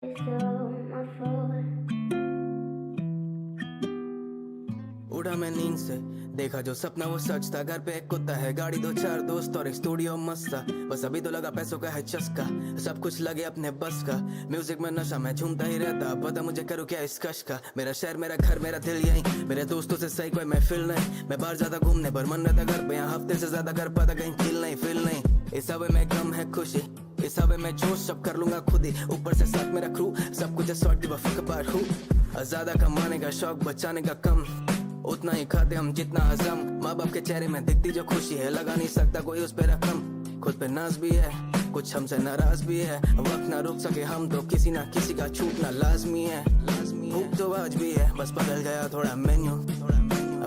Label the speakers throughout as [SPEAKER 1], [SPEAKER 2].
[SPEAKER 1] उड़ा मैं नींद से, देखा जो सपना वो सच था। घर पे एक कुत्ता है, गाड़ी दो चार दोस्त और एक स्टूडियो मस्त था। बस अभी तो लगा पैसों का है चस्का, सब कुछ लगे अपने बस का। म्यूजिक में नशा, मैं झूमता ही रहता, पता मुझे करूँ क्या इस कश का। मेरा शहर, मेरा घर, मेरा दिल यहीं, मेरे दोस्तों से सही कोई महफिल नहीं। मैं बाहर ज्यादा घूमने पर मन रहता घर पे, यहाँ हफ्ते से ज्यादा घर पाता कहीं फील नहीं। इस हवे में गम है खुशी, इस हवे में जोश, सब कर लूंगा खुद ही। ऊपर से साथ मेरा क्रू, सब कुछ sort give a fuck about हू। ज्यादा कमाने का शौक, बचाने का कम, उतना ही खाते हम जितना हजम। माँ बाप के चेहरे में दिखती जो खुशी है, लगा नहीं सकता कोई उस पे रकम। खुद पे नाज भी है, कुछ हमसे नाराज भी है। वक्त ना रुक सके हम तो, किसी ना किसी का छूटना लाजमी है। भूख तो आज भी है, बस बदल गया थोड़ा मेन्यू।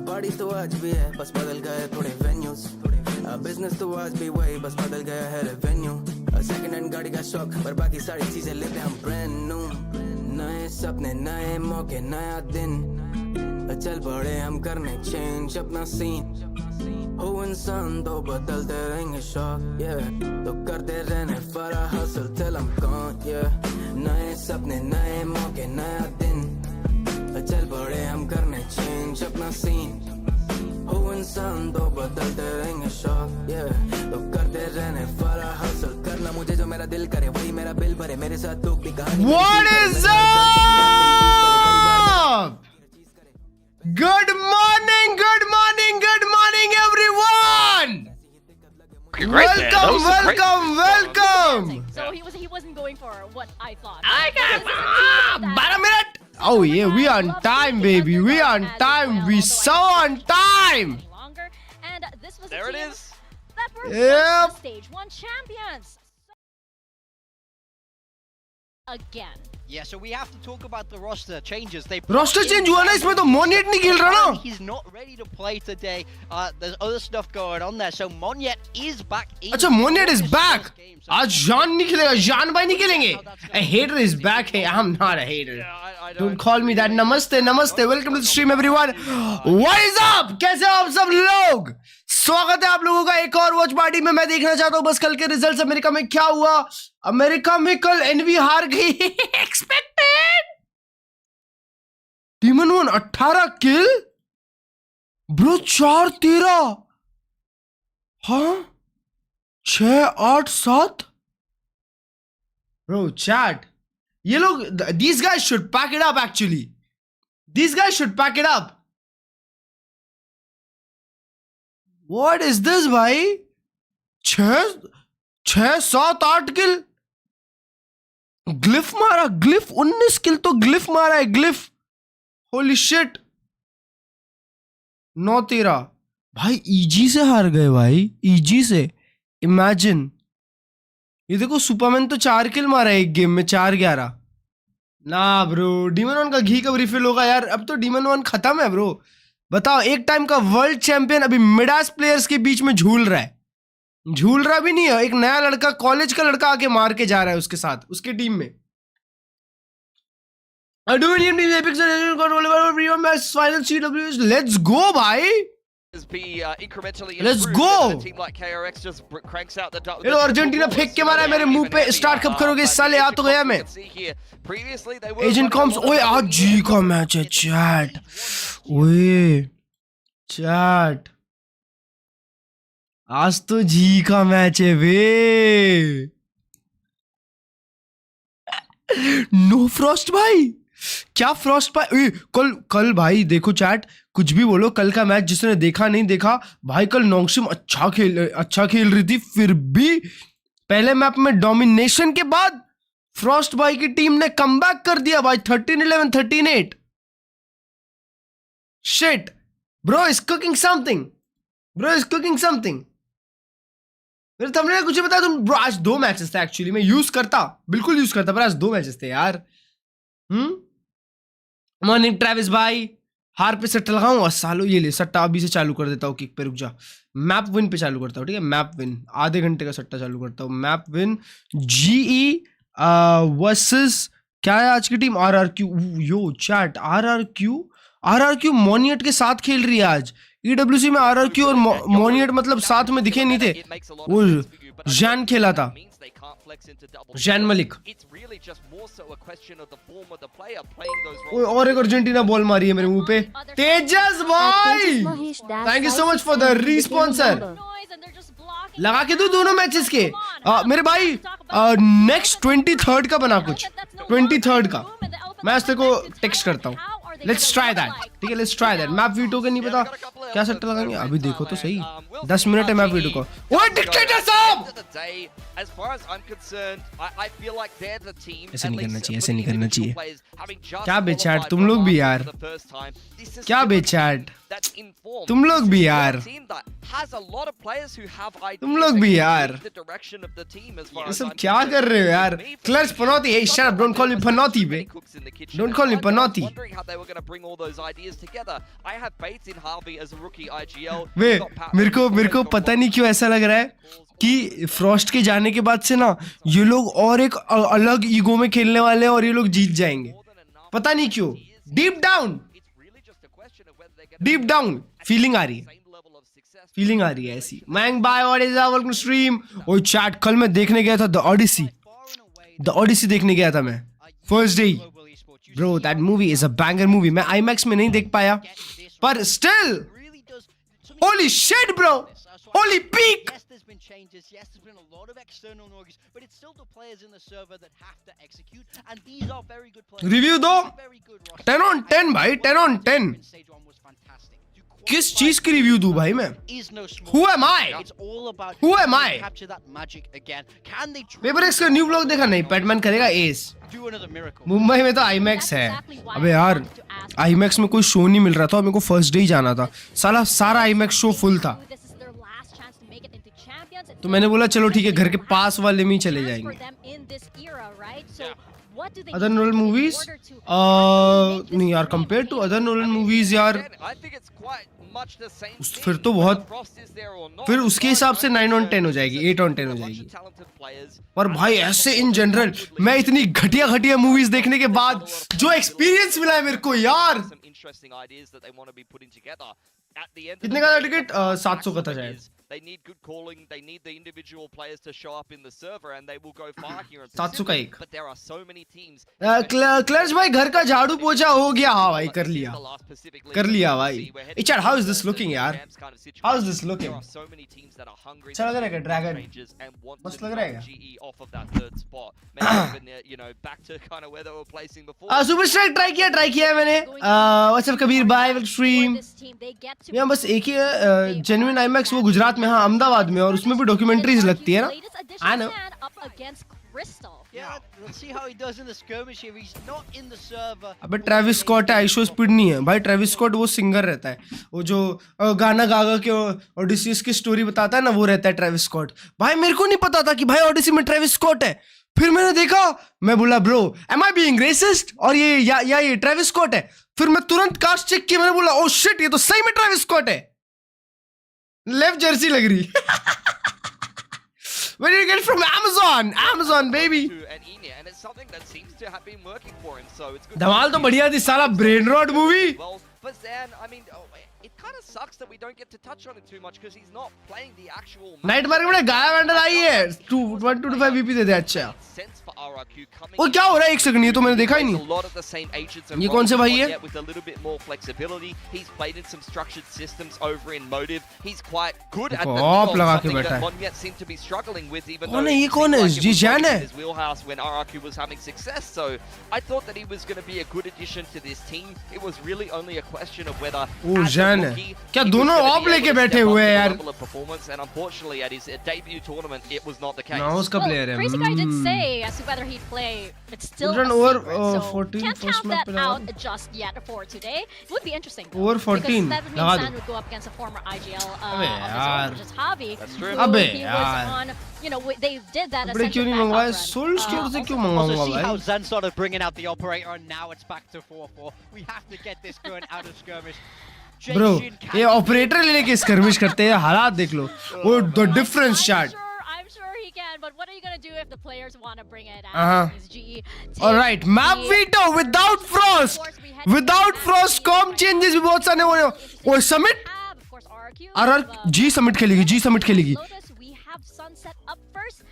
[SPEAKER 1] पार्टी तो आज भी है, बस बदल गए थोड़े वेन्यूज। बिजनेस तो आज भी वही, बस बदल गया है रेवेन्यू। सेकंड हैंड गाड़ी का शौक, पर बाकी सारी चीजें लेते हम ब्रांड न्यू। नए सपने, नए मौके, नया दिन, चल पड़े हम करने चेंज अपना सीन। हो इंसान तो बदलते रहेंगे शौक, तो करते रहने फरा हसल till I'm gone, नए सपने, नए मौके, नया दिन, चल पड़े हम करने चेंज अपना सीन। हो इंसान तो बदलते रहेंगे शौक, तो करते रहने फरा हसल। करना मुझे जो मेरा दिल करे, वही मेरा बिल भरे। मेरे साथ दुख भी कहानी।
[SPEAKER 2] What is up? Good morning, everyone. Welcome.
[SPEAKER 3] So he wasn't going for what I thought.
[SPEAKER 2] I got 12 minutes. Oh yeah, we on time, baby. We on time. We so on time.
[SPEAKER 3] Longer, and this was
[SPEAKER 4] There
[SPEAKER 3] a
[SPEAKER 4] it
[SPEAKER 3] team
[SPEAKER 4] is.
[SPEAKER 3] that were
[SPEAKER 2] Yep.
[SPEAKER 3] once Stage 1 champions. Again.
[SPEAKER 4] Yeah, so we have to talk about the roster changes. They
[SPEAKER 2] Roster change हुआ ना, इसमें तो Monyet नहीं खेल रहा ना.
[SPEAKER 4] He's not ready to play today. There's other stuff going on there. So Monyet is back.
[SPEAKER 2] अच्छा, Monyet is back. आज जान नहीं खेलेगा, जान भाई नहीं खेलेंगे. A hater is back. Hey, I'm not a hater. Don't call me that. नमस्ते. Welcome to the stream, everyone. What is up? कैसे हो आप सब लोग? स्वागत है आप लोगों का एक और वॉच पार्टी में। मैं देखना चाहता हूँ बस कल के रिजल्ट्स। अमेरिका में क्या हुआ? अमेरिका में कल एनवी हार गई। एक्सपेक्टेड। टीमन 1 18 किल ब्रो, 4-13, हाँ 6-8-7 ब्रो। चैट, ये लोग, these guys should pack it up actually. These guys should pack it up. What is this भाई? 6-7-8 किल। ग्लिफ मारा, ग्लिफ 19 किल तो ग्लिफ मारा है, ग्लिफ। Holy shit. 9-13 भाई, ईजी से हार गए भाई, ईजी से। इमेजिन, ये देखो सुपरमैन तो 4 किल मारा है एक गेम में, 4-11 ना ब्रो। डीमन 1 का घी कब रिफिल होगा यार? अब तो डीमन 1 खत्म है ब्रो। बताओ, एक टाइम का वर्ल्ड चैंपियन अभी मिडास प्लेयर्स के बीच में झूल रहा है। झूल रहा भी नहीं है, एक नया लड़का, कॉलेज का लड़का आके मार के जा रहा है उसके साथ, उसके टीम में। लेट्स गो भाई, लेट्स गो। अर्जेंटीना फेंक के मारा है मेरे मुंह पे। स्टार्ट कब करोगे इस साल? आ तो गया मैं। एजेंट कॉम्स, ओए आज जी का मैच है चैट। ओए चैट, आज तो जी का मैच है वे। नो फ्रॉस्ट भाई, क्या फ्रॉस्ट भाई? कल भाई देखो चैट, कुछ भी बोलो, कल का मैच जिसने देखा नहीं देखा भाई। कल नोंगशिम अच्छा खेल रही थी, फिर भी पहले मैप में डोमिनेशन के बाद फ्रॉस्ट भाई की टीम ने कमबैक कर दिया भाई। 13-11, 13-8। Shit bro is cooking something, फिर तुमने कुछ बता तुम ब्रो। आज 2 मैचेस थे एक्चुअली, मैं बिल्कुल यूज करता, पर आज 2 मैचेस थे यार। मॉर्निंग ट्रेविस भाई, हार पे सट्टा लगाऊं और सालो ये ले सट्टा अभी से चालू कर देता हूँ। किक पे रुक जा, मैप विन पे चालू करता हूँ, ठीक है? मैप विन आधे घंटे का सट्टा चालू करता हूँ। मैप विन GE वर्सेस क्या है आज की टीम? RRQ। यो चैट, RRQ मोनियट के साथ खेल रही है आज। EWC में RRQ और मोनियट मतलब साथ में दिखे नहीं थे, वो जैन खेला था।
[SPEAKER 4] flex into double.
[SPEAKER 2] Jain Malik.
[SPEAKER 4] It's really just more so a question of the form of the player playing those
[SPEAKER 2] ओए
[SPEAKER 4] roles.
[SPEAKER 2] और एक अर्जेंटीना बॉल मारी है मेरे मुंह पे। तेजस भाई, thank you so much for the responser.
[SPEAKER 3] Noise and they're just blocking.
[SPEAKER 2] लगा के दो दोनों मैचेस के। मेरे भाई नेक्स्ट 23rd का बना कुछ, 23rd का मैं तेरे को टेक्स्ट करता हूँ। लेट्स ट्राई दैट, ठीक है, let's try that. Map veto के नहीं पता क्या सेक्टर लगाएंगे, अभी देखो तो सही। 10 मिनट है मैप वीटो को। ओए डिक्टेटर साहब,
[SPEAKER 4] As far as I'm concerned, I feel like they're the team.
[SPEAKER 2] ऐसे नहीं करना चाहिए, ऐसे
[SPEAKER 4] with
[SPEAKER 2] नहीं करना चाहिए।
[SPEAKER 4] individual players having just
[SPEAKER 2] क्या बेचाट,
[SPEAKER 4] qualified
[SPEAKER 2] तुम
[SPEAKER 4] for
[SPEAKER 2] लोग भी
[SPEAKER 4] Valorant
[SPEAKER 2] यार।
[SPEAKER 4] for the first time. This is
[SPEAKER 2] क्या
[SPEAKER 4] still a
[SPEAKER 2] बेचाट,
[SPEAKER 4] team that's informed.
[SPEAKER 2] तुम लोग
[SPEAKER 4] This
[SPEAKER 2] भी
[SPEAKER 4] is
[SPEAKER 2] यार।
[SPEAKER 4] a team that has a lot of players who have ideas
[SPEAKER 2] तुम लोग
[SPEAKER 4] that
[SPEAKER 2] भी
[SPEAKER 4] can
[SPEAKER 2] यार।
[SPEAKER 4] shape the direction of the team as far
[SPEAKER 2] ये
[SPEAKER 4] as
[SPEAKER 2] सब
[SPEAKER 4] I'm
[SPEAKER 2] क्या
[SPEAKER 4] concerned.
[SPEAKER 2] कर रहे हो यार?
[SPEAKER 4] Me, for
[SPEAKER 2] क्लर्ज
[SPEAKER 4] me,
[SPEAKER 2] Panauti, hey, shut up, don't call me
[SPEAKER 4] there was
[SPEAKER 2] Panauti
[SPEAKER 4] too
[SPEAKER 2] bay.
[SPEAKER 4] many cooks in the kitchen,
[SPEAKER 2] Don't
[SPEAKER 4] and
[SPEAKER 2] call me
[SPEAKER 4] I was
[SPEAKER 2] Panauti.
[SPEAKER 4] wondering how they were going to bring all those ideas together. I have faith in Harvey as a rookie IGL.
[SPEAKER 2] Way
[SPEAKER 4] He's got power.
[SPEAKER 2] मेरे को
[SPEAKER 4] He's always got
[SPEAKER 2] पता नहीं क्यों ऐसा लग रहा है कि फ्रॉस्ट के जाने के बाद से ना ये लोग और एक अलग ईगो में खेलने वाले हैं और ये लोग जीत जाएंगे, पता नहीं क्यों। Deep down, deep down feeling आ रही है, फीलिंग आ रही है ऐसी। मैंग by what is our welcome stream. Oh chat, कल मैं देखने गया था द ओडिसी देखने गया था मैं, first day. Bro that movie is a banger movie. मैं आईमैक्स में नहीं देख पाया, पर still holy shit bro, Holi peak.
[SPEAKER 5] Yes, there's been changes. Yes, there's been a lot of external noises, but it's still the players in the server that have to execute, and these are very good players.
[SPEAKER 2] Review दो।
[SPEAKER 5] Very good roster.
[SPEAKER 2] 10 on 10 भाई, 10 on 10।
[SPEAKER 5] Stage 1 was fantastic. To
[SPEAKER 2] किस
[SPEAKER 5] qualify
[SPEAKER 2] चीज की review दूं भाई मैं?
[SPEAKER 5] is no small
[SPEAKER 2] Who am I?
[SPEAKER 5] It's all about
[SPEAKER 2] Who
[SPEAKER 5] can
[SPEAKER 2] am
[SPEAKER 5] they
[SPEAKER 2] I?
[SPEAKER 5] capture that magic again. Can they
[SPEAKER 2] paper x का new blog देखा नहीं? PadMan करेगा S.
[SPEAKER 5] do another miracle?
[SPEAKER 2] Mumbai में तो आईमैक्स है। अबे यार आईमैक्स में कोई शो नहीं मिल रहा था और मेरे को फर्स्ट डे ही जाना था। साला सारा आईमैक्स शो फुल था,
[SPEAKER 3] This is their last chance to make it into champions. It's
[SPEAKER 2] तो मैंने बोला चलो ठीक है, घर के पास वाले में ही चले
[SPEAKER 3] chance for
[SPEAKER 2] जाएंगे।
[SPEAKER 3] them in this era, right? So what do they
[SPEAKER 2] other
[SPEAKER 3] need
[SPEAKER 2] Nolan
[SPEAKER 3] in
[SPEAKER 2] movies
[SPEAKER 3] order to make this
[SPEAKER 2] नहीं यार,
[SPEAKER 3] dream
[SPEAKER 2] compare to
[SPEAKER 3] real?
[SPEAKER 2] Other Nolan movies यार,
[SPEAKER 4] I think it's quite much the same thing,
[SPEAKER 2] फिर तो बहुत,
[SPEAKER 4] whether Frost is there or not.
[SPEAKER 2] फिर उसके हिसाब से 9 on 10 हो
[SPEAKER 4] It's
[SPEAKER 2] जाएगी,
[SPEAKER 4] a
[SPEAKER 2] 8 on 10 हो
[SPEAKER 4] bunch of
[SPEAKER 2] जाएगी।
[SPEAKER 4] talented players.
[SPEAKER 2] पर भाई ऐसे इन जनरल मैं इतनी घटिया मूवीज देखने के बाद जो एक्सपीरियंस मिला है मेरे को यार।
[SPEAKER 4] Some interesting ideas that they want to be putting together. At the end of
[SPEAKER 2] कितने
[SPEAKER 4] the
[SPEAKER 2] का था
[SPEAKER 4] day,
[SPEAKER 2] टिकट?
[SPEAKER 4] the
[SPEAKER 2] 700 का था
[SPEAKER 4] maximum
[SPEAKER 2] शायद।
[SPEAKER 4] is They need good calling. They need the individual players to show up in the server, and they will go far here in
[SPEAKER 2] 700 का
[SPEAKER 4] Pacific.
[SPEAKER 2] एक।
[SPEAKER 4] But there are so many teams.
[SPEAKER 2] क्लर्ज भाई घर का झाड़ू पोछा हो गया? हाँ भाई कर लिया,
[SPEAKER 4] The last Pacific League
[SPEAKER 2] कर लिया
[SPEAKER 4] we'll
[SPEAKER 2] भाई।
[SPEAKER 4] see. We're heading
[SPEAKER 2] a chat, how is this
[SPEAKER 4] towards
[SPEAKER 2] looking
[SPEAKER 4] the
[SPEAKER 2] यार?
[SPEAKER 4] champs kind of situation.
[SPEAKER 2] How is this looking?
[SPEAKER 4] There are so many teams that are hungry.
[SPEAKER 2] अच्छा लग रहा है क्या dragon?
[SPEAKER 4] Changes and want
[SPEAKER 2] मस्त
[SPEAKER 4] to
[SPEAKER 2] लग रहा है क्या?
[SPEAKER 4] knock GE off of that third spot. Maybe even, you know, back to kind of where they were placing before.
[SPEAKER 2] Super strike try किया है मैंने। व्हाट्स अप कबीर भाई, well stream.
[SPEAKER 3] For this team, they get to
[SPEAKER 2] यहाँ बस एक ही genuine IMAX वो गुजरात में, हाँ अहमदाबाद में, और उसमें भी डॉक्यूमेंट्रीज लगती है ना। I know.
[SPEAKER 3] Up against Crystal.
[SPEAKER 5] Yeah, let's see how he does in the skirmish here. He's not in the server.
[SPEAKER 2] अबे ट्रेविस स्कॉट है, आइशो स्पीड नहीं है भाई। ट्रेविस स्कॉट वो सिंगर रहता है, वो जो गाना गा के ओडिसीज की स्टोरी बताता है ना, वो रहता है ट्रेविस स्कॉट। भाई मेरे को नहीं पता था कि भाई ओडिसी में ट्रेविस स्कॉट है। फिर मैंने देखा, मैं बोला bro am I being racist, और ये ट्रेविस स्कॉट है। फिर मैं तुरंत कास्ट चेक किया, मैंने बोला ओ शिट, ये तो सही में ट्रेविस स्कॉट है। लेफ्ट जर्सी लग रही। Where did you get it from? Amazon baby.
[SPEAKER 4] To an Enya, and it's something that seems to have been working for him. So it's good.
[SPEAKER 2] धमाल तो बढ़िया थी साला, brain rot movie.
[SPEAKER 4] Well, but then I mean, it kind of sucks that we don't get to touch on it too much because he's not playing the actual.
[SPEAKER 2] Night market में गाया vendor I है, 125 VP दे दे। अच्छा
[SPEAKER 4] Sense for RRQ coming.
[SPEAKER 2] वो क्या हो रहा है? एक सेकंड, ये तो मैंने देखा ही
[SPEAKER 4] A
[SPEAKER 2] नहीं।
[SPEAKER 4] lot of the same agents and
[SPEAKER 2] ये कौन से
[SPEAKER 4] roles,
[SPEAKER 2] भाई
[SPEAKER 4] but
[SPEAKER 2] है?
[SPEAKER 4] yet with a little bit more flexibility. He's played in some structured systems over in Motive. He's quite good at the
[SPEAKER 2] op
[SPEAKER 4] field,
[SPEAKER 2] लगा के
[SPEAKER 4] something
[SPEAKER 2] बैठा
[SPEAKER 4] that
[SPEAKER 2] है।
[SPEAKER 4] Monyet seemed to be struggling with, even
[SPEAKER 2] कौन
[SPEAKER 4] though
[SPEAKER 2] है ये?
[SPEAKER 4] it
[SPEAKER 2] कौन
[SPEAKER 4] seemed
[SPEAKER 2] है?
[SPEAKER 4] like it
[SPEAKER 2] ji
[SPEAKER 4] was
[SPEAKER 2] Jain
[SPEAKER 4] working
[SPEAKER 2] है?
[SPEAKER 4] in his wheelhouse when RRQ was having success. So I thought that he was going to be a good addition to this team. It was really only a question of whether
[SPEAKER 2] O
[SPEAKER 4] as a
[SPEAKER 2] Jain है
[SPEAKER 4] rookie,
[SPEAKER 2] क्या?
[SPEAKER 4] he was
[SPEAKER 2] दोनों
[SPEAKER 4] gonna be
[SPEAKER 2] op
[SPEAKER 4] able
[SPEAKER 2] लेके
[SPEAKER 4] to
[SPEAKER 2] बैठे
[SPEAKER 4] step up
[SPEAKER 2] हुए
[SPEAKER 4] to
[SPEAKER 2] हैं
[SPEAKER 4] the
[SPEAKER 2] यार।
[SPEAKER 4] level of performance, and unfortunately at his debut tournament it was not the case.
[SPEAKER 2] Knows का
[SPEAKER 3] Well,
[SPEAKER 2] player है।
[SPEAKER 3] Crazy Guy did say as to whether he'd play. It's still a
[SPEAKER 2] Children over,
[SPEAKER 3] secret, so
[SPEAKER 2] 14
[SPEAKER 3] can't
[SPEAKER 2] first
[SPEAKER 3] count
[SPEAKER 2] map
[SPEAKER 3] that
[SPEAKER 2] पे लगा
[SPEAKER 3] out just yet for today. It would be interesting though,
[SPEAKER 2] Over 14
[SPEAKER 3] because that
[SPEAKER 2] लगा
[SPEAKER 3] means
[SPEAKER 2] दो।
[SPEAKER 3] Sand would go up against a former IGL
[SPEAKER 2] अबे
[SPEAKER 3] of his own,
[SPEAKER 2] यार।
[SPEAKER 3] which is Javi.
[SPEAKER 4] That's true.
[SPEAKER 3] who
[SPEAKER 2] अबे
[SPEAKER 3] he
[SPEAKER 2] यार।
[SPEAKER 3] was on, you know, they did that
[SPEAKER 2] कपड़े क्यों नहीं मंगवाए? सोल स्टोर से क्यों
[SPEAKER 5] Also
[SPEAKER 2] मंगवाऊंगा
[SPEAKER 5] see how
[SPEAKER 2] भाई?
[SPEAKER 5] Zen started bringing out the operator, and now it's back to 4-4. We have to get this going out of skirmish.
[SPEAKER 2] Bro
[SPEAKER 5] Jin can-
[SPEAKER 2] ये operator लेने के स्कर्मिश करते हैं, हालात देख लो। वो the difference chart.
[SPEAKER 3] I'm sure he can, but what are you gonna do if the players want to bring it out?
[SPEAKER 2] Uh-huh.
[SPEAKER 3] Is GE
[SPEAKER 2] All right, map veto without frost, without frost com changes भी बहुत सारे हो रहे हो। और Summit
[SPEAKER 3] Of course, RRQ.
[SPEAKER 2] RR जी Summit खेलेगी, जी समिट खेलेगी।
[SPEAKER 3] Lotus, we have Sunset up first,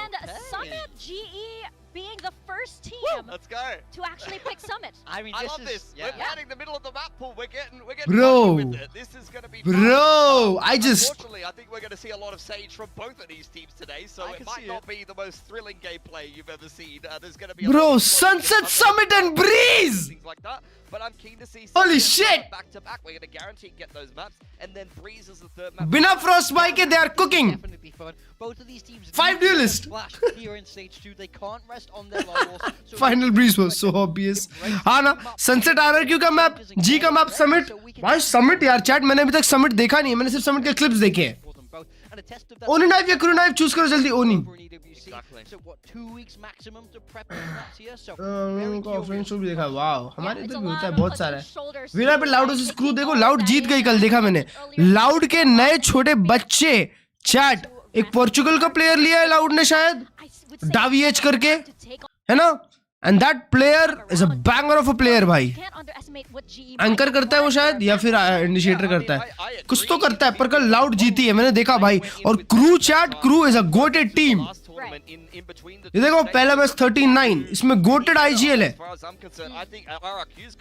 [SPEAKER 3] and Summit GE being the first team
[SPEAKER 4] Let's go.
[SPEAKER 3] to actually pick Summit.
[SPEAKER 5] I mean,
[SPEAKER 4] I
[SPEAKER 5] this
[SPEAKER 4] love
[SPEAKER 5] is,
[SPEAKER 4] this.
[SPEAKER 5] Yeah.
[SPEAKER 4] We're finding the middle of the map pool. We're getting
[SPEAKER 2] Bro.
[SPEAKER 4] lucky with it. This is going to be fun.
[SPEAKER 2] Bro, I just
[SPEAKER 4] Unfortunately, I think we're going to see a lot of Sage from both of these teams today, so
[SPEAKER 5] I
[SPEAKER 4] it
[SPEAKER 5] can
[SPEAKER 4] might
[SPEAKER 5] see
[SPEAKER 4] not
[SPEAKER 5] it.
[SPEAKER 4] be the most thrilling gameplay you've ever seen. There's going to be a lot
[SPEAKER 2] Bro,
[SPEAKER 4] of floating
[SPEAKER 2] Sunset
[SPEAKER 4] and
[SPEAKER 2] Summit and Breeze.
[SPEAKER 4] things like that. But I'm keen to see
[SPEAKER 2] Holy
[SPEAKER 4] Sunset
[SPEAKER 2] shit.
[SPEAKER 4] back to back. We're going to guarantee get those maps, and then Breeze is the third map.
[SPEAKER 2] बिना Frostbite के they are cooking.
[SPEAKER 5] Definitely fun. Both of these teams
[SPEAKER 2] 5
[SPEAKER 5] need to
[SPEAKER 2] duelist.
[SPEAKER 5] splash here in stage 2. They can't rest on their laurels. So
[SPEAKER 2] Final Breeze was so obvious. हाँ ना, Sunset RRQ का map, G का map Summit. भाई Summit यार chat मैंने अभी तक Summit देखा नहीं है, मैंने सिर्फ Summit के क्लिप्स देखे हैं.
[SPEAKER 5] for them both. And a test of that
[SPEAKER 2] Oni knife या crew knife choose करो जल्दी Oni.
[SPEAKER 5] for an EWC.
[SPEAKER 4] Exactly.
[SPEAKER 5] So what, 2 weeks maximum to prep these maps here? So very
[SPEAKER 2] उनका offline
[SPEAKER 5] curious.
[SPEAKER 2] Show भी देखा. Wow, हमारे
[SPEAKER 3] it's
[SPEAKER 2] इधर
[SPEAKER 3] a
[SPEAKER 2] भी होता है
[SPEAKER 3] lot
[SPEAKER 2] बहुत
[SPEAKER 3] of
[SPEAKER 2] सारा है.
[SPEAKER 3] shoulders
[SPEAKER 2] वीरा पे
[SPEAKER 3] to
[SPEAKER 2] loud
[SPEAKER 3] like
[SPEAKER 2] versus
[SPEAKER 3] taking
[SPEAKER 2] crew देखो,
[SPEAKER 3] all
[SPEAKER 2] loud
[SPEAKER 3] that
[SPEAKER 2] Jeet
[SPEAKER 3] in
[SPEAKER 2] गई कल, देखा मैंने.
[SPEAKER 3] earlier
[SPEAKER 2] लाउड के नए छोटे बच्चे चैट, एक पोर्चुगल का प्लेयर लिया है लाउड ने शायद,
[SPEAKER 3] I would say
[SPEAKER 2] डावी एज करके,
[SPEAKER 3] to take on
[SPEAKER 2] है ना. And that player is a banger of a player भाई.
[SPEAKER 3] can't underestimate what GE
[SPEAKER 2] anchor करता है वो शायद, या फिर इनिशिएटर करता है, कुछ तो करता है. पर कल लाउड जीती है, मैंने देखा भाई. और crew chat, crew is a GOATed team. ये देखो पहला मैच 13-9, इसमें गोटेड आईजीएल है.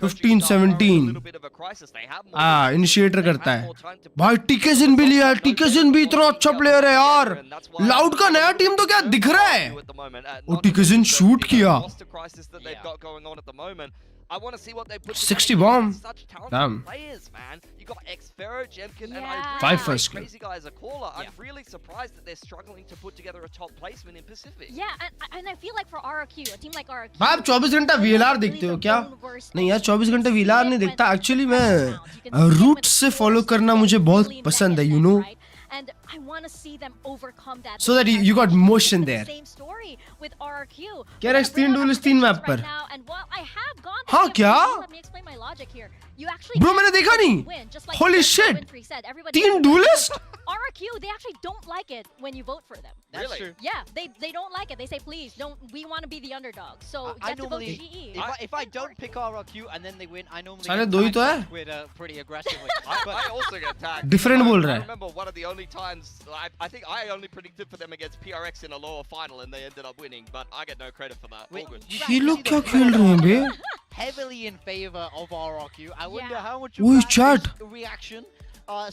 [SPEAKER 2] 15-17 इनिशिएटर करता है भाई. टीकेजिन भी लिया है, टीकेजिन भी इतना अच्छा प्लेयर है यार. लाउड का नया टीम तो क्या दिख रहा है. वो टीकेजिन शूट किया.
[SPEAKER 4] I want to see what they put
[SPEAKER 2] 60
[SPEAKER 4] together.
[SPEAKER 2] bomb.
[SPEAKER 4] Such talented
[SPEAKER 2] Damn.
[SPEAKER 4] players, man. You got Xfero, Jemkin, and I
[SPEAKER 3] Yeah.
[SPEAKER 4] really
[SPEAKER 2] 5
[SPEAKER 4] think
[SPEAKER 2] first kill.
[SPEAKER 4] Crazy Guy as a caller. I'm really surprised that they're struggling to put together a top placement in Pacific.
[SPEAKER 3] Yeah, and I feel like for RRQ, a team like RRQ.
[SPEAKER 2] भाई आप 24 घंटा VLR देखते हो क्या? नहीं यार 24 घंटे VLR नहीं देखता. एक्चुअली मैं रूट से फॉलो करना मुझे बहुत पसंद है, you know.
[SPEAKER 3] And I want to see them overcome that.
[SPEAKER 2] So that you got motion there.
[SPEAKER 3] Same story with RRQ.
[SPEAKER 2] KRX 3 duelist 3 map पर.
[SPEAKER 3] And while I have gone
[SPEAKER 2] हाँ,
[SPEAKER 3] to
[SPEAKER 2] क्या?
[SPEAKER 3] let me explain my logic here. You actually
[SPEAKER 2] Bro, मैंने देखा नहीं.
[SPEAKER 3] win, just like
[SPEAKER 2] Holy
[SPEAKER 3] Winfrey
[SPEAKER 2] shit.
[SPEAKER 3] said. Everybody
[SPEAKER 2] 3 duelist?
[SPEAKER 3] RRQ, they actually don't like it when you vote for them.
[SPEAKER 5] That's
[SPEAKER 4] Really?
[SPEAKER 5] true.
[SPEAKER 3] Yeah, they don't like it. They say, please, don't. We want to be the underdog. So you
[SPEAKER 5] I
[SPEAKER 3] have to vote
[SPEAKER 5] normally,
[SPEAKER 3] GE.
[SPEAKER 5] if I don't pick RRQ and then they win, I normally
[SPEAKER 2] साले
[SPEAKER 5] get
[SPEAKER 2] दो ही तो
[SPEAKER 5] tagged
[SPEAKER 2] है.
[SPEAKER 5] Twitter pretty aggressively.
[SPEAKER 4] I also get tagged.
[SPEAKER 2] Different बोल रहा
[SPEAKER 4] I
[SPEAKER 2] है.
[SPEAKER 4] remember one of the only times, I think I only predicted for them against Prx in a lower final and they ended up winning, but I get no credit for that. All
[SPEAKER 5] Wait,
[SPEAKER 4] good.
[SPEAKER 2] ये लोग क्या खेल रहे हैं बे?
[SPEAKER 5] Heavily in favor of RRQ. I wonder
[SPEAKER 3] Yeah.
[SPEAKER 5] how much
[SPEAKER 2] Oi,
[SPEAKER 5] of that
[SPEAKER 2] chat.
[SPEAKER 5] is a reaction.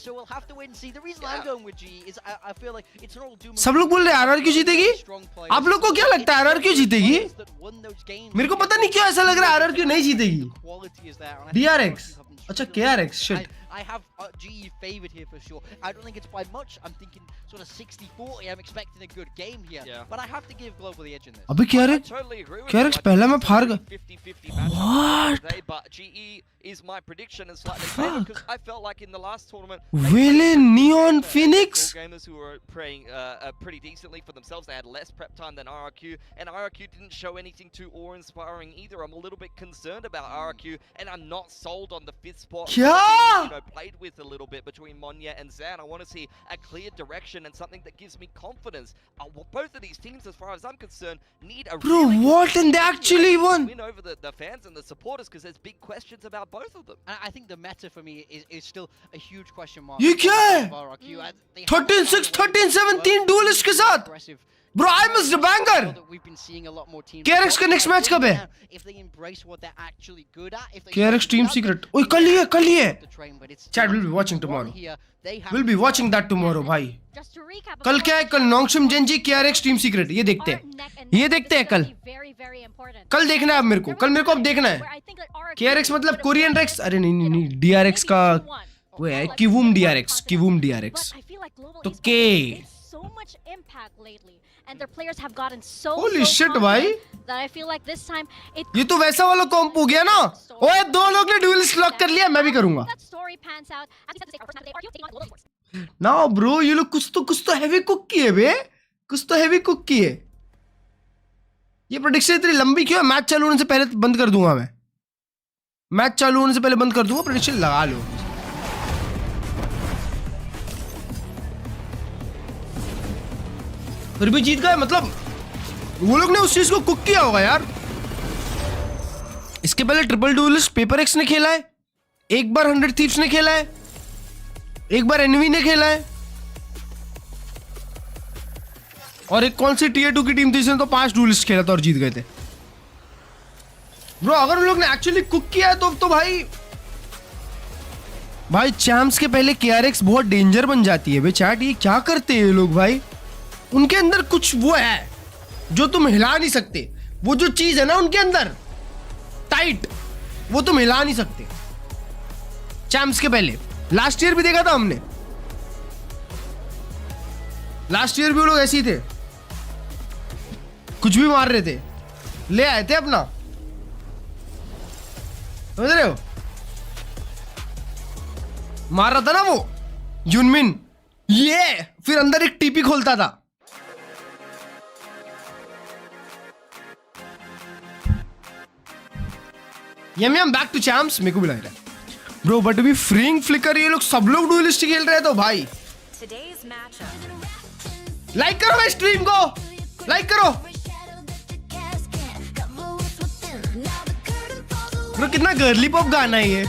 [SPEAKER 5] So we'll have to wait and see. The reason I'm going with GE is I feel like it's an all doom.
[SPEAKER 2] सब लोग बोल रहे हैं RRQ जीतेगी. आप लोग को क्या लगता है आरआरक्यू जीतेगी? मेरे को पता नहीं क्यों ऐसा लग रहा है आरआरक्यू नहीं जीतेगी. DRX. अच्छा KRX shit.
[SPEAKER 5] I have GE favored here for sure. I don't think it's by much. I'm thinking sort of 60-40. I'm expecting a good game here.
[SPEAKER 4] Yeah.
[SPEAKER 5] But I have to give Global the edge in this.
[SPEAKER 2] अबे
[SPEAKER 4] I
[SPEAKER 2] KRX
[SPEAKER 4] totally agree with
[SPEAKER 2] KRX
[SPEAKER 4] you.
[SPEAKER 2] पहला map हार गया.
[SPEAKER 4] 50-50 matchup today, but GE is my prediction and slightly favored because I felt like in the last tournament
[SPEAKER 2] Wele Neon Phoenix.
[SPEAKER 4] gamers who were playing pretty decently for themselves. They had less prep time than RRQ, and RRQ didn't show anything too awe-inspiring either. I'm a little bit concerned about RRQ, and I'm not sold on the 5th spot.
[SPEAKER 2] क्या?
[SPEAKER 4] You know, played with a little bit between Monya and Zan. I want to see a clear direction and something that gives me confidence. Both of these teams, as far as I'm concerned, need a
[SPEAKER 2] Bro,
[SPEAKER 4] really
[SPEAKER 2] what?
[SPEAKER 4] good
[SPEAKER 2] And they
[SPEAKER 4] win
[SPEAKER 2] actually
[SPEAKER 4] here to
[SPEAKER 2] won.
[SPEAKER 4] win over the fans and the supporters because there's big questions about both of them.
[SPEAKER 5] And I think the meta for me is still a huge question mark.
[SPEAKER 2] ये क्या है?
[SPEAKER 5] 13-6,
[SPEAKER 2] 13-17 duelist के साथ. Bro, I missed a banger. KRX का next match कब है? KRX team secret. ओए कल ही है. Chat will be watching tomorrow. We'll be watching that tomorrow भाई.
[SPEAKER 3] Just to recap,
[SPEAKER 2] कल क्या है? कल नोंगशिम जेंजी KRX team secret. ये देखते हैं. ये देखते हैं कल. कल देखना है अब मेरे को. कल मेरे को अब देखना है. KRX मतलब कोरियन रेक्स. अरे नहीं DRX का वो है किवूम DRX. तो K.
[SPEAKER 3] So much impact lately, and their players have gotten so
[SPEAKER 2] Holy shit,
[SPEAKER 3] confident
[SPEAKER 2] भाई.
[SPEAKER 3] that I feel like this time it
[SPEAKER 2] ये तो वैसा वाला कॉम्प हो गया ना. ओए दो लोग ने duelist lock कर लिया, मैं भी करूंगा.
[SPEAKER 3] that story pans out. As we said, this is our first match of the day. RQ taking on Global Esports.
[SPEAKER 2] ना ब्रो, ये लोग कुछ तो हैवी कुक किए बे. कुछ तो हैवी कुक किए. ये प्रेडिक्शन इतनी लंबी क्यों है? मैच चालू होने से पहले बंद कर दूंगा मैं. मैच चालू होने से पहले बंद कर दूंगा. प्रेडिक्शन लगा लो. फिर भी जीत गए. मतलब वो लोग ने उस चीज को कुक किया होगा यार. इसके पहले ट्रिपल डुएलिस्ट पेपर एक्स ने खेला है. एक बार 100 थीव्स ने खेला है. एक बार एनवी ने खेला है. और एक कौन सी टीयर 2 की टीम थी जिसने तो 5 डुएलिस्ट खेला था और जीत गए थे ब्रो। अगर उन लोग ने एक्चुअली कुक किया है तो भाई चैम्प्स के पहले KRX बहुत डेंजर बन जाती है। चैट ये क्या करते हैं ये लोग भाई? उनके अंदर कुछ वो है जो तुम हिला नहीं सकते। वो जो चीज है ना उनके अंदर टाइट, वो तुम हिला नहीं सकते। चैम्प्स के पहले लास्ट ईयर भी देखा था हमने, लास्ट ईयर भी वो लोग ऐसे ही थे, कुछ भी मार रहे थे, ले आए थे अपना, समझ रहे हो? मार रहा था ना वो यूनमिन, ये फिर अंदर एक टीपी खोलता था। यम बैक टू चैम्प्स। मेरे को भी लग रहा है ब्रो, बट अभी फ्रीइंग फ्लिकर ये लोग सब लोग डुएलिस्ट खेल रहे हैं तो भाई लाइक करो भाई, स्ट्रीम को लाइक करो ब्रो। कितना गर्ली पॉप गाना है ये।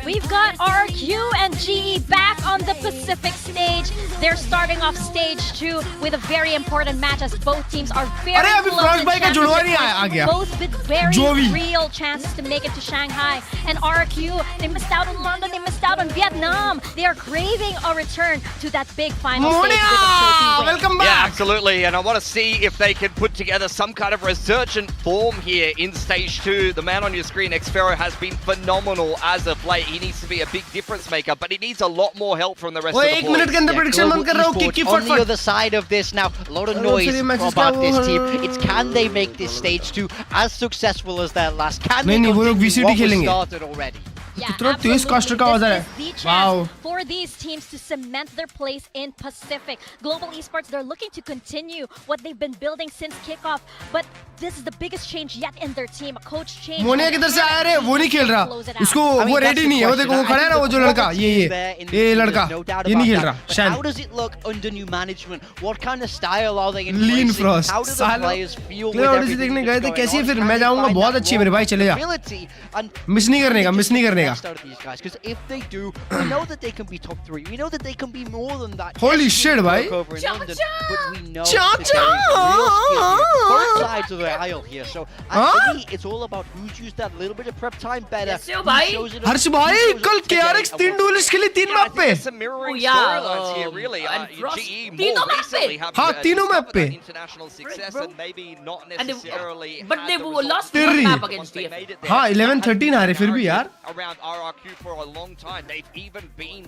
[SPEAKER 3] We've got RQ and GE back on the Pacific stage. They're starting off stage 2 with a very important match as both teams are very
[SPEAKER 2] अरे अभी
[SPEAKER 3] close
[SPEAKER 2] फ्रॉस्ट
[SPEAKER 3] to
[SPEAKER 2] भाई का जुड़वा नहीं आ गया।
[SPEAKER 3] both with very
[SPEAKER 2] जोवी।
[SPEAKER 3] real chances to make it to Shanghai. And RQ, they missed out on London, they missed out on Vietnam. They are craving a return to that big final stage with a trophy win.
[SPEAKER 2] welcome
[SPEAKER 4] Yeah,
[SPEAKER 2] back।
[SPEAKER 4] absolutely, and I want to see if they can put together some kind of resurgent form here in stage 2. The man on your screen, Xfero, has been phenomenal as of late. He needs to be a big difference maker, but he needs a lot more help from the rest
[SPEAKER 2] वो
[SPEAKER 4] of the
[SPEAKER 2] एक
[SPEAKER 4] boys.
[SPEAKER 2] Minute के अंदर prediction बंद कर रहा हूँ। Kiki
[SPEAKER 5] On the
[SPEAKER 2] फटफट।
[SPEAKER 5] other side of this now, a lot of
[SPEAKER 2] Hello,
[SPEAKER 5] noise
[SPEAKER 2] Philly, Maxis
[SPEAKER 5] about this
[SPEAKER 2] Cabo.
[SPEAKER 5] team. It's can they make this stage 2 as successful as their last? Can
[SPEAKER 2] नहीं,
[SPEAKER 5] they
[SPEAKER 2] नहीं, वो लोग
[SPEAKER 5] continue
[SPEAKER 2] VCT
[SPEAKER 5] what was
[SPEAKER 2] खेलेंगे।
[SPEAKER 5] started already?
[SPEAKER 3] Yeah,
[SPEAKER 2] कितना तेज
[SPEAKER 3] absolutely.
[SPEAKER 2] Caster का आवाज आ रहा
[SPEAKER 3] This
[SPEAKER 2] है।
[SPEAKER 3] is the
[SPEAKER 2] Wow.
[SPEAKER 3] chance for these teams to cement their place in Pacific. Global Esports, they're looking to continue what they've been building since kickoff, but this is the biggest change yet in their team. A coach change.
[SPEAKER 2] Moniya किधर से आया रे? वो नहीं खेल रहा, इसको
[SPEAKER 5] I mean,
[SPEAKER 2] वो
[SPEAKER 5] that's
[SPEAKER 2] रेडी
[SPEAKER 5] the
[SPEAKER 2] नहीं है। वो
[SPEAKER 5] question.
[SPEAKER 2] देखो वो
[SPEAKER 5] I
[SPEAKER 2] खड़ा है
[SPEAKER 5] think
[SPEAKER 2] ना, वो
[SPEAKER 5] the
[SPEAKER 2] जो लड़का,
[SPEAKER 5] quality is there in the
[SPEAKER 2] ये
[SPEAKER 5] team,
[SPEAKER 2] लड़का,
[SPEAKER 5] there's no doubt
[SPEAKER 2] ये नहीं
[SPEAKER 5] about
[SPEAKER 2] खेल
[SPEAKER 5] that.
[SPEAKER 2] रहा।
[SPEAKER 5] But
[SPEAKER 2] शायद
[SPEAKER 5] how does it look under new management? What kind of style are they
[SPEAKER 2] Lean
[SPEAKER 5] embracing?
[SPEAKER 2] Frost,
[SPEAKER 5] How do the
[SPEAKER 2] सालो।
[SPEAKER 5] players feel
[SPEAKER 2] clay
[SPEAKER 5] with
[SPEAKER 2] Odyssey
[SPEAKER 5] everything
[SPEAKER 2] देखने
[SPEAKER 5] that's
[SPEAKER 2] गए थे,
[SPEAKER 5] going
[SPEAKER 2] कैसी है
[SPEAKER 5] on?
[SPEAKER 2] फिर?
[SPEAKER 5] Can
[SPEAKER 2] मैं
[SPEAKER 5] they
[SPEAKER 2] जाऊंगा,
[SPEAKER 5] find
[SPEAKER 2] बहुत
[SPEAKER 5] that
[SPEAKER 2] अच्छी है मेरे भाई, चले जा।
[SPEAKER 5] ability? And
[SPEAKER 2] मिस नहीं करने का,
[SPEAKER 5] just
[SPEAKER 2] मिस नहीं
[SPEAKER 5] see the
[SPEAKER 2] करने का।
[SPEAKER 5] best out of these guys, 'cause if they do, we know that they can be top 3. We know that they can be more than that.
[SPEAKER 2] Holy
[SPEAKER 5] Yes,
[SPEAKER 2] shit,
[SPEAKER 5] we
[SPEAKER 2] bhai.
[SPEAKER 5] broke over in London, but we know
[SPEAKER 2] Cha
[SPEAKER 5] that there is real skill here.
[SPEAKER 2] cha.
[SPEAKER 5] Both sides of the aisle here. So for me, it's all about who's used that little bit of prep time better.
[SPEAKER 6] Yes, yo,
[SPEAKER 5] who
[SPEAKER 6] bhai.
[SPEAKER 5] shows it up,
[SPEAKER 2] Harsh
[SPEAKER 5] who
[SPEAKER 2] भाई
[SPEAKER 5] shows it
[SPEAKER 2] कल
[SPEAKER 5] up today,
[SPEAKER 2] KRX
[SPEAKER 5] and
[SPEAKER 2] 3
[SPEAKER 5] what-
[SPEAKER 2] duellist खेली 3
[SPEAKER 4] Yeah, I
[SPEAKER 2] map
[SPEAKER 4] think
[SPEAKER 2] पे।
[SPEAKER 4] there's some mirroring
[SPEAKER 6] Oh, yeah,
[SPEAKER 4] storylines here, really.
[SPEAKER 6] and Frost,
[SPEAKER 4] GE
[SPEAKER 6] तीनों
[SPEAKER 4] more
[SPEAKER 6] map पे।
[SPEAKER 4] recently have
[SPEAKER 2] हाँ, तीनों map
[SPEAKER 4] discovered
[SPEAKER 2] पे।
[SPEAKER 4] that international success
[SPEAKER 6] bro.
[SPEAKER 4] and maybe not
[SPEAKER 6] And they-
[SPEAKER 4] necessarily
[SPEAKER 6] but
[SPEAKER 4] had
[SPEAKER 6] they
[SPEAKER 4] the
[SPEAKER 6] were
[SPEAKER 4] results
[SPEAKER 6] lost
[SPEAKER 4] they
[SPEAKER 2] one
[SPEAKER 4] wanted
[SPEAKER 2] map
[SPEAKER 4] once
[SPEAKER 6] against
[SPEAKER 4] they
[SPEAKER 6] TF.
[SPEAKER 4] made it there.
[SPEAKER 2] हाँ,
[SPEAKER 4] That
[SPEAKER 2] 11-13
[SPEAKER 4] has
[SPEAKER 2] हारे
[SPEAKER 4] been
[SPEAKER 2] फिर भी यार।
[SPEAKER 4] around RRQ for a long time. They've even been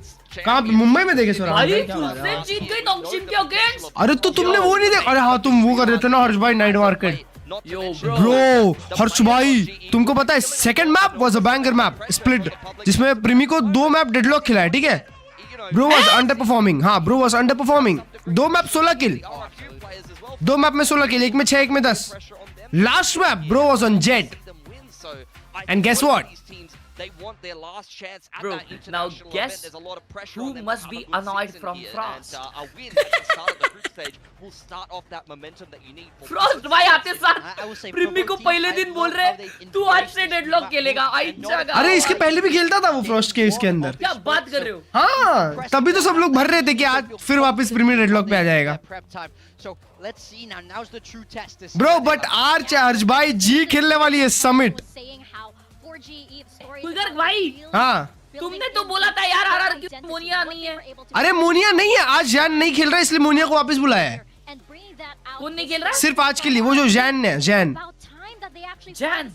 [SPEAKER 2] कहाँ पे? मुंबई में देखे सोरा?
[SPEAKER 6] भाई
[SPEAKER 2] क्या बात है?
[SPEAKER 6] फुल जीत गई डोंगशिम के अगेंस्ट।
[SPEAKER 2] अरे तो तुमने वो नहीं देखा? अरे हाँ, तुम वो कर रहे थे ना हर्ष भाई, night market.
[SPEAKER 6] Yo, bro.
[SPEAKER 2] Bro Harsh भाई, तुमको पता है second map was a banger map Split, जिसमें प्रीमी को 2 मैप डेडलॉक खिला है, ठीक है? Bro was underperforming. हाँ, bro was underperforming. 2 map 16 kill, 2 map में 16 किल, एक में 6 एक में 10। Last map bro was on Jett. And guess what?
[SPEAKER 4] They want their last chance at
[SPEAKER 6] Bro,
[SPEAKER 4] that
[SPEAKER 6] now
[SPEAKER 4] international
[SPEAKER 6] guess
[SPEAKER 4] event. There's a lot of pressure
[SPEAKER 6] who
[SPEAKER 4] on them
[SPEAKER 6] must
[SPEAKER 4] to
[SPEAKER 6] be
[SPEAKER 4] have a good
[SPEAKER 6] annoyed
[SPEAKER 4] season
[SPEAKER 6] from
[SPEAKER 4] here.
[SPEAKER 6] France?
[SPEAKER 4] And a win at the start of the group stage will start off that momentum that you need. for
[SPEAKER 6] Frost भाई आते
[SPEAKER 5] I will
[SPEAKER 6] साथ
[SPEAKER 5] say
[SPEAKER 6] प्रीमी को
[SPEAKER 5] Provo
[SPEAKER 6] पहले
[SPEAKER 5] team, I
[SPEAKER 6] दिन बोल
[SPEAKER 5] love
[SPEAKER 6] रहे
[SPEAKER 5] how they
[SPEAKER 6] तू आज से
[SPEAKER 5] embrace
[SPEAKER 6] डेडलॉक
[SPEAKER 5] this
[SPEAKER 6] खेलेगा।
[SPEAKER 5] map
[SPEAKER 6] आई
[SPEAKER 5] and not
[SPEAKER 6] जगह
[SPEAKER 2] अरे इसके पहले भी खेलता था वो फ्रॉस्ट के इसके अंदर।
[SPEAKER 6] क्या बात कर रहे हो?
[SPEAKER 2] हाँ, तभी तो सब लोग भर रहे थे कि आज फिर वापस प्रीमियर डेडलॉक पे आ जाएगा।
[SPEAKER 5] Prep time. So let's see now. Now's the true test. This
[SPEAKER 2] bro but आर चार्ज भाई जी खेलने वाली है Summit.
[SPEAKER 3] Saying how for GE the story
[SPEAKER 6] कुलकर भाई,
[SPEAKER 2] हाँ,
[SPEAKER 6] तुमने तो बोला था यार आरआर की मोनिया नहीं है।
[SPEAKER 2] अरे मोनिया नहीं है, आज जैन नहीं खेल रहा है, इसलिए मोनिया को वापस बुलाया है।
[SPEAKER 6] कौन नहीं खेल रहा?
[SPEAKER 2] सिर्फ आज के लिए, वो जो जैन है, जैन
[SPEAKER 3] Jan.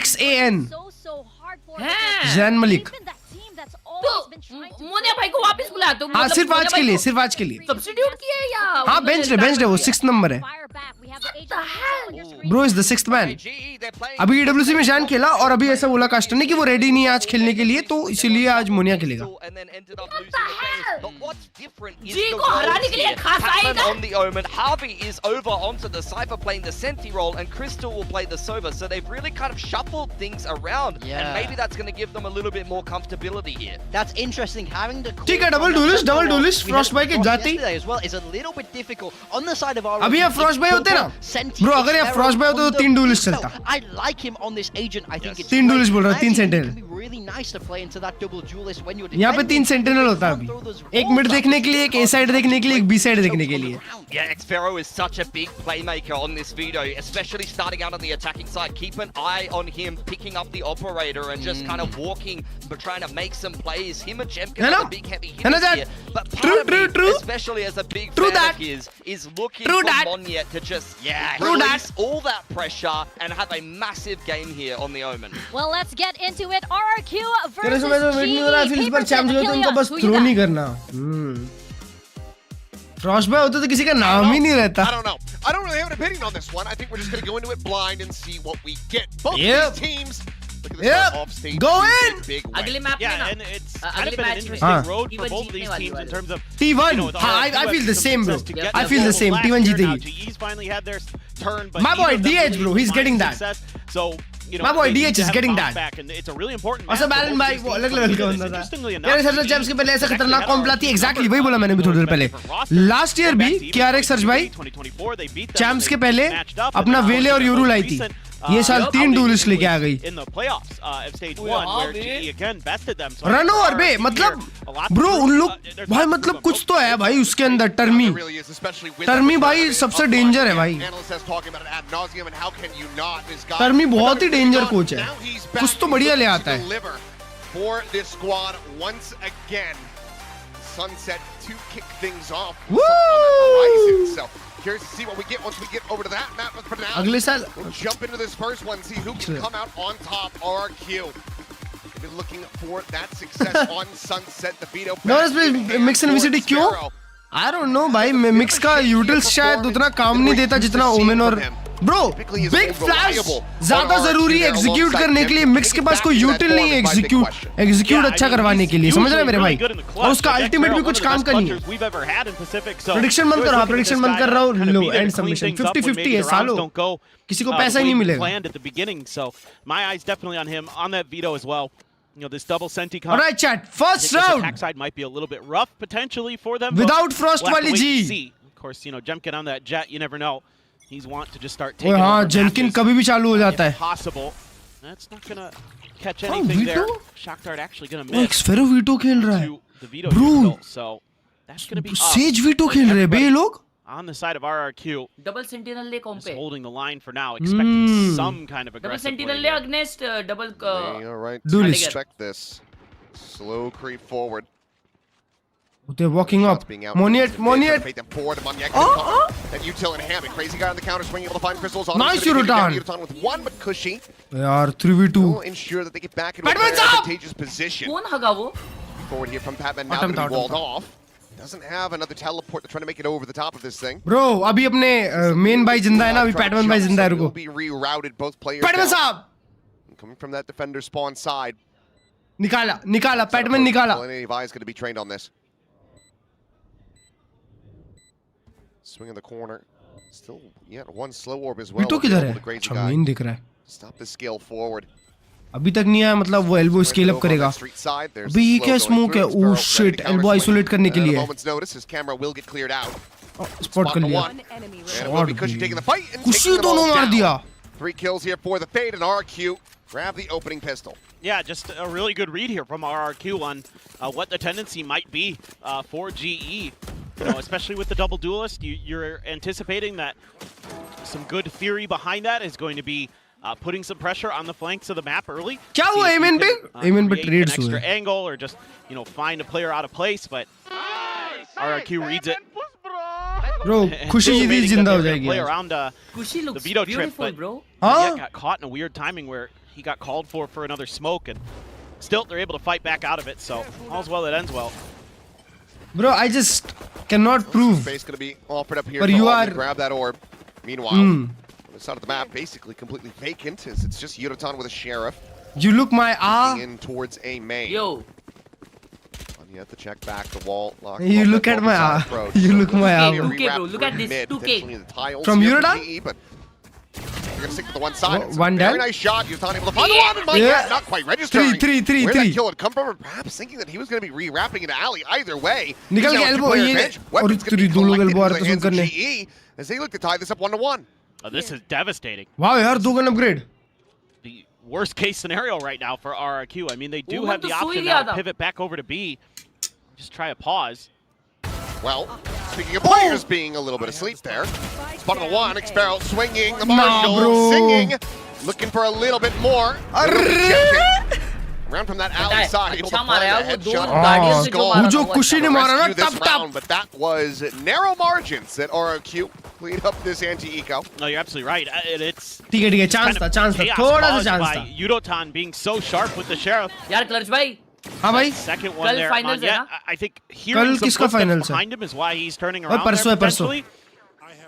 [SPEAKER 2] XAN.
[SPEAKER 6] हैं।
[SPEAKER 2] जैन मलिक।
[SPEAKER 6] तो मोनिया भाई को वापस बुलाया तो
[SPEAKER 2] हाँ, सिर्फ आज के लिए, सिर्फ आज के लिए।
[SPEAKER 6] सब्स्टिट्यूट किया है या
[SPEAKER 2] हाँ, बेंच है वो 6th नंबर है। Bro is the 6th man. अभी EWC में जैन खेला और अभी ऐसा बोला कास्टर ने कि वो रेडी नहीं है आज खेलने के लिए, तो इसीलिए आज मोनिया खेलेगा।
[SPEAKER 6] जी को हराने के लिए खास आएगा।
[SPEAKER 4] on the Omen, Harvey is over onto the Cypher playing the Senti role, and Crystal will play the Sova. So they've really kind of shuffled things around,
[SPEAKER 5] Yeah.
[SPEAKER 4] and maybe that's going to give them a little bit more comfortability here.
[SPEAKER 5] That's interesting. Having the
[SPEAKER 2] ठीक है, double duelist, Frost भाई के जाते ही।
[SPEAKER 5] as well is a little bit difficult on the side of our.
[SPEAKER 2] अभी यहाँ Frost भाई होते ना, bro, अगर यहाँ Frost भाई होते तो 3 duelist चलता।
[SPEAKER 5] I like him on this agent. I think it's
[SPEAKER 2] 3 duelist बोल रहा हूँ, 3
[SPEAKER 5] sentinel
[SPEAKER 2] sentinel।
[SPEAKER 5] can be really nice nice to play into that double duelist when you're
[SPEAKER 2] यहाँ पे 3 सेंटिनल होता है अभी, एक मिड देखने के लिए, एक ए साइड देखने के लिए, एक बी साइड देखने के लिए.
[SPEAKER 4] Yeah, Xfero is such a big playmaker on this video, especially starting out on the attacking side. Keep an eye on him picking up the operator and just kind of walking, but trying to make some plays. Him and Jemkin are the big heavy hitters here. But part of me, especially as a big fan of his, is looking for Monyet to just release all that pressure and have a massive game here on the Omen.
[SPEAKER 3] Well, let's get into it. RRQ
[SPEAKER 2] तेरे
[SPEAKER 3] versus
[SPEAKER 2] समय तो wait नहीं हो रहा, फिर इस बार champ जो तो उनको बस थ्रो नहीं करना. फ्रॉस्ट बॉय होता तो किसी का नाम ही नहीं रहता.
[SPEAKER 7] I don't know. I don't really have an opinion on this one. I think we're just going to go into it blind and see what we get. Both
[SPEAKER 2] Yep.
[SPEAKER 7] these teams. Look at this off stage.
[SPEAKER 2] Go
[SPEAKER 7] big,
[SPEAKER 2] in.
[SPEAKER 7] Big way.
[SPEAKER 6] अगले map में
[SPEAKER 8] Yeah,
[SPEAKER 6] ना
[SPEAKER 8] and it's kind of been an interesting
[SPEAKER 2] हाँ.
[SPEAKER 8] road for
[SPEAKER 6] T1
[SPEAKER 8] both of these
[SPEAKER 6] जीतने
[SPEAKER 8] teams
[SPEAKER 6] वाली
[SPEAKER 8] in terms of
[SPEAKER 2] T1.
[SPEAKER 8] you know, the
[SPEAKER 2] हाँ,
[SPEAKER 8] RRQ
[SPEAKER 2] I feel
[SPEAKER 8] had
[SPEAKER 2] the
[SPEAKER 8] some
[SPEAKER 2] same, bro.
[SPEAKER 8] success to get
[SPEAKER 2] I
[SPEAKER 8] the
[SPEAKER 2] feel the
[SPEAKER 8] goal
[SPEAKER 2] same.
[SPEAKER 8] last
[SPEAKER 2] T1
[SPEAKER 8] year. Now
[SPEAKER 2] जीतेगी.
[SPEAKER 8] GE's finally had their turn, but
[SPEAKER 2] My boy
[SPEAKER 8] neither of them
[SPEAKER 2] DH,
[SPEAKER 8] really
[SPEAKER 2] bro, he's
[SPEAKER 8] find
[SPEAKER 2] getting that.
[SPEAKER 8] success. So, you know,
[SPEAKER 2] My boy
[SPEAKER 8] they need
[SPEAKER 2] DH
[SPEAKER 8] to
[SPEAKER 2] is
[SPEAKER 8] have a
[SPEAKER 2] getting
[SPEAKER 8] bounce
[SPEAKER 2] that.
[SPEAKER 8] back, and it's a really important
[SPEAKER 2] और सब
[SPEAKER 8] match for
[SPEAKER 2] बैलन
[SPEAKER 8] both
[SPEAKER 2] भाई
[SPEAKER 8] these
[SPEAKER 2] वो
[SPEAKER 8] teams
[SPEAKER 2] अलग
[SPEAKER 8] to
[SPEAKER 2] level
[SPEAKER 8] win
[SPEAKER 2] का
[SPEAKER 8] this.
[SPEAKER 2] बंदा था.
[SPEAKER 8] Interestingly
[SPEAKER 2] यार
[SPEAKER 8] enough,
[SPEAKER 2] सर चैंप्स के पहले ऐसा
[SPEAKER 8] actually
[SPEAKER 2] खतरनाक
[SPEAKER 8] had
[SPEAKER 2] कॉम्प लाती है.
[SPEAKER 8] RRQ
[SPEAKER 2] एग्जैक्टली वही बोला मैंने भी थोड़ी देर पहले. लास्ट ईयर भी KRX सर्च भाई
[SPEAKER 8] 2024 they beat them
[SPEAKER 2] champs
[SPEAKER 8] and
[SPEAKER 2] के
[SPEAKER 8] they
[SPEAKER 2] पहले
[SPEAKER 8] matched up, and
[SPEAKER 2] अपना
[SPEAKER 8] now
[SPEAKER 2] वेले और
[SPEAKER 8] in the
[SPEAKER 2] यूरू
[SPEAKER 8] most
[SPEAKER 2] लाई थी.
[SPEAKER 8] recent,
[SPEAKER 2] ये साल 3 डुएलिस्ट लेके आ गई.
[SPEAKER 8] in the playoffs of stage 1 where GE again bested them. So
[SPEAKER 2] run over बे मतलब ब्रो उन लोग भाई मतलब कुछ तो है भाई उसके अंदर. टर्मी
[SPEAKER 7] There really is, especially with
[SPEAKER 2] टर्मी
[SPEAKER 7] that
[SPEAKER 2] भाई
[SPEAKER 7] pressure
[SPEAKER 2] सबसे
[SPEAKER 7] up front.
[SPEAKER 2] डेंजर है भाई.
[SPEAKER 7] Analysts has talking about it ad nauseum, and how can you not? This guy.
[SPEAKER 2] टर्मी बहुत ही डेंजर
[SPEAKER 7] Now
[SPEAKER 2] कोच है.
[SPEAKER 7] he's back.
[SPEAKER 2] कुछ तो बढ़िया ले आता है.
[SPEAKER 7] Deliver for this squad once again. Sunset to kick things off.
[SPEAKER 2] Woo!
[SPEAKER 7] On the horizon. So curious to see what we get once we get over to that map. But for now,
[SPEAKER 2] अगले साल
[SPEAKER 7] we'll jump into this first one, see who can come out on top. RRQ. Been looking for that success on Sunset. The Vito.
[SPEAKER 2] No, it's mix and VCT क्यों? I don't know भाई. Mix का utils शायद उतना काम नहीं देता जितना women और ब्रो बिग फ्लैश ज्यादा जरूरी है एग्जीक्यूट करने के लिए. मिक्स के पास कोई यूटिल नहीं है एग्जीक्यूट अच्छा करवाने के लिए. समझ रहे हैं मेरे भाई. और उसका अल्टीमेट भी कुछ काम का नहीं है. प्रेडिक्शन बंद कर. हाँ प्रेडिक्शन बंद कर रहा हूँ. लो एंड सबमिशन 50-50 है सालो. किसी को पैसा ही नहीं मिलेगा.
[SPEAKER 8] Planned at the beginning, so my eyes definitely on him on that veto as well. You know, this double senti comp.
[SPEAKER 2] Alright chat, first round
[SPEAKER 8] Attack side might be a little bit rough potentially for them.
[SPEAKER 2] Without Frost
[SPEAKER 8] we'll have to
[SPEAKER 2] वाली
[SPEAKER 8] wait and
[SPEAKER 2] G.
[SPEAKER 8] see. Of course, you know, Jemkin on that jet, you never know. He's want to just start
[SPEAKER 2] ओए
[SPEAKER 8] taking
[SPEAKER 2] हाँ
[SPEAKER 8] over
[SPEAKER 2] जेमकिन
[SPEAKER 8] matches
[SPEAKER 2] कभी भी चालू हो जाता
[SPEAKER 8] if
[SPEAKER 2] है.
[SPEAKER 8] possible. That's not gonna catch anything there.
[SPEAKER 2] Vito?
[SPEAKER 8] Shockdart actually gonna
[SPEAKER 2] वो
[SPEAKER 8] miss
[SPEAKER 2] एक्सफेरो veto खेल रहा है.
[SPEAKER 8] to the veto
[SPEAKER 2] Bro.
[SPEAKER 8] neutral, so that's gonna be up.
[SPEAKER 2] Says veto खेल रहे हैं बे ये लोग.
[SPEAKER 8] On the side of RRQ,
[SPEAKER 6] double sentinel ले कॉम
[SPEAKER 8] just
[SPEAKER 6] पे.
[SPEAKER 8] holding the line for now, expecting some kind of
[SPEAKER 6] double
[SPEAKER 8] aggressive
[SPEAKER 6] sentinel
[SPEAKER 8] play
[SPEAKER 6] ले
[SPEAKER 8] here.
[SPEAKER 6] Against double
[SPEAKER 7] All right.
[SPEAKER 2] Duelist.
[SPEAKER 7] Expect this. Slow creep forward.
[SPEAKER 2] They're walking up. Monyet.
[SPEAKER 7] That util and Hammond. Crazy guy on the counter swing, able to find crystals on.
[SPEAKER 2] Nice
[SPEAKER 7] Yurutan.
[SPEAKER 2] Yurutan.
[SPEAKER 7] With one, but Cushy
[SPEAKER 2] यार 3v2.
[SPEAKER 7] will ensure that they get back into a
[SPEAKER 2] Batman's
[SPEAKER 7] very
[SPEAKER 2] up!
[SPEAKER 7] advantageous position.
[SPEAKER 6] कौन हगा वो?
[SPEAKER 7] Forward here from Patman now
[SPEAKER 2] Bottom,
[SPEAKER 7] that he
[SPEAKER 2] bottom,
[SPEAKER 7] walled
[SPEAKER 2] bottom.
[SPEAKER 7] off. Doesn't have another teleport to try to make it over the top of this thing.
[SPEAKER 2] Bro अभी अपने main भाई जिंदा है ना. अभी PadMan भाई जिंदा है.
[SPEAKER 7] Will
[SPEAKER 2] रुको
[SPEAKER 7] be rerouted both players.
[SPEAKER 2] PadMan
[SPEAKER 7] down.
[SPEAKER 2] साहब
[SPEAKER 7] Coming from that defender spawn side.
[SPEAKER 2] निकाला पैटमैन निकाला.
[SPEAKER 7] Plenty of eyes going to be trained on this. Swing in the corner. Still, yeah, one slow orb as well.
[SPEAKER 2] Veto किधर है? अच्छा main दिख रहा है.
[SPEAKER 7] Stop the scale forward.
[SPEAKER 2] अभी तक नहीं आया. मतलब वो एल्बो स्केल अप करेगा. अभी ये क्या स्मोक है? ओह शिट एल्बो आइसोलेट करने के लिए. स्पॉट कर लिया. कुशी दोनों मार दिया.
[SPEAKER 7] 3 kills here for the Fade, and RQ grab the opening pistol.
[SPEAKER 8] Yeah, just a really good read here from RRQ on what the tendency might be for GE. You know, especially with the double duelist, you're anticipating that some good theory behind that is going to be putting some pressure on the flanks of the map early.
[SPEAKER 2] क्या हुआ MN पे? MN पे
[SPEAKER 8] create
[SPEAKER 2] trades
[SPEAKER 8] an extra
[SPEAKER 2] हुए.
[SPEAKER 8] angle or just, you know, find a player out of place, but RRQ reads it.
[SPEAKER 2] Bro खुशी जी
[SPEAKER 8] Anticipating
[SPEAKER 2] जिंदा
[SPEAKER 8] that
[SPEAKER 2] हो
[SPEAKER 8] they were gonna
[SPEAKER 2] जाएगी
[SPEAKER 8] play
[SPEAKER 2] आज.
[SPEAKER 8] around
[SPEAKER 6] कुशी
[SPEAKER 8] the
[SPEAKER 6] looks
[SPEAKER 8] veto trip,
[SPEAKER 6] beautiful,
[SPEAKER 8] but
[SPEAKER 6] bro.
[SPEAKER 2] हाँ?
[SPEAKER 8] yet got caught in a weird timing where he got called for another smoke, and still they're able to fight back out of it. So all's well that ends well.
[SPEAKER 2] Bro, I just cannot prove.
[SPEAKER 7] Space going to be offered up here.
[SPEAKER 2] But
[SPEAKER 7] to
[SPEAKER 2] you
[SPEAKER 7] Alden,
[SPEAKER 2] are-
[SPEAKER 7] grab that orb. Meanwhile, on the side of the map, basically completely vacant, as it's just Yurutan with a sheriff
[SPEAKER 2] You look my
[SPEAKER 7] in towards a main.
[SPEAKER 6] Yo,
[SPEAKER 7] You have to check back the wall. Lock
[SPEAKER 2] You
[SPEAKER 7] off
[SPEAKER 2] look
[SPEAKER 7] that
[SPEAKER 2] at my
[SPEAKER 7] multi-side
[SPEAKER 2] eye.
[SPEAKER 7] approach.
[SPEAKER 2] You
[SPEAKER 7] So
[SPEAKER 2] look my
[SPEAKER 7] it's
[SPEAKER 2] eye.
[SPEAKER 7] gonna be
[SPEAKER 6] 2K, bro.
[SPEAKER 7] rewrapped
[SPEAKER 6] Look at
[SPEAKER 7] through
[SPEAKER 6] this,
[SPEAKER 7] mid,
[SPEAKER 6] 2K.
[SPEAKER 7] potentially in the tiles
[SPEAKER 2] From
[SPEAKER 7] here for
[SPEAKER 2] Yurutan?
[SPEAKER 7] GE, but they're gonna stick with the one side. It's a
[SPEAKER 2] One
[SPEAKER 7] very
[SPEAKER 2] down?
[SPEAKER 7] nice shot. Yurutan able to find the one, and
[SPEAKER 2] Yeah.
[SPEAKER 7] not quite registering.
[SPEAKER 2] Three.
[SPEAKER 7] Where that kill had come from, or perhaps thinking that he was going to be rewrapping into alley. Either way,
[SPEAKER 2] निकल
[SPEAKER 7] he's
[SPEAKER 2] के
[SPEAKER 7] now a
[SPEAKER 2] elbow,
[SPEAKER 7] two-player
[SPEAKER 2] ये-
[SPEAKER 7] advantage.
[SPEAKER 2] और
[SPEAKER 7] Weapons gonna be
[SPEAKER 2] दो लोग
[SPEAKER 7] collected
[SPEAKER 2] elbow
[SPEAKER 7] into the
[SPEAKER 2] आ रहे
[SPEAKER 7] hands
[SPEAKER 2] थे
[SPEAKER 7] of
[SPEAKER 2] करने.
[SPEAKER 7] GE as they look to tie this up 1-1.
[SPEAKER 8] This is devastating.
[SPEAKER 2] वाह यार 2 gun upgrade.
[SPEAKER 8] The worst case scenario right now for RRQ. I mean, they do have the
[SPEAKER 6] तो
[SPEAKER 8] option now to pivot back over to B. Just try a pause.
[SPEAKER 7] Well, speaking of players being a little bit asleep there, spot on the one, Xpero swinging, the Marshall singing, looking for a little bit more. Around from that alley side, able to find a headshot on the skull.
[SPEAKER 2] वो जो कुशी ने मारा ना
[SPEAKER 7] Rescue
[SPEAKER 2] tub
[SPEAKER 7] this
[SPEAKER 2] tub
[SPEAKER 7] round, but that was narrow margins that RRQ cleaned up this anti-eco.
[SPEAKER 8] No, you're absolutely right. It's
[SPEAKER 2] ठीक है chance था थोड़ा सा चांस
[SPEAKER 8] by
[SPEAKER 2] था
[SPEAKER 8] Yudotan being so sharp with the sheriff.
[SPEAKER 6] यार क्लर्च भाई
[SPEAKER 2] हाँ भाई
[SPEAKER 8] Second one there.
[SPEAKER 6] finals है ना?
[SPEAKER 8] I think hearing some
[SPEAKER 2] किसका
[SPEAKER 8] footsteps
[SPEAKER 2] finals है?
[SPEAKER 8] behind him is why he's turning
[SPEAKER 2] और
[SPEAKER 8] around
[SPEAKER 2] परसों
[SPEAKER 8] there
[SPEAKER 2] है, परसों।
[SPEAKER 8] potentially.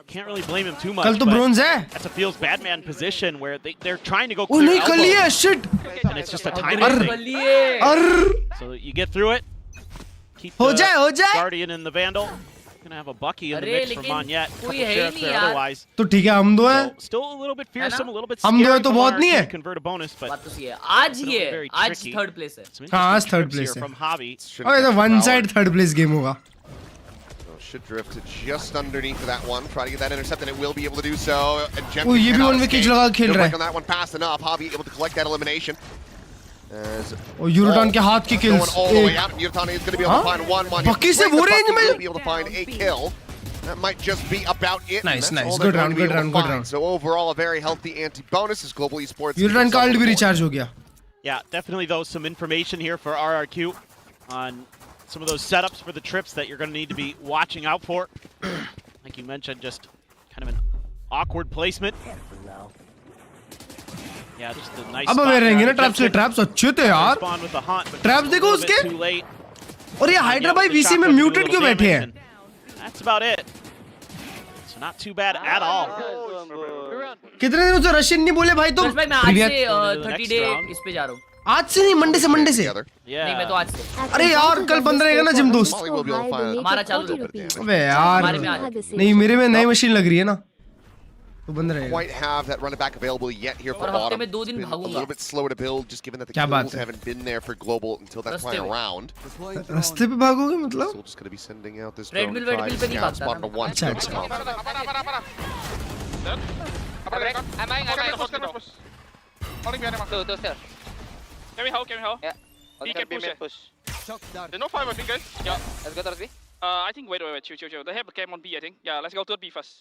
[SPEAKER 8] Can't really blame him too much.
[SPEAKER 2] कल तो
[SPEAKER 8] but
[SPEAKER 2] ब्रोंज है
[SPEAKER 8] That's a feels bad man position where they're trying to go
[SPEAKER 2] वो
[SPEAKER 8] clear
[SPEAKER 2] नहीं कर लिया
[SPEAKER 8] elbow,
[SPEAKER 2] shit
[SPEAKER 8] and it's just a timing thing.
[SPEAKER 2] Uh
[SPEAKER 8] So you get through it. Keep
[SPEAKER 2] हो
[SPEAKER 8] the
[SPEAKER 2] जाए
[SPEAKER 8] Guardian and the Vandal. Gonna have a Bucky in the
[SPEAKER 6] अरे,
[SPEAKER 8] mix for
[SPEAKER 6] लेकिन
[SPEAKER 8] Monyet.
[SPEAKER 6] कोई
[SPEAKER 8] Couple
[SPEAKER 6] है ही
[SPEAKER 8] sheriffs
[SPEAKER 6] नहीं
[SPEAKER 8] there
[SPEAKER 6] यार।
[SPEAKER 8] otherwise.
[SPEAKER 2] तो ठीक है हम दो हैं
[SPEAKER 8] So, still a little bit fearsome, a little bit
[SPEAKER 2] हम दो
[SPEAKER 8] scary
[SPEAKER 2] हैं तो
[SPEAKER 8] from
[SPEAKER 2] बहुत नहीं
[SPEAKER 8] RRQ
[SPEAKER 2] है।
[SPEAKER 8] to convert a bonus, but
[SPEAKER 6] बात तो सही है आज ही है
[SPEAKER 8] very
[SPEAKER 6] आज
[SPEAKER 8] tricky.
[SPEAKER 6] थर्ड प्लेस है
[SPEAKER 8] some
[SPEAKER 2] हाँ,
[SPEAKER 8] interesting
[SPEAKER 2] third
[SPEAKER 8] trips
[SPEAKER 2] place
[SPEAKER 8] here
[SPEAKER 2] है।
[SPEAKER 8] from Javi.
[SPEAKER 2] अरे तो one side third place game होगा
[SPEAKER 7] Should drift just underneath of that one. Try to get that intercept, and it will be able to do so. And Jem
[SPEAKER 2] Oh, ये भी
[SPEAKER 7] cannot
[SPEAKER 2] one wicket
[SPEAKER 7] escape.
[SPEAKER 2] लगा के खेल
[SPEAKER 7] Good
[SPEAKER 2] रहा
[SPEAKER 7] work
[SPEAKER 2] है।
[SPEAKER 7] on that one fast enough. Javi able to collect that elimination. As
[SPEAKER 2] और यूरोटॉन के हाथ की
[SPEAKER 7] going
[SPEAKER 2] kills
[SPEAKER 7] all the way
[SPEAKER 2] एक
[SPEAKER 7] out. Yudotan is going to be able to find one.
[SPEAKER 2] Bucky से वो range में?
[SPEAKER 7] Be able to find a kill. That might just be about it.
[SPEAKER 2] Nice,
[SPEAKER 7] and that's
[SPEAKER 2] nice.
[SPEAKER 7] all they're
[SPEAKER 2] Good
[SPEAKER 7] going
[SPEAKER 2] round,
[SPEAKER 7] to be
[SPEAKER 2] good
[SPEAKER 7] able to
[SPEAKER 2] round, good
[SPEAKER 7] find.
[SPEAKER 2] round.
[SPEAKER 7] So overall, a very healthy anti-bonus as Global Esports.
[SPEAKER 2] यूरोटॉन का alt भी recharge हो गया
[SPEAKER 8] Yeah, definitely though some information here for RRQ on some of those setups for the trips that you're going to need to be watching out for. Like you mentioned, just kind of an awkward placement. Yeah, just a nice
[SPEAKER 2] अब
[SPEAKER 8] spot
[SPEAKER 2] way
[SPEAKER 8] there
[SPEAKER 2] रहेंगे
[SPEAKER 8] on
[SPEAKER 2] ना traps से
[SPEAKER 8] Jensen.
[SPEAKER 2] Traps अच्छे थे यार
[SPEAKER 8] Respond with the hunt, but
[SPEAKER 2] Traps
[SPEAKER 8] just a
[SPEAKER 2] देखो
[SPEAKER 8] little bit
[SPEAKER 2] उसके।
[SPEAKER 8] too late.
[SPEAKER 2] और ये
[SPEAKER 8] Monyet
[SPEAKER 2] हाइड्रा
[SPEAKER 8] with
[SPEAKER 2] भाई
[SPEAKER 8] the
[SPEAKER 2] वीसी में
[SPEAKER 8] shotgun,
[SPEAKER 2] म्यूटेड
[SPEAKER 8] do a
[SPEAKER 2] क्यों
[SPEAKER 8] little
[SPEAKER 2] बैठे
[SPEAKER 8] damage,
[SPEAKER 2] हैं
[SPEAKER 8] and That's about it. So not too bad at all.
[SPEAKER 2] कितने दिनों से रशियन नहीं बोले भाई तुम
[SPEAKER 6] क्लर्च भाई मैं आज
[SPEAKER 2] प्रिवियत
[SPEAKER 6] से
[SPEAKER 8] Going to the
[SPEAKER 6] 30
[SPEAKER 8] next
[SPEAKER 6] day
[SPEAKER 8] round.
[SPEAKER 6] इस पे जा रहा हूँ
[SPEAKER 2] आज से नहीं मंडे से
[SPEAKER 7] Together.
[SPEAKER 8] Yeah.
[SPEAKER 6] नहीं मैं तो आज से
[SPEAKER 2] अरे यार कल बंद रहेगा ना जिम दोस्त
[SPEAKER 7] Molly will be able to find
[SPEAKER 6] हमारा
[SPEAKER 7] a
[SPEAKER 6] चालू
[SPEAKER 7] little bit of damage.
[SPEAKER 2] अबे यार
[SPEAKER 6] हमारे में आ जाए
[SPEAKER 2] नहीं मेरे में नई मशीन लग रही है ना तो बंद रहेगा
[SPEAKER 7] Quite have that running back available yet here for
[SPEAKER 6] और हफ्ते
[SPEAKER 7] bottom.
[SPEAKER 6] में 2 दिन
[SPEAKER 7] Been a
[SPEAKER 6] भागूंगा
[SPEAKER 7] little bit slower to build, just given that the
[SPEAKER 2] क्या बात
[SPEAKER 7] kills
[SPEAKER 2] है?
[SPEAKER 7] haven't been there for global until that
[SPEAKER 6] रास्ते
[SPEAKER 7] time
[SPEAKER 6] में।
[SPEAKER 7] around.
[SPEAKER 2] रास्ते पे भागोगे मतलब
[SPEAKER 7] So just going to be sending out this
[SPEAKER 6] Treadmill,
[SPEAKER 7] drone to try
[SPEAKER 6] treadmill
[SPEAKER 7] to
[SPEAKER 6] पे नहीं
[SPEAKER 7] scout
[SPEAKER 6] भागता
[SPEAKER 7] spot
[SPEAKER 6] ना।
[SPEAKER 7] number one.
[SPEAKER 2] अच्छा,
[SPEAKER 7] Good
[SPEAKER 2] अच्छा।
[SPEAKER 7] job.
[SPEAKER 9] Can we hold? Yeah. We can push. There's no five, I think, guys. Yeah.
[SPEAKER 10] Let's go towards B.
[SPEAKER 9] I think, wait. Chill. They have a cam on B, I think. Yeah, let's go to B first.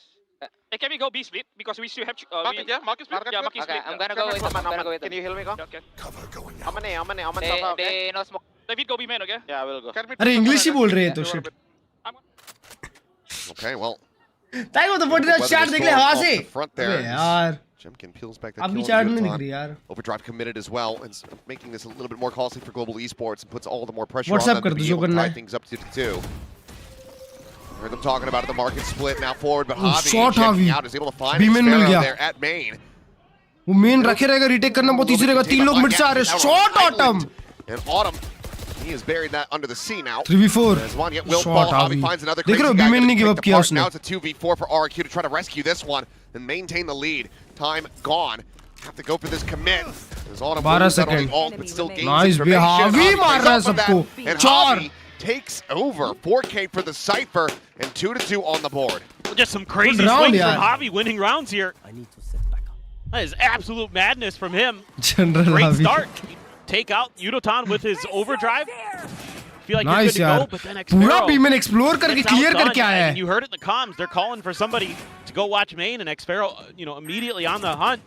[SPEAKER 9] Can we go B split? Because we still have...
[SPEAKER 10] Market, yeah? Market split?
[SPEAKER 9] Yeah, market
[SPEAKER 10] Okay,
[SPEAKER 9] split.
[SPEAKER 10] I'm gonna go with them. I'm gonna go with them.
[SPEAKER 9] Can you heal me, go? Okay.
[SPEAKER 10] They no smoke.
[SPEAKER 9] David, go B main, okay?
[SPEAKER 10] Yeah, I will go.
[SPEAKER 2] अरे English ही बोल रहे हैं तो shit
[SPEAKER 7] Okay, well.
[SPEAKER 2] ताई वो तो 49 chart देख ले हवा से अबे यार
[SPEAKER 7] Jemkin peels back that
[SPEAKER 2] अब भी
[SPEAKER 7] kill.
[SPEAKER 2] चार्ट नहीं दिख
[SPEAKER 7] Yudotan.
[SPEAKER 2] रही यार
[SPEAKER 7] Overdrive committed as well, and making this a little bit more costly for global esports and puts all the more pressure
[SPEAKER 2] WhatsApp
[SPEAKER 7] on them
[SPEAKER 2] कर
[SPEAKER 7] to
[SPEAKER 2] दो
[SPEAKER 7] be
[SPEAKER 2] जो
[SPEAKER 7] able to
[SPEAKER 2] करना
[SPEAKER 7] tie
[SPEAKER 2] है
[SPEAKER 7] things up to 2. Heard them talking about it, the market split now forward, but
[SPEAKER 2] Oh,
[SPEAKER 7] Javi
[SPEAKER 2] short
[SPEAKER 7] checking
[SPEAKER 2] Javi.
[SPEAKER 7] out is able to find
[SPEAKER 2] B-main mill
[SPEAKER 7] Xpero
[SPEAKER 2] गया।
[SPEAKER 7] there at main.
[SPEAKER 2] वो main रखे रहेगा retake करना बहुत easy रहेगा तीन लोग mid से आ रहे shot autumn
[SPEAKER 7] And Autumn, he has buried that under the sea now.
[SPEAKER 2] 3v4
[SPEAKER 7] As Monyet will
[SPEAKER 2] Shot
[SPEAKER 7] fall, Javi
[SPEAKER 2] Javi.
[SPEAKER 7] finds another
[SPEAKER 2] देख
[SPEAKER 7] crazy
[SPEAKER 2] रहे हो
[SPEAKER 7] guy
[SPEAKER 2] B-main
[SPEAKER 7] gonna
[SPEAKER 2] नहीं give
[SPEAKER 7] take
[SPEAKER 2] up
[SPEAKER 7] the
[SPEAKER 2] किया
[SPEAKER 7] part.
[SPEAKER 2] उसने
[SPEAKER 7] Now it's a 2v4 for RRQ to try to rescue this one and maintain the lead. Time gone. Have to go for this commit. As Autumn
[SPEAKER 2] 12
[SPEAKER 7] moves not only
[SPEAKER 2] second.
[SPEAKER 7] ult, but still gains
[SPEAKER 2] Nice,
[SPEAKER 7] information.
[SPEAKER 2] Javi मार रहा है
[SPEAKER 7] plays off of that,
[SPEAKER 2] सबको।
[SPEAKER 7] and
[SPEAKER 2] चार।
[SPEAKER 7] Javi takes over. 4K for the Cypher and 2-2 on the board.
[SPEAKER 8] Just some crazy
[SPEAKER 2] round,
[SPEAKER 8] swings
[SPEAKER 2] यार।
[SPEAKER 8] from Javi winning rounds here. That is absolute madness from him.
[SPEAKER 2] General
[SPEAKER 8] Great
[SPEAKER 2] हावी
[SPEAKER 8] start. Take out Yudotan with his overdrive. Feel like
[SPEAKER 2] nice
[SPEAKER 8] you're
[SPEAKER 2] यार
[SPEAKER 8] good to go, but then
[SPEAKER 2] पूरा
[SPEAKER 8] Xpero
[SPEAKER 2] बीमेन explore करके
[SPEAKER 8] gets
[SPEAKER 2] clear
[SPEAKER 8] outdone.
[SPEAKER 2] करके आया
[SPEAKER 8] And
[SPEAKER 2] है
[SPEAKER 8] you heard it in the comms. They're calling for somebody to go watch main, and Xpero, immediately on the hunt.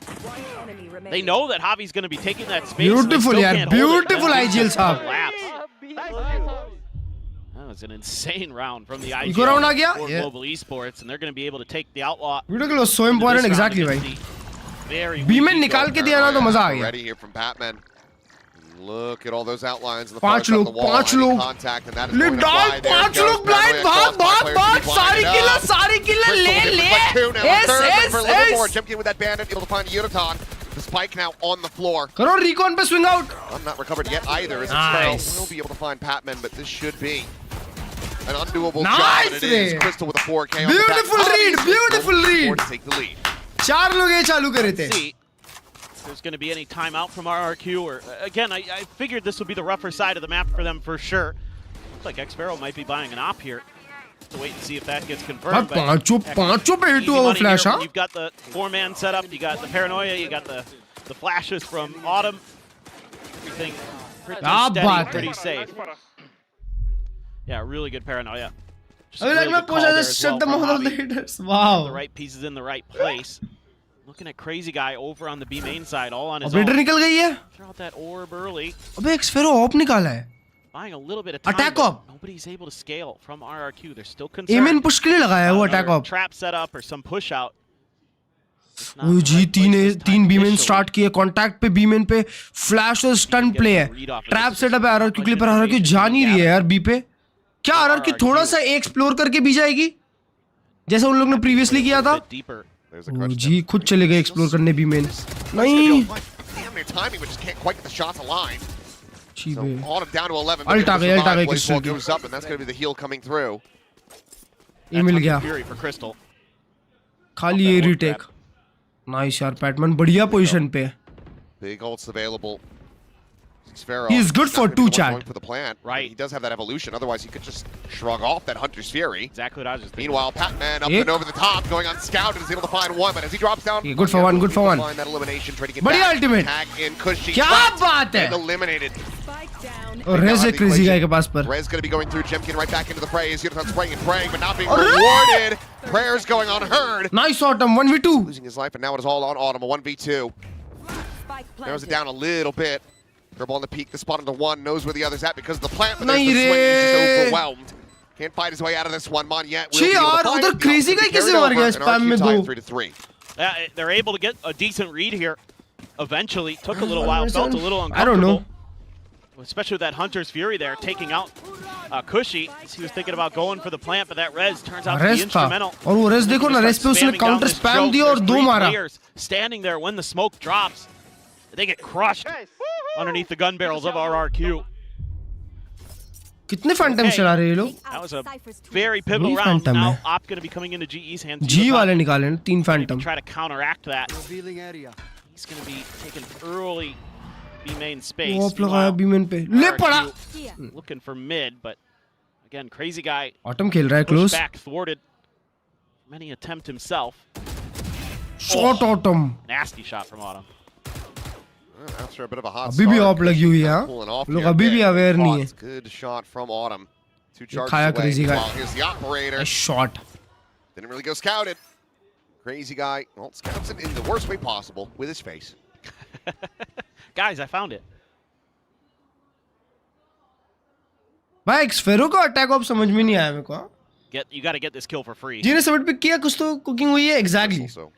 [SPEAKER 8] They know that Javi's going to be taking that space. and they
[SPEAKER 2] Beautiful
[SPEAKER 8] still
[SPEAKER 2] यार,
[SPEAKER 8] can't hold it.
[SPEAKER 2] beautiful
[SPEAKER 8] And
[SPEAKER 2] IGL
[SPEAKER 8] just
[SPEAKER 2] साहब।
[SPEAKER 8] collapse. That was an insane round from the IGL
[SPEAKER 2] eco round आ गया
[SPEAKER 8] for Global Esports, and they're going to be able to take the Outlaw.
[SPEAKER 2] Video के लिए so important exactly भाई
[SPEAKER 8] Very
[SPEAKER 2] बीमेन निकाल के दिया ना तो मजा आ गया
[SPEAKER 7] Ready here from Batman. Look at all those outlines in the
[SPEAKER 2] पांच
[SPEAKER 7] far side of
[SPEAKER 2] लोग,
[SPEAKER 7] the wall.
[SPEAKER 2] पांच
[SPEAKER 7] Any
[SPEAKER 2] लोग।
[SPEAKER 7] contact, and that is
[SPEAKER 2] ले
[SPEAKER 7] going to
[SPEAKER 2] डाल
[SPEAKER 7] fly. There
[SPEAKER 2] पांच
[SPEAKER 7] goes
[SPEAKER 2] लोग ब्लाइंड
[SPEAKER 7] Paranoia,
[SPEAKER 2] भाग
[SPEAKER 7] crossed by
[SPEAKER 2] भाग
[SPEAKER 7] players,
[SPEAKER 2] भाग सारी
[SPEAKER 7] blinded
[SPEAKER 2] किलर
[SPEAKER 7] up.
[SPEAKER 2] सारी किलर
[SPEAKER 7] Crystal
[SPEAKER 2] ले
[SPEAKER 7] hit
[SPEAKER 2] ले
[SPEAKER 7] with two now.
[SPEAKER 2] S
[SPEAKER 7] Third looking for a little bit more.
[SPEAKER 2] S
[SPEAKER 7] Jemkin with that bandit, able to find Yudotan. The spike now on the floor.
[SPEAKER 2] करो recon पे swing out
[SPEAKER 7] I'm not recovered yet either. As
[SPEAKER 2] Nice.
[SPEAKER 7] Xpero will be able to find Patman, but this should be an undoable
[SPEAKER 2] Nice,
[SPEAKER 7] job. And it is
[SPEAKER 2] Ray.
[SPEAKER 7] Crystal with a 4K on the back.
[SPEAKER 2] Beautiful read, beautiful read.
[SPEAKER 7] To take the lead.
[SPEAKER 2] चार लोग ये चालू करे थे
[SPEAKER 8] See if there's going to be any timeout from RRQ, or again, I figured this would be the rougher side of the map for them for sure. Looks like Xpero might be buying an op here. To wait and see if that gets confirmed.
[SPEAKER 2] पांचों पे hit
[SPEAKER 8] Easy
[SPEAKER 2] हुआ वो
[SPEAKER 8] money
[SPEAKER 2] flash
[SPEAKER 8] here
[SPEAKER 2] हाँ
[SPEAKER 8] when you've got the 4-man setup, you got the paranoia, you got the The flashes from Autumn. Everything pretty
[SPEAKER 2] क्या
[SPEAKER 8] steady,
[SPEAKER 2] बात है?
[SPEAKER 8] pretty safe. Yeah, really good paranoia. Just
[SPEAKER 2] अभी
[SPEAKER 8] really
[SPEAKER 2] like मैं
[SPEAKER 8] good call
[SPEAKER 2] पूछा
[SPEAKER 8] there
[SPEAKER 2] just
[SPEAKER 8] as
[SPEAKER 2] shut
[SPEAKER 8] well
[SPEAKER 2] the
[SPEAKER 8] from
[SPEAKER 2] mouth of the
[SPEAKER 8] Javi.
[SPEAKER 2] haters.
[SPEAKER 8] The
[SPEAKER 2] Wow.
[SPEAKER 8] right pieces in the right place. Looking at Crazy Guy over on the B main side, all on his
[SPEAKER 2] Operator
[SPEAKER 8] own.
[SPEAKER 2] निकल गई है.
[SPEAKER 8] Throw out that orb early.
[SPEAKER 2] अबे एक Sphero op निकाला है.
[SPEAKER 8] Buying a little bit of time.
[SPEAKER 2] Attack
[SPEAKER 8] but
[SPEAKER 2] op.
[SPEAKER 8] Nobody's able to scale from RRQ. They're still
[SPEAKER 2] Aim
[SPEAKER 8] concerned.
[SPEAKER 2] in push के लिए लगाया है वो attack
[SPEAKER 8] Another
[SPEAKER 2] op.
[SPEAKER 8] Trap setup or some push out. It's not
[SPEAKER 2] O
[SPEAKER 8] the
[SPEAKER 2] ji
[SPEAKER 8] right place this
[SPEAKER 2] तीन
[SPEAKER 8] time
[SPEAKER 2] B main
[SPEAKER 8] initially.
[SPEAKER 2] start किए. Contact पे B main पे flash और stun play है. Trap setup है RRQ के लिए पर RRQ जा नहीं रही है यार B पे. क्या RRQ थोड़ा सा एक्सप्लोर करके भी जाएगी? जैसा उन लोग ने प्रीवियसली किया था.
[SPEAKER 8] Bit deeper.
[SPEAKER 2] ओ जी खुद चले गए एक्सप्लोर करने B main. नहीं.
[SPEAKER 7] Damn, their timing, but just can't quite get the shots aligned. So
[SPEAKER 2] चीबे.
[SPEAKER 7] Autumn down to 11.
[SPEAKER 2] Ult आ गया,
[SPEAKER 7] Blaze
[SPEAKER 2] Crystal
[SPEAKER 7] Wall
[SPEAKER 2] की.
[SPEAKER 7] goes up, and that's going to be the heal coming through.
[SPEAKER 2] ये मिल गया.
[SPEAKER 8] Fury for Crystal.
[SPEAKER 2] खाली ये retake. Nice यार PadMan बढ़िया position पे है.
[SPEAKER 7] Big ults available. Sphero,
[SPEAKER 2] He is good
[SPEAKER 7] not
[SPEAKER 2] for
[SPEAKER 7] gonna be
[SPEAKER 2] two,
[SPEAKER 7] the one
[SPEAKER 2] chat.
[SPEAKER 7] going for the plant, but
[SPEAKER 8] Right.
[SPEAKER 7] He does have that evolution. Otherwise, he could just shrug off that Hunter's Fury.
[SPEAKER 8] Exactly what I was just thinking.
[SPEAKER 7] Meanwhile, Patman up
[SPEAKER 2] Yep.
[SPEAKER 7] and over the top, going on scout, and is able to find one. But as he drops down,
[SPEAKER 2] Yeah, good for one, good for one.
[SPEAKER 7] Find that elimination, trying to get
[SPEAKER 2] बढ़िया
[SPEAKER 7] back.
[SPEAKER 2] ultimate.
[SPEAKER 7] Tag in, Cushy.
[SPEAKER 2] क्या
[SPEAKER 7] trapped
[SPEAKER 2] बात है?
[SPEAKER 7] and eliminated.
[SPEAKER 2] और raise है crazy guy के पास पर.
[SPEAKER 7] Rez going to be going through. Jemkin right back into the fray. He's going to spraying and praying, but not being
[SPEAKER 2] Alright.
[SPEAKER 7] rewarded. Prayers going unheard.
[SPEAKER 2] Nice Autumn 1v2.
[SPEAKER 7] Losing his life, and now it is all on Autumn. A 1v2. Narrows it down a little bit. Dribble on the peak, the spot on the one, knows where the other's at because of the plant, but there's the
[SPEAKER 2] नहीं
[SPEAKER 7] swing, he's just
[SPEAKER 2] रे.
[SPEAKER 7] overwhelmed. Can't fight his way out of this one, Mon yet.
[SPEAKER 2] छी यार उधर crazy guy कैसे मर गया spam में दो.
[SPEAKER 7] 3-3.
[SPEAKER 8] Yeah, they're able to get a decent read here. Eventually, took a little while, felt a little
[SPEAKER 2] I
[SPEAKER 8] uncomfortable.
[SPEAKER 2] don't know.
[SPEAKER 8] Especially with that Hunter's Fury there, taking out Cushy. He was thinking about going for the plant, but that Rez turns out to be
[SPEAKER 2] race था.
[SPEAKER 8] instrumental.
[SPEAKER 2] और वो race देखो ना race पे उसने
[SPEAKER 8] Spamming down
[SPEAKER 2] counter
[SPEAKER 8] this
[SPEAKER 2] spam
[SPEAKER 8] choke.
[SPEAKER 2] दिया और
[SPEAKER 8] There's
[SPEAKER 2] दो
[SPEAKER 8] three
[SPEAKER 2] मारा.
[SPEAKER 8] players standing there when the smoke drops. They get crushed underneath the gun barrels of RRQ.
[SPEAKER 2] कितने फैंटम चला रहे हैं ये लोग.
[SPEAKER 8] That was a very pivotal
[SPEAKER 2] Three
[SPEAKER 8] round.
[SPEAKER 2] Phantom
[SPEAKER 8] Now
[SPEAKER 2] है.
[SPEAKER 8] Op going to be coming into GE's hands.
[SPEAKER 2] जी वाले निकाले ना 3
[SPEAKER 8] Maybe
[SPEAKER 2] Phantom.
[SPEAKER 8] try to counteract that. He's going to be taking early B main space.
[SPEAKER 2] वो आप लगाया
[SPEAKER 8] Meanwhile,
[SPEAKER 2] B main पे. ले पड़ा.
[SPEAKER 8] RRQ looking for mid, but again, Crazy Guy
[SPEAKER 2] Autumn खेल रहा है
[SPEAKER 8] pushed
[SPEAKER 2] close.
[SPEAKER 8] back, thwarted many attempt himself.
[SPEAKER 2] Shot Autumn.
[SPEAKER 8] Nasty shot from Autumn.
[SPEAKER 7] After a bit of a hot
[SPEAKER 2] अभी भी
[SPEAKER 7] start,
[SPEAKER 2] op लगी हुई है.
[SPEAKER 7] pulling off
[SPEAKER 2] लोग
[SPEAKER 7] here.
[SPEAKER 2] अभी भी
[SPEAKER 7] Big
[SPEAKER 2] अवेयर नहीं है.
[SPEAKER 7] spots. Good shot from Autumn. 2 charges
[SPEAKER 2] खाया
[SPEAKER 7] away.
[SPEAKER 2] Crazy Guy.
[SPEAKER 7] Meanwhile, here's the operator.
[SPEAKER 2] Shot.
[SPEAKER 7] Didn't really go scouted. Crazy Guy, well, scouts it in the worst way possible with his face.
[SPEAKER 8] Guys, I found it.
[SPEAKER 2] भाई स्फेरो का attack of समझ में नहीं आया मेरे को.
[SPEAKER 8] You got to get this kill for free.
[SPEAKER 2] जिन्हें submit pick किया कुछ तो कुकिंग हुई है exactly.
[SPEAKER 7] So,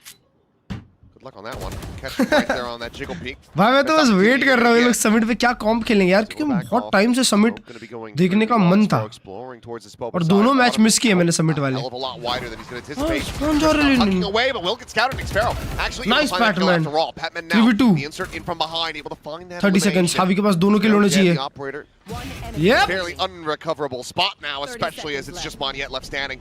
[SPEAKER 7] good luck on that one. Catch him right there on that jiggle peak.
[SPEAKER 2] भाई मैं तो बस वेट कर रहा हूँ ये लोग समिट पे क्या कॉम्प खेलेंगे यार क्योंकि बहुत टाइम से समिट देखने का मन था और दोनों मैच मिस किए मैंने समिट वाले. कौन जा रहे हैं? Nice Patman. 3v2. 30 seconds. हावी के पास दोनों किल होने चाहिए. Yep.
[SPEAKER 7] Fairly unrecoverable spot now, especially as it's just Monyet left standing.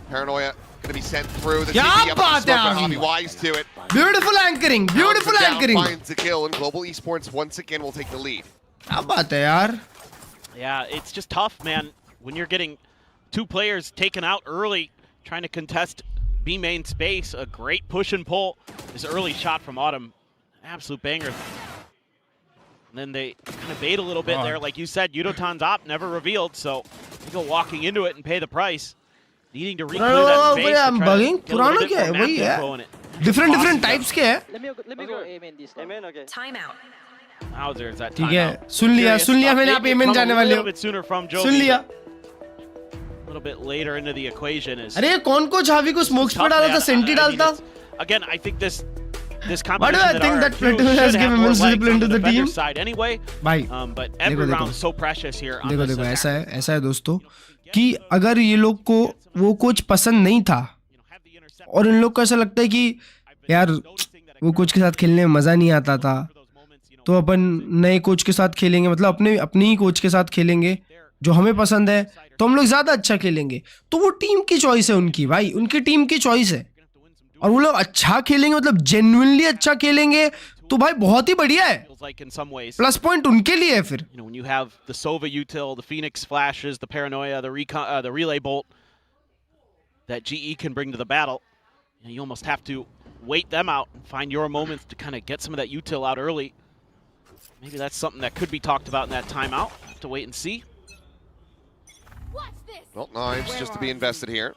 [SPEAKER 7] Paranoia going to be sent through. The
[SPEAKER 2] क्या
[SPEAKER 7] TP up
[SPEAKER 2] बात
[SPEAKER 7] with the smoke,
[SPEAKER 2] है
[SPEAKER 7] but
[SPEAKER 2] अभी?
[SPEAKER 7] Javi wise to it.
[SPEAKER 2] Beautiful anchoring. Beautiful
[SPEAKER 7] Down
[SPEAKER 2] anchoring.
[SPEAKER 7] finds the kill, and Global Esports once again will take the lead.
[SPEAKER 2] क्या बात है यार.
[SPEAKER 8] Yeah, it's just tough, man, when you're getting 2 players taken out early, trying to contest B main space. A great push and pull. This early shot from Autumn, absolute banger. And then they kind of bait a little bit there. Like you said, Yudotan's op never revealed, so they go walking into it and pay the price. Needing to reclaim that space.
[SPEAKER 2] I'm bugging. पुराना क्या है वही है. Different types के है.
[SPEAKER 10] Let me go aim in this. Amen, okay.
[SPEAKER 6] Time out.
[SPEAKER 8] Wowzers, that
[SPEAKER 2] ठीक
[SPEAKER 8] timeout.
[SPEAKER 2] है. सुन लिया मैंने आप एमएन जाने वाले
[SPEAKER 8] A
[SPEAKER 2] हो.
[SPEAKER 8] little bit sooner from Jovi.
[SPEAKER 2] सुन लिया.
[SPEAKER 8] A little bit later into the equation is.
[SPEAKER 2] अरे कौन को झावी को स्मोक्स पे डाला था सेंटी डालता.
[SPEAKER 8] Again, I think this competition
[SPEAKER 2] Why do I think that
[SPEAKER 8] RRQ
[SPEAKER 2] Platinum has
[SPEAKER 8] should have
[SPEAKER 2] given
[SPEAKER 8] more
[SPEAKER 2] immense
[SPEAKER 8] legs
[SPEAKER 2] discipline
[SPEAKER 8] on
[SPEAKER 2] to
[SPEAKER 8] the
[SPEAKER 2] the
[SPEAKER 8] defender
[SPEAKER 2] team?
[SPEAKER 8] side anyway.
[SPEAKER 2] भाई
[SPEAKER 8] But every
[SPEAKER 2] देखो.
[SPEAKER 8] round is so precious here on
[SPEAKER 2] देखो
[SPEAKER 8] this
[SPEAKER 2] देखो
[SPEAKER 8] attack.
[SPEAKER 2] ऐसा है दोस्तों कि अगर ये लोग को वो कोच पसंद नहीं था और इन लोग को ऐसा लगता है कि यार वो कोच के साथ खेलने में मज़ा नहीं आता था तो अपन नए कोच के साथ खेलेंगे मतलब अपने ही कोच के साथ खेलेंगे जो हमें पसंद है तो हम लोग ज़्यादा अच्छा खेलेंगे. तो वो टीम की चॉइस है उनकी भाई उनकी टीम की चॉइस है और वो लोग अच्छा खेलेंगे मतलब जेन्युइनली अच्छा खेलेंगे तो भाई बहुत ही बढ़िया है. प्लस पॉइंट उनके लिए है फिर.
[SPEAKER 8] When you have the Sova util, the Phoenix flashes, the Paranoia, the relay bolt that GE can bring to the battle, you almost have to wait them out and find your moments to kind of get some of that util out early. Maybe that's something that could be talked about in that timeout. Have to wait and see.
[SPEAKER 7] Well, knives just to be invested here.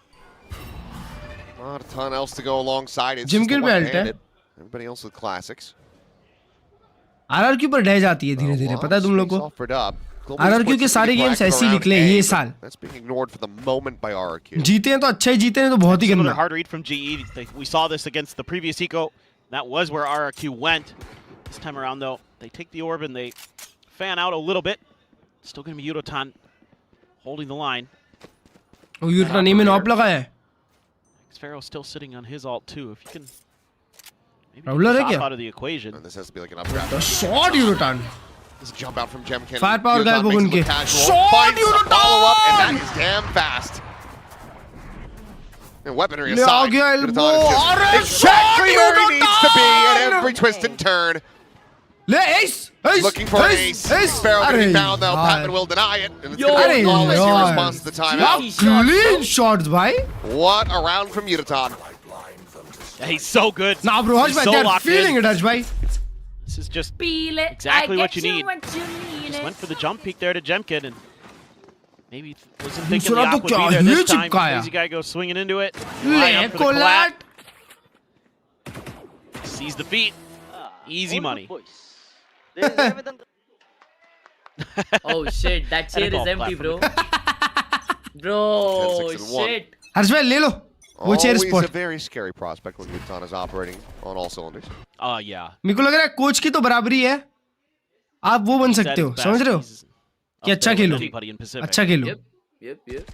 [SPEAKER 7] Not a ton else to go alongside. It's
[SPEAKER 2] Jim
[SPEAKER 7] just the
[SPEAKER 2] Gill belt है.
[SPEAKER 7] one-handed. Everybody else with classics.
[SPEAKER 2] RRQ पर ढह जाती है धीरे-धीरे, पता है तुम लोग को? RRQ के सारे गेम्स ऐसे ही निकले ये साल.
[SPEAKER 7] That's being ignored for the moment by RRQ.
[SPEAKER 2] जीते हैं तो अच्छा ही जीते हैं तो बहुत ही
[SPEAKER 8] Another
[SPEAKER 2] गंदा.
[SPEAKER 8] hard read from GE. We saw this against the previous eco. That was where RRQ went. This time around, though, they take the orb and they fan out a little bit. Still going to be Yudotan holding the line.
[SPEAKER 2] Oh, Yudotan name in op लगा है.
[SPEAKER 8] Xfero still sitting on his ult too. If you can maybe
[SPEAKER 2] Prowler
[SPEAKER 8] get
[SPEAKER 2] है
[SPEAKER 8] the
[SPEAKER 2] क्या?
[SPEAKER 8] top out of the equation.
[SPEAKER 7] And this has to be like an upgrade.
[SPEAKER 2] The shot Yudotan.
[SPEAKER 7] This is a jump out from Jemkin.
[SPEAKER 2] Firepower guy वो उनके.
[SPEAKER 7] Shot follow up, and that is damn fast. And weaponry
[SPEAKER 2] ले आ
[SPEAKER 7] aside,
[SPEAKER 2] गया
[SPEAKER 7] Yudotan is just exactly where he needs to be at every twist and turn.
[SPEAKER 2] ले ace. Ace.
[SPEAKER 7] Looking for an ace. Sparrow going to be found though. Patman will deny it. And it's going to be a flawless response to the timeout.
[SPEAKER 2] Clean shots, bhai.
[SPEAKER 7] What a round from Yudotan.
[SPEAKER 8] Yeah, he's so good.
[SPEAKER 2] Nah, bro, Harsh
[SPEAKER 8] He's
[SPEAKER 2] bhai,
[SPEAKER 8] so
[SPEAKER 2] they're
[SPEAKER 8] locked
[SPEAKER 2] feeling
[SPEAKER 8] in.
[SPEAKER 2] it, Harsh bhai.
[SPEAKER 8] This is just
[SPEAKER 6] Feel it.
[SPEAKER 8] exactly
[SPEAKER 6] I
[SPEAKER 8] what you
[SPEAKER 6] get
[SPEAKER 8] need.
[SPEAKER 6] What you need.
[SPEAKER 8] Just went for the jump peek there to Jemkin and maybe wasn't thinking the
[SPEAKER 2] दूसरा तो
[SPEAKER 8] op would
[SPEAKER 2] क्या
[SPEAKER 8] be there
[SPEAKER 2] he
[SPEAKER 8] this time.
[SPEAKER 2] चिपकाया.
[SPEAKER 8] Crazy guy goes swinging into it.
[SPEAKER 2] ले
[SPEAKER 8] Line up for the
[SPEAKER 2] कोलाट.
[SPEAKER 8] collat. Sees the feet. Easy money.
[SPEAKER 10] Oh shit, that chair is empty, bro. Bro,
[SPEAKER 7] 10, 6, and 1.
[SPEAKER 10] shit.
[SPEAKER 2] हर्ष भाई ले लो वो chair
[SPEAKER 7] Always
[SPEAKER 2] spot.
[SPEAKER 7] a very scary prospect when Yudotan is operating on all cylinders.
[SPEAKER 8] Yeah.
[SPEAKER 2] मेरे को लग रहा है coach की तो बराबरी है. आप वो बन सकते हो, समझ रहे हो? कि अच्छा खेलो. अच्छा खेलो.
[SPEAKER 10] Yep.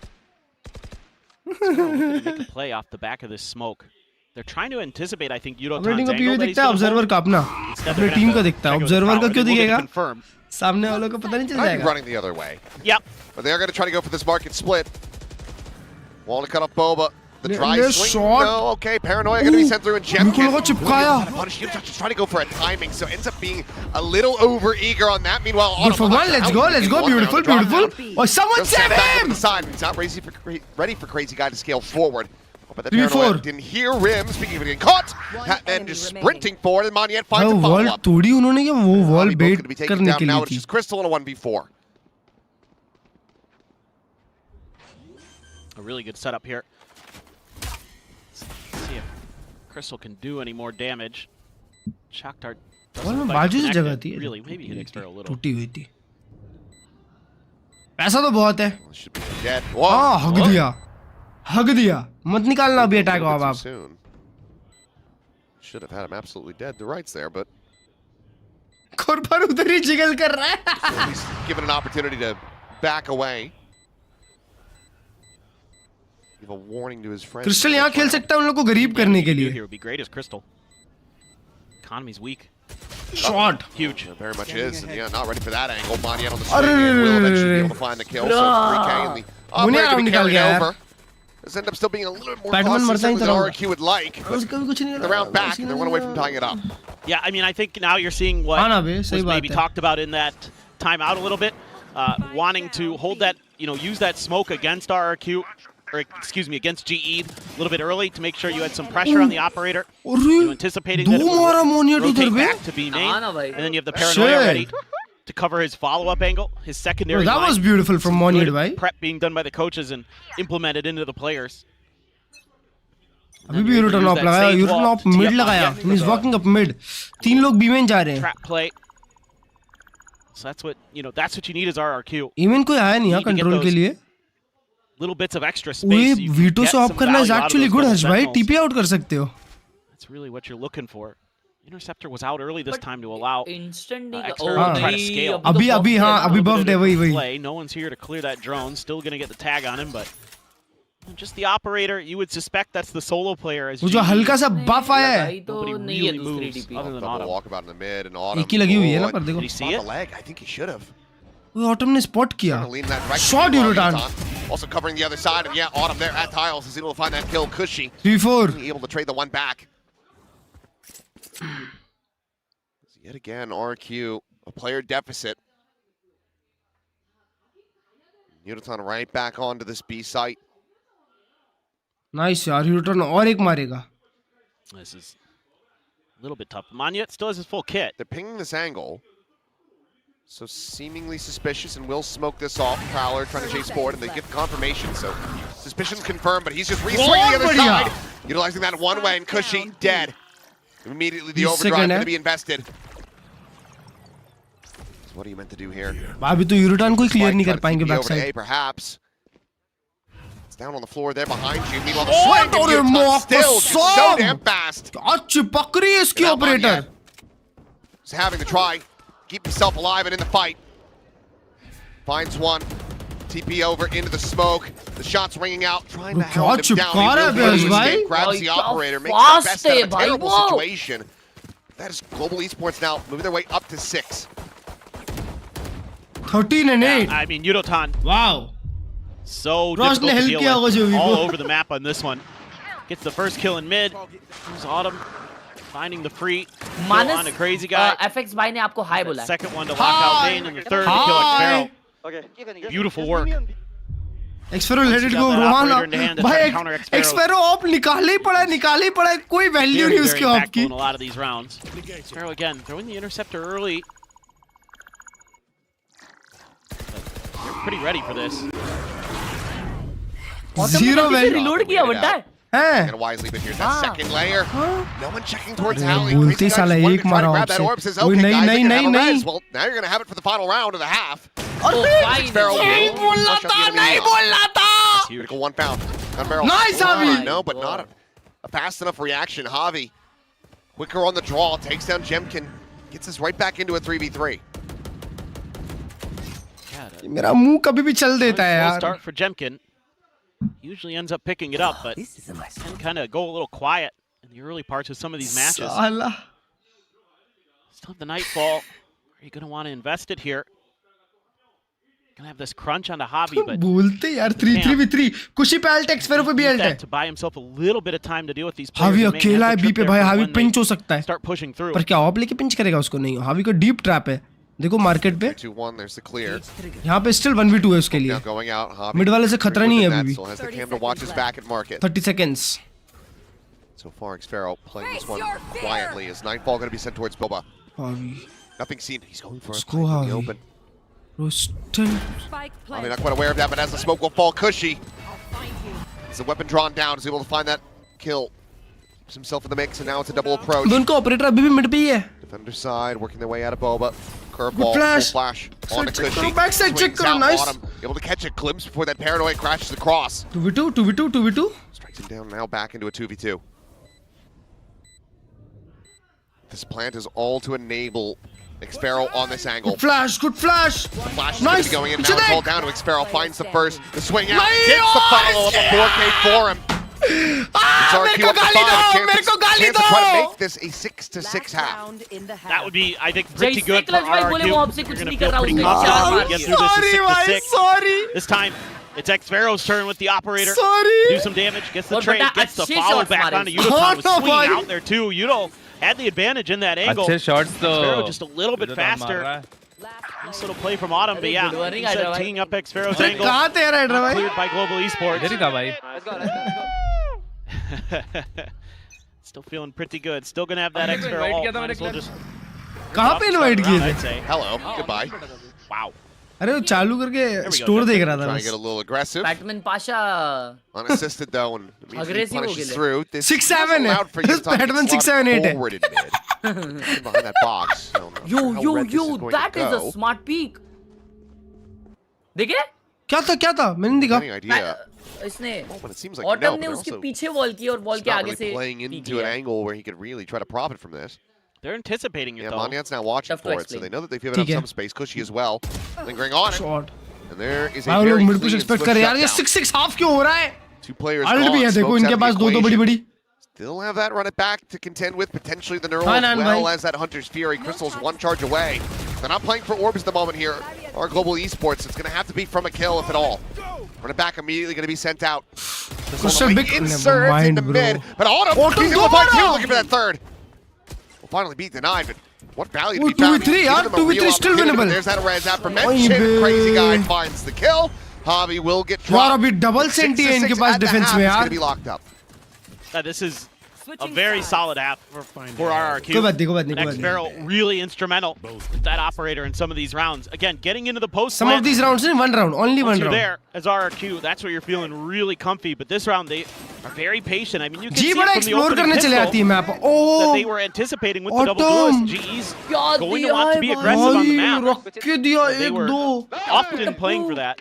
[SPEAKER 8] Make a play off the back of this smoke. They're trying to anticipate, I think, Yudotan's
[SPEAKER 2] operating का
[SPEAKER 8] angle
[SPEAKER 2] पीओ
[SPEAKER 8] that he's
[SPEAKER 2] दिखता है
[SPEAKER 8] gonna
[SPEAKER 2] ऑब्जर्वर
[SPEAKER 8] hold.
[SPEAKER 2] का अपना.
[SPEAKER 8] Instead,
[SPEAKER 2] अपने
[SPEAKER 8] they're
[SPEAKER 2] टीम
[SPEAKER 8] gonna
[SPEAKER 2] का
[SPEAKER 8] have to
[SPEAKER 2] दिखता है
[SPEAKER 8] check it with
[SPEAKER 2] observer का
[SPEAKER 8] power,
[SPEAKER 2] क्यों
[SPEAKER 8] and we'll get
[SPEAKER 2] दिखेगा?
[SPEAKER 8] to confirm.
[SPEAKER 2] सामने वालों को पता नहीं चल
[SPEAKER 7] Might be
[SPEAKER 2] जाएगा.
[SPEAKER 7] running the other way.
[SPEAKER 8] Yep.
[SPEAKER 7] But they're going to try to go for this market split. Want to cut off Boba. The dry
[SPEAKER 2] There's
[SPEAKER 7] swing.
[SPEAKER 2] shot.
[SPEAKER 7] No, okay. Paranoia going to be sent through and
[SPEAKER 2] मेरे को
[SPEAKER 7] Jemkin.
[SPEAKER 2] लगा चिपकाया.
[SPEAKER 7] Punish Yudotan just trying to go for a timing, so ends up being a little over eager on that. Meanwhile,
[SPEAKER 2] Good for one. Let's go. Beautiful. Oh, someone save him!
[SPEAKER 7] He's not ready for Crazy Guy to scale forward. But the
[SPEAKER 2] 3-4.
[SPEAKER 7] Paranoia didn't hear Rim. Speaking of getting caught, and just sprinting forward, and Moniette finds a
[SPEAKER 2] wall
[SPEAKER 7] follow-up.
[SPEAKER 2] तोड़ी उन्होंने क्या वो wall
[SPEAKER 7] Both
[SPEAKER 2] bet
[SPEAKER 7] gonna be taken
[SPEAKER 2] करने
[SPEAKER 7] down
[SPEAKER 2] के
[SPEAKER 7] now.
[SPEAKER 2] लिए
[SPEAKER 7] It's
[SPEAKER 2] थी.
[SPEAKER 7] just Crystal in a 1v4.
[SPEAKER 8] A really good setup here. Let's see if Crystal can do any more damage. Shakhtar
[SPEAKER 2] wall
[SPEAKER 8] doesn't
[SPEAKER 2] में
[SPEAKER 8] look like
[SPEAKER 2] बाजू से
[SPEAKER 8] connected.
[SPEAKER 2] जगह थी.
[SPEAKER 8] Really, maybe hit Xfero a little.
[SPEAKER 2] टूटी हुई थी. पैसा तो बहुत है.
[SPEAKER 7] Should be dead.
[SPEAKER 2] हाँ हग दिया. हग दिया. मत निकालना अभी अटैक
[SPEAKER 7] Little bit
[SPEAKER 2] आप.
[SPEAKER 7] too soon. Should have had him absolutely dead. The rights there, but
[SPEAKER 2] कुर्बान उधर ही जिगल कर रहा है.
[SPEAKER 7] he's given an opportunity to back away. Give a warning to his friends.
[SPEAKER 2] Crystal यहाँ खेल सकता है उन लोग को गरीब करने के लिए.
[SPEAKER 8] Here would be great as Crystal. Economy's weak.
[SPEAKER 2] Shot.
[SPEAKER 8] Huge.
[SPEAKER 7] It very much is, and yeah, not ready for that angle. Moniette on the
[SPEAKER 2] Arre,
[SPEAKER 7] swing and will eventually be
[SPEAKER 2] arre,
[SPEAKER 7] able to find the kill. So 3K in the operator to be
[SPEAKER 2] निकाल
[SPEAKER 7] carried
[SPEAKER 2] गया यार.
[SPEAKER 7] over. This end up still being a little bit more
[SPEAKER 2] Batman
[SPEAKER 7] costly
[SPEAKER 2] मरता ही
[SPEAKER 7] than
[SPEAKER 2] तो
[SPEAKER 7] RQ would like. But
[SPEAKER 2] उसका भी कुछ नहीं
[SPEAKER 7] the round back, they're one away from tying it up.
[SPEAKER 8] Yeah, I mean, I think now you're seeing what
[SPEAKER 2] हाँ ना बे,
[SPEAKER 8] was
[SPEAKER 2] सही
[SPEAKER 8] maybe
[SPEAKER 2] बात है.
[SPEAKER 8] talked about in that timeout a little bit. Wanting to hold that, use that smoke against RRQ, or excuse me, against GE a little bit early to make sure you had some pressure on the operator. Anticipating that it
[SPEAKER 2] दो मारा मोनियट
[SPEAKER 8] would
[SPEAKER 2] उधर
[SPEAKER 8] rotate
[SPEAKER 2] पे.
[SPEAKER 8] back to B main,
[SPEAKER 10] हाँ ना भाई.
[SPEAKER 8] and then you have the Paranoia
[SPEAKER 2] Shit.
[SPEAKER 8] ready to cover his follow-up angle, his secondary
[SPEAKER 2] That
[SPEAKER 8] line.
[SPEAKER 2] was beautiful from
[SPEAKER 8] Some
[SPEAKER 2] Moniette
[SPEAKER 8] good
[SPEAKER 2] भाई.
[SPEAKER 8] prep being done by the coaches and implemented into the players.
[SPEAKER 2] अभी भी यूरोटन of लगाया. यूरोटन of mid लगाया. He is walking up mid. तीन लोग B में जा रहे हैं.
[SPEAKER 8] Trap play. So that's what you need as RRQ.
[SPEAKER 2] Even कोई आया नहीं यहाँ
[SPEAKER 8] You need to get
[SPEAKER 2] control के
[SPEAKER 8] those
[SPEAKER 2] लिए.
[SPEAKER 8] Little bits of extra space.
[SPEAKER 2] ओए
[SPEAKER 8] so you can
[SPEAKER 2] veto
[SPEAKER 8] get
[SPEAKER 2] से ऑफ
[SPEAKER 8] some
[SPEAKER 2] करना is
[SPEAKER 8] value out of
[SPEAKER 2] actually
[SPEAKER 8] those
[SPEAKER 2] good
[SPEAKER 8] double
[SPEAKER 2] हर्ष भाई.
[SPEAKER 8] sentinels.
[SPEAKER 2] टीपी आउट कर सकते हो.
[SPEAKER 8] That's really what you're looking for. Interceptor was out early this time to allow
[SPEAKER 10] Instant
[SPEAKER 8] Xfero to try to scale.
[SPEAKER 2] अभी हाँ अभी buffed है वही वही.
[SPEAKER 8] Play. No one's here to clear that drone. Still going to get the tag on him, but just the operator, you would suspect that's the solo player. As
[SPEAKER 2] वो जो
[SPEAKER 8] GE.
[SPEAKER 2] हल्का सा buff आया है.
[SPEAKER 10] लगाई तो
[SPEAKER 8] Nobody
[SPEAKER 10] नहीं है
[SPEAKER 8] really
[SPEAKER 10] दूसरी
[SPEAKER 8] moves
[SPEAKER 10] DP.
[SPEAKER 8] other than
[SPEAKER 7] Double
[SPEAKER 8] Autumn.
[SPEAKER 7] walkabout in the mid and Autumn.
[SPEAKER 2] एक ही लगी हुई है ना
[SPEAKER 7] Oh,
[SPEAKER 2] पर देखो.
[SPEAKER 8] Did he see
[SPEAKER 7] Caught
[SPEAKER 8] it?
[SPEAKER 7] the leg. I think he should have.
[SPEAKER 2] वो ऑटम ने स्पॉट किया.
[SPEAKER 7] Trying to lean that right
[SPEAKER 2] Shot
[SPEAKER 7] to
[SPEAKER 2] Yudotan.
[SPEAKER 7] Also covering the other side, and yeah, Autumn there at tiles is able to find that kill. Cushy
[SPEAKER 2] 3-4.
[SPEAKER 7] able to trade the one back. Yet again, RQ a player deficit. Yudotan right back onto this B site.
[SPEAKER 2] Nice यार यूरोटन और एक मारेगा.
[SPEAKER 8] This is little bit tough. Manya still has his full kit.
[SPEAKER 7] They're pinging this angle. So seemingly suspicious, and will smoke this off. Prowler trying to chase forward, and they get confirmation. So suspicion's confirmed, but he's just re-swinging the other side. Utilizing that one way, and Cushy dead. Immediately the overdrive going to be invested. So what are you meant to do here?
[SPEAKER 2] अभी तो यूरोटन को clear नहीं कर पाएंगे back
[SPEAKER 7] Over to A,
[SPEAKER 2] side
[SPEAKER 7] perhaps. It's down on the floor there behind you. Meanwhile, the swing and Utah still just so damn fast.
[SPEAKER 2] क्या चिपक रही है इसकी operator.
[SPEAKER 7] He's having to try. Keep himself alive and in the fight. Finds one. TP over into the smoke. The shot's ringing out. Trying to help him down. He will escape. Grabs the operator. Makes the best out of a terrible situation. That is Global Esports now moving their way up to 6.
[SPEAKER 2] 13 and 8.
[SPEAKER 8] I mean, Yudotan.
[SPEAKER 2] Wow.
[SPEAKER 8] So difficult to deal with. All over the map on this one. Gets the first kill in mid. Here's Autumn. Finding the free kill on a crazy guy.
[SPEAKER 10] FX भाई ने आपको high बोला.
[SPEAKER 8] Second one to lock out Main, and the third to kill Xfero. Beautiful work.
[SPEAKER 2] Xfero let it go. Rohana भाई Xfero op निकाले ही पड़ा कोई value नहीं उसके ऑप की.
[SPEAKER 8] A lot of these rounds. Xfero again throwing the interceptor early. They're pretty ready for this.
[SPEAKER 2] Zero value.
[SPEAKER 10] Reload किया बट्टा है.
[SPEAKER 7] Gonna wisely, but here's that second layer. No one checking towards Alley.
[SPEAKER 2] बोलते साला एक मारा
[SPEAKER 7] grab that orb. Says, okay, guys, they can have a res. Well, now you're gonna have it for the final round of the half.
[SPEAKER 2] नहीं बोलना था.
[SPEAKER 7] Critical 1 pound.
[SPEAKER 2] Nice, Javi.
[SPEAKER 7] No, but not a fast enough reaction. Javi, quicker on the draw, takes down Jemkin, gets us right back into a 3v3.
[SPEAKER 2] मेरा मुंह कभी भी चल देता है यार.
[SPEAKER 8] Start for Jemkin. Usually ends up picking it up, but can kind of go a little quiet in the early parts of some of these matches. Still have the Nightfall. Are you going to want to invest it here? Gonna have this crunch on the Javi, but
[SPEAKER 2] बोलते यार 3-3v3 कुशी पे alt Xfero पे भी alt है.
[SPEAKER 8] To buy himself a little bit of time to deal with these players.
[SPEAKER 2] Javi अकेला है B पे भाई. Javi पिंच हो सकता है.
[SPEAKER 8] Start pushing through.
[SPEAKER 2] पर क्या ऑप लेके पिंच करेगा उसको? नहीं. Javi को डीप ट्रैप है. देखो मार्केट पे
[SPEAKER 7] 2-1, there's the clear.
[SPEAKER 2] यहाँ पे स्टिल 1v2 है उसके लिए. मिड वाले से खतरा नहीं है अभी भी. 30 seconds.
[SPEAKER 7] So far, Xfero playing this one quietly. Is Nightfall going to be sent towards Boba? Nothing seen. He's going for a play in the open. I'm not quite aware of that, but as the smoke will fall, Cushy. As the weapon drawn down, is able to find that kill. Puts himself in the mix, and now it's a double approach.
[SPEAKER 2] दोनों operator अभी भी mid पे ही है.
[SPEAKER 7] Defender side, working their way out of Boba. Curveball, full flash on to Cushy.
[SPEAKER 2] Backside check करो, nice.
[SPEAKER 7] Able to catch a glimpse before that paranoid crashes across.
[SPEAKER 2] 2v2.
[SPEAKER 7] Strikes him down now, back into a 2v2. This plant is all to enable Xfero on this angle.
[SPEAKER 2] Good flash.
[SPEAKER 7] The flash is
[SPEAKER 2] nice.
[SPEAKER 7] going in now. It's all down to Xfero. Finds the first. The swing out. Gets the follow-up. A 4K for him.
[SPEAKER 2] मेरे को गाली दो.
[SPEAKER 7] Chance to try to make this a 6-6 half.
[SPEAKER 8] That would be, I think, pretty good for RRQ. You're going to feel pretty confident to get through this 6-6.
[SPEAKER 2] Sorry.
[SPEAKER 8] This time, it's Xfero's turn with the operator.
[SPEAKER 2] Sorry.
[SPEAKER 8] Do some damage. Gets the trade. Gets the follow back onto Yudotan. Was swinging out there too. Yudo had the advantage in that angle. Xfero just a little bit faster. Nice little play from Autumn, but yeah, he's teeing up Xfero's angle. Cleared by Global Esports. Still feeling pretty good. Still gonna have that Xfero ult. Might as well just
[SPEAKER 2] कहाँ पे invite किए थे?
[SPEAKER 7] Hello, goodbye.
[SPEAKER 8] Wow.
[SPEAKER 2] अरे वो चालू करके store देख रहा था.
[SPEAKER 7] Trying to get a little aggressive.
[SPEAKER 10] Batman Pasha.
[SPEAKER 7] Unassisted though, and immediately punishes through.
[SPEAKER 2] 6-7 है. Batman 6-7-8 है.
[SPEAKER 7] Behind that box.
[SPEAKER 10] Yo, that is a smart peek. देखे?
[SPEAKER 2] क्या था? मैंने देखा.
[SPEAKER 7] idea.
[SPEAKER 10] इसने
[SPEAKER 7] It seems like
[SPEAKER 10] Autumn ने उसके पीछे वॉल की और वॉल के आगे से
[SPEAKER 7] playing into an angle where he could really try to profit from this.
[SPEAKER 8] They're anticipating it though.
[SPEAKER 7] Manyat's now watching for it, so they know that they've given up some space. Cushy as well. Lingering on it. And there is a very
[SPEAKER 2] clean expect कर यार ये 6-6 half क्यों हो रहा है?
[SPEAKER 7] 2 players
[SPEAKER 2] alt भी है देखो इनके पास दो बड़ी.
[SPEAKER 7] Still have that run it back to contend with potentially the neural as well as that Hunter's Fury. Crystal's 1 charge away. They're not playing for orbs at the moment here. Our Global Esports, it's going to have to be from a kill if at all. Run it back immediately going to be sent out. Inserts into mid, but Autumn, he's able to find 2, looking for that third. Will finally be denied, but what value to be found?
[SPEAKER 2] 2v3 still winnable.
[SPEAKER 7] There's that res aforementioned. Crazy guy finds the kill. Javi will get dropped.
[SPEAKER 2] यार अभी double senti है इनके पास defence में यार.
[SPEAKER 7] Be locked up.
[SPEAKER 8] This is a very solid half for RRQ.
[SPEAKER 2] कोई बात नहीं, कोई बात नहीं, कोई बात नहीं.
[SPEAKER 8] Xfero really instrumental with that operator in some of these rounds. Again, getting into the post.
[SPEAKER 2] Some of these rounds in one round, only one
[SPEAKER 8] you're
[SPEAKER 2] round.
[SPEAKER 8] there as RRQ, that's where you're feeling really comfy. But this round, they are very patient. I mean, you can
[SPEAKER 2] ji
[SPEAKER 8] see
[SPEAKER 2] बड़ा
[SPEAKER 8] it from the
[SPEAKER 2] explore
[SPEAKER 8] opening
[SPEAKER 2] करने चले
[SPEAKER 8] pistol
[SPEAKER 2] आती है map.
[SPEAKER 8] that they
[SPEAKER 2] Oh,
[SPEAKER 8] were anticipating with the double
[SPEAKER 2] Autumn.
[SPEAKER 8] duelist. GE's going to want to be aggressive on the map.
[SPEAKER 2] रख के दिया
[SPEAKER 8] They
[SPEAKER 2] एक
[SPEAKER 8] were
[SPEAKER 2] दो.
[SPEAKER 8] often playing for that.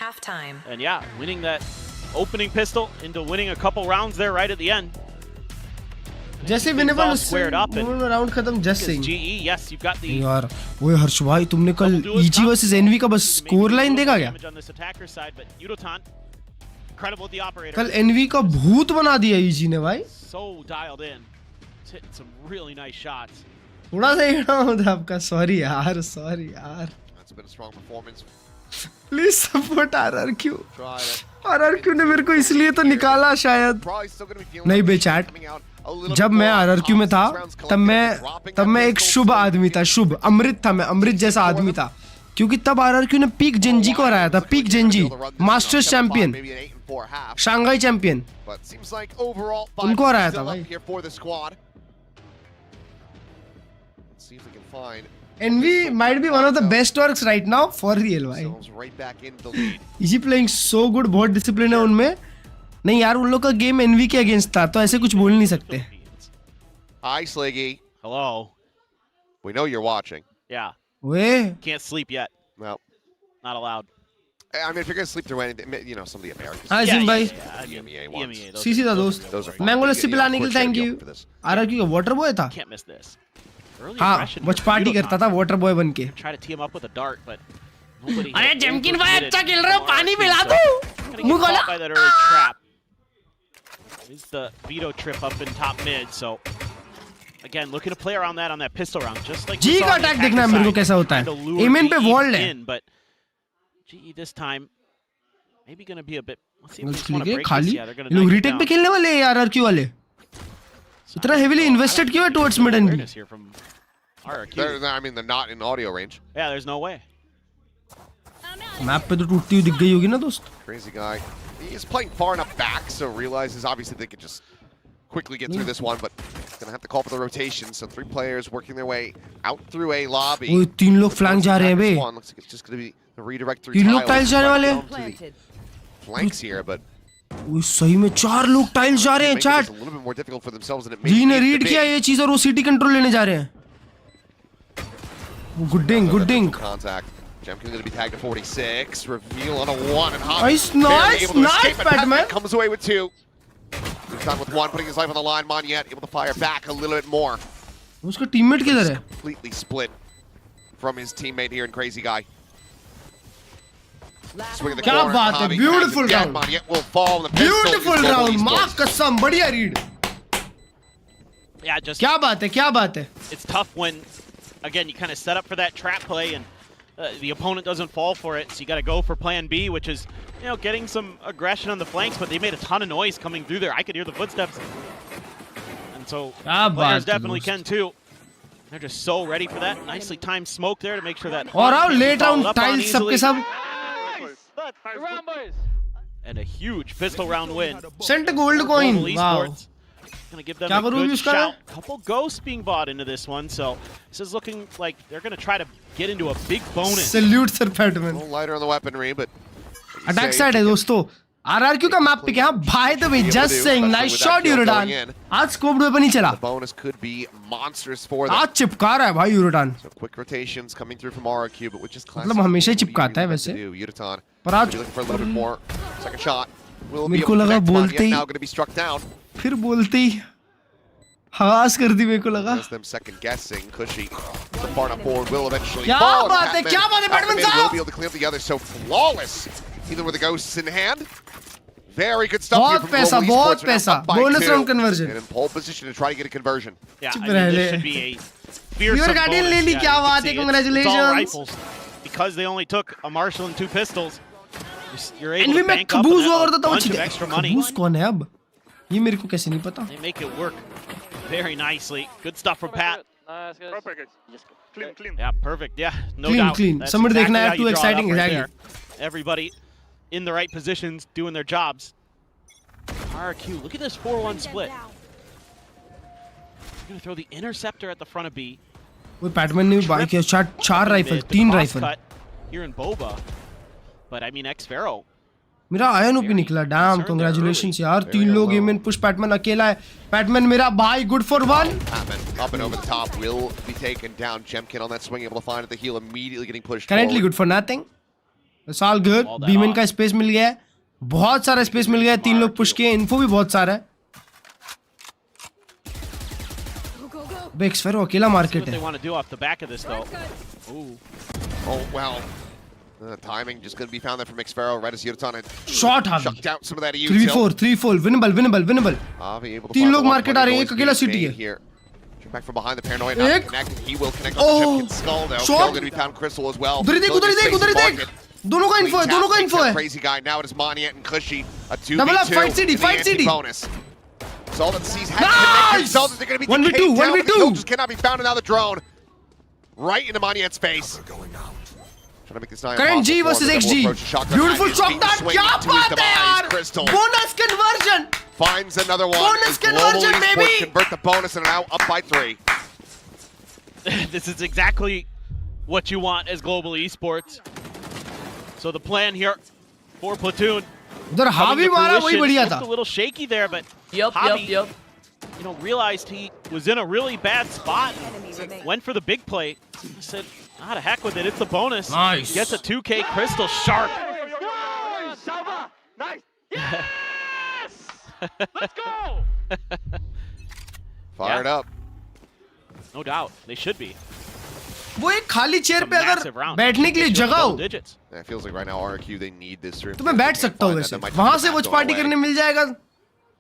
[SPEAKER 11] Halftime.
[SPEAKER 8] And yeah, winning that opening pistol into winning a couple rounds there right at the end.
[SPEAKER 2] जैसे
[SPEAKER 8] Things
[SPEAKER 2] winnable
[SPEAKER 8] all squared up and
[SPEAKER 2] round खत्म just
[SPEAKER 8] because
[SPEAKER 2] सिंग.
[SPEAKER 8] GE, yes, you've got the
[SPEAKER 2] यार ओए हर्ष भाई तुमने कल easy versus N V का बस स्कोर लाइन देखा क्या?
[SPEAKER 8] damage on this attacker side, but Yudotan, incredible with the operator.
[SPEAKER 2] कल एनवी का भूत बना दिया ईजी ने भाई.
[SPEAKER 8] So dialed in. It's hitting some really nice shots.
[SPEAKER 2] थोड़ा सा हिड़ा होता आपका. सॉरी यार, सॉरी यार.
[SPEAKER 7] That's been a strong performance.
[SPEAKER 2] Please support RRQ.
[SPEAKER 7] Try it.
[SPEAKER 2] RRQ ने मेरे को इसलिए तो निकाला शायद.
[SPEAKER 7] Probably still going to be feeling
[SPEAKER 2] नहीं बे
[SPEAKER 7] like
[SPEAKER 2] chat.
[SPEAKER 7] coming out a little
[SPEAKER 2] जब
[SPEAKER 7] bit
[SPEAKER 2] मैं
[SPEAKER 7] more
[SPEAKER 2] आरआरक्यू में था
[SPEAKER 7] off. Rounds
[SPEAKER 2] तब
[SPEAKER 7] collected,
[SPEAKER 2] मैं एक शुभ आदमी था. शुभ अमृत था मैं. अमृत जैसा आदमी था. क्योंकि तब आरआरक्यू ने पीक जेंजी को हराया था. Peak Gen Z masters champion,
[SPEAKER 7] maybe an 8-4 half.
[SPEAKER 2] Shanghai champion.
[SPEAKER 7] But seems like overall
[SPEAKER 2] उनको हराया था
[SPEAKER 7] still
[SPEAKER 2] भाई.
[SPEAKER 7] up here for the squad. Let's see if we can find
[SPEAKER 2] Envy might be one of the best works right now for real भाई.
[SPEAKER 7] themselves right back in the lead.
[SPEAKER 2] Easy playing so good. बहुत discipline है उनमें. नहीं यार उन लोग का game N V के अगेंस्ट था तो ऐसे कुछ बोल नहीं सकते.
[SPEAKER 7] Hi, Sliggy.
[SPEAKER 8] Hello.
[SPEAKER 7] We know you're watching.
[SPEAKER 8] Yeah.
[SPEAKER 2] Way
[SPEAKER 8] Can't sleep yet.
[SPEAKER 7] No.
[SPEAKER 8] Not allowed.
[SPEAKER 7] I mean, if you're going to sleep through anything, you know, some of the Americans.
[SPEAKER 2] हाँ gym भाई.
[SPEAKER 7] EMEA ones.
[SPEAKER 8] EMEA,
[SPEAKER 2] CC था दोस्त.
[SPEAKER 7] Those are
[SPEAKER 2] mango लस्सी पिलाने के लिए thank you.
[SPEAKER 7] for this.
[SPEAKER 2] RRQ का water boy था.
[SPEAKER 8] Can't miss this. Early
[SPEAKER 2] हाँ
[SPEAKER 8] aggression
[SPEAKER 2] watch
[SPEAKER 8] from
[SPEAKER 2] party
[SPEAKER 8] Yudotan.
[SPEAKER 2] करता था वाटर बॉय बन के.
[SPEAKER 8] Try to tee him up with a dart, but nobody.
[SPEAKER 2] अरे
[SPEAKER 8] had
[SPEAKER 2] जमकिन भाई
[SPEAKER 8] overcommitted
[SPEAKER 2] अच्छा खेल रहे हो.
[SPEAKER 8] from
[SPEAKER 2] पानी
[SPEAKER 8] RRQ,
[SPEAKER 2] पिला
[SPEAKER 8] so
[SPEAKER 2] दो.
[SPEAKER 8] gonna get
[SPEAKER 2] मुंह खोला.
[SPEAKER 8] caught by that early trap. Is the veto trip up in top mid, so again looking to play around that on that pistol round, just like we
[SPEAKER 2] जी
[SPEAKER 8] saw
[SPEAKER 2] का
[SPEAKER 8] on the
[SPEAKER 2] attack
[SPEAKER 8] attacker
[SPEAKER 2] देखना है मेरे को
[SPEAKER 8] side,
[SPEAKER 2] कैसा होता
[SPEAKER 8] trying to
[SPEAKER 2] है.
[SPEAKER 8] lure
[SPEAKER 2] MN पे
[SPEAKER 8] GE
[SPEAKER 2] वॉल्ड है.
[SPEAKER 8] in, but GE this time maybe gonna be a bit. Let's see if they just
[SPEAKER 2] ठीक
[SPEAKER 8] want to
[SPEAKER 2] है
[SPEAKER 8] break
[SPEAKER 2] खाली.
[SPEAKER 8] this. Yeah, they're gonna
[SPEAKER 2] ये लोग
[SPEAKER 8] knife it
[SPEAKER 2] रीटेक पे
[SPEAKER 8] down.
[SPEAKER 2] खेलने वाले हैं आरआरक्यू वाले. इतना हेवीली इन्वेस्टेड क्यों है towards mid Envy?
[SPEAKER 8] Awareness here from RRQ.
[SPEAKER 7] I mean, they're not in audio range.
[SPEAKER 8] Yeah, there's no way.
[SPEAKER 2] Map पे तो टूटती हुई दिख गई होगी ना दोस्त.
[SPEAKER 7] Crazy guy. He's playing far enough back, so realizes obviously they can just quickly get through this one, but gonna have to call for the rotation. So 3 players working their way out through a lobby.
[SPEAKER 2] वो 3 लोग flank जा रहे हैं बे.
[SPEAKER 7] One looks like it's just gonna be the redirect through
[SPEAKER 2] 3 लोग
[SPEAKER 7] tiles.
[SPEAKER 2] Tiles जाने वाले हैं.
[SPEAKER 11] Planted.
[SPEAKER 7] Flanks here, but
[SPEAKER 2] वो सही में 4 लोग टाइल्स जा रहे हैं
[SPEAKER 7] making this
[SPEAKER 2] chat.
[SPEAKER 7] a little bit more difficult for themselves than it
[SPEAKER 2] जी ने
[SPEAKER 7] may
[SPEAKER 2] रीड किया ये चीज और वो सिटी कंट्रोल लेने जा रहे हैं. Gooding Gooding.
[SPEAKER 7] Contact. Jemkin going to be tagged to 46. Reveal on a 1 and Hop
[SPEAKER 2] Nice,
[SPEAKER 7] barely
[SPEAKER 2] nice,
[SPEAKER 7] able to
[SPEAKER 2] nice,
[SPEAKER 7] escape, but
[SPEAKER 2] Batman.
[SPEAKER 7] Batman comes away with 2. Time with 1, putting his life on the line. Monyet able to fire back a little bit more.
[SPEAKER 2] उसका teammate किधर है?
[SPEAKER 7] Completely split from his teammate here in Crazy Guy. Swinging the
[SPEAKER 2] क्या
[SPEAKER 7] corner.
[SPEAKER 2] बात है,
[SPEAKER 7] Javi
[SPEAKER 2] beautiful
[SPEAKER 7] has it dead.
[SPEAKER 2] round.
[SPEAKER 7] Monyet will fall. The pistol is
[SPEAKER 2] beautiful
[SPEAKER 7] Global
[SPEAKER 2] round.
[SPEAKER 7] Esports.
[SPEAKER 2] माँ कसम बढ़िया read.
[SPEAKER 8] Yeah, just
[SPEAKER 2] क्या बात है, क्या बात है.
[SPEAKER 8] it's tough when, again, you kind of set up for that trap play and the opponent doesn't fall for it, so you got to go for plan B, which is, you know, getting some aggression on the flanks, but they made a ton of noise coming through there. I could hear the footsteps. And so players definitely can too. They're just so ready for that. Nicely timed smoke there to make sure that
[SPEAKER 2] और आओ
[SPEAKER 8] can't be
[SPEAKER 2] late
[SPEAKER 8] followed
[SPEAKER 2] round
[SPEAKER 8] up on
[SPEAKER 2] tiles सबके
[SPEAKER 8] easily.
[SPEAKER 2] सब.
[SPEAKER 8] And a huge pistol round win.
[SPEAKER 2] Sent gold coin.
[SPEAKER 8] Global
[SPEAKER 2] wow.
[SPEAKER 8] Esports. Gonna give them
[SPEAKER 2] क्या
[SPEAKER 8] a
[SPEAKER 2] करूँ अभी
[SPEAKER 8] good
[SPEAKER 2] उसका?
[SPEAKER 8] shout. Couple ghosts being bought into this one, so this is looking like they're gonna try to get into a big bonus.
[SPEAKER 2] Salute sir
[SPEAKER 7] A
[SPEAKER 2] Fatman.
[SPEAKER 7] little lighter on the weaponry, but
[SPEAKER 2] attack side है दोस्तों. RRQ का map पे क्या भाई तो भाई just saying nice shot यूरोडान. आज scoped weapon ही चला.
[SPEAKER 7] the bonus could be monstrous for them.
[SPEAKER 2] आज चिपका रहा है भाई यूरोडान.
[SPEAKER 7] So quick rotations coming through from RRQ, but with just classic.
[SPEAKER 2] मतलब हमेशा ही
[SPEAKER 7] what do you
[SPEAKER 2] चिपकाता है
[SPEAKER 7] really
[SPEAKER 2] वैसे.
[SPEAKER 7] do? Yudotan
[SPEAKER 2] पर आज
[SPEAKER 7] looking for a little bit more. Second shot. Will be
[SPEAKER 2] मेरे को
[SPEAKER 7] able to
[SPEAKER 2] लगा
[SPEAKER 7] connect. Not
[SPEAKER 2] बोलते
[SPEAKER 7] yet
[SPEAKER 2] he
[SPEAKER 7] now going to be struck down.
[SPEAKER 2] फिर बोलते ही हवास कर दी मेरे को लगा.
[SPEAKER 7] There's them second guessing. Cushy. The far enough forward will eventually
[SPEAKER 2] क्या
[SPEAKER 7] fall.
[SPEAKER 2] बात है, क्या बात है, Batman
[SPEAKER 7] Batman will
[SPEAKER 2] साहब!
[SPEAKER 7] be able to clean up the others. So flawless. Even with the ghosts in hand. Very good stuff here
[SPEAKER 2] बहुत
[SPEAKER 7] from
[SPEAKER 2] पैसा,
[SPEAKER 7] Global
[SPEAKER 2] बहुत
[SPEAKER 7] Esports. They're now
[SPEAKER 2] पैसा.
[SPEAKER 7] up by
[SPEAKER 2] Bonus
[SPEAKER 7] 2.
[SPEAKER 2] round conversion.
[SPEAKER 7] And in pole position to try to get a conversion.
[SPEAKER 8] Yeah, I
[SPEAKER 2] चुप
[SPEAKER 8] mean,
[SPEAKER 2] रह ले.
[SPEAKER 8] this should be a fearsome
[SPEAKER 2] Your Guardian
[SPEAKER 8] bonus.
[SPEAKER 2] Lily,
[SPEAKER 8] Yeah,
[SPEAKER 2] क्या
[SPEAKER 8] you can
[SPEAKER 2] बात
[SPEAKER 8] see
[SPEAKER 2] है,
[SPEAKER 8] it's all
[SPEAKER 2] congratulations.
[SPEAKER 8] rifles. Because they only took a Marshall and 2 pistols, you're able
[SPEAKER 2] Envy
[SPEAKER 8] to
[SPEAKER 2] में
[SPEAKER 8] bank up
[SPEAKER 2] खबूज हुआ
[SPEAKER 8] a
[SPEAKER 2] करता था वो
[SPEAKER 8] bunch of
[SPEAKER 2] cheese.
[SPEAKER 8] extra money.
[SPEAKER 2] खबूज कौन है अब? ये मेरे को कैसे नहीं पता.
[SPEAKER 8] They make it work very nicely. Good stuff from Pat. Yeah, perfect. Yeah, no
[SPEAKER 2] Clean,
[SPEAKER 8] doubt.
[SPEAKER 2] clean.
[SPEAKER 8] That's
[SPEAKER 2] Somebody
[SPEAKER 8] exactly
[SPEAKER 2] देखना है,
[SPEAKER 8] how you
[SPEAKER 2] too
[SPEAKER 8] draw it
[SPEAKER 2] exciting,
[SPEAKER 8] up right
[SPEAKER 2] exactly.
[SPEAKER 8] there. Everybody in the right positions doing their jobs. RRQ, look at this 4-1 split. They're going to throw the interceptor at the front of B.
[SPEAKER 2] वो PadMan ने भी by किया, चार rifle, 3 rifle.
[SPEAKER 8] Here in Boba. But I mean, X-Pharaoh.
[SPEAKER 2] मेरा ion भी निकला. Dam, congratulations यार. 3 लोग गेम में, पुश पैटमैन अकेला है. पैटमैन मेरा भाई, good for 1.
[SPEAKER 7] Patman up and over the top will be taken down. Jemkin on that swing, able to find the heel, immediately getting pushed
[SPEAKER 2] Currently good for nothing. It's all good. बीमन का space मिल गया है. बहुत सारा space मिल गया है. 3 लोग push किए. Info भी बहुत सारा है. X-Pharaoh अकेला मार्केट है.
[SPEAKER 7] Oh well. The timing just going to be found there from X-Pharaoh. Right as Yurton had
[SPEAKER 2] Shot
[SPEAKER 7] chucked out some of that EU
[SPEAKER 2] 3-4 winnable. 3 लोग मार्केट आ रहे हैं. एक अकेला सिटी है.
[SPEAKER 7] Here. Back from behind the paranoid, not connected. He will connect on the Jemkin's skull though. Still going to be found Crystal as well.
[SPEAKER 2] उधर ही देख. दोनों का इन्फो है.
[SPEAKER 7] Crazy guy. Now it is Moniet and Cushy. A 2v2.
[SPEAKER 2] Double up, fight city.
[SPEAKER 7] Bonus. So all that sees has connected themselves. They're going to be
[SPEAKER 2] 1v2.
[SPEAKER 7] The kill just cannot be found, and now the drone right into Moniet's face. Trying to make this
[SPEAKER 2] Current G versus XG. Beautiful shot. क्या बात है यार. Bonus conversion.
[SPEAKER 7] Finds another one.
[SPEAKER 2] Bonus conversion, baby.
[SPEAKER 7] Convert the bonus and are now up by 3.
[SPEAKER 8] This is exactly what you want as Global Esports. So the plan here for Platoon.
[SPEAKER 2] उधर हावी मारा वही बढ़िया था.
[SPEAKER 8] A little shaky there, but Javi, you know, realized he was in a really bad spot. Went for the big play. He said, "Ah, to heck with it. It's the bonus."
[SPEAKER 2] Nice.
[SPEAKER 8] Gets a 2K Crystal sharp.
[SPEAKER 9] Nice. Yes. Let's go.
[SPEAKER 7] Fired up.
[SPEAKER 8] No doubt, they should be.
[SPEAKER 2] वो एक खाली chair पे अगर बैठने के लिए जगह हो.
[SPEAKER 7] Yeah, it feels like right now RQ they need this room.
[SPEAKER 2] तो मैं बैठ सकता हूँ वैसे. वहाँ से वॉच पार्टी करने मिल जाएगा.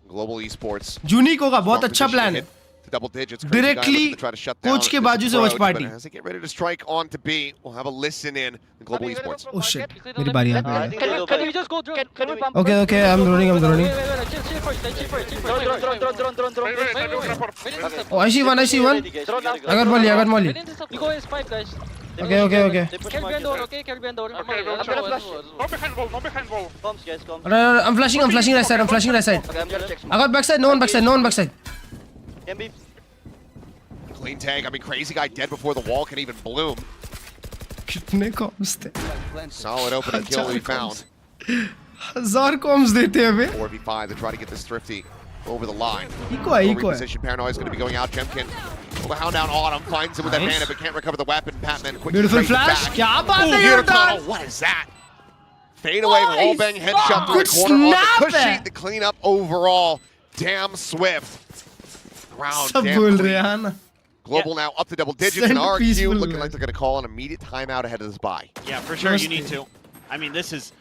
[SPEAKER 7] Global Esports.
[SPEAKER 2] यूनिक होगा. बहुत अच्छा प्लान है.
[SPEAKER 7] Double digits.
[SPEAKER 2] Directly कोच के बाजू से watch party.
[SPEAKER 7] As they get ready to strike on to B, we'll have a listen in Global Esports.
[SPEAKER 2] Oh shit. मेरी बारी आ गई.
[SPEAKER 9] Can we just go drone? Can we pump?
[SPEAKER 2] Okay, I'm droning.
[SPEAKER 9] Chill first.
[SPEAKER 2] Oh, I see one. I got molly.
[SPEAKER 9] You go as 5 guys.
[SPEAKER 2] Okay.
[SPEAKER 9] Carry door, okay? Carry door. I'm gonna flash. No behind wall. Bombs, guys, come.
[SPEAKER 2] I'm flashing right side.
[SPEAKER 9] Okay, I'm gonna check.
[SPEAKER 2] I got backside. No one backside.
[SPEAKER 7] Clean tag. I mean, crazy guy dead before the wall can even bloom.
[SPEAKER 2] कितने comms थे.
[SPEAKER 7] Solid open kill we found.
[SPEAKER 2] 1000 comms देते हैं हमें.
[SPEAKER 7] 4v5 to try to get this Thrifty over the line.
[SPEAKER 2] Eco है.
[SPEAKER 7] Reposition Paranoid is going to be going out. Jemkin will the hound down Autumn. Finds him with that bandit but can't recover the weapon. Patman quickly.
[SPEAKER 2] Beautiful flash. क्या बात है
[SPEAKER 7] यार. What is that? Fade away. Wallbang headshot through the corner. Cushy the cleanup overall. Damn swift. Round.
[SPEAKER 2] सब बोल रहे हैं ना.
[SPEAKER 7] Global now up to double digits, and RQ looking like they're going to call an immediate timeout ahead of this bye.
[SPEAKER 8] Yeah, for sure you need to. I mean, this is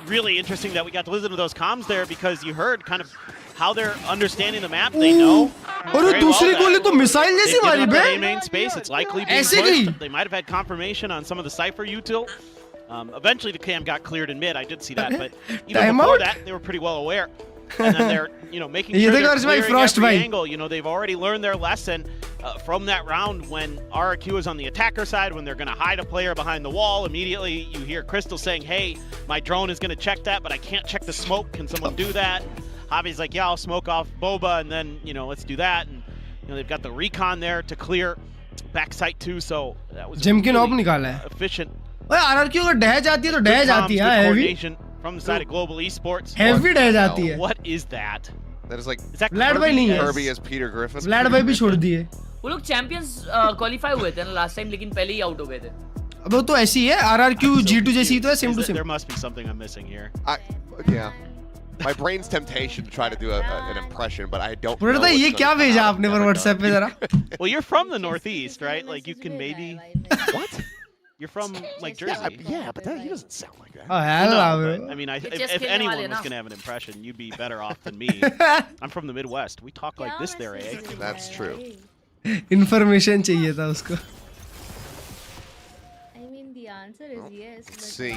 [SPEAKER 8] really interesting that we got to listen to those comms there because you heard kind of how they're understanding the map. They know.
[SPEAKER 2] और दूसरी गोली तो missile जैसी मारी बे.
[SPEAKER 8] Main space, it's likely being pushed. They might have had confirmation on some of the Cypher util. Eventually the cam got cleared in mid. I did see that, but even before that, they were pretty well aware. And then they're, you know, making sure they're clearing every angle. You know, they've already learned their lesson from that round when RQ is on the attacker side, when they're going to hide a player behind the wall. Immediately, you hear Crystal saying, "Hey, my drone is going to check that, but I can't check the smoke. Can someone do that?" Javi's like, "Yeah, I'll smoke off Boba, and then, you know, let's do that." And, you know, they've got the recon there to clear backside too, so that was really efficient.
[SPEAKER 2] RRQ अगर डह जाती है तो डह जाती है.
[SPEAKER 8] Heavy from the side of Global Esports.
[SPEAKER 2] Heavy डह जाती है.
[SPEAKER 8] What is that?
[SPEAKER 7] That is like
[SPEAKER 2] Vlad भाई नहीं है.
[SPEAKER 7] Kirby as Peter Griffin.
[SPEAKER 2] Vlad भाई भी छोड़ दिए.
[SPEAKER 10] वो लोग चैंपियंस क्वालीफाई हुए थे ना लास्ट टाइम, लेकिन पहले ही आउट हो गए थे.
[SPEAKER 2] अब वो तो ऐसी है. RRQ G2 जैसी तो है. Same to same.
[SPEAKER 8] There must be something I'm missing here.
[SPEAKER 7] Yeah. My brain's temptation to try to do an impression, but I don't know.
[SPEAKER 2] Brother, ये क्या भेजा आपने पर WhatsApp पे जरा?
[SPEAKER 8] Well, you're from the Northeast, right? Like you can maybe. What? You're from like Jersey.
[SPEAKER 7] Yeah, but he doesn't sound like that.
[SPEAKER 2] Oh hell,
[SPEAKER 8] I mean, if anyone was gonna have an impression, you'd be better off than me. I'm from the Midwest. We talk like this there, eh?
[SPEAKER 7] That's true.
[SPEAKER 2] Information चाहिए था उसको.
[SPEAKER 12] I mean, the answer is yes.
[SPEAKER 7] Let's see.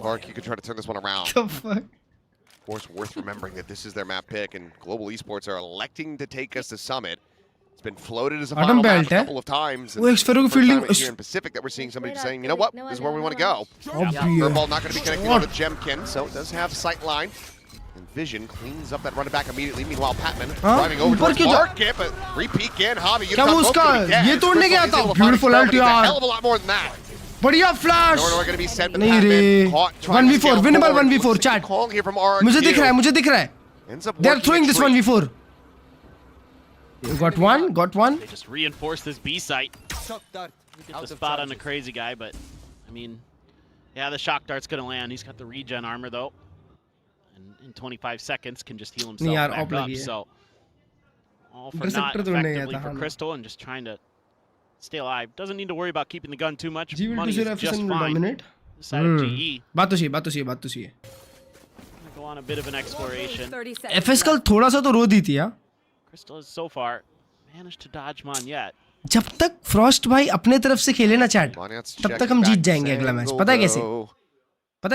[SPEAKER 7] Mark, you can try to turn this one around.
[SPEAKER 2] The fuck?
[SPEAKER 7] Of course, worth remembering that this is their map pick, and Global Esports are electing to take us to Summit. It's been floated as a final map a couple of times.
[SPEAKER 2] वो X-Pharaoh fielding
[SPEAKER 7] here in Pacific that we're seeing somebody saying, you know what, this is where we want to go.
[SPEAKER 2] Obvious.
[SPEAKER 7] Ball not going to be connected on the Jemkin, so it does have sight line. And vision, cleans up that run back immediately. Meanwhile, Patman driving over towards market, but repeat again. Hobby,
[SPEAKER 2] क्या वो उसका ये तोड़ने गया था? Beautiful ult यार.
[SPEAKER 7] Hell of a lot more than that.
[SPEAKER 2] बढ़िया flash.
[SPEAKER 7] Going to be sent.
[SPEAKER 2] नहीं रे. 1v4, winnable 1v4 chat.
[SPEAKER 7] Call here from RQ.
[SPEAKER 2] मुझे दिख रहा है. They are throwing this 1v4. You got one.
[SPEAKER 8] They just reinforce this B site. Get the spot on the crazy guy, but I mean, yeah, the shock dart's gonna land. He's got the regen armor though, and in 25 seconds can just heal himself back up. So all for not effectively for Crystal and just trying to stay alive. Doesn't need to worry about keeping the gun too much. Money is just fine. The side of GE.
[SPEAKER 2] बात तो सही है.
[SPEAKER 8] Go on a bit of an exploration.
[SPEAKER 2] FS कल थोड़ा सा तो रो दी थी यार.
[SPEAKER 8] Crystal has so far managed to dodge Monyet.
[SPEAKER 2] जब तक फ्रॉस्ट भाई अपने तरफ से खेले ना चैट, तब तक हम जीत जाएंगे अगला मैच. पता है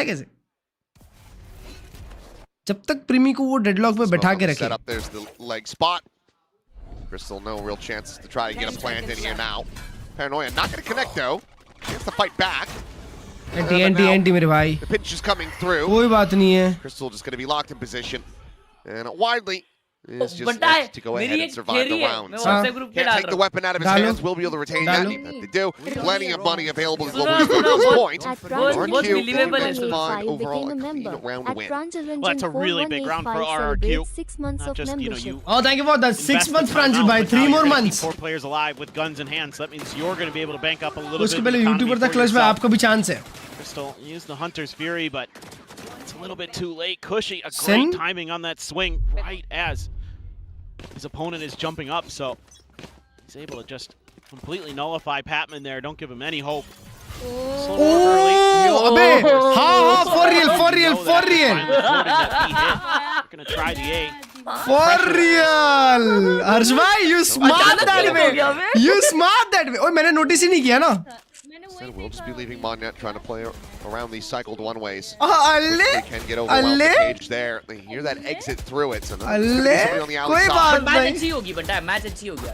[SPEAKER 2] कैसे? जब तक प्रीमी को वो डेडलॉक पे बैठा के रखे.
[SPEAKER 7] Crystal, no real chances to try to get a plant in here now. Paranoia not going to connect though. Gets the fight back.
[SPEAKER 2] Anti मेरे भाई.
[SPEAKER 7] The pinch is coming through.
[SPEAKER 2] कोई बात नहीं है.
[SPEAKER 7] Crystal just going to be locked in position. And widely is just to go ahead and survive the rounds. Can't take the weapon out of his hands. Will be able to retain that. They do. Plenty of money available to Global Esports at this point. RQ is fine overall. A clean round win.
[SPEAKER 8] Well, that's a really big round for RRQ.
[SPEAKER 12] 6 months
[SPEAKER 8] Not
[SPEAKER 12] of
[SPEAKER 8] just,
[SPEAKER 12] membership.
[SPEAKER 2] Oh, thank you for that. 6 months, Francis भाई. 3 more months.
[SPEAKER 8] 4 players alive with guns in hand, so that means you're going to be able to bank up a little bit.
[SPEAKER 2] उसके पहले YouTuber तक clutch में आपका भी chance है.
[SPEAKER 8] Crystal used the Hunter's Fury, but it's a little bit too late. Cushy, a great timing on that swing right as his opponent is jumping up, so he's able to just completely nullify Patman there. Don't give him any hope.
[SPEAKER 2] अबे हाँ for real.
[SPEAKER 8] Gonna try the A.
[SPEAKER 2] For real. हर्ष भाई, you smart that way. ओए मैंने notice ही नहीं किया ना.
[SPEAKER 7] We'll just be leaving Monyet trying to play around these cycled one-ways.
[SPEAKER 2] They
[SPEAKER 7] can get overwhelmed the cage there. They hear that exit through it, so on the outside.
[SPEAKER 10] Match अच्छी होगी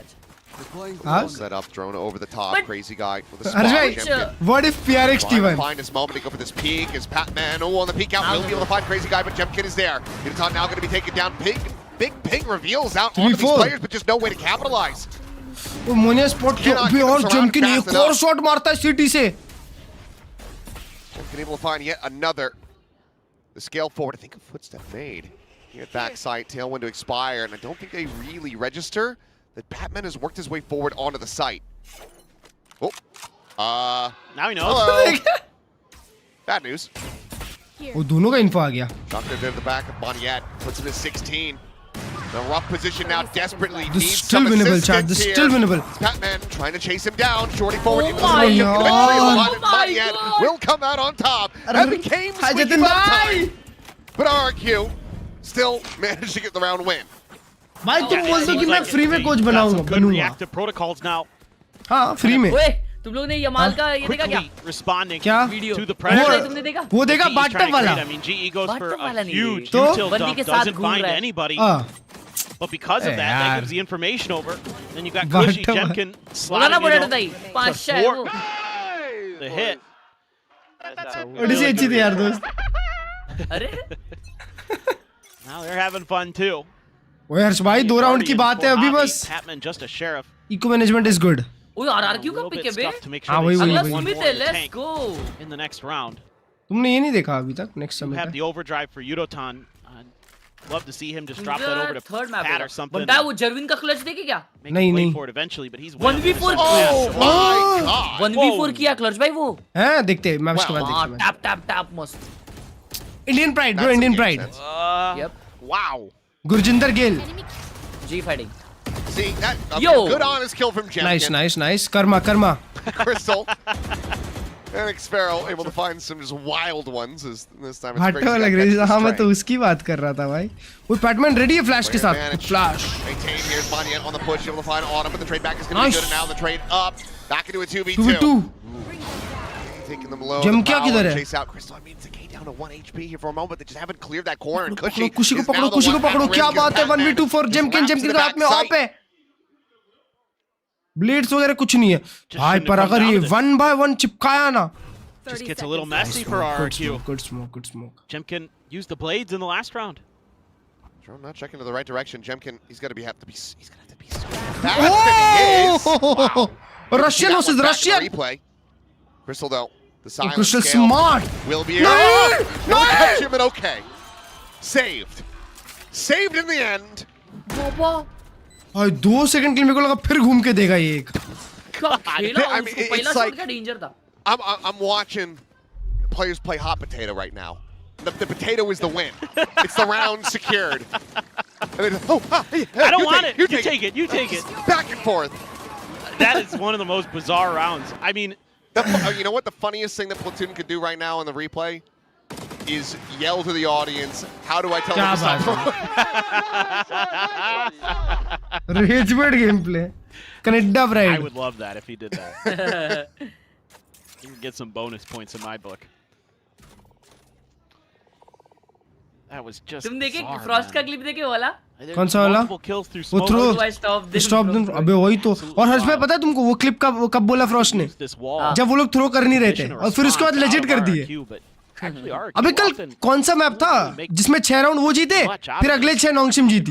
[SPEAKER 10] आज.
[SPEAKER 7] Set up, drone over the top, crazy guy with a spot.
[SPEAKER 2] What if Prx T1?
[SPEAKER 7] Find his moment to go for this peek. Is Patman on the peek out? Will be able to find crazy guy, but Jemkin is there. Vct now going to be taken down. Big ping reveals out onto these players, but just no way to capitalize.
[SPEAKER 2] वो Moniya spot पे और जमकिन एक और shot मारता है city से.
[SPEAKER 7] Been able to find yet another. The scale forward, I think a footstep made. Here at backside, tailwind to expire, and I don't think they really register that Patman has worked his way forward onto the site. Oh.
[SPEAKER 8] Now he knows.
[SPEAKER 7] Hello. Bad news.
[SPEAKER 2] वो दोनों का info आ गया.
[SPEAKER 7] Shocker there at the back of Monyet. Puts him at 16. The rough position now desperately
[SPEAKER 2] this
[SPEAKER 7] needs
[SPEAKER 2] still
[SPEAKER 7] some
[SPEAKER 2] winnable,
[SPEAKER 7] assistance
[SPEAKER 2] This
[SPEAKER 7] here.
[SPEAKER 2] still winnable.
[SPEAKER 7] Patman trying to chase him down. Shorty forward.
[SPEAKER 2] Oh
[SPEAKER 7] my God. Will come out on top. That became squeaky bum time. But RQ still managed to get the round win.
[SPEAKER 2] भाई तुम बोल दो कि मैं free में coach बनूंगा.
[SPEAKER 8] Reactive protocols now.
[SPEAKER 2] हाँ free में.
[SPEAKER 10] तुम लोग ने यमाल का ये देखा क्या?
[SPEAKER 8] Responding
[SPEAKER 2] क्या?
[SPEAKER 8] To the pressure.
[SPEAKER 10] तुमने देखा?
[SPEAKER 2] वो देखा बाटअप वाला.
[SPEAKER 8] I mean, GE goes for a huge
[SPEAKER 2] तो
[SPEAKER 8] util dump, doesn't find anybody. But because of that gives the information over. Then you got Cushy, Jemkin sliding in the hit.
[SPEAKER 2] Odissi अच्छी थी यार दोस्त.
[SPEAKER 10] अरे
[SPEAKER 8] Now they're having fun too.
[SPEAKER 2] ओए हर्ष भाई 2 round की बात है अभी बस.
[SPEAKER 8] Patman just a sheriff.
[SPEAKER 2] Eco management is good.
[SPEAKER 10] ओए आरआरक्यू का पिक है बे.
[SPEAKER 2] हां वही
[SPEAKER 10] अगला सुमित है. Let's go
[SPEAKER 8] in the next round.
[SPEAKER 2] तुमने ये नहीं देखा अभी तक नेक्स्ट
[SPEAKER 8] You
[SPEAKER 2] समय
[SPEAKER 8] have the overdrive for Yudotan. Love to see him just drop that over to
[SPEAKER 10] third map
[SPEAKER 8] Pat or something.
[SPEAKER 10] बंदा वो जर्विन का क्लच देखे क्या?
[SPEAKER 2] नहीं
[SPEAKER 8] for it eventually, but he's
[SPEAKER 10] 1v4 1v4 किया क्लच भाई वो.
[SPEAKER 2] हैं देखते हैं मैच के बाद देखते हैं.
[SPEAKER 10] टैप मस्त.
[SPEAKER 2] Indian pride bro, Indian pride.
[SPEAKER 10] Yep.
[SPEAKER 8] Wow.
[SPEAKER 2] Gurjinder Gill.
[SPEAKER 10] G fighting.
[SPEAKER 7] See that? Good honest kill from Jemkin.
[SPEAKER 2] Nice. Karma.
[SPEAKER 7] Crystal. And Xfero able to find some just wild ones as this time it's
[SPEAKER 2] हटो लग रही है. हाँ मैं तो उसकी बात कर रहा था भाई. वो पैटमैन रेडी है फ्लैश के साथ. Flash.
[SPEAKER 7] Maintain here's Monyet on the push, able to find Autumn, but the trade back is going to be good, and now the trade up, back into a 2v2. Taking them low.
[SPEAKER 2] जम क्या किधर है?
[SPEAKER 7] Chase out Crystal. I mean, it's a K down to 1 HP here for a moment. They just haven't cleared that corner, and
[SPEAKER 2] कुशी को पकड़ो. क्या बात है 1v2 for जमकिन के हाथ में ऑप है. ब्लेड्स वगैरह कुछ नहीं है भाई, पर अगर ये 1v1 चिपकाया ना.
[SPEAKER 8] Just gets a little messy for RRQ.
[SPEAKER 2] Good smoke.
[SPEAKER 8] Jemkin used the blades in the last round.
[SPEAKER 7] Drone not checking to the right direction. Jemkin, he's gonna have to be so fast. He is. Wow.
[SPEAKER 2] Russian versus Russian.
[SPEAKER 7] Replay. Crystal though, the silence
[SPEAKER 2] Crystal
[SPEAKER 7] scale
[SPEAKER 2] smart.
[SPEAKER 7] will be
[SPEAKER 2] No!
[SPEAKER 7] No! Catch him, but okay. Saved. Saved in the end.
[SPEAKER 2] भाई 2 second के लिए मेरे को लगा फिर घूम के देगा ये एक.
[SPEAKER 7] I mean, it's like I'm watching players play hot potato right now. The potato is the win. It's the round secured. And then,
[SPEAKER 8] I don't want it. You take it. You take it.
[SPEAKER 7] Back and forth.
[SPEAKER 8] That is one of the most bizarre rounds. I mean,
[SPEAKER 7] you know what? The funniest thing that Platoon could do right now in the replay is yell to the audience. How do I tell them to stop?
[SPEAKER 2] Rage bait gameplay. Canada pride.
[SPEAKER 8] I would love that if he did that. You can get some bonus points in my book. That was just
[SPEAKER 10] तुम देखे Frost का clip देखे वाला?
[SPEAKER 2] कौन सा वाला? वो throw stop then. अबे वही तो. और हर्ष भाई पता है तुमको वो क्लिप कब बोला फ्रॉस्ट ने? जब वो लोग थ्रो कर नहीं रहे थे और फिर उसके बाद लेजिट कर दिए. अबे कल कौन सा मैप था जिसमें 6 राउंड वो जीते फिर अगले 6 नोंगशिम जीती.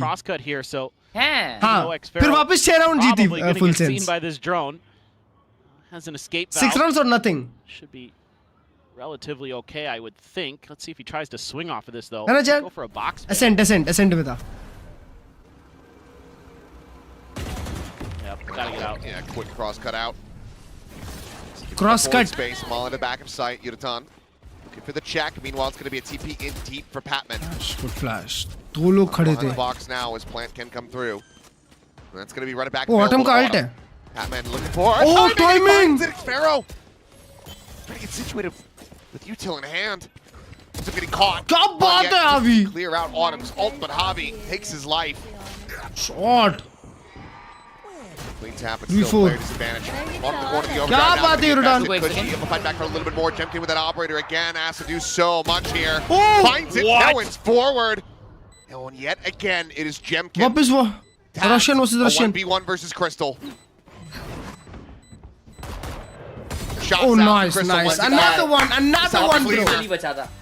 [SPEAKER 2] हाँ फिर वापस 6 राउंड जीती फुल सेंस. 6 राउंड्स और nothing.
[SPEAKER 8] Relatively okay, I would think. Let's see if he tries to swing off of this, though.
[SPEAKER 2] Go
[SPEAKER 8] for a box.
[SPEAKER 2] Ascent में था.
[SPEAKER 8] Yep, gotta get out.
[SPEAKER 7] Yeah, quick cross cut out.
[SPEAKER 2] Cross cut.
[SPEAKER 7] Space, Maul in the back of sight. Yudatan looking for the check. Meanwhile, it's going to be a TP in deep for Patman.
[SPEAKER 2] Good flash. 2 लोग खड़े थे.
[SPEAKER 7] Box now as Plant can come through. And that's going to be right back.
[SPEAKER 2] Oh, Autumn का ult है.
[SPEAKER 7] Patman looking for.
[SPEAKER 2] Oh, timing!
[SPEAKER 7] Sparrow. Trying to get situated with util in hand. He's getting caught.
[SPEAKER 2] क्या बात है Javi?
[SPEAKER 7] Clear out Autumn's ult, but Javi takes his life.
[SPEAKER 2] Shot.
[SPEAKER 7] Clean tap, but still player disadvantage. Bottom of the corner, the overdrive.
[SPEAKER 2] क्या बात है Yurdan?
[SPEAKER 7] Able to fight back for a little bit more. Jemkin with that operator again, has to do so much here.
[SPEAKER 2] Oh,
[SPEAKER 7] finds it, now it's forward. And yet again, it is Jemkin.
[SPEAKER 2] वापस वो Russian versus Russian.
[SPEAKER 7] 1v1 versus Crystal. Shots
[SPEAKER 2] oh, nice,
[SPEAKER 7] Crystal
[SPEAKER 2] nice. Another one, bro.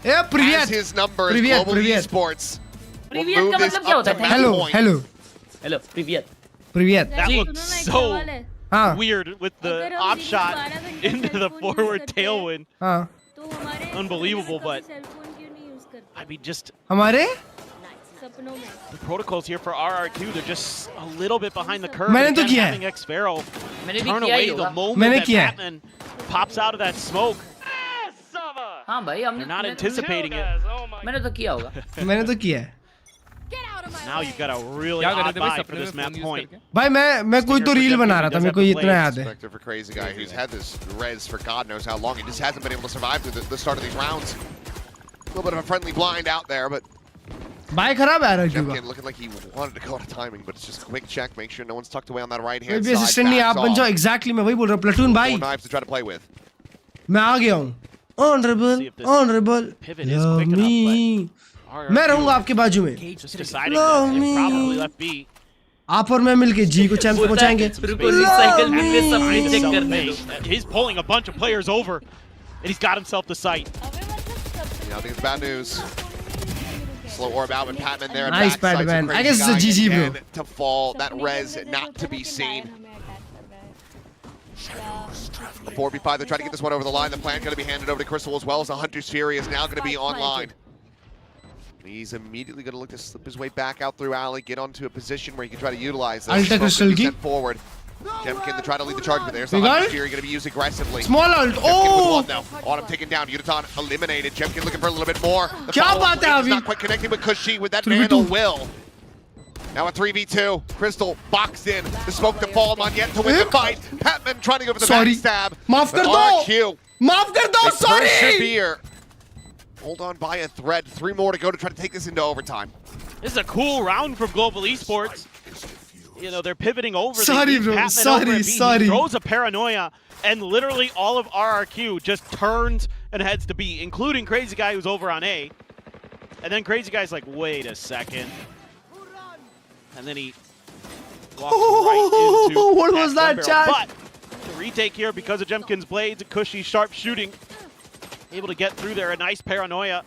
[SPEAKER 2] Yeah, привет.
[SPEAKER 7] As his number is Global Esports.
[SPEAKER 10] Привет का मतलब क्या होता है?
[SPEAKER 2] Hello. Привет.
[SPEAKER 8] That looked so weird with the op shot into the forward tailwind. Unbelievable, but I mean, just
[SPEAKER 2] हमारे
[SPEAKER 8] the protocols here for RRQ, they're just a little bit behind the curve.
[SPEAKER 2] मैंने तो किया
[SPEAKER 8] है. X-Sparrow turn
[SPEAKER 10] भी
[SPEAKER 8] away the moment that
[SPEAKER 2] किया है.
[SPEAKER 8] Batman pops out of that smoke.
[SPEAKER 10] हाँ भाई हमने.
[SPEAKER 8] They're not anticipating it.
[SPEAKER 10] मैंने तो किया होगा.
[SPEAKER 2] मैंने तो किया है.
[SPEAKER 8] Now you've got a really odd vibe for this map point.
[SPEAKER 2] भाई मैं कोई तो रील बना रहा था मेरे को इतना याद है.
[SPEAKER 7] For crazy guy who's had this res for God knows how long, he just hasn't been able to survive through the start of these rounds. A little bit of a friendly blind out there, but
[SPEAKER 2] भाई खराब है यार
[SPEAKER 7] Jemkin looking like he wanted to go to timing, but it's just a quick check, make sure no one's tucked away on that right hand
[SPEAKER 2] side. Assistant नहीं आप बन जाओ exactly मैं वही बोल रहा हूँ platoon भाई.
[SPEAKER 7] 4 knives to try to play with.
[SPEAKER 2] मैं आ गया हूँ. Honorable. Love me. मैं रहूँगा आपके बाजू में.
[SPEAKER 8] Love me.
[SPEAKER 2] आप और मैं मिलके जी को champ पहुँचाएंगे.
[SPEAKER 8] He's pulling a bunch of players over, and he's got himself the site.
[SPEAKER 7] Yeah, I think it's bad news. Slow orb out with Patman there.
[SPEAKER 2] Nice Patman. I guess it's a GG, bro.
[SPEAKER 7] To fall, that res not to be seen. 4v5, they're trying to get this one over the line. The plan going to be handed over to Crystal as well as the Hunter's Fury is now going to be online. He's immediately going to look to slip his way back out through alley, get onto a position where he can try to utilize this. Sent forward. Jemkin to try to lead the charge, but there's the Hunter's Fury going to be used aggressively.
[SPEAKER 2] Small ult. Oh!
[SPEAKER 7] Autumn taken down. Yudatan eliminated. Jemkin looking for a little bit more.
[SPEAKER 2] क्या बात है अभी?
[SPEAKER 7] Not quite connecting with Kushi with that Vandal will. Now a 3v2. Crystal boxed in. The smoke to fall on yet to win the fight. Patman trying to go for the backstab.
[SPEAKER 2] माफ कर दो. माफ कर दो. Sorry.
[SPEAKER 7] Persevere. Hold on by a thread. 3 more to go to try to take this into overtime.
[SPEAKER 8] This is a cool round from Global Esports. You know, they're pivoting over.
[SPEAKER 2] Sorry, bro. Sorry.
[SPEAKER 8] He throws a paranoia, and literally all of RRQ just turns and heads to B, including Crazy Guy who's over on A. And then Crazy Guy's like, wait a second. And then he walks right into
[SPEAKER 2] what was that, chat?
[SPEAKER 8] But the retake here because of Jemkin's blades and Cushy sharp shooting. Able to get through there. A nice paranoia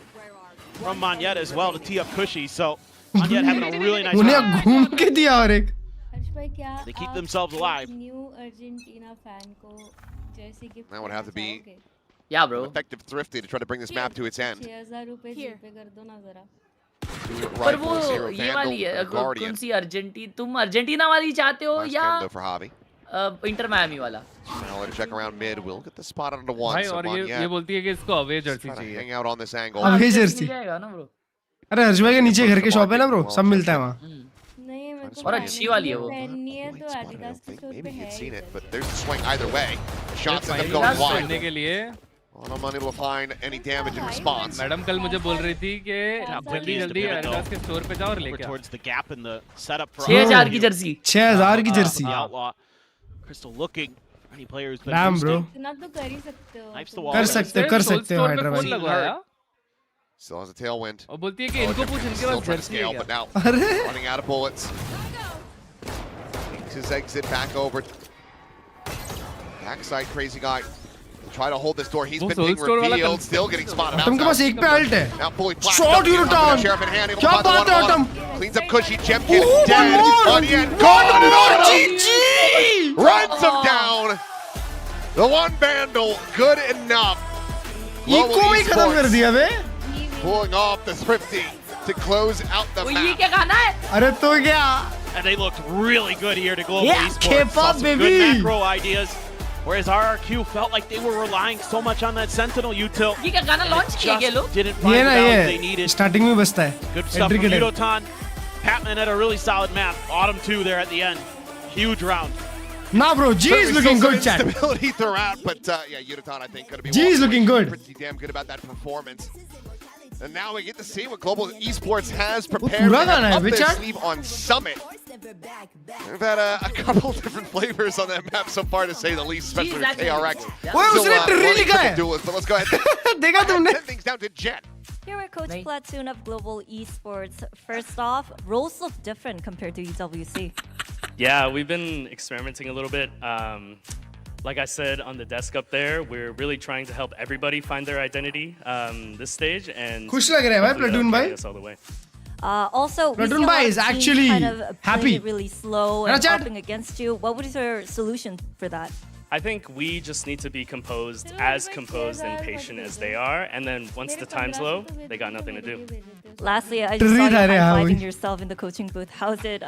[SPEAKER 8] from Monyet as well to tee up Cushy. So Onyet having a really nice
[SPEAKER 2] उन्हें
[SPEAKER 8] round.
[SPEAKER 2] घूम के दिया और एक
[SPEAKER 12] हर्ष भाई क्या
[SPEAKER 8] They keep
[SPEAKER 12] आप
[SPEAKER 8] themselves alive.
[SPEAKER 12] New Argentina fan को jersey gift
[SPEAKER 7] That would have to be
[SPEAKER 10] Yeah, bro.
[SPEAKER 7] effective thrifty to try to bring this map to its end.
[SPEAKER 12] 6000 रुपए जीपे कर दो ना जरा।
[SPEAKER 7] Two
[SPEAKER 10] पर वो
[SPEAKER 7] rifles, Hero
[SPEAKER 10] ये वाली है
[SPEAKER 7] Vandal,
[SPEAKER 10] कौन
[SPEAKER 7] Guardian.
[SPEAKER 10] सी तुम अर्जेंटीना वाली चाहते हो
[SPEAKER 7] Last
[SPEAKER 10] या
[SPEAKER 7] turn though for Javi.
[SPEAKER 10] Inter Miami वाला?
[SPEAKER 7] Now let her check around mid. Will get the spot on the one.
[SPEAKER 13] भाई
[SPEAKER 7] So
[SPEAKER 13] और ये
[SPEAKER 7] Monyet
[SPEAKER 13] बोलती है कि इसको अवे जर्सी
[SPEAKER 7] trying to
[SPEAKER 13] चाहिए।
[SPEAKER 7] hang out on this angle.
[SPEAKER 2] हाँ, अवे
[SPEAKER 10] जर्सी
[SPEAKER 2] जर्सी।
[SPEAKER 10] मिल जाएगा ना ब्रो?
[SPEAKER 2] अरे हर्ष भाई के नीचे घर के शॉप है ना ब्रो, सब मिलता है वहाँ।
[SPEAKER 12] नहीं मेरे को
[SPEAKER 10] और अच्छी वाली है वो।
[SPEAKER 12] पहननी है
[SPEAKER 7] Late
[SPEAKER 12] तो
[SPEAKER 7] spot, I
[SPEAKER 12] एडिडास
[SPEAKER 7] don't
[SPEAKER 12] के
[SPEAKER 7] think.
[SPEAKER 12] स्टोर
[SPEAKER 7] Maybe
[SPEAKER 12] पे
[SPEAKER 7] he
[SPEAKER 12] है
[SPEAKER 7] had
[SPEAKER 12] ही
[SPEAKER 7] seen it,
[SPEAKER 12] इधर।
[SPEAKER 7] but there's a swing either way. Shots end up
[SPEAKER 13] final
[SPEAKER 7] going
[SPEAKER 13] last
[SPEAKER 7] wide.
[SPEAKER 13] करने के लिए
[SPEAKER 7] Well, I'm unable to find any damage in response.
[SPEAKER 13] Madam कल मुझे बोल रही थी कि जल्दी जल्दी एडिडास के स्टोर पे जाओ और
[SPEAKER 8] We're
[SPEAKER 13] लेके आओ।
[SPEAKER 8] towards the gap in the setup for
[SPEAKER 10] 6000 की जर्सी।
[SPEAKER 2] 6000 की Jersey.
[SPEAKER 8] the Outlaw. Crystal looking for any player who's been
[SPEAKER 2] Damn, bro.
[SPEAKER 8] boosted.
[SPEAKER 12] इतना तो कर ही सकते हो।
[SPEAKER 8] Knifes the wall.
[SPEAKER 2] कर सकते हो हाइड्रा
[SPEAKER 13] फोन
[SPEAKER 2] भाई।
[SPEAKER 13] लगवाया
[SPEAKER 7] Still has a tailwind.
[SPEAKER 13] और बोलती है कि
[SPEAKER 7] Oh,
[SPEAKER 13] इनको
[SPEAKER 7] Jimmy
[SPEAKER 13] पूछ इनके
[SPEAKER 7] still
[SPEAKER 13] pass
[SPEAKER 7] trying to
[SPEAKER 13] Jersey है
[SPEAKER 7] scale,
[SPEAKER 13] क्या?
[SPEAKER 7] but now
[SPEAKER 2] अरे
[SPEAKER 7] running out of bullets. Makes his exit back over. Backside crazy guy. Try to hold this door. He's
[SPEAKER 13] वो
[SPEAKER 7] been
[SPEAKER 13] soul
[SPEAKER 7] being
[SPEAKER 13] store वाला
[SPEAKER 7] revealed.
[SPEAKER 13] कल-
[SPEAKER 7] Still getting spotted
[SPEAKER 2] तुमके पास
[SPEAKER 7] outside.
[SPEAKER 2] एक पे alt है।
[SPEAKER 7] Now fully flashed
[SPEAKER 2] Shot
[SPEAKER 7] up.
[SPEAKER 2] you
[SPEAKER 7] Here comes
[SPEAKER 2] down.
[SPEAKER 7] the Sheriff in hand. Able
[SPEAKER 2] क्या
[SPEAKER 7] to find the
[SPEAKER 2] बात है
[SPEAKER 7] one-on-one.
[SPEAKER 2] Atom?
[SPEAKER 7] Cleans up Cushy. Gem Kid
[SPEAKER 2] Oh,
[SPEAKER 7] dead.
[SPEAKER 2] one more.
[SPEAKER 7] Onion gone. And an
[SPEAKER 2] GG!
[SPEAKER 7] runs him down. The one Vandal, good enough. Global
[SPEAKER 2] eco ही खत्म कर
[SPEAKER 7] Esports
[SPEAKER 2] दिया बे।
[SPEAKER 7] pulling off the Thrifty to close out the
[SPEAKER 10] वो ये
[SPEAKER 7] map.
[SPEAKER 10] क्या गाना है?
[SPEAKER 2] अरे तो क्या?
[SPEAKER 8] And they looked really good here to Global
[SPEAKER 2] Yeah,
[SPEAKER 8] Esports.
[SPEAKER 2] K-pop,
[SPEAKER 8] Saw some
[SPEAKER 2] baby.
[SPEAKER 8] good macro ideas. Whereas RRQ felt like they were relying so much on that Sentinel util.
[SPEAKER 10] ये क्या गाना launch किए गए लोग?
[SPEAKER 8] Didn't find
[SPEAKER 2] ये
[SPEAKER 8] the
[SPEAKER 2] ना
[SPEAKER 8] balance they
[SPEAKER 2] ये
[SPEAKER 8] needed.
[SPEAKER 2] Starting में बसता है।
[SPEAKER 8] Good stuff
[SPEAKER 2] Entry
[SPEAKER 8] from
[SPEAKER 2] के time.
[SPEAKER 8] Udotan. Patman had a really solid map. Autumn 2 there at the end. Huge round.
[SPEAKER 2] ना bro, G is
[SPEAKER 7] Certainly
[SPEAKER 2] looking
[SPEAKER 7] still
[SPEAKER 2] good
[SPEAKER 7] some
[SPEAKER 2] chat.
[SPEAKER 7] instability throughout, but yeah, Udotan I think going to be
[SPEAKER 2] G is
[SPEAKER 7] walking
[SPEAKER 2] looking
[SPEAKER 7] away
[SPEAKER 2] good.
[SPEAKER 7] pretty damn good about that performance. And now we get to see what Global Esports has prepared
[SPEAKER 2] पूरा
[SPEAKER 7] to have
[SPEAKER 2] गाना है
[SPEAKER 7] up
[SPEAKER 2] bay
[SPEAKER 7] their
[SPEAKER 2] chat?
[SPEAKER 7] sleeve on Summit. We've had a couple different flavors on that map so far, to say the least, especially with KRX.
[SPEAKER 2] ओए उसने tree
[SPEAKER 7] running
[SPEAKER 2] लिखा
[SPEAKER 7] triple
[SPEAKER 2] है।
[SPEAKER 7] duelist, but let's go ahead
[SPEAKER 2] देखा तुमने?
[SPEAKER 7] send things down to Jet.
[SPEAKER 14] Here with Coach
[SPEAKER 10] Nice.
[SPEAKER 14] Platoon of Global Esports. First off, roles look different compared to EWC.
[SPEAKER 15] Yeah, we've been experimenting a little bit. Like I said on the desk up there, we're really trying to help everybody find their identity this stage, and
[SPEAKER 2] खुश लग रहा है भाई
[SPEAKER 15] hopefully
[SPEAKER 2] Platoon
[SPEAKER 15] that'll
[SPEAKER 2] भाई।
[SPEAKER 15] carry us all the way.
[SPEAKER 14] Also, we see
[SPEAKER 2] Platoon
[SPEAKER 14] a lot
[SPEAKER 2] bhai
[SPEAKER 14] of
[SPEAKER 2] is
[SPEAKER 14] teams
[SPEAKER 2] actually
[SPEAKER 14] kind of
[SPEAKER 2] happy.
[SPEAKER 14] playing it really slow and
[SPEAKER 2] Rachad?
[SPEAKER 14] popping against you. What was your solution for that?
[SPEAKER 15] I think we just need to be composed and patient as they are, and then once the time's low, they got nothing to do.
[SPEAKER 14] Lastly, I just saw you
[SPEAKER 2] Tree
[SPEAKER 14] high-fiving
[SPEAKER 2] Harry.
[SPEAKER 14] yourself in the coaching booth. How's it?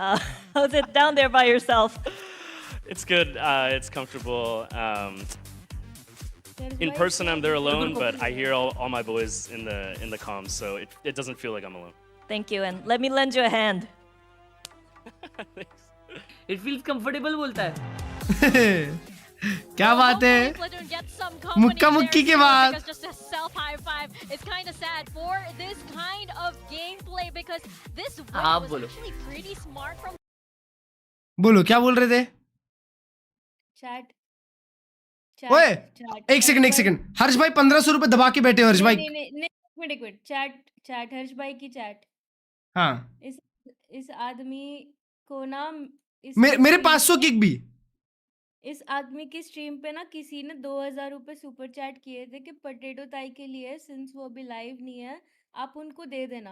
[SPEAKER 14] How's it down there by yourself?
[SPEAKER 15] It's good. It's comfortable. In person, I'm there alone, but I hear all my boys in the comms, so it doesn't feel like I'm alone.
[SPEAKER 14] Thank you, and let me lend you a hand.
[SPEAKER 10] It feels comfortable बोलता है।
[SPEAKER 2] क्या बात है?
[SPEAKER 3] Platoon gets some
[SPEAKER 2] मुक्का
[SPEAKER 3] company
[SPEAKER 2] मुक्की
[SPEAKER 3] there
[SPEAKER 2] के बाद।
[SPEAKER 3] because just a self high five is kind of sad for this kind of gameplay because this win
[SPEAKER 10] आप
[SPEAKER 3] was
[SPEAKER 10] बोलो।
[SPEAKER 3] actually pretty smart from
[SPEAKER 2] बोलो क्या बोल रहे थे?
[SPEAKER 12] चैट
[SPEAKER 2] ओए एक सेकंड हर्ष भाई 1500 रुपए दबा के बैठे हो हर्ष भाई।
[SPEAKER 12] नहीं एक मिनट चैट हर्ष भाई की चैट।
[SPEAKER 2] हाँ
[SPEAKER 12] इस आदमी को ना
[SPEAKER 2] मेरे 500 किक भी।
[SPEAKER 12] इस आदमी की स्ट्रीम पे ना किसी ने 2000 रुपए सुपर चैट किए थे कि पटेटो ताई के लिए, सिंस वो अभी लाइव नहीं है आप उनको दे देना।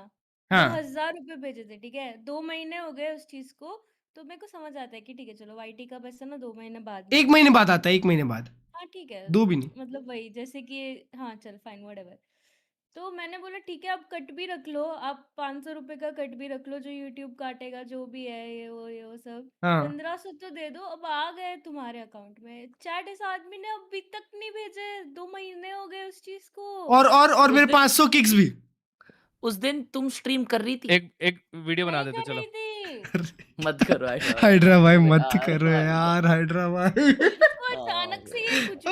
[SPEAKER 2] हाँ
[SPEAKER 12] 2000 रुपए भेजे थे, ठीक है। 2 महीने हो गए उस चीज को, तो मेरे को समझ आता है कि ठीक है चलो वाईटी का पैसा ना 2 महीने बाद
[SPEAKER 2] 1 महीने बाद आता है, 1 महीने बाद।
[SPEAKER 12] हाँ ठीक है,
[SPEAKER 2] 2 भी नहीं।
[SPEAKER 12] मतलब वही जैसे कि हाँ चल फाइन व्हाटएवर। तो मैंने बोला ठीक है आप कट भी रख लो, आप 500 रुपए का कट भी रख लो जो यूट्यूब काटेगा, जो भी है ये वो सब।
[SPEAKER 2] हाँ
[SPEAKER 12] 1500 तो दे दो, अब आ गए तुम्हारे अकाउंट में। चैट इस आदमी ने अभी तक नहीं भेजे, 2 महीने हो गए उस चीज को।
[SPEAKER 2] और मेरे 500 किक्स भी।
[SPEAKER 10] उस दिन तुम स्ट्रीम कर रही थी?
[SPEAKER 13] एक वीडियो बना देते चलो।
[SPEAKER 10] मत करो
[SPEAKER 2] हाइड्रा भाई मत करो यार, हाइड्रा भाई।
[SPEAKER 12] अचानक से ये कुछ भी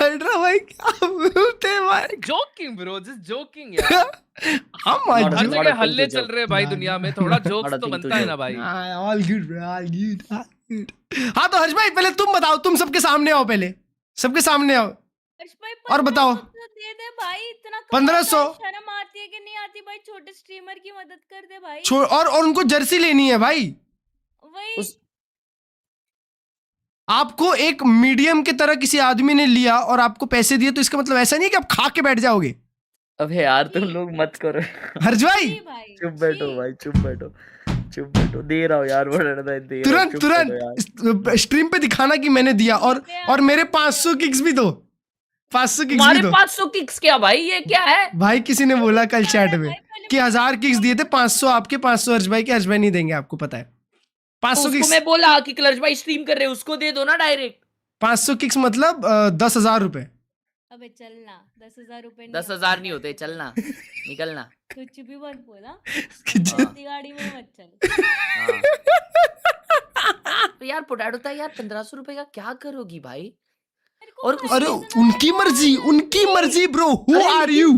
[SPEAKER 2] हाइड्रा भाई क्या बोलते भाई?
[SPEAKER 13] जोकिंग ब्रो, जस्ट जोकिंग यार।
[SPEAKER 2] हम
[SPEAKER 13] हर जगह हल्ले चल रहे हैं भाई दुनिया में, थोड़ा जोक्स तो बनता है ना भाई।
[SPEAKER 2] All good bro, all good. हाँ तो हर्ष भाई पहले तुम बताओ, तुम सबके सामने आओ, पहले सबके सामने आओ और बताओ।
[SPEAKER 12] दे दे भाई, इतना
[SPEAKER 2] 1500
[SPEAKER 12] शर्म आती है कि नहीं आती भाई? छोटे स्ट्रीमर की मदद कर दे भाई।
[SPEAKER 2] और उनको जर्सी लेनी है भाई।
[SPEAKER 12] वही
[SPEAKER 2] आपको एक मीडियम की तरह किसी आदमी ने लिया और आपको पैसे दिए, तो इसका मतलब ऐसा नहीं है कि आप खा के बैठ जाओगे।
[SPEAKER 10] अबे यार तुम लोग मत करो।
[SPEAKER 2] हर्ष भाई
[SPEAKER 12] छी भाई
[SPEAKER 10] चुप बैठो
[SPEAKER 12] छी।
[SPEAKER 10] भाई, चुप बैठो, चुप बैठो। दे रहा हूँ यार, बड़ा दे रहा हूँ,
[SPEAKER 2] तुरंत
[SPEAKER 10] चुप बैठो यार।
[SPEAKER 2] तुरंत स्ट्रीम पे दिखाना कि मैंने दिया, और मेरे 500 किक्स भी दो, 500 किक्स भी
[SPEAKER 10] तुम्हारे
[SPEAKER 2] दो
[SPEAKER 10] 500 किक्स क्या भाई, ये क्या है?
[SPEAKER 2] भाई। किसी ने बोला कल चैट में
[SPEAKER 12] भाई पहले
[SPEAKER 2] कि 1000 किक्स दिए थे, 500 आपके, 500 हर्ष भाई के। हर्ष भाई नहीं देंगे, आपको पता है।
[SPEAKER 10] तो
[SPEAKER 2] 500
[SPEAKER 10] उसको
[SPEAKER 2] किक्स,
[SPEAKER 10] मैं बोला कि क्लर्च भाई स्ट्रीम कर रहे हैं, उसको दे दो ना डायरेक्ट।
[SPEAKER 2] 500 किक्स मतलब 10,000 रुपए।
[SPEAKER 12] अबे चलना 10,000 रुपए नहीं
[SPEAKER 10] 10,000 नहीं होते, चलना निकलना।
[SPEAKER 12] कुछ भी मत बोला,
[SPEAKER 2] हाँ।
[SPEAKER 12] अपनी गाड़ी में मत चल।
[SPEAKER 10] हाँ। तो यार पोटैटो था यार, 1500 रुपए का क्या करोगी भाई? और
[SPEAKER 2] अरे उनकी मर्जी, उनकी मर्जी ब्रो, हु आर यू?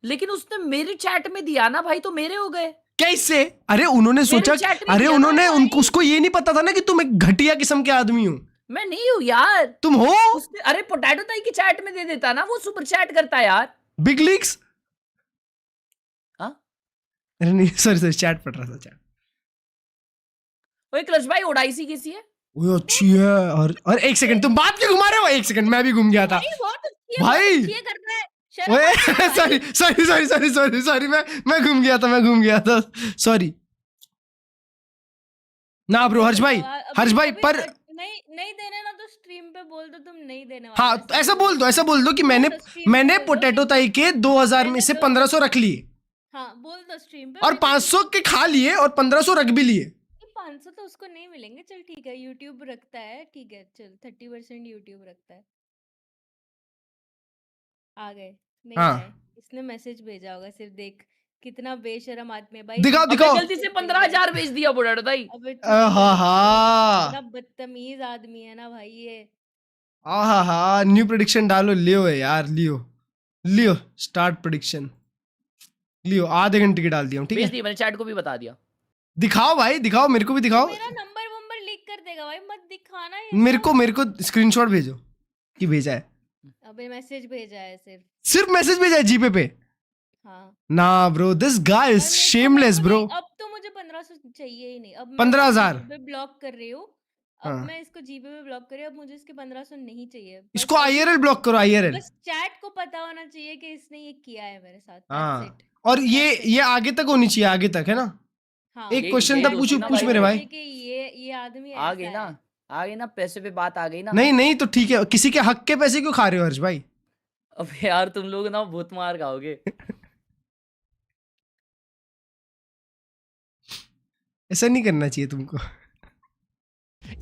[SPEAKER 10] लेकिन उसने मेरे चैट में दिया ना भाई, तो मेरे हो गए
[SPEAKER 2] कैसे? अरे उन्होंने सोचा,
[SPEAKER 10] chat में
[SPEAKER 2] अरे
[SPEAKER 10] दिया
[SPEAKER 2] उन्होंने
[SPEAKER 10] ना
[SPEAKER 2] उनको, उसको ये नहीं पता था ना कि तुम एक घटिया किस्म के आदमी हो।
[SPEAKER 10] मैं नहीं हूँ यार।
[SPEAKER 2] तुम हो?
[SPEAKER 10] उसने, अरे पोटैटो ताई की चैट में दे देता ना, वो सुपर चैट करता है यार।
[SPEAKER 2] Big leagues?
[SPEAKER 10] हाँ?
[SPEAKER 2] अरे नहीं, सॉरी चैट पढ़ रहा था, चैट।
[SPEAKER 10] ओए क्लच भाई ओडाइसी कैसी है?
[SPEAKER 2] वो अच्छी है। और एक सेकंड, तुम बात क्यों घुमा रहे हो? एक सेकंड, मैं भी घूम गया था भाई। ओए सॉरी, मैं घूम गया था, सॉरी ना ब्रो। हर्ष भाई पर
[SPEAKER 12] नहीं देने ना तो स्ट्रीम पे बोल दो तुम नहीं देने वाले।
[SPEAKER 2] हाँ, तो ऐसा बोल दो कि मैंने पोटैटो ताई के 2000 में से 1500 रख लिए।
[SPEAKER 12] हाँ बोल दो स्ट्रीम पे।
[SPEAKER 2] और 500 के खा लिए और 1500 रख भी लिए।
[SPEAKER 12] 500 तो उसको नहीं मिलेंगे, चल ठीक है, यूट्यूब रखता है, ठीक है चल 30% यूट्यूब रखता है। आ गए नहीं आए, इसने मैसेज भेजा होगा, सिर्फ देख कितना बेशरम आदमी है भाई।
[SPEAKER 2] दिखाओ
[SPEAKER 10] गलती से 15,000 भेज दिया पोटैटो ताई।
[SPEAKER 12] अबे
[SPEAKER 2] हाँ,
[SPEAKER 12] बदतमीज आदमी है ना भाई ये।
[SPEAKER 2] हाँ, न्यू प्रेडिक्शन डालो, लियो है यार, लियो स्टार्ट प्रेडिक्शन, लियो आधे घंटे की डाल दिया हूँ, ठीक है।
[SPEAKER 10] मैंने चैट को भी बता दिया।
[SPEAKER 2] दिखाओ भाई, दिखाओ, मेरे को भी दिखाओ।
[SPEAKER 12] मेरा नंबर लीक कर देगा भाई, मत दिखाना ये।
[SPEAKER 2] मेरे को स्क्रीनशॉट भेजो कि भेजा है।
[SPEAKER 12] अबे मैसेज भेजा है,
[SPEAKER 2] सिर्फ मैसेज भेजा है जीपे पे।
[SPEAKER 12] हाँ
[SPEAKER 2] ना bro, this guy is shameless bro.
[SPEAKER 12] अब तो मुझे 1500 चाहिए ही नहीं। अब
[SPEAKER 2] 15,000
[SPEAKER 12] ब्लॉक कर रही हूँ। अब मैं इसको जीपे पे ब्लॉक कर रही हूँ, अब मुझे इसके 1500 नहीं चाहिए।
[SPEAKER 2] इसको IRL ब्लॉक करो, IRL।
[SPEAKER 12] बस चैट को पता होना चाहिए कि इसने ये किया है मेरे साथ।
[SPEAKER 2] हाँ, और ये आगे तक होनी चाहिए, आगे तक है ना।
[SPEAKER 12] हाँ,
[SPEAKER 2] एक क्वेश्चन था, पूछ मेरे भाई।
[SPEAKER 12] कि ये आदमी
[SPEAKER 10] आ गई ना पैसे पे बात आ गई ना।
[SPEAKER 2] नहीं तो ठीक है, किसी के हक के पैसे क्यों खा रहे हो हर्ष भाई?
[SPEAKER 10] अब यार तुम लोग ना बहुत मार खाओगे।
[SPEAKER 2] ऐसा नहीं करना चाहिए तुमको।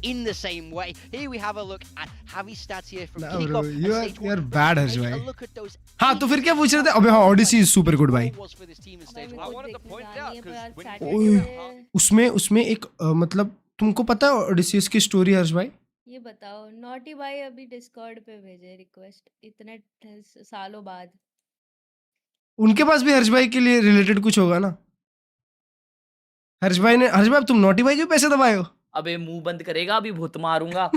[SPEAKER 5] In the same way, here we have a look at Javi stats here from
[SPEAKER 2] Nah,
[SPEAKER 5] kickoff.
[SPEAKER 2] bro, you are bad, Harsh
[SPEAKER 5] Take
[SPEAKER 2] bhai.
[SPEAKER 5] a look at those.
[SPEAKER 2] हाँ, तो फिर क्या पूछ रहे थे? अबे हाँ, ओडिसी इज सुपर गुड भाई।
[SPEAKER 5] Was for this team in stage
[SPEAKER 9] I
[SPEAKER 5] one.
[SPEAKER 9] wanted to point out because when
[SPEAKER 2] उसमें एक मतलब तुमको पता है ओडिसीज की स्टोरी हर्ष भाई?
[SPEAKER 12] ये बताओ, नॉटी भाई अभी डिस्कॉर्ड पे भेजे रिक्वेस्ट इतने सालों बाद।
[SPEAKER 2] उनके पास भी हर्ष भाई के लिए रिलेटेड कुछ होगा ना। हर्ष भाई अब तुम नॉटी भाई के पैसे दबाए हो?
[SPEAKER 10] अबे मुंह बंद करेगा, अभी भूत मारूंगा।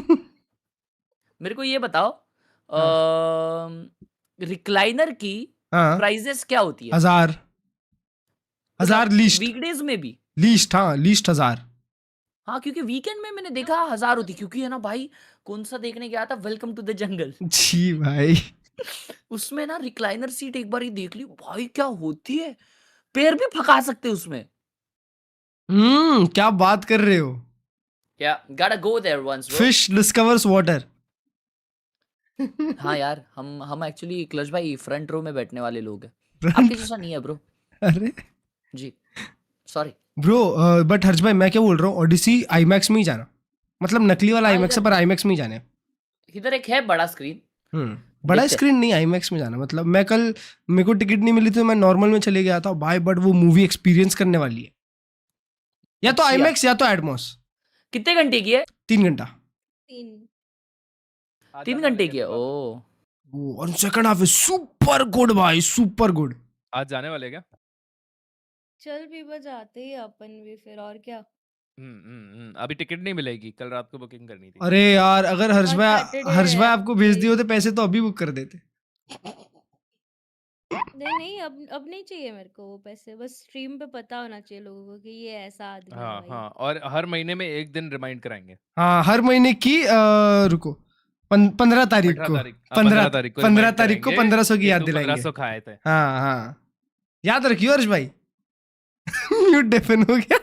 [SPEAKER 10] मेरे को ये बताओ, रिक्लाइनर की प्राइजेस क्या होती है?
[SPEAKER 2] 1000 लीस्ट।
[SPEAKER 10] वीकडेज में भी
[SPEAKER 2] लीस्ट? हाँ, लीस्ट 1000।
[SPEAKER 10] हाँ, क्योंकि वीकेंड में मैंने देखा 1000 होती, क्योंकि है ना भाई, कौन सा देखने गया था, वेलकम टू द जंगल।
[SPEAKER 2] जी भाई,
[SPEAKER 10] उसमें ना रिक्लाइनर सीट एक बार ही देख ली भाई, क्या होती है, पैर भी फका सकते उसमें।
[SPEAKER 2] क्या बात कर रहे हो?
[SPEAKER 10] क्या gotta go there once bro.
[SPEAKER 2] Fish discovers water.
[SPEAKER 10] हाँ यार, हम एक्चुअली क्लच भाई फ्रंट रो में बैठने वाले लोग हैं। आपके जैसा नहीं है ब्रो।
[SPEAKER 2] अरे
[SPEAKER 10] जी सॉरी
[SPEAKER 2] ब्रो, बट हर्ष भाई मैं क्या बोल रहा हूँ, ओडिसी आईमैक्स में ही जाना, मतलब नकली वाला आईमैक्स है, पर आईमैक्स में ही जाना है।
[SPEAKER 10] इधर एक है बड़ा स्क्रीन।
[SPEAKER 2] बड़ा स्क्रीन नहीं, आईमैक्स में जाना। मतलब मैं कल, मेरे को टिकट नहीं मिली थी, मैं नॉर्मल में चले गया था भाई, बट वो मूवी एक्सपीरियंस करने वाली है। या तो आईमैक्स या तो एडमॉस।
[SPEAKER 10] कितने घंटे की है?
[SPEAKER 2] 3 घंटा।
[SPEAKER 10] 3 घंटे की है। ओ
[SPEAKER 2] और second half is super good भाई, सुपर गुड।
[SPEAKER 13] आज जाने वाले क्या?
[SPEAKER 12] चल भी बजाते ही अपन भी, फिर और क्या।
[SPEAKER 13] अभी टिकट नहीं मिलेगी, कल रात को बुकिंग करनी थी।
[SPEAKER 2] अरे यार, अगर हर्ष भाई आपको भेज दिए होते पैसे, तो अभी बुक कर देते।
[SPEAKER 12] नहीं अब नहीं चाहिए मेरे को वो पैसे, बस स्ट्रीम पे पता होना चाहिए लोगों को कि ये ऐसा आदमी है भाई।
[SPEAKER 13] हाँ, और हर महीने में एक दिन रिमाइंड कराएंगे।
[SPEAKER 2] हाँ, हर महीने की रुको 15 तारीख को 15 तारीख को 1500 की याद दिलाएंगे।
[SPEAKER 13] 1500 खाए थे।
[SPEAKER 2] हाँ, याद रखियो हर्ष भाई म्यूट डेफन हो गया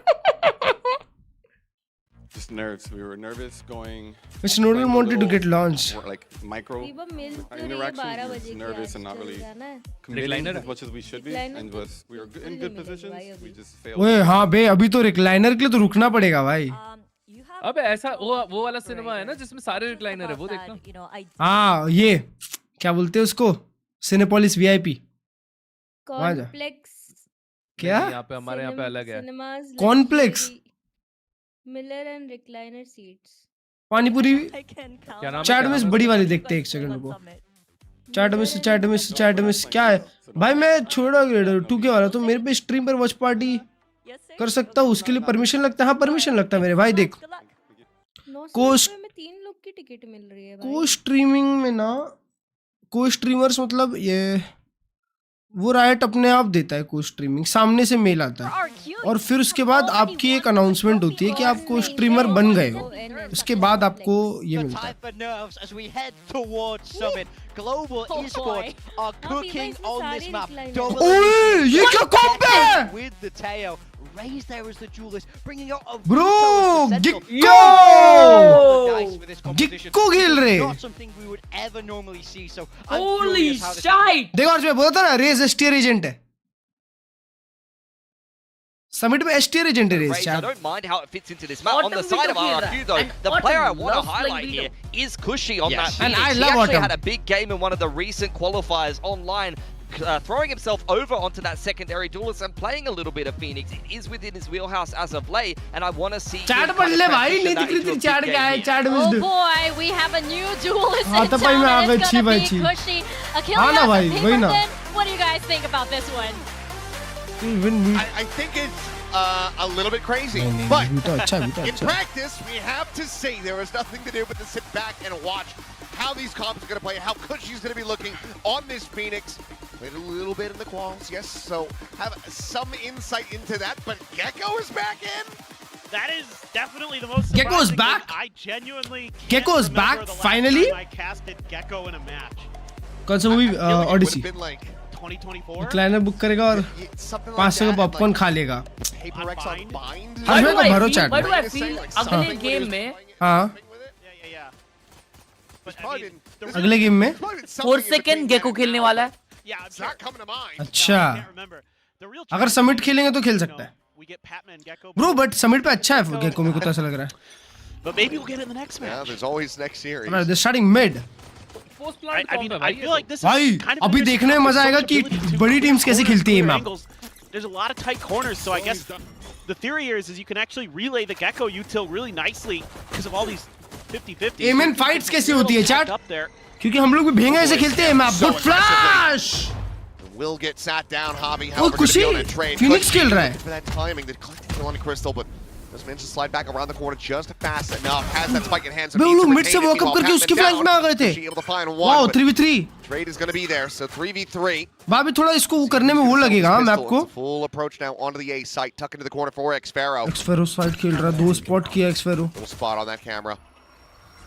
[SPEAKER 16] Just nerves. We were nervous going.
[SPEAKER 2] Which nodal wanted to get launched?
[SPEAKER 16] Like micro
[SPEAKER 12] interaction.
[SPEAKER 16] Just nervous and not really committing as much as we should be. And we were in good positions. We just failed.
[SPEAKER 2] ओए हाँ बे अभी तो recliner के लिए तो रुकना पड़ेगा भाई.
[SPEAKER 13] अबे ऐसा वो वाला सिनेमा है ना जिसमें सारे रिक्लाइनर है वो देखना.
[SPEAKER 2] हाँ ये क्या बोलते हैं उसको सिनेपोलिस VIP.
[SPEAKER 12] कॉम्प्लेक्स.
[SPEAKER 2] क्या?
[SPEAKER 13] यहाँ पे हमारे यहाँ पे अलग है.
[SPEAKER 2] Complex.
[SPEAKER 12] Miller and recliner seats.
[SPEAKER 2] Panipuri.
[SPEAKER 13] क्या नाम?
[SPEAKER 2] चैट में बड़ी वाली देखते हैं एक सेकंड को. चैट में क्या है भाई मैं छोड़ा ग्रेडर 2K वाला तो मेरे पे स्ट्रीम पर वॉच पार्टी कर सकता हूँ उसके लिए परमिशन लगता है. हाँ परमिशन लगता है मेरे भाई. देख को
[SPEAKER 12] 3 लोग की टिकट मिल रही है भाई.
[SPEAKER 2] को स्ट्रीमिंग में ना को स्ट्रीमर्स मतलब ये वो राइट अपने आप देता है. को स्ट्रीमिंग सामने से मेल आता है और फिर उसके बाद आपकी एक अनाउंसमेंट होती है कि आप को स्ट्रीमर बन गए हो. उसके बाद आपको ये मिलता है.
[SPEAKER 5] Global esports are cooking on this map.
[SPEAKER 2] ओए ये क्या कॉम्प है?
[SPEAKER 5] With the Teo, Raze there as the duelist, bringing out a
[SPEAKER 2] Bro, गिक्को खेल रहे.
[SPEAKER 5] Not something we would ever normally see. So
[SPEAKER 10] holy shit.
[SPEAKER 2] देखो और मैं बोला था ना रेज एसटीआर एजेंट है. Summit में STR agent is.
[SPEAKER 4] I don't mind how it fits into this map. On the side of RRQ though, the player I want to highlight here is Kushi on that Phoenix.
[SPEAKER 2] And I love
[SPEAKER 4] he actually
[SPEAKER 2] Autumn.
[SPEAKER 4] had a big game in one of the recent qualifiers online, throwing himself over onto that secondary duelist and playing a little bit of Phoenix. It is within his wheelhouse as of late, and I want to see
[SPEAKER 2] Chat पढ़ ले भाई नहीं दिख रही थी chat क्या है chat में.
[SPEAKER 3] Oh boy, we have a new duelist
[SPEAKER 2] हाँ
[SPEAKER 3] in
[SPEAKER 2] तो भाई मैं आ
[SPEAKER 3] town.
[SPEAKER 2] गई
[SPEAKER 3] It's
[SPEAKER 2] अच्छी
[SPEAKER 3] gonna
[SPEAKER 2] भाई
[SPEAKER 3] be
[SPEAKER 2] अच्छी.
[SPEAKER 3] Kushi.
[SPEAKER 2] हाँ ना भाई वही ना.
[SPEAKER 3] What do you guys think about this one?
[SPEAKER 7] I think it's a little bit crazy, but in practice, we have to see there is nothing to do but to sit back and watch how these comps are going to play, how Kushi's going to be looking on this Phoenix. Played a little bit in the quals, yes, so have some insight into that, but Gecko is back in.
[SPEAKER 8] That is definitely the most
[SPEAKER 2] Gecko is back?
[SPEAKER 8] I genuinely
[SPEAKER 2] Gecko is back finally?
[SPEAKER 8] I casted Gecko in a match.
[SPEAKER 2] कौन सा movie Odyssey?
[SPEAKER 8] 2024.
[SPEAKER 2] क्लाइनर book करेगा और 500 का popcorn खा लेगा.
[SPEAKER 10] How do I feel अगले game में?
[SPEAKER 2] हाँ. अगले गेम में
[SPEAKER 10] 4 सेकंड गेको खेलने वाला है.
[SPEAKER 2] अच्छा अगर समिट खेलेंगे तो खेल सकता है. ब्रो बट समिट पे अच्छा है गेको मेरे को तो ऐसा लग रहा है.
[SPEAKER 8] But maybe we'll get it in the next match.
[SPEAKER 7] Yeah, there's always next series.
[SPEAKER 2] They're starting mid.
[SPEAKER 8] I mean, I feel like this
[SPEAKER 2] भाई
[SPEAKER 8] is kind of
[SPEAKER 2] अभी देखने में मजा आएगा कि बड़ी टीम्स कैसे खेलती है map.
[SPEAKER 8] There's a lot of tight corners, so I guess the theory here is you can actually relay the Gecko util really nicely because of all these 50-50.
[SPEAKER 2] MN fights कैसी होती है चैट? क्योंकि हम लोग भी भेंगा ऐसे खेलते हैं map. Good flash.
[SPEAKER 7] Will get sat down, Hobby.
[SPEAKER 2] Oh, Kushi, Phoenix खेल रहा है.
[SPEAKER 7] For that timing, the collecting on Crystal, but does manage to slide back around the corner just fast enough. Has that spike in hand.
[SPEAKER 2] वे लोग mid से walk up करके उसके flank में आ गए थे. Wow 3v3.
[SPEAKER 7] Trade is going to be there, so 3v3.
[SPEAKER 2] भाभी थोड़ा इसको करने में वो लगेगा मैप को.
[SPEAKER 7] Full approach now onto the A site, tuck into the corner for Xfero.
[SPEAKER 2] Xfero side खेल रहा है. 2 स्पॉट किया Xfero.
[SPEAKER 7] Full spot on that camera.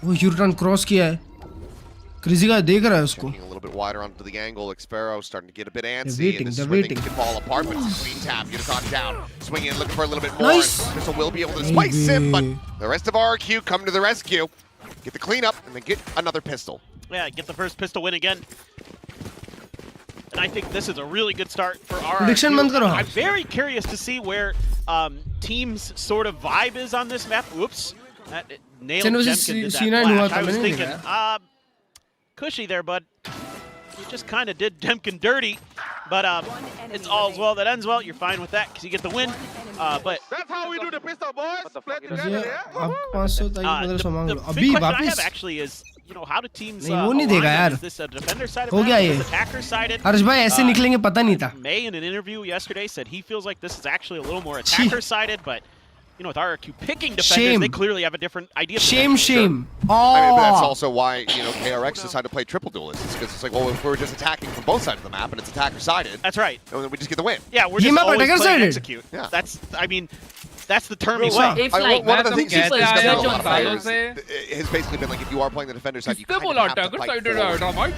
[SPEAKER 2] वो U-turn क्रॉस किया है. क्रेजी का देख रहा है उसको.
[SPEAKER 7] A little bit wider onto the angle. Xfero starting to get a bit antsy.
[SPEAKER 2] They're waiting.
[SPEAKER 7] Could fall apart, but it's a clean tap. Get a shot down. Swinging in, looking for a little bit more.
[SPEAKER 2] Nice.
[SPEAKER 7] Crystal will be able to spice him, but the rest of RRQ come to the rescue. Get the cleanup, and then get another pistol.
[SPEAKER 8] Yeah, get the first pistol win again. And I think this is a really good start for RRQ.
[SPEAKER 2] Prediction बंद करो.
[SPEAKER 8] I'm very curious to see where teams' sort of vibe is on this map. Whoops. That nailed Jemkin did that flash. I was thinking, Cushy there, bud. You just kind of did Jemkin dirty, but it's all's well that ends well. You're fine with that because you get the win. But
[SPEAKER 17] that's how we do the pistol, boys. Play together, yeah.
[SPEAKER 2] अब 500 तक 1500 मांग लो.
[SPEAKER 8] the
[SPEAKER 2] अभी
[SPEAKER 8] big question I
[SPEAKER 2] वापस.
[SPEAKER 8] have actually is, you know, how do teams
[SPEAKER 2] नहीं वो नहीं देगा यार.
[SPEAKER 8] is this a defender sided
[SPEAKER 2] हो गया ये.
[SPEAKER 8] attacker sided?
[SPEAKER 2] हर्ष भाई ऐसे निकलेंगे पता नहीं था.
[SPEAKER 8] May in an interview yesterday said he feels like this is actually a little more attacker sided, but you know, with RRQ picking defenders, they clearly have a different idea.
[SPEAKER 2] Shame.
[SPEAKER 7] I mean, but that's also why, you know, KRX decided to play triple duelists. It's because it's like, well, if we're just attacking from both sides of the map and it's attacker-sided,
[SPEAKER 8] that's right.
[SPEAKER 7] And then we just get the win.
[SPEAKER 8] Yeah, we're just always playing execute.
[SPEAKER 7] Yeah.
[SPEAKER 8] That's, I mean, that's the term he's saying.
[SPEAKER 10] It's like
[SPEAKER 7] one of the things he's discussed with a lot of
[SPEAKER 10] players
[SPEAKER 7] players has basically been like, if you are playing the defender side, you kind of have to fight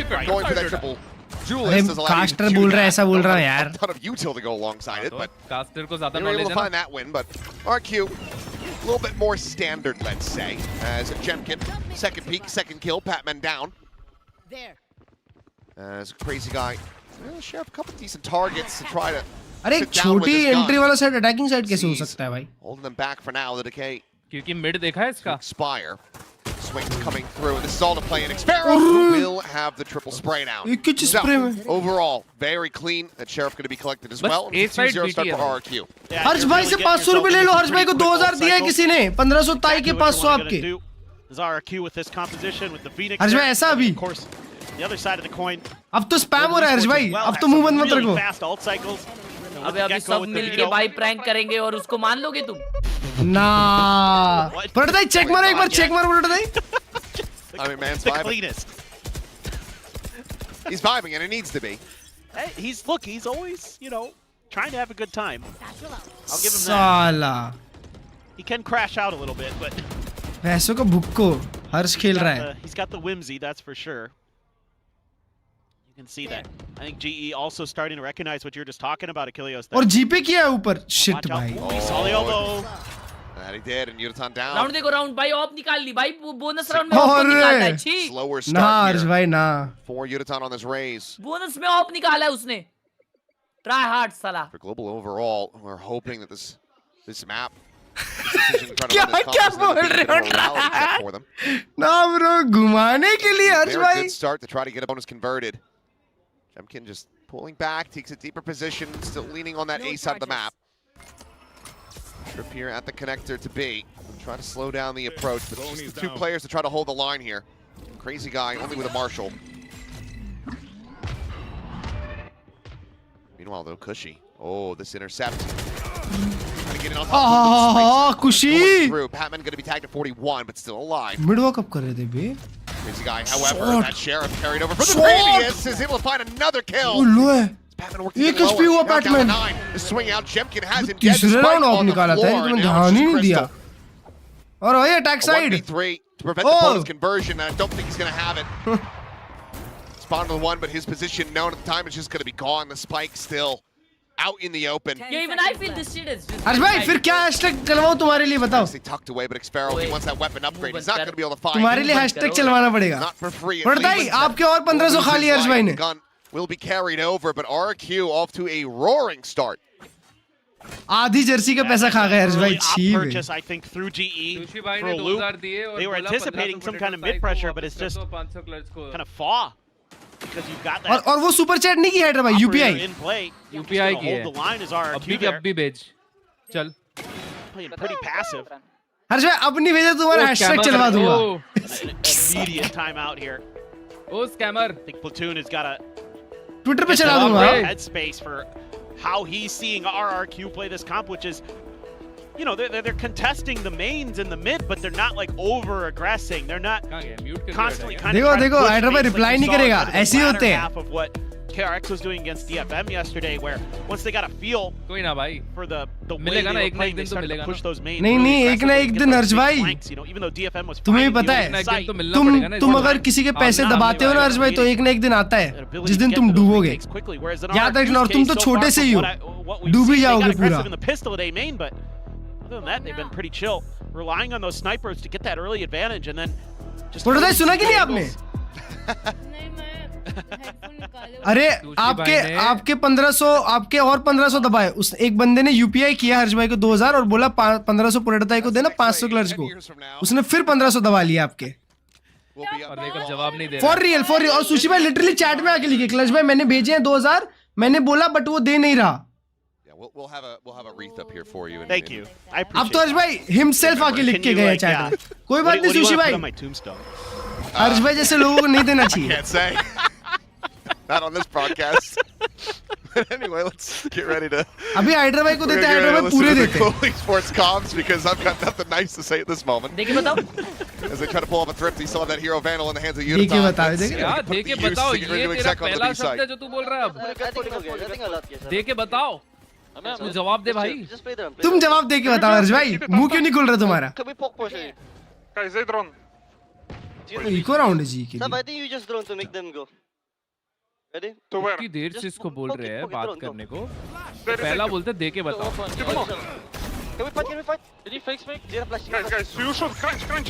[SPEAKER 7] for going for that triple Duelist does allow you
[SPEAKER 2] caster
[SPEAKER 7] to do
[SPEAKER 2] बोल रहा है
[SPEAKER 7] that.
[SPEAKER 2] ऐसा बोल रहा हूँ
[SPEAKER 7] A
[SPEAKER 2] यार
[SPEAKER 7] ton of util to go alongside it, but
[SPEAKER 13] caster को ज्यादा
[SPEAKER 7] they were able
[SPEAKER 13] knowledge
[SPEAKER 7] to
[SPEAKER 13] है ना.
[SPEAKER 7] find that win. But RQ, a little bit more standard, let's say, as Jemkin, second peak, second kill, Patman down. As Crazy Guy, Sheriff, a couple decent targets to try to
[SPEAKER 2] अरे एक
[SPEAKER 7] sit down with
[SPEAKER 2] छोटी
[SPEAKER 7] his gun.
[SPEAKER 2] Entry वाला side attacking side कैसे हो सकता है भाई?
[SPEAKER 7] Holding them back for now, the decay.
[SPEAKER 13] क्योंकि मिड देखा है इसका.
[SPEAKER 7] Expire. Swings coming through, and this is all to play in. Xpero will have the triple spray now. So, overall, very clean. That Sheriff going to be collected as well. And it's a 2-0 start for RQ.
[SPEAKER 2] हर्ष भाई से 500 रुपए ले लो. हर्ष भाई को 2000 दिया है किसी ने. 1500 ताई के 500 आपके.
[SPEAKER 8] Is RQ with this composition with the Phoenix.
[SPEAKER 2] हर्ष भाई ऐसा अभी.
[SPEAKER 8] Of course, the other side of the coin.
[SPEAKER 2] अब तो स्पैम हो रहा है हर्ष भाई. अब तो मुंह बंद मत रखो.
[SPEAKER 10] अबे अभी सब मिलके भाई प्रैंक करेंगे और उसको मान लोगे तुम?
[SPEAKER 2] ना. पलट दे, चेक मारो एक बार, चेक मारो पलट दे.
[SPEAKER 7] I mean, man's vibing. He's vibing, and it needs to be.
[SPEAKER 8] Hey, he's always, trying to have a good time. I'll give him that.
[SPEAKER 2] साला.
[SPEAKER 8] He can crash out a little bit, but
[SPEAKER 2] पैसों का भुक्को हर्ष खेल रहा है.
[SPEAKER 8] He's got the whimsy, that's for sure. You can see that. I think GE also starting to recognize what you're just talking about, Achilles.
[SPEAKER 2] और जीपे किया है ऊपर. Shit भाई.
[SPEAKER 8] He saw the elbow.
[SPEAKER 7] That he did, and Yutan down.
[SPEAKER 10] Round देखो round भाई of निकाल ली भाई bonus round में ऑफ निकालता है. छी.
[SPEAKER 7] Slower
[SPEAKER 2] ना
[SPEAKER 7] start
[SPEAKER 2] हर्ष
[SPEAKER 7] here
[SPEAKER 2] भाई ना.
[SPEAKER 7] for Yutan on this raise.
[SPEAKER 10] Bonus में ऑफ निकाला है उसने. Try hard साला.
[SPEAKER 7] For global overall, we're hoping that this map.
[SPEAKER 2] क्या बोल रहे हो? ना ब्रो घुमाने के लिए हर्ष भाई.
[SPEAKER 7] Good start to try to get a bonus converted. Jemkin just pulling back, takes a deeper position, still leaning on that A side of the map. Trip here at the connector to B. Try to slow down the approach, but just the two players to try to hold the line here. Crazy Guy only with a Marshall. Meanwhile, though, Cushy. Oh, this intercept. Trying to get in on top.
[SPEAKER 2] Cushy.
[SPEAKER 7] Through. Patman going to be tagged at 41, but still alive.
[SPEAKER 2] Mid-walk up कर रहे थे बे.
[SPEAKER 7] Crazy Guy, however, that Sheriff carried over for the previous is able to find another kill.
[SPEAKER 2] लो है.
[SPEAKER 7] Patman working
[SPEAKER 2] एक HP हुआ Patman.
[SPEAKER 7] The swing out, Jemkin has it.
[SPEAKER 2] तीसरे round of निकाला था. तुमने ध्यान ही नहीं दिया. और वही attack side.
[SPEAKER 7] 1v3 to prevent the bonus conversion. I don't think he's going to have it. Spawn to the one, but his position known at the time is just going to be gone. The spike still out in the open.
[SPEAKER 10] Yeah, even I feel this shit is just.
[SPEAKER 2] हर्ष भाई फिर क्या hashtag चलवाऊं तुम्हारे लिए बताओ.
[SPEAKER 7] They tucked away, but Xpero, he wants that weapon upgrade. He's not going to be able to find.
[SPEAKER 2] तुम्हारे लिए hashtag चलवाना पड़ेगा.
[SPEAKER 7] Not for free.
[SPEAKER 2] पड़ता ही आपके और 1500 खाली हर्ष भाई ने.
[SPEAKER 7] Will be carried over, but RQ off to a roaring start.
[SPEAKER 2] आधी जर्सी का पैसा खा गए हर्ष भाई.
[SPEAKER 8] Purchase, I think, through GE for a loop. They were anticipating some kind of mid pressure, but it's just kind of far because you've got that.
[SPEAKER 2] और वो super chat नहीं किया है भाई. UPI.
[SPEAKER 8] UPI की है. Hold the line is RQ there.
[SPEAKER 13] अब भी भेज. चल.
[SPEAKER 8] Playing pretty passive.
[SPEAKER 2] हर्ष भाई अब नहीं भेजा तुम्हारा हैशटैग चलवा दूंगा.
[SPEAKER 8] Immediate timeout here.
[SPEAKER 13] Oh, scammer.
[SPEAKER 8] I think Platoon has got a
[SPEAKER 2] Twitter पे चला दूंगा.
[SPEAKER 8] Headspace for how he's seeing RRQ play this comp, which is, they're contesting the mains in the mid, but they're not like over aggressing. They're not constantly kind of.
[SPEAKER 2] देखो hydra भाई reply नहीं करेगा. ऐसे ही होते हैं.
[SPEAKER 8] Half of what KRX was doing against DFM yesterday, where once they got a feel
[SPEAKER 13] कोई ना भाई
[SPEAKER 8] for the way they were playing, they started to push those mains.
[SPEAKER 2] नहीं एक ना एक दिन हर्ष भाई.
[SPEAKER 8] Even though DFM was
[SPEAKER 2] तुम्हें भी पता है. तुम अगर किसी के पैसे दबाते हो ना हर्ष भाई तो एक ना एक दिन आता है जिस दिन तुम डूबोगे. याद रखना. और तुम तो छोटे से ही हो. डूब ही जाओगे पूरा.
[SPEAKER 8] Other than that, they've been pretty chill, relying on those snipers to get that early advantage, and then just.
[SPEAKER 2] थोड़ा सा सुना कि नहीं आपने? अरे आपके 1500 आपके और 1500 दबाए. उस एक बंदे ने यूपीआई किया हर्ष भाई को 2000 और बोला 1500 पुरेटाई को देना 500 क्लर्ज को. उसने फिर 1500 दबा लिया आपके.
[SPEAKER 13] और देखो जवाब नहीं दे
[SPEAKER 2] रहा. फॉर रियल और सुशी भाई लिटरली चैट में आके लिखे क्लर्ज भाई मैंने भेजे हैं 2000 मैंने बोला बट वो दे नहीं रहा.
[SPEAKER 7] We'll have a wreath up here for you.
[SPEAKER 8] Thank you. I appreciate.
[SPEAKER 2] अब तो हर्ष भाई himself आके लिख के गए चैट में. कोई बात नहीं सुशी भाई. हर्ष भाई जैसे लोगों को नहीं देना चाहिए.
[SPEAKER 7] Can't say. Not on this broadcast. Anyway, let's get ready to.
[SPEAKER 2] अभी हाइड्रा भाई को देते हाइड्रा भाई पूरे देते.
[SPEAKER 7] Global Sports comms because I've got nothing nice to say at this moment.
[SPEAKER 10] देखे बताओ.
[SPEAKER 7] As they try to pull off a thrifty, still have that hero vandal in the hands of Yutan.
[SPEAKER 2] देखे बताओ
[SPEAKER 13] देखे बताओ ये तेरा पहला शब्द है जो तू बोल रहा है अब. देखे बताओ. तू जवाब दे भाई.
[SPEAKER 2] तुम जवाब दे के बताओ हर्ष भाई. मुंह क्यों नहीं खुल रहा तुम्हारा? इको राउंड है जी के लिए.
[SPEAKER 18] I think you just drone to make them go.
[SPEAKER 13] इतनी देर से इसको बोल रहे हैं बात करने को, पहला बोलते दे के बताओ।
[SPEAKER 17] Can we fight? Did he fake smoke? Zero flash. Guys, you should crunch. Go.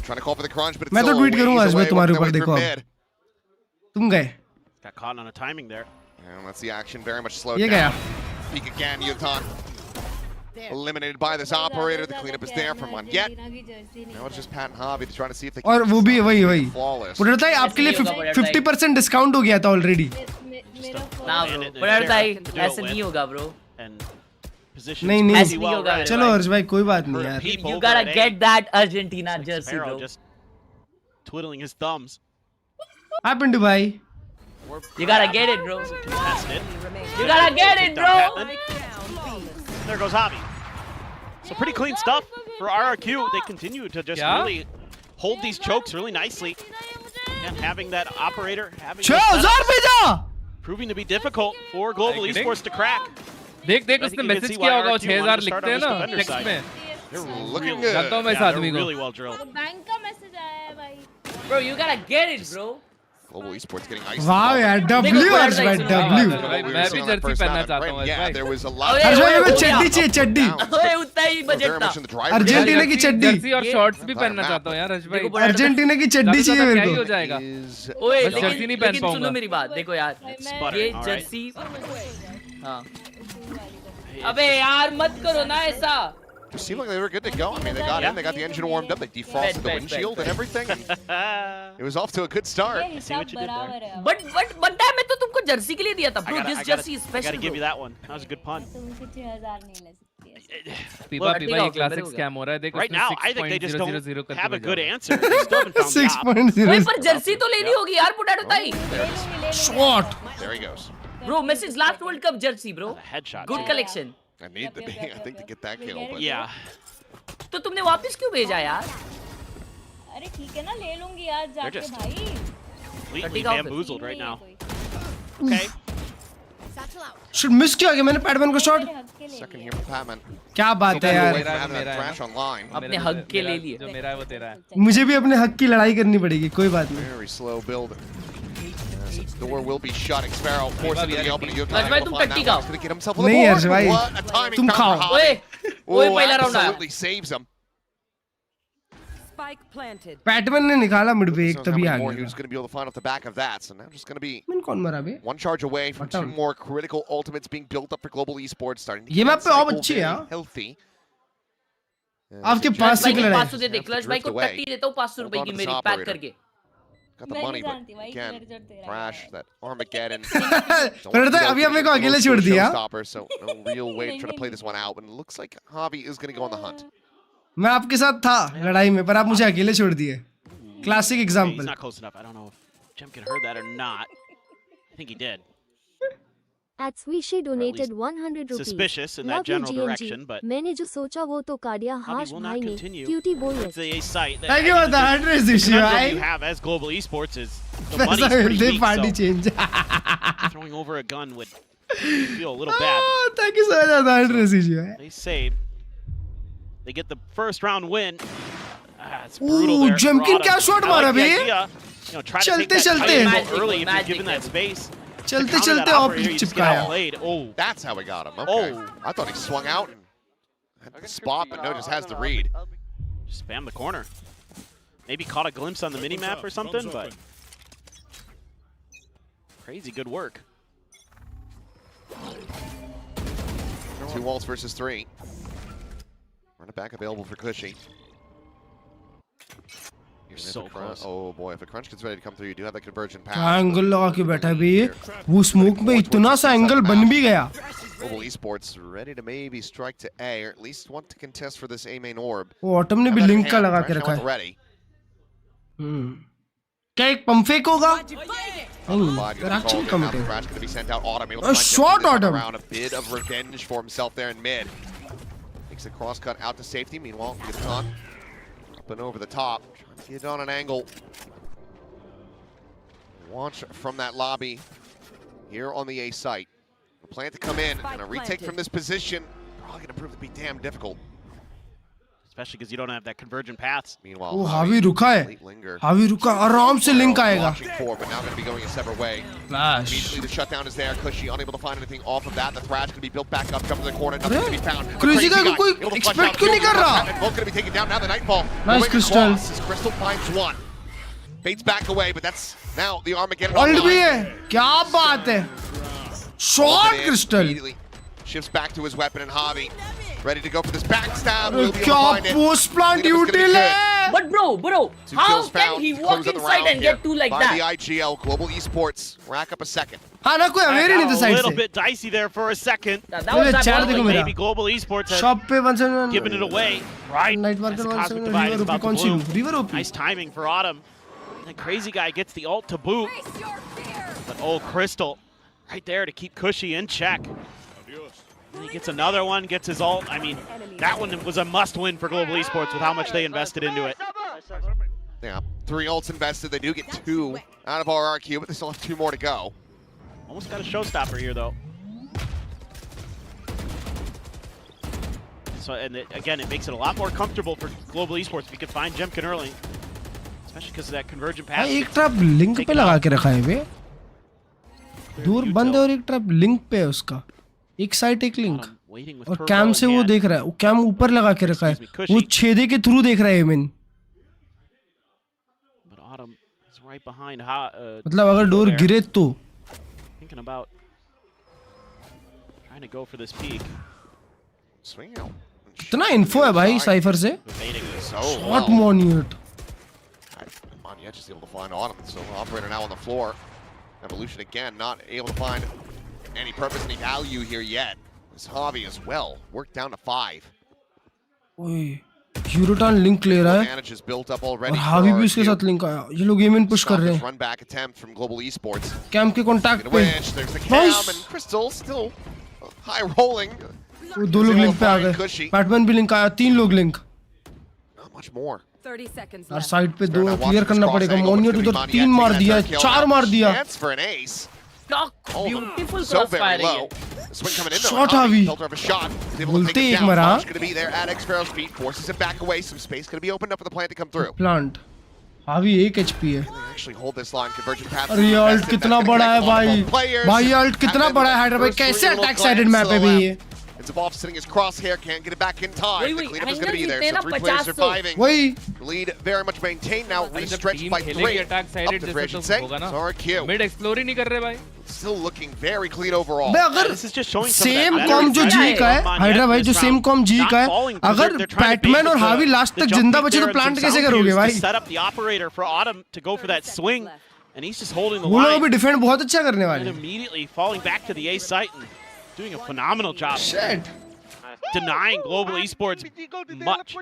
[SPEAKER 7] Trying to call for the crunch, but it's
[SPEAKER 2] मैं तो
[SPEAKER 7] still
[SPEAKER 2] ट्वीट
[SPEAKER 7] ways
[SPEAKER 2] करूंगा आज मैं
[SPEAKER 7] away,
[SPEAKER 2] तुम्हारे
[SPEAKER 7] working
[SPEAKER 2] ऊपर
[SPEAKER 7] their way
[SPEAKER 2] देखो
[SPEAKER 7] through
[SPEAKER 2] अब।
[SPEAKER 7] mid.
[SPEAKER 2] तुम गए।
[SPEAKER 8] Got caught on a timing there.
[SPEAKER 7] And let's see action very much slowed
[SPEAKER 2] ये
[SPEAKER 7] down.
[SPEAKER 2] गया।
[SPEAKER 7] Peek again, Yutan. Eliminated by this operator. The cleanup is there from Manget. Now it's just Pat and Javi to try to see if they
[SPEAKER 2] और
[SPEAKER 7] can
[SPEAKER 2] वो भी वही
[SPEAKER 7] flawless.
[SPEAKER 2] पुटरता है आपके लिए 50% discount हो गया था ऑलरेडी।
[SPEAKER 10] ना ब्रो, पुटरता है ऐसे नहीं होगा ब्रो।
[SPEAKER 2] नहीं
[SPEAKER 10] ऐसे नहीं होगा।
[SPEAKER 2] चलो हर्ष भाई कोई बात नहीं यार।
[SPEAKER 10] You gotta get that Argentina jersey bro.
[SPEAKER 8] Just twiddling his thumbs.
[SPEAKER 2] Happened to भाई।
[SPEAKER 10] You gotta get it bro. You gotta get it bro.
[SPEAKER 8] There goes Javi. So pretty clean stuff for RRQ. They continue to just really hold these chokes really nicely. And having that operator, proving to be difficult for Global Esports to crack.
[SPEAKER 13] देख उसने message किया होगा, 6000 लिखते हैं ना text में।
[SPEAKER 7] Looking good.
[SPEAKER 13] जानता हूँ मैं इस आदमी को।
[SPEAKER 8] Really well drilled.
[SPEAKER 12] बैंक का मैसेज आया है भाई।
[SPEAKER 10] Bro, you gotta get it bro.
[SPEAKER 7] Global Esports getting ice.
[SPEAKER 2] वाह यार W हर्ष भाई W।
[SPEAKER 13] मैं भी जर्सी पहनना चाहता हूँ
[SPEAKER 7] Yeah, there was a lot.
[SPEAKER 2] हर्ष भाई मेरे को चड्डी।
[SPEAKER 10] ओए उतना ही बजट था।
[SPEAKER 2] अर्जेंटीना की चड्डी।
[SPEAKER 13] जर्सी और शॉर्ट्स भी पहनना चाहता हूँ यार हर्ष भाई।
[SPEAKER 2] अर्जेंटीना की चड्डी चाहिए मेरे को।
[SPEAKER 13] हो जाएगा।
[SPEAKER 10] ओए
[SPEAKER 13] जर्सी नहीं पहन पाऊंगा।
[SPEAKER 10] सुनो मेरी बात, देखो यार ये जर्सी हाँ अबे यार मत करो ना ऐसा।
[SPEAKER 7] It seemed like they were good to go. I mean, they got in, they got the engine warmed up, they defrosted the windshield and everything. It was off to a good start.
[SPEAKER 10] But बनता है, मैं तो तुमको Jersey के लिए दिया था bro. This jersey is special.
[SPEAKER 8] I gotta give you that one. That was a good pun.
[SPEAKER 12] तुमसे 6000 नहीं ले सकती।
[SPEAKER 13] पीपा ये क्लासिक स्कैम हो रहा है देखो।
[SPEAKER 8] Right now, I think they just don't have a good answer. They still haven't found
[SPEAKER 2] 6.0।
[SPEAKER 10] ओए पर जर्सी तो लेनी होगी यार पुटाटो ताई।
[SPEAKER 2] Shot।
[SPEAKER 7] There he goes.
[SPEAKER 10] Bro, Messi's last World Cup jersey bro.
[SPEAKER 8] Headshot.
[SPEAKER 10] Good collection.
[SPEAKER 7] I need the I think to get that kill, but
[SPEAKER 8] Yeah.
[SPEAKER 10] तो तुमने वापस क्यों भेजा यार?
[SPEAKER 12] अरे ठीक है ना ले लूंगी यार जाके भाई।
[SPEAKER 8] Completely bamboozled right now. Okay.
[SPEAKER 2] Should miss किया क्या मैंने पैडमैन को shot?
[SPEAKER 7] second here for Patman.
[SPEAKER 2] क्या बात है यार।
[SPEAKER 7] Thrash online.
[SPEAKER 10] अपने हक के ले लिए।
[SPEAKER 13] जो मेरा है वो तेरा है।
[SPEAKER 2] मुझे भी अपने हक की लड़ाई करनी पड़ेगी कोई बात नहीं।
[SPEAKER 7] Very slow build. The door will be shut. Sparrow forced into the opening.
[SPEAKER 10] हर्ष भाई तुम टट्टी खाओ।
[SPEAKER 7] He's gonna get himself on the
[SPEAKER 2] नहीं
[SPEAKER 7] board.
[SPEAKER 2] हर्ष भाई
[SPEAKER 7] What a timing
[SPEAKER 2] तुम खाओ।
[SPEAKER 10] ओए पहला राउंड आया।
[SPEAKER 7] Absolutely saves him.
[SPEAKER 2] पैडमैन ने निकाला मिड पे एक तभी आ
[SPEAKER 7] He
[SPEAKER 2] गया।
[SPEAKER 7] was going to be able to find off the back of that. So now just going to be
[SPEAKER 2] मैंने कौन मरा बे?
[SPEAKER 7] one charge away from two more critical ultimates being built up for Global Esports, starting to
[SPEAKER 2] ये
[SPEAKER 7] get
[SPEAKER 2] map पे और
[SPEAKER 7] cycle
[SPEAKER 2] अच्छी है
[SPEAKER 7] very
[SPEAKER 2] यार।
[SPEAKER 7] healthy.
[SPEAKER 2] आपके पास से लड़ाई।
[SPEAKER 10] 500 दे दे क्लच भाई को टट्टी देता हूँ 500 रुपए की मेरी पैक करके।
[SPEAKER 7] Got the money, but again, Thrash, that Armageddon.
[SPEAKER 2] पता है अभी मेरे को अकेले छोड़ दिया।
[SPEAKER 7] So no real way to try to play this one out, and it looks like Javi is going to go on the hunt.
[SPEAKER 2] मैं आपके साथ था लड़ाई में पर आप मुझे अकेले छोड़ दिए। Classic
[SPEAKER 8] He's
[SPEAKER 2] example.
[SPEAKER 8] not close enough. I don't know if Jemkin heard that or not. I think he did.
[SPEAKER 18] At Swishy donated 100 rupees.
[SPEAKER 8] Suspicious in that
[SPEAKER 18] Love you,
[SPEAKER 8] general
[SPEAKER 18] GNG.
[SPEAKER 8] direction, but
[SPEAKER 18] मैंने जो सोचा वो तो काटिया
[SPEAKER 8] Javi
[SPEAKER 18] hash
[SPEAKER 8] will
[SPEAKER 18] भाई
[SPEAKER 8] not
[SPEAKER 18] ने
[SPEAKER 8] continue.
[SPEAKER 18] Cutie बोल
[SPEAKER 8] It's the A site. that-
[SPEAKER 2] Thank you for the address issue,
[SPEAKER 8] conundrum
[SPEAKER 2] right?
[SPEAKER 8] you have as Global Esports is the
[SPEAKER 2] पैसा
[SPEAKER 8] money's pretty
[SPEAKER 2] मिलते
[SPEAKER 8] weak,
[SPEAKER 2] party
[SPEAKER 8] so
[SPEAKER 2] change.
[SPEAKER 8] throwing over a gun would feel a little bad.
[SPEAKER 2] Thank you so much for the address issue.
[SPEAKER 8] They save. They get the first round win. It's brutal there.
[SPEAKER 2] Jemkin क्या shot
[SPEAKER 8] I
[SPEAKER 2] मारा
[SPEAKER 8] like the
[SPEAKER 2] बे?
[SPEAKER 8] idea. You know, try to take
[SPEAKER 2] चलते
[SPEAKER 8] that
[SPEAKER 2] चलते।
[SPEAKER 8] tight angle early if you're given that space.
[SPEAKER 2] चलते चलते of चिपकाया।
[SPEAKER 8] Oh,
[SPEAKER 7] that's how we got him. Okay. I thought he swung out and had the spot, but no, just has the read.
[SPEAKER 8] Just spam the corner. Maybe caught a glimpse on the mini map or something, but crazy good work.
[SPEAKER 7] 2 walls versus 3. Run it back available for Cushy.
[SPEAKER 8] So close.
[SPEAKER 7] Oh boy, if a crunch gets ready to come through, you do have that conversion pass.
[SPEAKER 2] क्या angle लगा के बैठा है बे? वो smoke में इतना सा angle बन भी गया।
[SPEAKER 7] Global Esports ready to maybe strike to A, or at least want to contest for this A main orb.
[SPEAKER 2] वो ऑटम ने भी लिंक का लगा के रखा है। क्या एक पंप फेक होगा? Actually committed.
[SPEAKER 7] Thrash going to be sent out. Autumn able to
[SPEAKER 2] A
[SPEAKER 7] find
[SPEAKER 2] shot
[SPEAKER 7] Jemkin
[SPEAKER 2] Autumn.
[SPEAKER 7] around, a bit of revenge for himself there in mid. Takes the cross cut out to safety. Meanwhile, gets caught up and over the top, trying to get on an angle. Launch from that lobby here on the A site. A plan to come in and a retake from this position. Probably going to prove to be damn difficult.
[SPEAKER 8] especially because you don't have that convergent paths.
[SPEAKER 7] Meanwhile,
[SPEAKER 2] वो हावी रुका है, हावी रुका, आराम से link आएगा.
[SPEAKER 7] but now going to be going a separate way.
[SPEAKER 2] Flash.
[SPEAKER 7] Immediately the shutdown is there. Cushy unable to find anything off of that. The Thrash going to be built back up, jump to the corner, nothing to be found.
[SPEAKER 2] Crazy guy को कोई expect क्यों नहीं कर रहा?
[SPEAKER 7] Both going to be taken down now. The Nightfall.
[SPEAKER 2] Nice Crystal.
[SPEAKER 7] Crystal finds one. Baits back away, but that's now the Armageddon.
[SPEAKER 2] Ult भी है, क्या बात है? Shot Crystal.
[SPEAKER 7] Shifts back to his weapon and Javi. Ready to go for this backstab.
[SPEAKER 2] क्या post plant util है?
[SPEAKER 10] But bro, how can he walk inside and get two like
[SPEAKER 7] by
[SPEAKER 10] that?
[SPEAKER 7] the IGL Global Esports rack up a second.
[SPEAKER 2] हाँ ना कोई aware ही नहीं था side
[SPEAKER 8] A little
[SPEAKER 2] से.
[SPEAKER 8] bit dicey there for a second.
[SPEAKER 10] That was that
[SPEAKER 2] चार देखो मेरा.
[SPEAKER 8] Maybe Global Esports has
[SPEAKER 2] Shop पे 171.
[SPEAKER 8] given it away. Right.
[SPEAKER 2] Night Market
[SPEAKER 8] As Cosmic
[SPEAKER 2] 171.
[SPEAKER 8] Divide is
[SPEAKER 2] River
[SPEAKER 8] about
[SPEAKER 2] OP कौन
[SPEAKER 8] to
[SPEAKER 2] सी?
[SPEAKER 8] bloom.
[SPEAKER 2] River OP.
[SPEAKER 8] Nice timing for Autumn. And Crazy Guy gets the ult to boot. But Crystal right there to keep Cushy in check. And he gets another one, gets his ult. I mean, that one was a must-win for Global Esports with how much they invested into it.
[SPEAKER 7] Yeah, 3 ults invested. They do get 2 out of RRQ, but they still have 2 more to go.
[SPEAKER 8] Almost got a showstopper here, though. So, and again, it makes it a lot more comfortable for Global Esports if you can find Jemkin early. Especially because of that convergent path.
[SPEAKER 2] एक trap link पे लगा के रखा है वे. दूर बंद है और एक ट्रैप लिंक पे है उसका. एक साइड एक लिंक. और कैम से वो देख रहा है. वो कैम ऊपर लगा के रखा है. वो छेदे के थ्रू देख रहा है एमिन. मतलब अगर डोर गिरे तो. इतना इन्फो है भाई साइफर से. Shot मोनियट.
[SPEAKER 7] Moniette just able to find Autumn. So operator now on the floor. Evolution again, not able to find any purpose, any value here yet. This Javi as well. Worked down to 5.
[SPEAKER 2] ओए, यूरोटान link ले रहा है. और हावी भी उसके साथ link आया. ये लोग गेम इन पुश कर रहे हैं.
[SPEAKER 7] Run back attempt from Global Esports.
[SPEAKER 2] Cam के कांटेक्ट पे.
[SPEAKER 7] Nice. And Crystal still high rolling.
[SPEAKER 2] वो 2 लोग लिंक पे आ गए. बैटमैन भी लिंक आया. 3 लोग link.
[SPEAKER 7] Not much more.
[SPEAKER 11] 30 seconds
[SPEAKER 2] और साइड पे 2 क्लियर करना पड़ेगा. मोनियट उधर 3 मार दिया, 4 मार दिया.
[SPEAKER 10] Beautiful
[SPEAKER 7] so very
[SPEAKER 10] crossfire
[SPEAKER 7] low. Swing coming in though.
[SPEAKER 2] Shot Javi.
[SPEAKER 7] Filter of a shot.
[SPEAKER 2] बोलते एक मरा.
[SPEAKER 7] Going to be there at Xfero's feet. Forces it back away. Some space going to be opened up for the plant to come through.
[SPEAKER 2] Plant. हावी 1 HP है.
[SPEAKER 7] Actually hold this line. Convergent path.
[SPEAKER 2] अरे alt कितना बड़ा है भाई. भाई alt कितना बड़ा है हैदराबाद. कैसे अटैक साइडेड मैप पे भी ये.
[SPEAKER 7] It's above sitting his crosshair, can't get it back in time. The cleanup is going to be there, so 3 players
[SPEAKER 10] 50.
[SPEAKER 7] surviving.
[SPEAKER 2] वही.
[SPEAKER 7] Lead very much maintained now, restretched by 3. Up to 3, I should say. So RQ.
[SPEAKER 13] Mid explore ही नहीं कर रहे भाई.
[SPEAKER 7] Still looking very clean overall.
[SPEAKER 2] बे अगर same com जो जी का है, हैदराबाद जो सेम कॉम जी का है, अगर बैटमैन और हावी लास्ट तक जिंदा बचे तो प्लांट कैसे करोगे भाई?
[SPEAKER 8] Set up the operator for Autumn to go for that swing, and he's just holding the
[SPEAKER 2] line. वो लोग भी डिफेंड बहुत अच्छा करने वाले हैं.
[SPEAKER 8] Immediately falling back to the A site and doing a phenomenal job.
[SPEAKER 2] Shit.
[SPEAKER 8] Denying Global Esports much.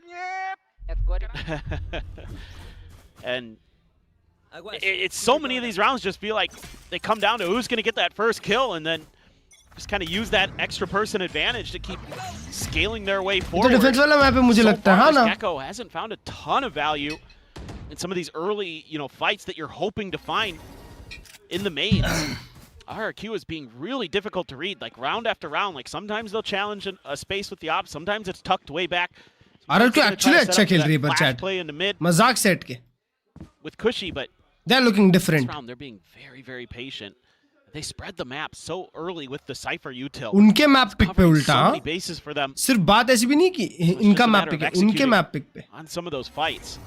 [SPEAKER 8] And it's so many of these rounds just feel like they come down to who's going to get that first kill, and then just kind of use that extra person advantage to keep scaling their way forward.
[SPEAKER 2] Defence वाला map पे मुझे लगता है हाँ ना.
[SPEAKER 8] Gecko hasn't found a ton of value in some of these early, fights that you're hoping to find in the main. RRQ is being really difficult to read, like round after round. Like sometimes they'll challenge a space with the ops, sometimes it's tucked way back.
[SPEAKER 2] RRQ actually अच्छा खेल रही है पर chat. मजाक set के.
[SPEAKER 8] With Cushy, but
[SPEAKER 2] they're looking different.
[SPEAKER 8] This round they're being very, very patient. They spread the map so early with the Cypher util.
[SPEAKER 2] उनके map pick पे उल्टा.
[SPEAKER 8] So many bases for them.
[SPEAKER 2] सिर्फ बात ऐसी भी नहीं कि इनका मैप पिक है, उनके मैप पिक पे.
[SPEAKER 8] On some of those fights,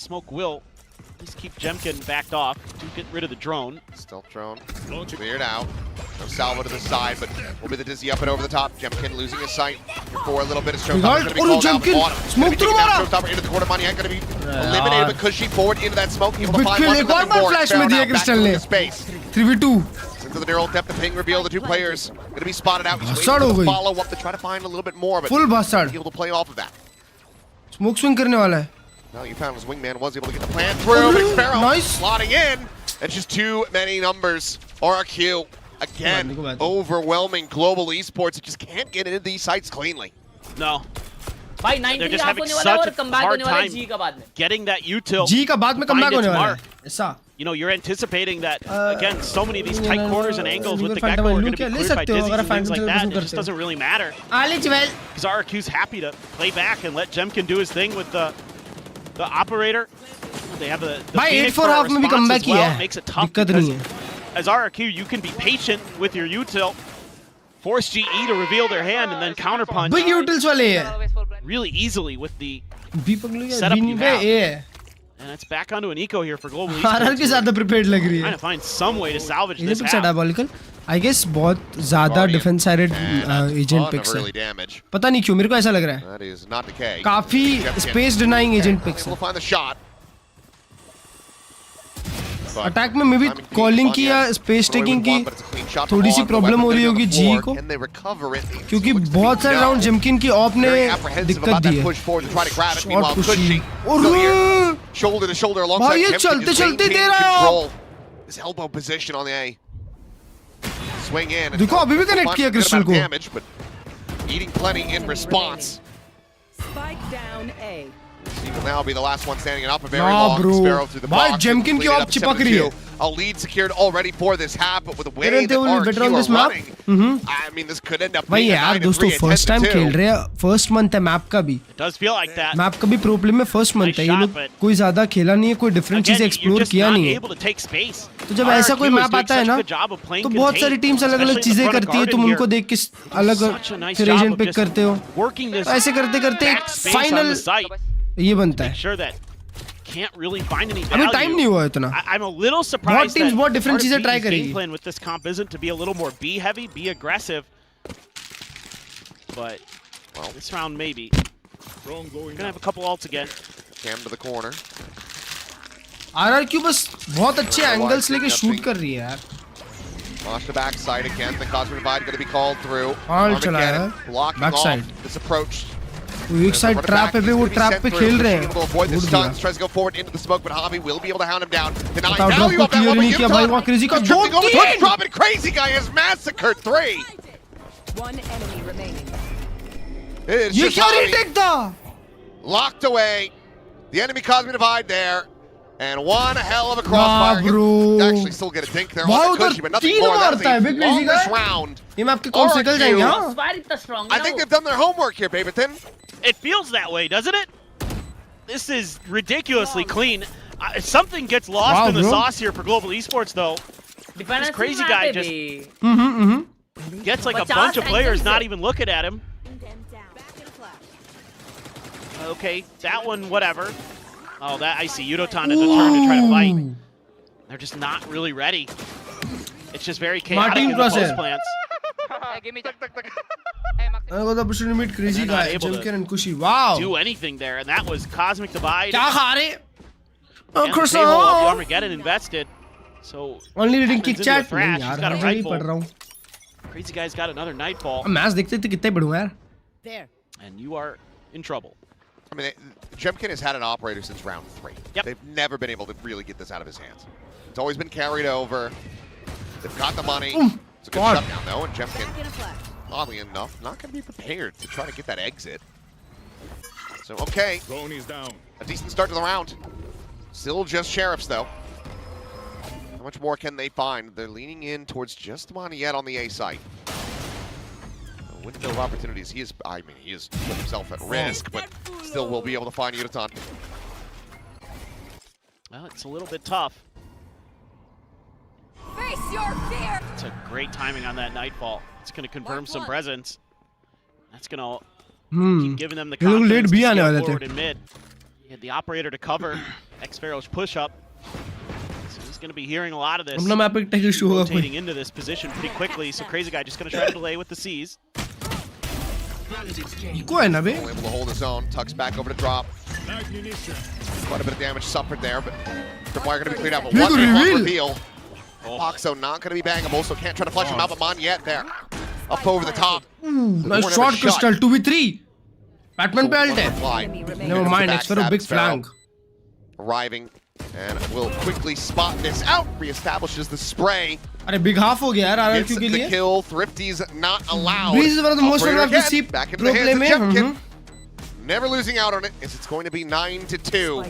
[SPEAKER 8] Smoke will at least keep Jemkin backed off to get rid of the drone.
[SPEAKER 7] Stealth drone cleared out. No salvo to the side, but will be the dizzy up and over the top. Jemkin losing his sight for a little bit of showstopper. Going to be called out from bottom.
[SPEAKER 2] Smoke through
[SPEAKER 7] showstopper into the corner. Moniette going to be eliminated, but Cushy forward into that smoke. Able to find one
[SPEAKER 2] एक और बार flash में दिया crystal ने. 3v2.
[SPEAKER 7] Into the neural depth, the ping reveal. The 2 players going to be spotted out. Just waiting for the follow up to try to find a little bit more, but
[SPEAKER 2] full bastard.
[SPEAKER 7] Able to play off of that.
[SPEAKER 2] Smoke swing करने वाला है.
[SPEAKER 7] Well, you found his wingman was able to get the plan through. Xfero
[SPEAKER 2] nice.
[SPEAKER 7] slotting in. It's just too many numbers. RRQ again, overwhelming Global Esports. It just can't get into these sites cleanly.
[SPEAKER 8] No.
[SPEAKER 10] भाई 93
[SPEAKER 8] just
[SPEAKER 10] half
[SPEAKER 8] having
[SPEAKER 10] होने वाला है
[SPEAKER 8] such
[SPEAKER 10] और
[SPEAKER 8] a
[SPEAKER 10] comeback
[SPEAKER 8] hard
[SPEAKER 10] होने वाला है
[SPEAKER 8] time
[SPEAKER 10] जी का बाद में.
[SPEAKER 8] getting that util.
[SPEAKER 2] जी का बाद में कमबैक होने वाला है. ऐसा.
[SPEAKER 8] you know, you're anticipating that, again, so many of these tight corners and angles with the Gecko are going to be cleared by dizzies and things like that. It just doesn't really matter. Because RRQ's happy to play back and let Jemkin do his thing with the operator. They have the Phoenix for a response as well. It makes it tough because as RRQ, you can be patient with your util, force GE to reveal their hand, and then counterpunch really easily with the setup you have. And it's back onto an eco here for Global Esports.
[SPEAKER 2] prepared लग रही है.
[SPEAKER 8] Trying to find some way to salvage this half.
[SPEAKER 2] I guess बहुत ज़्यादा defense sided agent picks है. पता नहीं क्यों मेरे को ऐसा लग रहा है. काफी space denying agent picks है. अटैक में मे बी कॉलिंग की या स्पेस टेकिंग की थोड़ी सी प्रॉब्लम हो रही होगी जी को, क्योंकि बहुत सारे राउंड जिमकिन की ऑप ने दिक्कत दी है. भाई ये चलते चलते दे रहा है. देखो अभी भी कनेक्ट किया क्रिस्टल को.
[SPEAKER 7] He will now be the last one standing up. A very long Sparrow through the box.
[SPEAKER 2] Jemkin की ऑप चिपक रही है.
[SPEAKER 7] A lead secured already for this half, but with the way that RRQ are running, I mean, this could end up being a 9-3
[SPEAKER 2] first time खेल रहे हैं. First month है map का भी.
[SPEAKER 8] It does feel like that.
[SPEAKER 2] Map का भी problem में first month है. ये लोग कोई ज्यादा खेला नहीं है, कोई डिफरेंट चीजें एक्सप्लोर किया नहीं है. तो जब ऐसा कोई मैप आता है ना, तो बहुत सारी टीम्स अलग अलग चीजें करती है. तुम उनको देख के अलग फिर एजेंट पिक करते हो. ऐसे करते करते फाइनल ये बनता है. अभी टाइम नहीं हुआ इतना.
[SPEAKER 8] I'm a little surprised
[SPEAKER 2] that बहुत different चीजें try करेगी.
[SPEAKER 8] game plan with this comp isn't to be a little more B heavy, be aggressive. But well, this round maybe. Gonna have a couple ults again.
[SPEAKER 7] Cam to the corner.
[SPEAKER 2] RRQ बस बहुत अच्छे angles लेके shoot कर रही है यार.
[SPEAKER 7] Watch the backside again. The Cosmic Divide going to be called through.
[SPEAKER 2] चलाया.
[SPEAKER 7] Blocking off this approach.
[SPEAKER 2] एक साइड ट्रैप पे वो ट्रैप पे खेल रहे हैं.
[SPEAKER 7] Tries to go forward into the smoke, but Hobby will be able to hound him down.
[SPEAKER 2] बताओ drop को क्लियर नहीं किया भाई. वहाँ क्रेजी का 2-3.
[SPEAKER 7] Drop it, Crazy Guy has massacred 3.
[SPEAKER 11] One enemy remaining.
[SPEAKER 2] ये क्या रीटेक था?
[SPEAKER 7] Locked away. The enemy Cosmic Divide there. And one hell of a crossfire. Actually still get a dink there.
[SPEAKER 2] Wow, but nothing more. That's the longest
[SPEAKER 7] round.
[SPEAKER 2] I
[SPEAKER 7] think they've done their homework here, Babyton.
[SPEAKER 8] It feels that way, doesn't it? This is ridiculously clean. Something gets lost in the sauce here for Global Esports, though. This Crazy Guy just gets like a bunch of players not even looking at him. Okay, that one, whatever. Oh, that I see. Yudotan in the turn to try to fight. They're just not really ready. It's just very chaotic in the post plants.
[SPEAKER 2] Crazy Guy, Jemkin and Kushi. Wow.
[SPEAKER 8] Do anything there, and that was Cosmic Divide.
[SPEAKER 2] क्या खा रहे?
[SPEAKER 8] Armageddon invested. So
[SPEAKER 2] only reading kick chat.
[SPEAKER 8] She's got a rifle. Crazy Guy's got another Nightfall.
[SPEAKER 2] Match देखते थे कितने बड़े यार.
[SPEAKER 11] There.
[SPEAKER 8] And you are in trouble.
[SPEAKER 7] I mean, Jemkin has had an operator since round 3.
[SPEAKER 8] Yep.
[SPEAKER 7] They've never been able to really get this out of his hands. It's always been carried over. They've got the money. It's a good shutdown, though, and Jemkin, oddly enough, not going to be prepared to try to get that exit. So, okay.
[SPEAKER 16] Down.
[SPEAKER 7] A decent start to the round. Still just Sheriffs, though. How much more can they find? They're leaning in towards just Maniet on the A site. Window of opportunities. He is put himself at risk, but still will be able to find Yudotan.
[SPEAKER 8] Well, it's a little bit tough.
[SPEAKER 11] Face your fear.
[SPEAKER 8] It's a great timing on that Nightfall. It's going to confirm some presence. That's going to keep giving them the confidence to scale forward in mid. He had the operator to cover Xfero's push-up. So he's going to be hearing a lot of this. Rotating into this position pretty quickly, so Crazy Guy just going to try to delay with the C's.
[SPEAKER 7] Able to hold his own. Tucks back over to drop. Quite a bit of damage suffered there, but Tripwire going to be cleared out. But one reveal. Poxo not going to be bangable, so can't try to flush him out, but Maniet there. Up over the top.
[SPEAKER 2] Nice shot, Crystal. 2v3. Batman pe ult hai. Never mind, Xfero big flank.
[SPEAKER 7] Arriving and will quickly spot this out. Reestablishes the spray.
[SPEAKER 2] अरे big half हो गया यार RRQ के लिए.
[SPEAKER 7] The kill. Thrifty's not allowed.
[SPEAKER 2] Breeze is one of the most fun to see.
[SPEAKER 7] Back into the hands of Jemkin. Never losing out on it, as it's going to be 9-2.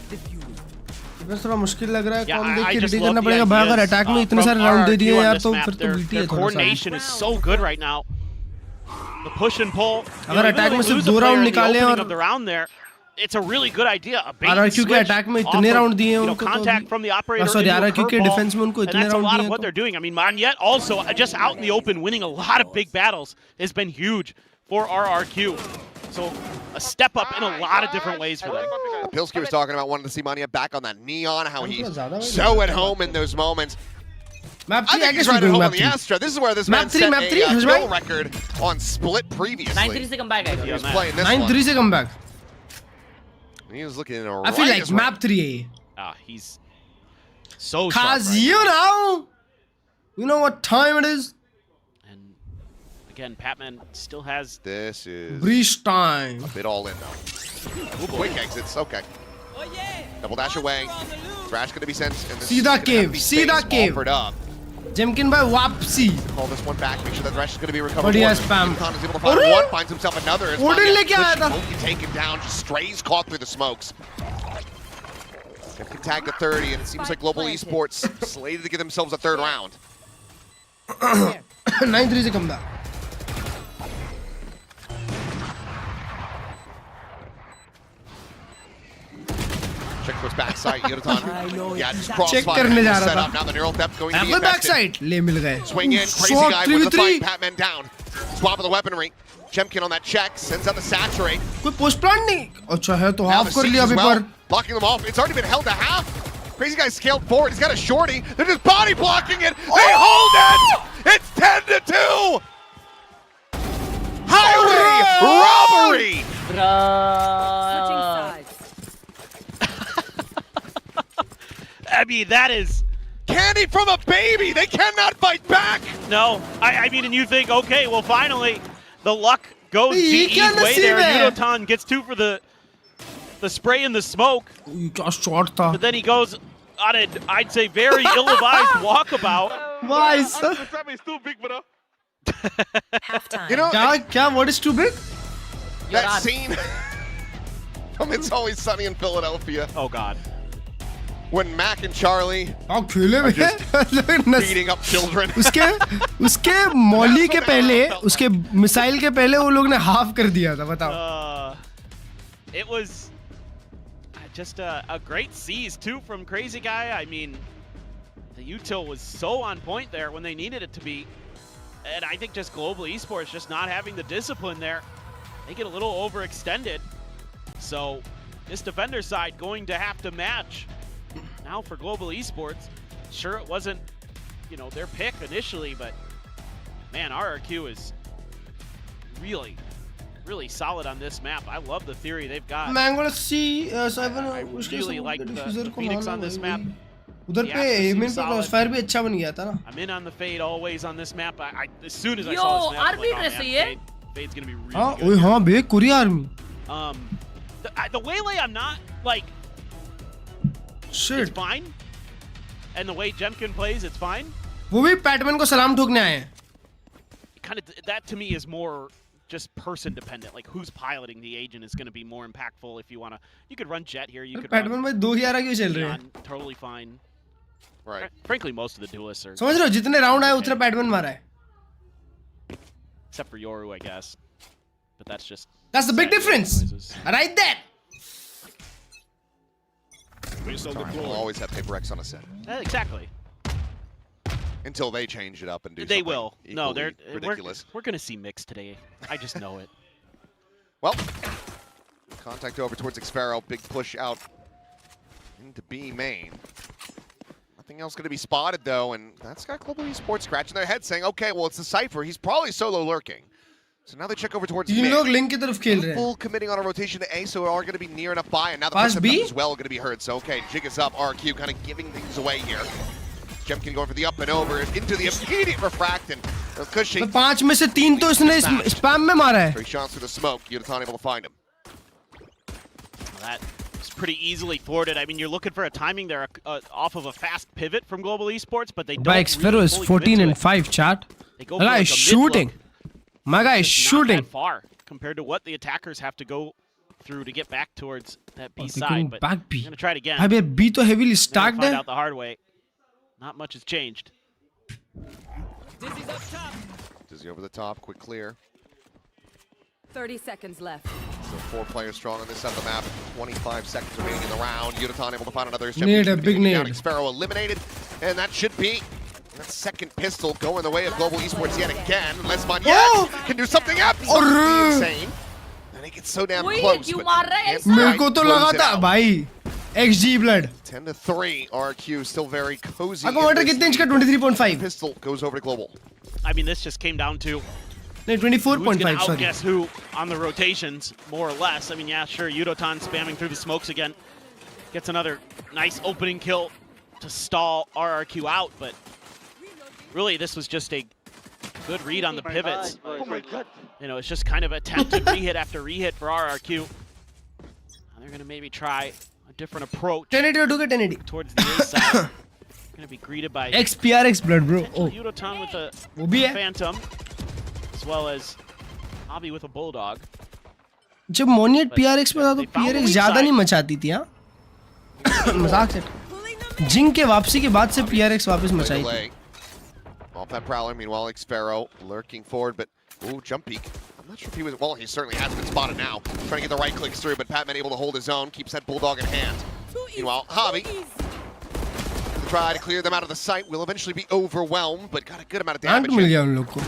[SPEAKER 2] बस थोड़ा मुश्किल लग रहा है
[SPEAKER 8] Yeah,
[SPEAKER 2] कौन देख
[SPEAKER 8] I
[SPEAKER 2] के
[SPEAKER 8] just
[SPEAKER 2] ready
[SPEAKER 8] love
[SPEAKER 2] करना
[SPEAKER 8] the
[SPEAKER 2] पड़ेगा भाई अगर
[SPEAKER 8] ideas,
[SPEAKER 2] अटैक में इतने
[SPEAKER 8] from
[SPEAKER 2] सारे राउंड दे
[SPEAKER 8] RRQ
[SPEAKER 2] दिए
[SPEAKER 8] on
[SPEAKER 2] यार
[SPEAKER 8] this
[SPEAKER 2] तो
[SPEAKER 8] map.
[SPEAKER 2] फिर तो
[SPEAKER 8] Their
[SPEAKER 2] बीटी है थोड़ा सा
[SPEAKER 8] coordination is so good right now. The push and pull.
[SPEAKER 2] अगर अटैक में सिर्फ 2 राउंड निकाले और
[SPEAKER 8] of the round there, it's a really good idea. A bait and
[SPEAKER 2] RRQ के
[SPEAKER 8] switch
[SPEAKER 2] अटैक में
[SPEAKER 8] off
[SPEAKER 2] इतने
[SPEAKER 8] of,
[SPEAKER 2] राउंड दिए हैं
[SPEAKER 8] you know,
[SPEAKER 2] उनको तो
[SPEAKER 8] contact from the operator
[SPEAKER 2] sorry
[SPEAKER 8] into a
[SPEAKER 2] RRQ के
[SPEAKER 8] curveball.
[SPEAKER 2] डिफेंस में उनको
[SPEAKER 8] And
[SPEAKER 2] इतने
[SPEAKER 8] that's a
[SPEAKER 2] राउंड
[SPEAKER 8] lot
[SPEAKER 2] दिए
[SPEAKER 8] of
[SPEAKER 2] हैं
[SPEAKER 8] what they're doing. I mean, Magnet also just out in the open, winning a lot of big battles has been huge for RRQ. So a step up in a lot of different ways for them.
[SPEAKER 7] Pilsky was talking about wanting to see Mania back on that neon, how he's so at home in those moments.
[SPEAKER 2] Map 3,
[SPEAKER 7] I think he's right at home on the Astra. This is where this man set a kill record on Split previously.
[SPEAKER 10] 9-3 से come back आएगा.
[SPEAKER 7] He was playing this
[SPEAKER 2] 9-3 से come back.
[SPEAKER 7] He was looking in a
[SPEAKER 2] I feel like map 3 है.
[SPEAKER 8] He's so sharp
[SPEAKER 2] Cause
[SPEAKER 8] right
[SPEAKER 2] you
[SPEAKER 8] now.
[SPEAKER 2] know, you know what time it is.
[SPEAKER 8] Again, Patman still has
[SPEAKER 7] this is
[SPEAKER 2] breach time.
[SPEAKER 7] A bit all in though. Quick exits, okay. Double dash away. Thrash gonna be sent. And
[SPEAKER 2] See that cave. See that cave.
[SPEAKER 7] Offered up.
[SPEAKER 2] Jemkin by Wapsi.
[SPEAKER 7] Call this one back. Make sure that Thrash is gonna be recovered.
[SPEAKER 2] But he has spam.
[SPEAKER 7] Khan is able to find one. Finds himself another. As
[SPEAKER 2] Odin leke aaya tha.
[SPEAKER 7] Smokey taken down. Just strays caught through the smokes. Can tag to 30, and it seems like Global Esports slated to give themselves a third round.
[SPEAKER 2] 9-3 से come back.
[SPEAKER 7] Check for his backside, Yuratan. Yeah, just
[SPEAKER 2] Check
[SPEAKER 7] crossfire
[SPEAKER 2] करने जा
[SPEAKER 7] set
[SPEAKER 2] रहा
[SPEAKER 7] up. Now the neural depth going to be
[SPEAKER 2] था.
[SPEAKER 7] effective.
[SPEAKER 2] Backside ले मिल गए.
[SPEAKER 7] Swing in, crazy guy with the fight. Patman down. Swap of the weaponry. Chemkin on that check, sends out the saturate.
[SPEAKER 2] कोई post plant नहीं. अच्छा है तो
[SPEAKER 7] Now
[SPEAKER 2] half
[SPEAKER 7] the
[SPEAKER 2] कर
[SPEAKER 7] siege
[SPEAKER 2] लिया
[SPEAKER 7] as
[SPEAKER 2] अभी
[SPEAKER 7] well.
[SPEAKER 2] पर.
[SPEAKER 7] Blocking them off. It's already been held to half. Crazy guy scaled forward. He's got a shorty. They're just body blocking it. They hold it. It's 10-2. Highway robbery.
[SPEAKER 8] I mean, that is
[SPEAKER 7] candy from a baby. They cannot fight back.
[SPEAKER 8] No, I mean, and you think, okay, well, finally, the luck goes GE's way there. Yudotan gets 2 for the spray and the smoke. But then he goes on a, I'd say, very ill-advised walkabout.
[SPEAKER 2] Why, sir?
[SPEAKER 17] It's too big, bro.
[SPEAKER 7] You know,
[SPEAKER 2] what is too big?
[SPEAKER 7] That scene from It's Always Sunny in Philadelphia.
[SPEAKER 8] Oh, God.
[SPEAKER 7] When Mac and Charlie are just beating up children.
[SPEAKER 2] उसके Molly के पहले, उसके missile के पहले वो लोग ने half कर दिया था, बताओ.
[SPEAKER 8] It was just a great seize too from Crazy Guy. I mean, the util was so on point there when they needed it to be. And I think just Global Esports just not having the discipline there, they get a little overextended. So this defender side going to have to match. Now for Global Esports, sure it wasn't, you know, their pick initially, but man, RRQ is really, really solid on this map. I love the theory they've got.
[SPEAKER 2] मैं gonna see
[SPEAKER 8] I really like the Phoenix on this map.
[SPEAKER 2] उधर पे amine पे crossfire भी अच्छा बन गया था ना.
[SPEAKER 8] I'm in on the fade always on this map. As soon as I saw this map, I'm like, oh man, fade's gonna be really good.
[SPEAKER 2] ओए हाँ बे Korea army.
[SPEAKER 8] The Waylay I'm not like.
[SPEAKER 2] Shit.
[SPEAKER 8] It's fine. And the way Jemkin plays, it's fine.
[SPEAKER 2] वो भी PadMan को सलाम ठोकने आए हैं.
[SPEAKER 8] Kind of that to me is more just person dependent. Like who's piloting the agent is going to be more impactful if you want to. You could run Jet here. You could
[SPEAKER 2] PadMan भाई 2-11 क्यों चल रहे हैं?
[SPEAKER 8] Totally fine.
[SPEAKER 7] Right.
[SPEAKER 8] Frankly, most of the duelists are.
[SPEAKER 2] समझ रहे हो जितने round आए उतने पैटमैन मारा है.
[SPEAKER 8] Except for Yoru, I guess. But that's just.
[SPEAKER 2] That's the big difference. Right there.
[SPEAKER 7] We'll always have Paper X on a set.
[SPEAKER 8] Exactly.
[SPEAKER 7] Until they change it up and do
[SPEAKER 8] they
[SPEAKER 7] something
[SPEAKER 8] will. No, they're
[SPEAKER 7] ridiculous.
[SPEAKER 8] We're going to see mix today. I just know it.
[SPEAKER 7] Well, contact over towards Xfero. Big push out into B main. Nothing else going to be spotted, though, and that's got Global Esports scratching their head saying, okay, well, it's the Cypher. He's probably solo lurking. So now they check over towards mid.
[SPEAKER 2] link की तरफ खेल रहे हैं.
[SPEAKER 7] Full committing on a rotation to A, so it are going to be near enough by, and now the push up as well going to be heard. So, okay, jig is up. RQ kind of giving things away here. Jemkin going for the up and over into the immediate refract, and Cushy.
[SPEAKER 2] 5 में से 3 तो इसने spam में मारा है.
[SPEAKER 7] 3 shots through the smoke. Yudotan able to find him.
[SPEAKER 8] Well, that is pretty easily thwarted. I mean, you're looking for a timing there off of a fast pivot from Global Esports, but they don't.
[SPEAKER 2] Xfero is 14-5, chat.
[SPEAKER 8] The guy is
[SPEAKER 2] shooting. My guy is shooting.
[SPEAKER 8] Not that far compared to what the attackers have to go through to get back towards that B
[SPEAKER 2] taking
[SPEAKER 8] side, but
[SPEAKER 2] back B.
[SPEAKER 8] I'm gonna try it again.
[SPEAKER 2] भाई B तो heavily
[SPEAKER 8] Gonna
[SPEAKER 2] stacked
[SPEAKER 8] find
[SPEAKER 2] है.
[SPEAKER 8] out the hard way. Not much has changed.
[SPEAKER 7] Dizzy over the top, quick clear.
[SPEAKER 11] 30 seconds left.
[SPEAKER 7] So 4 players strong on this side of the map. 25 seconds remaining in the round. Yudotan able to find another.
[SPEAKER 2] Nade, a big nade.
[SPEAKER 7] Sparrow eliminated, and that should be that second pistol going the way of Global Esports yet again. Unless Monyet can do something absolutely insane. And he gets so damn close.
[SPEAKER 2] मेरे को तो लगा था भाई. XG blood.
[SPEAKER 7] 10-3. RQ still very cozy.
[SPEAKER 2] आपको water कितने inch का 23.5.
[SPEAKER 7] Pistol goes over to Global.
[SPEAKER 8] I mean, this just came down to
[SPEAKER 2] 24.5. Sorry.
[SPEAKER 8] Guess who on the rotations, more or less. I mean, yeah, sure. Yudotan spamming through the smokes again. Gets another nice opening kill to stall RRQ out, but really this was just a good read on the pivots.
[SPEAKER 17] Oh my God.
[SPEAKER 8] You know, it's just kind of attempted rehit after rehit for RRQ. And they're going to maybe try a different approach
[SPEAKER 2] 1080
[SPEAKER 8] towards the A side. Going to be greeted by
[SPEAKER 2] XPRX blood, bro. Oh.
[SPEAKER 8] Yudotan with a
[SPEAKER 2] वो भी है.
[SPEAKER 8] Phantom, as well as Hobby with a Bulldog.
[SPEAKER 2] जब मोनियट PRX पे था तो PRX ज़्यादा नहीं मचाती थी हाँ. मजाक से. जिंग के वापसी के बाद से PRX वापस मचाई थी.
[SPEAKER 7] Off that Prowler, meanwhile, Xfero lurking forward, but ooh, jump peek. I'm not sure if he was, well, he certainly has been spotted now. Trying to get the right clicks through, but Patman able to hold his own, keeps that Bulldog in hand. Meanwhile, Hobby, to try to clear them out of the sight, will eventually be overwhelmed, but got a good amount of damage.
[SPEAKER 2] मिल गया उन लोग को.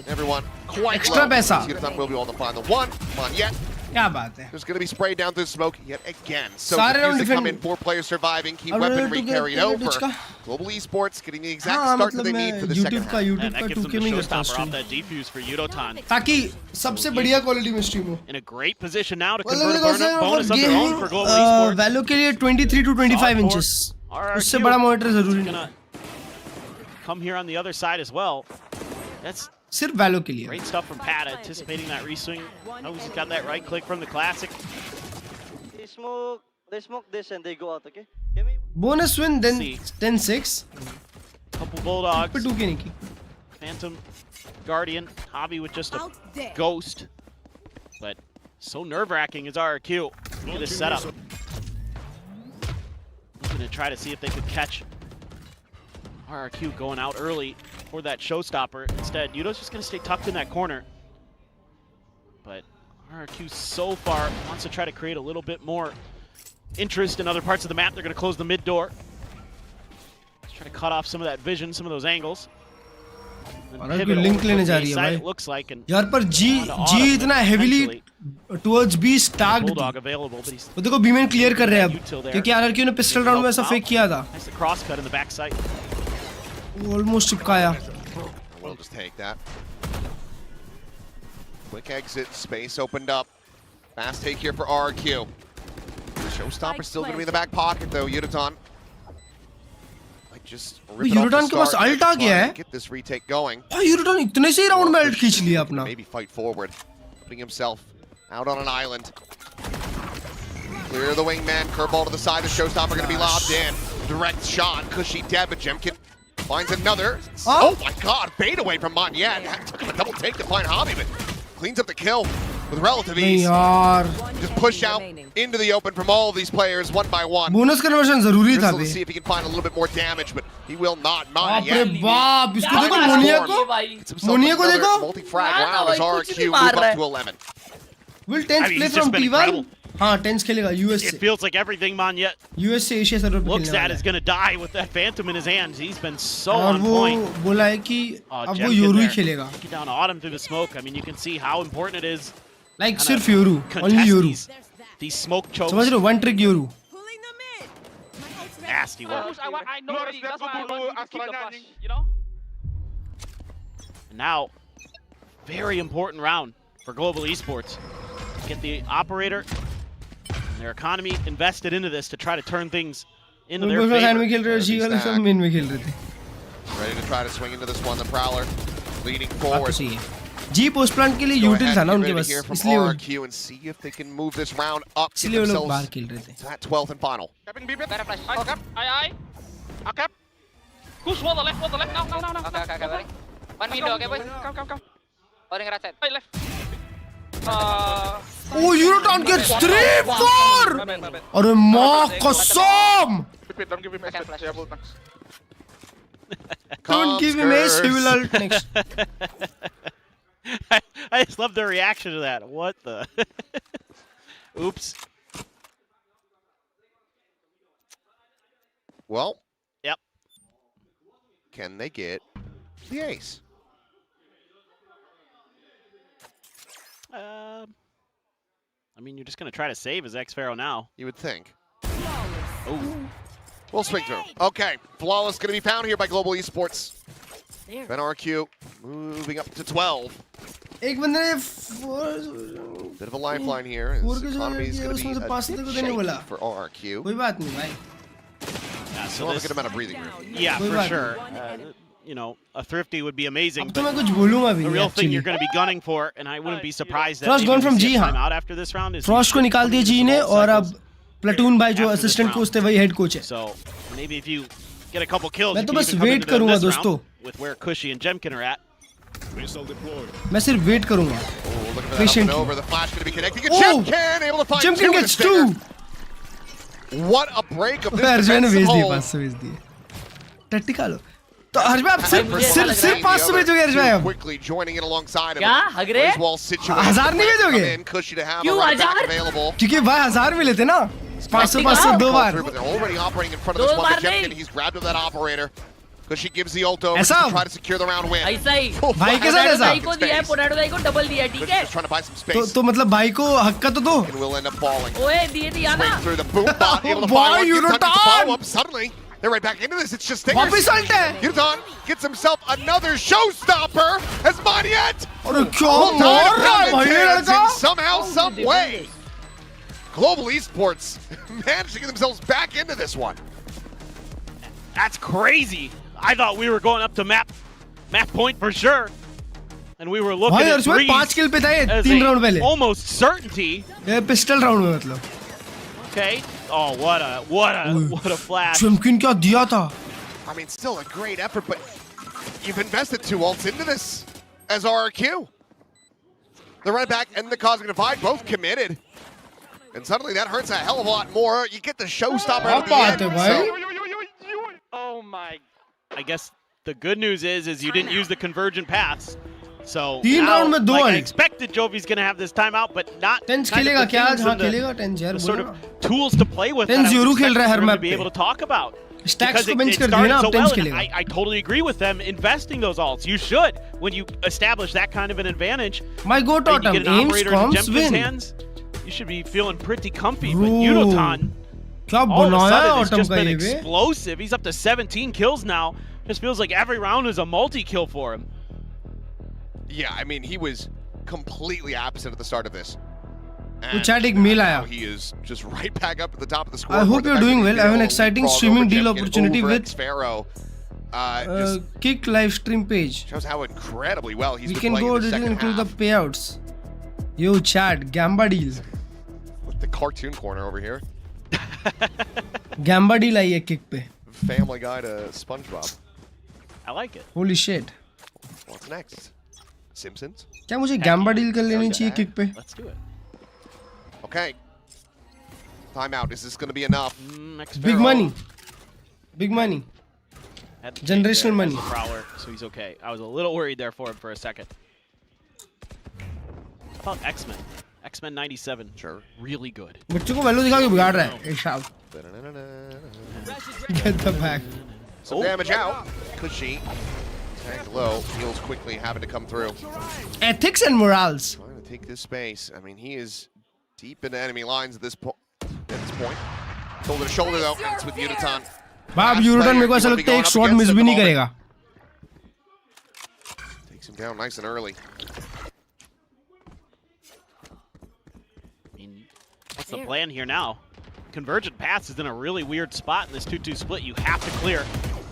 [SPEAKER 7] Everyone quite
[SPEAKER 2] Extra
[SPEAKER 7] low.
[SPEAKER 2] पैसा.
[SPEAKER 7] Yudotan will be able to find the one. Come on, yet.
[SPEAKER 2] क्या बात है.
[SPEAKER 7] There's going to be sprayed down through smoke yet again. So
[SPEAKER 2] सारे round
[SPEAKER 7] to come in,
[SPEAKER 2] defend.
[SPEAKER 7] 4 players surviving, key
[SPEAKER 2] अब
[SPEAKER 7] weaponry
[SPEAKER 2] to get
[SPEAKER 7] carried over.
[SPEAKER 2] उसका.
[SPEAKER 7] Global Esports getting the exact
[SPEAKER 2] हाँ,
[SPEAKER 7] start that they
[SPEAKER 2] मतलब
[SPEAKER 7] need for the
[SPEAKER 2] मैं
[SPEAKER 7] second
[SPEAKER 2] YouTube का
[SPEAKER 7] half.
[SPEAKER 8] And that
[SPEAKER 2] 2K
[SPEAKER 8] gives them
[SPEAKER 2] में
[SPEAKER 8] the
[SPEAKER 2] ही करता
[SPEAKER 8] showstopper off
[SPEAKER 2] हूँ.
[SPEAKER 8] that defuse for Yudotan.
[SPEAKER 2] ताकि सबसे बढ़िया क्वालिटी में स्ट्रीम हो.
[SPEAKER 8] In a great position now to
[SPEAKER 2] मतलब
[SPEAKER 8] convert
[SPEAKER 2] मेरे
[SPEAKER 8] a
[SPEAKER 2] को
[SPEAKER 8] bonus of their own for Global Esports.
[SPEAKER 2] Value के लिए 23 to 25 inches. उससे बड़ा मॉनिटर जरूरी नहीं.
[SPEAKER 8] Come here on the other side as well. That's
[SPEAKER 2] सिर्फ वैल्यू के लिए.
[SPEAKER 8] great stuff from Pat, anticipating that reswing. Knows he's got that right click from the classic.
[SPEAKER 17] They smoke this and they go out, okay?
[SPEAKER 2] Bonus win then 10-6.
[SPEAKER 8] Couple Bulldogs.
[SPEAKER 2] पे 2K नहीं की.
[SPEAKER 8] Phantom, Guardian, Hobby with just a ghost. But so nerve-wracking is RRQ. Look at this setup. Looking to try to see if they could catch RRQ going out early for that showstopper. Instead, Yudo's just going to stay tucked in that corner. But RRQ so far wants to try to create a little bit more interest in other parts of the map. They're going to close the mid door. Let's try to cut off some of that vision, some of those angles.
[SPEAKER 2] RRQ link लेने जा रही है भाई.
[SPEAKER 8] Looks like, and
[SPEAKER 2] यार पर G इतना heavily towards B stacked थी. वो देखो B-man clear कर रहे हैं अब. क्योंकि RRQ ने pistol round में ऐसा fake किया था.
[SPEAKER 8] Nice cross cut in the backside.
[SPEAKER 2] Almost चिपकाया.
[SPEAKER 7] We'll just take that. Quick exit, space opened up. Fast take here for RRQ. The showstopper still going to be in the back pocket though, Yudotan. Like just rip it off the
[SPEAKER 2] Yudotan के पास
[SPEAKER 7] start
[SPEAKER 2] ult uh
[SPEAKER 7] and
[SPEAKER 2] गया है.
[SPEAKER 7] get this retake going.
[SPEAKER 2] भाई Yudotan इतने से ही round में ult खींच लिया अपना.
[SPEAKER 7] Maybe fight forward, putting himself out on an island. Clear the wingman, curveball to the side. The showstopper going to be lobbed in. Direct shot, cushy dead, but Jemkin finds another. Oh my God, bait away from Monyet. Took him a double take to find Hobby, but cleans up the kill with relative ease. Just push out into the open from all of these players one by one.
[SPEAKER 2] Bonus conversion जरूरी था
[SPEAKER 7] Crystal to
[SPEAKER 2] bay.
[SPEAKER 7] see if he can find a little bit more damage, but he will not.
[SPEAKER 2] बाप रे बाप. इसको देखो मोनिया को देखो.
[SPEAKER 7] Multi-frag round as RQ move up to 11.
[SPEAKER 2] Will Tense play from T1? हाँ, Tense खेलेगा US से.
[SPEAKER 8] It feels like everything Monyet
[SPEAKER 2] US से Asia server पे
[SPEAKER 8] looks
[SPEAKER 2] खेलने
[SPEAKER 8] at
[SPEAKER 2] वाला
[SPEAKER 8] is going to die with that Phantom in his hands. He's been so
[SPEAKER 2] और
[SPEAKER 8] on
[SPEAKER 2] वो
[SPEAKER 8] point.
[SPEAKER 2] बोला है कि अब वो योरू ही खेलेगा.
[SPEAKER 8] Get down Autumn through the smoke. I mean, you can see how important it is.
[SPEAKER 2] Like सिर्फ Yoru, only Yoru.
[SPEAKER 8] These smoke chokes.
[SPEAKER 2] समझ रहे हो? One trick Yoru.
[SPEAKER 8] Nasty work.
[SPEAKER 9] I know already, that's why I want to keep the flash, you know?
[SPEAKER 8] And now, very important round for Global Esports. Get the operator and their economy invested into this to try to turn things into their favor.
[SPEAKER 2] में खेल रहे हो, G वाले सब main में खेल रहे थे.
[SPEAKER 7] Ready to try to swing into this one, the Prowler leading forward.
[SPEAKER 2] G post plant के लिए util था ना उनके पास. इसलिए वो
[SPEAKER 7] RQ and see if they can move this round up.
[SPEAKER 2] इसलिए वो लोग बाहर खेल रहे थे.
[SPEAKER 7] To that 12th and final.
[SPEAKER 9] Capping B, better flash. Oh, cap. Aye. Ah, cap. Push wall the left. Now. Okay. One window, okay, boys. Come. Holding right side. Right, left.
[SPEAKER 2] Oh, Euroton gets 3-4! अरे माँ कसम!
[SPEAKER 17] Don't give him ace. Yeah, bull tanks.
[SPEAKER 2] Don't give him ace, he will ult next.
[SPEAKER 8] I just love the reaction to that. What the? Oops.
[SPEAKER 7] Well.
[SPEAKER 8] Yep.
[SPEAKER 7] Can they get the ace?
[SPEAKER 8] I mean, you're just going to try to save as X-Pharaoh now.
[SPEAKER 7] You would think.
[SPEAKER 8] Oh.
[SPEAKER 7] We'll swing through. Okay, Flawless going to be found here by Global Esports. Ben RQ moving up to 12.
[SPEAKER 2] एक बंदे ने
[SPEAKER 7] Bit of a lifeline here. His economy is going to be a bit shaky for RQ.
[SPEAKER 2] कोई बात नहीं भाई.
[SPEAKER 7] Yeah, so a good amount of breathing room.
[SPEAKER 8] Yeah, for sure. You know, a thrifty would be amazing.
[SPEAKER 2] तो मैं कुछ बोलूँगा भी
[SPEAKER 8] the real thing you're going to be gunning for, and I wouldn't be surprised that
[SPEAKER 2] Frost gone from G हाँ.
[SPEAKER 8] out after this round is
[SPEAKER 2] Frost को निकाल दिया G ने और अब platoon भाई जो assistant coach थे वही head coach है.
[SPEAKER 8] So maybe if you get a couple kills,
[SPEAKER 2] मैं तो बस wait करूँगा दोस्तों.
[SPEAKER 8] With where Cushy and Jemkin are at.
[SPEAKER 2] मैं सिर्फ wait करूँगा. Patiently.
[SPEAKER 7] Over the flash going to be connecting.
[SPEAKER 2] Oh!
[SPEAKER 7] Jemkin able to find
[SPEAKER 2] Jemkin gets 2.
[SPEAKER 7] What a break of this
[SPEAKER 2] Arjun ने भेज
[SPEAKER 7] defensive
[SPEAKER 2] दिए
[SPEAKER 7] hold.
[SPEAKER 2] 500 भेज दिए. टट्टी खा लो. तो अर्जुन आप सिर्फ 500 भेजोगे अर्जुन आप.
[SPEAKER 7] Quickly joining in alongside him.
[SPEAKER 10] क्या हगरे?
[SPEAKER 2] 1000 नहीं भेजोगे?
[SPEAKER 10] क्यों 1000?
[SPEAKER 2] क्योंकि भाई 1000 मिले थे ना. 500 दो बार.
[SPEAKER 7] Already operating in front of this one. Jemkin, he's grabbed that operator. Because she gives the ult over to try to secure the round win.
[SPEAKER 10] ऐसा ही.
[SPEAKER 2] भाई के साथ ऐसा.
[SPEAKER 10] भाई को दिया है, पोटैटो दाई को डबल दिया, ठीक है?
[SPEAKER 7] Just trying to buy some space.
[SPEAKER 2] तो मतलब भाई को हक्का तो दो.
[SPEAKER 7] And will end up falling.
[SPEAKER 10] ओए दिए दिया ना.
[SPEAKER 7] Through the boom bot, able to find one. Follow up suddenly. They're right back into this. It's just stingers.
[SPEAKER 2] वापस ult है.
[SPEAKER 7] Yutan gets himself another showstopper as Maniet.
[SPEAKER 2] अरे क्या मार रहा है भाई ये लड़का?
[SPEAKER 7] Somehow, some way. Global Esports managed to get themselves back into this one.
[SPEAKER 8] That's crazy. I thought we were going up to map point for sure. And we were looking at 3
[SPEAKER 2] 5 kill पे था ये
[SPEAKER 8] 3
[SPEAKER 2] round पहले.
[SPEAKER 8] Almost certainty.
[SPEAKER 2] ये pistol round में मतलब.
[SPEAKER 8] Okay. Oh, what a flash.
[SPEAKER 2] Jemkin क्या दिया था?
[SPEAKER 7] I mean, still a great effort, but you've invested 2 ults into this as RRQ. The right back and the Cosmic Divide both committed. And suddenly that hurts a hell of a lot more. You get the showstopper at the end.
[SPEAKER 9] Oh my.
[SPEAKER 8] I guess the good news is you didn't use the convergent paths. So
[SPEAKER 2] 3 round में 2
[SPEAKER 8] like I expected Jovi's going to have this timeout, but not.
[SPEAKER 2] Tens खेलेगा क्या आज? हाँ खेलेगा Tens यार.
[SPEAKER 8] Sort of tools to play with.
[SPEAKER 2] Tens Yoru खेल रहा है हर map
[SPEAKER 8] to be able to talk about.
[SPEAKER 2] Stacks को bench कर दिया ना अब Tens खेलेगा.
[SPEAKER 8] I totally agree with them investing those ults. You should when you establish that kind of an advantage.
[SPEAKER 2] My go totem aims comms win.
[SPEAKER 8] Hands, you should be feeling pretty comfy. But Yudotan,
[SPEAKER 2] क्या
[SPEAKER 8] all of a
[SPEAKER 2] बनाया
[SPEAKER 8] sudden has
[SPEAKER 2] autumn
[SPEAKER 8] just
[SPEAKER 2] का
[SPEAKER 8] been
[SPEAKER 2] ये बे?
[SPEAKER 8] explosive. He's up to 17 kills now. Just feels like every round is a multi-kill for him.
[SPEAKER 7] Yeah, I mean, he was completely absent at the start of this.
[SPEAKER 2] वो chat एक mail आया.
[SPEAKER 7] He is just right back up at the top of the score.
[SPEAKER 2] I hope you're doing well. I have an exciting streaming deal opportunity with
[SPEAKER 7] Pharaoh.
[SPEAKER 2] Kick live stream page.
[SPEAKER 7] Shows how incredibly well he's
[SPEAKER 2] We
[SPEAKER 7] been
[SPEAKER 2] can
[SPEAKER 7] playing
[SPEAKER 2] go
[SPEAKER 7] in the second
[SPEAKER 2] into the
[SPEAKER 7] half.
[SPEAKER 2] payouts. Yo, chat, Gamba deal.
[SPEAKER 7] With the cartoon corner over here.
[SPEAKER 2] Gamba deal आई है kick पे.
[SPEAKER 7] Family Guy to SpongeBob.
[SPEAKER 8] I like it.
[SPEAKER 2] Holy shit.
[SPEAKER 7] What's next? Simpsons?
[SPEAKER 2] क्या मुझे Gamba deal कर लेनी चाहिए kick पे?
[SPEAKER 8] Let's do it.
[SPEAKER 7] Okay. Timeout. Is this going to be enough?
[SPEAKER 2] Big money. Big money. Generational money.
[SPEAKER 8] Prowler, so he's okay. I was a little worried there for him for a second. How about X-Men? X-Men 97.
[SPEAKER 7] Sure.
[SPEAKER 8] Really good.
[SPEAKER 2] बच्चों को value दिखा के बिगाड़ रहा है. Shout. Get the back.
[SPEAKER 7] Some damage out. Cushy. Tagged low. Heals quickly, having to come through.
[SPEAKER 2] Ethics and morals.
[SPEAKER 7] Trying to take this space. I mean, he is deep into enemy lines at this point. Shoulder to shoulder though. And it's with Yudotan.
[SPEAKER 2] बाप Yudotan मेरे को ऐसा लगता है एक shot miss भी नहीं करेगा.
[SPEAKER 7] Takes him down nice and early.
[SPEAKER 8] I mean, what's the plan here now? Convergent Paths is in a really weird spot in this 2-2 split. You have to clear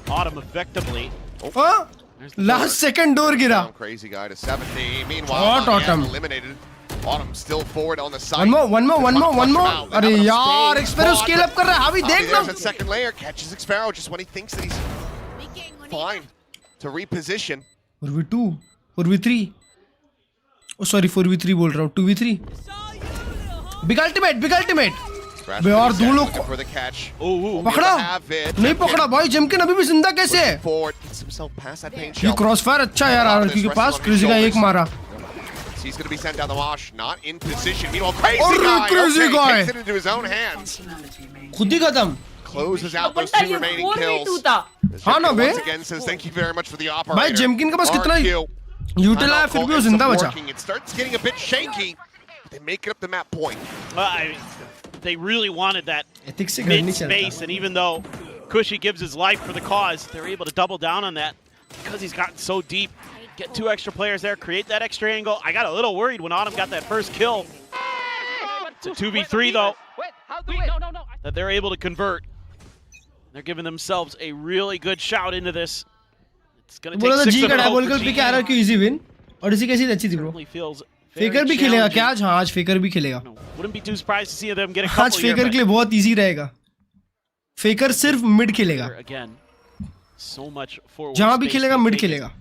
[SPEAKER 8] Autumn effectively.
[SPEAKER 2] Oh, last second door gira.
[SPEAKER 7] Crazy guy to 70. Meanwhile,
[SPEAKER 2] Autumn
[SPEAKER 7] eliminated. Autumn still forward on the side.
[SPEAKER 2] One more. अरे यार, X-Pharaoh scale up कर रहा है. Havi देख ना.
[SPEAKER 7] There's that second layer. Catches X-Pharaoh just when he thinks that he's fine to reposition.
[SPEAKER 2] 4v2, 4v3. Oh sorry, 4v3 बोल रहा हूँ. 2v3. बिग अल्टीमेट बे और दो लोग पकड़ा नहीं पकड़ा भाई जेमकिन अभी भी जिंदा कैसे है ये क्रॉसफायर अच्छा है यार आरआरक्यू के पास क्रेजी का एक मारा
[SPEAKER 7] He's going to be sent down the wash, not in position. Meanwhile, crazy guy takes it into his own hands.
[SPEAKER 2] खुद ही खत्म.
[SPEAKER 7] Closes out those 2 remaining kills.
[SPEAKER 2] हाँ ना बे.
[SPEAKER 7] Once again says thank you very much for the operator.
[SPEAKER 2] भाई जेमकिन के पास कितना यूटिल है फिर भी वो जिंदा बचा.
[SPEAKER 7] It starts getting a bit shaky. They make it up the map point.
[SPEAKER 8] They really wanted that mid space, and even though Cushy gives his life for the cause, they're able to double down on that because he's gotten so deep. Get 2 extra players there, create that extra angle. I got a little worried when Autumn got that first kill. It's a 2v3 though, that they're able to convert. They're giving themselves a really good shout into this. It's going to take 6 in a row for GE.
[SPEAKER 2] RRQ easy win. और इसी कैसी अच्छी थी bro. फेकर भी खेलेगा क्या आज? हाँ आज फेकर भी खेलेगा.
[SPEAKER 8] Wouldn't be too surprised to see them get a couple.
[SPEAKER 2] आज फेकर के लिए बहुत इजी रहेगा. फेकर सिर्फ मिड खेलेगा. जहाँ भी खेलेगा मिड खेलेगा.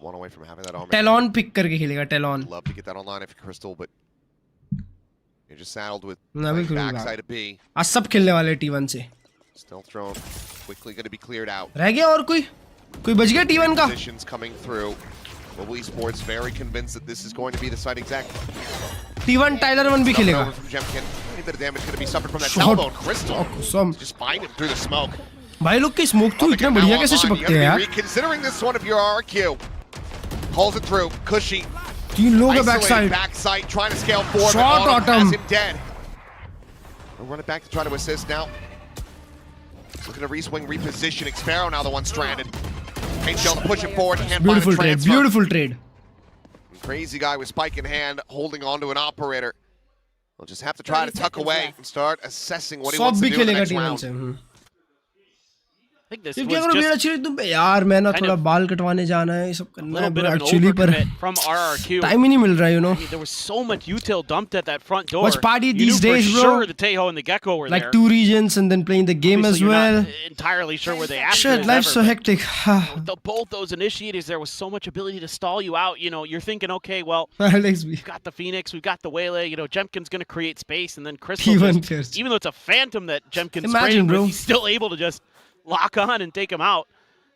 [SPEAKER 7] One away from having that on.
[SPEAKER 2] Talon pick करके खेलेगा Talon.
[SPEAKER 7] Love to get that online if you're Crystal, but you're just saddled with backside of B.
[SPEAKER 2] आज सब खेलने वाले T1 से.
[SPEAKER 7] Still thrown, quickly going to be cleared out.
[SPEAKER 2] रह गया और कोई बच गया T1 का.
[SPEAKER 7] Positions coming through. Global Esports very convinced that this is going to be the site exact.
[SPEAKER 2] T1 Tyler 1 भी खेलेगा.
[SPEAKER 7] Any bit of damage going to be suffered from that elbow. Crystal just find him through the smoke.
[SPEAKER 2] भाई लोग के smoke तो इतना बढ़िया कैसे चिपकते हैं यार.
[SPEAKER 7] Considering this one of your RQ. Pulls it through. Cushy.
[SPEAKER 2] 3 लोग है backside.
[SPEAKER 7] Backside trying to scale forward.
[SPEAKER 2] Shot Autumn.
[SPEAKER 7] Has him dead. We'll run it back to try to assist now. Looking to re-swing, reposition. Xpero now the one stranded. Paint shell to push it forward.
[SPEAKER 2] Beautiful trade. Beautiful trade.
[SPEAKER 7] Crazy guy with spike in hand, holding on to an operator. We'll just have to try to tuck away and start assessing what he wants to do in the next round.
[SPEAKER 8] I think this
[SPEAKER 2] was just यार मैं ना थोड़ा बाल कटवाने जाना है ये सब करना है एक्चुअली पर
[SPEAKER 8] from RRQ.
[SPEAKER 2] टाइम ही नहीं मिल रहा है you know.
[SPEAKER 8] There was so much util dumped at that front door.
[SPEAKER 2] Watch party these days bro.
[SPEAKER 8] Sure the Tejo and the Gecko were
[SPEAKER 2] like
[SPEAKER 8] there.
[SPEAKER 2] 2 regions and then playing the game
[SPEAKER 8] Obviously,
[SPEAKER 2] as well.
[SPEAKER 8] Not entirely sure where they actually.
[SPEAKER 2] Shit, life's so hectic.
[SPEAKER 8] With both those initiators, there was so much ability to stall you out. You know, you're thinking, okay, well, we've got the Phoenix, we've got the Waylay. You know, Jemkin's going to create space, and then Crystal, even though it's a Phantom that Jemkin's spraying, but he's still able to just lock on and take him out.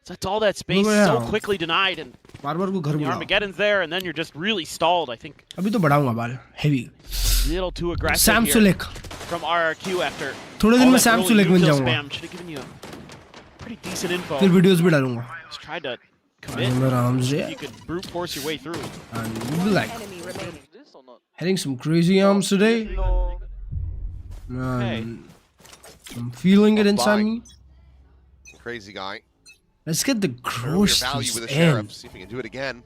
[SPEAKER 8] So that's all that space so quickly denied, and the Armageddon's there, and then you're just really stalled. I think.
[SPEAKER 2] अभी तो बढ़ाऊंगा बाल heavy.
[SPEAKER 8] A little too aggressive
[SPEAKER 2] Sam Sulek
[SPEAKER 8] from RRQ after.
[SPEAKER 2] थोड़े दिन में Sam Sulek बन जाऊंगा.
[SPEAKER 8] Should have given you pretty decent info.
[SPEAKER 2] फिर वीडियोस भी डालूंगा.
[SPEAKER 8] Just tried to commit. You could brute force your way through.
[SPEAKER 2] And we'll be like hitting some crazy arms today. Man, I'm feeling it inside me.
[SPEAKER 7] Crazy guy.
[SPEAKER 2] Let's get the gross
[SPEAKER 7] value with the sheriff. See if we can do it again.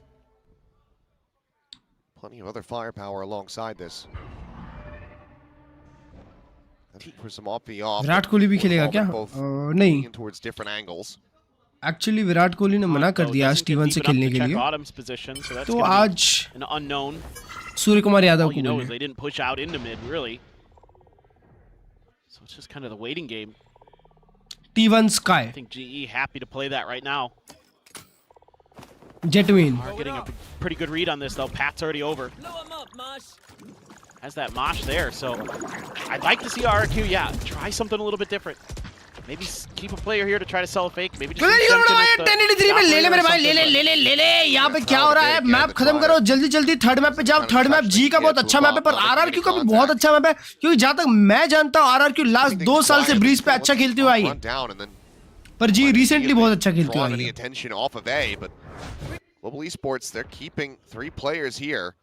[SPEAKER 7] Plenty of other firepower alongside this. For some off the off.
[SPEAKER 2] Virat Kohli भी खेलेगा क्या? नहीं.
[SPEAKER 7] Towards different angles.
[SPEAKER 2] Actually Virat Kohli ने मना कर दिया आज T1 से खेलने के लिए. तो आज सूर्य कुमार यादव को बोले.
[SPEAKER 8] They didn't push out into mid really. So it's just kind of the waiting game.
[SPEAKER 2] T1 Sky.
[SPEAKER 8] I think GE happy to play that right now.
[SPEAKER 2] Jetwin.
[SPEAKER 8] Are getting a pretty good read on this though. Pat's already over. Has that Mosh there, so I'd like to see RRQ. Yeah, try something a little bit different. Maybe keep a player here to try to sell a fake. Maybe just
[SPEAKER 2] 1083 में ले ले मेरे भाई ले ले यहाँ पे क्या हो रहा है मैप खत्म करो जल्दी थर्ड मैप पे जाओ थर्ड मैप जी का बहुत अच्छा मैप है पर आरआरक्यू का भी बहुत अच्छा मैप है क्योंकि जहाँ तक मैं जानता हूँ आरआरक्यू लास्ट 2 साल से ब्रीज पे अच्छा खेलती हुई आई है पर जी रिसेंटली बहुत अच्छा खेलती हुई आई है.
[SPEAKER 7] Global Esports, they're keeping 3 players here.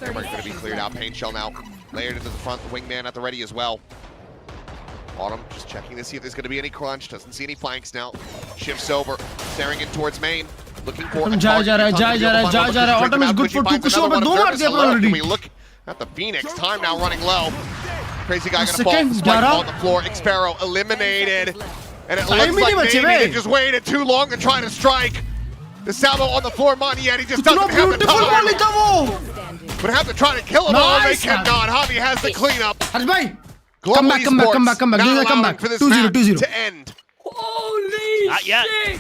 [SPEAKER 7] They're going to be cleared out. Paint shell now layered into the front. The wingman at the ready as well. Autumn just checking to see if there's going to be any crunch. Doesn't see any flanks now. Shifts over, staring in towards main. Looking for a
[SPEAKER 2] target. Autumn is good for 2 कुछ और 2 मार दिया already.
[SPEAKER 7] We look at the Phoenix. Time now running low. Crazy guy gonna fall. Spike on the floor. Xpero eliminated. And it looks like maybe they just waited too long to try to strike. The salvo on the floor, Montiel, he just doesn't have the time. But have to try to kill him all. They cannot. Javi has the cleanup.
[SPEAKER 2] Come back.
[SPEAKER 7] Not allowing for this match to end.
[SPEAKER 8] Holy shit!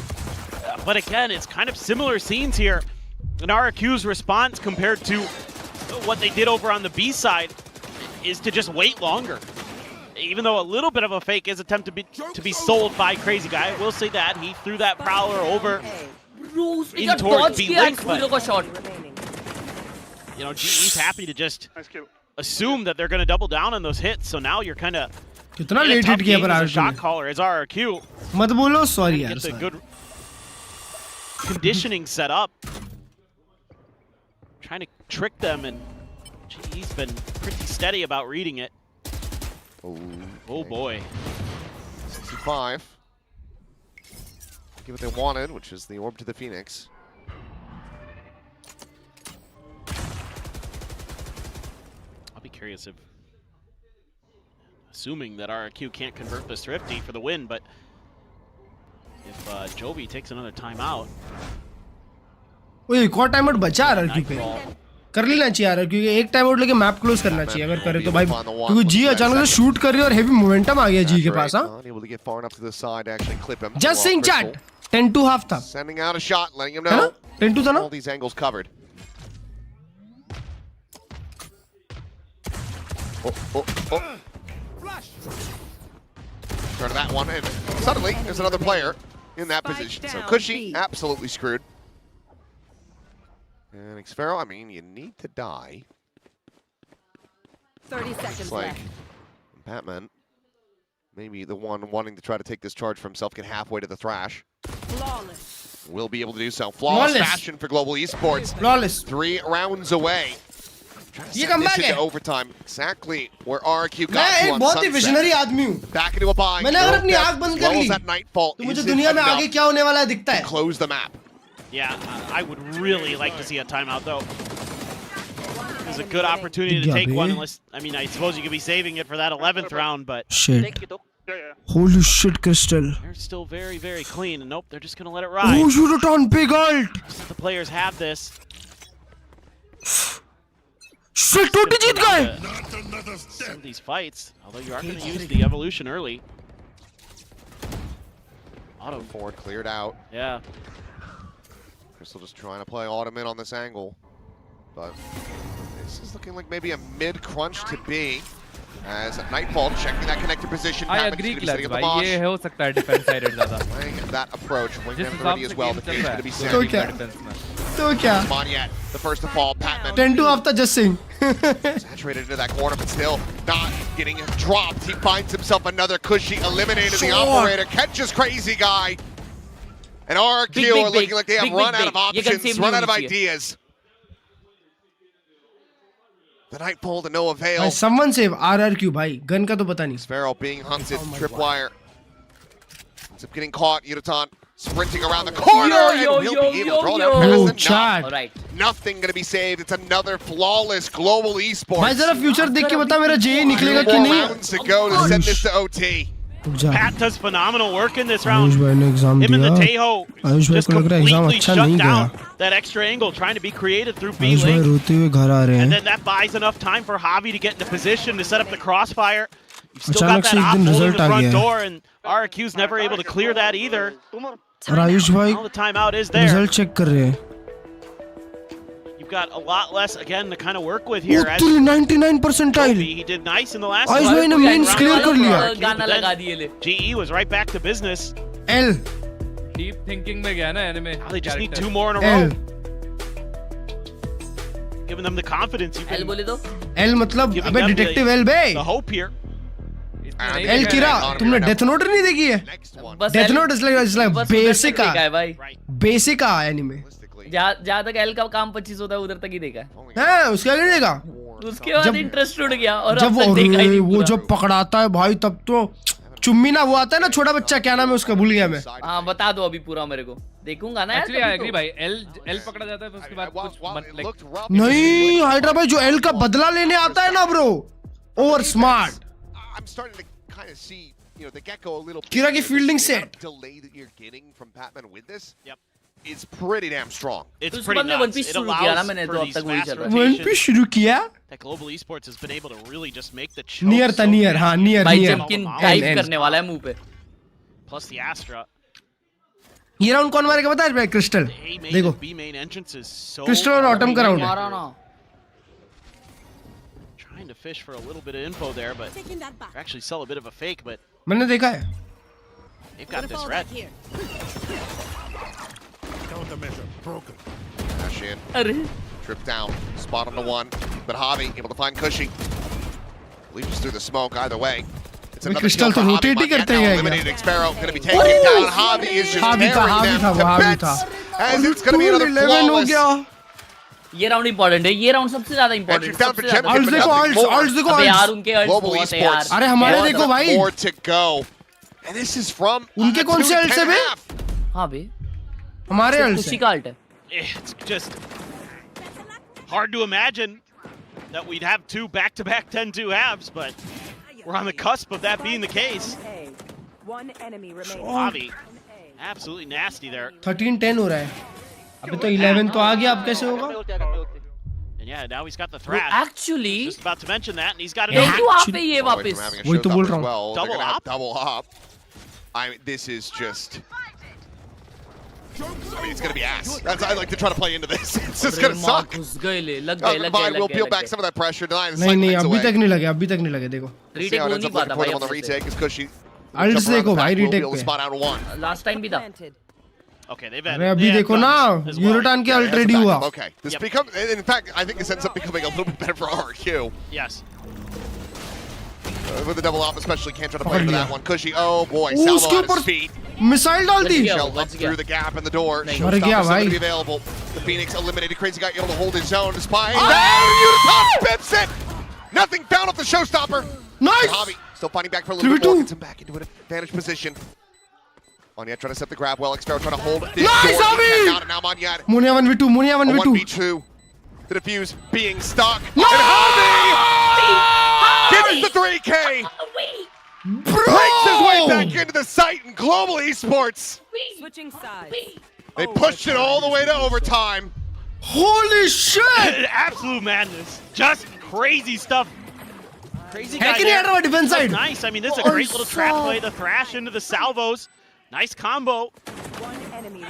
[SPEAKER 8] But again, it's kind of similar scenes here. And RQ's response compared to what they did over on the B side is to just wait longer. Even though a little bit of a fake is attempted to be sold by Crazy Guy, I will say that he threw that Prowler over in towards B Link, but you know, GE's happy to just assume that they're going to double down on those hits. So now you're kind of
[SPEAKER 2] कितना late hit किया पर
[SPEAKER 8] RQ shot caller is RQ.
[SPEAKER 2] मत बोलो sorry यार.
[SPEAKER 8] Get the good conditioning set up. Trying to trick them, and GE's been pretty steady about reading it. Oh boy.
[SPEAKER 7] 65. Give what they wanted, which is the orb to the Phoenix.
[SPEAKER 8] I'll be curious if, assuming that RQ can't convert this Thrifty for the win, but if Jovi takes another timeout.
[SPEAKER 2] ओए एक और time out बचा RQ पे. कर लेना चाहिए RQ क्योंकि एक टाइम आउट लेके मैप क्लोज करना चाहिए अगर करे तो भाई, क्योंकि जी अचानक से शूट कर रही है और हेवी मोमेंटम आ गया जी के पास. हां जस्ट सिंग चैट 10-2 हाफ था.
[SPEAKER 7] Sending out a shot, letting him know
[SPEAKER 2] 10-2 था ना.
[SPEAKER 7] All these angles covered. Oh. Turn to that one, and suddenly there's another player in that position. So Cushy absolutely screwed. And Xfero, I mean, you need to die.
[SPEAKER 11] 30 seconds left.
[SPEAKER 7] Batman, maybe the one wanting to try to take this charge for himself, get halfway to the Thrash.
[SPEAKER 11] Flawless.
[SPEAKER 7] Will be able to do so. Flawless fashion for Global Esports.
[SPEAKER 2] Flawless.
[SPEAKER 7] 3 rounds away.
[SPEAKER 2] ये come back है.
[SPEAKER 7] Overtime. Exactly where RQ got to on
[SPEAKER 2] बहुत ही visionary आदमी हूँ.
[SPEAKER 7] Back into a bind.
[SPEAKER 2] मैंने अगर अपनी आँख बंद कर ली
[SPEAKER 7] तो
[SPEAKER 2] मुझे दुनिया में आगे क्या होने वाला है दिखता है.
[SPEAKER 7] Close the map.
[SPEAKER 8] Yeah, I would really like to see a timeout though. It's a good opportunity to take one unless, I mean, I suppose you could be saving it for that 11th round, but
[SPEAKER 2] shit. Holy shit, Crystal.
[SPEAKER 8] They're still very, very clean, and nope, they're just gonna let it ride.
[SPEAKER 2] Oh, you return big ult.
[SPEAKER 8] The players have this.
[SPEAKER 2] Shit, Toti jeet gaye.
[SPEAKER 8] Some of these fights, although you are gonna use the evolution early.
[SPEAKER 7] Auto forward cleared out.
[SPEAKER 8] Yeah.
[SPEAKER 7] Crystal just trying to play Autumn in on this angle, but this is looking like maybe a mid-crunch to be. As Nightfall checking that connected position.
[SPEAKER 13] I agree, Klurge भाई, ये हो सकता है defense sided ज़्यादा.
[SPEAKER 7] Playing that approach, wingman ready as well. The cage going to be set.
[SPEAKER 2] तो क्या?
[SPEAKER 7] Monyet, the first to fall. Patman.
[SPEAKER 2] 10-2 after just sing.
[SPEAKER 7] Saturated into that corner, but still not getting dropped. He finds himself another Cushy, eliminated the operator, catches Crazy Guy. And RQ are looking like they have run out of options, run out of ideas. The Nightfall to no avail.
[SPEAKER 2] Bhai, someone save RRQ भाई, gun का तो पता नहीं.
[SPEAKER 7] Sparrow being hunted, tripwire. Ends up getting caught. Yurutan sprinting around the corner and will be able to draw that past the
[SPEAKER 2] chat.
[SPEAKER 7] Right. Nothing going to be saved. It's another flawless global esports.
[SPEAKER 2] भाई जरा future देख के बता मेरा JE निकलेगा कि नहीं.
[SPEAKER 7] Rounds to go to send this to OT.
[SPEAKER 8] Pat does phenomenal work in this round.
[SPEAKER 2] Him and
[SPEAKER 8] the Tejo just completely shut down
[SPEAKER 2] gaya.
[SPEAKER 8] that extra angle, trying to be creative through B link. And then that buys enough time for Javi to get into position to set up the crossfire. You've still got that op holding the front door, and RQ's never able to clear that either. All the timeout is there.
[SPEAKER 2] Result check कर रहे हैं.
[SPEAKER 8] You've got a lot less, again, to kind of work with here.
[SPEAKER 2] 99 percentile.
[SPEAKER 8] He did nice in the last
[SPEAKER 2] one. भाई ने mains clear कर लिया.
[SPEAKER 10] गाना लगा दिए ले.
[SPEAKER 8] GE was right back to business.
[SPEAKER 2] L.
[SPEAKER 13] Deep thinking में गया ना anime.
[SPEAKER 8] Now they just need 2 more in a row. Giving them the confidence.
[SPEAKER 10] L बोले दो.
[SPEAKER 2] L मतलब अबे detective L bay.
[SPEAKER 8] The hope here.
[SPEAKER 2] L किरा तुमने Death Note नहीं देखी है? Death Note is like basic basic anime.
[SPEAKER 10] जहाँ तक L का काम 25 होता है उधर तक ही देखा है.
[SPEAKER 2] हाँ उसके आगे नहीं देखा.
[SPEAKER 10] उसके बाद इंटरेस्ट उड़ गया और
[SPEAKER 2] जब वो जब पकड़ाता है भाई तब तो चुम्मी ना वो आता है ना छोटा बच्चा क्या नाम है उसका भूल गया मैं.
[SPEAKER 10] हाँ बता दो अभी पूरा मेरे को देखूंगा ना.
[SPEAKER 13] Actually I agree भाई. L पकड़ा जाता है फिर उसके बाद कुछ
[SPEAKER 2] नहीं हाइड्रा भाई जो L का बदला लेने आता है ना bro over smart.
[SPEAKER 7] I'm starting to kind of see, you know, the Gecko a little.
[SPEAKER 2] Kira की fielding set.
[SPEAKER 7] Delay that you're getting from Batman with this. Yep. It's pretty damn strong.
[SPEAKER 8] It's pretty nuts. It allows for these fast
[SPEAKER 2] rotations.
[SPEAKER 8] That Global Esports has been able to really just make the choke
[SPEAKER 2] near था near हाँ near
[SPEAKER 10] भाई जमकिन dive करने वाला है मुंह पे.
[SPEAKER 8] Plus the Astra.
[SPEAKER 2] ये round कौन मारेगा पता है भाई? क्रिस्टल देखो,
[SPEAKER 8] B main entrance is so
[SPEAKER 2] crystal और ऑटम का राउंड है।
[SPEAKER 8] trying to fish for a little bit of info there, but actually sell a bit of a fake, but
[SPEAKER 2] मैंने देखा है।
[SPEAKER 8] they've got this red.
[SPEAKER 7] Countermeasure broken. Dash in. Trip down. Spot on the one. But Javi able to find Cushy. Leaps through the smoke either way. It's another
[SPEAKER 2] crystal तो rotate ही करते हैं।
[SPEAKER 7] Eliminated Xpero. Going to be taken down. Javi is just carrying them to bets. As it's going to be another flawless.
[SPEAKER 10] ये round important है, ये round सबसे ज्यादा important है।
[SPEAKER 2] अल्ट्स देखो, अल्ट्स देखो।
[SPEAKER 10] अबे यार उनके अल्ट्स
[SPEAKER 7] Global
[SPEAKER 10] बहुत है यार।
[SPEAKER 7] Esports.
[SPEAKER 2] अरे हमारे देखो भाई।
[SPEAKER 7] More to go. And this is from
[SPEAKER 2] उनके कौन से अल्ट्स है बे?
[SPEAKER 10] हाँ बे,
[SPEAKER 2] हमारे अल्ट्स
[SPEAKER 10] उसी का अल्ट है।
[SPEAKER 8] It's just hard to imagine that we'd have two back-to-back 10-2 halves, but we're on the cusp of that being the case.
[SPEAKER 11] One enemy remaining.
[SPEAKER 8] Javi, absolutely nasty there.
[SPEAKER 2] 13-10 हो रहा है। अभी तो 11 तो आ गया, अब कैसे होगा?
[SPEAKER 8] And yeah, now he's got the thrash.
[SPEAKER 10] Actually,
[SPEAKER 8] Just about to mention that, and he's got it.
[SPEAKER 10] क्यों आप पे ये वापस?
[SPEAKER 2] वही तो बोल रहा हूँ।
[SPEAKER 8] Double up?
[SPEAKER 7] Double up. I mean, this is just. I mean, it's gonna be ass. That's I like to try to play into this. It's just gonna suck.
[SPEAKER 10] घुस गए ले, लग गए, लग गए,
[SPEAKER 7] We'll peel back some of that pressure.
[SPEAKER 2] नहीं नहीं, अभी तक नहीं लगे, अभी तक नहीं लगे। देखो
[SPEAKER 10] रीटेक हो नहीं पाता भाई।
[SPEAKER 7] on the retake is Cushy.
[SPEAKER 2] अल्ट्स देखो भाई रीटेक पे।
[SPEAKER 7] Spot out one.
[SPEAKER 10] Last time भी था।
[SPEAKER 8] Okay, they've
[SPEAKER 2] अरे अभी देखो ना, यूरोटन के अल्ट रेडी हुआ।
[SPEAKER 7] Okay, this becomes. In fact, I think this ends up becoming a little bit better for RRQ.
[SPEAKER 8] Yes.
[SPEAKER 7] With the double up, especially can't try to play into that one. Cushy, oh boy, Salvo on his feet.
[SPEAKER 2] Missile डाल दी।
[SPEAKER 7] Shell up through the gap in the door.
[SPEAKER 2] मर गया भाई।
[SPEAKER 7] Be available. The Phoenix eliminated. Crazy guy able to hold his zone despite. Unicon pips it. Nothing found off the showstopper.
[SPEAKER 2] Nice.
[SPEAKER 7] Javi still fighting back for a little bit more. Gets him back into an advantage position. Monyet trying to set the grab well. Xpero trying to hold this
[SPEAKER 2] Nice,
[SPEAKER 7] door.
[SPEAKER 2] Javi.
[SPEAKER 7] Now Monyet.
[SPEAKER 2] Munia 1v2, Munia 1v2.
[SPEAKER 7] 1v2. The defuse being stuck.
[SPEAKER 2] No!
[SPEAKER 7] And Javi gets the 3K. Breaks his way back into the site in Global Esports.
[SPEAKER 11] Switching sides.
[SPEAKER 7] They pushed it all the way to overtime.
[SPEAKER 2] Holy shit!
[SPEAKER 8] Absolute madness. Just crazy stuff. Crazy guy
[SPEAKER 2] Hacking
[SPEAKER 8] there.
[SPEAKER 2] out of defense side.
[SPEAKER 8] Nice. I mean, this is a great little trap play. The thrash into the salvos. Nice combo.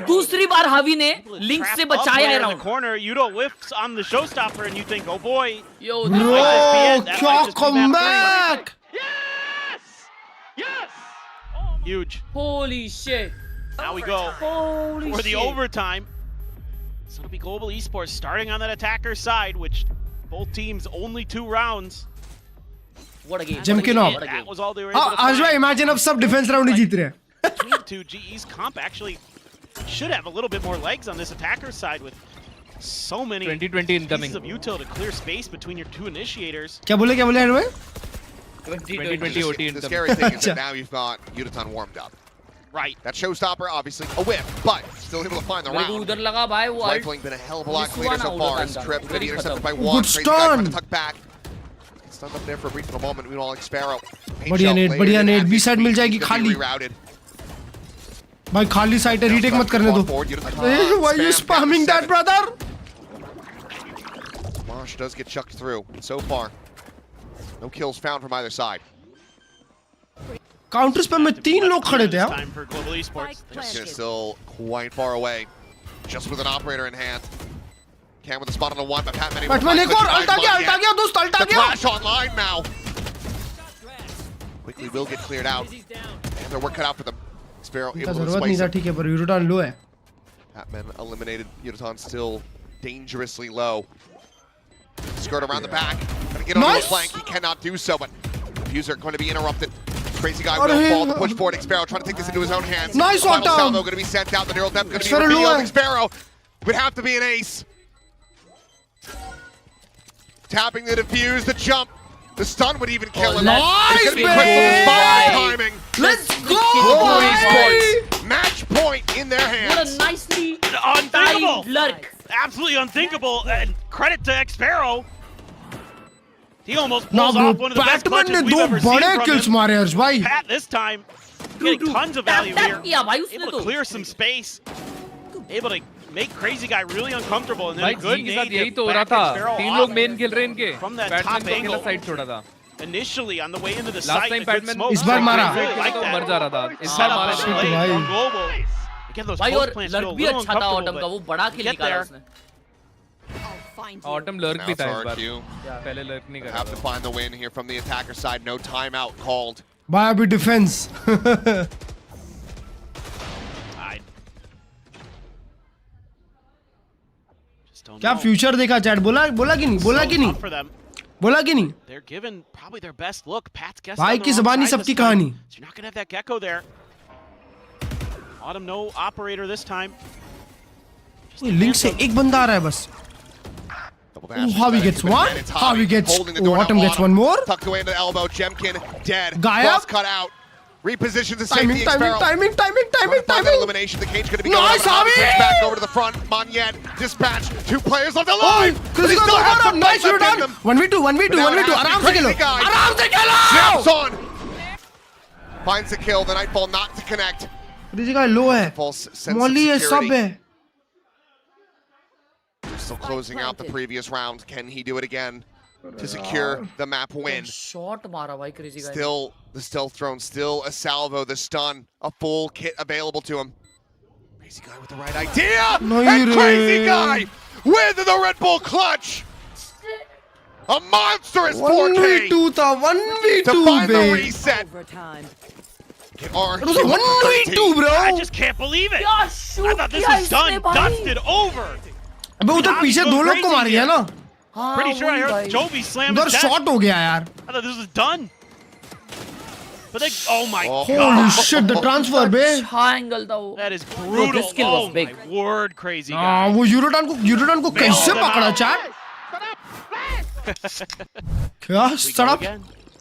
[SPEAKER 10] दूसरी बार हावी ने link से बचाया है
[SPEAKER 8] in the
[SPEAKER 10] round.
[SPEAKER 8] corner. Yudo whiffs on the showstopper, and you think, oh boy.
[SPEAKER 10] Yo,
[SPEAKER 2] bro, क्या comeback!
[SPEAKER 8] Huge.
[SPEAKER 10] Holy shit.
[SPEAKER 8] Now we go
[SPEAKER 10] Holy
[SPEAKER 8] for the
[SPEAKER 10] shit.
[SPEAKER 8] overtime. So it'll be Global Esports starting on that attacker side, which both teams only 2 rounds.
[SPEAKER 10] What a game.
[SPEAKER 2] Jimkin off.
[SPEAKER 8] That was all they were able to
[SPEAKER 2] आज भाई
[SPEAKER 8] find.
[SPEAKER 2] imagine अब सब defence round ही जीत रहे हैं।
[SPEAKER 8] Between the two, GE's comp actually should have a little bit more legs on this attacker side with so many
[SPEAKER 13] 2020 incoming.
[SPEAKER 8] pieces of util to clear space between your 2 initiators.
[SPEAKER 2] क्या बोले हर भाई?
[SPEAKER 13] 2020 OT
[SPEAKER 7] The
[SPEAKER 13] incoming.
[SPEAKER 7] scary thing is that now you've got Udaton warmed up.
[SPEAKER 8] Right.
[SPEAKER 7] That showstopper, obviously a whip, but still able to find the
[SPEAKER 10] मेरे को
[SPEAKER 7] round.
[SPEAKER 10] उधर लगा भाई वो
[SPEAKER 7] Rifling been a hell of a lot cleaner so far. His trip going to be intercepted by one.
[SPEAKER 2] Good
[SPEAKER 7] Crazy guy trying
[SPEAKER 2] stun.
[SPEAKER 7] to tuck back. Gets stunned up there for a brief little moment. Meanwhile, Xpero.
[SPEAKER 2] बढ़िया net, B side मिल जाएगी खाली।
[SPEAKER 7] Rerouted.
[SPEAKER 2] भाई खाली side है, retake मत करने दो। Why are you spamming that, brother?
[SPEAKER 7] Mosh does get chucked through. So far, no kills found from either side.
[SPEAKER 2] Counter spam में 3 लोग खड़े थे यार।
[SPEAKER 8] Time for Global Esports.
[SPEAKER 7] They're still quite far away. Just with an operator in hand. Cam with the spot on the one, but Pat Many.
[SPEAKER 2] Batman एक और alt आ गया दोस्त, alt uh
[SPEAKER 7] The
[SPEAKER 2] गया।
[SPEAKER 7] flash online now. Quickly will get cleared out. And their work cut out for them. Xpero
[SPEAKER 2] इनका
[SPEAKER 7] able to
[SPEAKER 2] जरूरत नहीं
[SPEAKER 7] slice
[SPEAKER 2] था,
[SPEAKER 7] it.
[SPEAKER 2] ठीक है, पर यूरोटन लो है।
[SPEAKER 7] Patman eliminated. Udaton still dangerously low. Skirt around the back. Gonna get on the flank. He cannot do so, but Fuser going to be interrupted. Crazy guy will fall to push forward. Xpero trying to take this into his own hands.
[SPEAKER 2] Nice one,
[SPEAKER 7] Final
[SPEAKER 2] Tom.
[SPEAKER 7] salvo going to be sent out. The neural depth going to be
[SPEAKER 2] Xpero
[SPEAKER 7] revealed.
[SPEAKER 2] low.
[SPEAKER 7] Xpero would have to be an ace. Tapping the defuse, the jump. The stun would even kill him.
[SPEAKER 2] Nice,
[SPEAKER 7] It's going to be quick with the spot timing.
[SPEAKER 2] Let's go,
[SPEAKER 7] Global
[SPEAKER 2] boy.
[SPEAKER 7] Esports. Match point in their hands.
[SPEAKER 10] What a nicely
[SPEAKER 8] Unthinkable.
[SPEAKER 10] timed lurk.
[SPEAKER 8] Absolutely unthinkable. And credit to Xpero. He almost
[SPEAKER 2] ना
[SPEAKER 8] pulls
[SPEAKER 2] bro,
[SPEAKER 8] off one of the best
[SPEAKER 2] Batman
[SPEAKER 8] clutches
[SPEAKER 2] ने
[SPEAKER 8] we've
[SPEAKER 2] 2
[SPEAKER 8] ever seen
[SPEAKER 2] बड़े
[SPEAKER 8] from
[SPEAKER 2] kills
[SPEAKER 8] him.
[SPEAKER 2] मारे हर्ष भाई।
[SPEAKER 8] Pat this time getting tons of value here.
[SPEAKER 10] किया भाई उसने
[SPEAKER 8] Able
[SPEAKER 10] तो।
[SPEAKER 8] to clear some space. Able to make Crazy Guy really uncomfortable. And then
[SPEAKER 13] भाई
[SPEAKER 8] a good
[SPEAKER 13] जी के साथ
[SPEAKER 8] nade
[SPEAKER 13] यही
[SPEAKER 8] to
[SPEAKER 13] तो हो रहा
[SPEAKER 8] back
[SPEAKER 13] था।
[SPEAKER 8] Xpero
[SPEAKER 13] 3
[SPEAKER 8] off
[SPEAKER 13] लोग मेन खेल रहे हैं इनके।
[SPEAKER 8] from that
[SPEAKER 13] बैटमैन
[SPEAKER 8] top
[SPEAKER 13] को अकेला
[SPEAKER 8] angle.
[SPEAKER 13] साइड छोड़ा था।
[SPEAKER 8] Initially on the way into the
[SPEAKER 13] Last
[SPEAKER 8] site,
[SPEAKER 13] time
[SPEAKER 8] a good
[SPEAKER 13] Patman
[SPEAKER 8] smoke.
[SPEAKER 2] इस बार मारा।
[SPEAKER 8] Really like
[SPEAKER 13] तो
[SPEAKER 8] that.
[SPEAKER 13] मर जा रहा था। इस बार
[SPEAKER 8] Set up
[SPEAKER 13] मारा
[SPEAKER 8] and
[SPEAKER 13] था।
[SPEAKER 8] play
[SPEAKER 2] भाई।
[SPEAKER 8] from Global. Again, those
[SPEAKER 10] भाई
[SPEAKER 8] post
[SPEAKER 10] और
[SPEAKER 8] plants
[SPEAKER 10] लर्क
[SPEAKER 8] feel a
[SPEAKER 10] भी
[SPEAKER 8] little
[SPEAKER 10] अच्छा था
[SPEAKER 8] uncomfortable,
[SPEAKER 10] ऑटम का,
[SPEAKER 8] but
[SPEAKER 10] वो बड़ा
[SPEAKER 8] you
[SPEAKER 10] किल
[SPEAKER 8] get
[SPEAKER 10] निकाला
[SPEAKER 8] there.
[SPEAKER 10] उसने.
[SPEAKER 13] ऑटम लर्क
[SPEAKER 7] Now
[SPEAKER 13] भी
[SPEAKER 7] it's
[SPEAKER 13] था इस बार.
[SPEAKER 7] RQ.
[SPEAKER 13] पहले लर्क नहीं करा
[SPEAKER 7] Have to find the win here from the attacker side. No timeout called.
[SPEAKER 2] भाई अभी डिफेंस. क्या फ्यूचर देखा चैट? बोला कि नहीं? बोला कि नहीं? बोला कि नहीं?
[SPEAKER 8] They're given probably their best look. Pat's guessed
[SPEAKER 2] भाई
[SPEAKER 8] on the
[SPEAKER 2] की
[SPEAKER 8] wrong
[SPEAKER 2] ज़बानी
[SPEAKER 8] side
[SPEAKER 2] सबकी
[SPEAKER 8] this time.
[SPEAKER 2] कहानी.
[SPEAKER 8] So you're not gonna have that gecko there. Autumn no operator this time.
[SPEAKER 2] Link से एक बंदा आ रहा है बस. How he gets one? How he gets? Oh, Autumn gets one more.
[SPEAKER 7] Tucked away into the elbow. Jemkin dead.
[SPEAKER 2] Gayab.
[SPEAKER 7] Cross cut out. Repositions the safety.
[SPEAKER 2] Timing.
[SPEAKER 7] Elimination. The cage going to be going
[SPEAKER 2] Nice,
[SPEAKER 7] over.
[SPEAKER 2] Javi!
[SPEAKER 7] Back over to the front. Monyet dispatch. 2 players left alive.
[SPEAKER 2] Nice, you're done. 1v2. आराम से खेलो.
[SPEAKER 7] Jumps on. Finds the kill. The Nightfall not to connect.
[SPEAKER 2] This guy low है.
[SPEAKER 7] False sense of
[SPEAKER 2] Molly है,
[SPEAKER 7] security.
[SPEAKER 2] सब है.
[SPEAKER 7] Still closing out the previous round. Can he do it again to secure the map win?
[SPEAKER 10] Shot मारा भाई crazy guy.
[SPEAKER 7] Still the stealth drone, still a salvo, the stun, a full kit available to him. Crazy guy with the right idea! And Crazy guy with the Red Bull clutch! A monstrous 4K!
[SPEAKER 2] 1v2 था, 1v2
[SPEAKER 7] to find the
[SPEAKER 2] bro.
[SPEAKER 7] reset.
[SPEAKER 2] It was a 1v2 bro.
[SPEAKER 8] I just can't believe it. I thought this was done, dusted, over.
[SPEAKER 2] अबे उधर पीछे दो लोग को मार गया ना.
[SPEAKER 8] Pretty sure I heard Jovi slam
[SPEAKER 2] उधर
[SPEAKER 8] his death.
[SPEAKER 2] शॉट हो गया यार.
[SPEAKER 8] I thought this was done. But they, oh my god.
[SPEAKER 2] Holy shit, the transfer बे.
[SPEAKER 10] अच्छा एंगल था वो.
[SPEAKER 8] That is brutal.
[SPEAKER 10] This kill was
[SPEAKER 8] Oh
[SPEAKER 10] big.
[SPEAKER 8] my word, Crazy guy.
[SPEAKER 2] हाँ वो यूरोटन को कैसे पकड़ा चैट? क्या सड़प?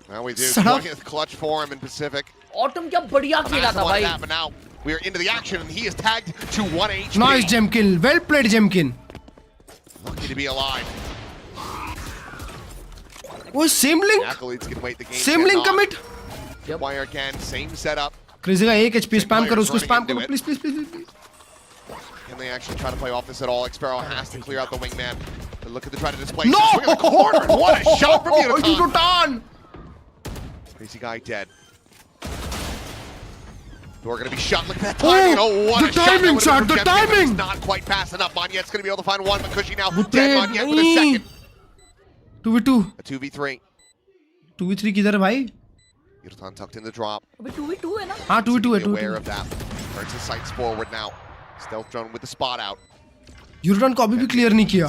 [SPEAKER 7] Now we do 20th clutch for him in Pacific.
[SPEAKER 10] Autumn क्या बढ़िया खेला था भाई.
[SPEAKER 7] But now we are into the action and he is tagged to 1 HP.
[SPEAKER 2] Nice Jemkin, well played Jemkin.
[SPEAKER 7] Lucky to be alive.
[SPEAKER 2] Oh, same link.
[SPEAKER 7] Accolades can wait the game.
[SPEAKER 2] Same link commit.
[SPEAKER 7] Wire again, same setup.
[SPEAKER 2] Crazy का 1 HP spam करो उसको spam करो please.
[SPEAKER 7] Can they actually try to play off this at all? Xparrow has to clear out the wingman. They're looking to try to displace
[SPEAKER 2] No!
[SPEAKER 7] him. Swing in the corner. And what a shot from Unotan.
[SPEAKER 2] Unotan.
[SPEAKER 7] Crazy guy dead. Door gonna be shot. Look at that timing. Oh, what
[SPEAKER 2] the
[SPEAKER 7] a shot.
[SPEAKER 2] timing,
[SPEAKER 7] Shot,
[SPEAKER 2] the timing.
[SPEAKER 7] Not quite fast enough. Monyet's gonna be able to find one. Makushi now dead. Monyet with a second.
[SPEAKER 2] 2v2.
[SPEAKER 7] A 2v3.
[SPEAKER 2] 2v3 किधर है भाई?
[SPEAKER 7] Unotan tucked in the drop.
[SPEAKER 10] अबे 2v2 है ना?
[SPEAKER 2] हाँ 2v2 है.
[SPEAKER 7] Aware of that. Turns his sights forward now. Stealth drone with the spot out.
[SPEAKER 2] यूरोटन को अभी भी क्लियर नहीं किया.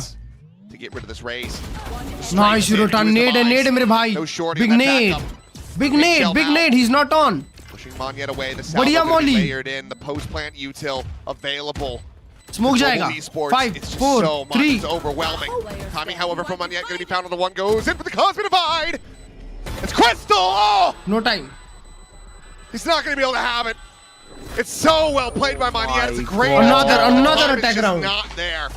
[SPEAKER 7] To get rid of this raise.
[SPEAKER 2] Nice यूरोटन. Nade है मेरे भाई. Big nade. Big nade. He's not on.
[SPEAKER 7] Pushing Monyet away. The
[SPEAKER 2] बढ़िया
[SPEAKER 7] salvo
[SPEAKER 2] molly.
[SPEAKER 7] layered in. The post plant util available.
[SPEAKER 2] Smoke जाएगा. 5, 4, 3.
[SPEAKER 7] It's overwhelming. Timing, however, from Monyet going to be found on the one. Goes in for the Cosmic Divide. It's Crystal. Oh!
[SPEAKER 2] No time.
[SPEAKER 7] He's not going to be able to have it. It's so well played by Monyet. It's a great.
[SPEAKER 2] Another attack round.
[SPEAKER 7] Not there.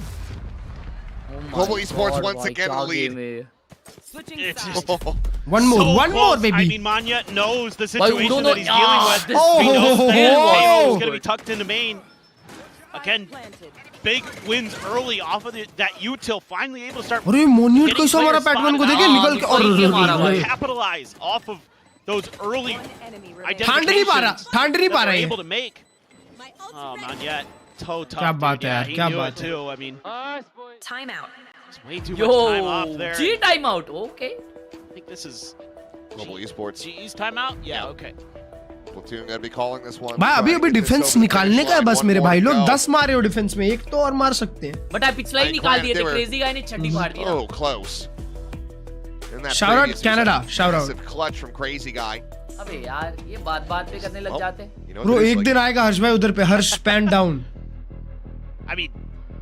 [SPEAKER 7] Global Esports once again in the lead.
[SPEAKER 8] It's just
[SPEAKER 2] One more,
[SPEAKER 8] so
[SPEAKER 2] one more,
[SPEAKER 8] close.
[SPEAKER 2] baby.
[SPEAKER 8] I mean, Monyet knows the situation that he's dealing with.
[SPEAKER 2] Oh,
[SPEAKER 8] He knows that
[SPEAKER 2] oh,
[SPEAKER 8] is going to be tucked into main. Again, big wins early off of that util. Finally able to start.
[SPEAKER 2] अरे मोन्यूट कैसा हमारा PadMan को देखे निकल के और
[SPEAKER 8] capitalize off of those early
[SPEAKER 2] ठंड नहीं पा रहा
[SPEAKER 8] है able to make. Oh, Monyet, toe tough.
[SPEAKER 2] क्या बात है यार, क्या बात है.
[SPEAKER 8] I mean,
[SPEAKER 11] time out.
[SPEAKER 8] it's way too much time off there.
[SPEAKER 10] G timeout. Okay.
[SPEAKER 8] I think this is
[SPEAKER 7] Global Esports.
[SPEAKER 8] GE's timeout. Yeah. Okay.
[SPEAKER 7] Platoon gonna be calling this one.
[SPEAKER 2] भाई अभी defence निकालने का है बस मेरे भाई लोग 10 मारे हो डिफेंस में एक तो और मार सकते हैं.
[SPEAKER 10] बट आप पिछला ही निकाल दिए थे. क्रेजी गाय ने छठी मार दिया.
[SPEAKER 7] Oh, close.
[SPEAKER 2] Shout out Canada. Shout out.
[SPEAKER 7] Clutch from Crazy Guy.
[SPEAKER 10] अबे यार ये बात पे करने लग जाते हैं.
[SPEAKER 2] ब्रो एक दिन आएगा हर्ष भाई उधर पे Harsh pan down.
[SPEAKER 8] I mean,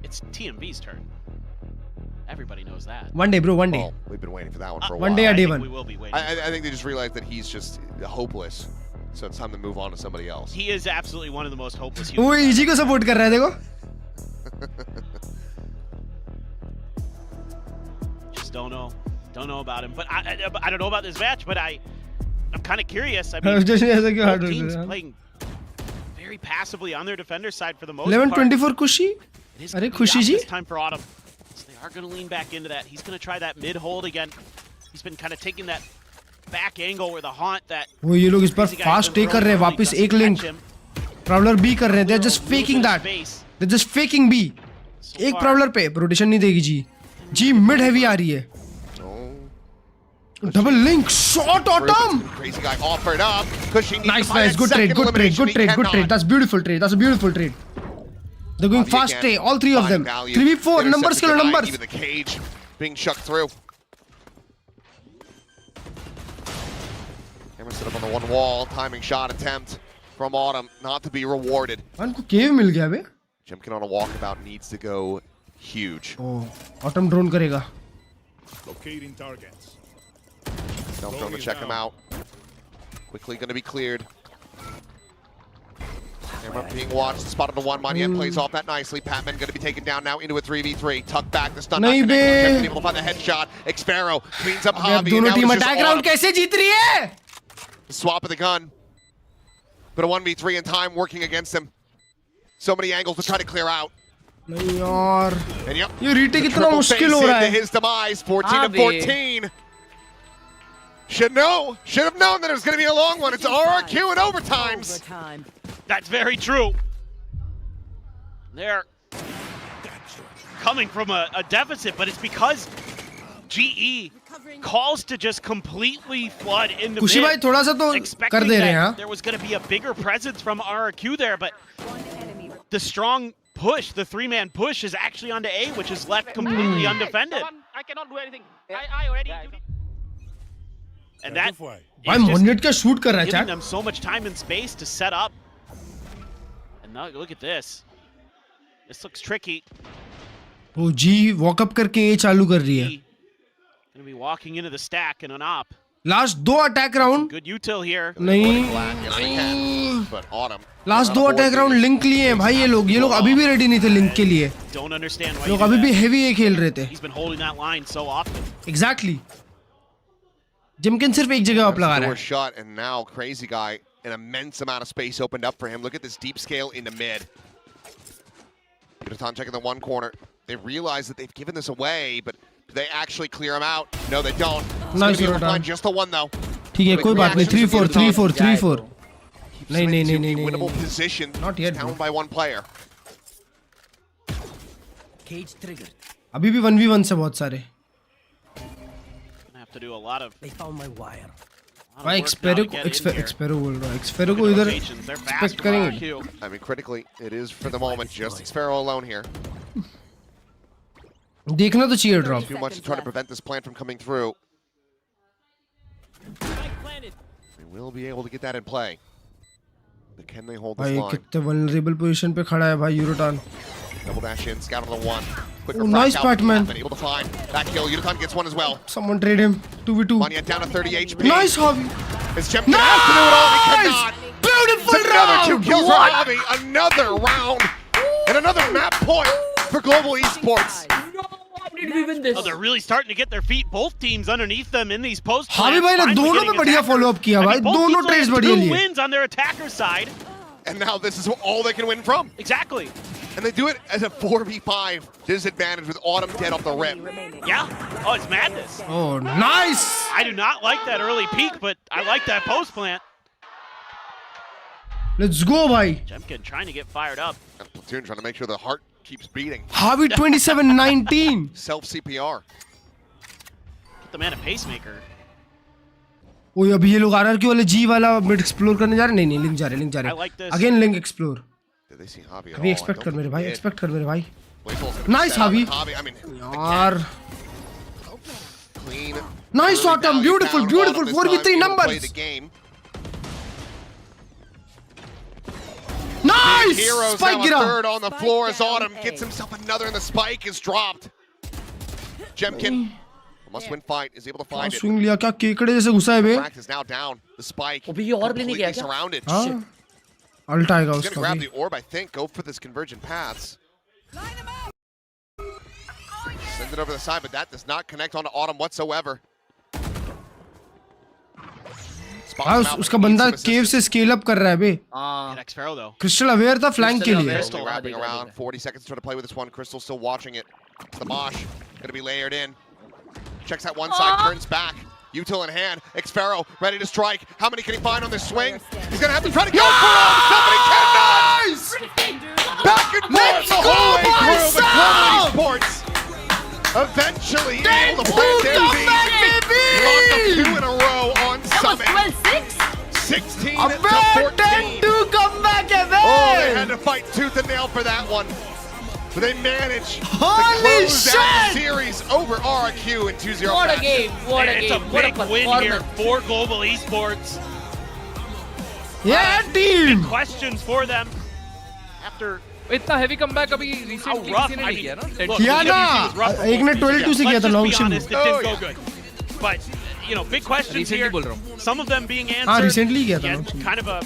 [SPEAKER 8] it's TMV's turn. Everybody knows that.
[SPEAKER 2] One day, bro. One day.
[SPEAKER 7] Well, we've been waiting for that one for a while.
[SPEAKER 2] One day or day one.
[SPEAKER 8] We will be waiting.
[SPEAKER 7] I think they just realized that he's just hopeless, so it's time to move on to somebody else.
[SPEAKER 8] He is absolutely one of the most hopeless
[SPEAKER 2] वो
[SPEAKER 8] humans.
[SPEAKER 2] Easy को support कर रहा है देखो.
[SPEAKER 8] Just don't know about him. But I don't know about this match. But I'm kind of curious. I mean, both teams playing very passively on their defender side for the most part.
[SPEAKER 2] 11-24 खुशी. अरे खुशी जी.
[SPEAKER 8] This time for Autumn. So they are going to lean back into that. He's going to try that mid hold again. He's been kind of taking that back angle where the haunt that.
[SPEAKER 2] वो ये लोग इस बार fast take कर रहे हैं वापस एक link. Prowler B कर रहे हैं, they're just faking that. They're just faking B. एक Prowler पे rotation नहीं देगी G. G mid heavy आ रही है. Double link shot Autumn.
[SPEAKER 7] Crazy guy offered up.
[SPEAKER 2] Nice, good trade. That's beautiful trade. That's a beautiful trade. They're going fast trade, all three of them. 3v4 numbers killer numbers.
[SPEAKER 7] Even the cage being shucked through. Camera set up on the one wall. Timing shot attempt from Autumn, not to be rewarded.
[SPEAKER 2] उनको cave मिल गया बे.
[SPEAKER 7] Jemkin on a walkabout needs to go huge.
[SPEAKER 2] Oh, Autumn drone करेगा.
[SPEAKER 19] Locating targets.
[SPEAKER 7] Stealth drone to check him out. Quickly going to be cleared. Camera being watched. Spotted the one. Maniet plays off that nicely. Patman going to be taken down now into a 3v3. Tuck back. The stun not connected. Able to find the headshot. Xpharaoh cleans up Javi.
[SPEAKER 2] दोनों team attack round कैसे जीत रही है?
[SPEAKER 7] Swap of the gun. But a 1v3 in time working against him. So many angles to try to clear out.
[SPEAKER 2] नहीं यार.
[SPEAKER 7] And yep.
[SPEAKER 2] ये retake इतना मुश्किल हो रहा है.
[SPEAKER 7] His demise. 14-14. Should have known that it was going to be a long one. It's RRQ in overtimes.
[SPEAKER 8] That's very true. They're coming from a deficit, but it's because GE calls to just completely flood in the
[SPEAKER 2] खुशी भाई थोड़ा सा तो कर दे रहे हैं.
[SPEAKER 8] There was going to be a bigger presence from RRQ there, but the strong push, the three-man push, is actually onto A, which is left completely undefended.
[SPEAKER 9] I cannot do anything. I already.
[SPEAKER 8] And that
[SPEAKER 2] भाई Monet क्या shoot कर रहा है
[SPEAKER 8] giving
[SPEAKER 2] chat.
[SPEAKER 8] them so much time and space to set up. And now look at this. This looks tricky.
[SPEAKER 2] वो G walk up करके A चालू कर रही है.
[SPEAKER 8] Gonna be walking into the stack and an op.
[SPEAKER 2] Last दो attack round.
[SPEAKER 8] Good util here.
[SPEAKER 2] नहीं.
[SPEAKER 7] But Autumn.
[SPEAKER 2] Last दो attack round link लिए हैं भाई ये लोग अभी भी ready नहीं थे link के लिए.
[SPEAKER 8] Don't understand why.
[SPEAKER 2] लोग अभी भी heavy A खेल रहे थे.
[SPEAKER 8] He's been holding that line so often.
[SPEAKER 2] Exactly. Jemkin सिर्फ एक जगह up लगा रहा है.
[SPEAKER 7] Shot and now Crazy Guy, an immense amount of space opened up for him. Look at this deep scale in the mid. Yutan checking the one corner. They realize that they've given this away, but do they actually clear him out? No, they don't.
[SPEAKER 2] Nice
[SPEAKER 7] Yutan. Just the one though.
[SPEAKER 2] ठीक है कोई बात नहीं. 3-4. नहीं.
[SPEAKER 7] Winnable position.
[SPEAKER 2] Not yet.
[SPEAKER 7] Down by one player.
[SPEAKER 1] Cage triggered.
[SPEAKER 2] अभी भी 1v1 से बहुत सारे.
[SPEAKER 8] To do a lot of.
[SPEAKER 1] They found my wire.
[SPEAKER 2] भाई Xpharaoh बोल रहा है. Xpharaoh को इधर expect करेंगे.
[SPEAKER 7] I mean, critically, it is for the moment just Xpharaoh alone here.
[SPEAKER 2] देखना तो चाहिए drop.
[SPEAKER 7] Too much to try to prevent this plant from coming through. They will be able to get that in play. But can they hold this
[SPEAKER 2] भाई
[SPEAKER 7] line?
[SPEAKER 2] कितने vulnerable position पे खड़ा है भाई Yutan.
[SPEAKER 7] Double dash in, scout on the one.
[SPEAKER 2] Oh, nice Batman.
[SPEAKER 7] Able to find that kill. Yutan gets one as well.
[SPEAKER 2] Someone trade him. 2v2.
[SPEAKER 7] Maniet down to 30 HP.
[SPEAKER 2] Nice Javi.
[SPEAKER 7] It's Jemkin has to do it all. He cannot.
[SPEAKER 2] Beautiful
[SPEAKER 7] Another
[SPEAKER 2] round.
[SPEAKER 7] 2 kills for Javi. Another round. And another map point for Global Esports.
[SPEAKER 10] Did we win this?
[SPEAKER 8] Oh, they're really starting to get their feet. Both teams underneath them in these posts.
[SPEAKER 2] Javi भाई ने दोनों पे बढ़िया follow up किया भाई. दोनों trades बढ़िया लिए.
[SPEAKER 8] 2 wins on their attacker side.
[SPEAKER 7] And now this is all they can win from.
[SPEAKER 8] Exactly.
[SPEAKER 7] And they do it as a 4v5 disadvantage with Autumn dead off the rip.
[SPEAKER 8] Yeah. Oh, it's madness.
[SPEAKER 2] Oh, nice.
[SPEAKER 8] I do not like that early peek, but I like that post plant.
[SPEAKER 2] Let's go, bhai.
[SPEAKER 8] Jemkin trying to get fired up.
[SPEAKER 7] And Platoon trying to make sure the heart keeps beating.
[SPEAKER 2] Javi 27-19.
[SPEAKER 7] Self CPR.
[SPEAKER 8] Get the man a pacemaker.
[SPEAKER 2] ओए अभी ये लोग RRQ वाले G वाला mid explore करने जा रहे हैं. नहीं link जा रहे.
[SPEAKER 8] like this.
[SPEAKER 2] Again link explore.
[SPEAKER 7] Did they see Javi at
[SPEAKER 2] अभी
[SPEAKER 7] all?
[SPEAKER 2] expect कर मेरे भाई. Expect कर मेरे भाई.
[SPEAKER 7] Playful's
[SPEAKER 2] Nice Javi.
[SPEAKER 7] I mean,
[SPEAKER 2] यार.
[SPEAKER 7] clean.
[SPEAKER 2] Nice Autumn. Beautiful. 4v3 numbers. Nice.
[SPEAKER 7] Heroes
[SPEAKER 2] Spike
[SPEAKER 7] now a third on the floor as Autumn gets himself another and the spike is dropped. Jemkin. Must win fight is able to find it.
[SPEAKER 2] swing लिया क्या केकड़े जैसे घुसा है बे.
[SPEAKER 7] Prx is now down. The spike.
[SPEAKER 10] अभी ये और भी नहीं गया क्या?
[SPEAKER 7] Surrounded.
[SPEAKER 2] हाँ. Ult आएगा
[SPEAKER 7] He's gonna
[SPEAKER 2] उसका
[SPEAKER 7] grab
[SPEAKER 2] भी.
[SPEAKER 7] the orb, I think. Go for this convergent paths. Send it over the side, but that does not connect onto Autumn whatsoever.
[SPEAKER 2] हाँ उसका बंदा केव से स्केल अप कर रहा है बे.
[SPEAKER 8] Xpharaoh though.
[SPEAKER 2] क्रिस्टल अवेयर था फ्लैंक के लिए.
[SPEAKER 7] Crystal wrapping around. 40 seconds to try to play with this one. Crystal still watching it. The mosh gonna be layered in. Checks that one side, turns back. Util in hand. Xpharaoh ready to strike. How many can he find on this swing? He's gonna have to try to go for him. Somebody cannot. to fight tooth and nail for that one. But they managed to
[SPEAKER 2] Holy
[SPEAKER 7] close out the
[SPEAKER 2] shit!
[SPEAKER 7] series over RQ in 2-0
[SPEAKER 10] What a
[SPEAKER 7] fashion.
[SPEAKER 10] game! What a
[SPEAKER 8] It's
[SPEAKER 10] game!
[SPEAKER 8] a
[SPEAKER 10] What a
[SPEAKER 8] big win here
[SPEAKER 10] performance!
[SPEAKER 8] for Global Esports.
[SPEAKER 2] Yeah, team.
[SPEAKER 8] Questions for them after
[SPEAKER 13] इतना heavy comeback अभी
[SPEAKER 8] how
[SPEAKER 13] recently
[SPEAKER 8] rough.
[SPEAKER 13] किसी ने
[SPEAKER 8] I
[SPEAKER 13] नहीं
[SPEAKER 8] mean,
[SPEAKER 13] किया ना?
[SPEAKER 8] look,
[SPEAKER 2] किया
[SPEAKER 8] the
[SPEAKER 2] ना
[SPEAKER 8] WC was rough for
[SPEAKER 2] एक ने
[SPEAKER 8] both
[SPEAKER 2] 12-2
[SPEAKER 8] teams.
[SPEAKER 2] से किया
[SPEAKER 8] Let's
[SPEAKER 2] था
[SPEAKER 8] just
[SPEAKER 2] long
[SPEAKER 8] be
[SPEAKER 2] shim
[SPEAKER 8] honest, it didn't go good. But you know, big questions
[SPEAKER 13] Recently
[SPEAKER 8] here.
[SPEAKER 13] बोल रहा हूँ.
[SPEAKER 8] Some of them being
[SPEAKER 2] हाँ
[SPEAKER 8] answered.
[SPEAKER 2] recently किया था
[SPEAKER 8] Again,
[SPEAKER 2] long shim.
[SPEAKER 8] kind of a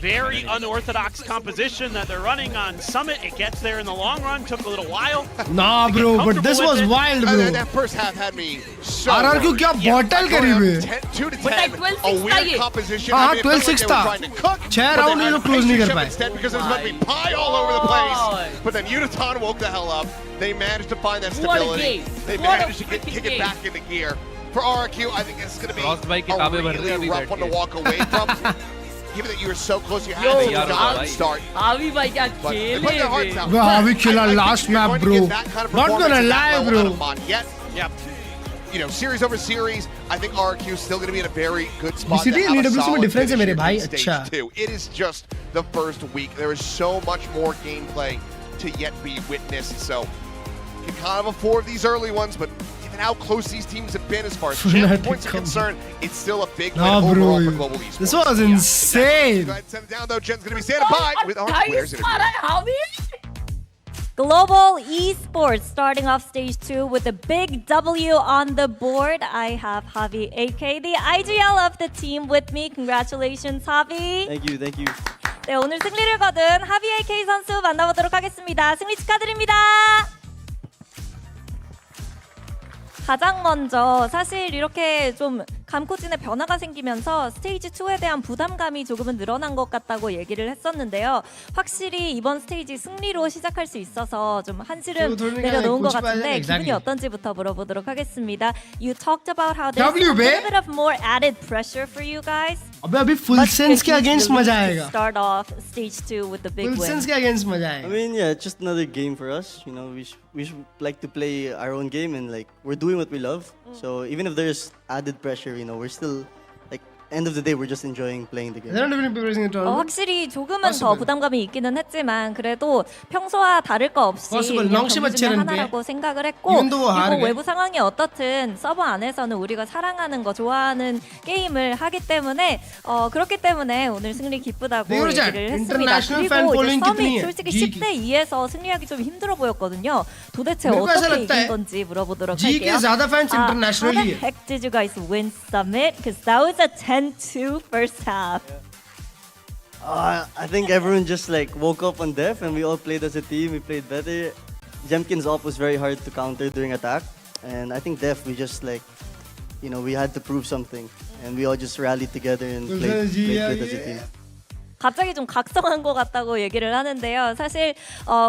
[SPEAKER 8] very unorthodox composition that they're running on Summit. It gets there in the long run. Took a little while.
[SPEAKER 2] Nah bro, but this was wild bro.
[SPEAKER 7] That first half had me so
[SPEAKER 2] RRQ क्या bottle करी हुई है?
[SPEAKER 7] 2 to 10,
[SPEAKER 10] But that 12-6
[SPEAKER 7] a weird
[SPEAKER 10] था ये.
[SPEAKER 7] composition.
[SPEAKER 2] हाँ,
[SPEAKER 7] I mean, it felt like
[SPEAKER 2] 12-6
[SPEAKER 7] they were
[SPEAKER 2] था.
[SPEAKER 7] trying to cook,
[SPEAKER 2] 6
[SPEAKER 7] but
[SPEAKER 2] round
[SPEAKER 7] they
[SPEAKER 2] ये
[SPEAKER 7] had
[SPEAKER 2] लोग close नहीं कर
[SPEAKER 7] relationship
[SPEAKER 2] पाए.
[SPEAKER 7] instead because there was about to be pie all over the place. But then Uniton woke the hell up. They managed to find that
[SPEAKER 10] What a
[SPEAKER 7] stability.
[SPEAKER 10] game.
[SPEAKER 7] They
[SPEAKER 10] What a
[SPEAKER 7] managed to kick
[SPEAKER 10] freaking
[SPEAKER 7] it
[SPEAKER 10] game.
[SPEAKER 7] back into gear. For RQ, I think it's going to be
[SPEAKER 13] Frostbite के
[SPEAKER 7] a
[SPEAKER 13] काबे भर रहे हैं
[SPEAKER 7] really
[SPEAKER 13] अभी
[SPEAKER 7] rough
[SPEAKER 13] बैठ
[SPEAKER 7] one to
[SPEAKER 13] के.
[SPEAKER 7] walk away from. Given that you were so close, you had
[SPEAKER 10] Yo,
[SPEAKER 7] to
[SPEAKER 13] यार,
[SPEAKER 7] not
[SPEAKER 13] भाई.
[SPEAKER 7] start.
[SPEAKER 10] Avi भाई क्या
[SPEAKER 7] But they
[SPEAKER 10] खेले
[SPEAKER 7] put their hearts
[SPEAKER 10] way.
[SPEAKER 7] out.
[SPEAKER 2] Bro, Avi खेला
[SPEAKER 7] I think
[SPEAKER 2] last
[SPEAKER 7] you're
[SPEAKER 2] map,
[SPEAKER 7] going to
[SPEAKER 2] bro.
[SPEAKER 7] get that kind of
[SPEAKER 2] Not gonna
[SPEAKER 7] performance at that
[SPEAKER 2] lie,
[SPEAKER 7] level
[SPEAKER 2] bro.
[SPEAKER 7] out of Mon. Yet,
[SPEAKER 8] Yep.
[SPEAKER 7] you know, series over series, I think RQ is still going to be in a very good spot.
[SPEAKER 2] VCT
[SPEAKER 7] to have
[SPEAKER 2] and
[SPEAKER 7] a
[SPEAKER 2] EWC में
[SPEAKER 7] solid
[SPEAKER 2] difference है
[SPEAKER 7] finish
[SPEAKER 2] मेरे
[SPEAKER 7] here
[SPEAKER 2] भाई,
[SPEAKER 7] in stage
[SPEAKER 2] अच्छा.
[SPEAKER 7] 2. It is just the first week. There is so much more gameplay to yet be witnessed. So, you can kind of afford these early ones, but given how close these teams have been as far as champion points are concerned, it's still a big win
[SPEAKER 2] Nah
[SPEAKER 7] overall
[SPEAKER 2] bro,
[SPEAKER 7] for Global Esports.
[SPEAKER 2] this was insane.
[SPEAKER 7] Go ahead and send it down though. Jen's going to be standing by with our players interview.
[SPEAKER 14] Global Esports starting off stage 2 with a big W on the board. I have Javi, aka the IGL of the team with me. Congratulations, Javi.
[SPEAKER 20] Thank you, thank you.
[SPEAKER 14] 네, 오늘 승리를 거둔 하비 AK 선수 만나보도록 하겠습니다. 승리 축하드립니다. 가장 먼저 사실 이렇게 좀 감코진의 변화가 생기면서 스테이지 2에 대한 부담감이 조금은 늘어난 것 같다고 얘기를 했었는데요. 확실히 이번 스테이지 승리로 시작할 수 있어서 좀 한시름 내려놓은 것 같은데 기분이 어떤지부터 물어보도록 하겠습니다. You talked about how there's a little bit of more added pressure for you guys.
[SPEAKER 2] अबे अभी full sense के against मजा आएगा.
[SPEAKER 14] Start off stage 2 with the big win.
[SPEAKER 2] Full sense के against मजा आएगा.
[SPEAKER 20] I mean, yeah, it's just another game for us. You know, we should like to play our own game, and like we're doing what we love. So even if there's added pressure, you know, we're still like end of the day we're just enjoying playing the game.
[SPEAKER 14] 확실히 조금은 더 부담감이 있기는 했지만 그래도 평소와 다를 거 없이 그냥 경기 중에 하나라고 생각을 했고 그리고 외부 상황이 어떻든 서버 안에서는 우리가 사랑하는 거 좋아하는 게임을 하기 때문에 그렇기 때문에 오늘 승리 기쁘다고 얘기를 했습니다. 그리고 이제 썸이 솔직히 10대 2에서 승리하기 좀 힘들어 보였거든요. 도대체 어떻게 이긴 건지 물어보도록 할게요. How the heck did you guys win Summit? Because that was a 10-2 first half.
[SPEAKER 20] I think everyone just like woke up on Def and we all played as a team. We played better. Jemkin's op was very hard to counter during attack, and I think Def we just like, you know, we had to prove something, and we all just rallied together and played good as a team.
[SPEAKER 14] 갑자기 좀 각성한 것 같다고 얘기를 하는데요. 사실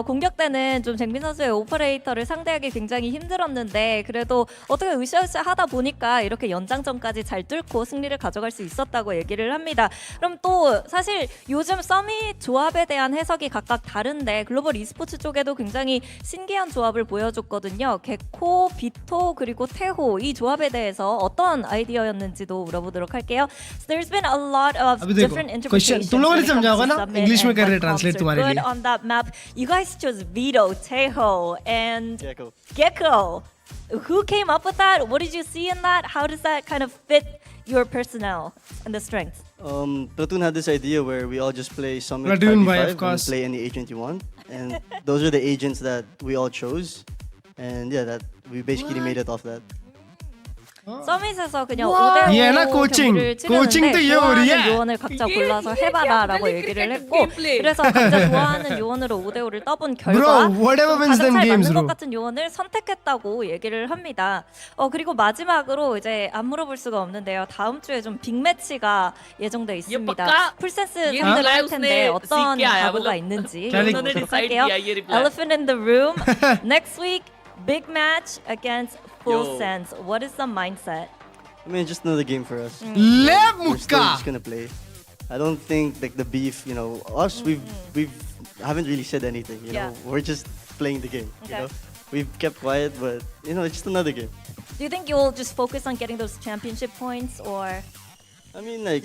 [SPEAKER 14] 공격 때는 좀 쟁민 선수의 오퍼레이터를 상대하기 굉장히 힘들었는데 그래도 어떻게 으쌰으쌰 하다 보니까 이렇게 연장전까지 잘 뚫고 승리를 가져갈 수 있었다고 얘기를 합니다. 그럼 또 사실 요즘 서밋 조합에 대한 해석이 각각 다른데 글로벌 e스포츠 쪽에도 굉장히 신기한 조합을 보여줬거든요. 개코, 비토 그리고 태호 이 조합에 대해서 어떤 아이디어였는지도 물어보도록 할게요. So there's been a lot of different interpretations.
[SPEAKER 2] समझाओगा ना English में कर रहे translate तुम्हारे लिए
[SPEAKER 14] on that map. You guys chose Vito, Teho, and Gecko. Who came up with that? What did you see in that? How does that kind of fit your personnel and the strengths?
[SPEAKER 20] Platoon had this idea where we all just play Summit
[SPEAKER 2] Platoon
[SPEAKER 20] 5v5
[SPEAKER 2] of course.
[SPEAKER 20] and play any agent you want, and those are the agents that we all chose, and yeah, that we basically made it off that.
[SPEAKER 14] 서밋에서 그냥 5대5 경기를 치르는데 좋아하는 요원을 각자 골라서 해봐라라고 얘기를 했고 그래서 각자 좋아하는 요원으로 5대5를 떠본 결과 가장 잘 맞는 것 같은 요원을 선택했다고 얘기를 합니다. 그리고 마지막으로 이제 안 물어볼 수가 없는데요. 다음 주에 좀 빅매치가 예정돼 있습니다. 풀센스 상대를 할 텐데 어떤 각오가 있는지 보도록 할게요. Elephant in the room. Next week, big match against Full Sense. What is the mindset?
[SPEAKER 20] I mean, just another game for us. We're still just gonna play. I don't think like the beef, you know, us we haven't really said anything. You know, we're just playing the game. You know, we've kept quiet, but you know, it's just another game.
[SPEAKER 14] Do you think you'll just focus on getting those championship points, or?
[SPEAKER 20] I mean, like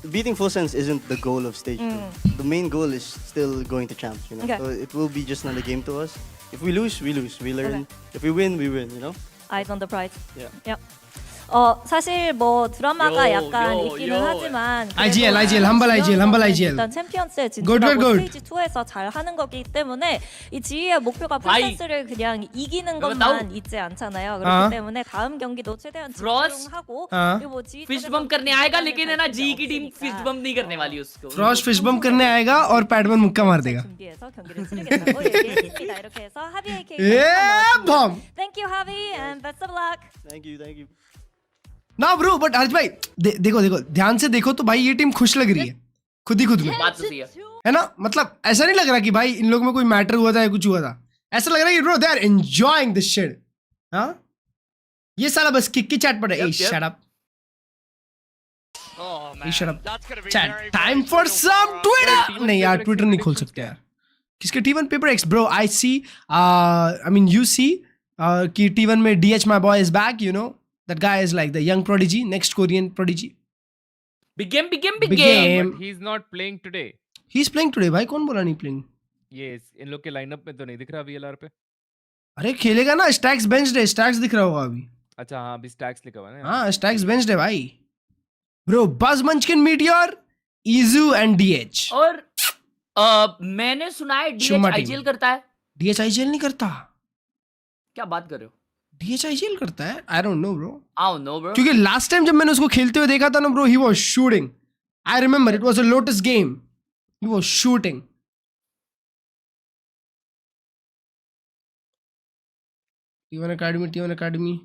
[SPEAKER 20] beating Full Sense isn't the goal of stage 2. The main goal is still going to champs, you know.
[SPEAKER 14] Okay.
[SPEAKER 20] So it will be just another game to us. If we lose, we lose. We learn. If we win, we win, you know.
[SPEAKER 14] Eyes on the prize.
[SPEAKER 20] Yeah.
[SPEAKER 14] Yep. 사실 뭐 드라마가 약간 있기는 하지만
[SPEAKER 2] IGL, humble IGL.
[SPEAKER 14] 일단 챔피언스에
[SPEAKER 2] Good.
[SPEAKER 14] 진출하고 스테이지 2에서 잘 하는 거기 때문에 이 지휘의 목표가 풀센스를 그냥 이기는 것만 있지 않잖아요. 그렇기 때문에 다음 경기도 최대한 집중하고 그리고 뭐 지휘
[SPEAKER 10] fist बम करने आएगा लेकिन है ना जी की team fist बम नहीं करने वाली उसको.
[SPEAKER 2] फ्रॉस्ट फिश बम करने आएगा और पैडमैन मुक्का मार देगा.
[SPEAKER 14] 준비해서 경기를 치르겠다고 얘기했습니다. 이렇게 해서 하비의 케이크.
[SPEAKER 2] बम.
[SPEAKER 14] Thank you, Javi, and best of luck.
[SPEAKER 20] Thank you.
[SPEAKER 2] ना ब्रो बट हर्ष भाई देखो ध्यान से देखो तो भाई ये टीम खुश लग रही है खुद में.
[SPEAKER 10] बात तो सही
[SPEAKER 2] है ना, मतलब ऐसा नहीं लग रहा कि भाई इन लोगों में कोई मैटर हुआ था या कुछ हुआ था. ऐसा लग रहा है कि bro they are enjoying this shit. हाँ, ये साला बस किक की चैट पड़ा. ए shut up. Shut up chat. Time for some Twitter. नहीं यार, ट्विटर नहीं खोल सकते यार. किसके T1 paper Rex bro. I see, I mean you see कि T1 में DH my boy is back. You know that guy is like the young prodigy, next Korean prodigy.
[SPEAKER 10] Big game.
[SPEAKER 13] But he's not playing today.
[SPEAKER 2] He's playing today. भाई कौन बोला नहीं playing?
[SPEAKER 13] Yes, इन लोग के lineup में तो नहीं दिख रहा VLR पे.
[SPEAKER 2] अरे खेलेगा ना. स्टैक्स बेंच्ड है. स्टैक्स दिख रहा होगा अभी.
[SPEAKER 13] अच्छा हाँ, अभी स्टैक्स लिखा हुआ है ना.
[SPEAKER 2] हाँ, स्टैक्स बेंच्ड है भाई. Bro, Buzz Munchkin Meteor, Izu and DH.
[SPEAKER 10] और मैंने सुना है DH IGL करता है.
[SPEAKER 2] DH IGL नहीं करता.
[SPEAKER 10] क्या बात कर रहे हो?
[SPEAKER 2] DH IGL करता है? I don't know bro.
[SPEAKER 10] I don't know bro.
[SPEAKER 2] क्योंकि लास्ट टाइम जब मैंने उसको खेलते हुए देखा था ना bro, he was shooting. I remember it was a Lotus game. He was shooting. T1 Academy.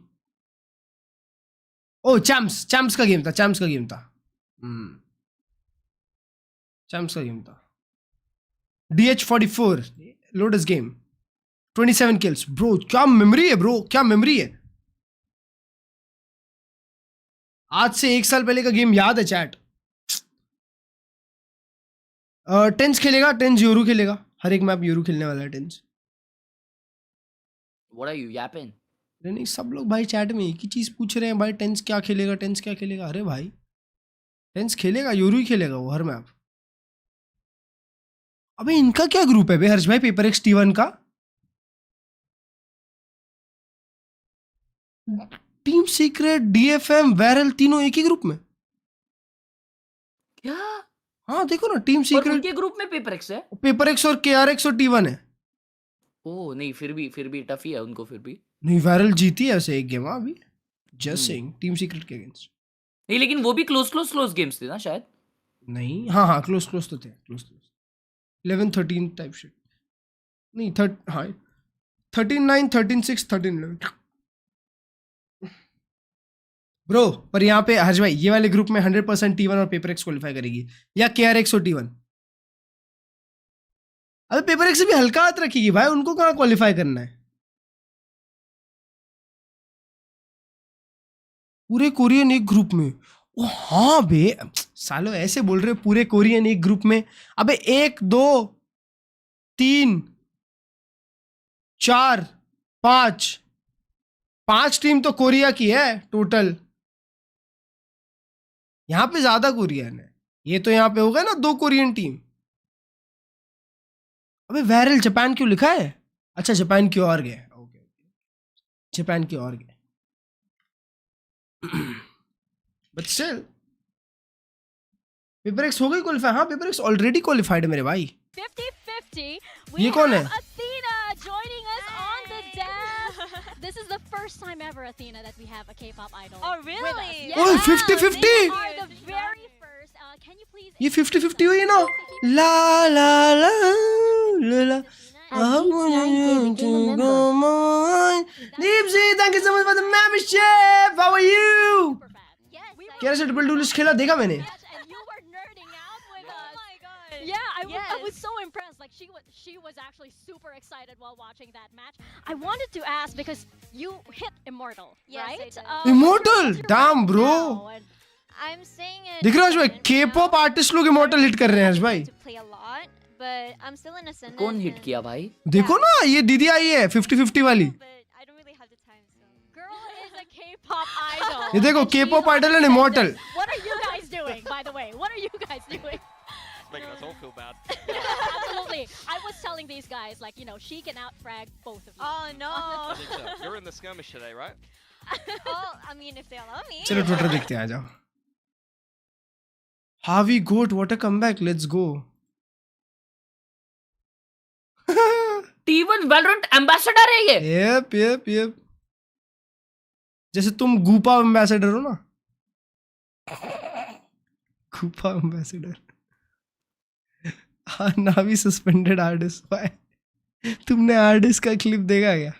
[SPEAKER 2] Oh, Champs का गेम था. Champs का गेम था. DH 44 Lotus game. 27 kills. Bro, क्या मेमोरी है ब्रो, क्या मेमोरी है. आज से 1 साल पहले का गेम याद है चैट. टेंस खेलेगा. टेंस योरू खेलेगा. हर एक मैप योरू खेलने वाला है tense.
[SPEAKER 10] What are you yapping?
[SPEAKER 2] नहीं, सब लोग भाई चैट में एक ही चीज पूछ रहे हैं भाई. टेंस क्या खेलेगा. अरे भाई टेंस खेलेगा, योरू ही खेलेगा वो हर मैप. अबे इनका क्या ग्रुप है बे हर्ष भाई, पेपर एक्स T1 का. टीम सीक्रेट, DFM, वैरल तीनों एक ही ग्रुप में.
[SPEAKER 10] क्या?
[SPEAKER 2] हाँ देखो ना, टीम सीक्रेट.
[SPEAKER 10] उनके ग्रुप में पेपर एक्स है.
[SPEAKER 2] पेपर एक्स और KRX और T1 है.
[SPEAKER 10] ओह नहीं, फिर भी टफ ही है उनको. फिर भी
[SPEAKER 2] नहीं, वैरल जीती है ऐसे एक गेम अभी. जस्ट सेइंग, टीम सीक्रेट के अगेंस्ट.
[SPEAKER 10] नहीं, लेकिन वो भी क्लोज गेम्स थे ना शायद.
[SPEAKER 2] नहीं, हाँ क्लोज तो थे. Close 11-13 type shit. नहीं 13-9, 13-6, 13-11. ब्रो पर यहाँ पे हर्ष भाई ये वाले ग्रुप में 100% T1 और पेपर एक्स क्वालिफाई करेगी या KRX और T1. अबे पेपर एक्स से भी हल्का हाथ रखेगी भाई, उनको कहाँ क्वालिफाई करना है. पूरे कोरियन एक ग्रुप में. ओ हाँ बे सालो, ऐसे बोल रहे हो पूरे कोरियन एक ग्रुप में. अबे 1 2 3 4 5 टीम तो कोरिया की है टोटल. यहां पे ज्यादा कोरियन है. ये तो यहां पे होगा ना 2 कोरियन टीम. अबे वैरल जापान क्यों लिखा है. अच्छा जापान की ओर गए. ओके, जापान की ओर गए. बट स्टिल पेपर एक्स हो गई क्वालिफाई. हाँ पेपर एक्स ऑलरेडी क्वालिफाइड है मेरे भाई.
[SPEAKER 3] 50-50.
[SPEAKER 2] ये कौन है.
[SPEAKER 3] Athena joining us on the dash. This is the first time ever, Athena, that we have a K-pop idol. Oh really?
[SPEAKER 2] Oh 50-50.
[SPEAKER 3] They are the very first. Can you please?
[SPEAKER 2] ये 50-50 हुई ना. ला ला ला ला ला. Deepsy, thank you so much for the membership. How are you? क्या से triple duellist खेला देखा मैंने.
[SPEAKER 3] I was so impressed. Like she was actually super excited while watching that match. I wanted to ask because you hit Immortal, right?
[SPEAKER 2] Immortal, damn bro.
[SPEAKER 21] I'm saying it.
[SPEAKER 2] देख रहे हो भाई, K-pop artist लोग Immortal hit कर रहे हैं भाई.
[SPEAKER 21] Play a lot, but I'm still in ascendant.
[SPEAKER 10] कौन हिट किया भाई?
[SPEAKER 2] देखो ना ये दीदी आई है 50-50 वाली.
[SPEAKER 3] is a K-pop idol.
[SPEAKER 2] ये देखो K-pop idol and immortal.
[SPEAKER 3] What are you guys doing, by the way? What are you guys doing?
[SPEAKER 4] Making us all feel bad.
[SPEAKER 3] Absolutely. I was telling these guys, like, you know, she can out-frag both of you.
[SPEAKER 21] Oh no.
[SPEAKER 4] I think so. You're in the skirmish today, right?
[SPEAKER 21] Oh, I mean, if they allow me.
[SPEAKER 2] चलो Twitter देखते हैं, आ जाओ. Harvey Goat, what a comeback. Let's go.
[SPEAKER 10] T1 Valorant ambassador है ये.
[SPEAKER 2] Yep. जैसे तुम गुपा ambassador हो ना. गुपा ambassador. Now we suspended artist. Why? तुमने आर्टिस्ट का क्लिप देखा क्या?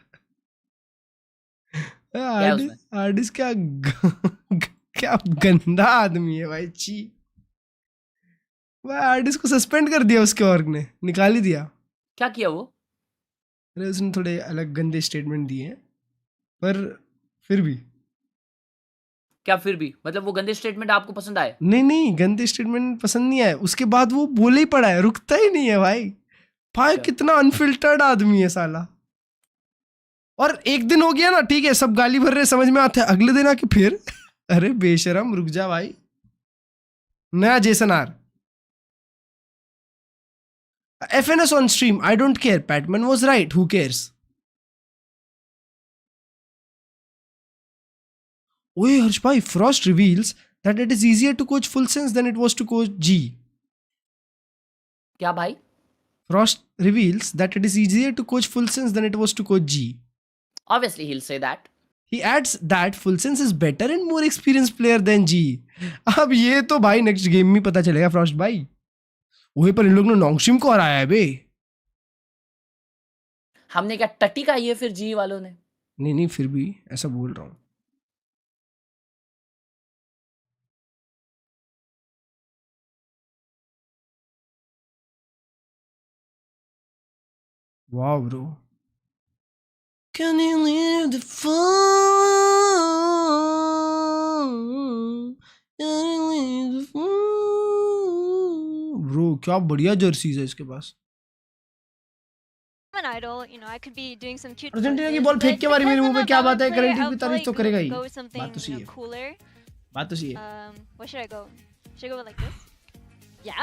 [SPEAKER 2] आर्टिस्ट क्या गंदा आदमी है भाई. ची भाई, आर्टिस्ट को सस्पेंड कर दिया उसके ऑर्ग ने, निकाल ही दिया.
[SPEAKER 10] क्या किया वो?
[SPEAKER 2] अरे उसने थोड़े अलग गंदे स्टेटमेंट दिए हैं, पर फिर भी.
[SPEAKER 10] क्या फिर भी? मतलब वो गंदे स्टेटमेंट आपको पसंद आए?
[SPEAKER 2] नहीं, गंदे स्टेटमेंट पसंद नहीं आए. उसके बाद वो बोले ही पड़ा है, रुकता ही नहीं है भाई कितना अनफिल्टर्ड आदमी है साला. और एक दिन हो गया ना, ठीक है, सब गाली भर रहे, समझ में आता है. अगले दिन आके फिर अरे बेशरम, रुक जा भाई. नया Jason R. FNS on stream. I don't care. Patman was right. Who cares? Oi, Harsh bhai, Frost reveals that it is easier to coach full sense than it was to coach G.
[SPEAKER 10] क्या भाई?
[SPEAKER 2] Frost reveals that it is easier to coach full sense than it was to coach G.
[SPEAKER 10] Obviously, he'll say that.
[SPEAKER 2] He adds that full sense is better and more experienced player than G. अब ये तो भाई next game में पता चलेगा Frost भाई. वहीं पर इन लोग ने नॉन्गशिम को हराया है बे.
[SPEAKER 10] हमने क्या टट्टी का ये फिर जी वालों ने?
[SPEAKER 2] नहीं, फिर भी ऐसा बोल रहा हूँ. Wow, bro. Can you leave the phone? Can you leave the phone? Bro, क्या बढ़िया जर्सीज है इसके पास.
[SPEAKER 21] I'm an idol, you know, I could be doing some cute.
[SPEAKER 2] Argentina की बॉल फेंक के मारी मेरे मुंह पे, क्या बात है. करेंट की तारीफ तो करेगा ही. बात तो सही है. बात तो सही है.
[SPEAKER 21] What should I go? Should I go like this?
[SPEAKER 3] Yeah,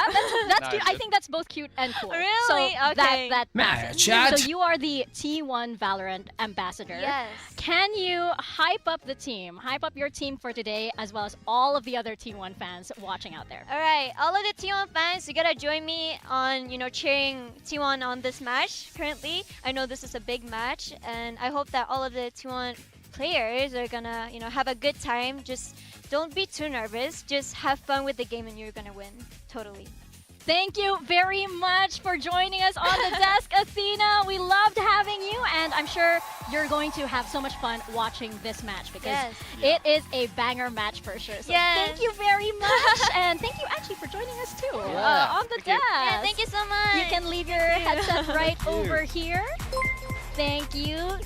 [SPEAKER 3] that's cute. I think that's both cute and cool.
[SPEAKER 21] Really?
[SPEAKER 3] So
[SPEAKER 21] Okay.
[SPEAKER 3] that
[SPEAKER 2] Match chat.
[SPEAKER 3] So you are the T1 Valorant ambassador.
[SPEAKER 21] Yes.
[SPEAKER 3] Can you hype up the team? Hype up your team for today, as well as all of the other T1 fans watching out there.
[SPEAKER 21] All right, all of the T1 fans, you gotta join me on, you know, cheering T1 on this match. Currently, I know this is a big match, and I hope that all of the T1 players are gonna, you know, have a good time. Just don't be too nervous. Just have fun with the game, and you're gonna win. Totally.
[SPEAKER 3] Thank you very much for joining us on the desk, Athena. We loved having you, and I'm sure you're going to have so much fun watching this match because it is a banger match for sure. So thank you very much, and thank you actually for joining us too on the desk.
[SPEAKER 21] Yeah, thank you so much.
[SPEAKER 3] You can leave your headset right over here. Thank you.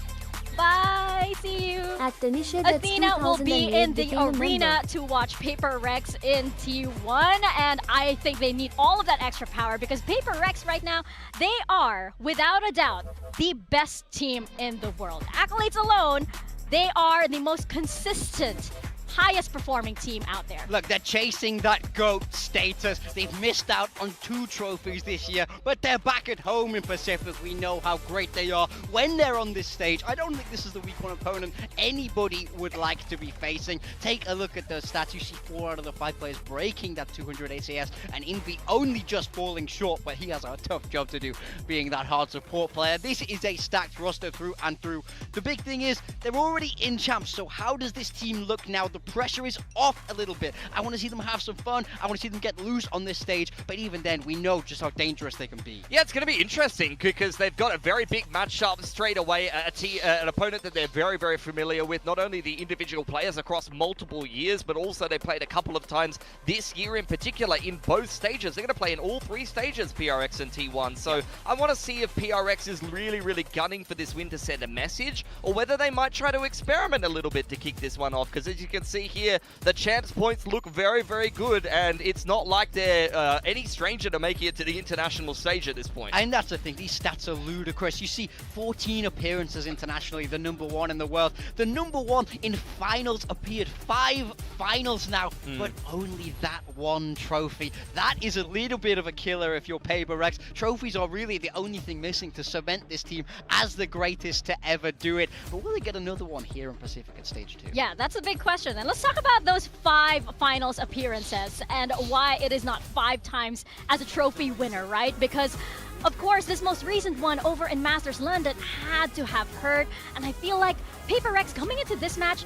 [SPEAKER 3] Bye. See you.
[SPEAKER 18] At Tanisha, that's
[SPEAKER 3] Athena will be
[SPEAKER 18] 2008
[SPEAKER 3] in the
[SPEAKER 18] became a
[SPEAKER 3] arena
[SPEAKER 18] member.
[SPEAKER 3] to watch Paper Rex in T1, and I think they need all of that extra power because Paper Rex right now, they are, without a doubt, the best team in the world. Accolades alone, they are the most consistent, highest performing team out there.
[SPEAKER 5] Look, they're chasing that GOAT status. They've missed out on 2 trophies this year, but they're back at home in Pacific. We know how great they are when they're on this stage. I don't think this is the week 1 opponent anybody would like to be facing. Take a look at those stats. You see 4 out of the 5 players breaking that 200 ACS, and Envy only just falling short, but he has a tough job to do being that hard support player. This is a stacked roster through and through. The big thing is they're already in champs, so how does this team look now? The pressure is off a little bit. I want to see them have some fun. I want to see them get loose on this stage, but even then, we know just how dangerous they can be.
[SPEAKER 4] Yeah, it's going to be interesting because they've got a very big matchup straight away. An opponent that they're very, very familiar with. Not only the individual players across multiple years, but also they played a couple of times this year in particular in both stages. They're going to play in all 3 stages, PRX and T1. So I want to see if PRX is really, really gunning for this win to send a message, or whether they might try to experiment a little bit to kick this one off. Because as you can see here, the champs points look very, very good, and it's not like they're any stranger to making it to the international stage at this point.
[SPEAKER 5] And that's the thing, these stats are ludicrous. You see 14 appearances internationally, the #1 in the world. The #1 in finals appeared 5 finals now, but only that one trophy. That is a little bit of a killer if you're Prx. Trophies are really the only thing missing to cement this team as the greatest to ever do it. But will they get another one here in Pacific at stage 2?
[SPEAKER 3] Yeah, that's a big question. And let's talk about those 5 finals appearances and why it is not 5 times as a trophy winner, right? Because of course, this most recent one over in Masters London had to have hurt, and I feel like Prx coming into this match,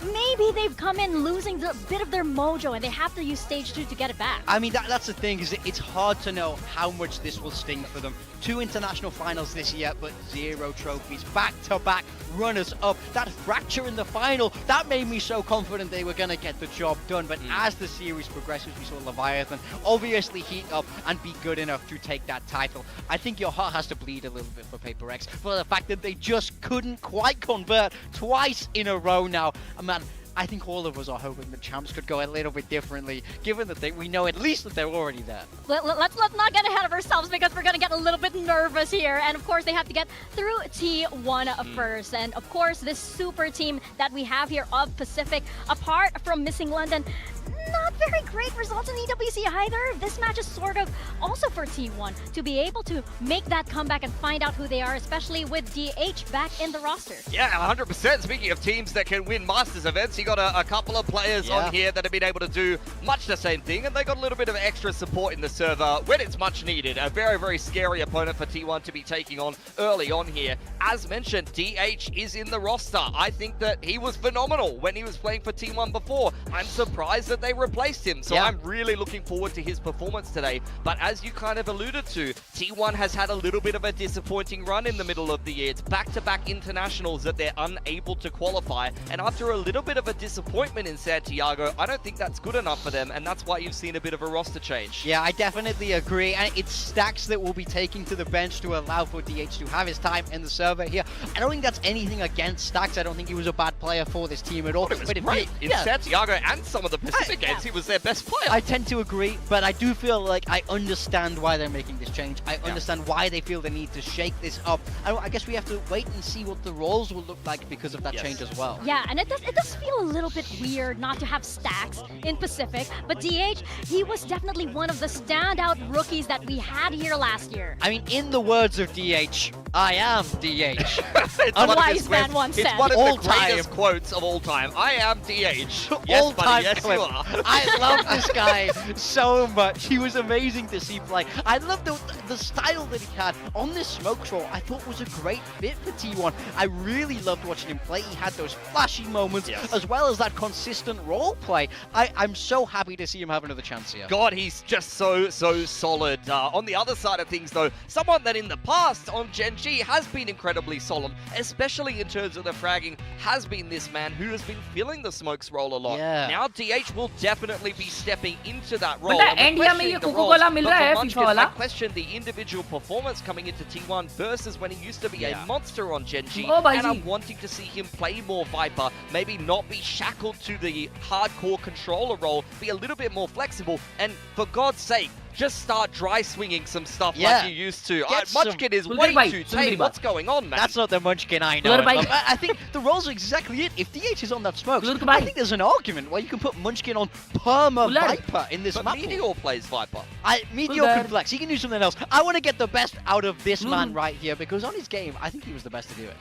[SPEAKER 3] maybe they've come in losing a bit of their mojo and they have to use stage 2 to get it back.
[SPEAKER 5] I mean, that's the thing, is it's hard to know how much this will sting for them. 2 international finals this year, but 0 trophies. Back-to-back runners-up. That fracture in the final, that made me so confident they were going to get the job done. But as the series progresses, we saw Leviathan obviously heat up and be good enough to take that title. I think your heart has to bleed a little bit for Prx for the fact that they just couldn't quite convert twice in a row now. And man, I think all of us are hoping the champs could go a little bit differently, given that we know at least that they're already there.
[SPEAKER 3] Let's not get ahead of ourselves, because we're going to get a little bit nervous here. And of course, they have to get through T1 first. And of course, this super team that we have here of Pacific, apart from missing London, not very great results in EWC either. This match is sort of also for T1 to be able to make that comeback and find out who they are, especially with DH back in the roster.
[SPEAKER 4] Yeah, 100%. Speaking of teams that can win Masters events, you got a couple of players on here that have been able to do much the same thing, and they got a little bit of extra support in the server when it's much needed. A very, very scary opponent for T1 to be taking on early on here. As mentioned, DH is in the roster. I think that he was phenomenal when he was playing for T1 before. I'm surprised that they replaced him, so I'm really looking forward to his performance today. But as you kind of alluded to, T1 has had a little bit of a disappointing run in the middle of the year. It's back-to-back internationals that they're unable to qualify, and after a little bit of a disappointment in Santiago, I don't think that's good enough for them, and that's why you've seen a bit of a roster change.
[SPEAKER 5] Yeah, I definitely agree, and it's Stacks that will be taking to the bench to allow for DH to have his time in the server here. I don't think that's anything against Stacks. I don't think he was a bad player for this team at all.
[SPEAKER 4] It was great in Santiago and some of the Pacific games. He was their best player.
[SPEAKER 5] I tend to agree, but I do feel like I understand why they're making this change. I understand why they feel the need to shake this up. I guess we have to wait and see what the roles will look like because of that change as well.
[SPEAKER 3] Yeah, and it does feel a little bit weird not to have Stacks in Pacific, but DH, he was definitely one of the standout rookies that we had here last year.
[SPEAKER 5] I mean, in the words of DH, I am DH.
[SPEAKER 3] A wise man once said.
[SPEAKER 4] It's one of the greatest quotes of all time. I am DH. Yes, buddy, yes, you are.
[SPEAKER 5] I love this guy so much. He was amazing to see play. I love the style that he had on this smoke troll. I thought was a great fit for T1. I really loved watching him play. He had those flashy moments as well as that consistent role play. I'm so happy to see him have another chance here.
[SPEAKER 4] God, he's just so solid. On the other side of things, though, someone that in the past on Gen G has been incredibly solid, especially in terms of the fragging, has been this man who has been filling the smokes role a lot. Now DH will definitely be stepping into that role. I question the individual performance coming into T1 versus when he used to be a monster on Gen G, and I'm wanting to see him play more Viper, maybe not be shackled to the hardcore controller role, be a little bit more flexible, and for God's sake, just start dry swinging some stuff like you used to. Munchkin is way too tame. What's going on, man?
[SPEAKER 5] That's not the Munchkin I know. I think the roles are exactly it. If DH is on that smoke, I think there's an argument where you can put Munchkin on Perma Viper in this map.
[SPEAKER 4] Meteor plays Viper.
[SPEAKER 5] Meteor can flex. He can do something else. I want to get the best out of this man right here because on his game, I think he was the best to do it.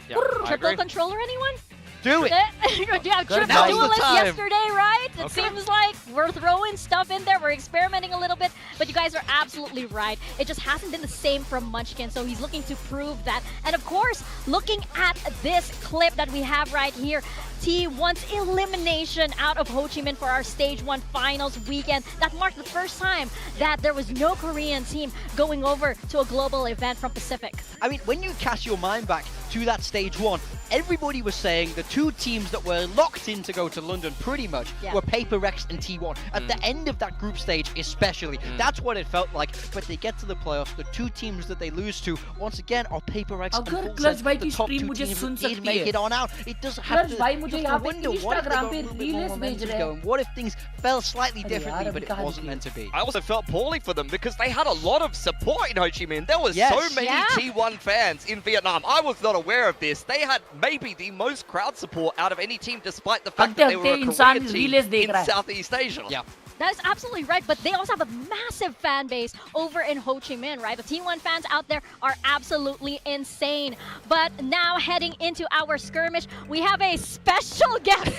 [SPEAKER 3] Triple controller, anyone?
[SPEAKER 5] Do it.
[SPEAKER 3] Yeah, triple duelist yesterday, right? It seems like we're throwing stuff in there. We're experimenting a little bit, but you guys are absolutely right. It just hasn't been the same from Munchkin, so he's looking to prove that. And of course, looking at this clip that we have right here, T1's elimination out of Ho Chi Minh for our Stage 1 Finals weekend. That marked the first time that there was no Korean team going over to a global event from Pacific.
[SPEAKER 5] I mean, when you cast your mind back to that stage 1, everybody was saying the two teams that were locked in to go to London pretty much were Prx and T1. At the end of that group stage especially, that's what it felt like. But they get to the playoffs, the two teams that they lose to, once again, are Prx and
[SPEAKER 10] अगर
[SPEAKER 5] Full
[SPEAKER 10] clutch
[SPEAKER 5] Set,
[SPEAKER 10] भाई
[SPEAKER 5] the
[SPEAKER 10] की
[SPEAKER 5] top
[SPEAKER 10] stream
[SPEAKER 5] two
[SPEAKER 10] मुझे
[SPEAKER 5] teams
[SPEAKER 10] soon
[SPEAKER 5] that did
[SPEAKER 10] सकती
[SPEAKER 5] make
[SPEAKER 10] है।
[SPEAKER 5] it on out. It does have
[SPEAKER 10] clutch
[SPEAKER 5] to,
[SPEAKER 10] भाई मुझे
[SPEAKER 5] you have
[SPEAKER 10] यहाँ
[SPEAKER 5] to
[SPEAKER 10] पे
[SPEAKER 5] wonder what if they
[SPEAKER 10] Instagram
[SPEAKER 5] got
[SPEAKER 10] पे
[SPEAKER 5] a little bit more
[SPEAKER 10] reels भेज
[SPEAKER 5] momentum
[SPEAKER 10] रहे हैं।
[SPEAKER 5] going. What if things fell slightly
[SPEAKER 10] अरे
[SPEAKER 5] differently,
[SPEAKER 10] यार,
[SPEAKER 5] but
[SPEAKER 10] अभी
[SPEAKER 5] it
[SPEAKER 10] कहाँ
[SPEAKER 5] wasn't
[SPEAKER 10] निकली?
[SPEAKER 5] meant to be.
[SPEAKER 4] I also felt poorly for them because they had a lot of support in Ho Chi Minh. There was
[SPEAKER 5] Yes.
[SPEAKER 4] so many T1 fans in Vietnam. I was not aware of this. They had maybe the most crowd support out of any team, despite the fact that they were a Korean team in Southeast Asia.
[SPEAKER 5] Yeah.
[SPEAKER 3] That is absolutely right, but they also have a massive fan base over in Ho Chi Minh, right? The T1 fans out there are absolutely insane. But now heading into our skirmish, we have a special guest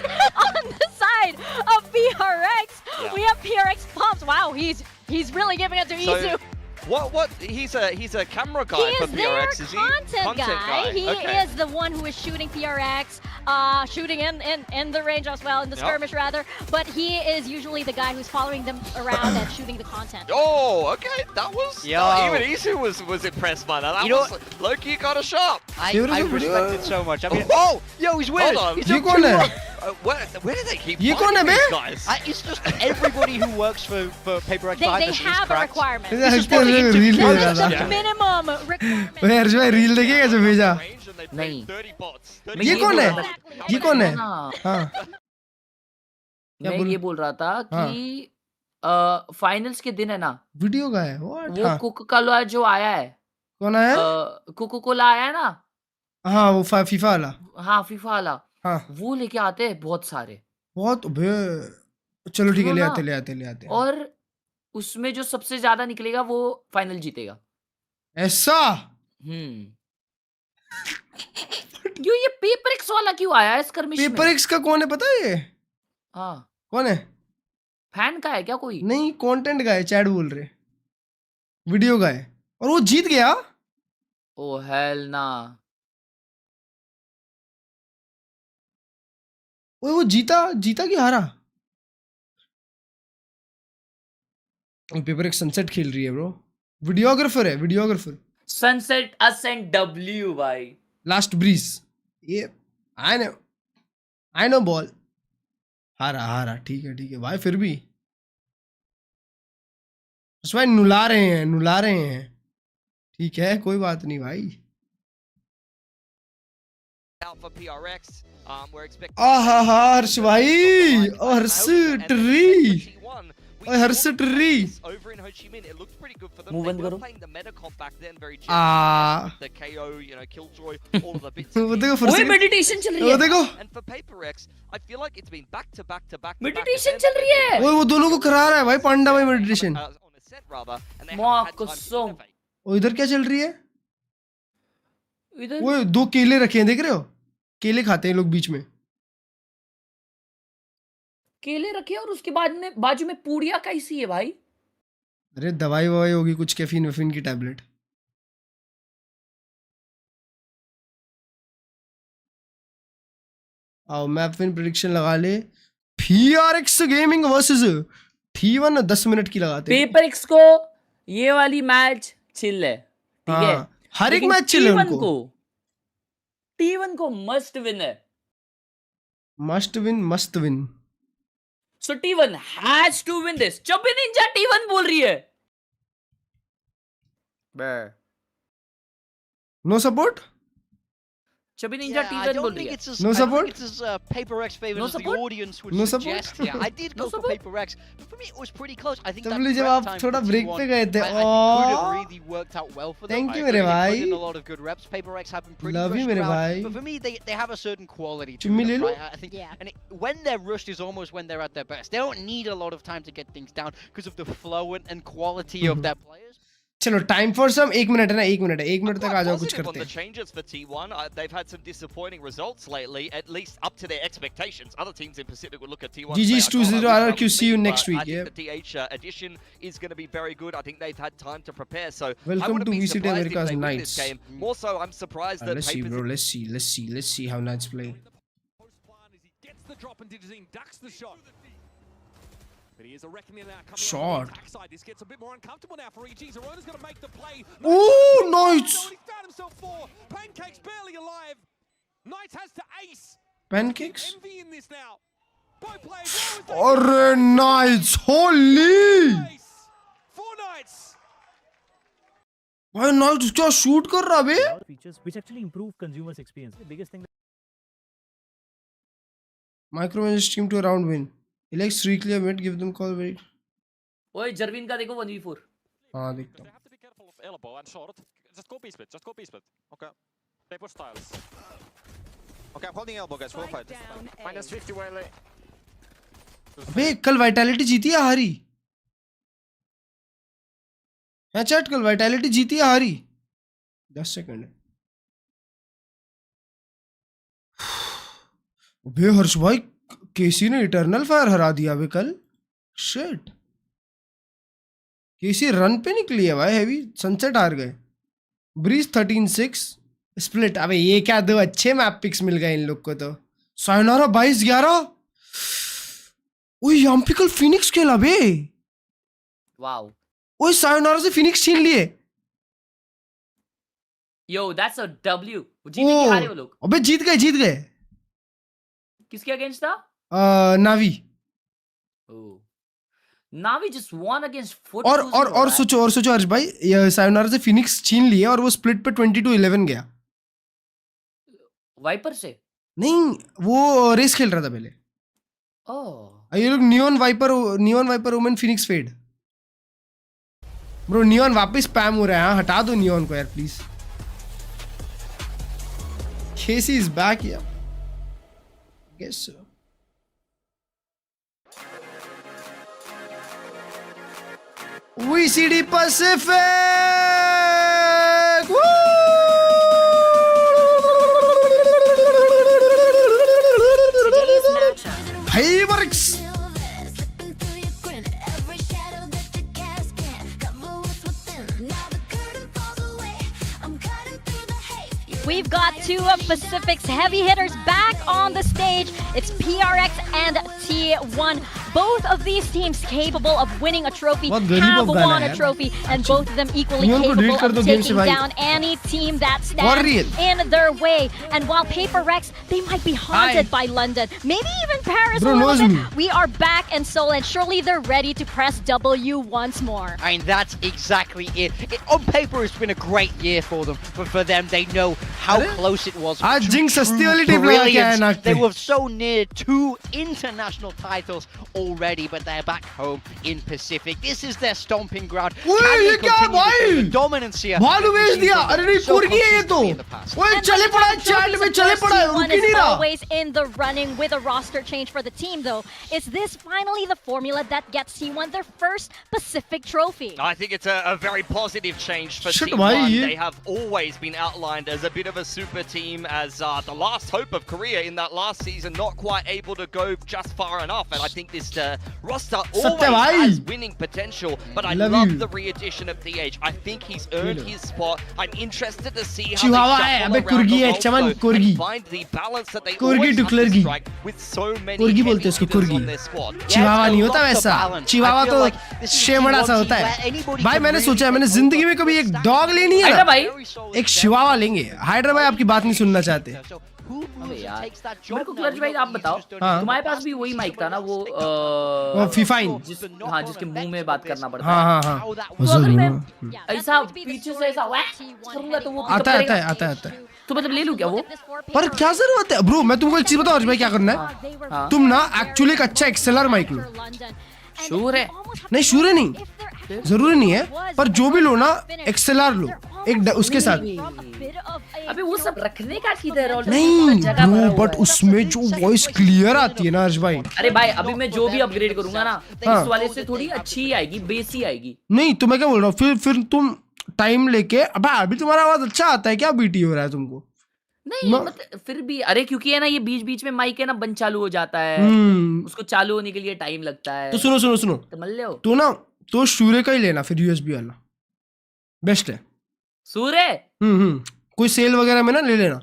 [SPEAKER 3] on the side of PRX.
[SPEAKER 4] Yeah.
[SPEAKER 3] We have PRX Pumps. Wow, he's really giving it to Isu.
[SPEAKER 4] What? He's a camera guy
[SPEAKER 3] He
[SPEAKER 4] for
[SPEAKER 3] is their
[SPEAKER 4] PRX, is he?
[SPEAKER 3] content guy. He
[SPEAKER 4] Okay.
[SPEAKER 3] is the one who is shooting PRX, shooting in the range as well, in the
[SPEAKER 4] Yep.
[SPEAKER 3] skirmish rather. But he is usually the guy who's following them around and shooting the content.
[SPEAKER 4] Oh, okay. That was... even Isu was impressed by that. That
[SPEAKER 5] You know
[SPEAKER 4] was... Loki got a shot.
[SPEAKER 5] I respect it so much. I mean, yo, he's
[SPEAKER 4] Hold
[SPEAKER 5] winning.
[SPEAKER 4] on.
[SPEAKER 5] He's
[SPEAKER 2] ये
[SPEAKER 5] up
[SPEAKER 2] कौन
[SPEAKER 5] 2-1.
[SPEAKER 2] है?
[SPEAKER 4] Where do they keep
[SPEAKER 2] ये
[SPEAKER 4] finding
[SPEAKER 2] कौन है बे?
[SPEAKER 4] these guys?
[SPEAKER 5] It's just everybody who works for Prx
[SPEAKER 3] They
[SPEAKER 5] behind the scenes
[SPEAKER 3] have a
[SPEAKER 5] cracks.
[SPEAKER 3] requirement.
[SPEAKER 2] इधर
[SPEAKER 5] This is
[SPEAKER 2] हटके
[SPEAKER 5] what
[SPEAKER 2] reel
[SPEAKER 5] he
[SPEAKER 2] reel
[SPEAKER 5] took-
[SPEAKER 2] भेज रहा
[SPEAKER 3] That is
[SPEAKER 2] था।
[SPEAKER 3] the minimum requirement.
[SPEAKER 2] ओए हर्ष भाई रील देखिएगा जो भेजा।
[SPEAKER 10] नहीं।
[SPEAKER 2] ये कौन है? ये कौन है? हाँ।
[SPEAKER 10] मैं ये बोल रहा था कि फाइनल्स के दिन है ना,
[SPEAKER 2] वीडियो का है व्हाट?
[SPEAKER 10] वो कोका कोला जो आया है,
[SPEAKER 2] कौन आया?
[SPEAKER 10] कोका कोला आया है ना,
[SPEAKER 2] हाँ वो फीफा वाला।
[SPEAKER 10] हाँ फीफा वाला,
[SPEAKER 2] हाँ
[SPEAKER 10] वो लेके आते हैं बहुत सारे।
[SPEAKER 2] बहुत बे चलो ठीक है ले
[SPEAKER 10] सुनो
[SPEAKER 2] आते
[SPEAKER 10] ना, और उसमें जो सबसे ज्यादा निकलेगा वो फाइनल जीतेगा।
[SPEAKER 2] ऐसा?
[SPEAKER 10] क्यों ये पेपर एक्स वाला क्यों आया है स्कर्मिश में?
[SPEAKER 2] पेपर एक्स का कौन है पता है ये?
[SPEAKER 10] हाँ
[SPEAKER 2] कौन है?
[SPEAKER 10] फैन का है क्या कोई?
[SPEAKER 2] नहीं कंटेंट का है, चैट बोल रहे, वीडियो का है, और वो जीत गया।
[SPEAKER 10] ओ हेल ना,
[SPEAKER 2] वो जीता कि हारा? पेपर एक सनसेट खेल रही है ब्रो, वीडियोग्राफर है, वीडियोग्राफर।
[SPEAKER 10] सनसेट असेंट डब्ल्यू भाई,
[SPEAKER 2] लास्ट ब्रीज, ये आई नो बॉल। हारा ठीक है भाई, फिर भी उस भाई नुला रहे हैं, ठीक है कोई बात नहीं भाई। हर्ष भाई, हर्ष ट्री, हर्ष ट्री,
[SPEAKER 10] मुंह बंद करो।
[SPEAKER 2] वो देखो
[SPEAKER 10] ओए मेडिटेशन चल रही है,
[SPEAKER 2] वो देखो
[SPEAKER 10] मेडिटेशन चल रही है।
[SPEAKER 2] वो दोनों को करा रहा है भाई पांडा भाई मेडिटेशन। वो इधर क्या चल रही है?
[SPEAKER 10] इधर
[SPEAKER 2] वो दो केले रखे हैं, देख रहे हो? केले खाते हैं लोग बीच में,
[SPEAKER 10] केले रखे और उसके बाद में बाजू में पूड़िया कैसी है भाई?
[SPEAKER 2] अरे दवाई ववाई होगी कुछ, कैफीन वफीन की टैबलेट। आओ मैप विन प्रेडिक्शन लगा ले। PRX gaming versus T1 10 minute की लगाते हैं।
[SPEAKER 10] पेपर एक्स को ये वाली मैच चिल है, ठीक है,
[SPEAKER 2] हर एक मैच चिल है उनको।
[SPEAKER 10] T1 को मस्ट विन है,
[SPEAKER 2] must win.
[SPEAKER 10] So T1 has to win this. चुप्पी निंजा T1 बोल रही है।
[SPEAKER 2] No support?
[SPEAKER 10] चुप्पी निंजा
[SPEAKER 5] I
[SPEAKER 10] T1
[SPEAKER 5] don't
[SPEAKER 10] बोल रही
[SPEAKER 5] think
[SPEAKER 10] है।
[SPEAKER 5] it's as,
[SPEAKER 2] No
[SPEAKER 5] I don't
[SPEAKER 2] support?
[SPEAKER 5] think it's as Prx favored
[SPEAKER 10] No
[SPEAKER 5] as the
[SPEAKER 10] support?
[SPEAKER 5] audience would
[SPEAKER 2] No
[SPEAKER 5] suggest.
[SPEAKER 2] support?
[SPEAKER 5] Yeah, I did go
[SPEAKER 10] No
[SPEAKER 5] for
[SPEAKER 10] support?
[SPEAKER 5] Prx, but for me it was pretty close. I think
[SPEAKER 2] तब
[SPEAKER 5] that
[SPEAKER 2] जब
[SPEAKER 5] prep
[SPEAKER 2] आप
[SPEAKER 5] time
[SPEAKER 2] थोड़ा
[SPEAKER 5] for
[SPEAKER 2] break
[SPEAKER 5] T1,
[SPEAKER 2] पे गए थे,
[SPEAKER 5] I think could have really worked out well for them.
[SPEAKER 2] Thank you
[SPEAKER 5] I
[SPEAKER 2] मेरे
[SPEAKER 5] think they
[SPEAKER 2] भाई।
[SPEAKER 5] put in a lot of good reps. Prx have been pretty
[SPEAKER 2] Love you
[SPEAKER 5] rushed
[SPEAKER 2] मेरे
[SPEAKER 5] around,
[SPEAKER 2] भाई।
[SPEAKER 5] but for me they have a certain quality to
[SPEAKER 2] चुम्मी ले
[SPEAKER 5] them,
[SPEAKER 2] low.
[SPEAKER 5] right? I think, and when they're rushed is almost when they're at their best. They don't need a lot of time to get things down because of the flow and quality of their players.
[SPEAKER 2] चलो time for some 1 minute है ना, 1 minute तक आ जाओ, कुछ
[SPEAKER 4] Positive on
[SPEAKER 2] करते
[SPEAKER 4] the
[SPEAKER 2] हैं।
[SPEAKER 4] changes for T1. They've had some disappointing results lately, at least up to their expectations. Other teams in Pacific would look at T1.
[SPEAKER 2] GG's
[SPEAKER 4] and say,
[SPEAKER 2] 2-0
[SPEAKER 4] "I wish
[SPEAKER 2] RRQ,
[SPEAKER 4] that
[SPEAKER 2] see you
[SPEAKER 4] was me,"
[SPEAKER 2] next
[SPEAKER 4] but
[SPEAKER 2] week,
[SPEAKER 4] I think
[SPEAKER 2] yeah.
[SPEAKER 4] the TH addition is going to be very good. I think they've had time to prepare, so I
[SPEAKER 2] Welcome
[SPEAKER 4] wouldn't
[SPEAKER 2] to
[SPEAKER 4] be
[SPEAKER 2] VCT
[SPEAKER 4] surprised if
[SPEAKER 2] America's
[SPEAKER 4] they win
[SPEAKER 2] Knights.
[SPEAKER 4] this game. More so, I'm surprised that
[SPEAKER 2] Let's see
[SPEAKER 4] Papers
[SPEAKER 2] bro, let's see how Knights play.
[SPEAKER 19] Gets the drop and Digizine ducks the shot. But he is a reckoning now coming
[SPEAKER 2] Shot.
[SPEAKER 19] on the backside. This gets a bit more uncomfortable now for EG. Zerona's going to make the play.
[SPEAKER 2] Ooh, Knights!
[SPEAKER 19] He found himself 4. Pancakes barely alive. Knight has to ace.
[SPEAKER 2] Pancakes.
[SPEAKER 19] Envy in this now. Both players.
[SPEAKER 2] Or Knights, holy!
[SPEAKER 19] 4 Knights.
[SPEAKER 2] भाई Knights क्या shoot कर रहा बे?
[SPEAKER 6] Features which actually improve consumers' experience. The biggest thing.
[SPEAKER 2] Micromanage team to a round win. Elect Streakly mid, give them call very.
[SPEAKER 10] ओए जर्विन का देखो 1v4.
[SPEAKER 2] हाँ देखता हूँ.
[SPEAKER 17] Have to be careful of elbow and short. Just go B split. Just go B split. Okay. They push tiles. Okay, I'm holding elbow, guys. We'll fight.
[SPEAKER 19] Minus 50 Whaley.
[SPEAKER 2] अबे कल Vitality जीती या हारी? है chat कल Vitality जीती या हारी? 10 सेकंड. अबे हर्ष भाई केसी ने इटर्नल फायर हरा दिया अबे कल. शिट. केसी रन पे निकली है भाई हेवी. सनसेट हार गए. Breeze 13-6 split. अबे ये क्या दो अच्छे मैप पिक्स मिल गए इन लोग को तो. सायनारा 22-11. ओए यम्पी कल फिनिक्स खेला बे.
[SPEAKER 10] वाओ.
[SPEAKER 2] ओए सायनारा से फिनिक्स छीन लिए.
[SPEAKER 10] यो दैट्स अ डब्ल्यू. जीते कि हारे वो लोग?
[SPEAKER 2] अबे जीत गए.
[SPEAKER 10] किसके अगेंस्ट था?
[SPEAKER 2] नावी.
[SPEAKER 10] नावी जस्ट वन अगेंस्ट 4.
[SPEAKER 2] और सोचो हर्ष भाई सायनारा से फिनिक्स छीन लिए और वो स्प्लिट पे 22-11 गया.
[SPEAKER 10] वाइपर से?
[SPEAKER 2] नहीं वो रेस खेल रहा था पहले.
[SPEAKER 10] ओह.
[SPEAKER 2] ये लोग neon viper Omen phoenix fade. Bro neon वापस स्पैम हो रहा है. हटा दो नियॉन को यार प्लीज. केसी इज बैक यार. Guess so. Vct Pacific. Woo! Hey, Prx.
[SPEAKER 3] We've got two of Pacific's heavy hitters back on the stage. It's PRX and T1. Both of these teams capable of winning a trophy, have won a trophy, and both of them equally capable of taking down any team that stands in their way. And while Paper Rex, they might be haunted by London, maybe even Paris a little bit, we are back in Seoul, and surely they're ready to press W once more.
[SPEAKER 5] I mean, that's exactly it. On paper, it's been a great year for them, but for them, they know how close it was. They were so near 2 international titles already, but they're back home in Pacific. This is their stomping ground. Can they continue the dominance here?
[SPEAKER 3] Always in the running with a roster change for the team, though. Is this finally the formula that gets T1 their first Pacific trophy?
[SPEAKER 4] I think it's a very positive change for T1. They have always been outlined as a bit of a super team, as the last hope of Korea in that last season, not quite able to go just far enough. And I think this roster always has winning potential, but I love the re-addition of DH. I think he's earned his spot. I'm interested to see how they shuffle around the world and find the balance that they always have to strike with so many heavy hitters on their squad.
[SPEAKER 2] चिवावा नहीं होता वैसा. चिवावा तो शेमड़ा सा होता है. भाई मैंने सोचा है मैंने जिंदगी में कभी एक डॉग लेनी है ना. एक चिवावा लेंगे. हाइड्रा भाई आपकी बात नहीं सुनना चाहते.
[SPEAKER 10] मेरे को क्लर्ज भाई आप बताओ, तुम्हारे पास भी वही माइक था ना वो
[SPEAKER 2] फिफाइन.
[SPEAKER 10] हाँ जिसके मुंह में बात करना पड़ता है.
[SPEAKER 2] हाँ.
[SPEAKER 10] तो अगर मैं ऐसा पीछे से ऐसा करूंगा तो वो
[SPEAKER 2] आता है.
[SPEAKER 10] तो मतलब ले लूं क्या वो?
[SPEAKER 2] पर क्या जरूरत है ब्रो. मैं तुमको एक चीज बताऊं हर्ष भाई क्या करना है. तुम ना एक्चुअली एक अच्छा एक्सेलर माइक लो.
[SPEAKER 10] श्योर है?
[SPEAKER 2] नहीं श्योर है नहीं. जरूरी नहीं है पर जो भी लो ना एक्सेलर लो एक उसके साथ.
[SPEAKER 10] अबे वो सब रखने का किधर है?
[SPEAKER 2] नहीं बट उसमें जो वॉइस क्लियर आती है ना हर्ष भाई.
[SPEAKER 10] अरे भाई अभी मैं जो भी अपग्रेड करूंगा ना इस वाले से थोड़ी अच्छी ही आएगी, बेस ही आएगी.
[SPEAKER 2] नहीं तो मैं क्या बोल रहा हूँ फिर तुम टाइम लेके. अभी तुम्हारा आवाज अच्छा आता है क्या? बीटी हो रहा है तुमको?
[SPEAKER 10] नहीं मतलब फिर भी अरे क्योंकि है ना ये बीच में माइक है ना बंद चालू हो जाता है. उसको चालू होने के लिए टाइम लगता है.
[SPEAKER 2] तो सुनो तो ना तो सूर्य का ही लेना फिर यूएसबी वाला बेस्ट है.
[SPEAKER 10] सूर्य
[SPEAKER 2] कोई सेल वगैरह में ना ले लेना.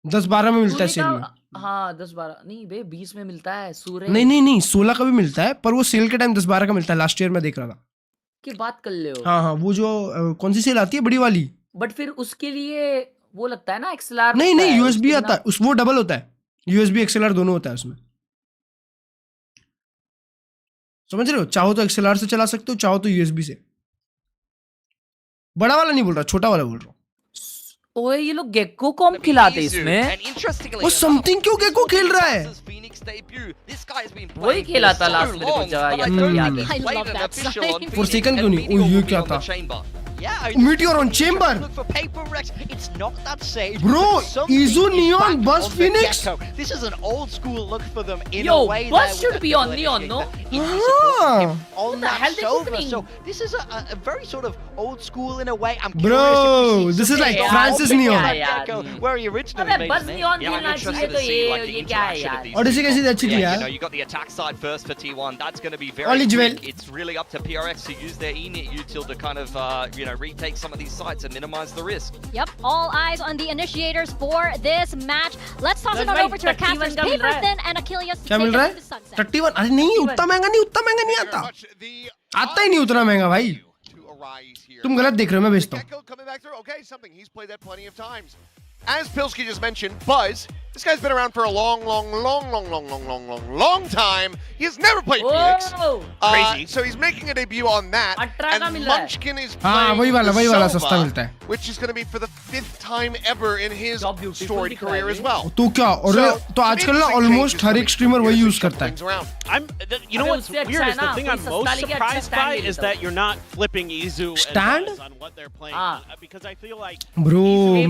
[SPEAKER 2] 10-12 में मिलता है सेल में.
[SPEAKER 10] हाँ 10-12 नहीं बे 20 में मिलता है सूर्य.
[SPEAKER 2] नहीं 16 का भी मिलता है पर वो सेल के टाइम 10-12 का मिलता है. लास्ट ईयर में देख रहा था.
[SPEAKER 10] की बात कर ले हो.
[SPEAKER 2] हाँ वो जो कौन सी सेल आती है बड़ी वाली.
[SPEAKER 10] बट फिर उसके लिए वो लगता है ना XLR
[SPEAKER 2] नहीं नहीं USB आता है, उस वो डबल होता है, USB XLR दोनों होता है उसमें, समझ रहे हो? चाहो तो XLR से चला सकते हो, चाहो तो USB से। बड़ा वाला नहीं बोल रहा, छोटा वाला बोल रहा हूँ।
[SPEAKER 10] ओए ये लोग गेको कॉम खिलाते इसमें।
[SPEAKER 2] वो समथिंग क्यों गेको खेल रहा है?
[SPEAKER 10] वही खेला था लास्ट में देखो याद है।
[SPEAKER 2] फॉर सेकंड क्यों नहीं? ओ ये क्या था? Meteor on chamber.
[SPEAKER 5] It's not that safe.
[SPEAKER 2] Bro, Izu Neon Buzz Phoenix.
[SPEAKER 5] This is an old school look for them in
[SPEAKER 10] Yo,
[SPEAKER 5] a way.
[SPEAKER 10] Buzz should be on Neon, no?
[SPEAKER 5] On that sofa. So this is a very sort of old school in a way. I'm
[SPEAKER 2] Bro,
[SPEAKER 5] curious
[SPEAKER 2] this is like Francis Neon.
[SPEAKER 5] Where he originally made
[SPEAKER 10] Buzz Neon खेलना चाहिए तो ये क्या है यार?
[SPEAKER 2] और इसी कैसी अच्छी थी यार?
[SPEAKER 4] You got the attack side first for T1. That's going to be very quick. It's really up to Prx to use their E-Net util to kind of retake some of these sites and minimize the risk.
[SPEAKER 3] Yep, all eyes on the initiators for this match. Let's toss it on over to our casters, Paper Thin and Achilles.
[SPEAKER 2] क्या मिल रहा है? 31? अरे नहीं, उतना महंगा नहीं आता। आता ही नहीं उतना महंगा भाई। तुम गलत देख रहे हो, मैं बेचता हूँ।
[SPEAKER 7] Okay, something he's played that plenty of times. As Pilsky just mentioned, Buzz, this guy's been around for a long time. He has never played Phoenix.
[SPEAKER 2] Crazy.
[SPEAKER 7] So he's making a debut on that. And Munchkin is
[SPEAKER 2] हाँ वही वाला सस्ता मिलता है।
[SPEAKER 7] Which is going to be for the 5th time ever in his storied career as well.
[SPEAKER 2] तो क्या? और तो आजकल ना almost हर एक streamer वही use करता है।
[SPEAKER 8] You know what's weird is the thing I'm most surprised by is that you're not flipping Izu
[SPEAKER 2] Stand?
[SPEAKER 8] on what they're playing because I feel like
[SPEAKER 2] Bro,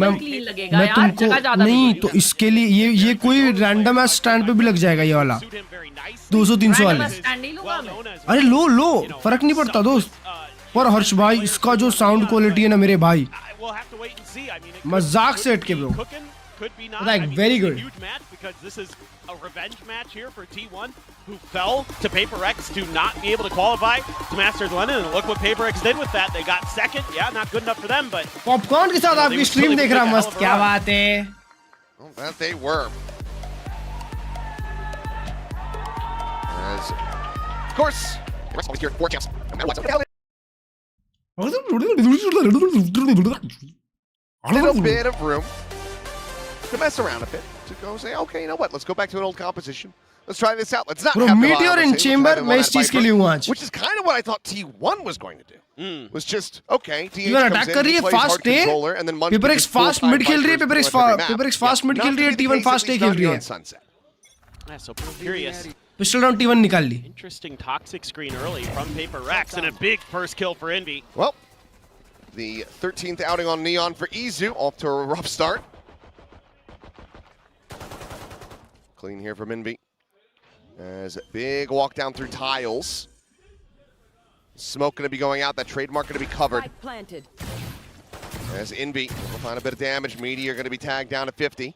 [SPEAKER 2] मैं तुमको नहीं तो इसके लिए ये कोई रैंडम एस स्टैंड पे भी लग जाएगा ये वाला 200-300 वाले। अरे लो फर्क नहीं पड़ता दोस्त। पर हर्ष भाई इसका जो साउंड क्वालिटी है ना मेरे भाई, मजाक से हटके bro, like very good.
[SPEAKER 8] A revenge match here for T1, who fell to Paper-X to not be able to qualify to Masters London, and look what Paper-X did with that. They got second. Yeah, not good enough for them, but
[SPEAKER 2] popcorn के साथ आपकी stream देख रहा मस्त, क्या बात है?
[SPEAKER 7] Well, that they were. As, of course, the rest always here for champs. No matter what. A little bit of room to mess around a bit, to go say, okay, you know what, let's go back to an old composition. Let's try this out. Let's not
[SPEAKER 2] Bro,
[SPEAKER 7] have
[SPEAKER 2] Meteor in chamber, मैं इस चीज के लिए हूँ आज.
[SPEAKER 7] Which is kind of what I thought T1 was going to do. Was just, okay, DH
[SPEAKER 2] comes in, he plays hard controller, and then Munchkin Paper-X fast mid खेल रही है, Paper-X fast mid खेल रही है, T1 fast A खेल रही है.
[SPEAKER 8] yeah, so curious.
[SPEAKER 2] Pistol round T1 निकाल ली.
[SPEAKER 8] Interesting toxic screen early from Paper-X and a big first kill for Envy.
[SPEAKER 7] Well, the 13th outing on Neon for Izu, off to a rough start. Clean here from Envy. As a big walk down through tiles. Smoke going to be going out. That trademark going to be covered.
[SPEAKER 11] Planted.
[SPEAKER 7] As Envy will find a bit of damage. Meteor going to be tagged down to 50.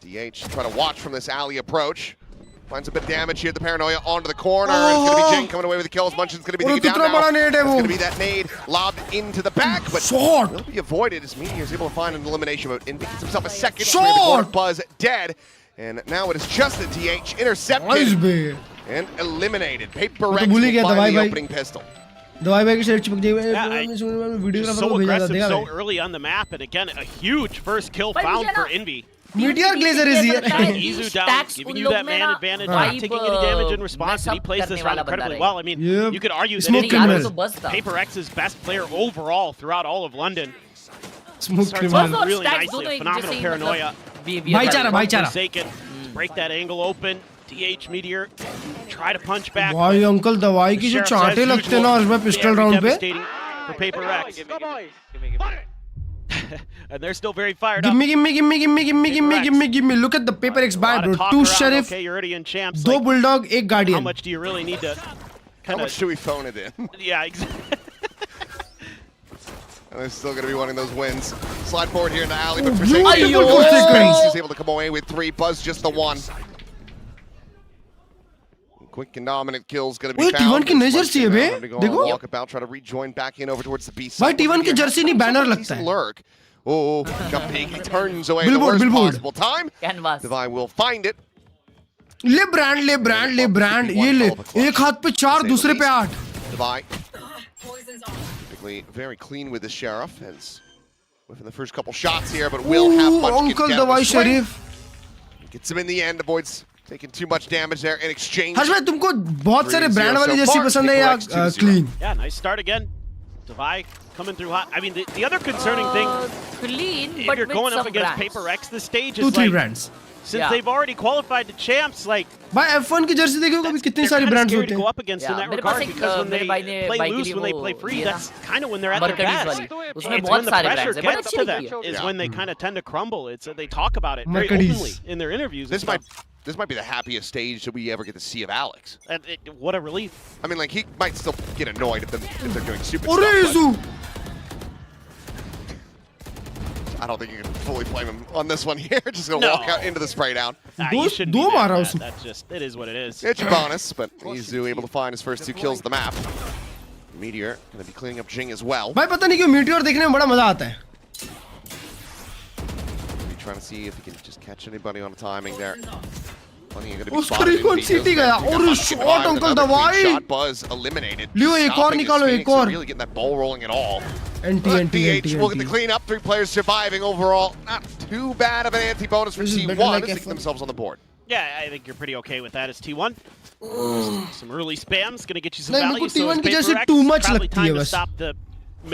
[SPEAKER 7] DH trying to watch from this alley approach. Finds a bit of damage here. The paranoia onto the corner. It's going to be Jing coming away with the kills. Munchin's going to be taken down now. It's going to be that nade lobbed into the back, but will be avoided as Meteor is able to find an elimination mode. Envy gets himself a second. Buzz dead. And now it is just the DH intercepted and eliminated. Paper-X will find the opening pistol.
[SPEAKER 8] So aggressive so early on the map, and again, a huge first kill found for Envy.
[SPEAKER 2] Meteor Glazer is here.
[SPEAKER 8] Izu down, giving you that man advantage, not taking any damage in response, and he plays this round incredibly well. I mean, you could argue that Paper-X's best player overall throughout all of London.
[SPEAKER 2] Starts
[SPEAKER 8] off really nicely, a phenomenal paranoia.
[SPEAKER 2] भाईचारा.
[SPEAKER 8] Forsaken, break that angle open. DH Meteor, try to punch back.
[SPEAKER 2] भाई uncle दवाई की जो चांटे लगते हैं ना उसमें पिस्टल राउंड पे.
[SPEAKER 8] For Paper-X. And they're still very fired up.
[SPEAKER 2] Gimme. Look at the Paper-X buy, bro. 2 Sheriff,
[SPEAKER 8] okay, you're already in champs.
[SPEAKER 2] 2 Bulldog, 1 Guardian.
[SPEAKER 8] How much do you really need to?
[SPEAKER 7] How much do we phone it in?
[SPEAKER 8] Yeah, exactly.
[SPEAKER 7] And they're still going to be wanting those wins. Slide forward here in the alley, but he's able to come away with 3. Buzz just the 1. Quick and dominant kills going to be found.
[SPEAKER 2] T1 की नई Jersey है बे. देखो.
[SPEAKER 7] Walk about, try to rejoin back in over towards the B side.
[SPEAKER 2] भाई T1 की Jersey नहीं banner लगता है.
[SPEAKER 7] Lurk. Oh, Jumping. He turns away the worst possible time. Devi will find it.
[SPEAKER 2] ले brand. ये ले. एक हाथ पे 4, दूसरे पे 8.
[SPEAKER 7] Devi. Very clean with the Sheriff. As Within the first couple shots here, but will have much
[SPEAKER 2] Uncle
[SPEAKER 7] get down
[SPEAKER 2] Dawai
[SPEAKER 7] the swing.
[SPEAKER 2] Sharif.
[SPEAKER 7] Gets him in the end, avoids taking too much damage there in exchange.
[SPEAKER 2] हर्ष भाई तुमको बहुत सारे brand वाली Jersey पसंद है या clean?
[SPEAKER 8] Yeah, nice start again. Dawai coming through hot. I mean, the other concerning thing,
[SPEAKER 10] clean,
[SPEAKER 8] if
[SPEAKER 10] but
[SPEAKER 8] you're
[SPEAKER 10] with
[SPEAKER 8] going up
[SPEAKER 10] some
[SPEAKER 8] against
[SPEAKER 10] brands.
[SPEAKER 8] Paper X this stage, is
[SPEAKER 2] 2-3
[SPEAKER 8] like,
[SPEAKER 2] brands.
[SPEAKER 8] since they've already qualified to champs, like
[SPEAKER 2] भाई F1 की Jersey देखो कभी कितनी सारी brands
[SPEAKER 8] scared
[SPEAKER 2] होते
[SPEAKER 8] to
[SPEAKER 2] हैं.
[SPEAKER 8] go up against in that regard because when they play loose, when they play free, that's kind of when they're at their best. It's when the pressure gets to them is when they kind of tend to crumble. It's they talk about it very openly in their interviews.
[SPEAKER 7] This might be the happiest stage that we ever get to see of Alex.
[SPEAKER 8] And what a relief.
[SPEAKER 7] I mean, like, he might still get annoyed if they're doing stupid stuff. I don't think you can fully blame him on this one here. Just gonna walk out into the spray down.
[SPEAKER 8] That just, it is what it is.
[SPEAKER 7] It's a bonus, but Izu able to find his first 2 kills of the map. Meteor gonna be cleaning up Jing as well.
[SPEAKER 2] भाई पता नहीं क्यों Meteor देखने में बड़ा मजा आता है.
[SPEAKER 7] Trying to see if he can just catch anybody on the timing there.
[SPEAKER 2] उसका रिकॉर्ड सीटी गया और शॉट अंकल दवाई.
[SPEAKER 7] Shot buzz eliminated.
[SPEAKER 2] लियो एक और निकालो एक और.
[SPEAKER 7] Really getting that ball rolling at all.
[SPEAKER 2] NT.
[SPEAKER 7] Will get the clean up. 3 players surviving overall. Not too bad of an anti-bonus for T1 to stick themselves on the board.
[SPEAKER 8] Yeah, I think you're pretty okay with that as T1. Some early spams gonna get you some
[SPEAKER 2] नहीं
[SPEAKER 8] value.
[SPEAKER 2] मेरे को
[SPEAKER 8] So
[SPEAKER 2] T1
[SPEAKER 8] is
[SPEAKER 2] की जैसे
[SPEAKER 8] Paper X.
[SPEAKER 2] too much
[SPEAKER 8] Probably
[SPEAKER 2] लगती है
[SPEAKER 8] time to
[SPEAKER 2] बस.
[SPEAKER 8] stop the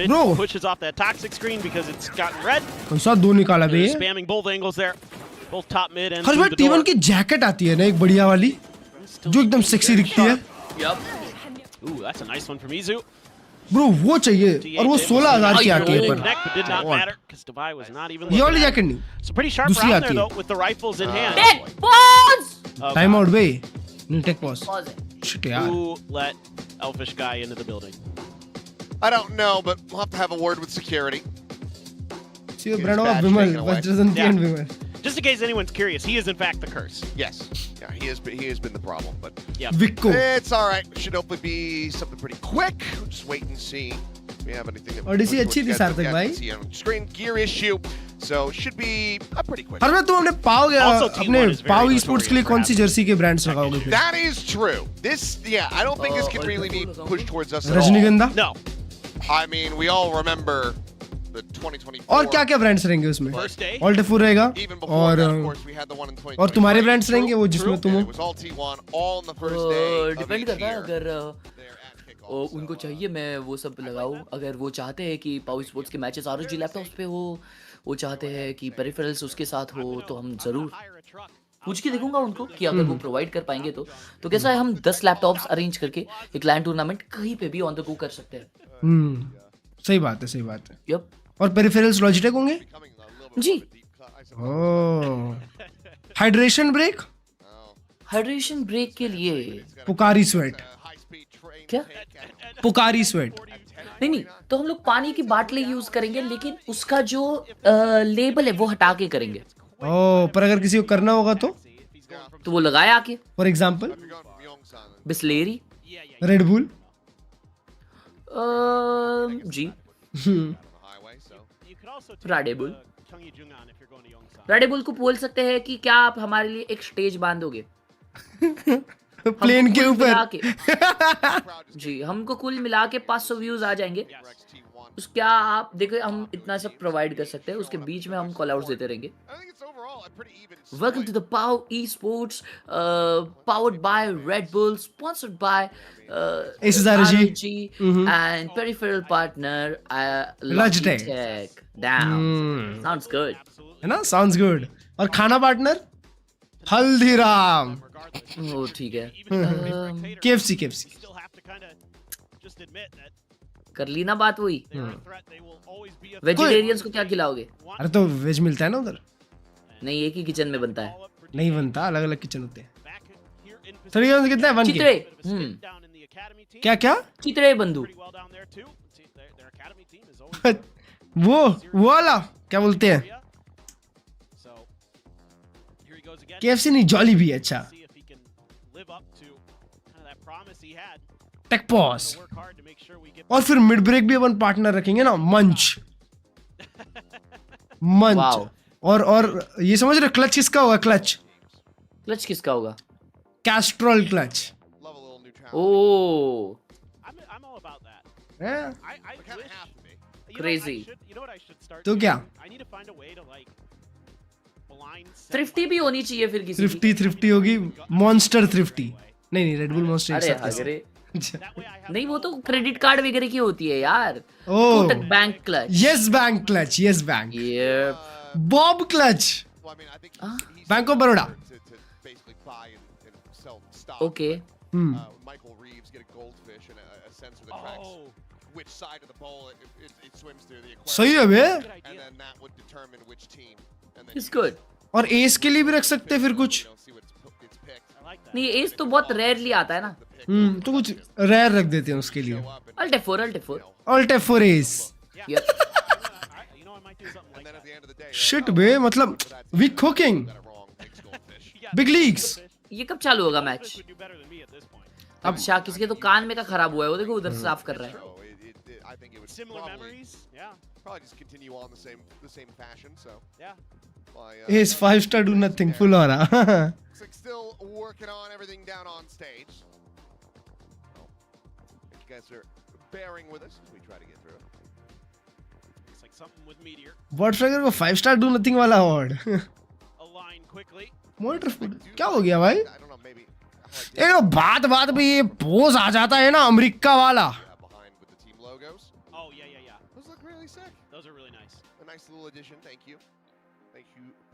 [SPEAKER 8] mid
[SPEAKER 2] Bro.
[SPEAKER 8] pushes off that toxic screen because it's gotten red.
[SPEAKER 2] कैसा 2 निकाला बे?
[SPEAKER 8] They're spamming both angles there, both top mid and
[SPEAKER 2] Harsh
[SPEAKER 8] through
[SPEAKER 2] भाई
[SPEAKER 8] the door.
[SPEAKER 2] T1 की jacket आती है ना एक बढ़िया वाली जो एकदम सेक्सी दिखती है.
[SPEAKER 8] Ooh, that's a nice one from Izu.
[SPEAKER 2] Bro वो चाहिए और वो 16,000 की आती है पर.
[SPEAKER 8] But did not matter because Dawai was not even.
[SPEAKER 2] ये वाली जैकेट नहीं.
[SPEAKER 8] It's a pretty sharp
[SPEAKER 2] दूसरी
[SPEAKER 8] round
[SPEAKER 2] आती
[SPEAKER 8] there
[SPEAKER 2] है.
[SPEAKER 8] though with the rifles in hand.
[SPEAKER 2] Time out बे. नहीं टेक पॉज. Shit यार.
[SPEAKER 8] Who let Elfish guy into the building?
[SPEAKER 7] I don't know, but we'll have to have a word with security.
[SPEAKER 2] See a brand of Vimal, Vajrasanti and Vimal.
[SPEAKER 8] Just in case anyone's curious, he is in fact the curse.
[SPEAKER 7] Yes. Yeah, he has been the problem, but
[SPEAKER 8] yeah.
[SPEAKER 2] Vicko.
[SPEAKER 7] It's all right. Should hopefully be something pretty quick. We'll just wait and see if we have anything that
[SPEAKER 2] Odyssey अच्छी थी सार्थक भाई.
[SPEAKER 7] See on screen gear issue. So should be a pretty quick.
[SPEAKER 2] हर बार तुम अपने पाव esports के लिए कौन सी Jersey के ब्रांड्स लगाओगे फिर?
[SPEAKER 7] That is true. This, yeah, I don't think this can really be pushed towards us at all.
[SPEAKER 2] रजनीगंधा?
[SPEAKER 8] No.
[SPEAKER 7] I mean, we all remember the 2024.
[SPEAKER 2] और क्या-क्या ब्रांड्स रहेंगे उसमें? All-Defu रहेगा और तुम्हारे ब्रांड्स रहेंगे वो जिसमें तुम हो?
[SPEAKER 7] It was all T1 all on the first day.
[SPEAKER 10] Depend करता है अगर उनको चाहिए मैं वो सब लगाऊं. अगर वो चाहते हैं कि पावर स्पोर्ट्स के मैचेस ROG लैपटॉप्स पे हो, वो चाहते हैं कि पेरिफेरल्स उसके साथ हो, तो हम जरूर पूछ के देखूंगा उनको कि अगर वो प्रोवाइड कर पाएंगे तो कैसा है हम 10 लैपटॉप्स अरेंज करके एक लैंड टूर्नामेंट कहीं पे भी ऑन द गो कर सकते हैं.
[SPEAKER 2] सही बात है
[SPEAKER 10] यप.
[SPEAKER 2] और पेरिफेरल्स लॉजिटेक होंगे?
[SPEAKER 10] जी.
[SPEAKER 2] ओह. हाइड्रेशन ब्रेक
[SPEAKER 10] के लिए
[SPEAKER 2] पुकारी स्वेट.
[SPEAKER 10] क्या?
[SPEAKER 2] पुकारी स्वेट.
[SPEAKER 10] नहीं तो हम लोग पानी की बाटली यूज करेंगे लेकिन उसका जो लेबल है वो हटा के करेंगे.
[SPEAKER 2] ओह, पर अगर किसी को करना होगा तो
[SPEAKER 10] वो लगाए आके.
[SPEAKER 2] For example
[SPEAKER 10] Bisleri,
[SPEAKER 2] Red Bull.
[SPEAKER 10] जी. राडेबुल को बोल सकते हैं कि क्या आप हमारे लिए एक स्टेज बांधोगे
[SPEAKER 2] प्लेन के ऊपर.
[SPEAKER 10] जी, हमको कुल मिला के 500 व्यूज आ जाएंगे. उस क्या आप देखो हम इतना सब प्रोवाइड कर सकते हैं. उसके बीच में हम कॉल आउट्स देते रहेंगे. Welcome to the Power Esports, powered by Red Bull, sponsored by
[SPEAKER 2] ROG
[SPEAKER 10] and peripheral partner Logitech. Damn, sounds good.
[SPEAKER 2] है ना? Sounds good. और खाना पार्टनर हल्दीराम.
[SPEAKER 10] वो ठीक है.
[SPEAKER 2] KFC.
[SPEAKER 10] कर ली ना बात वही. वेजिटेरियंस को क्या खिलाओगे?
[SPEAKER 2] अरे तो वेज मिलता है ना उधर.
[SPEAKER 10] नहीं, एक ही किचन में बनता है.
[SPEAKER 2] नहीं बनता, अलग अलग किचन होते हैं. कितना है? 1
[SPEAKER 10] चित्रे.
[SPEAKER 2] क्या
[SPEAKER 10] चित्रे बंधु.
[SPEAKER 2] वो वाला क्या बोलते हैं? KFC नहीं, जॉली भी अच्छा. Take pause. और फिर मिड ब्रेक भी अपन पार्टनर रखेंगे ना, मंच. और ये समझ रहे क्लच किसका होगा? क्लच
[SPEAKER 10] किसका होगा?
[SPEAKER 2] Castrol clutch.
[SPEAKER 10] Crazy.
[SPEAKER 2] तो क्या
[SPEAKER 10] थ्रिफ्टी भी होनी चाहिए फिर किसी की।
[SPEAKER 2] थ्रिफ्टी होगी, मॉन्स्टर थ्रिफ्टी। नहीं रेड बुल मॉन्स्टर
[SPEAKER 10] अरे अरे नहीं, वो तो क्रेडिट कार्ड वगैरह की होती है यार।
[SPEAKER 2] Oh
[SPEAKER 10] bank clutch.
[SPEAKER 2] Yes bank clutch, yes bank. BoB clutch, bank of Baroda.
[SPEAKER 10] Okay
[SPEAKER 2] सही है बे।
[SPEAKER 10] It's good.
[SPEAKER 2] और एस के लिए भी रख सकते हैं फिर कुछ।
[SPEAKER 10] नहीं एस तो बहुत रेयरली आता है ना।
[SPEAKER 2] तो कुछ रेयर रख देते हैं उसके लिए।
[SPEAKER 10] अल्ट F4
[SPEAKER 2] Alt F4 एस। शिट बे, मतलब वी कुकिंग बिग लीग्स।
[SPEAKER 10] ये कब चालू होगा मैच? अच्छा किसी के तो कान में का खराब हुआ है, वो देखो उधर से साफ कर रहा है।
[SPEAKER 2] Ace 5-star do nothing, full aura.
[SPEAKER 7] Still working on everything down on stage. You guys are bearing with us as we try to get through.
[SPEAKER 8] Looks like something with Meteor.
[SPEAKER 2] Botfragger को 5-star do nothing वाला award.
[SPEAKER 8] Align quickly.
[SPEAKER 2] Motor क्या हो गया भाई? एक बात पे ये पोज आ जाता है ना अमेरिका वाला।
[SPEAKER 8] Oh yeah.
[SPEAKER 7] Those look really sick.
[SPEAKER 8] Those are really nice.
[SPEAKER 7] A nice little addition. Thank you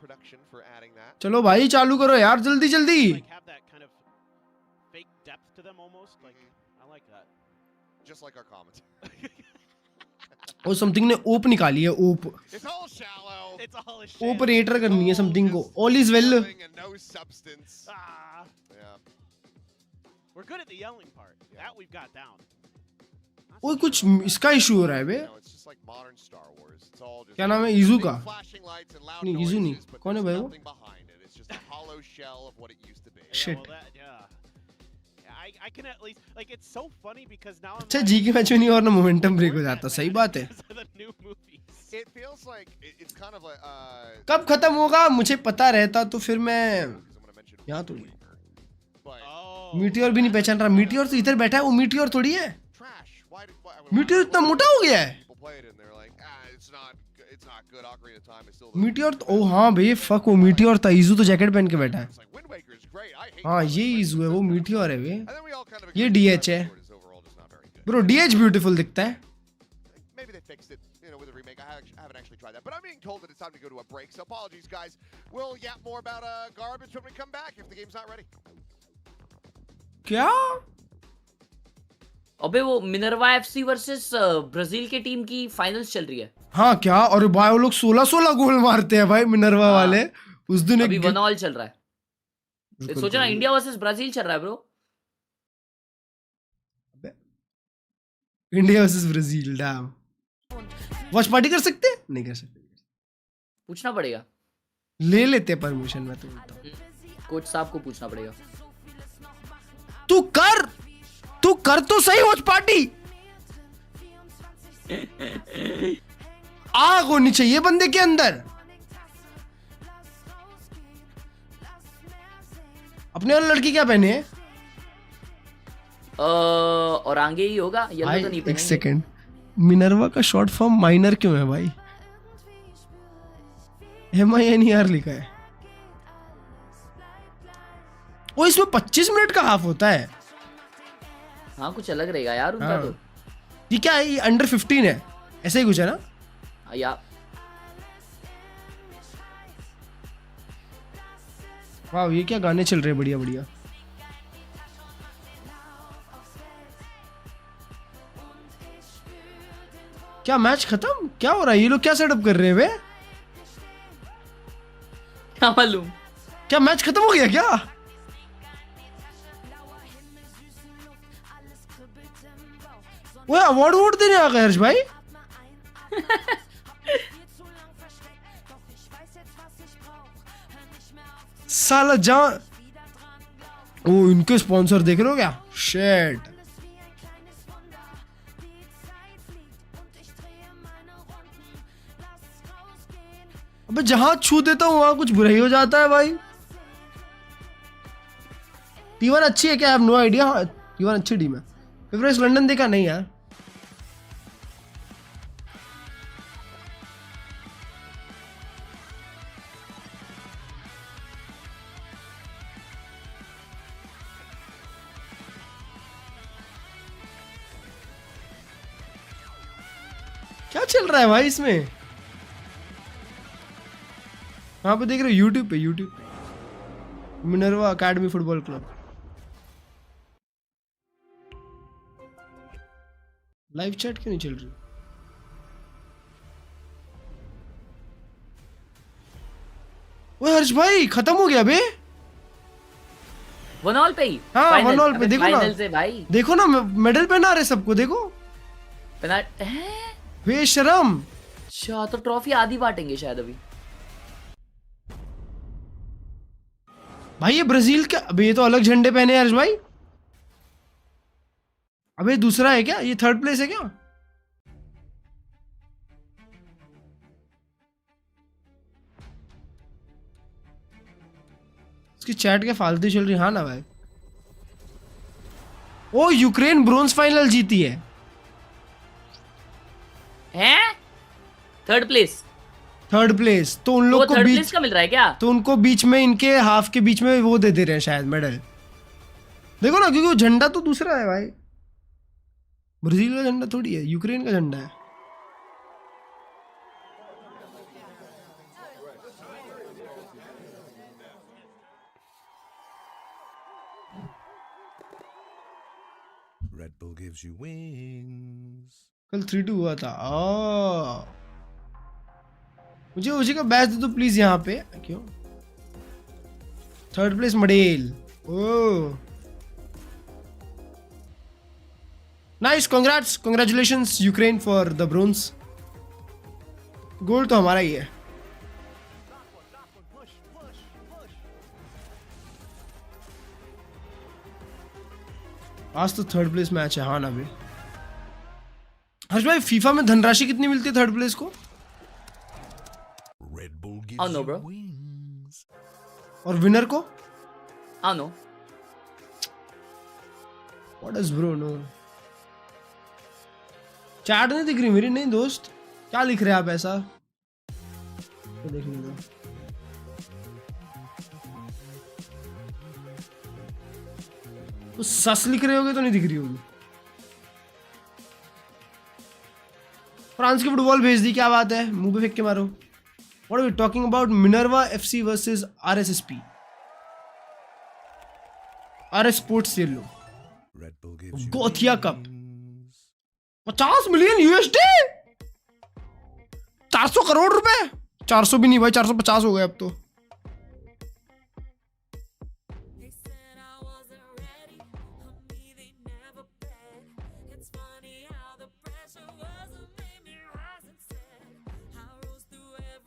[SPEAKER 7] production for adding that.
[SPEAKER 2] चलो भाई चालू करो यार जल्दी जल्दी।
[SPEAKER 8] Like have that kind of fake depth to them almost. Like I like that.
[SPEAKER 7] Just like our comments.
[SPEAKER 2] और something ने ओप निकाली है ओप।
[SPEAKER 7] It's all shallow.
[SPEAKER 8] It's all a shit.
[SPEAKER 2] Operator करनी है समथिंग को। All is well.
[SPEAKER 7] No substance. Yeah.
[SPEAKER 8] We're good at the yelling part. That we've got down.
[SPEAKER 2] ओए कुछ इसका इशू हो रहा है बे।
[SPEAKER 7] It's just like modern Star Wars. It's all just
[SPEAKER 2] क्या नाम है इजू का?
[SPEAKER 7] flashing lights and loud
[SPEAKER 2] नहीं इजू नहीं, कौन है भाई वो?
[SPEAKER 7] It's just a hollow shell of what it used to be.
[SPEAKER 2] Shit.
[SPEAKER 8] I can at least like it's so funny because now I'm
[SPEAKER 2] अच्छा जी के मैच में नहीं और ना मोमेंटम ब्रेक हो जाता, सही बात है।
[SPEAKER 7] It feels like it's kind of like
[SPEAKER 2] कब खत्म होगा मुझे पता रहता तो फिर मैं यहाँ थोड़ी। मीटियोर भी नहीं पहचान रहा। मीटियोर तो इधर बैठा है, वो मीटियोर थोड़ी है। मीटियोर इतना मोटा हो गया है। मीटियोर तो ओ हाँ भाई फक, वो मीटियोर था। इजू तो जैकेट पहन के बैठा है। हाँ ये इजू है, वो मीटियोर है वे। ये डीएच है ब्रो। डीएच ब्यूटीफुल दिखता है।
[SPEAKER 7] maybe they fixed it, with a remake. I haven't actually tried that, but I'm being told that it's time to go to a break. So apologies, guys. We'll yap more about garbage when we come back if the game's not ready.
[SPEAKER 2] क्या?
[SPEAKER 10] अबे वो Minerva FC versus Brazil की team की finals चल रही है।
[SPEAKER 2] हाँ क्या? और भाई वो लोग 16 गोल मारते हैं भाई मिनर्वा वाले। उस दिन
[SPEAKER 10] अभी 1-1 चल रहा है। सोचो ना इंडिया वर्सेस ब्राजील चल रहा है bro.
[SPEAKER 2] India versus Brazil. Dam. Watch party कर सकते हैं? नहीं कर सकते।
[SPEAKER 10] पूछना पड़ेगा।
[SPEAKER 2] ले लेते परमिशन, मैं तो बोलता हूँ।
[SPEAKER 10] कोच साहब को पूछना पड़ेगा।
[SPEAKER 2] तू कर तो सही वॉच पार्टी। आग होनी चाहिए बंदे के अंदर। अपने वाली लड़की क्या पहने है?
[SPEAKER 10] और आगे ही होगा। येलो तो नहीं पहनेंगे।
[SPEAKER 2] एक सेकंड, मिनर्वा का शॉर्ट फॉर्म माइनर क्यों है भाई? MINER लिखा है। वो इसमें 25 मिनट का हाफ होता है।
[SPEAKER 10] हाँ कुछ अलग रहेगा यार उनका। तो
[SPEAKER 2] ये क्या है? ये अंडर 15 है, ऐसा ही कुछ है ना?
[SPEAKER 10] या
[SPEAKER 2] वाह ये क्या गाने चल रहे हैं बढ़िया बढ़िया। क्या मैच खत्म? क्या हो रहा है? ये लोग क्या सेटअप कर रहे हैं वे?
[SPEAKER 10] क्या मालूम?
[SPEAKER 2] क्या मैच खत्म हो गया क्या? वो अवार्ड वोट देने आ गए हर्ष भाई। साला जहां ओ इनके स्पॉन्सर देख रहे हो क्या? शेट। अबे जहां छू देता हूं वहां कुछ बुरा ही हो जाता है भाई। T1 अच्छी है क्या? I have no idea. T1 अच्छी टीम है। फेवरेट लंदन देखा नहीं यार। क्या चल रहा है भाई इसमें? कहाँ पे देख रहे हो? यूट्यूब पे, यूट्यूब पे Minerva academy football club. Live chat क्यों नहीं चल रही? ओए हर्ष भाई खत्म हो गया बे।
[SPEAKER 10] 1 ऑल पे ही।
[SPEAKER 2] हाँ 1 ऑल पे। देखो ना,
[SPEAKER 10] फाइनल से भाई
[SPEAKER 2] देखो ना मेडल पहना रहे सबको, देखो बेशरम।
[SPEAKER 10] अच्छा तो ट्रॉफी आधी बांटेंगे शायद अभी।
[SPEAKER 2] भाई ये ब्राजील का, अबे ये तो अलग झंडे पहने हर्ष भाई। अबे दूसरा है क्या? ये 3rd प्लेस है क्या? इसकी चैट क्या फालतू चल रही? हाँ ना भाई। ओ यूक्रेन ब्रोंज फाइनल जीती है।
[SPEAKER 10] हैं? 3rd place.
[SPEAKER 2] 3rd प्लेस तो उन लोग को
[SPEAKER 10] 3rd
[SPEAKER 2] बीच
[SPEAKER 10] प्लेस का मिल रहा है क्या?
[SPEAKER 2] तो उनको बीच में, इनके हाफ के बीच में वो दे दे रहे हैं शायद मेडल। देखो ना, क्योंकि वो झंडा तो दूसरा है भाई। ब्राजील का झंडा थोड़ी है, यूक्रेन का झंडा है।
[SPEAKER 15] Red Bull gives you wings.
[SPEAKER 2] कल 3-2 हुआ था। मुझे उसी का बैच दे दो प्लीज यहाँ पे। क्यों? 3rd place model. Oh nice, congrats, congratulations Ukraine for the bronze. Gold तो हमारा ही है। आज तो 3rd प्लेस मैच है। हाँ ना भाई। हर्ष भाई फीफा में धनराशि कितनी मिलती है 3rd प्लेस को?
[SPEAKER 10] Oh no bro.
[SPEAKER 2] और विनर को?
[SPEAKER 10] Oh no.
[SPEAKER 2] What does bro know? Chat नहीं दिख रही मेरी। नहीं दोस्त, क्या लिख रहे हैं आप ऐसा? तो देखने दो। तो सस लिख रहे होगे तो नहीं दिख रही होगी। फ्रांस की फुटबॉल भेज दी, क्या बात है? मुंह पे फेंक के मारो। What are we talking about? Minerva FC versus RSSP. RS Sports yellow. Gothia cup 50 million USD, 400 crore रुपए। 400 भी नहीं भाई, 450 हो गए अब तो।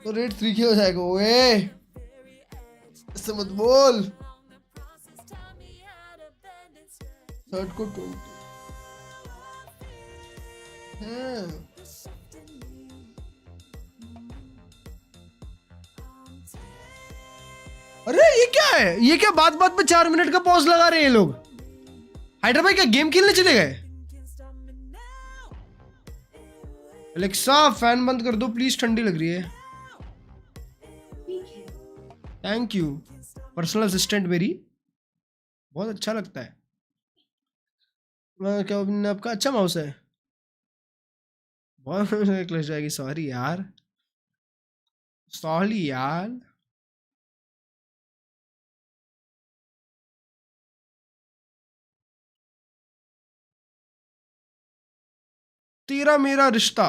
[SPEAKER 2] तो रेट 3K हो जाएगा। ओए ऐसे मत बोल। 3rd को 20 है। अरे ये क्या है? ये क्या बात बात पे 4 मिनट का पॉज लगा रहे हैं ये लोग? हैदराबाद क्या गेम खेलने चले गए? एलेक्सा फैन बंद कर दो प्लीज, ठंडी लग रही है। थैंक यू पर्सनल असिस्टेंट मेरी, बहुत अच्छा लगता है। मैं क्या आपका अच्छा माउस है? बहुत क्लच जाएगी। सॉरी यार, सॉरी यार। तेरा मेरा रिश्ता,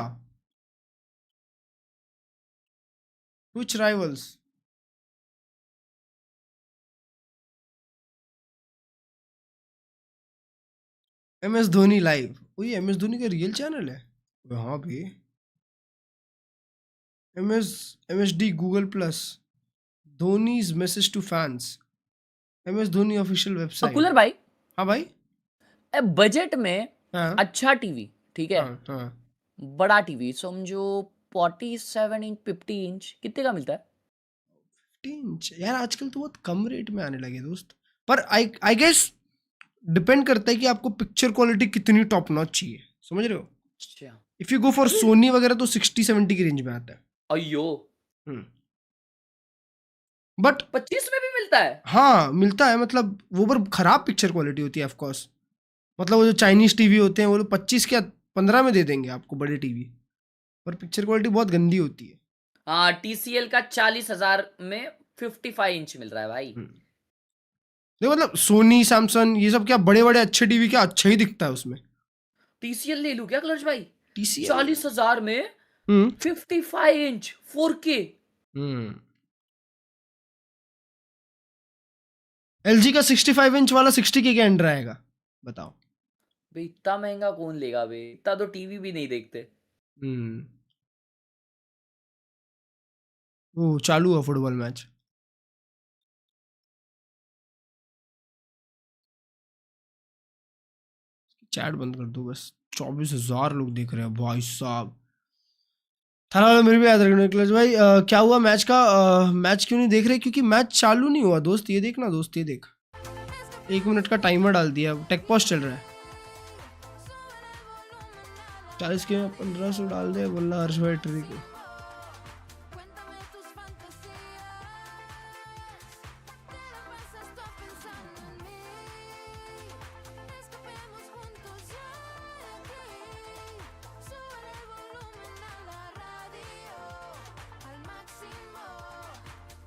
[SPEAKER 2] Twitch rivals. MS Dhoni live. वही MS धोनी का रियल चैनल है? हाँ भाई। MSD Google plus, Dhoni's message to fans, MS Dhoni official website.
[SPEAKER 10] Cooler भाई।
[SPEAKER 2] हाँ भाई।
[SPEAKER 10] बजट में
[SPEAKER 2] हाँ।
[SPEAKER 10] अच्छा टीवी, ठीक है?
[SPEAKER 2] हाँ।
[SPEAKER 10] बड़ा टीवी समझो 47 इंच 50 इंच कितने का मिलता है?
[SPEAKER 2] 50 इंच यार आजकल तो बहुत कम रेट में आने लगे दोस्त। पर आई गेस डिपेंड करता है कि आपको पिक्चर क्वालिटी कितनी टॉप नॉच चाहिए, समझ रहे हो?
[SPEAKER 10] अच्छा।
[SPEAKER 2] If you go for Soni वगैरह तो 60-70 की रेंज में आता है।
[SPEAKER 10] अयो।
[SPEAKER 2] बट
[SPEAKER 10] 25 में भी मिलता है?
[SPEAKER 2] हाँ मिलता है, मतलब वो पर खराब पिक्चर क्वालिटी होती है ऑफ कोर्स। मतलब वो जो चाइनीज टीवी होते हैं वो 25 क्या 15 में दे देंगे आपको बड़े टीवी। पर पिक्चर क्वालिटी बहुत गंदी होती है।
[SPEAKER 10] हाँ, TCL का 40,000 में 55 इंच मिल रहा है भाई।
[SPEAKER 2] देखो मतलब सोनी सैमसंग ये सब क्या बड़े-बड़े अच्छे टीवी क्या अच्छा ही दिखता है उसमें।
[SPEAKER 10] TCL ले लूं क्या क्लर्च भाई?
[SPEAKER 2] TCL
[SPEAKER 10] 40,000 में 55 इंच 4K।
[SPEAKER 2] LG का 65 इंच वाला 60K के अंडर आएगा, बताओ।
[SPEAKER 10] भाई इतना महंगा कौन लेगा बे? इतना तो टीवी भी नहीं देखते।
[SPEAKER 2] वो चालू हुआ फुटबॉल मैच। चैट बंद कर दो बस। 24,000 लोग देख रहे हैं भाई साहब। थाना वाला मेरे भी याद रखना निकलेश भाई। क्या हुआ मैच का? मैच क्यों नहीं देख रहे? क्योंकि मैच चालू नहीं हुआ दोस्त। ये देख ना दोस्त, ये देख 1 मिनट का टाइमर डाल दिया। टेक पॉज चल रहा है। 40 के 1500 डाल दे बोलना हर्ष भाई ट्री को।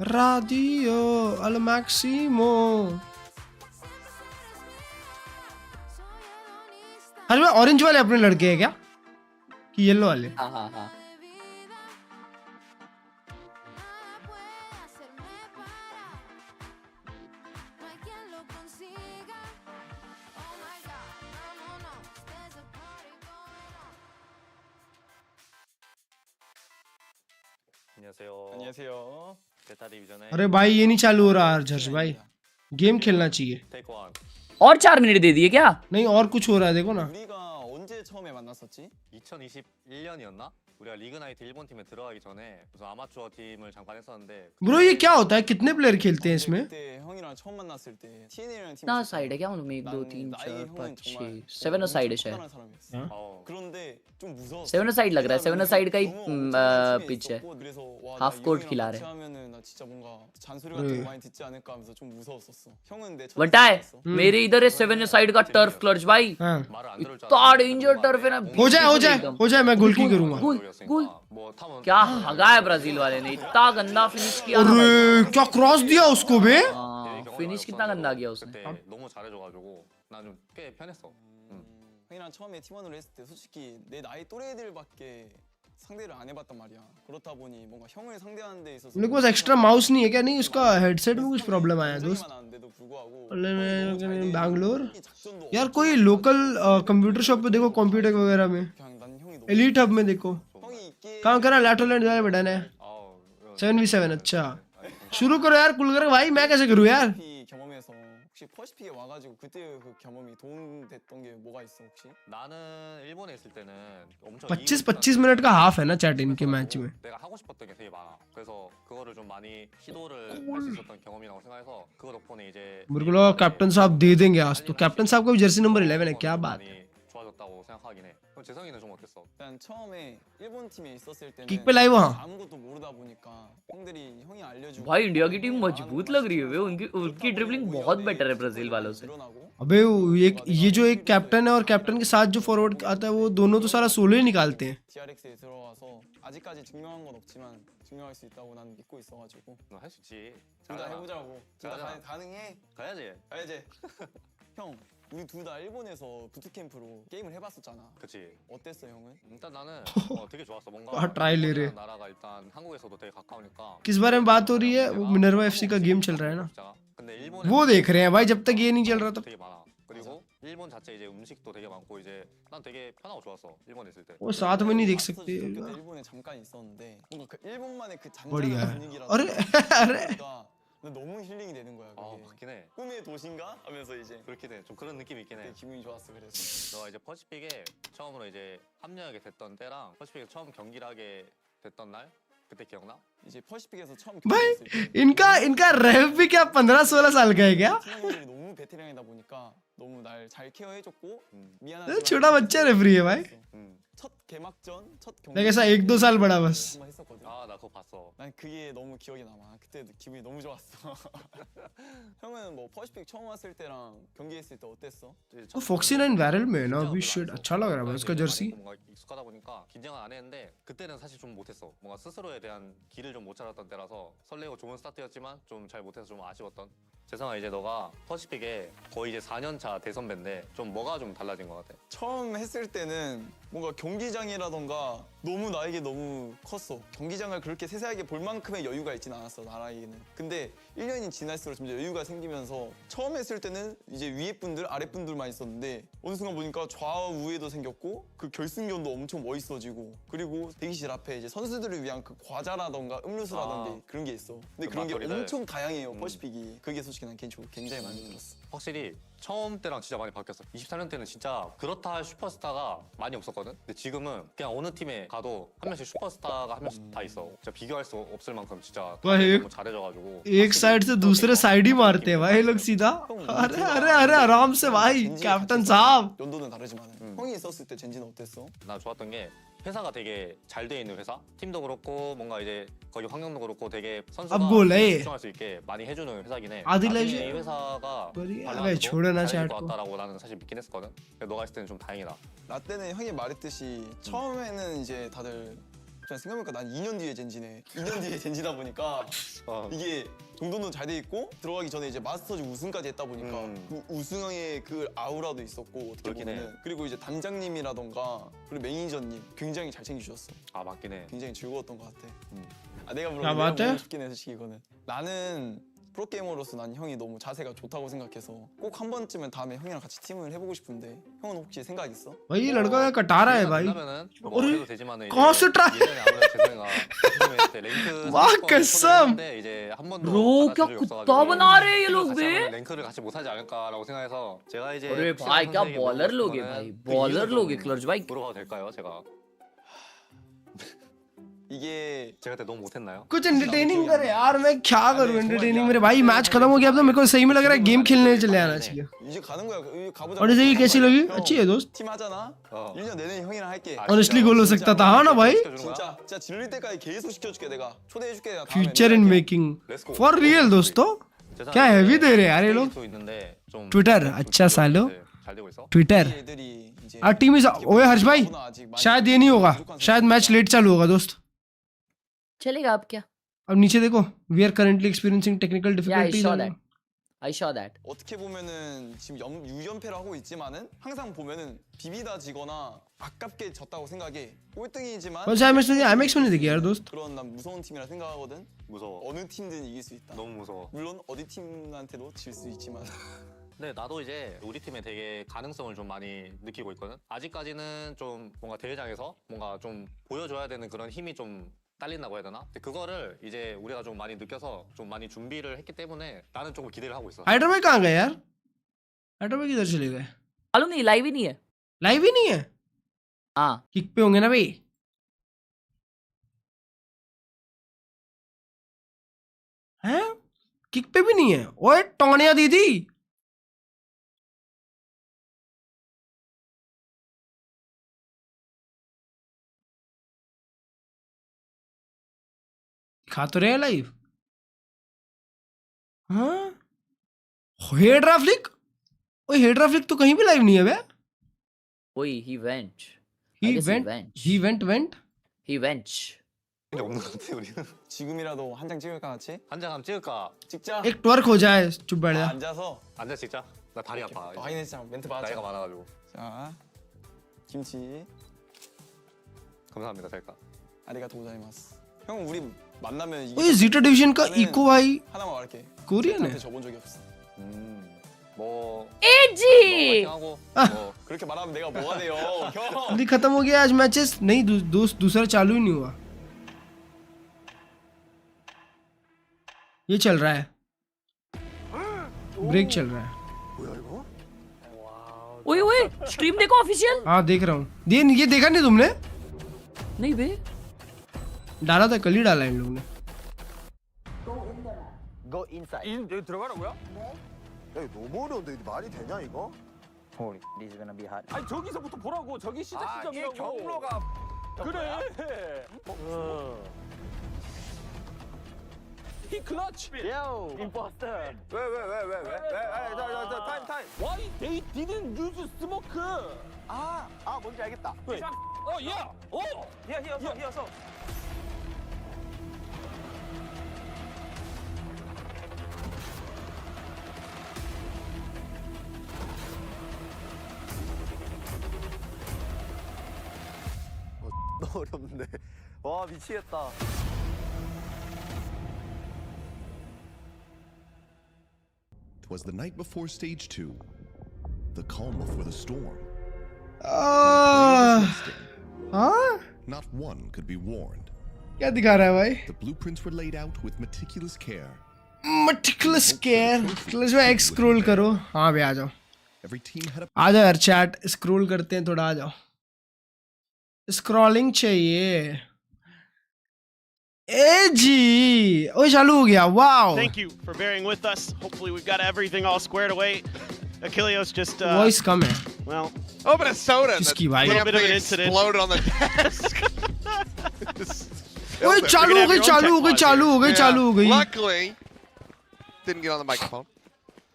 [SPEAKER 2] Radio al máximo। अरे भाई ऑरेंज वाले अपने लड़के हैं क्या कि येलो वाले?
[SPEAKER 10] हाँ हाँ हाँ।
[SPEAKER 17] 안녕하세요. 베타 디비전의
[SPEAKER 2] अरे भाई ये नहीं चालू हो रहा हर्ष भाई। गेम खेलना चाहिए।
[SPEAKER 10] और 4 मिनट दे दिए क्या?
[SPEAKER 2] नहीं और कुछ हो रहा है देखो ना।
[SPEAKER 17] 우리가 언제 처음에 만났었지?
[SPEAKER 16] 2021년이었나? 우리가 리그나이트 일본 팀에 들어가기 전에 무슨 아마추어 팀을 잠깐 했었는데
[SPEAKER 2] ब्रो ये क्या होता है? कितने प्लेयर खेलते हैं इसमें?
[SPEAKER 17] 그때 형이랑 처음 만났을 때 TN이라는 팀
[SPEAKER 10] कितना साइड है क्या उनमें? 1 2 3 4 5 6 7 साइड है शायद।
[SPEAKER 17] 그런데 좀 무서웠어.
[SPEAKER 10] 7 साइड लग रहा है। 7 साइड का ही पिच है। हाफ कोर्ट खिला रहे हैं।
[SPEAKER 17] 하면은 나 진짜 뭔가 잔소리 같은 거 많이 듣지 않을까 하면서 좀 무서웠었어. 형은 내
[SPEAKER 10] बटा है मेरे इधर है 7 साइड का टर्फ क्लर्च भाई। इतना डेंजर टर्फ है ना।
[SPEAKER 2] हो जाए मैं गोल की करूंगा।
[SPEAKER 10] गोल क्या हगा है ब्राजील वाले ने। इतना गंदा फिनिश किया।
[SPEAKER 2] अरे क्या क्रॉस दिया उसको बे।
[SPEAKER 10] फिनिश कितना गंदा किया उसने।
[SPEAKER 16] 너무 잘해줘가지고 난 좀 꽤 편했어.
[SPEAKER 17] 형이랑 처음에 팀원으로 했을 때 솔직히 내 나이 또래 애들밖에 상대를 안 해봤단 말이야. 그렇다 보니 뭔가 형을 상대하는 데 있어서
[SPEAKER 2] मेरे पास एक्स्ट्रा माउस नहीं है क्या? नहीं उसका हेडसेट में कुछ प्रॉब्लम आया दोस्त। बैंगलोर यार कोई लोकल कंप्यूटर शॉप पे देखो कंप्यूटर वगैरह में। एलीट हब में देखो। कहाँ करा? लैटरलैंड जाए बेटा ने 7v7। अच्छा शुरू करो यार कुल कर भाई। मैं कैसे करूँ यार?
[SPEAKER 17] 경험에서 혹시 퍼시픽에 와가지고 그때 그 경험이 도움됐던 게 뭐가 있어 혹시?
[SPEAKER 16] 나는 일본에 있을 때는 엄청
[SPEAKER 2] 25 मिनट का हाफ है ना चैट इनके मैच में।
[SPEAKER 16] 내가 하고 싶었던 게 되게 많아. 그래서 그거를 좀 많이 시도를 할 수 있었던 경험이라고 생각해서 그거 덕분에 이제
[SPEAKER 2] मेरे को लगा कैप्टन साहब दे देंगे आज तो। कैप्टन साहब का भी जर्सी नंबर 11 है। क्या बात है।
[SPEAKER 16] 좋아졌다고 생각하긴 해. 그럼 재성이는 좀 어땠어?
[SPEAKER 17] 일단 처음에 일본 팀에 있었을 때는
[SPEAKER 2] किक पे लाइव वहाँ।
[SPEAKER 17] 아무것도 모르다 보니까 형들이 형이 알려주고
[SPEAKER 10] भाई इंडिया की टीम मजबूत लग रही है वे। उनकी ड्रिबलिंग बहुत बेटर है ब्राजील वालों से।
[SPEAKER 2] अबे ये जो एक कैप्टन है और कैप्टन के साथ जो फॉरवर्ड आता है वो दोनों तो सारा सोलो ही निकालते हैं।
[SPEAKER 17] TRX에 들어와서 아직까지 증명한 건 없지만 증명할 수 있다고 난 믿고 있어가지고
[SPEAKER 16] 너 할 수 있지.
[SPEAKER 17] 둘 다 해보자고. 둘 다 가능해.
[SPEAKER 16] 가야지.
[SPEAKER 17] 형 우리 둘 다 일본에서 부트캠프로 게임을 해봤었잖아.
[SPEAKER 16] 그치.
[SPEAKER 17] 어땠어 형은?
[SPEAKER 16] 일단 나는 되게 좋았어. 뭔가
[SPEAKER 2] ट्रायल ले रहे।
[SPEAKER 16] 나라가 일단 한국에서도 되게 가까우니까.
[SPEAKER 2] किस बारे में बात हो रही है? वो मिनर्वा FC का गेम चल रहा है ना।
[SPEAKER 16] 근데 일본에
[SPEAKER 2] वो देख रहे हैं भाई जब तक ये नहीं चल रहा तब।
[SPEAKER 16] 되게 많아. 그리고 일본 자체 이제 음식도 되게 많고 이제 난 되게 편하고 좋았어. 일본에 있을 때.
[SPEAKER 2] वो साथ में नहीं देख सकते।
[SPEAKER 17] 일본에 잠깐 있었는데 뭔가 그 일본만의 그
[SPEAKER 2] बढ़िया
[SPEAKER 17] 잔잔한
[SPEAKER 2] है।
[SPEAKER 17] 분위기라서
[SPEAKER 2] अरे
[SPEAKER 17] 나 너무 힐링이 되는 거야. 그게.
[SPEAKER 16] 맞긴 해.
[SPEAKER 17] 꿈의 도시인가? 하면서 이제
[SPEAKER 16] 그렇긴 해. 좀 그런 느낌이 있긴 해.
[SPEAKER 17] 되게 기분이 좋았어 그래서.
[SPEAKER 16] 너가 이제 퍼시픽에 처음으로 이제 합류하게 됐던 때랑 퍼시픽에 처음 경기를 하게 됐던 날 그때 기억나?
[SPEAKER 12] 이제 퍼시픽에서 처음
[SPEAKER 2] भाई इनका रेव भी क्या 15-16 साल का है क्या?
[SPEAKER 12] 너무 베테랑이다 보니까 너무 날 잘 케어해줬고 미안하지만
[SPEAKER 2] छोटा बच्चा रेफरी है भाई.
[SPEAKER 12] 첫 개막전 첫 경기
[SPEAKER 2] मैं कैसा 1-2 साल बड़ा बस.
[SPEAKER 12] 아, 나 그거 봤어. 난 그게 너무 기억에 남아. 그때 기분이 너무 좋았어. 형은 뭐 퍼시픽 처음 왔을 때랑 경기했을 때 어땠어?
[SPEAKER 2] वो फॉक्सी 9 वायरल में है ना अभी शिट अच्छा लग रहा है उसका जर्सी.
[SPEAKER 22] 뭔가 익숙하다 보니까 긴장을 안 했는데 그때는 사실 좀 못했어. 뭔가 스스로에 대한 길을 좀 못 찾았던 때라서 설레고 좋은 스타트였지만 좀 잘 못해서 좀 아쉬웠던. 재성아 이제 너가 퍼시픽에 거의 이제 4년차 대선배인데 좀 뭐가 좀 달라진 것 같아?
[SPEAKER 12] 처음 했을 때는 뭔가 경기장이라던가 너무 나에게 너무 컸어. 경기장을 그렇게 세세하게 볼 만큼의 여유가 있진 않았어, 나에게는. 근데 1년이 지날수록 점점 여유가 생기면서 처음 했을 때는 이제 위에 분들, 아래 분들만 있었는데 어느 순간 보니까 좌우에도 생겼고 그 결승전도 엄청 멋있어지고 그리고 대기실 앞에 이제 선수들을 위한 그 과자라던가 음료수라던가 그런 게 있어. 근데
[SPEAKER 22] 그
[SPEAKER 12] 그런 게
[SPEAKER 22] 막걸리들.
[SPEAKER 12] 엄청 다양해요, 퍼시픽이. 그게 솔직히 난 개인적으로 굉장히 마음에 들었어.
[SPEAKER 22] 확실히 처음 때랑 진짜 많이 바뀌었어. 24년 때는 진짜 그렇다 할 슈퍼스타가 많이 없었거든. 근데 지금은 그냥 어느 팀에 가도 한 명씩 슈퍼스타가 한 명씩 다 있어. 진짜 비교할 수 없을 만큼 진짜
[SPEAKER 2] भाई
[SPEAKER 22] 너무 잘해져가지고.
[SPEAKER 2] एक साइड से दूसरे साइड ही मारते हैं भाई ये लोग सीधा. अरे अरे अरे आराम से भाई कैप्टन साहब.
[SPEAKER 12] 연도는 다르지만 형이 있었을 때 젠지는 어땠어?
[SPEAKER 22] 나 좋았던 게 회사가 되게 잘 돼 있는 회사. 팀도 그렇고 뭔가 이제 거기 환경도 그렇고 되게 선수가
[SPEAKER 2] अब गोल है.
[SPEAKER 22] 집중할 수 있게 많이 해주는 회사긴 해.
[SPEAKER 2] आदिल है
[SPEAKER 22] 나중에 이 회사가
[SPEAKER 2] अबे छोड़ो ना
[SPEAKER 22] 잘해줄
[SPEAKER 2] चैट
[SPEAKER 22] 것
[SPEAKER 2] को.
[SPEAKER 22] 같다라고 나는 사실 믿긴 했었거든. 근데 너가 했을 때는 좀 다행이다.
[SPEAKER 12] 나 때는 형이 말했듯이 처음에는 이제 다들 그냥 생각해보니까 난 2년 뒤에 젠지네. 2년 뒤에 젠지다 보니까 이게 정도는 잘 돼 있고 들어가기 전에 이제 마스터즈 우승까지 했다 보니까 그 우승의 그 아우라도 있었고 어떻게
[SPEAKER 22] 그렇긴 해.
[SPEAKER 12] 보면은 그리고 이제 단장님이라던가 그리고 매니저님 굉장히 잘 챙겨주셨어.
[SPEAKER 22] 아 맞긴 해.
[SPEAKER 12] 굉장히 즐거웠던 것 같아. 아 내가
[SPEAKER 2] 야,
[SPEAKER 12] 물어보면
[SPEAKER 2] 맞대?
[SPEAKER 12] 내가 싶긴 해 솔직히 이거는. 나는 프로게이머로서 난 형이 너무 자세가 좋다고 생각해서 꼭 한 번쯤은 다음에 형이랑 같이 팀을 해보고 싶은데 형은 혹시 생각 있어?
[SPEAKER 2] भाई ये लड़का क्या कटा रहा है भाई.
[SPEAKER 22] 뭐 해도 되지만은
[SPEAKER 2] कहाँ से ट्राई?
[SPEAKER 22] 예전에 아무래도 재성이가 했을 때 랭크
[SPEAKER 2] वाह कसम.
[SPEAKER 22] 이제 한 번도
[SPEAKER 10] Bro, क्या कुत्ता बना रहे हैं ये लोग बे?
[SPEAKER 22] 랭크를 같이 못 하지 않을까라고 생각해서 제가 이제
[SPEAKER 10] अरे भाई क्या बॉलर लोग हैं भाई. बॉलर लोग हैं क्लर्ज भाई.
[SPEAKER 22] 물어봐도 될까요, 제가?
[SPEAKER 12] 이게
[SPEAKER 22] 제가 그때 너무 못했나요?
[SPEAKER 2] कुछ एंटरटेनिंग करे यार. मैं क्या करूं एंटरटेनिंग. मेरे भाई मैच खत्म हो गया अब तो मेरे को सही में लग रहा है गेम खेलने चले आना चाहिए.
[SPEAKER 12] 이제 가는 거야. 여기 가보자.
[SPEAKER 2] और ये कैसी लगी? अच्छी है दोस्त.
[SPEAKER 12] 팀 하잖아. 1년 내내 형이랑 할게.
[SPEAKER 2] Honestly गोल हो सकता था हाँ ना भाई.
[SPEAKER 12] 진짜 질릴 때까지 계속 시켜줄게 내가. 초대해줄게 내가.
[SPEAKER 2] Future in making for real दोस्तों. क्या हैवी दे रहे यार ये लोग. ट्विटर अच्छा सालो. ट्विटर. our team is ओए हर्ष भाई शायद ये नहीं होगा. शायद मैच लेट चालू होगा दोस्त.
[SPEAKER 10] चलेगा अब क्या?
[SPEAKER 2] अब नीचे देखो. We are currently experiencing technical difficulties.
[SPEAKER 10] I saw that.
[SPEAKER 12] 어떻게 보면은 지금 6연패를 하고 있지만은 항상 보면은 비비다 지거나 아깝게 졌다고 생각해. 꼴등이지만
[SPEAKER 2] कौन सा IMAX में नहीं देखी यार दोस्त.
[SPEAKER 12] 그런 난 무서운 팀이라 생각하거든.
[SPEAKER 22] 무서워.
[SPEAKER 12] 어느 팀든 이길 수 있다.
[SPEAKER 22] 너무 무서워.
[SPEAKER 12] 물론 어디 팀한테도 질 수 있지만.
[SPEAKER 22] 네, 나도 이제 우리 팀에 되게 가능성을 좀 많이 느끼고 있거든. 아직까지는 좀 뭔가 대회장에서 뭔가 좀 보여줘야 되는 그런 힘이 좀 딸린다고 해야 되나? 근데 그거를 이제 우리가 좀 많이 느껴서 좀 많이 준비를 했기 때문에 나는 조금 기대를 하고 있어.
[SPEAKER 2] हाइड्रो भाई कहाँ गए यार. हाइड्रो भाई किधर चले गए.
[SPEAKER 10] मालूम नहीं लाइव ही नहीं है.
[SPEAKER 2] लाइव ही नहीं है.
[SPEAKER 10] हाँ
[SPEAKER 2] किक पे होंगे ना भाई. हैं किक पे भी नहीं है. ओए टोनिया दीदी. खा तो रहे लाइव. हाँ हेड्रा फ्लिक. ओए हेड्रा फ्लिक तो कहीं भी लाइव नहीं है बे.
[SPEAKER 10] वही he went.
[SPEAKER 22] 근데 없는 것 같아 우리는.
[SPEAKER 12] 지금이라도 한 장 찍을까 같이?
[SPEAKER 22] 한 장 한번 찍을까?
[SPEAKER 12] 찍자.
[SPEAKER 2] एक ट्वर्क हो जाए. चुप बैठ जा.
[SPEAKER 12] 앉아서
[SPEAKER 22] 앉아 찍자. 나 다리 아파.
[SPEAKER 12] 확인했자. 멘트 받아.
[SPEAKER 22] 나이가 많아가지고.
[SPEAKER 12] 자 김치.
[SPEAKER 22] 감사합니다 셀카.
[SPEAKER 12] 아리가토 고자이마스. 형 우리 만나면 이게.
[SPEAKER 2] ओए जीटा डिवीजन का इको भाई
[SPEAKER 12] 하나만 말할게.
[SPEAKER 2] कोरियन है.
[SPEAKER 12] 저본 적이 없어.
[SPEAKER 22] 뭐
[SPEAKER 10] एजी.
[SPEAKER 22] 하고 뭐
[SPEAKER 12] 그렇게 말하면 내가 뭐가 돼요, 형?
[SPEAKER 2] अभी खत्म हो गया आज मैचेस. नहीं दोस्त दूसरा चालू ही नहीं हुआ. ये चल रहा है. ब्रेक चल रहा है.
[SPEAKER 10] ओए ओए स्ट्रीम देखो ऑफिशियल.
[SPEAKER 2] हाँ देख रहा हूँ. ये देखा नहीं तुमने.
[SPEAKER 10] नहीं बे.
[SPEAKER 2] डाला था कल ही डाला इन लोगों ने.
[SPEAKER 1] Go inside.
[SPEAKER 12] 여기 들어가라고요?
[SPEAKER 1] 야, 이거 너무 어려운데 이거 말이 되냐 이거?
[SPEAKER 9] Holy, this is gonna be hard.
[SPEAKER 12] 아니 저기서부터 보라고. 저기 시작 지점이라고.
[SPEAKER 1] 경로가
[SPEAKER 12] 그래. 히 클러치.
[SPEAKER 1] Yo, imposter. 왜? 타임.
[SPEAKER 12] Why they didn't use smoke?
[SPEAKER 1] 뭔지 알겠다.
[SPEAKER 12] yeah.
[SPEAKER 1] 히어서. 너무 어렵네. 와 미치겠다.
[SPEAKER 15] Twas the night before stage 2, the calm before the storm.
[SPEAKER 2] हाँ?
[SPEAKER 15] Not one could be warned.
[SPEAKER 2] क्या दिखा रहा है भाई?
[SPEAKER 15] The blueprints were laid out with meticulous care.
[SPEAKER 2] Meticulous care. Klurge में X scroll करो. हाँ भाई आ जाओ.
[SPEAKER 15] Every team had a
[SPEAKER 2] आ जाओ यार chat scroll करते हैं थोड़ा आ जाओ. Scrolling चाहिए. जी ओ चालू हो गया. Wow.
[SPEAKER 8] Thank you for bearing with us. Hopefully we've got everything all squared away. Achilles just
[SPEAKER 2] voice come है.
[SPEAKER 8] Well,
[SPEAKER 7] open a soda.
[SPEAKER 2] जिसकी भाई.
[SPEAKER 8] A little bit of an incident.
[SPEAKER 7] Exploded on the desk.
[SPEAKER 2] ओए चालू हो गई.
[SPEAKER 7] Luckily, didn't get on the microphone.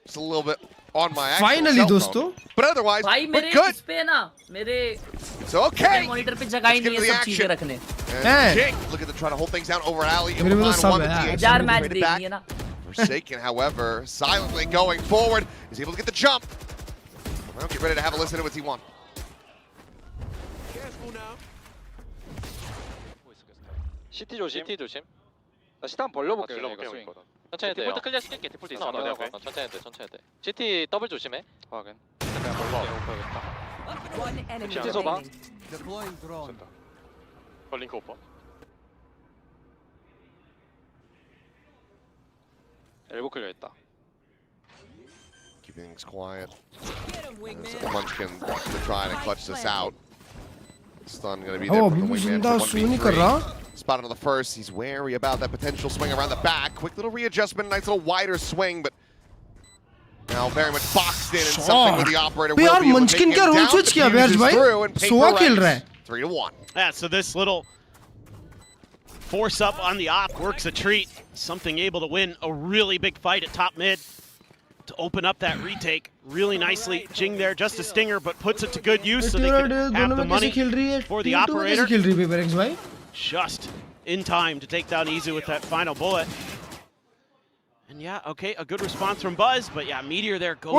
[SPEAKER 7] Just a little bit on my actual
[SPEAKER 2] Finally
[SPEAKER 7] cell
[SPEAKER 2] दोस्तों.
[SPEAKER 7] phone. But otherwise,
[SPEAKER 10] भाई
[SPEAKER 7] we're
[SPEAKER 10] मेरे
[SPEAKER 7] good.
[SPEAKER 10] इस पे ना मेरे
[SPEAKER 7] It's okay.
[SPEAKER 10] मॉनिटर पे जगह ही नहीं है सब चीजें रखने.
[SPEAKER 7] And Jing looking to try to hold things down over alley.
[SPEAKER 2] मेरे में तो सब है.
[SPEAKER 10] 4 मैच देखनी है ना.
[SPEAKER 7] Forsaken, however, silently going forward, is able to get the jump. Well, get ready to have a listen to with T1.
[SPEAKER 17] CT 조심. 나 CT 한번 벌려볼게. 이거. 천천히 돼. 디폴트 클리어 시킬게. 디폴트 있어. 천천히 돼. CT 더블 조심해. 확인. 그냥 벌려.
[SPEAKER 11] One enemy
[SPEAKER 17] CT 소바.
[SPEAKER 11] remaining. Deploying drone.
[SPEAKER 17] 벌링크 오퍼. 엘보 클리어 있다.
[SPEAKER 7] Keeping things quiet. Munchkin to try to clutch this out. Stun going to be there
[SPEAKER 2] Oh,
[SPEAKER 7] from the
[SPEAKER 2] अभी
[SPEAKER 7] wingman
[SPEAKER 2] जिंदा
[SPEAKER 7] for
[SPEAKER 2] सुन नहीं कर रहा.
[SPEAKER 7] 1v3. Spot on the first. He's wary about that potential swing around the back. Quick little readjustment. Nice little wider swing, but now very much boxed in and something with the operator will be able to
[SPEAKER 2] Munchkin
[SPEAKER 7] take
[SPEAKER 2] क्या
[SPEAKER 7] him
[SPEAKER 2] role
[SPEAKER 7] down.
[SPEAKER 2] switch किया
[SPEAKER 7] Diffuses
[SPEAKER 2] बेर्ज भाई?
[SPEAKER 7] through and
[SPEAKER 2] सोआ खेल रहा है.
[SPEAKER 7] 3-1.
[SPEAKER 8] Yeah, so this little force up on the op works a treat. Something able to win a really big fight at top mid to open up that retake really nicely. Jing there, just a stinger, but puts it to good use so they can have the money for the operator. Just in time to take down Izu with that final bullet. And yeah, okay, a good response from Buzz, but yeah, Meteor there goes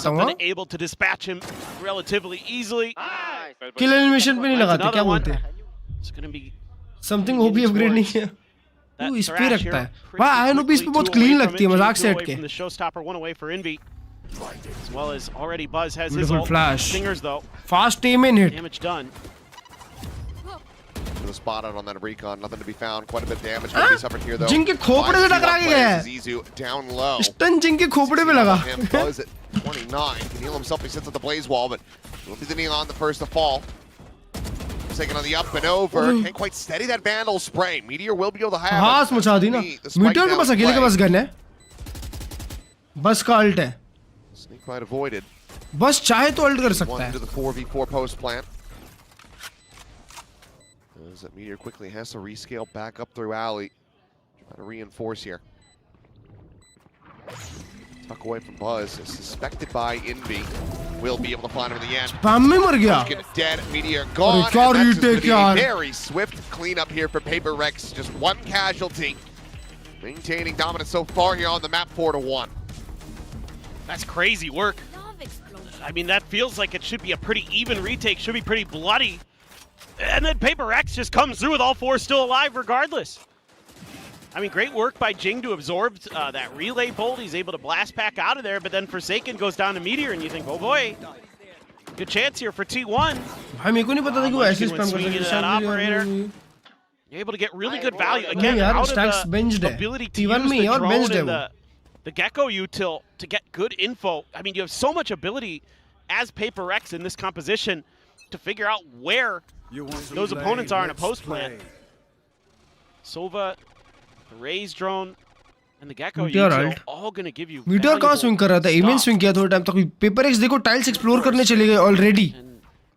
[SPEAKER 8] swinging. Able to dispatch him relatively easily.
[SPEAKER 2] Kill animation पे नहीं लगाते क्या बोलते?
[SPEAKER 8] It's gonna be
[SPEAKER 2] something वो भी upgrade नहीं किया. वो इस पे रखता है. वाह आयन भी इस पे बहुत clean लगती है मजाक से हट के.
[SPEAKER 8] The showstopper, one away for Envy. As well as already Buzz has
[SPEAKER 2] Beautiful
[SPEAKER 8] his
[SPEAKER 2] flash.
[SPEAKER 8] Stingers though.
[SPEAKER 2] Fast aim and hit.
[SPEAKER 8] Damage done.
[SPEAKER 7] The spot out on that recon, nothing to be found. Quite a bit of damage going to be suffered here though.
[SPEAKER 2] जिंग के खोपड़े से टकरा के गया है.
[SPEAKER 7] Zizu down low.
[SPEAKER 2] Stun जिंग के खोपड़े पे लगा.
[SPEAKER 7] Buzz at 29 can heal himself. He sits at the blaze wall, but will be the neon the first to fall. Taking on the up and over. Can't quite steady that vandal spray. Meteor will be able to have.
[SPEAKER 2] हाथ मचा दी ना. Meteor के पास अकेले के पास gun है. बस का alt है.
[SPEAKER 7] Sneak fight avoided.
[SPEAKER 2] बस चाहे तो अल्ट कर सकता है.
[SPEAKER 7] Into the 4v4 post plant. As that Meteor quickly has to rescale back up through alley. Trying to reinforce here. Tuck away from Buzz. Is suspected by Envy. Will be able to find him in the end.
[SPEAKER 2] Spam में मर गया.
[SPEAKER 7] Dead. Meteor gone.
[SPEAKER 2] अरे क्या retake यार.
[SPEAKER 7] Very swift cleanup here for Paper Rex. Just one casualty. Maintaining dominance so far here on the map 4-1.
[SPEAKER 8] That's crazy work. I mean, that feels like it should be a pretty even retake. Should be pretty bloody. And then Paper X just comes through with all four still alive regardless. I mean, great work by Jing to absorb that relay bolt. He's able to blast back out of there, but then Forsaken goes down to Meteor, and you think, oh boy, good chance here for T1. You're able to get really good value again out of the ability to use the drone and the Gecko util to get good info. I mean, you have so much ability as Paper X in this composition to figure out where those opponents are in a post plant. Sova Raise drone and the Gecko
[SPEAKER 2] Meteor
[SPEAKER 8] util
[SPEAKER 2] ult.
[SPEAKER 8] all going to give you
[SPEAKER 2] meteor कहाँ swing कर रहा था? Amen swing किया थोड़ा time तक. Paper x देखो tiles explore करने चले गए already.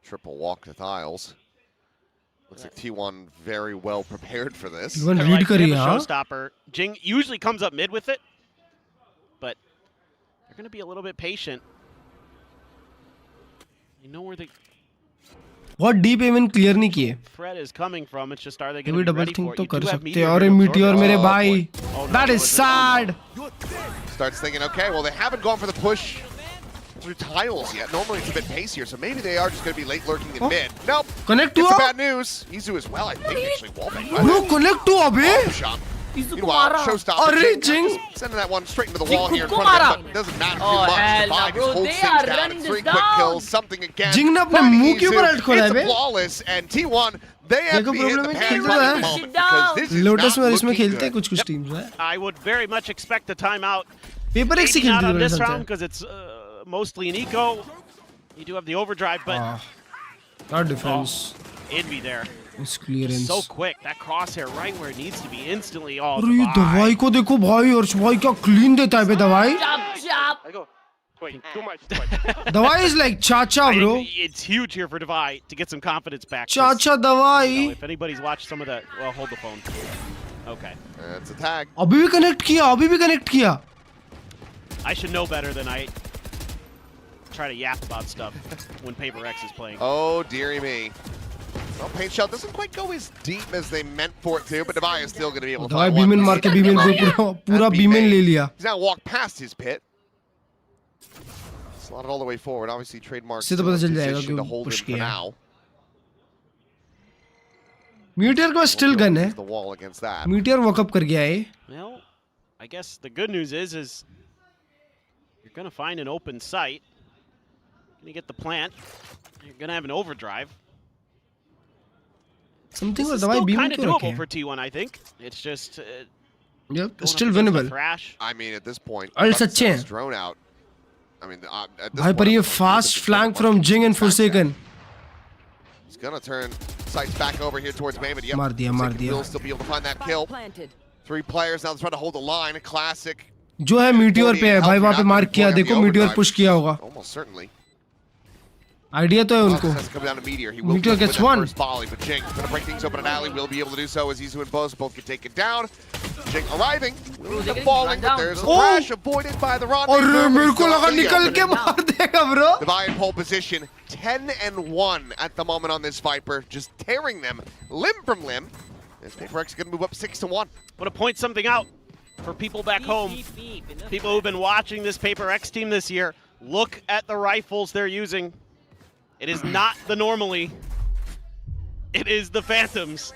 [SPEAKER 7] Triple walk to tiles. Looks like T1 very well prepared for this.
[SPEAKER 2] T1 read करी है हाँ.
[SPEAKER 8] Showstopper. Jing usually comes up mid with it, but they're going to be a little bit patient. You know where the
[SPEAKER 2] बहुत deep Amen clear नहीं किए.
[SPEAKER 8] threat is coming from. It's just are they going
[SPEAKER 2] कभी
[SPEAKER 8] to be
[SPEAKER 2] double
[SPEAKER 8] ready
[SPEAKER 2] think
[SPEAKER 8] for
[SPEAKER 2] तो
[SPEAKER 8] it?
[SPEAKER 2] कर
[SPEAKER 8] You do have
[SPEAKER 2] सकते हैं.
[SPEAKER 8] Meteor
[SPEAKER 2] और
[SPEAKER 8] to absorb
[SPEAKER 2] Meteor
[SPEAKER 8] it.
[SPEAKER 2] मेरे
[SPEAKER 7] Oh,
[SPEAKER 2] भाई. That is sad.
[SPEAKER 7] Starts thinking, okay, well, they haven't gone for the push through tiles yet. Normally it's a bit pacier, so maybe they are just going to be late lurking in mid. Nope.
[SPEAKER 2] Connect to
[SPEAKER 7] It's
[SPEAKER 2] up.
[SPEAKER 7] bad news. Izu as well, I think, actually wallbang.
[SPEAKER 2] Bro, connect to अबे.
[SPEAKER 7] Meanwhile, Showstopper
[SPEAKER 2] अरे Jing.
[SPEAKER 7] sending that one straight into the wall here in
[SPEAKER 10] खुद
[SPEAKER 7] front
[SPEAKER 10] को
[SPEAKER 7] of him, but it doesn't matter too
[SPEAKER 10] Oh,
[SPEAKER 7] much.
[SPEAKER 10] hell
[SPEAKER 7] Divide
[SPEAKER 10] no, bro.
[SPEAKER 7] just holds
[SPEAKER 10] They
[SPEAKER 7] things
[SPEAKER 10] are
[SPEAKER 7] down.
[SPEAKER 10] running
[SPEAKER 7] It's
[SPEAKER 10] this
[SPEAKER 7] 3 quick
[SPEAKER 10] down.
[SPEAKER 7] kills, something again.
[SPEAKER 2] Jing ने अपने
[SPEAKER 7] Finding
[SPEAKER 2] मुंह के ऊपर
[SPEAKER 7] Izu.
[SPEAKER 2] ult खोला है
[SPEAKER 7] It's
[SPEAKER 2] bay.
[SPEAKER 7] flawless, and T1, they have to
[SPEAKER 2] देखो
[SPEAKER 7] be hitting
[SPEAKER 2] problem
[SPEAKER 7] the
[SPEAKER 2] है
[SPEAKER 7] panic
[SPEAKER 2] खेल
[SPEAKER 7] button
[SPEAKER 2] रहा
[SPEAKER 7] at the
[SPEAKER 2] है.
[SPEAKER 7] moment because this is
[SPEAKER 2] Lotus में
[SPEAKER 7] not
[SPEAKER 2] इसमें
[SPEAKER 7] looking
[SPEAKER 2] खेलते हैं
[SPEAKER 7] good.
[SPEAKER 2] कुछ teams हैं.
[SPEAKER 8] I would very much expect a timeout.
[SPEAKER 2] Paper x से
[SPEAKER 8] Maybe not
[SPEAKER 2] खेलते
[SPEAKER 8] on
[SPEAKER 2] हैं
[SPEAKER 8] this
[SPEAKER 2] मेरे
[SPEAKER 8] round
[SPEAKER 2] साथ.
[SPEAKER 8] because it's mostly an eco. You do have the overdrive, but
[SPEAKER 2] Not defense.
[SPEAKER 8] Envy there.
[SPEAKER 2] It's clearance.
[SPEAKER 8] So quick. That crosshair right where it needs to be instantly. Oh,
[SPEAKER 2] अरे ये दवाई को देखो भाई और भाई क्या clean देता है बे दवाई.
[SPEAKER 8] Wait, too much.
[SPEAKER 2] दवाई is like chacha bro.
[SPEAKER 8] It's huge here for Divide to get some confidence back. 'cause,
[SPEAKER 2] Chacha दवाई.
[SPEAKER 8] you know, if anybody's watched some of that, well, hold the phone. Okay.
[SPEAKER 7] It's a tag.
[SPEAKER 2] अभी भी connect किया, अभी भी connect किया.
[SPEAKER 8] I should know better than I try to yap about stuff when Paper X is playing.
[SPEAKER 7] Oh, dearie me. Well, Paint Shell doesn't quite go as deep as they meant for it to, but Divide is still going to be able to
[SPEAKER 2] दवाई
[SPEAKER 7] find one.
[SPEAKER 2] बीमेन मार के बीमेन को पूरा बीमेन ले लिया.
[SPEAKER 7] He's now walked past his pit. Slotted all the way forward. Obviously, trademark
[SPEAKER 2] इससे तो पता चल जाएगा
[SPEAKER 7] position
[SPEAKER 2] कि
[SPEAKER 7] to hold
[SPEAKER 2] push
[SPEAKER 7] him for
[SPEAKER 2] किया.
[SPEAKER 7] now.
[SPEAKER 2] Meteor के पास still gun है.
[SPEAKER 7] The wall against that.
[SPEAKER 2] Meteor walk up कर गया है.
[SPEAKER 8] Well, I guess the good news is you're going to find an open site. You're going to get the plant. You're going to have an overdrive.
[SPEAKER 2] Something
[SPEAKER 8] This
[SPEAKER 2] और
[SPEAKER 8] is
[SPEAKER 2] दवाई
[SPEAKER 8] still
[SPEAKER 2] बीमेन
[SPEAKER 8] kind of
[SPEAKER 2] क्यों
[SPEAKER 8] doable
[SPEAKER 2] रखे
[SPEAKER 8] for
[SPEAKER 2] हैं?
[SPEAKER 8] T1, I think. It's just
[SPEAKER 2] Yep,
[SPEAKER 8] going
[SPEAKER 2] still
[SPEAKER 8] up against the
[SPEAKER 2] winnable.
[SPEAKER 8] Thrash.
[SPEAKER 7] I mean, at this point,
[SPEAKER 2] Ult
[SPEAKER 7] Buck
[SPEAKER 2] सच्चे
[SPEAKER 7] sends
[SPEAKER 2] हैं.
[SPEAKER 7] drone out. I mean, at this
[SPEAKER 2] भाई पर
[SPEAKER 7] point,
[SPEAKER 2] ये fast flank from Jing and Forsaken.
[SPEAKER 7] he's gonna turn sights back over here towards Maymond. Yep,
[SPEAKER 2] मार दिया, मार
[SPEAKER 7] Forsaken
[SPEAKER 2] दिया.
[SPEAKER 7] will still be able to find that kill. 3 players now trying to hold the line. A classic.
[SPEAKER 2] जो है Meteor पे है भाई वहाँ पे मार्क किया देखो Meteor push किया होगा.
[SPEAKER 7] Almost certainly.
[SPEAKER 2] आइडिया तो है उनको.
[SPEAKER 7] Has to come down to Meteor. He will
[SPEAKER 2] Meteor
[SPEAKER 7] with
[SPEAKER 2] gets
[SPEAKER 7] that
[SPEAKER 2] one.
[SPEAKER 7] first volley, but Jing gonna break things open in alley. Will be able to do so as Izu and both get taken down. Jing arriving. The falling, but there's a crash avoided by the rendezvous.
[SPEAKER 2] अरे मेरे को लगा निकल के मार देगा bro.
[SPEAKER 7] Divide in pole position, 10-1 at the moment on this Viper, just tearing them limb from limb. As Paper X is gonna move up 6-1.
[SPEAKER 8] Want to point something out for people back home, people who've been watching this Paper X team this year. Look at the rifles they're using. It is not the normally. It is the Phantoms.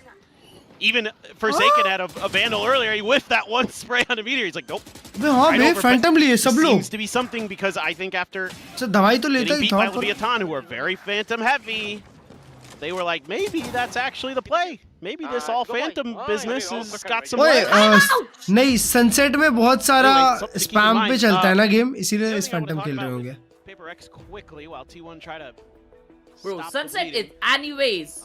[SPEAKER 8] Even Forsaken had a Vandal earlier. He whiffed that one spray on a Meteor. He's like, nope.
[SPEAKER 2] बे हाँ
[SPEAKER 8] Right
[SPEAKER 2] bay
[SPEAKER 8] over,
[SPEAKER 2] Phantom
[SPEAKER 8] but
[SPEAKER 2] लिए सब
[SPEAKER 8] it
[SPEAKER 2] लोग.
[SPEAKER 8] seems to be something because I think after
[SPEAKER 2] अच्छा दवाई तो लेता
[SPEAKER 8] getting
[SPEAKER 2] ही
[SPEAKER 8] beat
[SPEAKER 2] था
[SPEAKER 8] by
[SPEAKER 2] पर.
[SPEAKER 8] Leviathan, who are very Phantom heavy, they were like, maybe that's actually the play. Maybe this all Phantom business has got some
[SPEAKER 2] ओए
[SPEAKER 8] legs.
[SPEAKER 2] नहीं Sunset में बहुत सारा
[SPEAKER 8] Anyway, something to keep in
[SPEAKER 2] spam पे
[SPEAKER 8] mind.
[SPEAKER 2] चलता है ना game इसीलिए
[SPEAKER 8] the
[SPEAKER 2] इस
[SPEAKER 8] other thing I
[SPEAKER 2] Phantom
[SPEAKER 8] wanna
[SPEAKER 2] खेल
[SPEAKER 8] talk
[SPEAKER 2] रहे
[SPEAKER 8] about
[SPEAKER 2] होंगे.
[SPEAKER 8] with Paper X quickly while T1 try to
[SPEAKER 10] Bro,
[SPEAKER 8] stop the
[SPEAKER 10] Sunset
[SPEAKER 8] bleeding.
[SPEAKER 10] is anyways.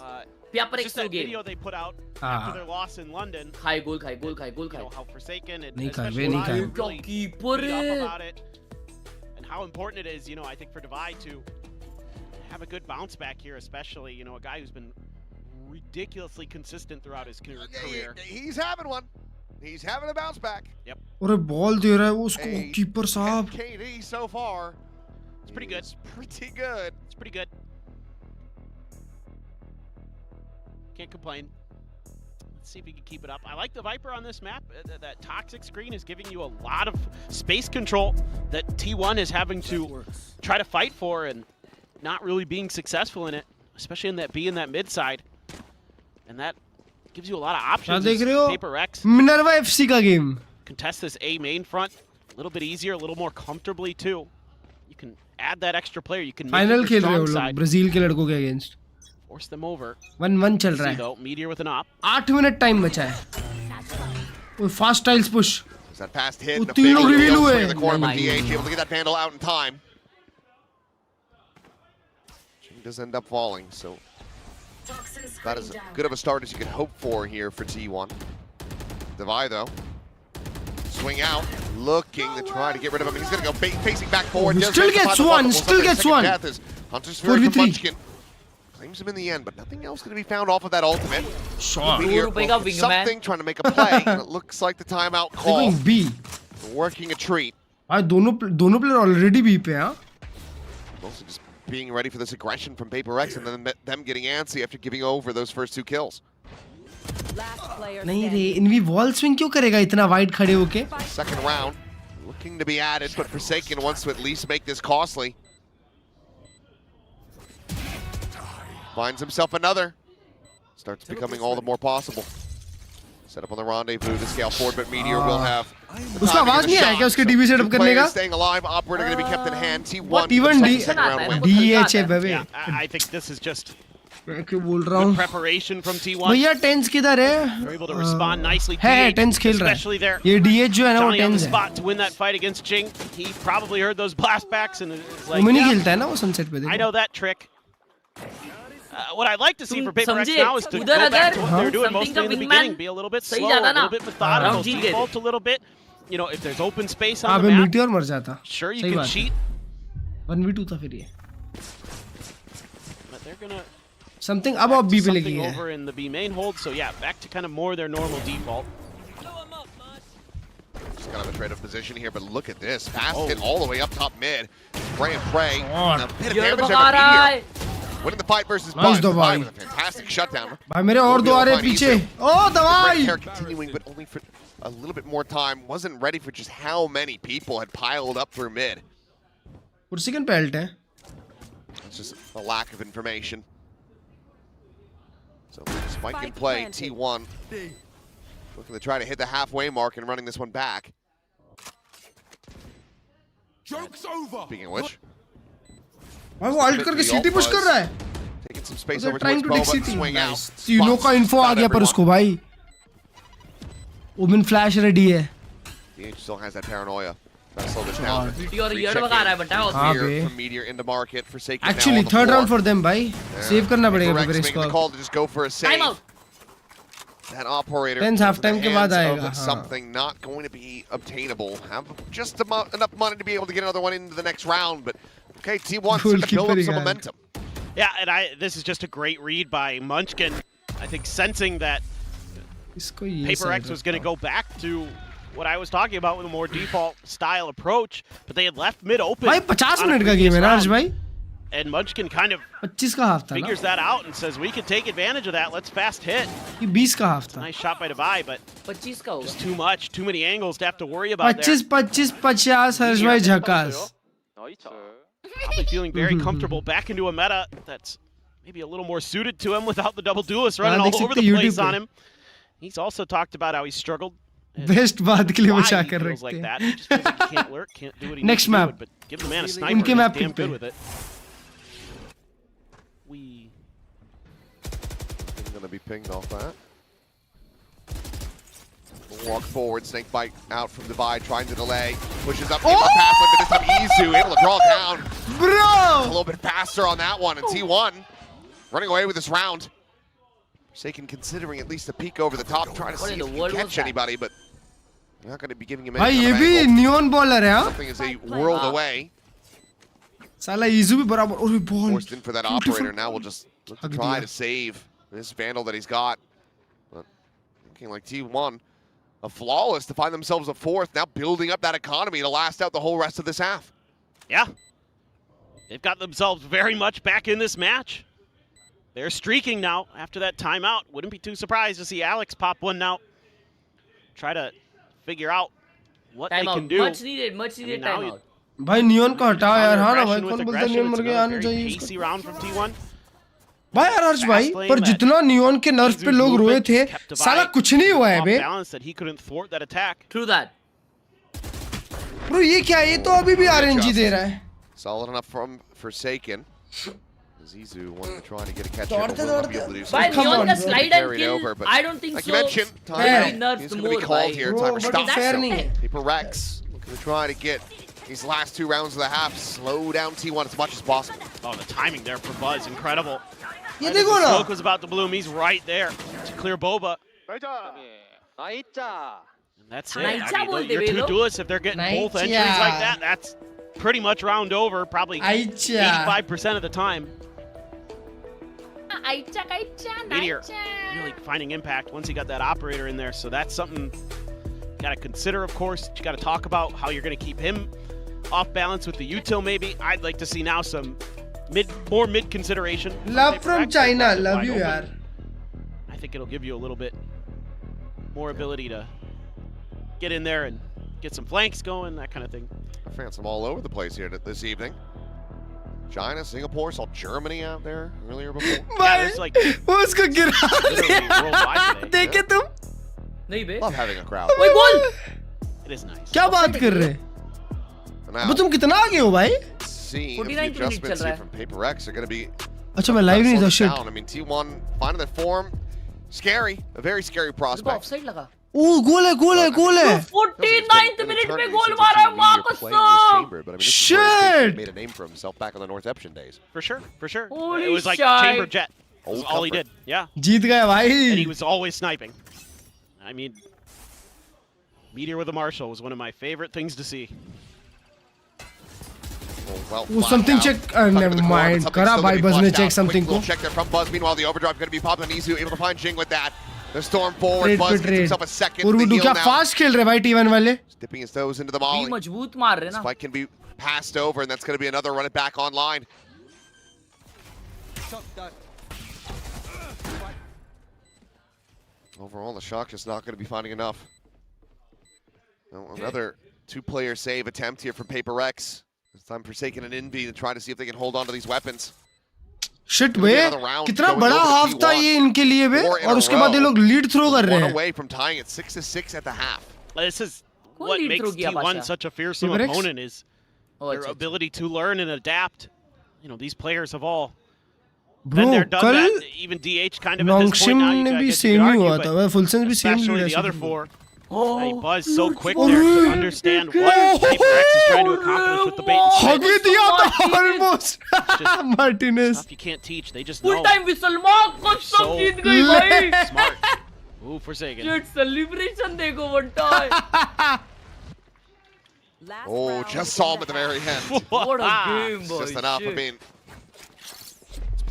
[SPEAKER 10] Paper
[SPEAKER 8] Just
[SPEAKER 10] X
[SPEAKER 8] that
[SPEAKER 10] 2 game.
[SPEAKER 8] video they put out
[SPEAKER 2] Ah.
[SPEAKER 8] after their loss in London.
[SPEAKER 10] खाए गोल खाए गोल खाए गोल
[SPEAKER 8] You know
[SPEAKER 10] खाए.
[SPEAKER 8] how Forsaken and
[SPEAKER 2] नहीं खाए,
[SPEAKER 8] especially
[SPEAKER 2] वे नहीं
[SPEAKER 8] Divide
[SPEAKER 2] खाए.
[SPEAKER 8] really
[SPEAKER 10] Keeper
[SPEAKER 8] beat up
[SPEAKER 10] है.
[SPEAKER 8] about it, and how important it is, you know, I think for Divide to have a good bounce back here, especially, you know, a guy who's been ridiculously consistent throughout his career.
[SPEAKER 7] He's having one. He's having a bounce back.
[SPEAKER 8] Yep.
[SPEAKER 2] अरे ball दे रहा है वो उसको keeper साहब.
[SPEAKER 7] KD so far.
[SPEAKER 8] It's pretty good.
[SPEAKER 7] It's pretty good.
[SPEAKER 8] It's pretty good. Can't complain. Let's see if he can keep it up. I like the Viper on this map. That toxic screen is giving you a lot of space control that T1 is having to try to fight for and not really being successful in it, especially in that B in that mid side. And that gives you a lot of options.
[SPEAKER 2] देख रहे हो?
[SPEAKER 8] Paper X
[SPEAKER 2] Minerva FC का game.
[SPEAKER 8] contest this A main front a little bit easier, a little more comfortably too. You can add that extra player. You can make
[SPEAKER 2] final
[SPEAKER 8] it
[SPEAKER 2] खेल
[SPEAKER 8] your
[SPEAKER 2] रहे हो
[SPEAKER 8] strong
[SPEAKER 2] लोग
[SPEAKER 8] side.
[SPEAKER 2] Brazil के लड़कों के against.
[SPEAKER 8] Force them over.
[SPEAKER 2] 1-1 चल
[SPEAKER 8] See
[SPEAKER 2] रहा है.
[SPEAKER 8] though, Meteor with an op.
[SPEAKER 2] 8 minute time बचा है. वो fast tiles push.
[SPEAKER 7] Is that fast hit?
[SPEAKER 2] वो
[SPEAKER 7] and a
[SPEAKER 2] तीन
[SPEAKER 7] big
[SPEAKER 2] लोग रिवील
[SPEAKER 7] reveal
[SPEAKER 2] हुए.
[SPEAKER 7] swing in the corner with DH, able to get that Vandal out in time. Jing does end up falling, so about as good of a start as you can hope for here for T1. Divide though. swing out, looking to try to get rid of him. He's going to go facing back forward.
[SPEAKER 2] Still gets one, still gets one.
[SPEAKER 7] Hunter's Fury from Munchkin. Claims him in the end, but nothing else going to be found off of that ultimate. Something trying to make a play, and it looks like the timeout call.
[SPEAKER 2] They're going B.
[SPEAKER 7] Working a treat.
[SPEAKER 2] दोनों player already B पे हैं.
[SPEAKER 7] Also just being ready for this aggression from Prx and then them getting antsy after giving over those first 2 kills.
[SPEAKER 2] नहीं रे, env wall swing क्यों करेगा इतना wide खड़े होके?
[SPEAKER 7] Second round, looking to be added, but Forsaken wants to at least make this costly. Finds himself another. Starts becoming all the more possible. Set up on the rendezvous to scale forward, but Meteor will have.
[SPEAKER 2] उसका आवाज नहीं आया क्या उसके DB setup करने का?
[SPEAKER 7] Staying alive, operator going to be kept in hand. T1.
[SPEAKER 2] Even DH है baby.
[SPEAKER 8] I think this is just
[SPEAKER 2] मैं क्यों बोल रहा हूँ?
[SPEAKER 8] preparation from T1.
[SPEAKER 2] भैया tens किधर है?
[SPEAKER 8] They're able to respond nicely.
[SPEAKER 2] है tens खेल रहा है. ये DH जो है ना वो tens है.
[SPEAKER 8] spot to win that fight against Jing. He probably heard those blast backs and is like.
[SPEAKER 2] वो नहीं खेलता है ना वो sunset पे.
[SPEAKER 8] I know that trick. What I'd like to see for Prx now is to go back to what they were doing mostly in the beginning, be a little bit slow, a little bit methodical, default a little bit. You know, if there's open space on the map,
[SPEAKER 2] Meteor मर जाता.
[SPEAKER 8] Sure, you can cheat.
[SPEAKER 2] 1v2 था फिर ये.
[SPEAKER 8] But they're gonna
[SPEAKER 2] something above B पे लगी है.
[SPEAKER 8] over in the B main hold, so yeah, back to kind of more their normal default.
[SPEAKER 7] Just kind of a trade-off position here, but look at this. Fast hit all the way up top mid. Pray and pray. And a bit of damage there from Meteor. Winning the fight versus Buzz. With a fantastic shutdown.
[SPEAKER 2] भाई मेरे और दो आ रहे पीछे. Oh दवाई.
[SPEAKER 7] Continuing, but only for a little bit more time. Wasn't ready for just how many people had piled up through mid.
[SPEAKER 2] Prx pelt है.
[SPEAKER 7] It's just a lack of information. So spike in play. T1 looking to try to hit the halfway mark and running this one back.
[SPEAKER 19] Joke's over.
[SPEAKER 7] Speaking of which.
[SPEAKER 2] भाई वो alt करके city push कर रहा है.
[SPEAKER 7] Taking some space over towards Boba, swing out.
[SPEAKER 2] तीनों का info आ गया पर उसको भाई. Omen flash ready है.
[SPEAKER 7] DH still has that paranoia. Trying to slow this down.
[SPEAKER 10] Meteor ये भगा रहा है बटा.
[SPEAKER 7] From Meteor into market for sake.
[SPEAKER 2] Actually third round for them भाई. Save करना पड़ेगा फिर इसको.
[SPEAKER 7] Call to just go for a save. That operator.
[SPEAKER 2] Tens half time के बाद आएगा.
[SPEAKER 7] Something not going to be obtainable. Have just enough money to be able to get another one into the next round, but. Okay, T1 to build up some momentum.
[SPEAKER 8] Yeah, and this is just a great read by Munchkin. I think sensing that Prx was going to go back to what I was talking about with a more default style approach, but they had left mid open.
[SPEAKER 2] भाई 50 minute का game है ना आज भाई.
[SPEAKER 8] And Munchkin kind of
[SPEAKER 2] 25 का half था ना.
[SPEAKER 8] Figures that out and says we can take advantage of that. Let's fast hit.
[SPEAKER 2] ये 20 का हाफ था.
[SPEAKER 8] Nice shot by Devi, but
[SPEAKER 10] 25 का होगा.
[SPEAKER 8] Just too much, too many angles to have to worry about.
[SPEAKER 2] 25 50 हर्ष भाई झकास.
[SPEAKER 8] Probably feeling very comfortable back into a meta that's maybe a little more suited to him without the double duelist running all over the place on him. He's also talked about how he struggled.
[SPEAKER 2] Best बात के लिए वो क्या कर
[SPEAKER 8] rहे like that. He just feels like he can't lurk, can't do what he
[SPEAKER 2] next
[SPEAKER 8] needs
[SPEAKER 2] map.
[SPEAKER 8] to do, but give the man a sniper. He's damn good with it.
[SPEAKER 7] I'm going to be pinged off that. Walk forward, snake bite out from Divide, trying to delay, pushes up, able to pass him, but this time Izu able to draw down.
[SPEAKER 2] Bro!
[SPEAKER 7] A little bit faster on that one, and T1 running away with this round. Forsaken considering at least a peek over the top, trying to see if he can catch anybody, but they're not going to be giving him any
[SPEAKER 2] kind of angle. Neon baller है.
[SPEAKER 7] Something is a world away.
[SPEAKER 2] साला Izu भी बराबर. और ball.
[SPEAKER 7] Forced in for that operator. Now we'll just look to try to save this Vandal that he's got. But looking like T1. A flawless to find themselves a fourth, now building up that economy to last out the whole rest of this half.
[SPEAKER 8] Yeah. They've got themselves very much back in this match. They're streaking now after that timeout. Wouldn't be too surprised to see Alex pop one now. Try to figure out what they can do.
[SPEAKER 10] Much needed timeout.
[SPEAKER 2] भाई neon को हटाओ यार. हाँ ना भाई कौन बोलता है नियॉन मर गया आने चाहिए
[SPEAKER 8] इसको. round from T1.
[SPEAKER 2] भाई यार हर्ष भाई पर जितना नियॉन के नर्फ पे लोग रोए थे साला कुछ नहीं हुआ है बे.
[SPEAKER 10] True that.
[SPEAKER 2] ब्रो ये क्या है? ये तो अभी भी आरएनजी दे रहा है.
[SPEAKER 7] Solid enough from Forsaken. Zizu wanted to try to get a catch.
[SPEAKER 10] By neon का slide and kill, I don't think
[SPEAKER 7] like
[SPEAKER 10] so.
[SPEAKER 7] You mentioned, time he's going to be called here. Timer stops. Prx looking to try to get these last 2 rounds of the half slow down T1 as much as possible.
[SPEAKER 8] Oh, the timing there for Buzz, incredible.
[SPEAKER 2] Yeah,
[SPEAKER 8] the smoke was about to bloom. He's right there to clear Boba. And That's it. I mean, your two duelists, if they're getting both entries like that, that's pretty much round over, probably 85% of the time. Meteor really finding impact once he got that operator in there, so that's something you got to consider, of course. You got to talk about how you're going to keep him off balance with the util maybe. I'd like to see now some more mid consideration.
[SPEAKER 2] Love from China, love you yaar.
[SPEAKER 8] I think it'll give you a little bit more ability to get in there and get some flanks going, that kind of thing.
[SPEAKER 7] Fans from all over the place here this evening. China, Singapore, saw Germany out there earlier before.
[SPEAKER 8] Yeah, there's like
[SPEAKER 2] उसको गिरा
[SPEAKER 8] दिया
[SPEAKER 2] देखे तुम
[SPEAKER 10] नहीं बे
[SPEAKER 7] love having a crowd.
[SPEAKER 2] ओए गोल
[SPEAKER 8] It is nice.
[SPEAKER 2] क्या बात कर रहे वो तुम कितना आगे हो भाई
[SPEAKER 7] 49 adjustments here from Paper X are going to be
[SPEAKER 2] अच्छा मैं लाइव नहीं था shit
[SPEAKER 7] I mean T1 finding their form, scary, a very scary prospect.
[SPEAKER 10] Offside लगा
[SPEAKER 2] ओ गोल है
[SPEAKER 10] 49th minute पे गोल मारा है वापस
[SPEAKER 2] shit
[SPEAKER 7] made a name for himself back in the Northception days.
[SPEAKER 8] For sure, for sure.
[SPEAKER 10] Holy
[SPEAKER 8] it was like
[SPEAKER 10] shit.
[SPEAKER 8] chamber jet. That's all he did. Yeah.
[SPEAKER 2] जीत गए भाई
[SPEAKER 8] And he was always sniping. I mean, Meteor with a Marshall was one of my favorite things to see.
[SPEAKER 7] Well,
[SPEAKER 2] something check. Never mind. Kara bhai Buzz ne check something ko.
[SPEAKER 7] Check there from Buzz. Meanwhile, the overdrive going to be popping. Nizu able to find Jing with that. The storm forward. Buzz gives himself a second.
[SPEAKER 2] Urvudu क्या fast खेल रहे भाई T1 वाले.
[SPEAKER 7] Dipping his toes into the molly.
[SPEAKER 10] मजबूत मार रहे ना.
[SPEAKER 7] Spike can be passed over, and that's going to be another run it back online. Overall, the shock is not going to be finding enough. Another two-player save attempt here from Paper X. It's time for Forsaken and Envy to try to see if they can hold on to these weapons.
[SPEAKER 2] Shit बे कितना बड़ा half था ये इनके लिए बे और उसके बाद ये लोग लीड थ्रो कर रहे हैं.
[SPEAKER 7] Away from tying it 6-6 at the half.
[SPEAKER 8] This is what makes T1 such a fearsome opponent is their ability to learn and adapt. You know, these players have all been there, done that. Even DH kind of at this point now.
[SPEAKER 2] ने भी same ही हुआ था. Full sense भी same he
[SPEAKER 8] especially the other four. He buzzed so quick there to understand what Paper X is trying to accomplish with the bait and switch.
[SPEAKER 2] हग दिया था almost. Martinez.
[SPEAKER 8] Stuff you can't teach. They just know.
[SPEAKER 10] Full time whistle मार कुछ सब जीत गई भाई.
[SPEAKER 8] Smart. Ooh, Forsaken.
[SPEAKER 10] Shit celebration देखो one time.
[SPEAKER 7] Oh, just saw him at the very end.
[SPEAKER 10] What a game, boy.
[SPEAKER 7] Just enough. I mean.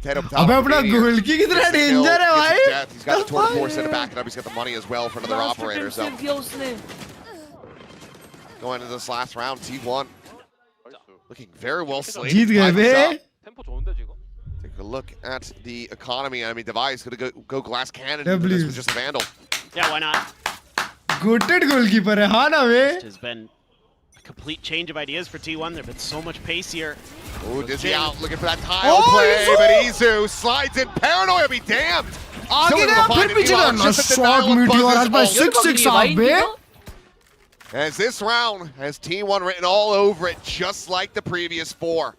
[SPEAKER 2] अबे अपना गोल की कितना डेंजर है भाई.
[SPEAKER 7] He's got the 24 set it back and up. He's got the money as well for another operator. So going into this last round, T1 looking very well slated.
[SPEAKER 2] जीत गए बे.
[SPEAKER 7] Take a look at the economy. I mean, Device going to go glass cannon. This was just a vandal.
[SPEAKER 8] Yeah, why not?
[SPEAKER 2] Goated goalkeeper है हाँ ना बे.
[SPEAKER 8] It has been a complete change of ideas for T1. There've been so much pace here.
[SPEAKER 7] Ooh, Dizzy out, looking for that tile play, but Izu slides in. Paranoia be damned.
[SPEAKER 2] आगे गया फिर पीछे गया. Shot Meteor आज भाई 6-6 आप बे.
[SPEAKER 7] As this round has T1 written all over it, just like the previous four.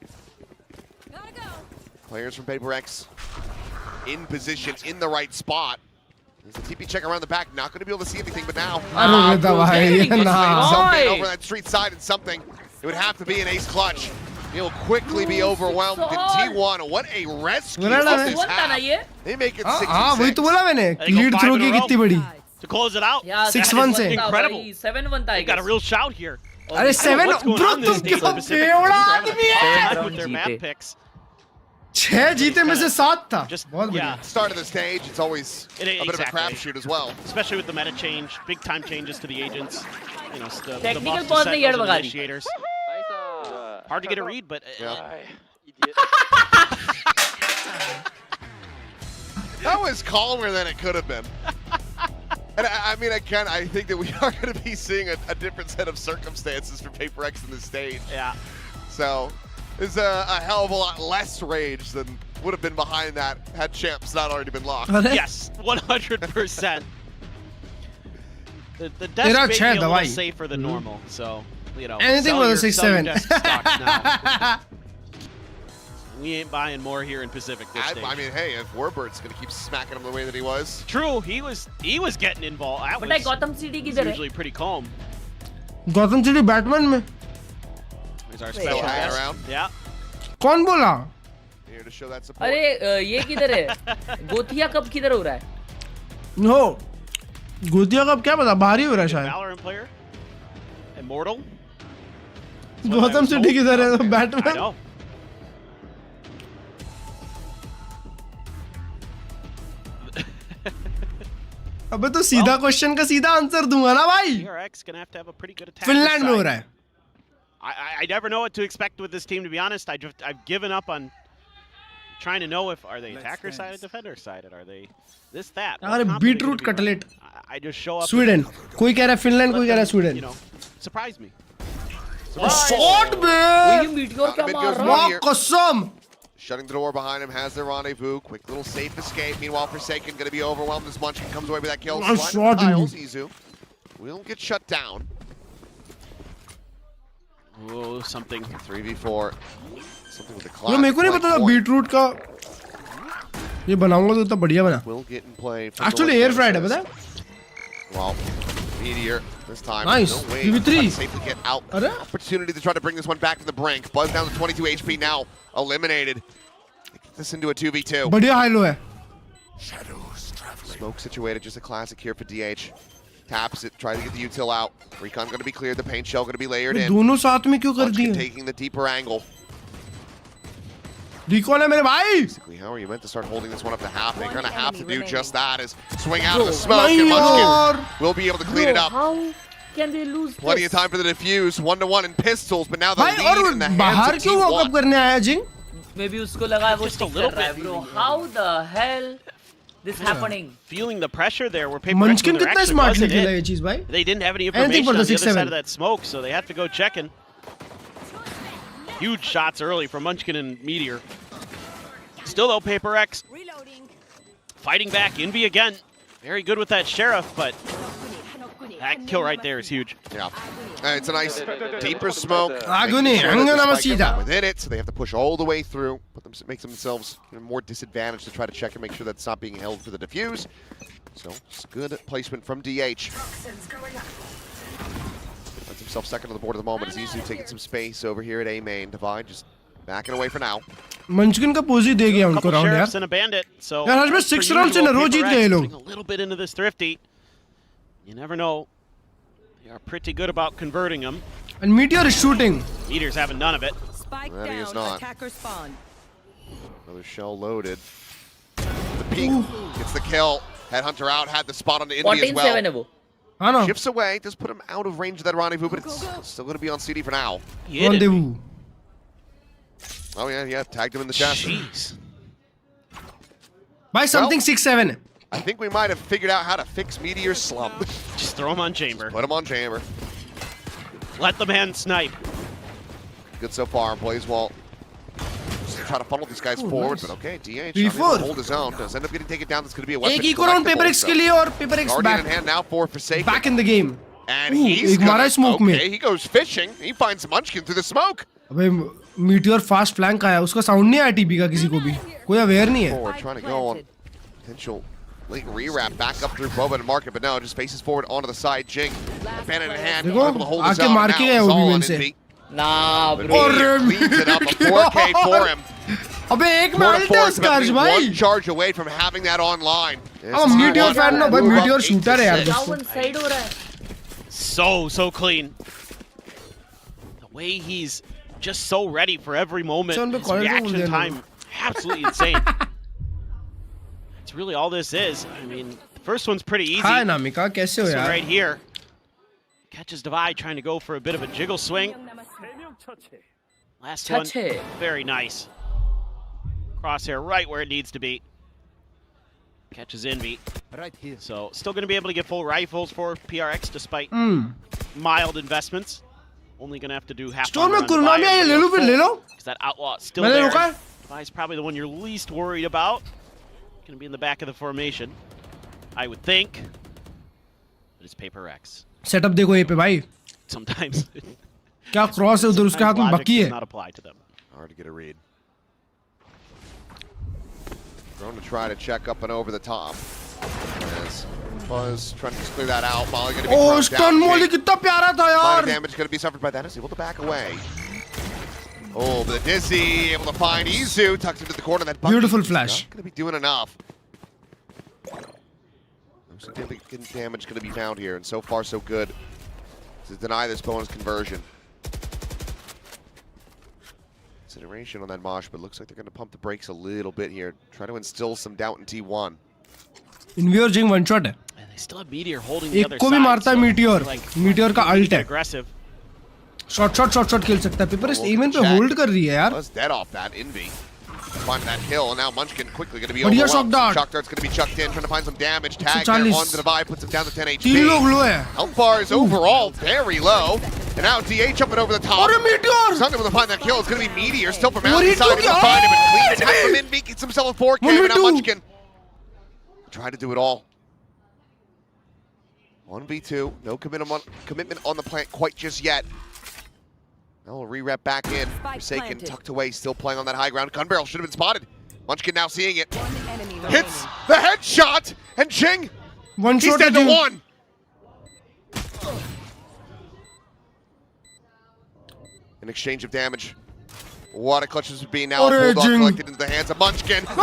[SPEAKER 7] Players from Paper X in position, in the right spot. There's a TP check around the back, not going to be able to see anything, but now over that street side and something. It would have to be an ace clutch. He'll quickly be overwhelmed. And T1, what a rescue of this half. They make it 6-6.
[SPEAKER 2] हाँ वही तो बोला मैंने. Lead throw की कितनी बड़ी.
[SPEAKER 8] To close it out.
[SPEAKER 2] 6-1 से.
[SPEAKER 8] Incredible.
[SPEAKER 10] 7-1 था.
[SPEAKER 8] They got a real shout here.
[SPEAKER 2] अरे 7 bro तुम क्या बेवड़ा आदमी है.
[SPEAKER 8] With their map picks.
[SPEAKER 2] 6 जीते में से 7 था. बहुत
[SPEAKER 8] बढ़िया.
[SPEAKER 7] Start of the stage, it's always a bit of a crapshoot as well.
[SPEAKER 8] Especially with the meta change, big time changes to the agents. You know, the
[SPEAKER 10] technical
[SPEAKER 8] buffs
[SPEAKER 10] pause
[SPEAKER 8] to
[SPEAKER 10] नहीं
[SPEAKER 8] set
[SPEAKER 10] यार
[SPEAKER 8] those
[SPEAKER 10] बगा
[SPEAKER 8] initiators. Hard to get a read, but
[SPEAKER 7] that was calmer than it could have been. And I mean, again, I think that we are going to be seeing a different set of circumstances for Paper X in this stage.
[SPEAKER 8] Yeah.
[SPEAKER 7] So there's a hell of a lot less rage than would have been behind that had champs not already been locked.
[SPEAKER 8] Yes, 100%. The desk may be a little safer than normal, so. You know,
[SPEAKER 2] anything with a 6-7.
[SPEAKER 8] We ain't buying more here in Pacific this stage.
[SPEAKER 7] I mean, hey, if Warbird's going to keep smacking him the way that he was.
[SPEAKER 8] True, he was getting involved. That
[SPEAKER 10] was Gotham City किधर है?
[SPEAKER 8] Usually pretty calm.
[SPEAKER 2] Gotham City Batman में.
[SPEAKER 8] Here's our special guest.
[SPEAKER 7] Around.
[SPEAKER 8] Yeah.
[SPEAKER 2] कौन बोला?
[SPEAKER 7] Here to show that support.
[SPEAKER 10] अरे ये किधर है? गोथिया कब किधर हो रहा है?
[SPEAKER 2] No. गोतिया का अब क्या पता भारी हो रहा है शायद
[SPEAKER 8] Valorant player. Immortal.
[SPEAKER 2] Gautam city किधर है बैटमैन
[SPEAKER 8] I know.
[SPEAKER 2] अबे तो सीधा क्वेश्चन का सीधा आंसर दूंगा ना भाई
[SPEAKER 8] PRX gonna have to have a pretty good attack.
[SPEAKER 2] Finland में हो रहा है
[SPEAKER 8] I never know what to expect with this team, to be honest. I've given up on trying to know if are they attacker sided, defender sided, are they this that.
[SPEAKER 2] अरे beetroot cutlet
[SPEAKER 8] I just show up.
[SPEAKER 2] Sweden कोई कह रहा है Finland कोई कह रहा है Sweden
[SPEAKER 8] You know, surprise me.
[SPEAKER 2] Shot
[SPEAKER 10] वही मीटियोर क्या मार रहा है
[SPEAKER 2] कसम
[SPEAKER 7] Shutting the door behind him, has their rendezvous. Quick little safe escape. Meanwhile, Forsaken going to be overwhelmed as Munchkin comes away with that kill.
[SPEAKER 2] Nice shot,
[SPEAKER 7] Tiles, Izu will get shut down.
[SPEAKER 8] Oh, something.
[SPEAKER 7] 3v4. Something with the
[SPEAKER 2] ये मेरे को नहीं पता था beetroot का ये बनाऊंगा तो इतना बढ़िया बना
[SPEAKER 7] will get in play.
[SPEAKER 2] Actually air fried है पता है
[SPEAKER 7] Well, Meteor this time.
[SPEAKER 2] Nice.
[SPEAKER 7] No way.
[SPEAKER 2] PV3.
[SPEAKER 7] Safely get out. Opportunity to try to bring this one back to the brink. Buzz down to 22 HP now. Eliminated. Get this into a 2v2.
[SPEAKER 2] बढ़िया high low है
[SPEAKER 7] Smoke situated. Just a classic here for DH. Taps it. Try to get the util out. Recon going to be cleared. The paint shell going to be layered in.
[SPEAKER 2] दोनों साथ में क्यों कर दिए
[SPEAKER 7] Taking the deeper angle.
[SPEAKER 2] Recall है मेरे भाई
[SPEAKER 7] Basically, how are you meant to start holding this one up to half? They're going to have to do just that. Is swing out of the smoke and Munchkin will be able to clean it up.
[SPEAKER 10] How can they lose
[SPEAKER 7] Plenty of time for the defuse. 1-1 in pistols, but now the
[SPEAKER 2] भाई
[SPEAKER 7] lead
[SPEAKER 2] और
[SPEAKER 7] in the
[SPEAKER 2] बाहर
[SPEAKER 7] hands of
[SPEAKER 2] क्यों walk up
[SPEAKER 7] T1.
[SPEAKER 2] करने आया जिंग
[SPEAKER 10] may be उसको लगा वो stick कर रहा है bro how the hell this happening
[SPEAKER 8] Feeling the pressure there where Paper
[SPEAKER 2] Munchkin
[SPEAKER 8] X, when there
[SPEAKER 2] कितना
[SPEAKER 8] actually
[SPEAKER 2] स्मार्टली
[SPEAKER 8] wasn't
[SPEAKER 2] खेला
[SPEAKER 8] it.
[SPEAKER 2] ये चीज भाई
[SPEAKER 8] They didn't have any
[SPEAKER 2] Anything
[SPEAKER 8] information
[SPEAKER 2] for
[SPEAKER 8] on
[SPEAKER 2] the
[SPEAKER 8] the other
[SPEAKER 2] 6-7.
[SPEAKER 8] side of that smoke, so they have to go checking. Huge shots early from Munchkin and Meteor. Still though, Paper X fighting back. Envy again. Very good with that Sheriff, but that kill right there is huge.
[SPEAKER 7] Yeah. It's a nice deeper smoke.
[SPEAKER 2] Agony, Anganamashida.
[SPEAKER 7] Within it, so they have to push all the way through. Make themselves more disadvantaged to try to check and make sure that's not being held for the defuse. So it's good placement from DH. Finds himself second on the board at the moment as Izu taking some space over here at A main. Divide just backing away for now.
[SPEAKER 2] मंचकिन का पोजी दे गया उनको
[SPEAKER 8] Couple
[SPEAKER 2] round
[SPEAKER 8] Sheriffs
[SPEAKER 2] यार
[SPEAKER 8] and a Bandit. So
[SPEAKER 2] यार आज में
[SPEAKER 8] as per
[SPEAKER 2] 6 rounds in
[SPEAKER 8] usual,
[SPEAKER 2] रो जीत
[SPEAKER 8] Paper
[SPEAKER 2] गए
[SPEAKER 8] X
[SPEAKER 2] लोग
[SPEAKER 8] putting a little bit into this Thrifty. You never know. They are pretty good about converting them.
[SPEAKER 2] and Meteor is shooting
[SPEAKER 8] Meteor's having none of it.
[SPEAKER 11] Spike
[SPEAKER 7] That he is
[SPEAKER 11] down.
[SPEAKER 7] not.
[SPEAKER 11] Attacker spawn.
[SPEAKER 7] Another shell loaded. The peek gets the kill. Headhunter out, had the spot on the Indy as well.
[SPEAKER 10] 14-7 है वो
[SPEAKER 2] हाँ ना
[SPEAKER 7] Shifts away, does put him out of range of that rendezvous, but it's still going to be on CD for now.
[SPEAKER 2] rendezvous
[SPEAKER 7] Oh yeah, tagged him in the chest.
[SPEAKER 8] Jeez.
[SPEAKER 2] भाई something 6-7
[SPEAKER 7] I think we might have figured out how to fix Meteor's slump.
[SPEAKER 8] Just throw him on Chamber.
[SPEAKER 7] Put him on Chamber.
[SPEAKER 8] Let the man snipe.
[SPEAKER 7] Good so far, plays well. Just try to funnel these guys forward, but okay, DH unable
[SPEAKER 2] P4.
[SPEAKER 7] to hold his own. Does end up getting taken down. That's going to be a weapon.
[SPEAKER 2] एक ही round paper X के लिए और paper x
[SPEAKER 7] Guardian in
[SPEAKER 2] back
[SPEAKER 7] hand now for Forsaken.
[SPEAKER 2] back in the game
[SPEAKER 7] And he's
[SPEAKER 2] एक मारा smoke में
[SPEAKER 7] okay, he goes fishing. He finds Munchkin through the smoke.
[SPEAKER 2] अबे meteor fast flank आया उसका sound नहीं आया टीपी का किसी को भी कोई अवेयर नहीं है
[SPEAKER 7] Forward, trying to go on potential late rewrap back up through Boba and Market, but no, just faces forward onto the side. Jing, Bandit in hand,
[SPEAKER 2] देखो
[SPEAKER 7] able to hold his
[SPEAKER 2] आके
[SPEAKER 7] own.
[SPEAKER 2] मार
[SPEAKER 7] Now
[SPEAKER 2] के गया
[SPEAKER 7] it's
[SPEAKER 2] वो भी
[SPEAKER 7] all
[SPEAKER 2] main
[SPEAKER 7] on
[SPEAKER 2] से
[SPEAKER 7] Envy.
[SPEAKER 10] nah
[SPEAKER 7] But
[SPEAKER 10] bro
[SPEAKER 7] Meteor cleans it up, a 4K for him.
[SPEAKER 2] अबे एक मार दे स्कार्ज भाई
[SPEAKER 7] One charge away from having that online.
[SPEAKER 2] अब मीटियोर फैन ना भाई मीटियोर शूटर है यार
[SPEAKER 10] डाउन साइड हो रहा है
[SPEAKER 8] So clean. The way he's just so ready for every moment.
[SPEAKER 2] Son,
[SPEAKER 8] His reaction time, absolutely insane. It's really all this is. I mean, the first one's pretty easy.
[SPEAKER 2] हाय नामिका कैसे हो
[SPEAKER 8] This one
[SPEAKER 2] यार
[SPEAKER 8] right here. Catches Divide trying to go for a bit of a jiggle swing. Last one,
[SPEAKER 10] Chache.
[SPEAKER 8] very nice. Crosshair right where it needs to be. Catches Envy.
[SPEAKER 19] Right here.
[SPEAKER 8] So still going to be able to get full rifles for PRX despite mild investments. Only going to have to do half.
[SPEAKER 2] Store में कुरनामी है ले लो फिर ले लो
[SPEAKER 8] Because that outlaw is still
[SPEAKER 2] मैंने
[SPEAKER 8] there.
[SPEAKER 2] रोका है
[SPEAKER 8] Devi's probably the one you're least worried about. Going to be in the back of the formation, I would think. But it's Paper X.
[SPEAKER 2] Setup देखो ये पे भाई
[SPEAKER 8] Sometimes
[SPEAKER 2] क्या cross है उधर उसके हाथ में
[SPEAKER 8] logic
[SPEAKER 2] बकी
[SPEAKER 8] does
[SPEAKER 2] है
[SPEAKER 8] not apply to them.
[SPEAKER 7] Hard to get a read. Going to try to check up and over the top. As Buzz trying to just clear that out. Molly going to be
[SPEAKER 2] oh
[SPEAKER 7] thrown
[SPEAKER 2] stun
[SPEAKER 7] down.
[SPEAKER 2] Molly कितना प्यारा था
[SPEAKER 7] Minor
[SPEAKER 2] यार
[SPEAKER 7] damage going to be suffered by that. Is able to back away. Oh, but the Dizzy able to find Izu tucked into the corner. That bucket
[SPEAKER 2] Beautiful
[SPEAKER 7] is
[SPEAKER 2] flash.
[SPEAKER 7] not going to be doing enough. significant damage going to be found here, and so far so good to deny this bonus conversion. Consideration on that Mosh, but looks like they're going to pump the brakes a little bit here. Try to instill some doubt in T1.
[SPEAKER 2] Invior Jing one shot है.
[SPEAKER 8] And they still have Meteor holding the other
[SPEAKER 2] एक को भी
[SPEAKER 8] side.
[SPEAKER 2] मारता है Meteor. Meteor का ult है.
[SPEAKER 8] Aggressive.
[SPEAKER 2] Shot kill सकता है. Paper is aiming पे hold कर रही है यार.
[SPEAKER 7] Was dead off that Envy. Find that kill, and now Munchkin quickly going to be
[SPEAKER 2] बढ़िया
[SPEAKER 7] overwhelmed.
[SPEAKER 2] shock dart.
[SPEAKER 7] Shock dart's going to be chucked in, trying to find some damage. Tag there on the divide, puts him down to 10 HP.
[SPEAKER 2] 3 लोग low है.
[SPEAKER 7] Health bar is overall very low. And now DH jumping over the top.
[SPEAKER 2] और Meteor.
[SPEAKER 7] He's not able to find that kill. It's going to be Meteor still from outside. Able to find him and clean attack from Envy. Gets himself a 4K, but now Munchkin try to do it all. 1v2, no commitment on the plant quite just yet. Now we'll re-rep back in. Forsaken tucked away, still playing on that high ground. Gun barrel should have been spotted. Munchkin now seeing it. Hits the headshot, and Jing, he's dead to one. An exchange of damage. What a clutch this would be now. Bulldog collected into the hands of Munchkin. To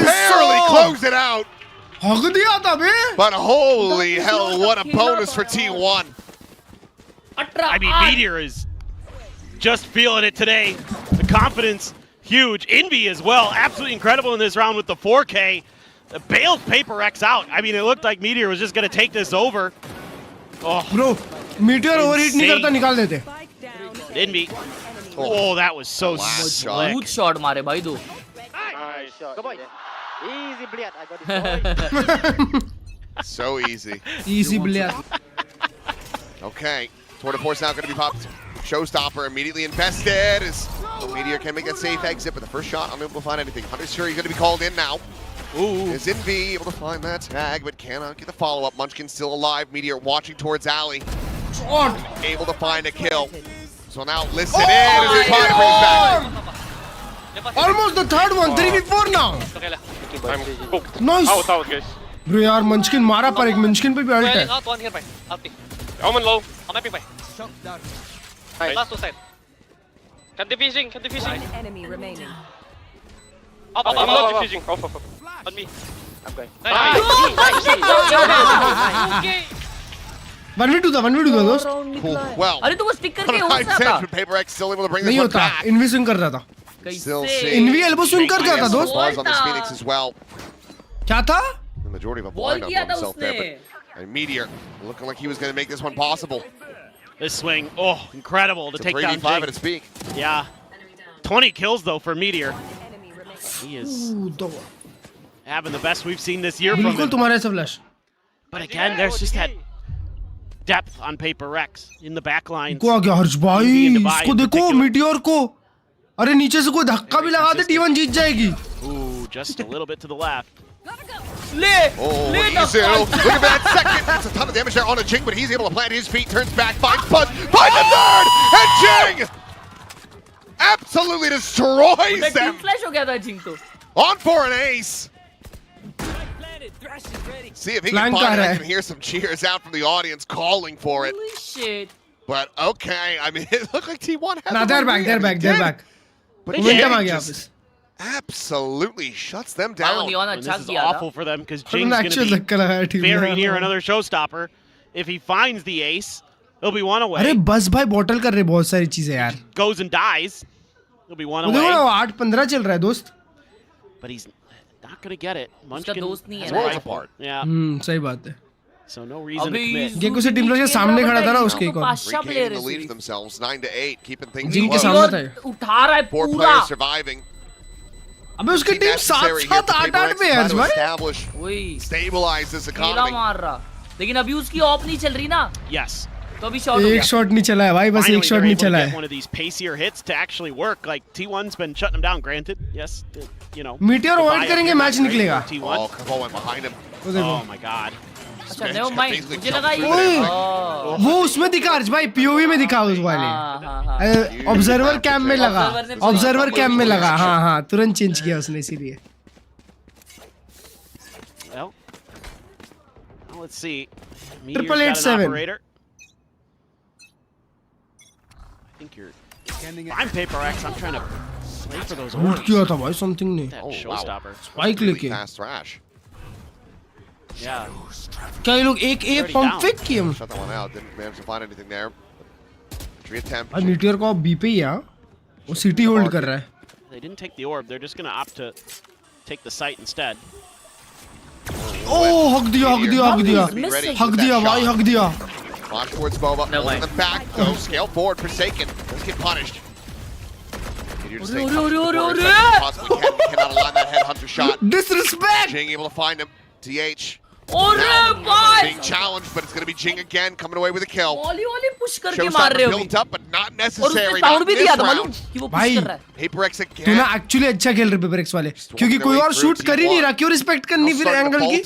[SPEAKER 7] barely close it out. But holy hell, what a bonus for T1.
[SPEAKER 8] I mean, Meteor is just feeling it today. The confidence, huge. Envy as well, absolutely incredible in this round with the 4K. Bailed Paper X out. I mean, it looked like Meteor was just going to take this over. Oh,
[SPEAKER 2] bro, Meteor overheat नहीं करता, निकाल देते.
[SPEAKER 8] Envy. Oh, that was so slick.
[SPEAKER 10] Good shot मारे भाई दो.
[SPEAKER 1] Easy blade, I got it.
[SPEAKER 7] So easy.
[SPEAKER 2] Easy blade.
[SPEAKER 7] Okay, Tour de Force now going to be popped. Showstopper immediately infested as Meteor can make that safe exit, but the first shot unable to find anything. Hunter's Fury going to be called in now.
[SPEAKER 8] Ooh.
[SPEAKER 7] Is Envy able to find that tag, but cannot get the follow-up. Munchkin still alive. Meteor watching towards Alley. Able to find a kill. So now listen in as he brings back.
[SPEAKER 2] Almost the third one, 3v4 now. Nice.
[SPEAKER 17] Out, guys.
[SPEAKER 2] Bro यार Munchkin मारा पर एक Munchkin पे भी ult है.
[SPEAKER 17] Out one here, bhai. Out B. Omen low. On my pick, bhai. Last two side. Can defusing.
[SPEAKER 11] One enemy remaining.
[SPEAKER 17] I'm not defusing. Off. On me.
[SPEAKER 1] I'm going.
[SPEAKER 17] Okay.
[SPEAKER 2] 1v2 था दोस्त.
[SPEAKER 7] Cool. Well,
[SPEAKER 10] अरे तो वो stick करके हो
[SPEAKER 7] I
[SPEAKER 10] सकता
[SPEAKER 7] said,
[SPEAKER 10] था.
[SPEAKER 7] but Paper X still able to bring this
[SPEAKER 2] नहीं
[SPEAKER 7] one
[SPEAKER 2] होता.
[SPEAKER 7] back.
[SPEAKER 2] Envy swing कर रहा था.
[SPEAKER 7] Still
[SPEAKER 10] कैसे?
[SPEAKER 7] seeing
[SPEAKER 2] Envy elbow swing कर गया था दोस्त.
[SPEAKER 7] bars on this Phoenix as well.
[SPEAKER 2] क्या था?
[SPEAKER 7] The majority of a
[SPEAKER 10] Ball
[SPEAKER 7] blind
[SPEAKER 10] किया
[SPEAKER 7] on
[SPEAKER 10] था
[SPEAKER 7] himself there,
[SPEAKER 10] उसने.
[SPEAKER 7] but and Meteor looking like he was going to make this one possible.
[SPEAKER 8] This swing, oh, incredible to take down
[SPEAKER 7] 3v5
[SPEAKER 8] Jing.
[SPEAKER 7] at its peak.
[SPEAKER 8] Yeah. 20 kills, though, for Meteor. He is having the best we've seen this year from
[SPEAKER 2] बिल्कुल
[SPEAKER 8] him.
[SPEAKER 2] तुम्हारे ऐसा flash.
[SPEAKER 8] But again, there's just that depth on Paper X in the back line.
[SPEAKER 2] को आ गया हर्ष भाई. इसको देखो Meteor को. अरे नीचे से कोई धक्का भी लगा दे T1 जीत जाएगी.
[SPEAKER 8] Ooh, just a little bit to the left.
[SPEAKER 7] Oh, easy. Look at that second. That's a ton of damage there on a Jing, but he's able to plant his feet, turns back, finds Buzz, finds the third, and Jing absolutely destroys them.
[SPEAKER 10] Flash हो गया था Jing तो.
[SPEAKER 7] On for an ace. See if he can find it. I can hear some cheers out from the audience calling for it.
[SPEAKER 10] Holy shit.
[SPEAKER 7] But okay, I mean, it looked like T1 had
[SPEAKER 2] Nah, they're back.
[SPEAKER 7] But
[SPEAKER 2] Momentum uh
[SPEAKER 7] Jing
[SPEAKER 2] गया
[SPEAKER 7] just
[SPEAKER 2] वापस.
[SPEAKER 7] absolutely shuts them down.
[SPEAKER 8] And this is awful for them because Jing's going to be very near another showstopper. If he finds the ace, he'll be one away.
[SPEAKER 2] अरे बस भाई bottle कर रहे बहुत सारी चीजें यार.
[SPEAKER 8] Goes and dies. He'll be one
[SPEAKER 2] देखो
[SPEAKER 8] away.
[SPEAKER 2] ना 8-15 चल रहा है दोस्त.
[SPEAKER 8] But he's not going to get it.
[SPEAKER 10] उसका दोस्त नहीं है.
[SPEAKER 7] Worlds apart.
[SPEAKER 8] Yeah.
[SPEAKER 2] सही बात है.
[SPEAKER 8] So no reason to commit.
[SPEAKER 2] Gekko से टीम के सामने खड़ा था ना उसके एक और.
[SPEAKER 7] Regaining the lead of themselves, 9-8, keeping things
[SPEAKER 2] Jing के
[SPEAKER 7] close.
[SPEAKER 2] सामने था.
[SPEAKER 10] उठा रहा है
[SPEAKER 7] 4
[SPEAKER 10] पूरा.
[SPEAKER 7] players surviving.
[SPEAKER 2] अबे उसकी टीम 7-8 पे है भाई.
[SPEAKER 7] Establish, stabilize this
[SPEAKER 10] कीड़ा
[SPEAKER 7] economy.
[SPEAKER 10] मार रहा. लेकिन अभी उसकी ऑफ नहीं चल रही ना.
[SPEAKER 8] Yes.
[SPEAKER 10] तो अभी शॉट हो गया.
[SPEAKER 2] एक शॉट नहीं चला है भाई, बस एक शॉट नहीं चला है.
[SPEAKER 8] One of these pacier hits to actually work. Like T1's been shutting them down. Granted, yes, you know.
[SPEAKER 2] Meteor avoid करेंगे मैच निकलेगा.
[SPEAKER 7] Oh, Kavo went behind him.
[SPEAKER 8] Oh my God.
[SPEAKER 10] अच्छा never mind. मुझे लगा
[SPEAKER 2] ये वो उसमें दिखा अर्ज भाई POV में दिखा उस वाले. ऑब्जर्वर कैम में लगा. ऑब्जर्वर कैम में लगा. हाँ तुरंत चेंज किया उसने इसीलिए.
[SPEAKER 8] Well, let's see.
[SPEAKER 2] 887.
[SPEAKER 8] I think you're. I'm Paper X. I'm trying to play for those
[SPEAKER 2] Ult
[SPEAKER 8] orders.
[SPEAKER 2] किया था भाई something ने.
[SPEAKER 8] That showstopper.
[SPEAKER 2] Spike लेके.
[SPEAKER 7] Fast thrash.
[SPEAKER 8] Yeah.
[SPEAKER 2] क्या ये लोग एक पंप फेक किए?
[SPEAKER 7] Shut that one out. Didn't manage to find anything there. Entry attempt.
[SPEAKER 2] और मीटियोर को बी पे ही है, वो सिटी होल्ड कर रहा है.
[SPEAKER 8] They didn't take the orb. They're just going to opt to take the site instead.
[SPEAKER 2] Oh, hug diya भाई, hug diya.
[SPEAKER 7] Launch towards Boba. In the back though, scale forward, Forsaken. Let's get punished. Possibly cannot align that headhunter shot.
[SPEAKER 2] Disrespect!
[SPEAKER 7] Jing able to find him. TH.
[SPEAKER 10] Now,
[SPEAKER 7] being challenged, but it's going to be Jing again coming away with a kill.
[SPEAKER 10] Oli push करके मार रहे हो
[SPEAKER 7] built up, but not necessary.
[SPEAKER 10] Sound भी दिया था मालूम कि वो push कर रहा है.
[SPEAKER 7] Paper X again.
[SPEAKER 2] तू ना एक्चुअली अच्छा खेल रहे पेपर एक्स वाले, क्योंकि कोई और शूट कर ही नहीं रहा, क्यों रिस्पेक्ट करनी फिर एंगल की?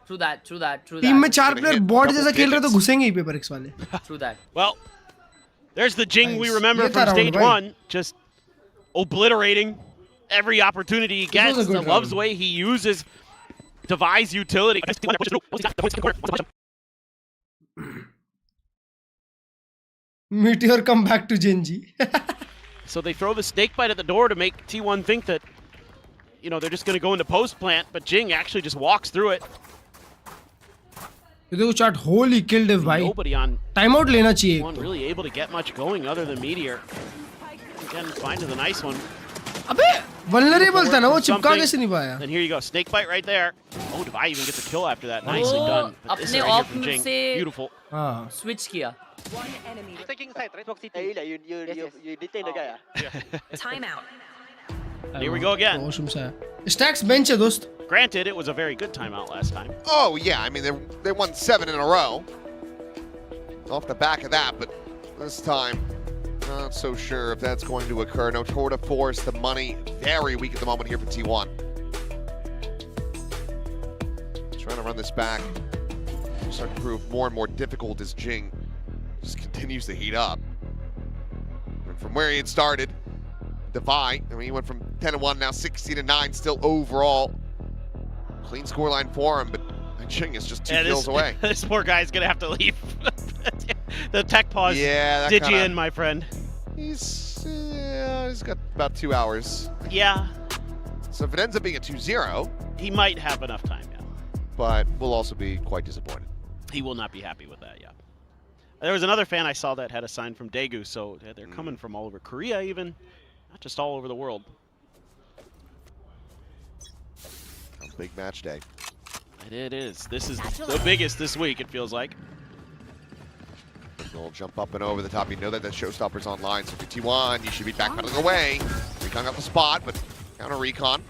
[SPEAKER 10] True that.
[SPEAKER 2] टीम में 4 प्लेयर बॉट जैसा खेल रहे तो घुसेंगे ही पेपर एक्स वाले.
[SPEAKER 10] True that.
[SPEAKER 8] Well, there's the Jing we remember from stage 1, just obliterating every opportunity he gets. I love the way he uses Devi's utility.
[SPEAKER 2] Meteor come back to Genji.
[SPEAKER 8] So they throw the snake bite at the door to make T1 think that, you know, they're just going to go into post plant, but Jing actually just walks through it.
[SPEAKER 2] देखो chat, holy killed him भाई.
[SPEAKER 8] Nobody on
[SPEAKER 2] timeout लेना चाहिए.
[SPEAKER 8] T1 really able to get much going other than Meteor. Again, finding the nice one.
[SPEAKER 2] अबे vulnerable था ना, वो चिपका कैसे नहीं पाया?
[SPEAKER 8] And here you go, snake bite right there. Oh, Devi even gets a kill after that. Nicely done. But this
[SPEAKER 10] अपने
[SPEAKER 8] right here
[SPEAKER 10] off
[SPEAKER 8] from Jing.
[SPEAKER 10] से
[SPEAKER 8] Beautiful.
[SPEAKER 10] switch किया.
[SPEAKER 1] Taking side, right? Box CT. You detain the guy.
[SPEAKER 11] Time out.
[SPEAKER 8] Here we go again.
[SPEAKER 2] Awesome सा. Stacks bench है दोस्त.
[SPEAKER 8] Granted, it was a very good timeout last time.
[SPEAKER 7] Oh yeah, I mean they won 7 in a row. Off the back of that, but this time not so sure if that's going to occur. No tour de force, the money very weak at the moment here for T1. Trying to run this back. Starting to prove more and more difficult as Jing just continues to heat up. And from where he had started, Devi, I mean, he went from 10-1, now 16-9, still overall. Clean scoreline for him, but Jing is just 2 kills away.
[SPEAKER 8] This poor guy's going to have to leave. The tech pause did you in, my friend.
[SPEAKER 7] He's got about 2 hours.
[SPEAKER 8] Yeah.
[SPEAKER 7] So if it ends up being a 2-0,
[SPEAKER 8] he might have enough time, yeah.
[SPEAKER 7] But we'll also be quite disappointed.
[SPEAKER 8] He will not be happy with that, yeah. There was another fan I saw that had a sign from Daegu, so they're coming from all over Korea even, not just all over the world.
[SPEAKER 7] A big match day.
[SPEAKER 8] It is. This is the biggest this week, it feels like.
[SPEAKER 7] We'll jump up and over the top. You know that Showstopper's online, so for T1, you should be backpedaling away. Recon got the spot, but counter recon.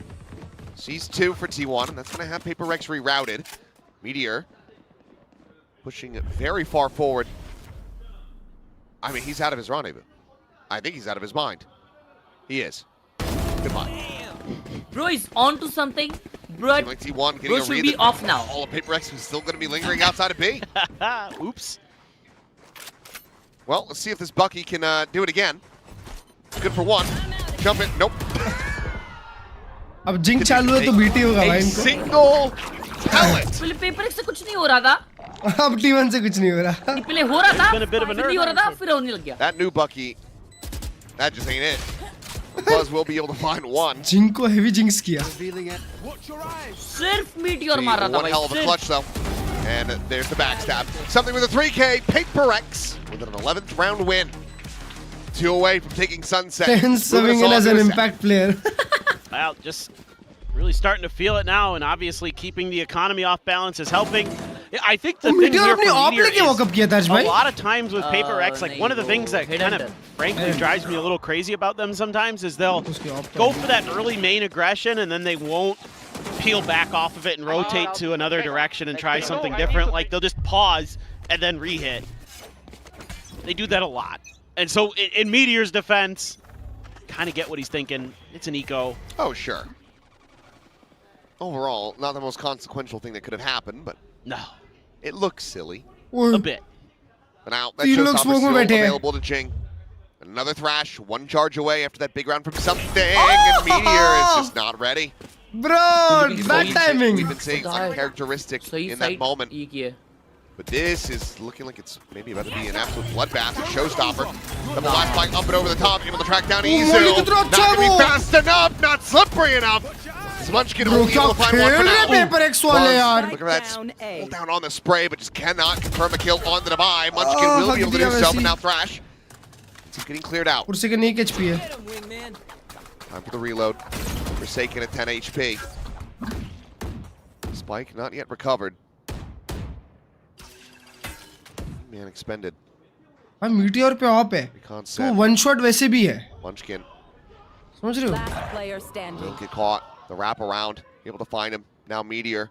[SPEAKER 7] Sees 2 for T1, and that's going to have Paper Rex rerouted. Meteor pushing it very far forward. I mean, he's out of his rendezvous. I think he's out of his mind. He is. Goodbye.
[SPEAKER 10] Bro is on to something. Bro,
[SPEAKER 7] like T1 getting
[SPEAKER 10] bro
[SPEAKER 7] a
[SPEAKER 10] should
[SPEAKER 7] read
[SPEAKER 10] be off now.
[SPEAKER 7] All of Paper Rex is still going to be lingering outside of B.
[SPEAKER 8] Oops.
[SPEAKER 7] Well, let's see if this Bucky can do it again. Good for 1. Jump it. Nope.
[SPEAKER 2] अब zinc चालू है तो BT होगा भाई इनको.
[SPEAKER 7] Single talent.
[SPEAKER 10] पहले paper से कुछ नहीं हो रहा था.
[SPEAKER 2] अब T1 से कुछ नहीं हो रहा.
[SPEAKER 10] पहले हो रहा था. फिर नहीं हो रहा था. फिर होने लग गया.
[SPEAKER 7] That new Bucky, that just ain't it. Buzz will be able to find 1.
[SPEAKER 2] Zinc को heavy jinx किया.
[SPEAKER 10] सिर्फ Meteor मार रहा था
[SPEAKER 7] भाई. One hell of a clutch though. And there's the backstab. Something with a 3K. Paper X with an 11th round win. 2 away from taking Sunset.
[SPEAKER 2] 10 serving in as an impact player.
[SPEAKER 8] Well, just really starting to feel it now, and obviously keeping the economy off balance is helping. I think the thing here for Meteor is a lot of times with Paper X, like one of the things that kind of frankly drives me a little crazy about them sometimes is they'll go for that early main aggression and then they won't peel back off of it and rotate to another direction and try something different. Like they'll just pause and then re-hit. They do that a lot. And so in Meteor's defense, kind of get what he's thinking. It's an eco.
[SPEAKER 7] Oh, sure. Overall, not the most consequential thing that could have happened, but
[SPEAKER 8] no,
[SPEAKER 7] it looks silly.
[SPEAKER 8] A bit.
[SPEAKER 7] But now that Showstopper's still available to Jing. Another thrash, 1 charge away after that big round from something, and Meteor is just not ready.
[SPEAKER 2] Bro, bad timing.
[SPEAKER 7] We've been seeing uncharacteristic in that moment. But this is looking like it's maybe about to be an absolute bloodbath, a showstopper. Double last flank up and over the top, able to track down Izu. Not gonna be fast enough, not slippery enough. Munchkin only able to find one for now. Look at that, pull down on the spray, but just cannot confirm a kill on the Divide. Munchkin will be able to do so, but now Thrash. He's getting cleared out.
[SPEAKER 2] Forsaken 1 HP है.
[SPEAKER 7] Time for the reload. Forsaken at 10 HP. Spike not yet recovered. Man expended.
[SPEAKER 2] भाई Meteor पे op है. तो one shot वैसे भी है.
[SPEAKER 7] Munchkin.
[SPEAKER 2] समझ रहे हो?
[SPEAKER 7] He'll get caught. The wrap around. Able to find him. Now Meteor.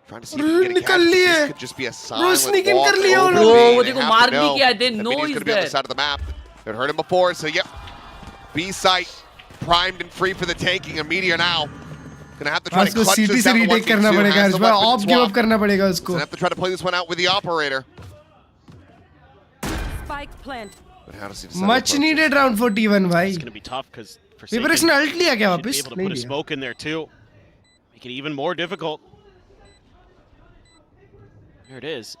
[SPEAKER 7] Trying to see if he can get a catch. This could just be a silent walk over B. They have to know that Meteor's going to be on the side of the map. They'd heard him before, so yep. B site primed and free for the taking. A Meteor now. Gonna have to try to clutch this down to 1v2. Has the weapon swap. Gonna have to try to play this one out with the operator.
[SPEAKER 11] Spike plant.
[SPEAKER 2] Much needed round for T1 भाई.
[SPEAKER 8] It's gonna be tough because
[SPEAKER 2] Prx ने ult लिया क्या वापस?
[SPEAKER 8] Able to put a smoke in there too. Make it even more difficult. There it is.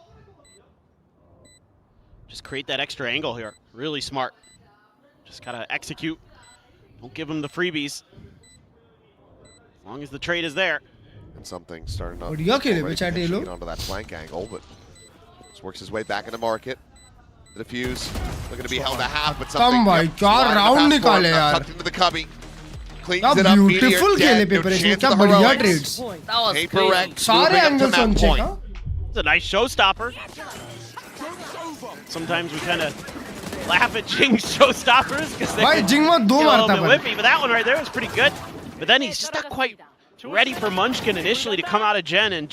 [SPEAKER 8] Just create that extra angle here. Really smart. Just gotta execute. Don't give them the freebies. As long as the trade is there.
[SPEAKER 7] And something starting to
[SPEAKER 2] get
[SPEAKER 7] onto that flank angle, but just works his way back into market. The defuse looking to be held a half, but something.
[SPEAKER 2] round निकाले यार.
[SPEAKER 7] Tucked into the cubby. Cleans it up.
[SPEAKER 2] Beautiful खेले Prx ने. क्या बढ़िया trades. सारे angles on check.
[SPEAKER 8] It's a nice showstopper. Sometimes we kind of laugh at Jing's showstoppers because they're a little bit whippy, but that one right there was pretty good. But then he's stuck quite ready for Munchkin initially to come out of Gen, and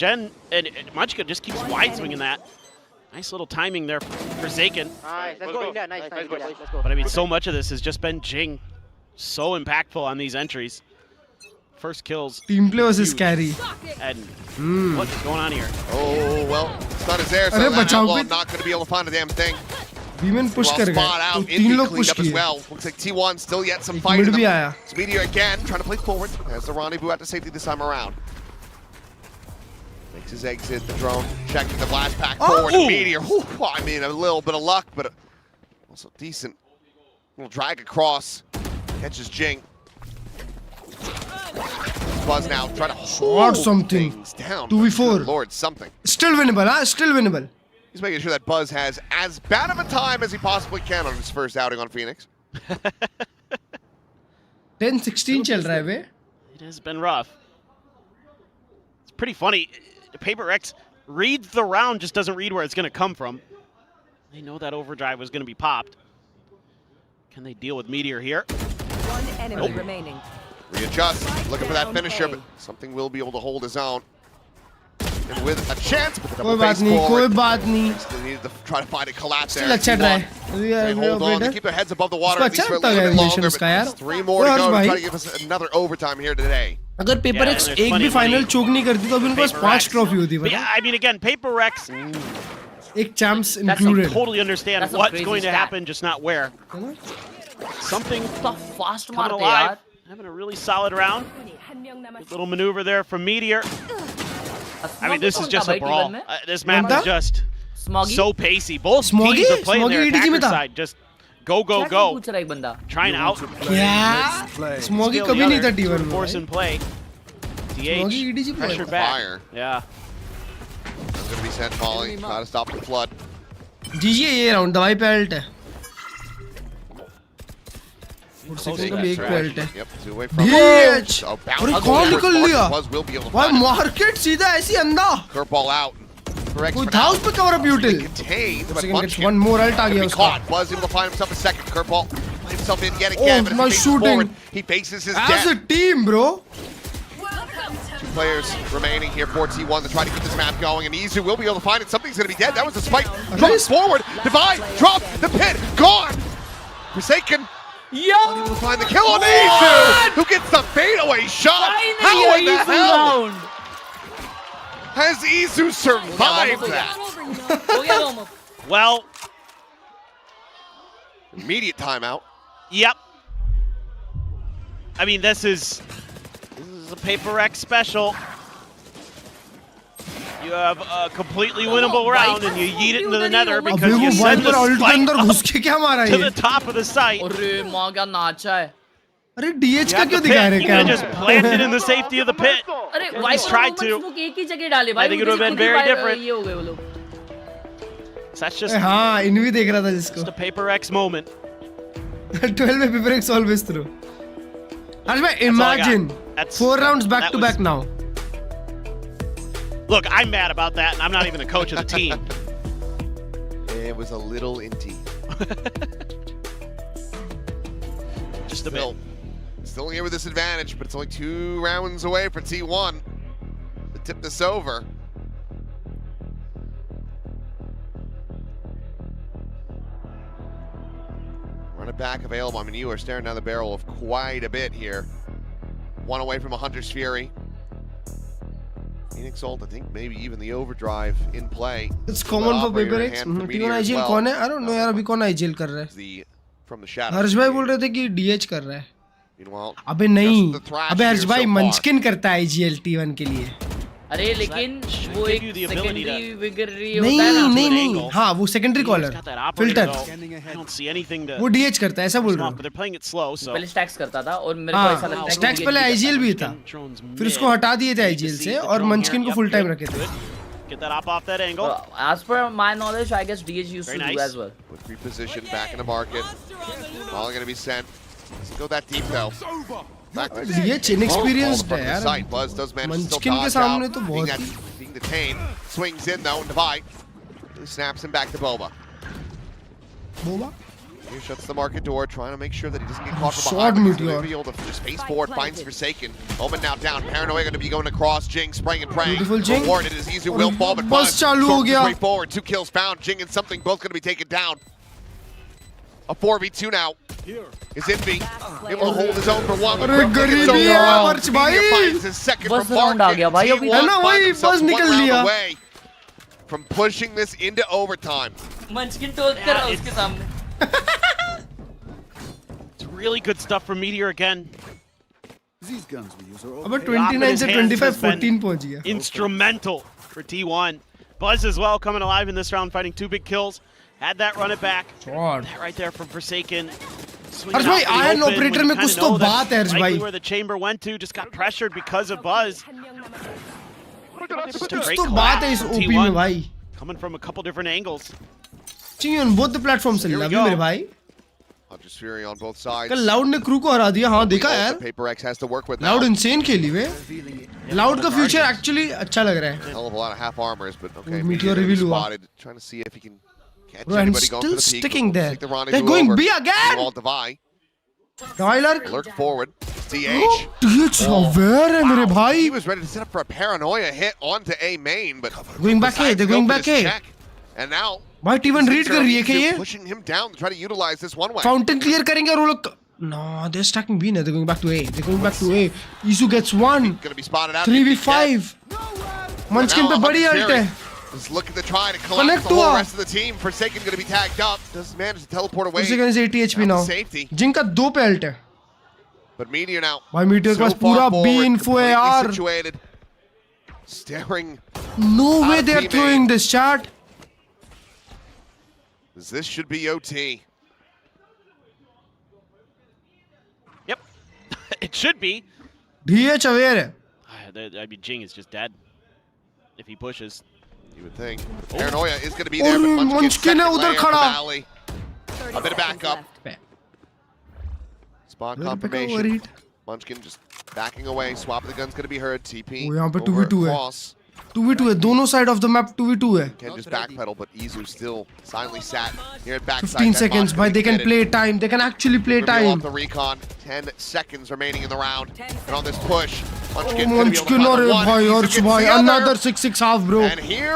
[SPEAKER 8] Munchkin just keeps wide swinging that. Nice little timing there for Forsaken.
[SPEAKER 1] Nice, let's go. Nice, let's go.
[SPEAKER 8] But I mean, so much of this has just been Jing. So impactful on these entries. First kills.
[SPEAKER 2] Team play was scary.
[SPEAKER 8] And what is going on here?
[SPEAKER 7] Oh, well, stun is there, so that outlaw not going to be able to find a damn thing.
[SPEAKER 2] Beeman push कर गए.
[SPEAKER 7] तो 3 लोग push किए. Well. Looks like T1 still yet some fight in them. It's Meteor again, trying to play forward. Has the rendezvous out to safety this time around. Makes his exit, the drone checking the blast pack forward. Meteor, I mean, a little bit of luck, but also decent. Little drag across, catches Jing. Buzz now trying to hold
[SPEAKER 2] something
[SPEAKER 7] down.
[SPEAKER 2] 2v4.
[SPEAKER 7] Lord, something.
[SPEAKER 2] Still winnable, huh? Still winnable.
[SPEAKER 7] He's making sure that Buzz has as bad of a time as he possibly can on his first outing on Phoenix.
[SPEAKER 2] 10-16 चल रहा है बे.
[SPEAKER 8] It has been rough. It's pretty funny. Prx reads the round, just doesn't read where it's going to come from. They know that overdrive was going to be popped. Can they deal with Meteor here?
[SPEAKER 11] One enemy remaining.
[SPEAKER 7] Readjust, looking for that finisher, but something will be able to hold his own. And with a chance, but the double face forward. They needed to try to find a collapse there. They hold on, they keep their heads above the water at least for a little bit longer, but 3 more to go to try to give us another overtime here today.
[SPEAKER 2] अगर Prx एक भी final choke नहीं करती तो अभी उनके पास 5 trophy होती है.
[SPEAKER 8] Yeah, I mean, again, Prx.
[SPEAKER 2] एक champs included.
[SPEAKER 8] I totally understand what's going to happen, just not where. Something
[SPEAKER 10] fast
[SPEAKER 8] coming alive. Having a really solid round. Good little maneuver there from Meteor. I mean, this is just a brawl. This map is just so pacey. Both teams are playing their attacker side. Just go, go, go. Trying out.
[SPEAKER 2] Yeah. Smoggy कभी नहीं था T1 में.
[SPEAKER 8] Force and play. DH. Pressure back. Yeah.
[SPEAKER 7] It's going to be sent falling. Try to stop the flood.
[SPEAKER 2] GG है ये round. दवाई पे ult है. DH! अरे कौन निकल लिया? भाई मार्केट सीधा ऐसी अंधा.
[SPEAKER 7] Curveball out.
[SPEAKER 2] कोई था उस पे cover up util. One more ult आ गया उसका.
[SPEAKER 7] Buzz able to find himself a second curveball. Find himself in yet again.
[SPEAKER 2] Oh, nice shooting.
[SPEAKER 7] He faces his death.
[SPEAKER 2] As a team, bro.
[SPEAKER 7] 2 players remaining here for T1 to try to keep this map going, and Izu will be able to find it. Something's going to be dead. That was the spike. Drops forward. Divide. Drop. The pit. Gone. Forsaken.
[SPEAKER 10] Yo!
[SPEAKER 7] Able to find the kill on Izu, who gets the fadeaway shot. How in the hell has Izu survived that?
[SPEAKER 8] Well,
[SPEAKER 7] immediate timeout.
[SPEAKER 8] Yep. I mean, this is a Prx special. You have a completely winnable round and you yeet it into the nether because
[SPEAKER 2] अबे
[SPEAKER 8] you
[SPEAKER 2] वो
[SPEAKER 8] send the
[SPEAKER 2] wiper
[SPEAKER 8] spike
[SPEAKER 2] अंदर घुस के क्या मारा
[SPEAKER 8] to
[SPEAKER 2] ये?
[SPEAKER 8] the top of the site.
[SPEAKER 10] अरे माँ क्या नाचा है?
[SPEAKER 2] अरे DH
[SPEAKER 8] You
[SPEAKER 2] का
[SPEAKER 8] have
[SPEAKER 2] क्यों
[SPEAKER 8] the
[SPEAKER 2] दिखा
[SPEAKER 8] pit.
[SPEAKER 2] रहे
[SPEAKER 8] You could have
[SPEAKER 2] कैम?
[SPEAKER 8] just planted in the safety of the pit.
[SPEAKER 10] अरे
[SPEAKER 8] At least
[SPEAKER 10] viper
[SPEAKER 8] tried to.
[SPEAKER 10] Smoke एक ही जगह डाले भाई.
[SPEAKER 8] I think it would have been very different.
[SPEAKER 10] ये हो गए वो लोग.
[SPEAKER 8] So that's just
[SPEAKER 2] हाँ इनवी देख रहा था जिसको.
[SPEAKER 8] the Paper X moment.
[SPEAKER 2] 12 में Paper X always through. Harsh bhai, imagine 4 rounds back to back now.
[SPEAKER 8] Look, I'm mad about that, and I'm not even the coach of the team.
[SPEAKER 7] It was a little inty.
[SPEAKER 8] Just a bit.
[SPEAKER 7] Still here with this advantage, but it's only 2 rounds away for T1 to tip this over. Run it back available. I mean, you are staring down the barrel of quite a bit here. 1 away from a Hunter's Fury. Phoenix ult, I think maybe even the overdrive in play.
[SPEAKER 2] It's common for Paper X. T1 IGL कौन है? I don't know यार अभी कौन IGL कर रहा है?
[SPEAKER 7] From the shadows.
[SPEAKER 2] हर्ष भाई बोल रहे थे कि DH कर रहा है.
[SPEAKER 7] Meanwhile,
[SPEAKER 2] अबे नहीं. अबे हर्ष भाई मंचकिन करता है IGL T1 के लिए.
[SPEAKER 10] अरे लेकिन वो एक सेकेंडरी विगरी होता है ना.
[SPEAKER 2] नहीं हाँ वो सेकेंडरी कॉलर फिल्टर वो DH करता है ऐसा बोल रहा हूँ.
[SPEAKER 10] पहले स्टैक्स करता था और मेरे को ऐसा लगता है
[SPEAKER 2] स्टैक्स पहले IGL भी था फिर उसको हटा दिए थे IGL से और मंचकिन को फुल टाइम रखे थे.
[SPEAKER 8] Get that off that angle.
[SPEAKER 10] As per my knowledge, I guess DH used to do as well.
[SPEAKER 7] With reposition back in the market. All going to be sent. Doesn't go that deep though.
[SPEAKER 2] DH inexperienced है यार.
[SPEAKER 7] Buzz does manage to
[SPEAKER 2] मंचकिन के सामने तो बहुत ही.
[SPEAKER 7] Being detained. Swings in though and divide. Snaps him back to Boba.
[SPEAKER 2] Boba?
[SPEAKER 7] He shuts the market door, trying to make sure that he doesn't get caught from behind. He's going to be able to just face forward, finds Forsaken. Omen now down. Paranoia going to be going across. Jing spraying and praying.
[SPEAKER 2] Beautiful Jing.
[SPEAKER 7] Rewarded as easy will fall, but Buzz
[SPEAKER 2] चालू हो गया.
[SPEAKER 7] way forward. 2 kills found. Jing and something both going to be taken down. A 4v2 now. Is Envy able to hold his own for one?
[SPEAKER 2] अरे गरीबी है हर्ष भाई.
[SPEAKER 7] Finds his second
[SPEAKER 10] बस
[SPEAKER 7] from
[SPEAKER 10] round आ गया भाई अभी.
[SPEAKER 2] है ना वही बस निकल लिया.
[SPEAKER 7] From pushing this into overtime.
[SPEAKER 10] मंचकिन toll कर रहा उसके सामने.
[SPEAKER 8] Really good stuff from Meteor again.
[SPEAKER 19] These guns we use are
[SPEAKER 2] अबे 29 से 25 14 पहुंच गया.
[SPEAKER 8] Instrumental for T1. Buzz as well coming alive in this round, fighting 2 big kills. Had that run it back. That right there from Forsaken.
[SPEAKER 2] हर्ष भाई iron operator में कुछ तो बात है हर्ष भाई.
[SPEAKER 8] Where the chamber went to just got pressured because of Buzz.
[SPEAKER 2] कुछ तो बात है इस OP में भाई.
[SPEAKER 8] Coming from a couple different angles.
[SPEAKER 2] चाहिए on both the platforms से लव मेरे भाई.
[SPEAKER 7] Hunter's Fury on both sides.
[SPEAKER 2] कल लाउड ने क्रू को हरा दिया. हाँ देखा यार.
[SPEAKER 7] Paper X has to work with
[SPEAKER 2] loud insane खेली वे. लाउड का फ्यूचर एक्चुअली अच्छा लग रहा है.
[SPEAKER 7] Hell of a lot of half armors, but okay.
[SPEAKER 2] Meteor reveal हुआ.
[SPEAKER 7] Trying to see if he can catch
[SPEAKER 2] Bro, and
[SPEAKER 7] anybody going
[SPEAKER 2] still
[SPEAKER 7] for the peak.
[SPEAKER 2] sticking there.
[SPEAKER 7] They're
[SPEAKER 2] going B again.
[SPEAKER 7] All Divide.
[SPEAKER 2] Tyler.
[SPEAKER 7] Lurk forward. DH.
[SPEAKER 2] DH aware है मेरे भाई.
[SPEAKER 7] He was ready to set up for a paranoia hit onto A main, but
[SPEAKER 2] going back A. They're going back A.
[SPEAKER 7] And now.
[SPEAKER 2] भाई T1 read कर रही है क्या ये?
[SPEAKER 7] Pushing him down to try to utilize this one way.
[SPEAKER 2] Fountain clear करेंगे और वो लोग. No, they're stacking B now. They're going back to A. They're going back to A. Isu gets 1.
[SPEAKER 7] Gonna be spotted out.
[SPEAKER 2] 3v5. Munchkin पे बड़ी ult है.
[SPEAKER 7] Is looking to try to collect the whole rest of the team. Forsaken going to be tagged up. Doesn't manage to teleport away.
[SPEAKER 2] Forsaken is 80 HP now.
[SPEAKER 7] Safety.
[SPEAKER 2] Jing का 2 पे ult है.
[SPEAKER 7] But Meteor now.
[SPEAKER 2] भाई Meteor के पास पूरा B info है यार.
[SPEAKER 7] Situated. Staring.
[SPEAKER 2] No way they are throwing this chat.
[SPEAKER 7] This should be OT.
[SPEAKER 8] Yep. It should be.
[SPEAKER 2] DH aware है.
[SPEAKER 8] I mean, Jing is just dead if he pushes.
[SPEAKER 7] You would think. Paranoia is going to be there, but Munchkin
[SPEAKER 2] है उधर खड़ा.
[SPEAKER 7] A bit of backup. Spot confirmation. Munchkin just backing away. Swap of the gun's going to be heard. TP.
[SPEAKER 2] यहाँ पे 2v2 है. 2v2 है. दोनों side of the map 2v2 है.
[SPEAKER 7] Can just backpedal, but Izu still silently sat here at backside.
[SPEAKER 2] 15 seconds. Bhai, they can play time. They can actually play time.
[SPEAKER 7] Off the recon. 10 seconds remaining in the round. And on this push, Munchkin
[SPEAKER 2] Munchkin और भाई और भाई another 6-6 half bro.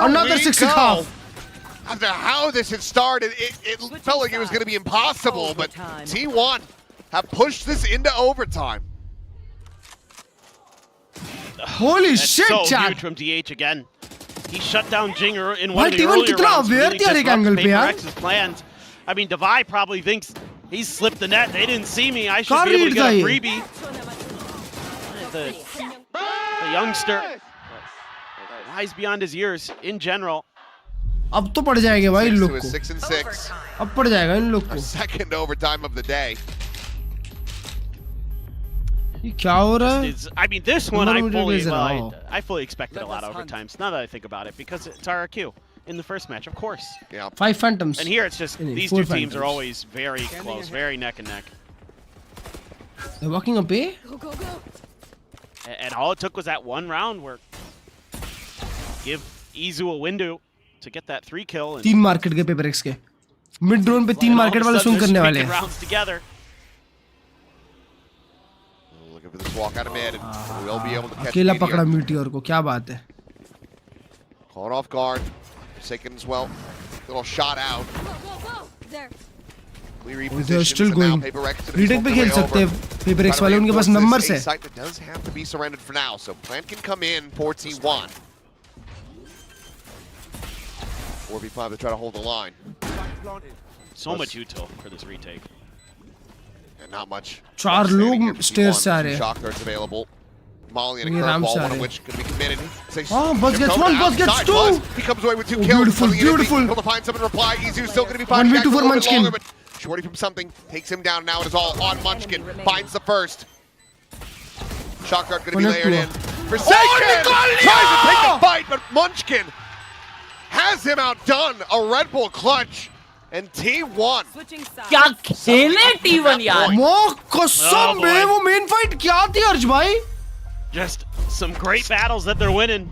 [SPEAKER 2] Another 6-6 half.
[SPEAKER 7] After how this had started, it felt like it was going to be impossible, but T1 have pushed this into overtime.
[SPEAKER 2] Holy
[SPEAKER 8] That's
[SPEAKER 2] shit,
[SPEAKER 8] so
[SPEAKER 2] chat.
[SPEAKER 8] huge from DH again. He shut down Jinger in one
[SPEAKER 2] भाई
[SPEAKER 8] of the
[SPEAKER 2] T1
[SPEAKER 8] earlier
[SPEAKER 2] कितना
[SPEAKER 8] rounds.
[SPEAKER 2] aware
[SPEAKER 8] Really
[SPEAKER 2] थी हर एक angle पे
[SPEAKER 8] Paper
[SPEAKER 2] यार.
[SPEAKER 8] X's plans. I mean, Devi probably thinks he's slipped the net. They didn't see me. I should
[SPEAKER 2] कहाँ
[SPEAKER 8] be able to
[SPEAKER 2] read
[SPEAKER 8] get
[SPEAKER 2] था
[SPEAKER 8] a
[SPEAKER 2] ये?
[SPEAKER 8] freebie. The youngster. wise beyond his years in general.
[SPEAKER 2] अब तो पड़ जाएंगे भाई इन लोग को
[SPEAKER 7] 6 and 6.
[SPEAKER 2] अब पड़ जाएगा इन लोग को
[SPEAKER 7] Second overtime of the day.
[SPEAKER 2] ये क्या हो रहा है
[SPEAKER 8] I mean, this one I fully expected a lot of overtimes. Now that I think about it, because it's RRQ in the first match, of course.
[SPEAKER 7] Yeah.
[SPEAKER 2] 5 phantoms.
[SPEAKER 8] And here it's just these two teams are always very close, very neck and neck.
[SPEAKER 2] They're walking up A.
[SPEAKER 21] Go.
[SPEAKER 8] And all it took was that one round where give Izu a window to get that 3 kill.
[SPEAKER 2] 3 market के paper X के mid drone पे 3 market वाले swing करने वाले हैं.
[SPEAKER 8] Rounds together.
[SPEAKER 7] Looking for this walk out of mid. We'll be able to catch
[SPEAKER 2] अकेला पकड़ा meteor को क्या बात है.
[SPEAKER 7] Caught off guard. Forsaken as well. Little shot out.
[SPEAKER 21] Go. There.
[SPEAKER 2] They're still going. Retake पे खेल सकते हैं पेपर एक्स वाले उनके पास नंबर्स है.
[SPEAKER 7] Site that does have to be surrendered for now, so Plant can come in for T1. 4v5 to try to hold the line.
[SPEAKER 8] So much util for this retake.
[SPEAKER 7] And not much.
[SPEAKER 2] 4 लोग stairs से आ रहे हैं.
[SPEAKER 7] Shock darts available. Molly and a curveball, one of which could be committed.
[SPEAKER 2] Oh, Buzz gets 1, Buzz gets 2.
[SPEAKER 7] He comes away with 2 kills.
[SPEAKER 2] Beautiful.
[SPEAKER 7] Able to find someone to reply. Izu still going to be fighting
[SPEAKER 2] 1v2 for Munchkin.
[SPEAKER 7] Shorty from something takes him down. Now it is all on Munchkin. Finds the first. Shock dart going to be layered in. Forsaken tries to take the fight, but Munchkin has him outdone. A Red Bull clutch. And T1.
[SPEAKER 10] क्या खेले T1 यार?
[SPEAKER 2] वो कसम बे वो main fight क्या थी अर्ज भाई?
[SPEAKER 8] Just some great battles that they're winning.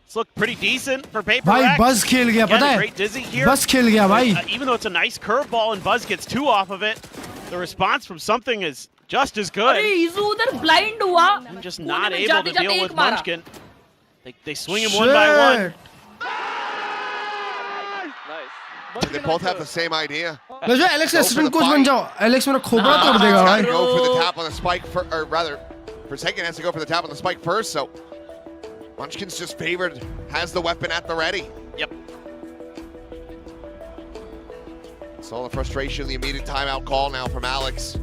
[SPEAKER 8] It's looked pretty decent for Paper
[SPEAKER 2] भाई
[SPEAKER 8] X.
[SPEAKER 2] Buzz खेल गया पता है?
[SPEAKER 8] Great dizzy here.
[SPEAKER 2] Buzz खेल गया भाई.
[SPEAKER 8] Even though it's a nice curveball and Buzz gets 2 off of it, the response from something is just as good.
[SPEAKER 10] अरे Izu उधर blind हुआ.
[SPEAKER 8] I'm just not able to deal with Munchkin. They swing him 1 by 1.
[SPEAKER 7] They both have the same idea.
[SPEAKER 2] लगा Alex assistant coach बन जाओ. Alex मेरा खोपड़ा तोड़ देगा भाई.
[SPEAKER 7] Go for the tap on the spike, or rather, Forsaken has to go for the tap on the spike first. So Munchkin's just favored, has the weapon at the ready.
[SPEAKER 8] Yep.
[SPEAKER 7] Saw the frustration, the immediate timeout call now from Alex.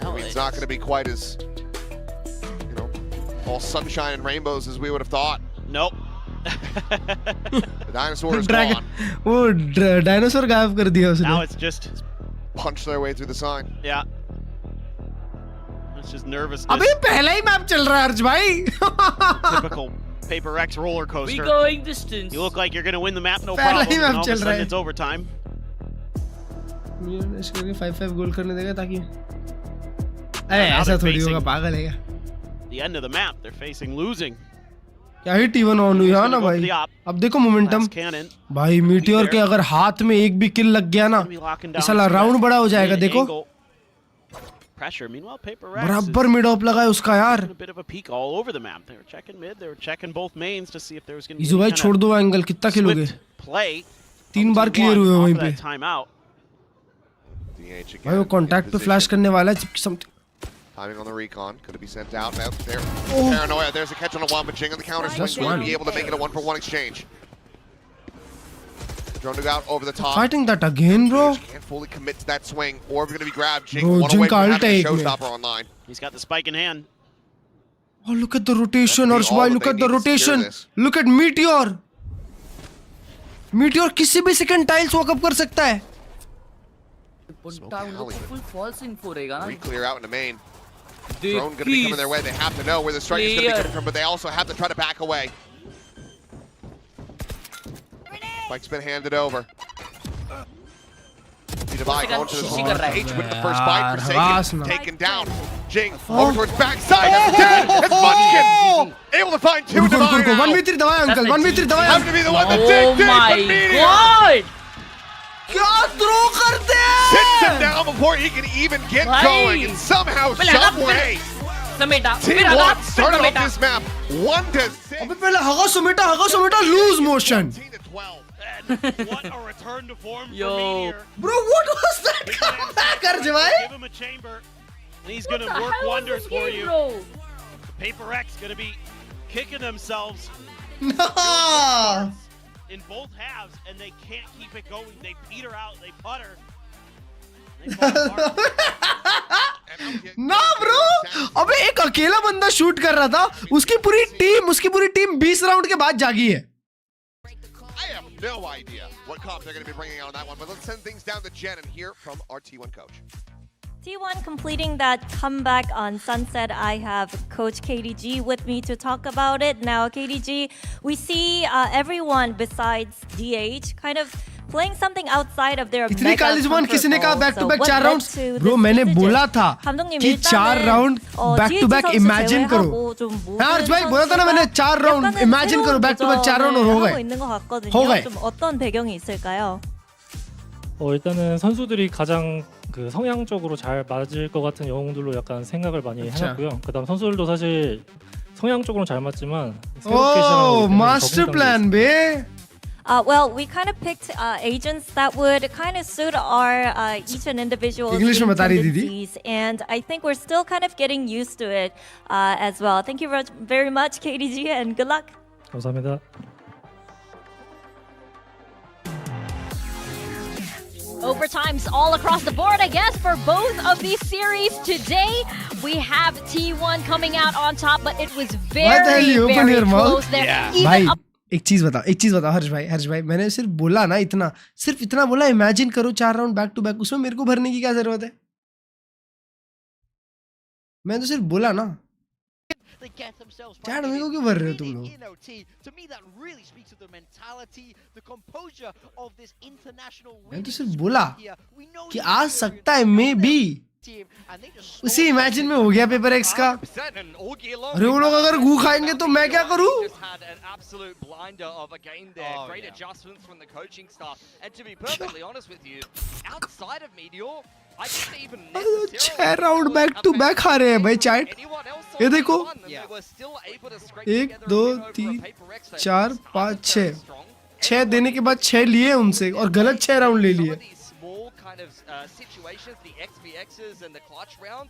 [SPEAKER 7] I mean, it's not going to be quite as, all sunshine and rainbows as we would have thought.
[SPEAKER 8] Nope.
[SPEAKER 7] The dinosaur is gone.
[SPEAKER 2] वो dinosaur गायब कर दिया उसने.
[SPEAKER 8] Now it's just
[SPEAKER 7] punch their way through the sign.
[SPEAKER 8] Yeah. It's just nervousness.
[SPEAKER 2] अबे पहला ही map चल रहा है अर्ज भाई.
[SPEAKER 8] Typical Paper X roller coaster.
[SPEAKER 10] We going distance.
[SPEAKER 8] You look like you're going to win the map, no problem. And all of a sudden it's overtime.
[SPEAKER 2] इसके 5-5 गोल करने देगा ताकि ऐसा थोड़ी होगा पागल है क्या?
[SPEAKER 8] The end of the map, they're facing losing.
[SPEAKER 2] क्या ही T1 ऑन हुई है ना भाई. अब देखो मोमेंटम. भाई मीटियोर के अगर हाथ में एक भी किल लग गया ना, इस साला राउंड बड़ा हो जाएगा देखो. बराबर मिड ऑफ लगा है उसका यार. इजू भाई छोड़ दो एंगल कितना खेलोगे? 3 बार क्लियर हुए वहीं पे. भाई वो कांटेक्ट पे फ्लैश करने वाला है.
[SPEAKER 7] Timing on the recon, could it be sent out? Now there, paranoia. There's a catch on a one, but Jing on the counter swing will be able to make it a 1-for-1 exchange. Drone to go out over the top.
[SPEAKER 2] Fighting that again, bro.
[SPEAKER 7] Can't fully commit to that swing. Orb going to be grabbed. Jing one away from having a showstopper online.
[SPEAKER 8] He's got the spike in hand.
[SPEAKER 2] Oh, look at the rotation, Arshbhai. Look at the rotation. Look at Meteor. Meteor किसी भी second tiles walk up कर सकता है.
[SPEAKER 10] Full false info रहेगा ना.
[SPEAKER 7] Clear out in the main. Drone going to be coming their way. They have to know where the strike is going to be coming from, but they also have to try to back away. Spike's been handed over. Divide going to the H with the first bite. Forsaken taken down. Jing over towards backside. Dead. It's Munchkin. Able to find 2 Divine now.
[SPEAKER 2] 1v3 दवाई uncle. 1v3 दवाई.
[SPEAKER 7] Have to be the one that digs deep.
[SPEAKER 10] Oh my god.
[SPEAKER 2] क्या throw करते हैं?
[SPEAKER 7] Sits him down before he can even get going, and somehow, some way, T1 started off this map 1-6.
[SPEAKER 2] अबे पहले हगा समेटा lose motion.
[SPEAKER 8] What a return to form
[SPEAKER 10] Yo.
[SPEAKER 8] for Meteor.
[SPEAKER 2] Bro, what was that comeback, Arjbhai?
[SPEAKER 8] Give him a chamber, and he's going to work wonders for you. Paper X going to be kicking themselves.
[SPEAKER 2] No.
[SPEAKER 8] In both halves, and they can't keep it going. They peter out, they putter. They fall apart.
[SPEAKER 2] ना bro, अबे एक अकेला बंदा shoot कर रहा था, उसकी पूरी टीम 20 राउंड के बाद जागी है.
[SPEAKER 7] I have no idea what comp they're going to be bringing out on that one, but let's send things down to Jen and hear from our T1 coach.
[SPEAKER 14] T1 completing that comeback on Sunset. I have Coach KDG with me to talk about it. Now, KDG, we see everyone besides DH kind of playing something outside of their
[SPEAKER 2] इतनी कालिजमान किसी ने कहा back to back 4 round. ब्रो मैंने बोला था कि 4 round back to back imagine करो. यार भाई बोला था ना मैंने 4 राउंड इमेजिन करो बैक टू बैक 4 राउंड और हो गए.
[SPEAKER 14] 좀 어떤 배경이 있을까요?
[SPEAKER 6] 일단은 선수들이 가장 그 성향적으로 잘 맞을 것 같은 영웅들로 약간 생각을 많이 해놨고요. 그다음 선수들도 사실 성향적으로는 잘 맞지만 새롭게 시작하는
[SPEAKER 2] 마스터 플랜 배.
[SPEAKER 14] Well, we kind of picked agents that would kind of suit our each and individual tendencies, and I think we're still kind of getting used to it as well. Thank you very much, KDG, and good luck.
[SPEAKER 6] 감사합니다.
[SPEAKER 3] Overtimes all across the board, I guess, for both of these series today. We have T1 coming out on top, but it was very close there.
[SPEAKER 2] Yeah. Even up. एक चीज बताओ हर्ष भाई मैंने सिर्फ बोला ना सिर्फ इतना बोला इमेजिन करो 4 राउंड बैक टू बैक, उसमें मेरे को भरने की क्या जरूरत है? मैं तो सिर्फ बोला ना. चैट मेरे को क्यों भर रहे हो तुम लोग? मैं तो सिर्फ बोला कि आ सकता है मे बी. उसी इमेजिन में हो गया पेपर एक्स का. अरे वो लोग अगर गू खाएंगे तो मैं क्या करूं? छह राउंड बैक टू बैक आ रहे हैं भाई चैट. ये देखो 1 2 3 4 5 6 देने के बाद 6 लिए उनसे और गलत 6 राउंड ले लिए.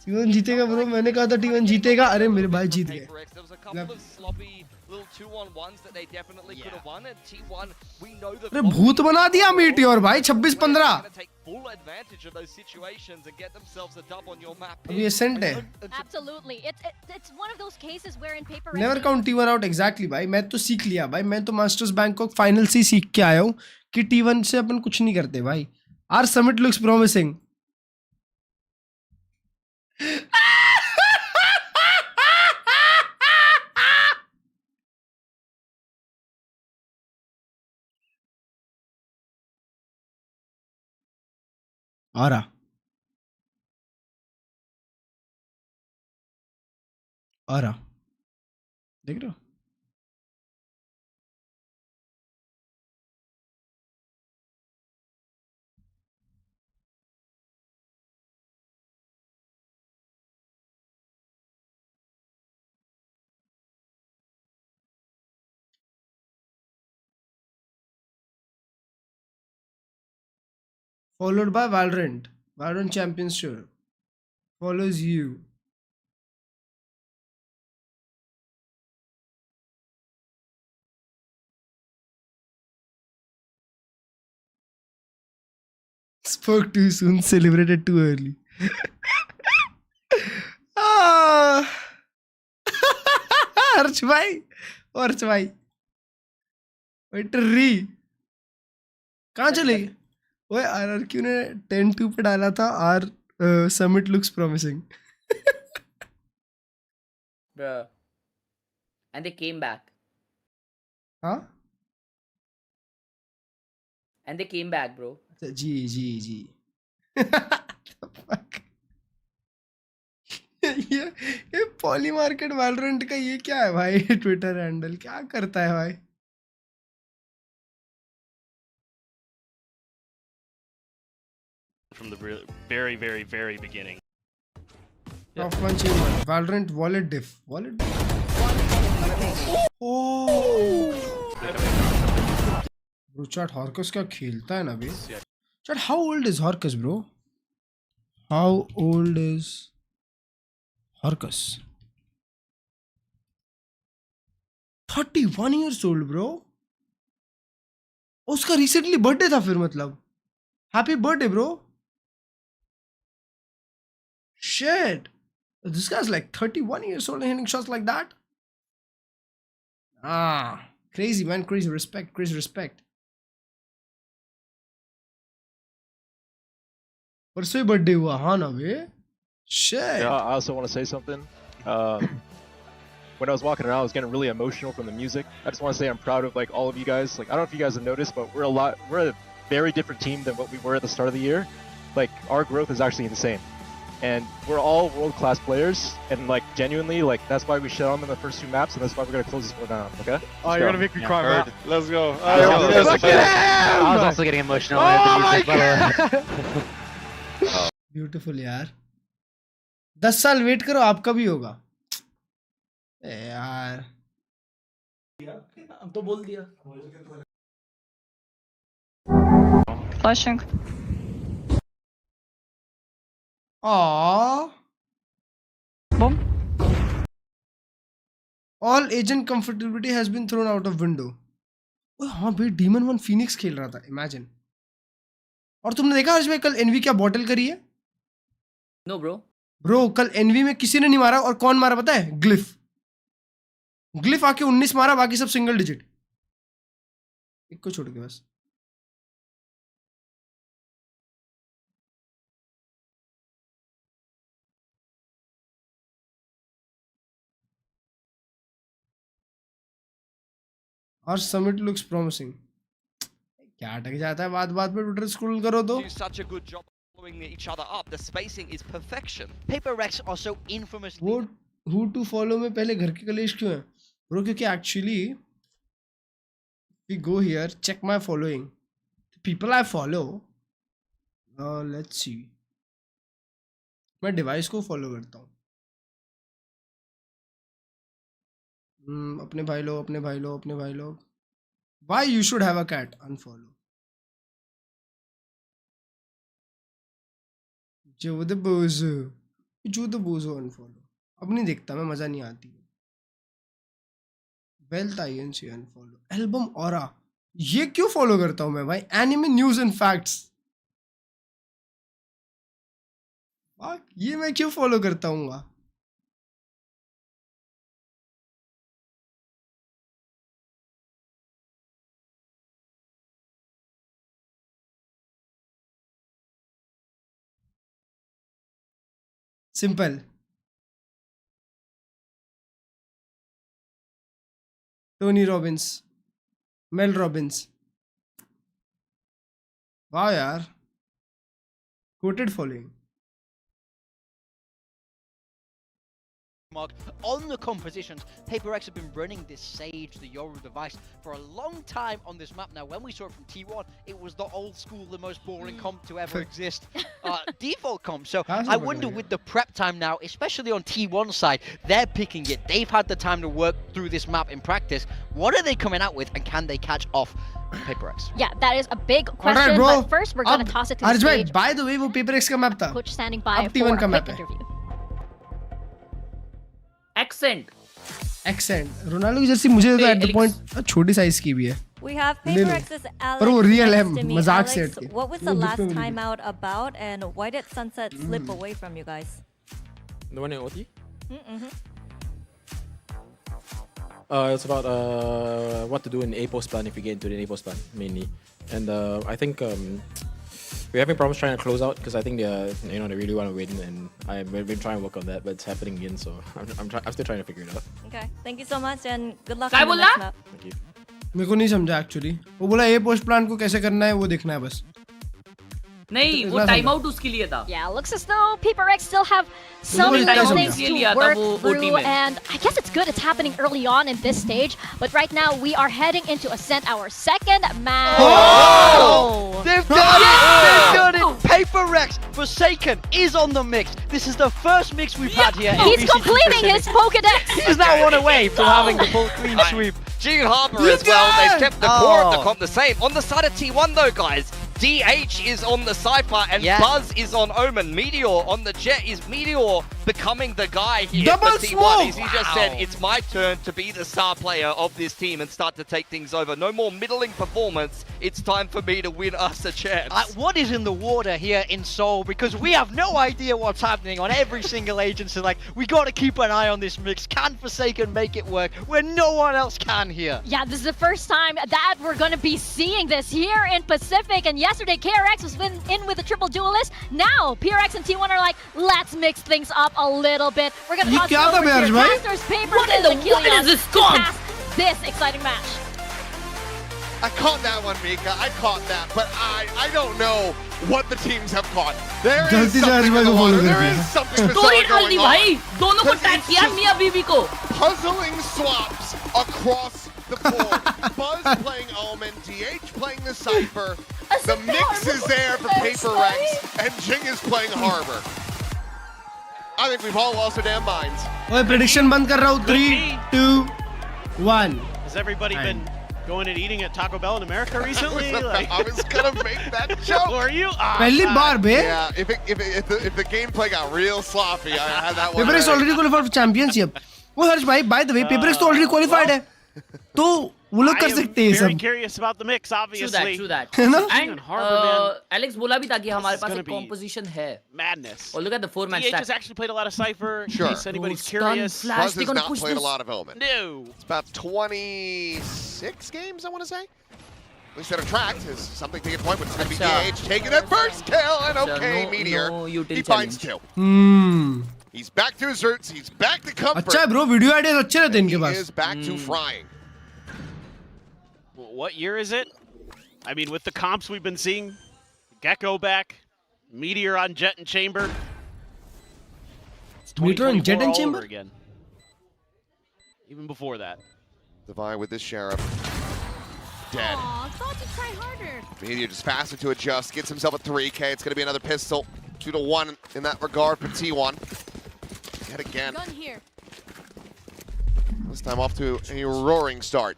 [SPEAKER 2] T1 जीतेगा ब्रो, मैंने कहा था T1 जीतेगा. अरे मेरे भाई जीत गए. अरे भूत बना दिया मीटियोर भाई 26-15. अब ये सेंट है. Never count T1 out. Exactly भाई, मैं तो सीख लिया भाई. मैं तो मास्टर्स बैंकॉक फाइनल से सीख के आया हूँ कि T1 से अपन कुछ नहीं करते भाई. Our summit looks promising. आ रहा देख रहे हो? Followed by Valorant Championship follows you. Spoke too soon, celebrated too early. Urge भाई री कहाँ चले गए? ओए RRQ ने 10-2 पे डाला था. आर summit looks promising.
[SPEAKER 10] Bruh. And they came back.
[SPEAKER 2] हाँ?
[SPEAKER 10] And they came back, bro.
[SPEAKER 2] जी. ये पॉली मार्केट वैलोरेंट का ये क्या है भाई? ट्विटर हैंडल क्या करता है भाई?
[SPEAKER 20] From the very beginning.
[SPEAKER 2] Top one chain Valorant wallet diff. Oh. Bro, chat Horcus क्या खेलता है ना बे? Chat, how old is Horcus, bro? How old is Horcus? 31 years old, bro. उसका रिसेंटली बर्थडे था फिर मतलब. Happy birthday bro. Shit. This guy's like 31 years old and hitting shots like that. Ah, crazy man, crazy respect, crazy respect. परसों ही birthday हुआ हाँ ना बे. Shit.
[SPEAKER 13] Yeah, I also want to say something. When I was walking around, I was getting really emotional from the music. I just want to say I'm proud of like all of you guys. Like I don't know if you guys have noticed, but we're a very different team than what we were at the start of the year. Like our growth is actually insane, and we're all world-class players. And like genuinely, like that's why we shut on them the first 2 maps, and that's why we're gonna close this one down. Okay?
[SPEAKER 18] Oh, you're gonna make me cry, man. Let's go.
[SPEAKER 1] I was also getting emotional with the music.
[SPEAKER 2] Beautiful यार. 10 साल wait करो आपका भी होगा. यार.
[SPEAKER 10] अब तो बोल दिया.
[SPEAKER 23] Flashing.
[SPEAKER 2] Aww.
[SPEAKER 23] Boom.
[SPEAKER 2] All agent comfortability has been thrown out of window. ओए हाँ भाई Demon 1 Phoenix खेल रहा था. Imagine. और तुमने देखा आज में कल एनवी क्या बॉटल करी है?
[SPEAKER 10] No bro.
[SPEAKER 2] ब्रो कल एनवी में किसी ने नहीं मारा और कौन मारा पता है? ग्लिफ. ग्लिफ आके 19 मारा, बाकी सब सिंगल डिजिट. एक को छोड़ के बस. और समिट लुक्स प्रॉमिसिंग. क्या अटक जाता है बात बात पे ट्विटर स्क्रॉल करो तो.
[SPEAKER 4] Such a good job following each other up. The spacing is perfection.
[SPEAKER 5] Prx are so infamously.
[SPEAKER 2] वो who to follow में पहले घर के कलेश क्यों है? ब्रो क्योंकि actually we go here, check my following. The people I follow. Let's see. मैं डिवाइस को फॉलो करता हूँ. अपने भाई लो, अपने भाई लो, अपने भाई लो. Why you should have a cat? Unfollow. जो the bozo. जो the bozo unfollow. अब नहीं देखता मैं, मजा नहीं आती. Wealth INC unfollow. Album Aura. ये क्यों फॉलो करता हूँ मैं भाई? Anime news and facts. ये मैं क्यों फॉलो करता हूँ? Simple. Tony Robbins. Mel Robbins. Wow यार. Quoted following.
[SPEAKER 5] Mark on the compositions. Prx have been running this Sage, the Yoru device, for a long time on this map now. When we saw it from T1, it was the old school, the most boring comp to ever exist. Default comp. So I wonder with the prep time now, especially on T1 side, they're picking it. They've had the time to work through this map in practice. What are they coming out with, and can they catch off Prx?
[SPEAKER 3] Yeah, that is a big question.
[SPEAKER 2] Alright, bro.
[SPEAKER 3] But first, we're going to toss it to the stage.
[SPEAKER 2] By the way, वो Prx का map था.
[SPEAKER 3] Coach standing by
[SPEAKER 2] अब
[SPEAKER 3] for
[SPEAKER 2] T1
[SPEAKER 3] a
[SPEAKER 2] का
[SPEAKER 3] quick
[SPEAKER 2] map है.
[SPEAKER 3] interview.
[SPEAKER 10] Accent.
[SPEAKER 2] Ronaldo की Jersey मुझे तो at the point छोटी साइज की भी है.
[SPEAKER 14] We have Prx's Alex.
[SPEAKER 2] पर वो रियल है,
[SPEAKER 14] next to me.
[SPEAKER 2] मजाक से
[SPEAKER 14] Alex,
[SPEAKER 2] हट के.
[SPEAKER 14] what was the last time out about, and why did Sunset slip away from you guys?
[SPEAKER 24] The one in OT?
[SPEAKER 14] Mm-hmm.
[SPEAKER 24] It's about what to do in A post plan if you get into the A post plan mainly, and I think we're having problems trying to close out because I think they really want to win, and we've been trying to work on that, but it's happening again. So I'm still trying to figure it out.
[SPEAKER 14] Okay, thank you so much and good luck on the next map.
[SPEAKER 24] Thank you.
[SPEAKER 2] मेरे को नहीं समझा actually. वो बोला ए post plan को कैसे करना है वो देखना है बस.
[SPEAKER 10] नहीं वो टाइम आउट उसके लिए था.
[SPEAKER 3] Yeah, looks as though Prx still have some things to work through, and I guess it's good it's happening early on in this stage, but right now we are heading into Ascent, our second match.
[SPEAKER 5] Oh! They've done it! They've done it! Prx Forsaken is on the mix. This is the first mix we've had here.
[SPEAKER 3] He's completing his Pokedex.
[SPEAKER 5] He's now one away from having the full clean sweep.
[SPEAKER 4] Gene Harbour as well. They've kept the core of the comp the same. On the side of T1 though, guys, DH is on the Cypher and Buzz is on Omen. Meteor on the Jet is Meteor becoming the guy here
[SPEAKER 2] Double
[SPEAKER 4] for T1.
[SPEAKER 2] smoke!
[SPEAKER 4] Is he just said, it's my turn to be the star player of this team and start to take things over. No more middling performance. It's time for me to win us a chance.
[SPEAKER 5] What is in the water here in Seoul? Because we have no idea what's happening on every single agency. Like, we got to keep an eye on this mix. Can Forsaken make it work when no one else can here?
[SPEAKER 3] Yeah, this is the first time that we're going to be seeing this here in Pacific. And yesterday, KRX was in with a triple duelist. Now, PRX and T1 are like, let's mix things up a little bit. We're going to toss it over here. Masters, Papers, and Achilles to pass this exciting match.
[SPEAKER 7] I caught that one, Mika. I caught that, but I don't know what the teams have caught. There is something in the water. There is something bizarre going on. Puzzling swaps across the board. Buzz playing Omen, DH playing the Cypher. The mix is there for Paper Rex, and Jing is playing Harbor. I think we've all lost our damn minds.
[SPEAKER 2] Oye, prediction band kar raha hu. 3, 2, 1.
[SPEAKER 8] Has everybody been going and eating at Taco Bell in America recently?
[SPEAKER 7] I was gonna make that joke.
[SPEAKER 8] Were you?
[SPEAKER 2] Pehli baar be.
[SPEAKER 7] Yeah, if the gameplay got real sloppy, I had that one.
[SPEAKER 2] Paper X already qualified for championship. Oh Harsh bhai, by the way, Paper X तो already qualified है. तो वो लोग कर सकते हैं सब.
[SPEAKER 8] Very curious about the mix, obviously.
[SPEAKER 10] True that.
[SPEAKER 2] है ना?
[SPEAKER 10] And Alex बोला भी था कि हमारे पास एक composition है.
[SPEAKER 8] Madness.
[SPEAKER 10] Oh, look at the 4-man stack.
[SPEAKER 8] DH has actually played a lot of Cypher. In
[SPEAKER 7] Sure.
[SPEAKER 8] case anybody's curious.
[SPEAKER 7] Buzz has not played a lot of Omen.
[SPEAKER 8] No.
[SPEAKER 7] It's about 26 games, I want to say. At least that attracts is something to get point, but it's going to be DH taking that first kill, and okay, Meteor, he finds two. He's back to his roots, he's back to comfort.
[SPEAKER 2] अच्छा है bro, video ideas अच्छे रहते हैं इनके पास.
[SPEAKER 7] He is back to frying.
[SPEAKER 8] What year is it? I mean, with the comps we've been seeing, Gecko back, Meteor on Jet and Chamber.
[SPEAKER 2] Meteor on Jet and Chamber?
[SPEAKER 8] Again. Even before that.
[SPEAKER 7] Divide with this Sheriff. Dead.
[SPEAKER 3] Aw, thought to try harder.
[SPEAKER 7] Meteor just faster to adjust, gets himself a 3K. It's going to be another pistol. 2-1 in that regard for T1. Dead again.
[SPEAKER 3] Gun here.
[SPEAKER 7] This time off to a roaring start.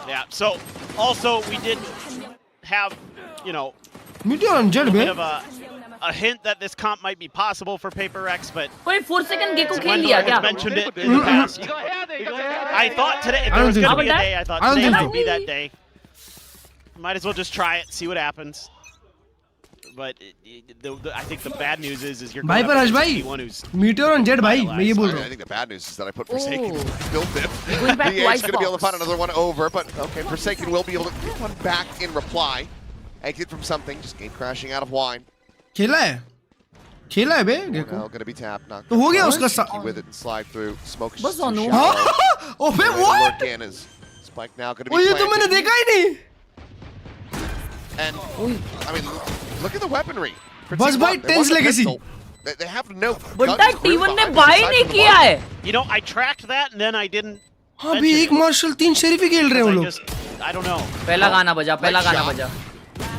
[SPEAKER 8] Yeah, so also we did have, you know,
[SPEAKER 2] Meteor on Jet,
[SPEAKER 8] a bit of a hint that this comp might be possible for Paper X, but
[SPEAKER 10] कोई 4-second Gecko खेल
[SPEAKER 8] Wendell
[SPEAKER 10] लिया
[SPEAKER 8] has
[SPEAKER 10] क्या?
[SPEAKER 8] mentioned it in the past. I thought today, if there was going to be a day, I thought today might be that day. Might as well just try it, see what happens. But I think the bad news is you're going
[SPEAKER 2] भाई पर हर्ष
[SPEAKER 8] one who's
[SPEAKER 2] Meteor on Jet भाई, मैं ये बोल रहा
[SPEAKER 7] I
[SPEAKER 2] हूँ.
[SPEAKER 7] think the bad news is that I put Forsaken built it.
[SPEAKER 10] Going back
[SPEAKER 7] DH
[SPEAKER 10] twice
[SPEAKER 7] going to be able to find another one over, but okay, Forsaken will be able to get one back in reply. Exit from something, just game crashing out of wine.
[SPEAKER 2] खेला है बे Gecko.
[SPEAKER 7] Now going to be tapped, not
[SPEAKER 2] तो हो गया उसका
[SPEAKER 7] with it and slide through. Smoke is
[SPEAKER 10] बस
[SPEAKER 7] too
[SPEAKER 10] Anu.
[SPEAKER 7] shallow.
[SPEAKER 2] Oh wait, what?
[SPEAKER 7] Lurk in is Spike now going to be
[SPEAKER 2] Oh ये तो मैंने
[SPEAKER 7] planted.
[SPEAKER 2] देखा ही नहीं.
[SPEAKER 7] And I mean, look at the weaponry. For
[SPEAKER 2] Buzz
[SPEAKER 7] T1,
[SPEAKER 2] by
[SPEAKER 7] they
[SPEAKER 2] 10's
[SPEAKER 7] want the
[SPEAKER 2] legacy.
[SPEAKER 7] pistol. They have no
[SPEAKER 10] But
[SPEAKER 7] guns
[SPEAKER 10] that
[SPEAKER 7] grew
[SPEAKER 10] T1 ने
[SPEAKER 7] behind
[SPEAKER 10] buy
[SPEAKER 7] the
[SPEAKER 10] नहीं
[SPEAKER 7] side
[SPEAKER 10] किया है.
[SPEAKER 8] You know, I tracked that and then I didn't.
[SPEAKER 2] हाँ भी एक martial 3 sheriff ही खेल रहे हैं वो लोग.
[SPEAKER 8] I don't know.
[SPEAKER 10] पहला गाना बजा, पहला गाना बजा.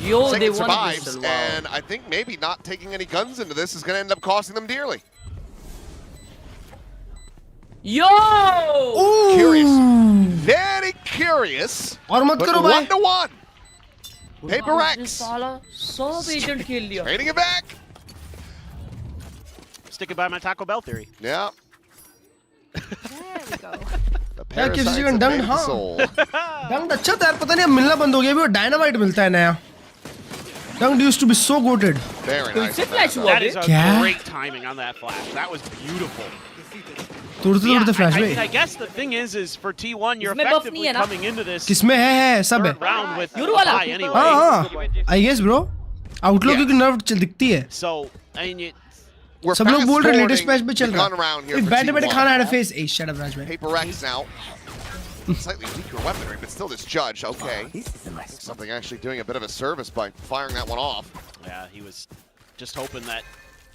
[SPEAKER 10] Yo, they
[SPEAKER 7] Second
[SPEAKER 10] won
[SPEAKER 7] survives,
[SPEAKER 10] this. Wow.
[SPEAKER 7] and I think maybe not taking any guns into this is going to end up costing them dearly.
[SPEAKER 10] Yo!
[SPEAKER 7] Curious. Very curious.
[SPEAKER 2] और मत
[SPEAKER 7] But
[SPEAKER 2] करो भाई.
[SPEAKER 7] 1-1. Paper X.
[SPEAKER 10] सब agent खेल लिया.
[SPEAKER 7] Trading it back.
[SPEAKER 8] Sticking by my Taco Bell theory.
[SPEAKER 7] Yeah.
[SPEAKER 3] There we go.
[SPEAKER 2] क्या किसी का डंग हाँ. डंग अच्छा था यार, पता नहीं अब मिलना बंद हो गया अभी वो डायनामाइट मिलता है नया. Dunk used to be so goated.
[SPEAKER 7] Very nice.
[SPEAKER 8] That is a
[SPEAKER 2] क्या?
[SPEAKER 8] great timing on that flash. That was beautiful.
[SPEAKER 2] तोड़ते flash
[SPEAKER 8] I
[SPEAKER 2] में.
[SPEAKER 8] mean, I guess the thing is for T1, you're
[SPEAKER 10] इसमें buff
[SPEAKER 8] effectively
[SPEAKER 10] नहीं है ना?
[SPEAKER 8] coming into this
[SPEAKER 2] किसमें है सब है.
[SPEAKER 8] third round with
[SPEAKER 10] Euro
[SPEAKER 8] a
[SPEAKER 10] वाला.
[SPEAKER 8] bye anyway.
[SPEAKER 2] हाँ I guess bro. Outlook की nerf दिखती है.
[SPEAKER 8] So, I mean,
[SPEAKER 7] We're
[SPEAKER 2] सब लोग बोल रहे latest patch में चल
[SPEAKER 7] the
[SPEAKER 2] रहा.
[SPEAKER 7] gun round here
[SPEAKER 2] एक
[SPEAKER 7] for
[SPEAKER 2] बैठे बैठे
[SPEAKER 7] T1.
[SPEAKER 2] खाना had a face. Hey, shut up Raj भाई.
[SPEAKER 7] Paper X now. Slightly weaker weaponry, but still this judge. Okay. Something actually doing a bit of a service by firing that one off.
[SPEAKER 8] yeah, he was just hoping that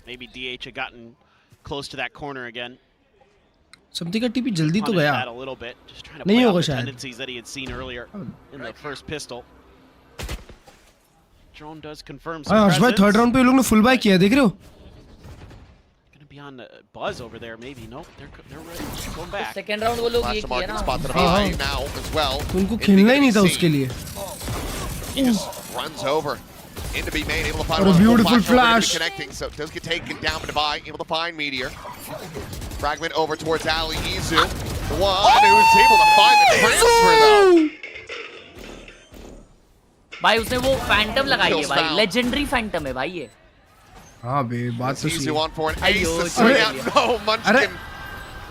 [SPEAKER 8] maybe DH had gotten close to that corner again.
[SPEAKER 2] Something का TP जल्दी तो
[SPEAKER 8] Punished
[SPEAKER 2] गया.
[SPEAKER 8] that a little bit, just trying to
[SPEAKER 2] नहीं
[SPEAKER 8] play out
[SPEAKER 2] होगा
[SPEAKER 8] the
[SPEAKER 2] शायद.
[SPEAKER 8] tendencies that he had seen earlier in the first pistol. Drone does confirm some
[SPEAKER 2] हाँ हर्ष भाई
[SPEAKER 8] presence.
[SPEAKER 2] Third round पे ये लोग ने फुल बाय किया देख रहे हो.
[SPEAKER 8] Gonna be on the Buzz over there, maybe. Nope, they're ready. Going back.
[SPEAKER 10] Second round वो लोग
[SPEAKER 7] Flash
[SPEAKER 10] ये
[SPEAKER 7] to
[SPEAKER 10] किया
[SPEAKER 7] market
[SPEAKER 10] ना.
[SPEAKER 7] spot to the high now as well.
[SPEAKER 2] उनको खेलना ही नहीं था उसके लिए.
[SPEAKER 7] He just runs over. into B main, able to find
[SPEAKER 2] a beautiful
[SPEAKER 7] flash.
[SPEAKER 2] flash.
[SPEAKER 7] Connecting, so does get taken down by Devi, able to find Meteor. Fragment over towards Ali Izu, the one who's able to find the transfer though.
[SPEAKER 10] भाई उसने वो Phantom लगाई है भाई, legendary Phantom है भाई ये.
[SPEAKER 2] हाँ बे बात तो सही है.
[SPEAKER 7] on for an ace, the swing out, no, Munchkin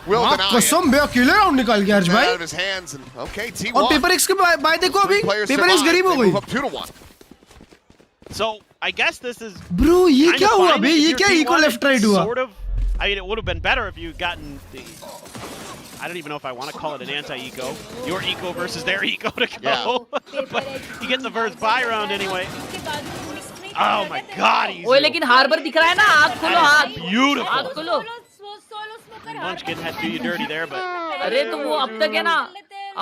[SPEAKER 7] will deny it.
[SPEAKER 2] कसम बे अकेले राउंड निकाल गया आज भाई.
[SPEAKER 7] Out of his hands and okay, T1.
[SPEAKER 2] और पेपर एक्स के बाय देखो अभी पेपर एक्स गरीब हो गई.
[SPEAKER 8] So I guess this is.
[SPEAKER 2] Bro, ये क्या हुआ बे? ये क्या इको लेफ्ट राइट हुआ?
[SPEAKER 8] Sort of. I mean, it would have been better if you gotten the. I don't even know if I want to call it an anti-eco. Your eco versus their eco to go. Yeah. But you get the verse buy round anyway. Oh my God!
[SPEAKER 10] ओए लेकिन harbour दिख रहा है ना, आग खोलो आग.
[SPEAKER 8] Beautiful.
[SPEAKER 10] आग खोलो.
[SPEAKER 8] Munchkin had to do you dirty there, but.
[SPEAKER 10] अरे तो वो अब तक है ना,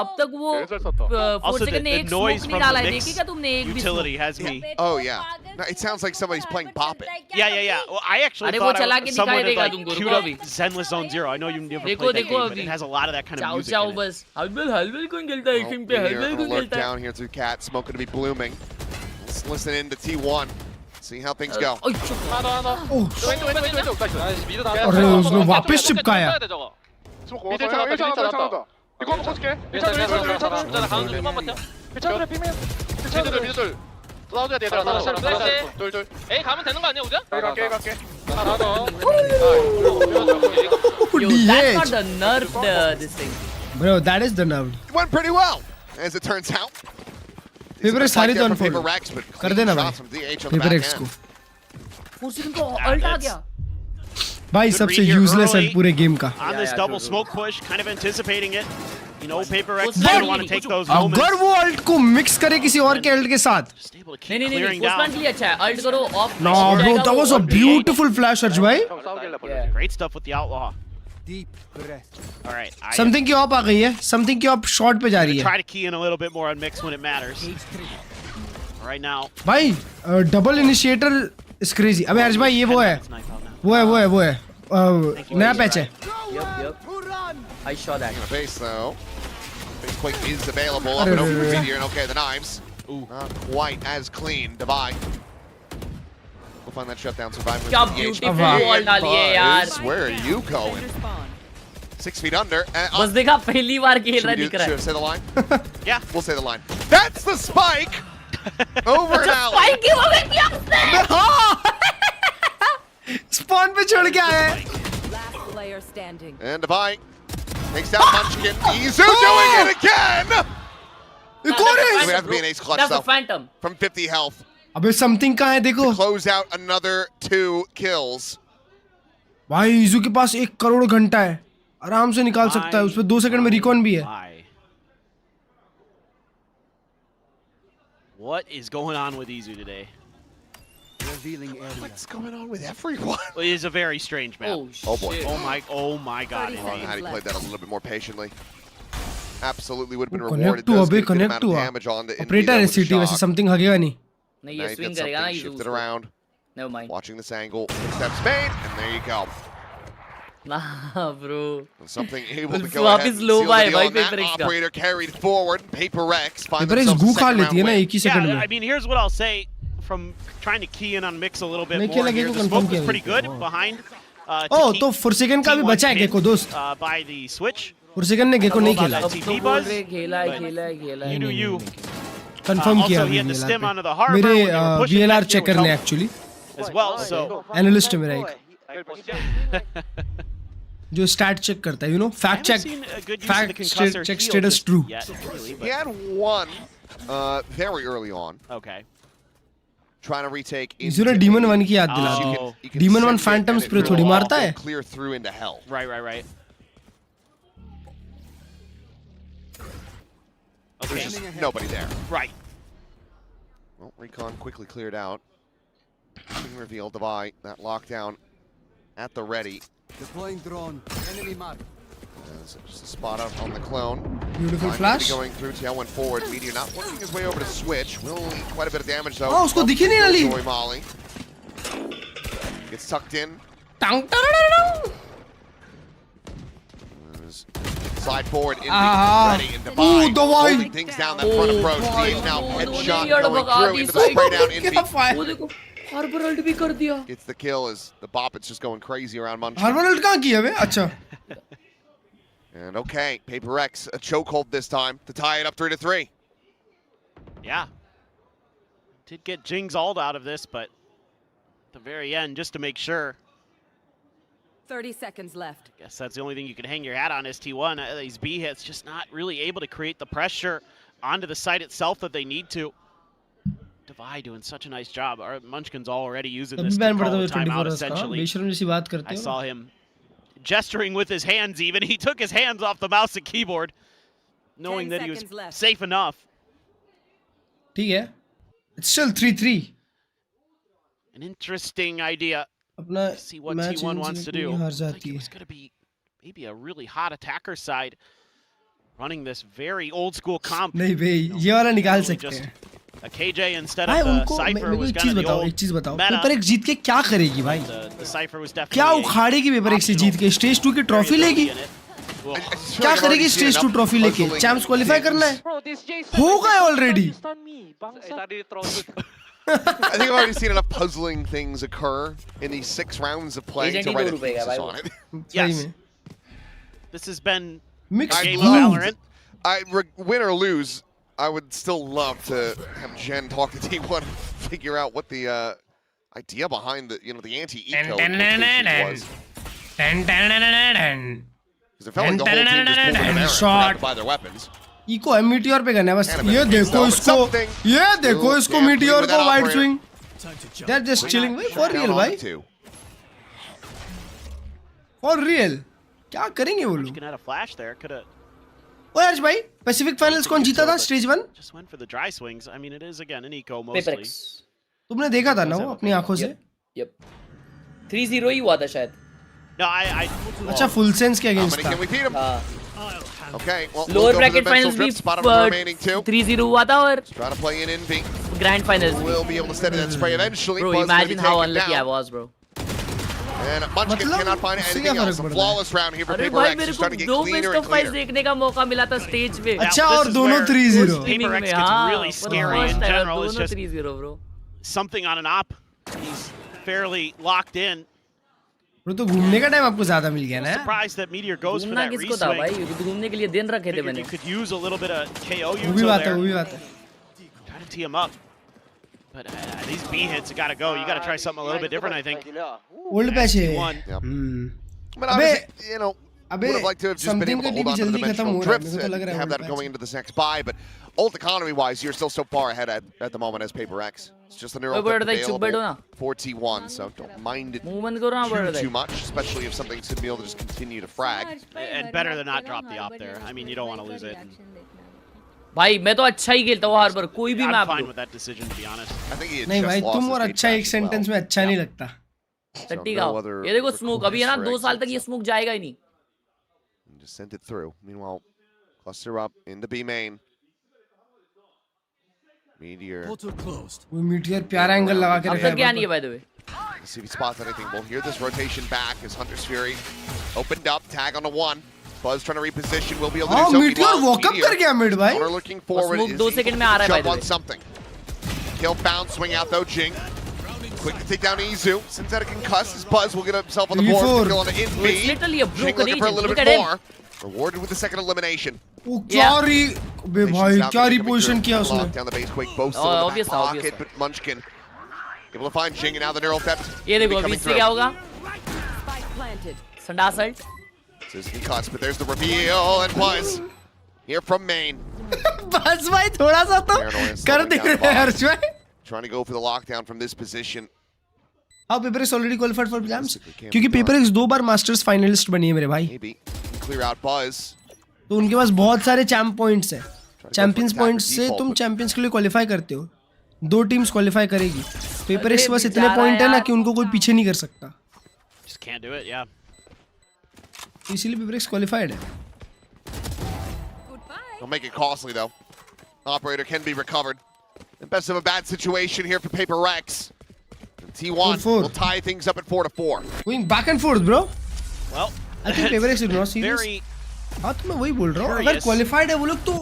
[SPEAKER 10] अब तक वो 4 सेकंड में एक स्मोक नहीं डाला है, देखिएगा तुमने एक भी
[SPEAKER 8] utility has me.
[SPEAKER 7] Oh yeah. No, it sounds like somebody's playing Pop It.
[SPEAKER 8] Yeah. Well, I actually thought someone had like queued up Zenless Zone Zero. I know you've never played that game, but it has a lot of that kind of music in it.
[SPEAKER 10] बस हलबल कौन खेलता है इस पे, हलबल कौन खेलता है.
[SPEAKER 7] Down here through Cat, smoke going to be blooming. Let's listen in to T1. See how things go.
[SPEAKER 2] अरे उसने वापस चिपकाया.
[SPEAKER 17] 미들 차다. 이거 한번 쳐줄게. 1차들 가는 중 좀만 버텨. 1차들에 피면. 1차들. 나와줘야 돼 얘들아. 둘. 에이 가면 되는 거 아니야 우자? 갈게. 하나 더.
[SPEAKER 10] Yo, that's not the nerf, this thing.
[SPEAKER 2] Bro, that is the nerve.
[SPEAKER 7] It went pretty well, as it turns out.
[SPEAKER 2] Paper x सारी तो unfold कर देना भाई. Paper x को.
[SPEAKER 10] 4 सेकंड को अल्ट आ गया.
[SPEAKER 2] भाई सबसे यूजलेस है पूरे गेम का.
[SPEAKER 8] On this double smoke push, kind of anticipating it. You know, Paper X didn't want to take those moments.
[SPEAKER 2] अगर वो अल्ट को मिक्स करे किसी और के अल्ट के साथ.
[SPEAKER 10] नहीं पोस्टमैन के लिए अच्छा है. अल्ट करो of.
[SPEAKER 2] No bro, that was a beautiful flash अर्ज भाई.
[SPEAKER 8] Great stuff with the outlaw. Deep breath. All right.
[SPEAKER 2] Something की ऑप आ गई है. Something की ऑप शॉट पे जा रही है.
[SPEAKER 8] Try to key in a little bit more on mix when it matters. Right now.
[SPEAKER 2] भाई डबल इनिशिएटर इज क्रेजी. अबे अर्ज भाई ये वो है. वो है. नया पैच है.
[SPEAKER 10] Yep. I saw that.
[SPEAKER 7] Base though. Base quick is available. Up and over here. And okay, the knives. Not quite as clean. Divide. We'll find that shutdown survivor.
[SPEAKER 10] क्या beautiful wall डाली है यार.
[SPEAKER 7] Where are you going? 6 feet under.
[SPEAKER 10] बस देखा पहली बार खेल रहा दिख रहा है.
[SPEAKER 7] Should I say the line? Yeah, we'll say the line. That's the spike. Over an alley.
[SPEAKER 10] Spike क्यों हो गई क्या उसने?
[SPEAKER 2] स्पॉन पे छोड़ के आया है.
[SPEAKER 7] And Divine takes down Munchkin. Izu doing it again.
[SPEAKER 2] एक और है.
[SPEAKER 7] We have to be an ace clutch
[SPEAKER 10] That's
[SPEAKER 7] though.
[SPEAKER 10] a phantom.
[SPEAKER 7] From 50 health.
[SPEAKER 2] अबे समथिंग कहाँ है देखो.
[SPEAKER 7] Close out another 2 kills.
[SPEAKER 2] भाई इजू के पास 1 करोड़ घंटा है. आराम से निकाल सकता है. उसपे 2 सेकंड में रिकॉन भी है.
[SPEAKER 8] What is going on with Izu today?
[SPEAKER 7] What's going on with everyone?
[SPEAKER 8] Well, it is a very strange map.
[SPEAKER 7] Oh boy.
[SPEAKER 8] Oh my God.
[SPEAKER 7] Had he played that a little bit more patiently, absolutely would have been
[SPEAKER 2] Connect
[SPEAKER 7] rewarded.
[SPEAKER 2] to
[SPEAKER 7] Does
[SPEAKER 2] अबे
[SPEAKER 7] get a good
[SPEAKER 2] connect
[SPEAKER 7] amount
[SPEAKER 2] to
[SPEAKER 7] of damage on the
[SPEAKER 2] operator है city वैसे something हगेगा नहीं.
[SPEAKER 10] नहीं ये swing करेगा ना इजू.
[SPEAKER 7] Shifted around.
[SPEAKER 10] Never mind.
[SPEAKER 7] Watching this angle. Steps made, and there you go.
[SPEAKER 10] Nah, bro.
[SPEAKER 7] Something able to go ahead and seal the deal on that. Operator carried forward. Paper X find themselves a second round win.
[SPEAKER 8] Yeah, I mean, here's what I'll say from trying to key in on Mix a little bit more here. The smoke was pretty good behind.
[SPEAKER 2] Oh, तो फुरसेकन का भी बचा है gecko दोस्त.
[SPEAKER 8] By the switch.
[SPEAKER 2] फुरसेकन ने gecko नहीं खेला.
[SPEAKER 10] खेला.
[SPEAKER 8] You do you.
[SPEAKER 2] कंफर्म किया
[SPEAKER 8] Also, he had the stim onto the harbor.
[SPEAKER 2] मेरे VLR चेकर ने actually.
[SPEAKER 8] As well, so.
[SPEAKER 2] Analyst है मेरा एक. जो स्टैट चेक करता है, you know, fact check status true.
[SPEAKER 7] He had one very early on.
[SPEAKER 8] Okay.
[SPEAKER 7] Trying to retake.
[SPEAKER 2] इसने Demon 1 की याद दिला दी. Demon 1 Phantom Spray थोड़ी मारता है.
[SPEAKER 7] Clear through into hell.
[SPEAKER 8] Right.
[SPEAKER 7] Okay. There's just nobody there.
[SPEAKER 8] Right.
[SPEAKER 7] Well, Recon quickly cleared out. Being revealed, Devi, that lockdown at the ready.
[SPEAKER 9] Deploying drone. Enemy mark.
[SPEAKER 7] Just a spot out on the clone.
[SPEAKER 2] Beautiful flash.
[SPEAKER 7] Going through. TL went forward. Meteor not working his way over to switch. Will eat quite a bit of damage though.
[SPEAKER 2] Oh, उसको दिखी नहीं वाली.
[SPEAKER 7] Molly gets tucked in.
[SPEAKER 2] Tang
[SPEAKER 7] Slide forward, Indy ready, and Divine holding things down that front approach. He is now headshot going through into the spray down. Indy gets the kill as the bop is just going crazy around Munchkin. And okay, Paper X a chokehold this time to tie it up 3-3.
[SPEAKER 8] Yeah. Did get Jing's ult out of this, but at the very end, just to make sure.
[SPEAKER 11] 30 seconds left.
[SPEAKER 8] Guess that's the only thing you can hang your hat on is T1. These B hits just not really able to create the pressure onto the site itself that they need to. Devi doing such a nice job. Our Munchkin's already using this to call the timeout essentially. I saw him gesturing with his hands even. He took his hands off the mouse and keyboard, knowing that he was safe enough.
[SPEAKER 2] It's still 3-3.
[SPEAKER 8] An interesting idea. See what T1 wants to do. I think it was going to be maybe a really hot attacker side running this very old school comp.
[SPEAKER 2] नहीं भाई, ये वाला निकाल सकते हैं.
[SPEAKER 8] A KJ instead of the Cypher was kind of the old meta.
[SPEAKER 2] Paper Rex जीत के क्या करेगी भाई?
[SPEAKER 8] The Cypher was definitely
[SPEAKER 2] क्या उखाड़ेगी पेपर एक्स से जीत के? स्टेज 2 की ट्रॉफी लेगी? क्या करेगी स्टेज 2 ट्रॉफी लेके? चैंप्स क्वालीफाई करना है? हो गए already.
[SPEAKER 7] I think I've already seen enough puzzling things occur in these 6 rounds of play to write a thesis on it.
[SPEAKER 8] Yes. This has been
[SPEAKER 2] mixed
[SPEAKER 8] game of Valorant.
[SPEAKER 7] Win or lose, I would still love to have Jen talk to T1 and figure out what the idea behind the the anti-eco was. Because it felt like the whole team just pulled an American to buy their weapons.
[SPEAKER 2] Eco meteor पे करना है बस. ये देखो इसको meteor को wide swing. They're just chilling भाई. For real भाई. For real. क्या करेंगे वो लोग? ओ यार भाई, पैसिफिक फाइनल्स कौन जीता था stage 1?
[SPEAKER 8] Just went for the dry swings. I mean, it is again an eco mostly.
[SPEAKER 2] तुमने देखा था ना वो अपनी आंखों से?
[SPEAKER 10] Yep. 3-0 ही हुआ था शायद.
[SPEAKER 8] No, I
[SPEAKER 2] अच्छा फुल सेंस के अगेंस्ट था.
[SPEAKER 7] Okay, well,
[SPEAKER 10] lower bracket finals भी 3-0 हुआ था और
[SPEAKER 7] try to play in NV.
[SPEAKER 10] Grand finals
[SPEAKER 7] will be able to steady that spray eventually.
[SPEAKER 10] Bro, imagine how unlucky I was, bro.
[SPEAKER 7] And Munchkin cannot find anything else. A flawless round here for Paper X. Just trying to get cleaner and cleaner.
[SPEAKER 10] देखने का मौका मिला था stage पे.
[SPEAKER 2] अच्छा और दोनों 3-0.
[SPEAKER 8] Paper X gets really scary in general. It's just
[SPEAKER 10] 3-0, bro.
[SPEAKER 8] Something on an op. He's fairly locked in.
[SPEAKER 2] Bro तो घूमने का टाइम आपको ज़्यादा मिल गया ना?
[SPEAKER 8] Surprised that Meteor goes for that reswing.
[SPEAKER 10] किसको था भाई? घूमने के लिए दिन रखे थे मैंने.
[SPEAKER 8] You could use a little bit of KO util there.
[SPEAKER 2] वो भी बात है.
[SPEAKER 8] Try to tee him up. But these B hits, you gotta go. You gotta try something a little bit different, I think.
[SPEAKER 2] Old patch है.
[SPEAKER 7] But obviously, would have liked to have just been able to hold on to the dimensional drifts and have that going into this next buy. But ult economy-wise, you're still so far ahead at the moment as Paper X. It's just the neural depth available for T1, so don't mind it too much, especially if something's going to be able to just continue to frag.
[SPEAKER 8] And better than not drop the op there. I mean, you don't want to lose it.
[SPEAKER 10] भाई मैं तो अच्छा ही खेलता हूँ हर बार कोई भी map.
[SPEAKER 8] I'm fine with that decision, to be honest.
[SPEAKER 7] I think he had
[SPEAKER 2] नहीं
[SPEAKER 7] just
[SPEAKER 2] भाई
[SPEAKER 7] lost
[SPEAKER 2] तुम
[SPEAKER 7] his
[SPEAKER 2] और
[SPEAKER 7] bait
[SPEAKER 2] अच्छा
[SPEAKER 7] back
[SPEAKER 2] एक
[SPEAKER 7] as
[SPEAKER 2] सेंटेंस में अच्छा नहीं लगता.
[SPEAKER 10] टट्टी का. ये देखो स्मोक अभी है ना 2 साल तक ये स्मोक जाएगा ही नहीं.
[SPEAKER 7] Just sent it through. Meanwhile, cluster up in the B main. Meteor.
[SPEAKER 2] वो मीटियर प्यारा एंगल लगा के रखा है.
[SPEAKER 10] अब क्या नहीं है by the way.
[SPEAKER 7] Let's see if he spots anything. We'll hear this rotation back as Hunter's Fury opened up. Tag on the 1. Buzz trying to reposition. Will be able to do so.
[SPEAKER 2] Meteor walk up कर गया mid भाई.
[SPEAKER 7] Hunter looking forward.
[SPEAKER 10] Smoke 2 second में आ रहा है by the way.
[SPEAKER 7] On something. Kill found. Swing out though. Jing. Quick to take down Izu. Synthetic concussed. Buzz will get himself on the board. Kill on the in B.
[SPEAKER 10] It's literally a broken
[SPEAKER 7] looking for a little
[SPEAKER 10] agent.
[SPEAKER 7] bit more. Rewarded with the second elimination.
[SPEAKER 2] वो क्या reposition किया उसने?
[SPEAKER 7] Down the base quick. Both still in the back pocket, but Munchkin able to find Jing, and now the neural depth.
[SPEAKER 10] ये देखो अभी इससे क्या होगा? संडास ult.
[SPEAKER 7] This is cuts, but there's the reveal and Buzz here from main.
[SPEAKER 2] बस भाई थोड़ा सा तो कर दे रहे हैं हर्ष भाई.
[SPEAKER 7] Trying to go for the lockdown from this position.
[SPEAKER 2] हाँ Paper X already qualified for exams. क्योंकि Paper X 2 बार Masters finalist बनी है मेरे भाई.
[SPEAKER 7] Maybe clear out Buzz.
[SPEAKER 2] तो उनके पास बहुत सारे चैंप पॉइंट्स हैं. चैंपियंस पॉइंट्स से तुम चैंपियंस के लिए क्वालिफाई करते हो. 2 टीम्स क्वालिफाई करेगी. Paper X बस इतने पॉइंट है ना कि उनको कोई पीछे नहीं कर सकता.
[SPEAKER 8] Just can't do it, yeah.
[SPEAKER 2] इसीलिए Paper X qualified है.
[SPEAKER 7] Don't make it costly though. Operator can be recovered. The best of a bad situation here for Paper X. T1 will tie things up at 4-4.
[SPEAKER 2] Going back and forth, bro.
[SPEAKER 8] Well,
[SPEAKER 2] I think Paper X did not see
[SPEAKER 8] very
[SPEAKER 2] हाँ तो मैं वही बोल रहा हूँ अगर qualified है वो लोग तो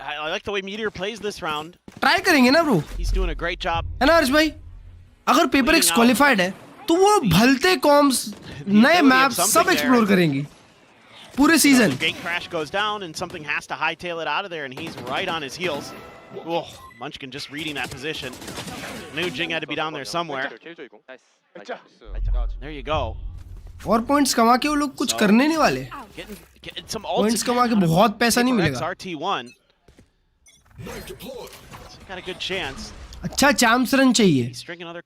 [SPEAKER 8] I like the way Meteor plays this round.
[SPEAKER 2] Try करेंगे ना bro
[SPEAKER 8] He's doing a great job.
[SPEAKER 2] है ना हर्ष भाई अगर पेपर एक्स क्वालिफाइड है तो वो भलते कॉम्स नए मैप्स सब एक्सप्लोर करेंगी पूरे season
[SPEAKER 8] Gate crash goes down and something has to hightail it out of there and he's right on his heels. Oh, Munchkin just reading that position. Knew Jing had to be down there somewhere. There you go.
[SPEAKER 2] और points कमा के वो लोग कुछ करने नहीं वाले points कमा के बहुत पैसा नहीं मिलेगा
[SPEAKER 8] RT1. Got a good chance.
[SPEAKER 2] अच्छा चैम्प्स रन चाहिए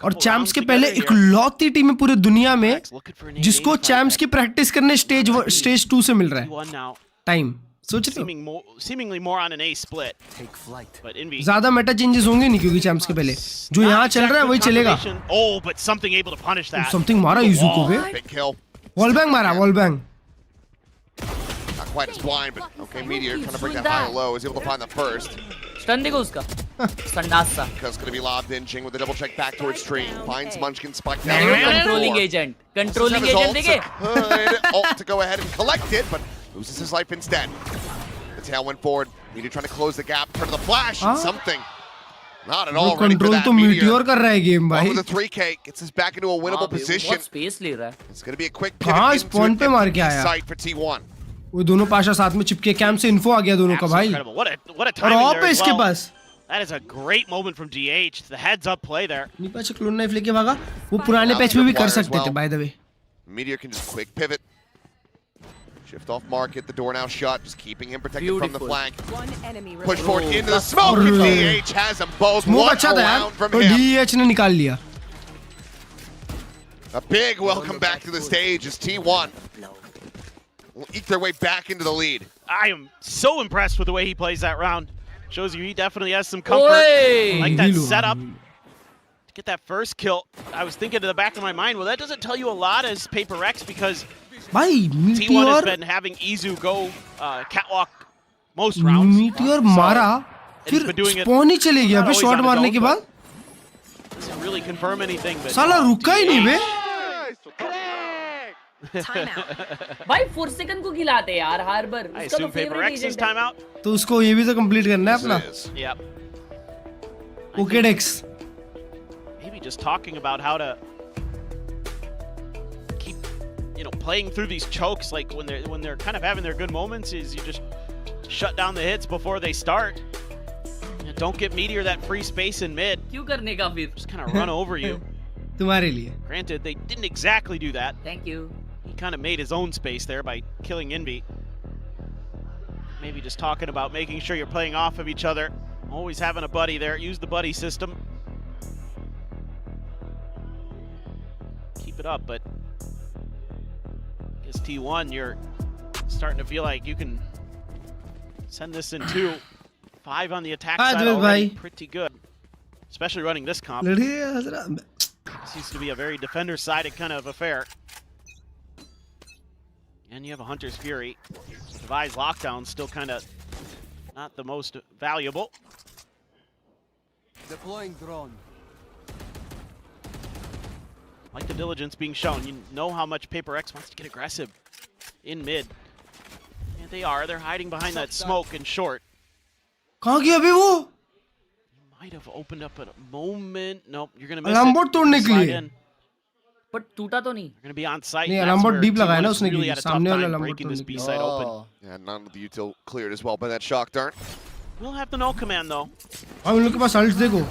[SPEAKER 2] और चैम्प्स के पहले इकलौती टीम है पूरे दुनिया में जिसको चैम्प्स की प्रैक्टिस करने स्टेज 2 से मिल रहा है टाइम सोच रहे
[SPEAKER 8] Seemingly more on an A split. But Envy.
[SPEAKER 2] ज्यादा मेटा चेंजेस होंगे नहीं क्योंकि चैम्प्स के पहले जो यहाँ चल रहा है वही चलेगा
[SPEAKER 8] Oh, but something able to punish that.
[SPEAKER 2] Something मारा इजुको पे वॉल बैंग मारा wall bang
[SPEAKER 7] Not quite as blind, but okay, Meteor trying to bring that high low. Is able to find the first.
[SPEAKER 10] Stun देखो उसका संडासा
[SPEAKER 7] Because going to be lobbed in. Jing with the double check back towards stream. Finds Munchkin spiked down.
[SPEAKER 10] Controlling agent देखे
[SPEAKER 7] Ult to go ahead and collect it, but loses his life instead. The tail went forward. Meteor trying to close the gap. Turn to the flash. And something. Not at all ready for that.
[SPEAKER 2] तो Meteor कर रहा है game भाई.
[SPEAKER 7] Over the 3K gets us back into a winnable position.
[SPEAKER 10] बहुत space ले रहा है.
[SPEAKER 7] It's going to be a quick pivot into
[SPEAKER 2] spawn पे मार के आया.
[SPEAKER 7] site for T1.
[SPEAKER 2] वो दोनों पाशा साथ में चिपके कैंप से इन्फो आ गया दोनों का भाई.
[SPEAKER 8] What a
[SPEAKER 2] और ऑप है इसके पास.
[SPEAKER 8] That is a great moment from GH. The heads up play there.
[SPEAKER 2] Nipah से क्लोन नाइफ लेके भागा. वो पुराने पैच में भी कर सकते थे by the way.
[SPEAKER 7] Meteor can just quick pivot. Shift off market, the door now shut, just keeping him protected from the flank. Push forward into the smoke, and DH has them both. What a round from him.
[SPEAKER 2] DH ने निकाल लिया.
[SPEAKER 7] A big welcome back to the stage as T1 will eke their way back into the lead.
[SPEAKER 8] I am so impressed with the way he plays that round. Shows you he definitely has some comfort. Like that setup. To get that first kill, I was thinking in the back of my mind, well, that doesn't tell you a lot as Paper X because
[SPEAKER 2] भाई
[SPEAKER 8] T1 has been having Izu go catwalk most rounds.
[SPEAKER 2] Meteor मारा फिर spawn ही चले गया फिर shot मारने के बाद.
[SPEAKER 8] Doesn't really confirm anything.
[SPEAKER 2] साला रुका ही नहीं बे.
[SPEAKER 10] भाई 4 सेकंड को खिलाते यार harbour.
[SPEAKER 8] I assume Paper X is timeout.
[SPEAKER 2] तो उसको ये भी तो कंप्लीट करना है अपना.
[SPEAKER 8] Yep.
[SPEAKER 2] Pokédex.
[SPEAKER 8] Maybe just talking about how to keep, playing through these chokes. Like when they're kind of having their good moments, is you just shut down the hits before they start. Don't get Meteor that free space in mid.
[SPEAKER 10] क्यों करने का फिर?
[SPEAKER 8] Just kind of run over you.
[SPEAKER 2] तुम्हारे लिए.
[SPEAKER 8] Granted, they didn't exactly do that.
[SPEAKER 10] Thank you.
[SPEAKER 8] He kind of made his own space there by killing Envy. Maybe just talking about making sure you're playing off of each other. Always having a buddy there. Use the buddy system. Keep it up, but I guess T1, you're starting to feel like you can send this in 2. 5 on the attack side already. Pretty good. Especially running this comp. This used to be a very defender-sided kind of affair. And you have a Hunter's Fury. Devi's lockdown still kind of not the most valuable.
[SPEAKER 9] Deploying drone.
[SPEAKER 8] Like the diligence being shown. You know how much Paper X wants to get aggressive in mid. And they are. They're hiding behind that smoke and short.
[SPEAKER 2] कहाँ गया अभी वो?
[SPEAKER 8] Might have opened up at a moment. Nope, you're gonna miss
[SPEAKER 2] Alarm board तोड़ने के लिए.
[SPEAKER 10] But टूटा तो नहीं.
[SPEAKER 8] You're gonna be on site.
[SPEAKER 2] नहीं alarm board deep लगाया ना उसने
[SPEAKER 8] really
[SPEAKER 2] की. सामने वाला alarm board
[SPEAKER 8] breaking this
[SPEAKER 2] तोड़ने
[SPEAKER 8] B
[SPEAKER 2] के
[SPEAKER 8] side
[SPEAKER 2] लिए.
[SPEAKER 8] open.
[SPEAKER 7] Yeah, none of the util cleared as well by that shock dart.
[SPEAKER 8] We'll have the no command though.
[SPEAKER 2] हाँ उन लोग के पास ults देखो.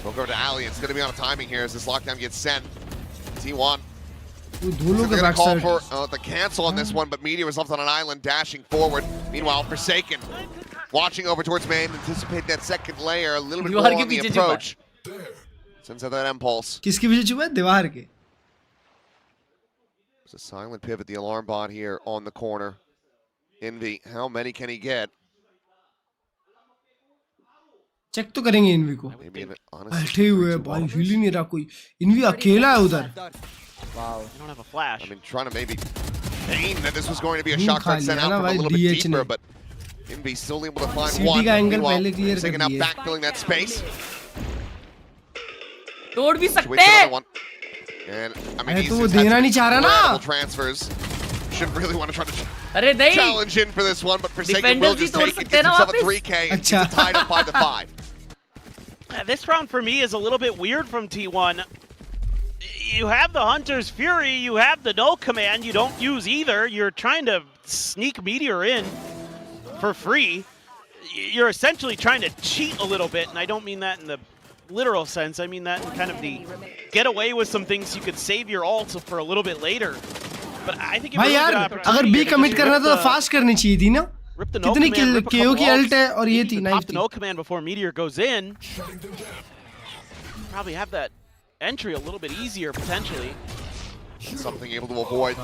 [SPEAKER 7] We'll go to Ali. It's gonna be on a timing here as this lockdown gets sent. T1.
[SPEAKER 2] They're
[SPEAKER 7] gonna call for the cancel on this one, but Meteor was left on an island, dashing forward. Meanwhile, Forsaken watching over towards main, anticipating that second layer a little bit more on the approach. Sends out that impulse.
[SPEAKER 2] किसके पीछे छुपा है? दीवार के.
[SPEAKER 7] It's a silent pivot, the alarm bot here on the corner. Envy, how many can he get?
[SPEAKER 2] Check तो करेंगे इन्वी को. बैठे हुए हैं भाई, हिल ही नहीं रहा कोई. इन्वी अकेला है उधर.
[SPEAKER 8] Wow. You don't have a flash.
[SPEAKER 7] I mean, trying to maybe feign that this was going to be a shot card sent out from a little bit deeper, but Envy still able to find one. Meanwhile, taking out backfilling that space.
[SPEAKER 10] तोड़ भी सकते हैं.
[SPEAKER 7] And I mean, he's
[SPEAKER 2] तो वो देना नहीं चाह रहा ना.
[SPEAKER 7] transfers. Should really want to try to
[SPEAKER 10] अरे नहीं
[SPEAKER 7] challenge in for this one, but Forsaken will just take it, gets himself a 3K, and keeps it tied up 5-5.
[SPEAKER 8] This round for me is a little bit weird from T1. You have the Hunter's Fury, you have the null command, you don't use either. You're trying to sneak Meteor in for free. You're essentially trying to cheat a little bit, and I don't mean that in the literal sense. I mean that in kind of the get away with some things you could save your ult for a little bit later. But I think
[SPEAKER 2] भाई यार अगर B commit करना तो fast करनी चाहिए थी ना कितनी KO की ult है और ये थी
[SPEAKER 8] knife no command before Meteor goes in. Probably have that entry a little bit easier potentially.
[SPEAKER 7] Something able to avoid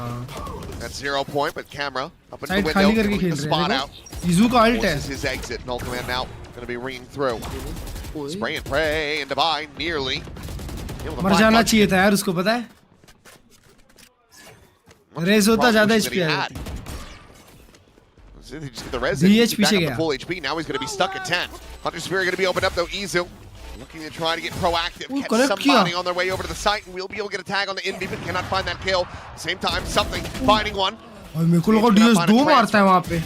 [SPEAKER 7] that 0 point, but camera up in the window, able to spot out.
[SPEAKER 2] Izu का ult है.
[SPEAKER 7] His exit, null command now going to be ringing through. Spray and pray and divine nearly.
[SPEAKER 2] मर जाना चाहिए था यार उसको पता है. रेस होता ज़्यादा HP है.
[SPEAKER 7] The res is back up to full HP. Now he's going to be stuck at 10. Hunter's Fury going to be opened up though. Izu looking to try to get proactive, catch somebody on their way over to the site, and we'll be able to get a tag on the Invi, but cannot find that kill. At the same time, something finding one.
[SPEAKER 2] और मेरे को लगा DS 2 मारता है वहाँ पे.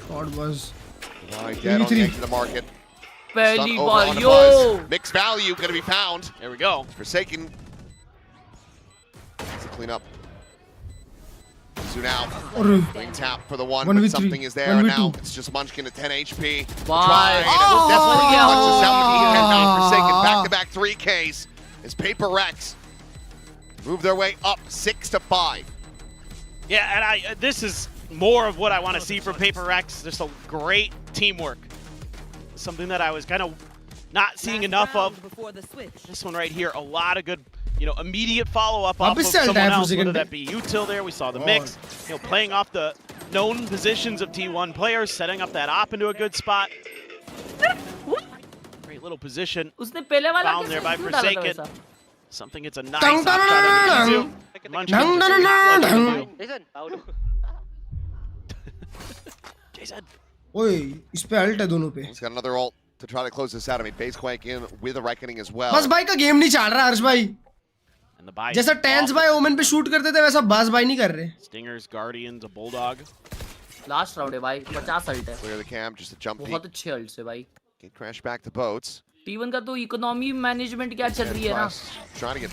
[SPEAKER 2] God was.
[SPEAKER 7] Dead on the edge of the market.
[SPEAKER 10] पहली बार yo.
[SPEAKER 7] Mixed value going to be found.
[SPEAKER 8] There we go.
[SPEAKER 7] Forsaken. It's a clean up. Soon out. Green tap for the one, but something is there, and now it's just Munchkin at 10 HP. Try, and it will definitely clutch us out, but he cannot. Forsaken back-to-back 3Ks as Prx move their way up 6-5.
[SPEAKER 8] Yeah, and this is more of what I want to see from Prx. Just a great teamwork. Something that I was kind of not seeing enough of. This one right here, a lot of good, immediate follow-up off of someone else, whether that be util there. We saw the mix, playing off the known positions of T1 players, setting up that op into a good spot. Great little position found there by Forsaken. Something, it's a nice op-shot of Jason.
[SPEAKER 2] ओए इस पे alt है दोनों पे.
[SPEAKER 7] He's got another ult to try to close this out. I mean, Basequake in with a reckoning as well.
[SPEAKER 2] बस भाई का game नहीं चल रहा हर्ष भाई. जैसा टैंस भाई ओमेन पे शूट करते थे वैसा बस भाई नहीं कर रहे.
[SPEAKER 8] Stingers, Guardians, a Bulldog.
[SPEAKER 10] Last round है भाई 50 अल्ट है.
[SPEAKER 7] Clear the cam, just a jump peek.
[SPEAKER 10] बहुत अच्छे अल्ट से भाई.
[SPEAKER 7] Get crash back to boats.
[SPEAKER 10] T1 का तो इकोनॉमी मैनेजमेंट क्या चल रही है ना.
[SPEAKER 7] Trying to get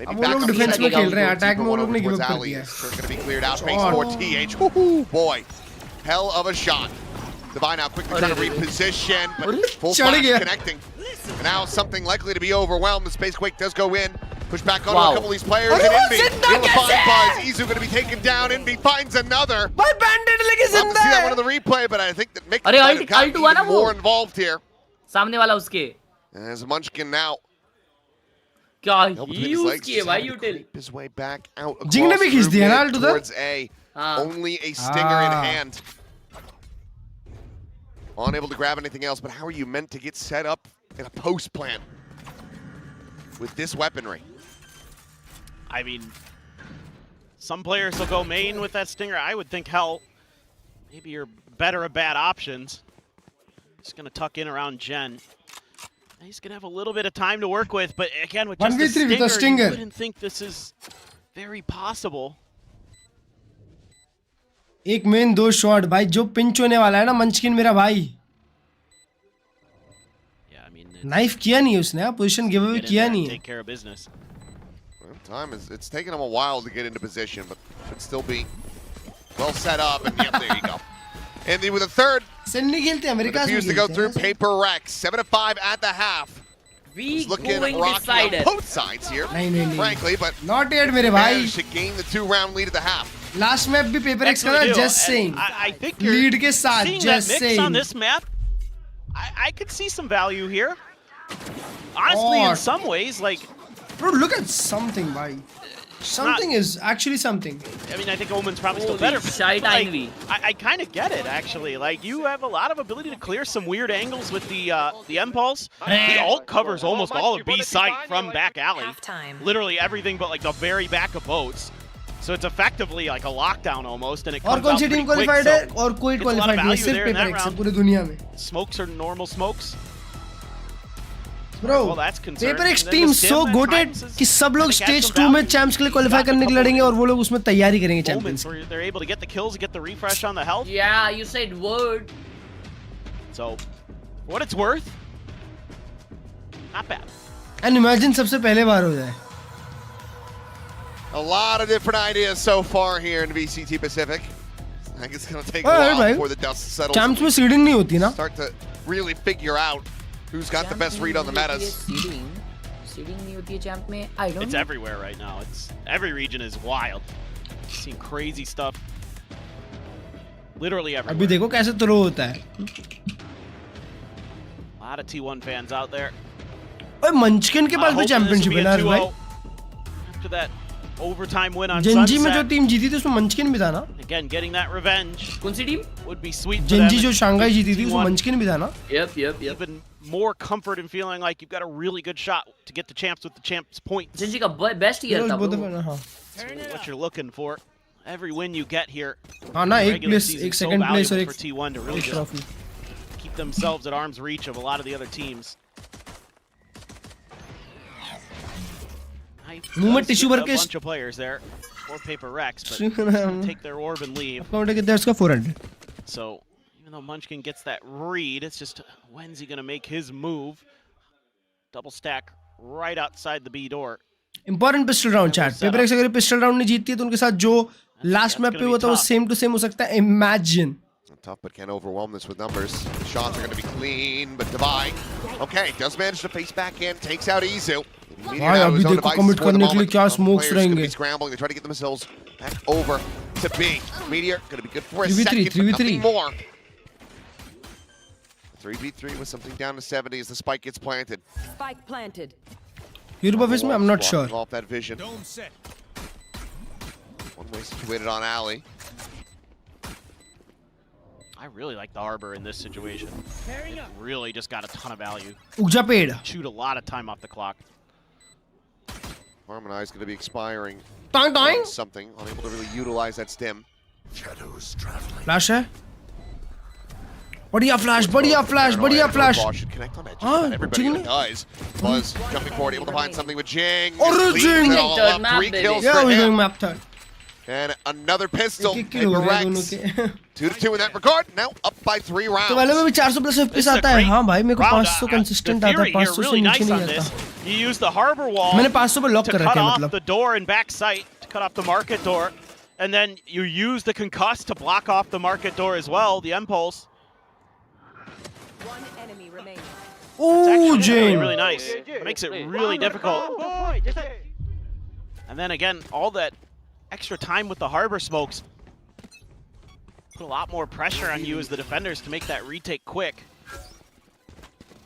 [SPEAKER 2] अब वो लोग डिफेंस में खेल रहे हैं, अटैक में वो लोग ने गिव अप कर दिया है.
[SPEAKER 7] Going to be cleared out. Base 4 TH. Woohoo, boy. Hell of a shot. Divine now quickly trying to reposition, but full flash connecting. And now something likely to be overwhelmed. The Spacequake does go in. Push back onto a couple of these players. And Envy able to find Buzz. Izu going to be taken down. Envy finds another.
[SPEAKER 2] Love to see
[SPEAKER 7] that one in the replay, but I think that Mick might have gotten even more involved here.
[SPEAKER 10] सामने वाला उसके.
[SPEAKER 7] As Munchkin now.
[SPEAKER 10] क्या use किए भाई यूटिल.
[SPEAKER 7] His way back out
[SPEAKER 2] जिंग ने भी खींच दिया ना अल्टू
[SPEAKER 7] towards A. Only a stinger in hand. Unable to grab anything else, but how are you meant to get set up in a post plant with this weaponry?
[SPEAKER 8] I mean, some players will go main with that Stinger. I would think, hell, maybe your better of bad options. Just going to tuck in around Jen. He's going to have a little bit of time to work with, but again, with just a Stinger, you wouldn't think this is very possible.
[SPEAKER 2] एक main दो shot भाई जो pinch होने वाला है ना मंचकिन मेरा भाई. नाइफ किया नहीं उसने, पोजीशन गिव अवे किया नहीं है.
[SPEAKER 7] Time is, it's taken him a while to get into position, but should still be well set up. And yep, there you go. And with a third, refused to go through. Prx 7-5 at the half. He's looking rocky on both sides here, frankly, but
[SPEAKER 2] not yet, मेरे भाई.
[SPEAKER 7] Managed to gain the 2-round lead at the half.
[SPEAKER 2] Last map भी Prx का just saying.
[SPEAKER 8] I think you're
[SPEAKER 2] lead के साथ
[SPEAKER 8] seeing
[SPEAKER 2] just
[SPEAKER 8] that mix
[SPEAKER 2] saying.
[SPEAKER 8] on this map. I could see some value here. Honestly, in some ways, like.
[SPEAKER 2] Bro, look at something, bhai. Something is actually something.
[SPEAKER 8] I mean, I think Omen's probably still better. But like, I kind of get it, actually. Like, you have a lot of ability to clear some weird angles with the Impulse. The ult covers almost all of B's site from back alley. Literally everything but like the very back of boats. So it's effectively like a lockdown almost, and it comes out pretty quick.
[SPEAKER 2] और कोई qualified नहीं है, सिर्फ Prx है पूरी दुनिया में.
[SPEAKER 8] Smokes are normal smokes.
[SPEAKER 2] Bro,
[SPEAKER 8] well, that's concerned.
[SPEAKER 2] Prx
[SPEAKER 8] And then
[SPEAKER 2] team
[SPEAKER 8] the Sim
[SPEAKER 2] so
[SPEAKER 8] at
[SPEAKER 2] goated
[SPEAKER 8] times is
[SPEAKER 2] कि सब लोग
[SPEAKER 8] gonna catch
[SPEAKER 2] स्टेज
[SPEAKER 8] some
[SPEAKER 2] 2 में
[SPEAKER 8] value.
[SPEAKER 2] चैंप्स के लिए क्वालीफाई करने के लिए लड़ेंगे और वो लोग उसमें तैयारी करेंगे
[SPEAKER 8] Moments
[SPEAKER 2] champions
[SPEAKER 8] where they're able to get the kills, get the refresh on the health.
[SPEAKER 10] Yeah, you said word.
[SPEAKER 8] So, for what it's worth, not bad.
[SPEAKER 2] And imagine सबसे पहले बार हो जाए.
[SPEAKER 7] A lot of different ideas so far here in VCT Pacific. I think it's going to take a
[SPEAKER 2] Alright,
[SPEAKER 7] while
[SPEAKER 2] bhai.
[SPEAKER 7] before the dust settles.
[SPEAKER 2] Champs में seeding नहीं होती ना.
[SPEAKER 7] Start to really figure out who's got the best read on the metas.
[SPEAKER 10] Seeding नहीं होती है champ में. I don't
[SPEAKER 8] It's
[SPEAKER 10] know.
[SPEAKER 8] everywhere right now. Every region is wild. Seeing crazy stuff. Literally everywhere.
[SPEAKER 2] अभी देखो कैसे throw होता है.
[SPEAKER 8] A lot of T1 fans out there.
[SPEAKER 2] ओए मंचकिन के पास भी चैंपियनशिप है ना भाई.
[SPEAKER 8] After that overtime win on
[SPEAKER 2] Gen Z में जो
[SPEAKER 8] Sunset.
[SPEAKER 2] टीम जीती थी उसमें मंचकिन भी था ना.
[SPEAKER 8] Again, getting that revenge.
[SPEAKER 10] कौन सी team?
[SPEAKER 8] Would be sweet for
[SPEAKER 2] Gen G
[SPEAKER 8] them.
[SPEAKER 2] जो शंघाई जीती थी
[SPEAKER 8] T1
[SPEAKER 2] उसमें मंचकिन भी था ना.
[SPEAKER 10] Yep.
[SPEAKER 8] Even more comfort in feeling like you've got a really good shot to get the champs with the champs points.
[SPEAKER 10] Gen Z का best year था bro.
[SPEAKER 2] हाँ.
[SPEAKER 8] That's what you're looking for. Every win you get here.
[SPEAKER 2] हाँ ना एक
[SPEAKER 8] regular
[SPEAKER 2] place
[SPEAKER 8] season
[SPEAKER 2] एक
[SPEAKER 8] is so
[SPEAKER 2] second place और
[SPEAKER 8] valuable
[SPEAKER 2] एक
[SPEAKER 8] for T1 to really
[SPEAKER 2] एक
[SPEAKER 8] just
[SPEAKER 2] trophy.
[SPEAKER 8] keep themselves at arm's reach of a lot of the other teams.
[SPEAKER 2] मुंह में tissue भर
[SPEAKER 8] A
[SPEAKER 2] के
[SPEAKER 8] bunch of players there, or paper Rex, but just gonna take their orb and leave.
[SPEAKER 2] Account है कितना उसका 400.
[SPEAKER 8] So even though Munchkin gets that read, it's just when's he gonna make his move? Double stack right outside the B door.
[SPEAKER 2] Important pistol round chat. Paper x अगर pistol round नहीं जीतती है तो उनके साथ जो लास्ट मैप पे हुआ था वो सेम टू सेम हो सकता है. Imagine.
[SPEAKER 7] Tough, but can't overwhelm this with numbers. The shots are going to be clean, but Divide, okay, does manage to face back in, takes out Izu.
[SPEAKER 2] भाई अभी देखो कमिट करने के लिए क्या स्मोक्स रहेंगे.
[SPEAKER 7] Scrambling, they try to get the missiles back over to B. Meteor going to be good for a
[SPEAKER 2] 3v3,
[SPEAKER 7] second, but
[SPEAKER 2] 3v3.
[SPEAKER 7] nothing more. 3v3 with something down to 70 as the spike gets planted.
[SPEAKER 11] Spike planted.
[SPEAKER 2] Europe office में I'm not sure.
[SPEAKER 7] Off that vision. One way situated on alley.
[SPEAKER 8] I really like the Harbor in this situation. It really just got a ton of value.
[SPEAKER 2] उगजा पेड़.
[SPEAKER 8] Shoot a lot of time off the clock.
[SPEAKER 7] Harmonize going to be expiring.
[SPEAKER 2] Doing.
[SPEAKER 7] On something, unable to really utilize that stim.
[SPEAKER 2] Flash है. बढ़िया flash.
[SPEAKER 7] Should connect on edge.
[SPEAKER 2] हाँ,
[SPEAKER 7] Everybody
[SPEAKER 2] Jing.
[SPEAKER 7] really does. Buzz jumping forward, able to find something with Jing.
[SPEAKER 2] और
[SPEAKER 7] Cleans
[SPEAKER 2] Jing.
[SPEAKER 7] it all up. 3 kills
[SPEAKER 2] Yeah,
[SPEAKER 7] for
[SPEAKER 2] we're
[SPEAKER 7] him.
[SPEAKER 2] going map third.
[SPEAKER 7] And another pistol.
[SPEAKER 2] एक किल हो गया दोनों के.
[SPEAKER 7] 2-2 in that regard. Now up by 3 rounds.
[SPEAKER 2] तो पहले में भी 400 प्लस एफपीएस आता है. हाँ भाई मेरे को 500 कंसिस्टेंट आता है. 500 से नीचे नहीं आता.
[SPEAKER 8] You use the Harbor wall
[SPEAKER 2] मैंने 500 पे लॉक
[SPEAKER 8] to
[SPEAKER 2] कर
[SPEAKER 8] cut
[SPEAKER 2] रखा है
[SPEAKER 8] off
[SPEAKER 2] मतलब.
[SPEAKER 8] the door and back sight, to cut off the market door, and then you use the concuss to block off the market door as well, the impulse.
[SPEAKER 11] One enemy remaining.
[SPEAKER 8] It's actually
[SPEAKER 2] Ooh,
[SPEAKER 8] really,
[SPEAKER 2] Jane.
[SPEAKER 8] really nice. It makes it really difficult. And then again, all that extra time with the Harbor smokes put a lot more pressure on you as the defenders to make that retake quick.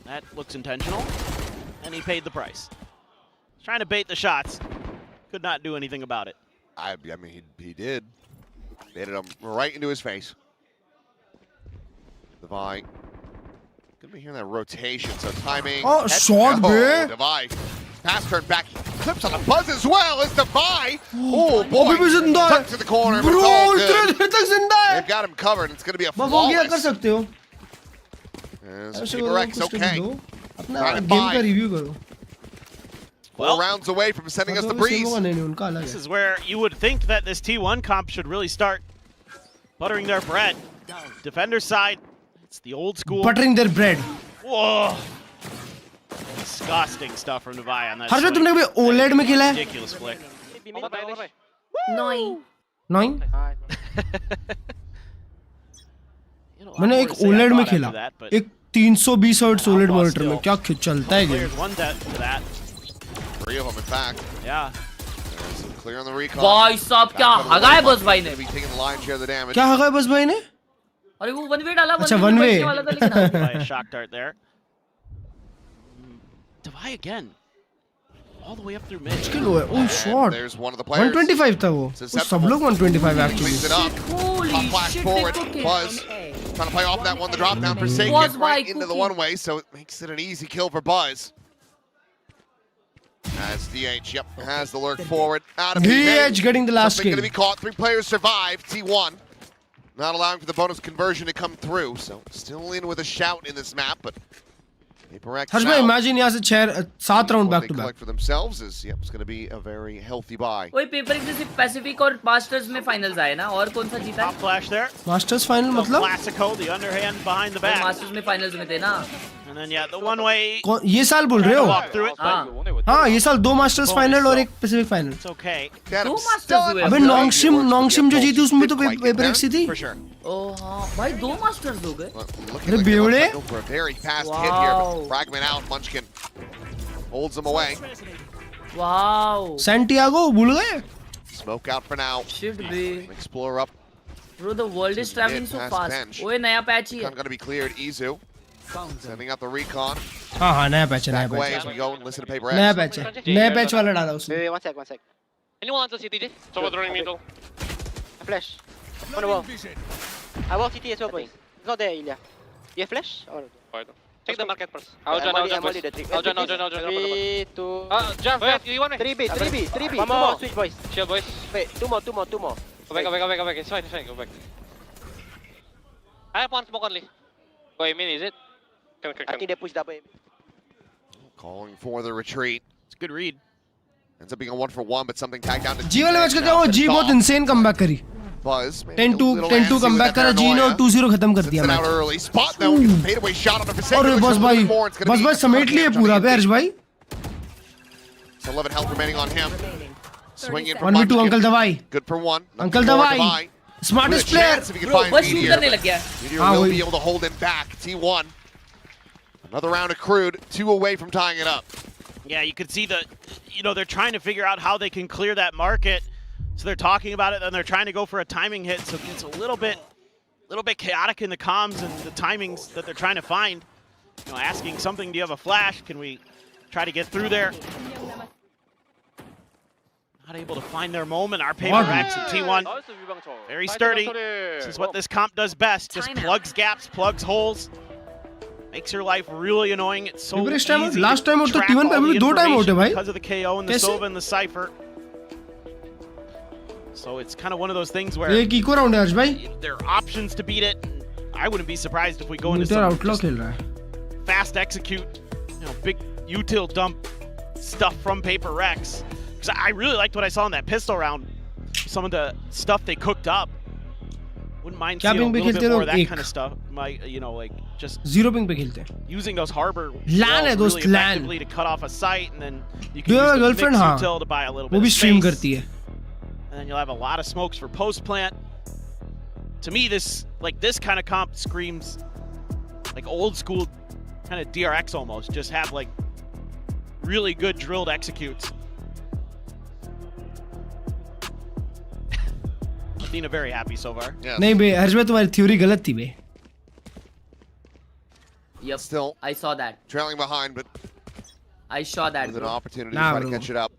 [SPEAKER 8] That looks intentional, and he paid the price. Trying to bait the shots, could not do anything about it.
[SPEAKER 7] I mean, he did. Baited him right into his face. Divide. Gonna be hearing that rotation, so timing.
[SPEAKER 2] Oh, shot, man.
[SPEAKER 7] Divide. Pass turn back. Clips on the Buzz as well as Divide. Oh, boy.
[SPEAKER 2] अभी भी जिंदा है.
[SPEAKER 7] Tucked to the corner, but
[SPEAKER 2] Bro,
[SPEAKER 7] it's all
[SPEAKER 2] इतने
[SPEAKER 7] good.
[SPEAKER 2] देर तक जिंदा है.
[SPEAKER 7] They've got him covered. It's gonna be a
[SPEAKER 2] बस वो क्या कर
[SPEAKER 7] flawless.
[SPEAKER 2] सकते हो.
[SPEAKER 7] As
[SPEAKER 2] ऐसे
[SPEAKER 7] Paper X,
[SPEAKER 2] कुछ
[SPEAKER 7] okay.
[SPEAKER 2] दो. अपना
[SPEAKER 7] Trying to
[SPEAKER 2] गेम का
[SPEAKER 7] buy.
[SPEAKER 2] रिव्यू करो.
[SPEAKER 7] 4 rounds away from sending us the breeze.
[SPEAKER 2] नहीं उनका अलग
[SPEAKER 8] This
[SPEAKER 2] है.
[SPEAKER 8] is where you would think that this T1 comp should really start buttering their bread. Defender side, it's the old school.
[SPEAKER 2] Buttering their bread.
[SPEAKER 8] Whoa. Disgusting stuff from Nevi on that.
[SPEAKER 2] Harshad
[SPEAKER 8] swing.
[SPEAKER 2] तुमने कभी OLED में खेला है?
[SPEAKER 8] Ridiculous flick.
[SPEAKER 2] 9. मैंने एक OLED में खेला. एक 320 हर्ट्ज OLED मॉनिटर में क्या चलता है game.
[SPEAKER 8] Players won that for that.
[SPEAKER 7] 3 of them, in fact.
[SPEAKER 8] Yeah.
[SPEAKER 7] Clear on the recon.
[SPEAKER 10] भाई साहब क्या हगा है बस भाई ने.
[SPEAKER 7] Be taking the lion's share of the damage.
[SPEAKER 2] क्या हगा है बस भाई ने?
[SPEAKER 10] अरे वो वन वे डाला.
[SPEAKER 2] अच्छा one way.
[SPEAKER 8] By a shock dart there. Devi again. All the way up through mid.
[SPEAKER 2] किल हुआ है. Oh shot.
[SPEAKER 7] There's one of the players.
[SPEAKER 2] 125 था वो. वो सब लोग 125 actually.
[SPEAKER 7] Cleans it up. Top flash forward. Buzz trying to play off that one. The drop down for Sig
[SPEAKER 10] Buzz
[SPEAKER 7] right
[SPEAKER 10] by
[SPEAKER 7] into the
[SPEAKER 10] cookie.
[SPEAKER 7] one-way, so it makes it an easy kill for Buzz. As DH, yep, has the lurk forward. Out of
[SPEAKER 2] DH getting the last
[SPEAKER 7] Something
[SPEAKER 2] kill.
[SPEAKER 7] going to be caught. 3 players survive. T1 not allowing for the bonus conversion to come through, so still in with a shout in this map, but
[SPEAKER 2] हर्ष भाई imagine यहाँ से 7 राउंड back to back
[SPEAKER 7] for themselves is it's going to be a very healthy buy.
[SPEAKER 10] वही paper से सिर्फ Pacific और masters में finals आए ना, और कौन सा जीता है?
[SPEAKER 8] Flash there.
[SPEAKER 2] मास्टर्स फाइनल मतलब?
[SPEAKER 8] Classico, the underhand behind the back.
[SPEAKER 10] Masters में फाइनल्स में थे ना?
[SPEAKER 8] And then yeah, the one way.
[SPEAKER 2] ये साल बोल रहे हो? हाँ ये साल 2 मास्टर्स फाइनल और 1 Pacific final.
[SPEAKER 8] It's okay.
[SPEAKER 10] 2 masters हुए.
[SPEAKER 2] अबे नोंगशिम जो जीती उसमें तो पेपर एक्स ही थी.
[SPEAKER 10] ओह हाँ भाई 2 मास्टर्स हो गए.
[SPEAKER 2] अरे बेवड़े.
[SPEAKER 7] Very fast hit here, but fragment out. Munchkin holds him away.
[SPEAKER 10] Wow.
[SPEAKER 2] Santiago भूल गए.
[SPEAKER 7] Smoke out for now.
[SPEAKER 10] Shift B.
[SPEAKER 7] Explorer up.
[SPEAKER 10] Bro, the world is traveling so fast. ओए नया पैच ही है.
[SPEAKER 7] Going to be cleared. Izu sending out the recon.
[SPEAKER 2] हाँ नया patch है.
[SPEAKER 7] Back away as we go and listen to Paper X.
[SPEAKER 2] नया patch है. नया patch वाला डाला उसने.
[SPEAKER 17] One sec. Anyone wants to CT? Someone throwing middle. Flash. On the wall. I walk CT as well, boys. It's not there, Ilya. You have flash? Or check the market first. I'll join. 3, 2. Jump. Wait, you want me? 3B. One more. Switch, boys. Chill, boys. Wait, 2 more. Go back. It's fine. Go back. I have one smoke only. Go A mid, is it? Come. I think they pushed up A.
[SPEAKER 7] Calling for the retreat.
[SPEAKER 8] It's a good read.
[SPEAKER 7] Ends up being a 1-for-1, but something tagged down to
[SPEAKER 2] जी वाले match का क्या हुआ? जी बहुत insane comeback करी.
[SPEAKER 7] Buzz
[SPEAKER 2] 10-2 comeback करा जी ने और 2-0 खत्म कर दिया match.
[SPEAKER 7] Spot though, gets a fadeaway shot on the Pacific.
[SPEAKER 2] अरे बस समेट लिए पूरा पे हर्ष भाई.
[SPEAKER 7] 11 health remaining on him. Swinging from
[SPEAKER 2] 1v2 uncle दवाई.
[SPEAKER 7] Good for 1.
[SPEAKER 2] अंकल दवाई. Smartest player.
[SPEAKER 10] Bro, बस शूट करने लग गया.
[SPEAKER 7] Meteor will be able to hold him back. T1. Another round accrued, 2 away from tying it up.
[SPEAKER 8] Yeah, you could see they're trying to figure out how they can clear that market. So they're talking about it, and they're trying to go for a timing hit. So it's a little bit chaotic in the comms and the timings that they're trying to find. Asking something, do you have a flash? Can we try to get through there? Not able to find their moment. Our Paper X and T1, very sturdy. This is what this comp does best. Just plugs gaps, plugs holes. Makes your life really annoying. It's so easy
[SPEAKER 2] last time
[SPEAKER 8] to track all the information because of the KO and the Sova and the Cypher. So it's kind of one of those things where there are options to beat it. I wouldn't be surprised if we go into some fast execute, big util dump stuff from Paper Rex. Because I really liked what I saw in that pistol round. Some of the stuff they cooked up. Wouldn't mind seeing a little bit more of that kind of stuff. Just
[SPEAKER 2] 0 ping पे खेलते हैं.
[SPEAKER 8] Using those harbor walls
[SPEAKER 2] LAN है
[SPEAKER 8] really effectively to cut off a site, and then you can use the mix util to buy a little bit of space.
[SPEAKER 2] करती है.
[SPEAKER 8] And then you'll have a lot of smokes for post plant. To me, this kind of comp screams like old school kind of DRX almost. Just have really good drilled executes. Athena very happy so far.
[SPEAKER 2] नहीं बे हर्ष भाई तुम्हारी theory गलत थी बे.
[SPEAKER 10] Yep.
[SPEAKER 7] Still,
[SPEAKER 10] I saw that.
[SPEAKER 7] Trailing behind, but
[SPEAKER 10] I saw that.
[SPEAKER 7] With an opportunity to try to catch it up.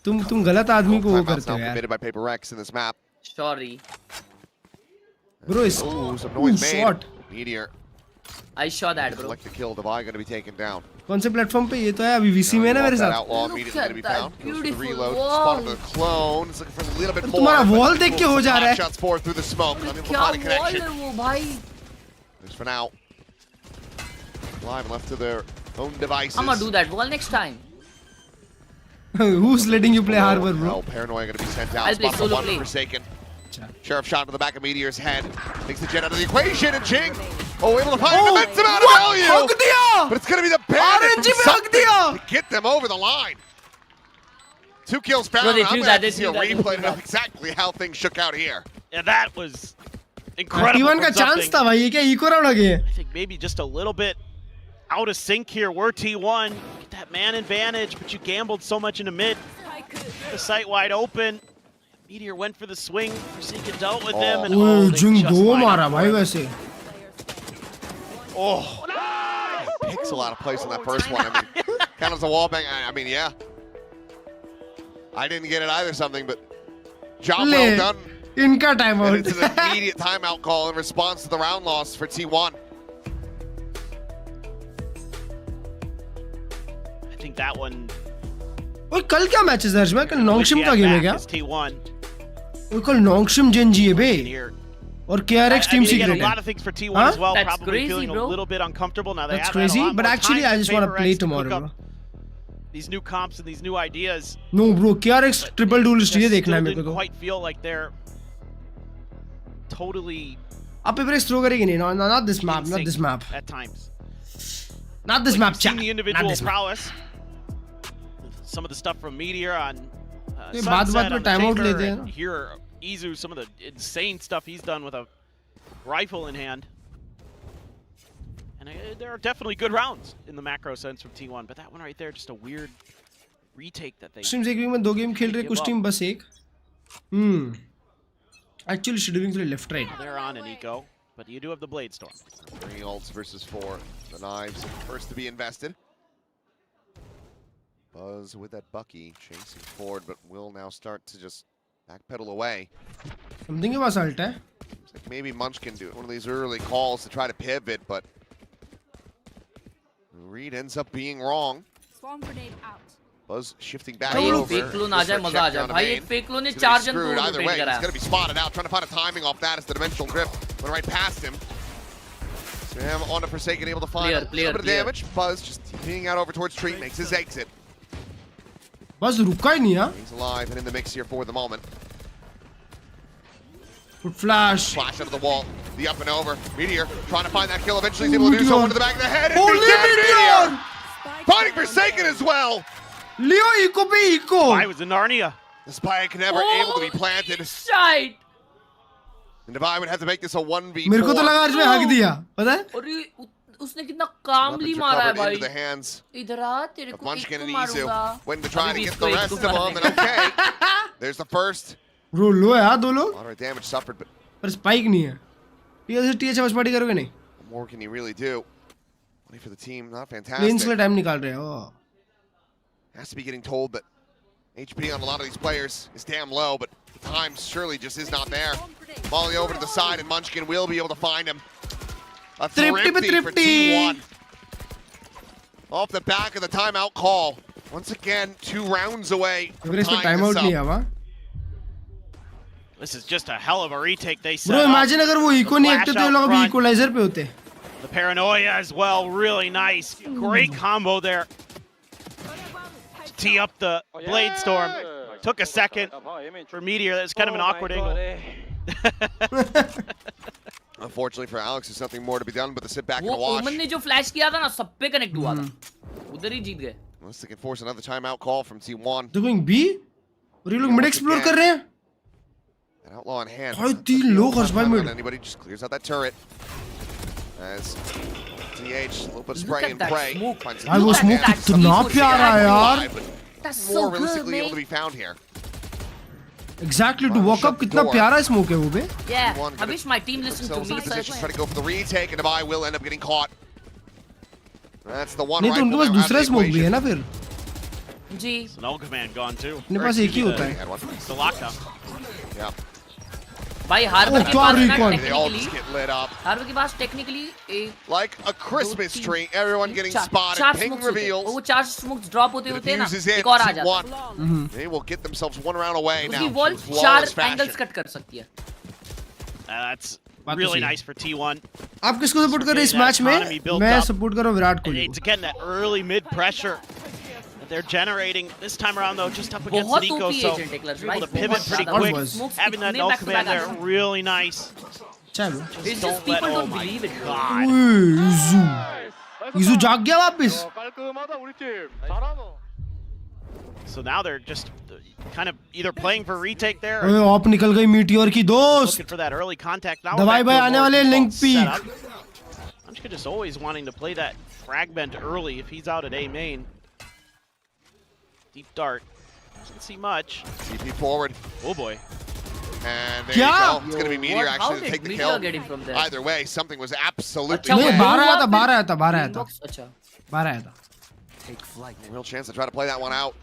[SPEAKER 2] तुम गलत आदमी को वो करते हो यार.
[SPEAKER 7] Committed by Paper X in this map.
[SPEAKER 10] Sorry.
[SPEAKER 2] Bro,
[SPEAKER 7] some noise made. Meteor.
[SPEAKER 10] I saw that, bro.
[SPEAKER 7] Select the kill. Divide going to be taken down.
[SPEAKER 2] कौन से प्लेटफॉर्म पे ये तो है अभी VC में है ना मेरे साथ.
[SPEAKER 7] Outlaw immediately going to be found. Goes for the reload. Spot of the clone. It's looking for a little bit more.
[SPEAKER 2] तुम्हारा wall देख के हो जा रहा है.
[SPEAKER 7] Shots forward through the smoke.
[SPEAKER 10] क्या wall है वो भाई?
[SPEAKER 7] There's for now. Live left to their own devices.
[SPEAKER 10] I'm gonna do that wall next time.
[SPEAKER 2] Who's letting you play Harbor, bro?
[SPEAKER 7] Oh, Paranoia going to be sent out.
[SPEAKER 10] I'll play solo
[SPEAKER 7] play. Forsaken. Sheriff shot to the back of Meteor's head. Takes the jet out of the equation, and Ching, able to find an immense amount of value. But it's going to be the bandit from something to get them over the line. 2 kills found. I'm going to have to see a replay to know exactly how things shook out here.
[SPEAKER 8] Yeah, that was incredible.
[SPEAKER 2] T1 का chance था भाई, ये क्या eco round आ गया?
[SPEAKER 8] I think maybe just a little bit out of sync here. We're T1. Get that man advantage, but you gambled so much in the mid. The site wide open. Meteor went for the swing. Forsaken dealt with them, and
[SPEAKER 2] Jung दो मारा भाई वैसे.
[SPEAKER 7] Oh, picks a lot of place on that first one. I mean, kind of as a wall bang. I mean, yeah. I didn't get it either, something, but job well done.
[SPEAKER 2] Inka timeout.
[SPEAKER 7] And it's an immediate timeout call in response to the round loss for T1.
[SPEAKER 8] I think that one.
[SPEAKER 2] ओए कल क्या matches है हर्ष भाई? कल नोंगशिम का game है क्या?
[SPEAKER 8] T1.
[SPEAKER 2] ओए कल नोंगशिम जेनजी है बे. और KRX team secret
[SPEAKER 8] a lot of things for T1 as well.
[SPEAKER 10] That's
[SPEAKER 8] Probably
[SPEAKER 10] crazy,
[SPEAKER 8] feeling
[SPEAKER 10] bro.
[SPEAKER 8] a little bit uncomfortable now. They
[SPEAKER 2] That's
[SPEAKER 8] have had a
[SPEAKER 2] crazy,
[SPEAKER 8] lot
[SPEAKER 2] but
[SPEAKER 8] more
[SPEAKER 2] actually
[SPEAKER 8] time
[SPEAKER 2] I
[SPEAKER 8] to
[SPEAKER 2] just want to
[SPEAKER 8] favor
[SPEAKER 2] play
[SPEAKER 8] X to
[SPEAKER 2] tomorrow,
[SPEAKER 8] cook
[SPEAKER 2] bro.
[SPEAKER 8] up these new comps and these new ideas.
[SPEAKER 2] No bro, KRX triple duelist ये
[SPEAKER 8] Just
[SPEAKER 2] देखना है
[SPEAKER 8] still
[SPEAKER 2] मेरे को
[SPEAKER 8] didn't
[SPEAKER 2] तो.
[SPEAKER 8] quite feel like they're totally
[SPEAKER 2] आप Prx throw करेंगे नहीं? No, not this map,
[SPEAKER 8] in
[SPEAKER 2] not
[SPEAKER 8] sync
[SPEAKER 2] this map.
[SPEAKER 8] at times.
[SPEAKER 2] Not this
[SPEAKER 8] Like,
[SPEAKER 2] map,
[SPEAKER 8] you've seen
[SPEAKER 2] chat.
[SPEAKER 8] the
[SPEAKER 2] Not
[SPEAKER 8] individual
[SPEAKER 2] this map.
[SPEAKER 8] prowess. Some of the stuff from Meteor on
[SPEAKER 2] ये
[SPEAKER 8] Sunset
[SPEAKER 2] बात-बात पे
[SPEAKER 8] on the
[SPEAKER 2] time out
[SPEAKER 8] Chamber,
[SPEAKER 2] लेते हैं
[SPEAKER 8] and
[SPEAKER 2] ना.
[SPEAKER 8] here Izu, some of the insane stuff he's done with a rifle in hand. And there are definitely good rounds in the macro sense from T1, but that one right there, just a weird retake that they.
[SPEAKER 2] Streams एक week में 2 game खेल रहे, कुछ team बस एक. Actually scheduling through left right.
[SPEAKER 8] They're on an eco, but you do have the Blade Storm.
[SPEAKER 7] 3 ults versus 4. The knives first to be invested. Buzz with that Bucky chasing forward, but will now start to just backpedal away.
[SPEAKER 2] Something के पास ult है.
[SPEAKER 7] It's like maybe Munch can do one of these early calls to try to pivot, but Reed ends up being wrong.
[SPEAKER 11] Swarm grenade out.
[SPEAKER 7] Buzz shifting back
[SPEAKER 10] भाई
[SPEAKER 7] over.
[SPEAKER 10] एक fake clone आ जाए मजा आ जाए भाई एक fake clone ने
[SPEAKER 7] He's
[SPEAKER 10] 4
[SPEAKER 7] gonna be
[SPEAKER 10] जन
[SPEAKER 7] screwed
[SPEAKER 10] को
[SPEAKER 7] either
[SPEAKER 10] डिफेंड
[SPEAKER 7] way.
[SPEAKER 10] करा
[SPEAKER 7] He's going to be spotted out, trying to find a timing off that as the dimensional grip went right past him. Sam on to Forsaken, able to find a little bit of damage. Buzz just being out over towards Tree, makes his exit.
[SPEAKER 2] बस रुका ही नहीं यार.
[SPEAKER 7] He's alive and in the mix here for the moment.
[SPEAKER 2] Good flash.
[SPEAKER 7] Flash out of the wall. The up and over. Meteor trying to find that kill. Eventually he's able to do so into the back of the head. And
[SPEAKER 2] Holy
[SPEAKER 7] beat down
[SPEAKER 2] Meteor!
[SPEAKER 7] Finding Forsaken as well.
[SPEAKER 2] Leo eco पे eco.
[SPEAKER 8] I was in Narnia.
[SPEAKER 7] The spike never able to be planted.
[SPEAKER 10] Shite.
[SPEAKER 7] And Divine would have to make this a 1v4.
[SPEAKER 2] मेरे को तो लगा आज में हक दिया. पता है?
[SPEAKER 10] और ये उसने कितना कामली मारा है भाई.
[SPEAKER 7] Into the hands
[SPEAKER 10] इधर आ तेरे
[SPEAKER 7] of
[SPEAKER 10] को
[SPEAKER 7] Munchkin
[SPEAKER 10] एक
[SPEAKER 7] and
[SPEAKER 10] को
[SPEAKER 7] Izu.
[SPEAKER 10] मारूंगा.
[SPEAKER 7] When to try to get the rest of them. And okay. There's the first.
[SPEAKER 2] Bro लो यार दो लोग.
[SPEAKER 7] Moderate damage suffered, but
[SPEAKER 2] पर spike नहीं है. TH बस पार्टी करोगे नहीं?
[SPEAKER 7] what more can you really do? Money for the team, not
[SPEAKER 2] Lanes
[SPEAKER 7] fantastic.
[SPEAKER 2] के लिए time निकाल रहे हैं. Oh.
[SPEAKER 7] Has to be getting told that HP on a lot of these players is damn low, but the time surely just is not there. Volley over to the side, and Munchkin will be able to find him. A thrifty for T1. Off the back of the timeout call. Once again, 2 rounds away from tying this up.
[SPEAKER 8] This is just a hell of a retake they set
[SPEAKER 2] Bro
[SPEAKER 8] up.
[SPEAKER 2] imagine अगर वो eco नहीं active तो ये लोग अभी equalizer पे होते.
[SPEAKER 8] The paranoia as well, really nice. Great combo there. To tee up the Blade Storm. Took a second for Meteor. That's kind of an awkward angle.
[SPEAKER 7] Unfortunately for Alex, there's nothing more to be done but to sit back
[SPEAKER 10] वो
[SPEAKER 7] and watch.
[SPEAKER 10] ओमन ने जो flash किया था ना सब पे connect हुआ था. उधर ही जीत गए.
[SPEAKER 7] Unless they can force another timeout call from T1.
[SPEAKER 2] They're going B. और ये लोग mid explore कर रहे हैं.
[SPEAKER 7] An outlaw in hand.
[SPEAKER 2] भाई 3 लोग हर्ष भाई mid.
[SPEAKER 7] Anybody just clears out that turret. As TH, a little bit of spray and pray.
[SPEAKER 2] भाई वो smoke कितना प्यारा है यार.
[SPEAKER 10] That's
[SPEAKER 7] more
[SPEAKER 10] so good,
[SPEAKER 7] realistically able to
[SPEAKER 10] man.
[SPEAKER 7] be found here.
[SPEAKER 2] Exactly to walk up कितना प्यारा smoke है वो बे.
[SPEAKER 10] Yeah, I wish my team listened to me.
[SPEAKER 7] Try to go for the retake, and Divine will end up getting caught. That's the one.
[SPEAKER 2] नहीं तो उनके पास दूसरा smoke भी है ना फिर.
[SPEAKER 10] जी.
[SPEAKER 8] Null command gone too.
[SPEAKER 2] अपने पास एक ही होता है.
[SPEAKER 8] It's the lockdown.
[SPEAKER 7] Yeah.
[SPEAKER 10] भाई हार्बर के पास ना टेक्निकली हार्बर के पास technically
[SPEAKER 7] like a Christmas tree, everyone getting spotted. Ping reveals.
[SPEAKER 10] वो 4 smokes drop होते हैं ना एक और आ जाता
[SPEAKER 7] है. They will get themselves 1 round away now.
[SPEAKER 10] उसकी wall 4 angles cut कर सकती है.
[SPEAKER 8] That's really nice for T1.
[SPEAKER 2] आप किसको सपोर्ट कर रहे हैं इस मैच में? मैं सपोर्ट कर रहा हूँ Virat Kohli.
[SPEAKER 8] It's again that early mid pressure that they're generating this time around though, just up against Nico, so able to pivot pretty quick. Having that null command there, really nice.
[SPEAKER 2] चलो.
[SPEAKER 10] It's just people don't believe it.
[SPEAKER 2] Izu जाग गया वापस.
[SPEAKER 8] So now they're just kind of either playing for retake there.
[SPEAKER 2] ओए आप निकल गई meteor की दोस्त.
[SPEAKER 8] Looking for that early contact. Now
[SPEAKER 2] दवाई भाई आने वाले link peek.
[SPEAKER 8] Munchkin just always wanting to play that fragment early if he's out at A main. Deep dart. Doesn't see much.
[SPEAKER 7] TP forward.
[SPEAKER 8] Oh boy.
[SPEAKER 7] And there you go. It's going to be Meteor actually to take the kill.
[SPEAKER 10] Get him from there?
[SPEAKER 7] Either way, something was absolutely
[SPEAKER 2] नहीं
[SPEAKER 7] bad.
[SPEAKER 2] 12 आया था 12 आया था 12 आया था.
[SPEAKER 10] अच्छा.
[SPEAKER 2] 12 आया था.
[SPEAKER 7] Take flight. Real chance to try to play that one out.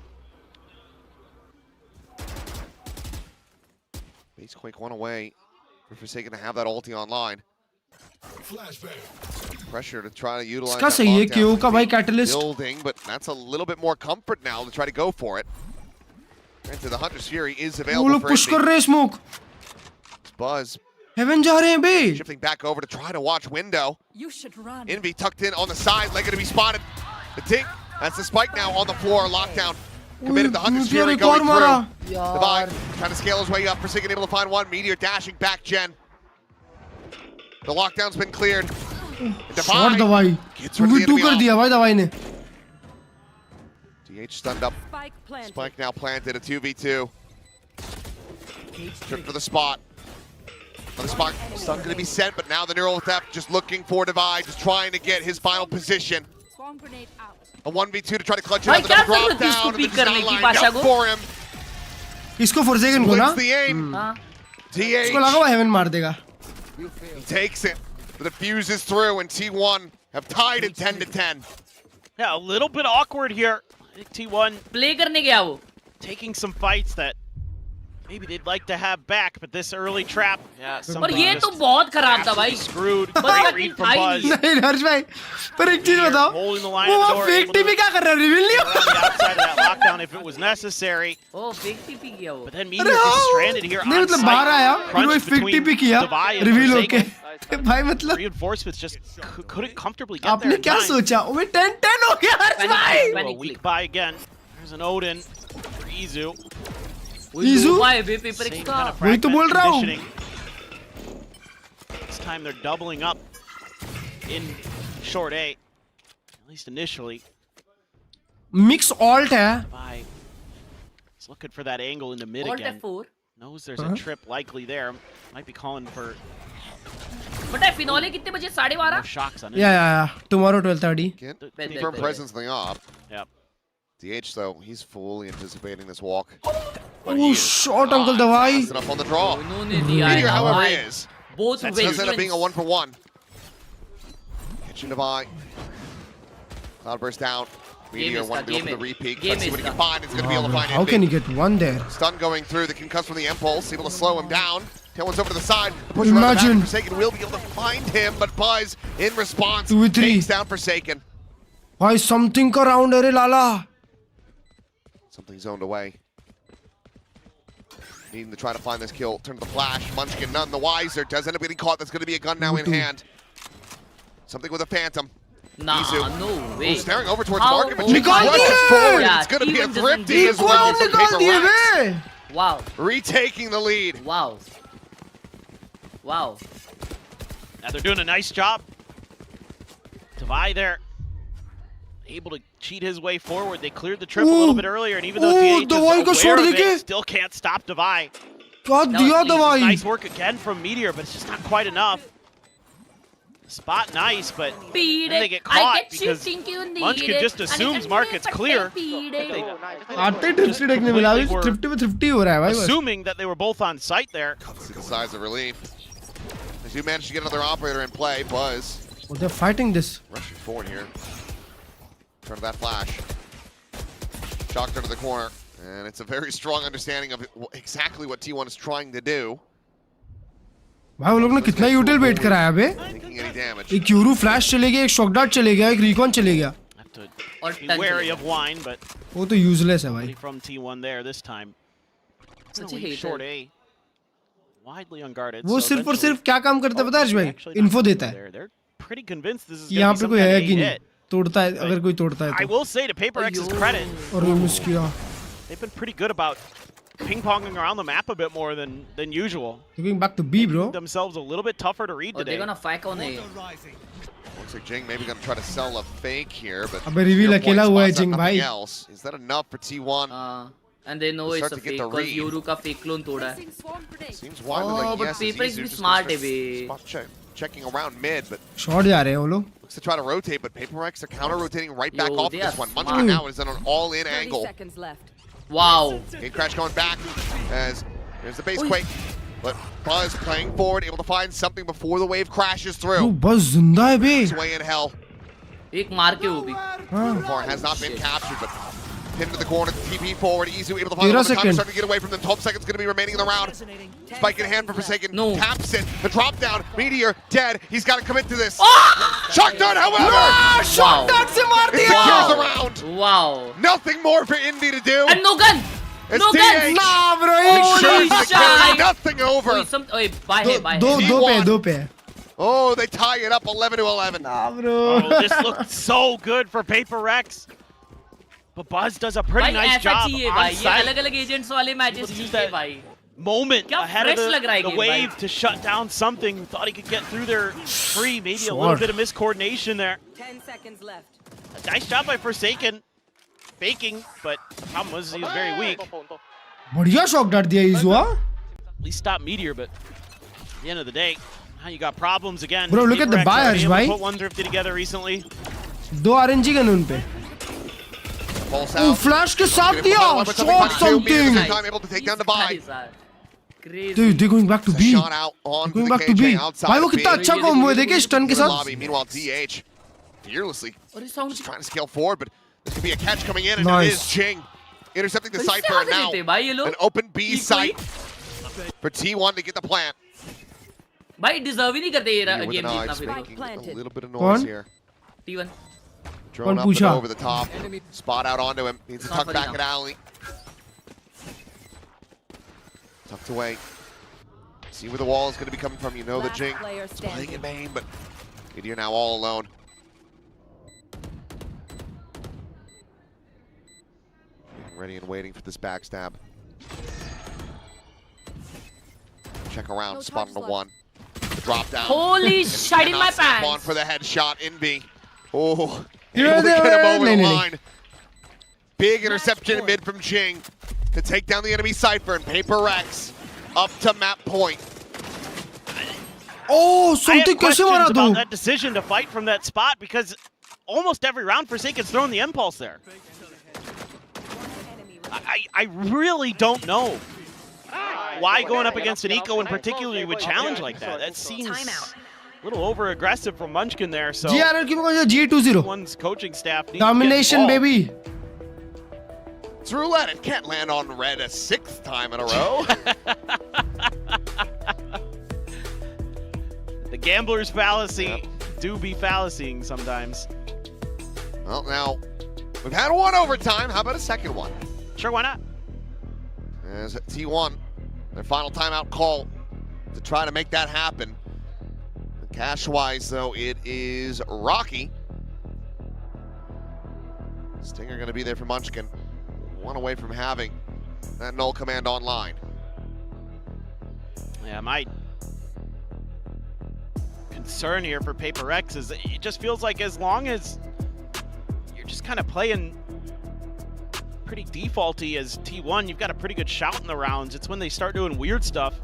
[SPEAKER 7] Base Quake 1 away. For Forsaken to have that ulti online. Pressure to try to utilize
[SPEAKER 2] इसका
[SPEAKER 7] that
[SPEAKER 2] सही है
[SPEAKER 7] lockdown.
[SPEAKER 2] KO का भाई catalyst.
[SPEAKER 7] Building, but that's a little bit more comfort now to try to go for it. Granted, the Hunter's Fury is
[SPEAKER 2] वो
[SPEAKER 7] available
[SPEAKER 2] लोग
[SPEAKER 7] for
[SPEAKER 2] push कर रहे हैं smoke.
[SPEAKER 7] Buzz.
[SPEAKER 2] Heaven जा रहे हैं बे.
[SPEAKER 7] Shifting back over to try to watch window.
[SPEAKER 11] You should run.
[SPEAKER 7] Envy tucked in on the side, likely to be spotted. The Tink, that's the spike now on the floor, lockdown. Committed the Hunter's Fury going through. Divide trying to scale his way up. Forsaken able to find one. Meteor dashing back Gen. The lockdown's been cleared.
[SPEAKER 2] Shot दवाई. तू भी 2 कर दिया भाई दवाई ने.
[SPEAKER 7] DH stunned up. Spike now planted, a 2v2. Trip for the spot. Another spot stun going to be sent, but now the Neural Theft just looking for Divide, just trying to get his final position. A 1v2 to try to clutch it out. The drop down, and the design lined up for him.
[SPEAKER 2] इसको Forsaken को ना.
[SPEAKER 7] Splits the aim. DH.
[SPEAKER 2] इसको लगा वो Heaven मार देगा.
[SPEAKER 7] He takes it. The defuse is through, and T1 have tied it 10-10.
[SPEAKER 8] Yeah, a little bit awkward here. I think T1
[SPEAKER 10] play करने गया वो.
[SPEAKER 8] Taking some fights that maybe they'd like to have back, but this early trap, yeah,
[SPEAKER 10] और ये तो बहुत खराब था भाई.
[SPEAKER 8] Screwed. Great read from Buzz.
[SPEAKER 2] नहीं हर्ष भाई, पर एक चीज बताओ. वो fake TP क्या कर रहा है? Reveal नहीं हो.
[SPEAKER 8] On the outside of that lockdown if it was necessary.
[SPEAKER 10] Oh, fake TP किया वो.
[SPEAKER 8] But then Meteor gets stranded here on
[SPEAKER 2] नहीं मतलब बाहर आया, फिर वो fake TP किया. Reveal होके. भाई मतलब.
[SPEAKER 8] Reinforcements just couldn't comfortably get there.
[SPEAKER 2] आपने क्या सोचा? वो 10-10 हो गया हर्ष भाई.
[SPEAKER 8] A weak buy again. There's an Odin for Izu.
[SPEAKER 2] Izu?
[SPEAKER 8] Same kind of
[SPEAKER 2] वही तो बोल रहा हूँ.
[SPEAKER 8] This time they're doubling up in short A, at least initially.
[SPEAKER 2] Mix alt है.
[SPEAKER 8] He's looking for that angle in the mid
[SPEAKER 10] Alt
[SPEAKER 8] again.
[SPEAKER 10] F4.
[SPEAKER 8] Knows there's a trip likely there. Might be calling for.
[SPEAKER 10] But है finale कितने बजे? 12:30.
[SPEAKER 8] No shocks on it.
[SPEAKER 2] Yeah. Tomorrow 12:30.
[SPEAKER 7] Confirm presence in the op.
[SPEAKER 8] Yep.
[SPEAKER 7] DH though, he's fully anticipating this walk.
[SPEAKER 2] Oh, shot Uncle Davai.
[SPEAKER 7] That's enough on the draw. Meteor, however, is.
[SPEAKER 10] Both
[SPEAKER 7] That does end up being a 1-for-1. Kitchen Divide. Cloudburst down. Meteor one to go for the repeat. Let's see what he can find. It's going to be able to find
[SPEAKER 2] How can he get one there?
[SPEAKER 7] Stun going through. The concuss from the impulse. Able to slow him down. Tailwind's over to the side. The push around the back. Forsaken will be able to find him, but Buzz in response takes down Forsaken.
[SPEAKER 2] Why something around here, Lala?
[SPEAKER 7] Something zoned away. Needing to try to find this kill. Turn to the flash. Munchkin none the wiser. Does end up getting caught. That's going to be a gun now in hand. Something with a phantom.
[SPEAKER 10] Nah,
[SPEAKER 7] Izu.
[SPEAKER 10] no way.
[SPEAKER 7] Staring over towards the market, but Chick rushes forward. It's going to be a thrifty as well from Paper.
[SPEAKER 10] Wow.
[SPEAKER 7] Retaking the lead.
[SPEAKER 10] Wow. Wow.
[SPEAKER 8] Now they're doing a nice job. Tavai there. Able to cheat his way forward. They cleared the trip a little bit earlier, and even though DH is aware of it, still can't stop Divide. Nice work again from Meteor, but it's just not quite enough. Spot nice, but then they get caught because Munchkin just assumes market's clear. Assuming that they were both on site there.
[SPEAKER 7] See the size of relief. As you manage to get another operator in play, Buzz.
[SPEAKER 2] Well, they're fighting this.
[SPEAKER 7] Rushing forward here. Turn to that flash. Shocked under the corner. And it's a very strong understanding of exactly what T1 is trying to do.
[SPEAKER 2] भाई वो लोग ने कितना यूटिल wait कराया बे? एक यूरू flash चले गया, एक शॉक डार्ट चले गया, एक रिकॉन चले गया.
[SPEAKER 8] Be wary of wine, but
[SPEAKER 2] वो तो यूजलेस है भाई.
[SPEAKER 8] From T1 there this time.
[SPEAKER 10] Such a hater.
[SPEAKER 8] Short A. Widely unguarded.
[SPEAKER 2] वो सिर्फ और सिर्फ क्या काम करता है पता है हर्ष भाई? इन्फो देता है.
[SPEAKER 8] They're pretty convinced this is
[SPEAKER 2] कि यहाँ
[SPEAKER 8] going to
[SPEAKER 2] पे
[SPEAKER 8] be
[SPEAKER 2] कोई
[SPEAKER 8] some
[SPEAKER 2] है
[SPEAKER 8] kind
[SPEAKER 2] कि
[SPEAKER 8] of
[SPEAKER 2] नहीं?
[SPEAKER 8] hit.
[SPEAKER 2] तोड़ता है अगर कोई तोड़ता है
[SPEAKER 8] I
[SPEAKER 2] तो.
[SPEAKER 8] will say to Paper X's credit,
[SPEAKER 2] और वो मिस किया.
[SPEAKER 8] they've been pretty good about ping-ponging around the map a bit more than usual.
[SPEAKER 2] They're going back to B, bro.
[SPEAKER 8] Themselves a little bit tougher to read today.
[SPEAKER 10] They're gonna fight on A.
[SPEAKER 7] Looks like Jing maybe gonna try to sell a fake here, but
[SPEAKER 2] अबे reveal अकेला हुआ है Jing भाई.
[SPEAKER 7] Is that enough for T1?
[SPEAKER 10] And they know it's a fake because Yoru का fake clone तोड़ा है.
[SPEAKER 7] Seems wildly like
[SPEAKER 10] but
[SPEAKER 7] yes,
[SPEAKER 10] Paper
[SPEAKER 7] Izu
[SPEAKER 10] is
[SPEAKER 7] just
[SPEAKER 10] smart
[SPEAKER 7] goes
[SPEAKER 10] है
[SPEAKER 7] for spot checking around mid, but
[SPEAKER 2] shot जा रहे हैं वो लोग.
[SPEAKER 7] looks to try to rotate, but Paper X are counter-rotating right back off this one.
[SPEAKER 10] smart.
[SPEAKER 7] Munchkin now is on an all-in angle.
[SPEAKER 11] Seconds left.
[SPEAKER 10] Wow.
[SPEAKER 7] Gate crash going back as there's the base quake, but Buzz playing forward, able to find something before the wave crashes through.
[SPEAKER 2] वो बस जिंदा है बे.
[SPEAKER 7] His way in hell.
[SPEAKER 10] एक मार के वो भी.
[SPEAKER 7] So far has not been captured, but pinned to the corner, TP forward, Izu able to find the time, starting to get away from them. 12 seconds going to be remaining in the round. Spike in hand for Forsaken, taps it, the drop down, Meteor dead, he's got to commit to this. Shock dart, however!
[SPEAKER 2] No, shock dart से मार दिया.
[SPEAKER 7] Kills the round.
[SPEAKER 10] Wow.
[SPEAKER 7] Nothing more for Indy to do.
[SPEAKER 10] And no gun.
[SPEAKER 7] It's
[SPEAKER 10] No,
[SPEAKER 7] TH.
[SPEAKER 2] Nah, bro.
[SPEAKER 7] Holy
[SPEAKER 10] shit.
[SPEAKER 7] carry nothing over.
[SPEAKER 2] दो पे.
[SPEAKER 7] Oh, they tie it up 11-11.
[SPEAKER 2] Nah, bro.
[SPEAKER 8] Oh, this looked so good for Prx. But Buzz does a pretty nice job on site.
[SPEAKER 10] अलग-अलग agents वाले matches चाहिए भाई.
[SPEAKER 8] Moment ahead of the
[SPEAKER 10] game,
[SPEAKER 8] wave to shut down something. Thought he could get through there free. Maybe a little bit of miscoordination there.
[SPEAKER 11] 10 seconds left.
[SPEAKER 8] A nice job by Forsaken. Faking, but problem was he was very weak.
[SPEAKER 2] बढ़िया shot डाल दिया इजुआ.
[SPEAKER 8] At least stop Meteor, but at the end of the day, now you got problems again.
[SPEAKER 2] Bro, look at the
[SPEAKER 8] Prx
[SPEAKER 2] buyers,
[SPEAKER 8] able to
[SPEAKER 2] bhai.
[SPEAKER 8] Put one thrifty together recently.
[SPEAKER 2] 2 RNG gun उन पे. Oh, flash के साथ दिया. Shot something.
[SPEAKER 7] Time able to take down the buy.
[SPEAKER 2] Dude, they're going back to B.
[SPEAKER 7] Shot out on
[SPEAKER 2] Going
[SPEAKER 7] the
[SPEAKER 2] back to
[SPEAKER 7] KJ
[SPEAKER 2] B.
[SPEAKER 7] outside
[SPEAKER 2] भाई वो
[SPEAKER 7] of B.
[SPEAKER 2] कितना अच्छा combo है देखिए stun के साथ.
[SPEAKER 7] Lobby. Meanwhile, TH fearlessly just trying to scale forward, but this could be a catch coming in, and it
[SPEAKER 2] Nice.
[SPEAKER 7] is Ching intercepting the Cypher, and now an open B site for T1 to get the plant.
[SPEAKER 10] भाई deserve ही नहीं करते ये
[SPEAKER 7] Meteor with
[SPEAKER 10] game
[SPEAKER 7] an eye,
[SPEAKER 10] जीतना
[SPEAKER 7] just
[SPEAKER 10] फिर
[SPEAKER 7] making a little bit of
[SPEAKER 2] कौन?
[SPEAKER 7] noise here.
[SPEAKER 10] T1
[SPEAKER 7] Drone up and over the top. Spot out onto him. Needs to
[SPEAKER 10] Not
[SPEAKER 7] tuck back
[SPEAKER 10] funny
[SPEAKER 7] at alley. Tucked away. See where the wall is going to be coming from. You know the Jing is playing in main, but Meteor now all alone. Getting ready and waiting for this backstab. Check around, spot on the one. The drop down.
[SPEAKER 10] Holy shit in my pants.
[SPEAKER 7] On for the headshot in B. Oh,
[SPEAKER 2] Yeah,
[SPEAKER 7] able to get him over the
[SPEAKER 2] no.
[SPEAKER 7] line. Big interception mid from Jing to take down the enemy Cypher, and Prx up to map point.
[SPEAKER 2] Oh,
[SPEAKER 8] I
[SPEAKER 2] something
[SPEAKER 8] have
[SPEAKER 2] कैसे
[SPEAKER 8] questions
[SPEAKER 2] मारा
[SPEAKER 8] about
[SPEAKER 2] तू?
[SPEAKER 8] that decision to fight from that spot because almost every round Forsaken's throwing the impulse there. I really don't know why going up against an Eco in particular would challenge like that. That seems a little over aggressive from Munchkin there. So
[SPEAKER 2] GRL की कौन सा G20?
[SPEAKER 8] one's coaching staff needs
[SPEAKER 2] Domination,
[SPEAKER 8] to get involved.
[SPEAKER 2] baby.
[SPEAKER 7] It's roulette. It can't land on red a 6th time in a row.
[SPEAKER 8] The gambler's fallacy do be fallacying sometimes.
[SPEAKER 7] Well, now we've had one overtime. How about a second one?
[SPEAKER 8] Sure, why not?
[SPEAKER 7] As T1, their final timeout call to try to make that happen. Cash-wise, though, it is Rocky. Stinger going to be there for Munchkin. One away from having that null command online.
[SPEAKER 8] Yeah, my concern here for Prx is that it just feels like as long as you're just kind of playing pretty defaulty as T1, you've got a pretty good shout in the rounds. It's when they start doing weird stuff.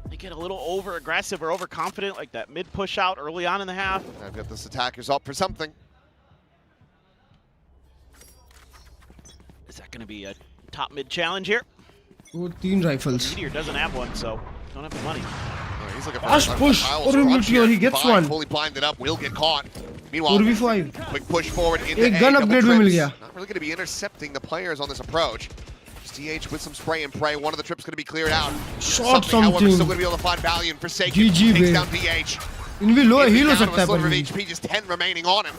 [SPEAKER 8] They get a little over-aggressive or overconfident, like that mid-push out early on in the half.
[SPEAKER 7] I've got this attackers up for something.
[SPEAKER 8] Is that going to be a top mid challenge here?
[SPEAKER 2] वो 3 rifles.
[SPEAKER 8] Meteor doesn't have one, so don't have the money.
[SPEAKER 7] He's looking for
[SPEAKER 2] Flash push. Or Meteor, he gets one.
[SPEAKER 7] Fully blinded up, will get caught. Meanwhile,
[SPEAKER 2] 4v5.
[SPEAKER 7] quick push forward into
[SPEAKER 2] एक
[SPEAKER 7] A,
[SPEAKER 2] gun
[SPEAKER 7] double
[SPEAKER 2] upgrade भी मिल
[SPEAKER 7] trips.
[SPEAKER 2] गया.
[SPEAKER 7] Not really going to be intercepting the players on this approach. Just TH with some spray and pray. One of the trips going to be cleared out.
[SPEAKER 2] Shot
[SPEAKER 7] However,
[SPEAKER 2] something.
[SPEAKER 7] still going to be able to find value and Forsaken.
[SPEAKER 2] GG,
[SPEAKER 7] Takes
[SPEAKER 2] babe.
[SPEAKER 7] down DH.
[SPEAKER 2] इनमें लो heal हो
[SPEAKER 7] Down to
[SPEAKER 2] सकता
[SPEAKER 7] a
[SPEAKER 2] है
[SPEAKER 7] sliver
[SPEAKER 2] पर
[SPEAKER 7] of
[SPEAKER 2] भी.
[SPEAKER 7] HP, just 10 remaining on him.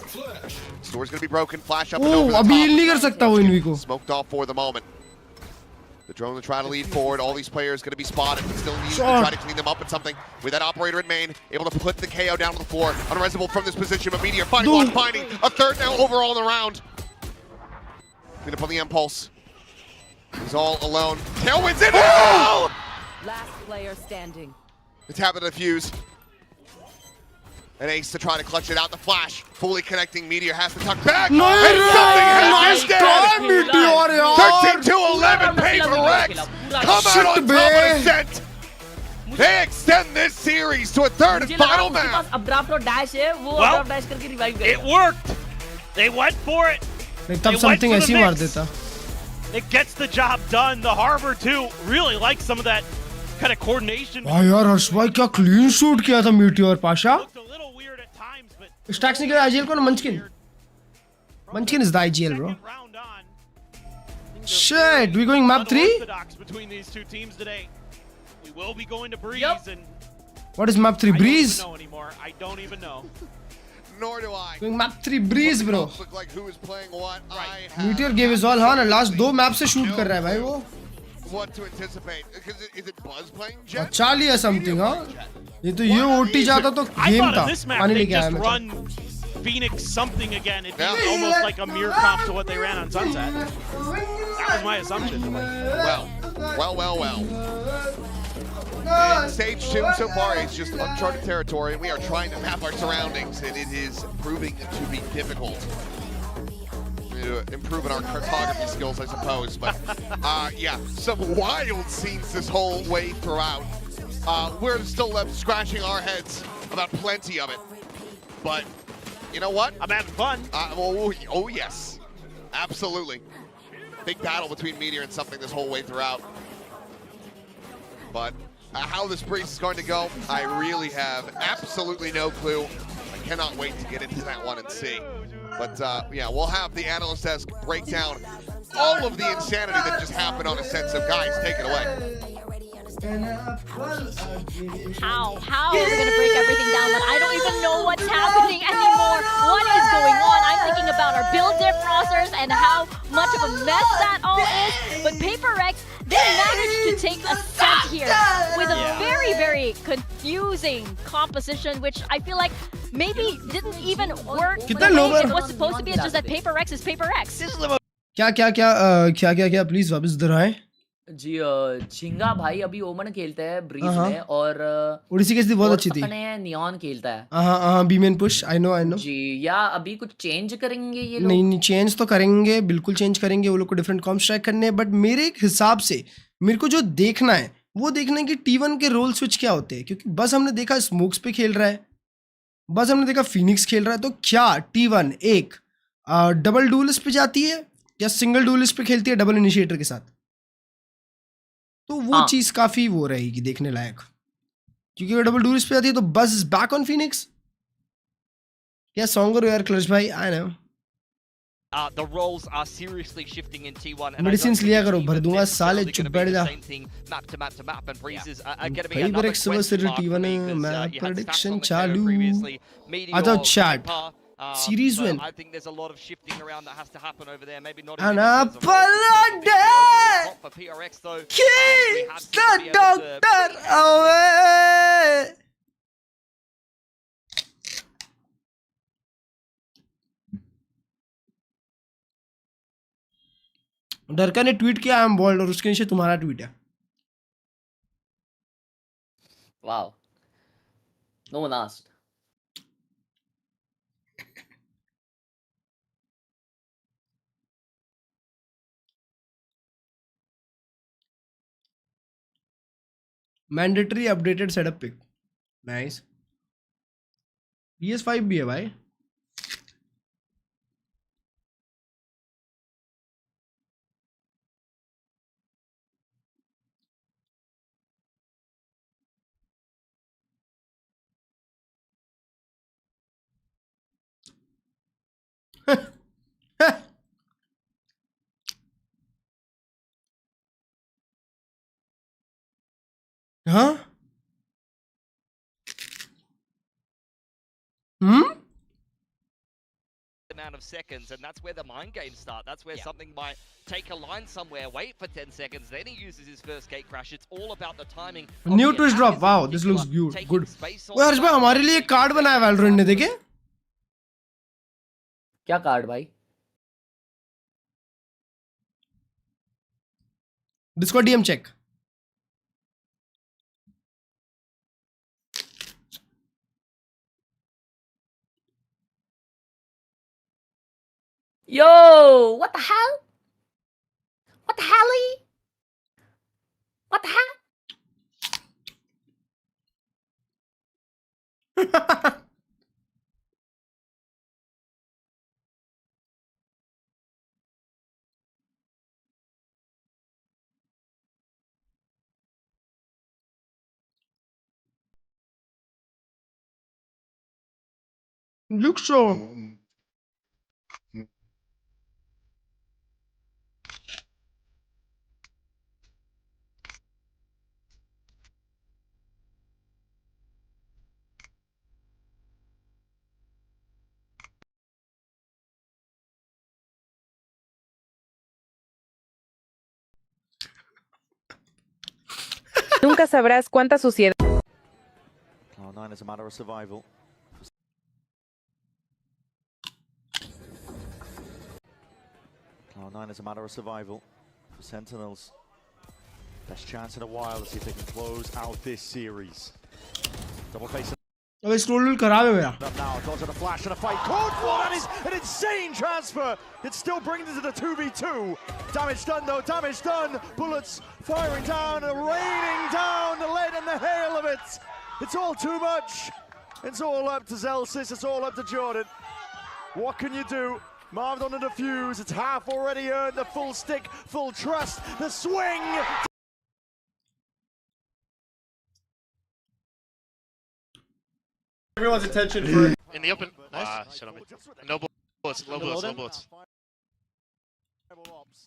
[SPEAKER 7] Store's going to be broken. Flash up and
[SPEAKER 2] Oh,
[SPEAKER 7] over the
[SPEAKER 2] अभी
[SPEAKER 7] top.
[SPEAKER 2] heal नहीं कर सकता वो इनवी को.
[SPEAKER 7] Smoked off for the moment. The drone to try to lead forward. All these players going to be spotted, but still need to try to clean them up with something. With that operator in main, able to put the KO down on the floor. Unresable from this position, but Meteor finding one, finding a third now overall in the round. Clean up on the impulse. He's all alone. Tailwind's in now!
[SPEAKER 11] Last player standing.
[SPEAKER 7] The tap of the fuse. An ace to try to clutch it out. The flash fully connecting. Meteor has to tuck back.
[SPEAKER 2] No,
[SPEAKER 7] and something
[SPEAKER 2] nice
[SPEAKER 7] happens
[SPEAKER 2] try,
[SPEAKER 7] instead.
[SPEAKER 2] Meteor, yaar.
[SPEAKER 7] 13-11 Prx. Come out on top of the set. They extend this series to a third and final match.
[SPEAKER 8] Well, it worked. They went for it.
[SPEAKER 2] नहीं तब something ऐसे ही मार देता.
[SPEAKER 8] It gets the job done. The Harbor too really likes some of that kind of coordination.
[SPEAKER 2] वाह यार हर्ष भाई क्या clean shoot किया था Meteor पाशा. Stacks निकले IGL को ना Munchkin. Munchkin is the IGL, bro. Shit, we going map 3?
[SPEAKER 8] Between these two teams today. We will be going to Breeze and
[SPEAKER 2] What is map 3? Breeze?
[SPEAKER 8] I don't even know anymore. I don't even know.
[SPEAKER 7] Nor do I.
[SPEAKER 2] Going map 3 breeze bro.
[SPEAKER 7] Look like who is playing what.
[SPEAKER 2] Meteor gave his all. हाँ ना last 2 map से shoot कर रहा है भाई वो.
[SPEAKER 7] What to anticipate? Because is it Buzz playing Jet?
[SPEAKER 2] अच्छा लिया something हाँ. ये तो ये OT जाता तो game था. पानी लेके आया मैं.
[SPEAKER 8] Run Phoenix something again. It'd be almost like a mere comp to what they ran on Sunset. That was my assumption.
[SPEAKER 7] Well. In stage 2 so far, it's just uncharted territory, and we are trying to map our surroundings, and it is proving to be difficult. Improving our cartography skills, I suppose, but yeah, some wild scenes this whole way throughout. We're still left scratching our heads about plenty of it, but you know what?
[SPEAKER 8] I'm having fun.
[SPEAKER 7] Oh yes, absolutely. Big battle between Meteor and something this whole way throughout, but how this breeze is going to go, I really have absolutely no clue. I cannot wait to get into that one and see. But yeah, we'll have the analyst desk break down all of the insanity that just happened on a sense of guys. Take it away.
[SPEAKER 3] How are we gonna break everything down? But I don't even know what's happening anymore. What is going on? I'm thinking about our build diff rosters and how much of a mess that all is. But Prx, they managed to take a set here with a very confusing composition, which I feel like maybe didn't even work the way it was supposed to be. It's just that Prx is Prx.
[SPEAKER 2] क्या please वापस दोहराएं.
[SPEAKER 10] जी झिंगा भाई अभी ओमन खेलता है bridge में और
[SPEAKER 2] ओडिसी कैसी बहुत अच्छी थी.
[SPEAKER 10] नियॉन खेलता है.
[SPEAKER 2] हाँ बीमेन पुश आई नो
[SPEAKER 10] जी. या अभी कुछ चेंज करेंगे ये लोग?
[SPEAKER 2] नहीं चेंज तो करेंगे, बिल्कुल चेंज करेंगे. वो लोग को डिफरेंट कॉम्स ट्रैक करने हैं, बट मेरे हिसाब से मेरे को जो देखना है वो देखना है कि T1 के रोल स्विच क्या होते हैं. क्योंकि बस हमने देखा स्मोक्स पे खेल रहा है, बस हमने देखा फिनिक्स खेल रहा है. तो क्या T1 एक डबल डुअलिस्ट पे जाती है या सिंगल डुअलिस्ट पे खेलती है डबल इनिशिएटर के साथ? तो वो चीज काफी वो रहेगी देखने लायक. क्योंकि अगर डबल डुअलिस्ट पे जाती है तो बस इज बैक ऑन फिनिक्स. या सॉन्गर यार क्लर्ज भाई I know.
[SPEAKER 4] The roles are seriously shifting in T1.
[SPEAKER 2] Medicines लिया करो, भर दूंगा साले, चुप बैठ जा.
[SPEAKER 4] Map to map, and breezes are going to be
[SPEAKER 2] भाई
[SPEAKER 4] another
[SPEAKER 2] सुबह से
[SPEAKER 4] question mark
[SPEAKER 2] T1
[SPEAKER 4] for me,
[SPEAKER 2] मैं
[SPEAKER 4] 'cause, you had
[SPEAKER 2] prediction
[SPEAKER 4] stats on the
[SPEAKER 2] चालू.
[SPEAKER 4] show previously. Meteor,
[SPEAKER 2] आता chat
[SPEAKER 4] Viper,
[SPEAKER 2] series win.
[SPEAKER 4] I think there's a lot of shifting around that has to happen over there. Maybe not.
[SPEAKER 2] Ana palade
[SPEAKER 4] For Prx though,
[SPEAKER 2] keep the doctor away. डरका ने tweet किया I am bold और उसके नीचे तुम्हारा tweet है.
[SPEAKER 10] Wow. No one asked.
[SPEAKER 2] Mandatory updated setup pic. Nice. PS5 भी है भाई. हाँ
[SPEAKER 4] amount of seconds, and that's where the mind games start. That's where something might take a line somewhere, wait for 10 seconds, then he uses his first gate crash. It's all about the timing.
[SPEAKER 2] New twist drop. Wow, this looks good. Good. वो हर्ष भाई हमारे लिए एक card बनाया Valorant ने, देखे?
[SPEAKER 10] क्या card भाई?
[SPEAKER 2] Discord DM check.
[SPEAKER 10] Yo, what the hell? What the hell? What the hell?
[SPEAKER 2] Looks so.
[SPEAKER 23] Nunca sabrás cuánta suciedad.
[SPEAKER 12] Cloud9 is a matter of survival. Cloud9 is a matter of survival for Sentinels. Best chance in a while to see if they can close out this series. Double face.
[SPEAKER 2] अबे scroll खराब है मेरा.
[SPEAKER 12] Now goes on a flash and a fight. Code for that is an insane transfer. It still brings it to the 2v2. Damage done though. Damage done. Bullets firing down, raining down the lead and the hail of it. It's all too much. It's all up to Zelsis. It's all up to Jordan. What can you do? Marved on the defuse. It's half already earned. The full stick, full trust. The swing.
[SPEAKER 15] Everyone's attention for
[SPEAKER 16] in the open. Nice. Shut up. No bullets. No bullets. No bullets.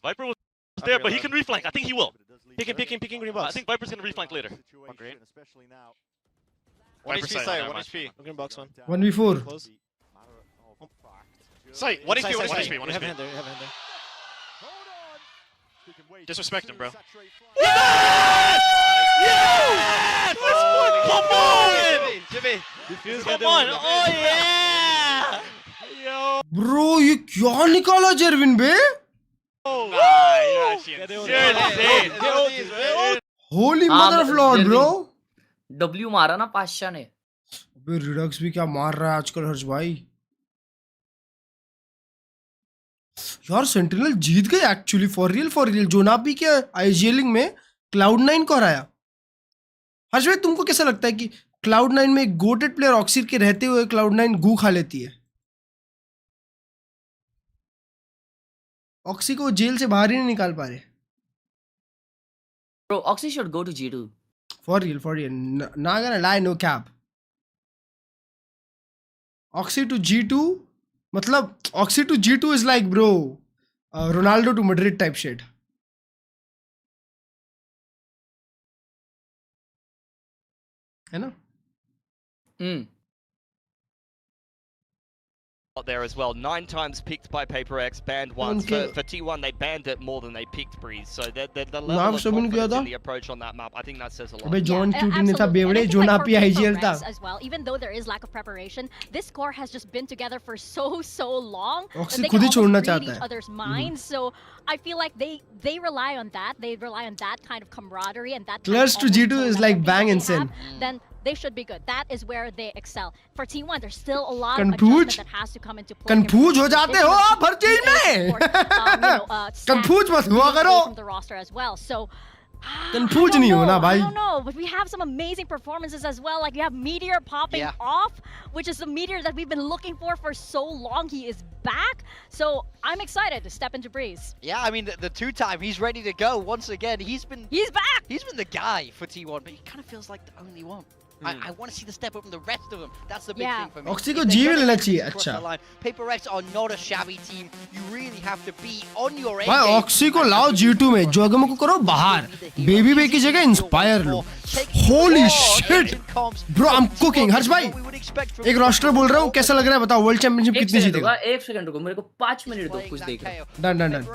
[SPEAKER 16] Viper was there, but he can reflank. I think he will.
[SPEAKER 15] picking green box.
[SPEAKER 16] I think Viper's gonna reflank later.
[SPEAKER 12] Oh, great. Especially now.
[SPEAKER 16] 1
[SPEAKER 15] HP side, 1 HP. Green box one.
[SPEAKER 2] 1v4.
[SPEAKER 15] Close.
[SPEAKER 16] Sight, 1 HP, 1 HP, 1
[SPEAKER 15] You have
[SPEAKER 16] HP.
[SPEAKER 15] hand there, you have hand there.
[SPEAKER 16] Disrespect him, bro. Yes! Yes! Come on!
[SPEAKER 15] Jimmy.
[SPEAKER 16] Come on! Oh yeah! Yo!
[SPEAKER 2] Bro, ये क्या निकाला जेरविन बे? Holy mother of Lord, bro.
[SPEAKER 10] W मारा ना पाशा ने.
[SPEAKER 2] अबे Redux भी क्या मार रहा है आजकल हर्ष भाई. यार सेंटिनल जीत गए एक्चुअली फॉर रियल जोनापी के आईजीएलिंग में क्लाउड9 को हराया. हर्ष भाई तुमको कैसा लगता है कि क्लाउड9 में एक गोटेड प्लेयर ऑक्सीर के रहते हुए क्लाउड9 गू खा लेती है? ऑक्सी को जेल से बाहर ही नहीं निकाल पा रहे.
[SPEAKER 10] Bro, Oxy should go to G2.
[SPEAKER 2] For real. Not gonna lie, no cap. Oxy to G2, मतलब Oxy to G2 is like, bro, Ronaldo to Madrid type shit. है ना?
[SPEAKER 4] There as well. 9 times picked by Prx, banned once. For T1, they banned it more than they picked Breeze. So the level of confidence in the approach on that map, I think that says a lot.
[SPEAKER 2] अबे John cutie ने था बेवड़े जो ना P IGL था.
[SPEAKER 3] As well, even though there is lack of preparation, this core has just been together for so long.
[SPEAKER 2] Oxy खुद ही छोड़ना चाहता
[SPEAKER 3] each
[SPEAKER 2] है.
[SPEAKER 3] other's minds, so I feel like they rely on that. They rely on that kind of camaraderie and that.
[SPEAKER 2] Klurge to G2 is like bang insane.
[SPEAKER 3] Then they should be good. That is where they excel. For T1, there's still a lot
[SPEAKER 2] Confused?
[SPEAKER 3] of adjustment that has to come into play.
[SPEAKER 2] Confused हो जाते हो आप हर चीज में. Confused मत हुआ करो.
[SPEAKER 3] From the roster as well. So
[SPEAKER 2] Confused नहीं हो ना भाई.
[SPEAKER 3] I don't know, but we have some amazing performances as well. Like we have Meteor popping off, which is the Meteor that we've been looking for so long. He is back, so I'm excited to step into Breeze.
[SPEAKER 5] Yeah, I mean the 2-time, he's ready to go once again. He's back. He's been the guy for T1, but he kind of feels like the only one. I want to see the step up from the rest of them. That's the big thing for me.
[SPEAKER 2] Oxy को जीव लेना चाहिए. अच्छा.
[SPEAKER 5] Prx are not a shabby team. You really have to be on your A.
[SPEAKER 2] भाई Oxy को लाओ G2 में, जोगम को करो बाहर. बेबी बे की जगह inspire low. Holy shit, bro, I'm cooking. हर्ष भाई, एक रोस्टर बोल रहा हूँ, कैसा लग रहा है बताओ? वर्ल्ड चैंपियनशिप कितनी जीतेगा?
[SPEAKER 10] एक सेकंड रुको, मेरे को 5 मिनट दो, कुछ देख रहा हूँ.
[SPEAKER 2] Done.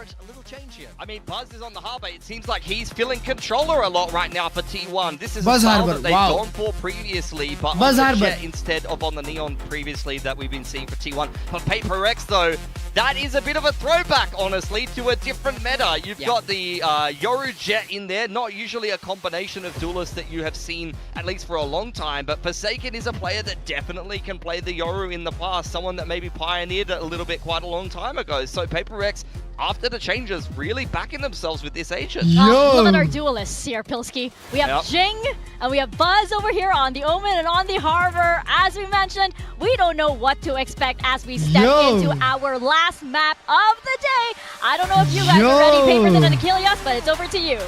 [SPEAKER 4] I mean, Buzz is on the harbor. It seems like he's feeling controller a lot right now for T1. This is
[SPEAKER 2] Buzz
[SPEAKER 4] a style
[SPEAKER 2] Harbor,
[SPEAKER 4] that they've
[SPEAKER 2] wow.
[SPEAKER 4] gone for previously, but
[SPEAKER 2] Buzz
[SPEAKER 4] on the
[SPEAKER 2] Harbor.
[SPEAKER 4] Jet instead of on the Neon previously that we've been seeing for T1. For Prx though, that is a bit of a throwback, honestly, to a different meta. You've got the Yoru Jet in there, not usually a combination of duelists that you have seen at least for a long time, but Forsaken is a player that definitely can play the Yoru in the past, someone that maybe pioneered it a little bit quite a long time ago. So Prx, after the changes, really backing themselves with this agent.
[SPEAKER 3] Look at our duelists here, Pilsky. We have Jing and we have Buzz over here on the Omen and on the Harbor. As we mentioned, we don't know what to expect as we step into our last map of the day. I don't know if you guys are ready, Paper than Achilles, but it's over to you.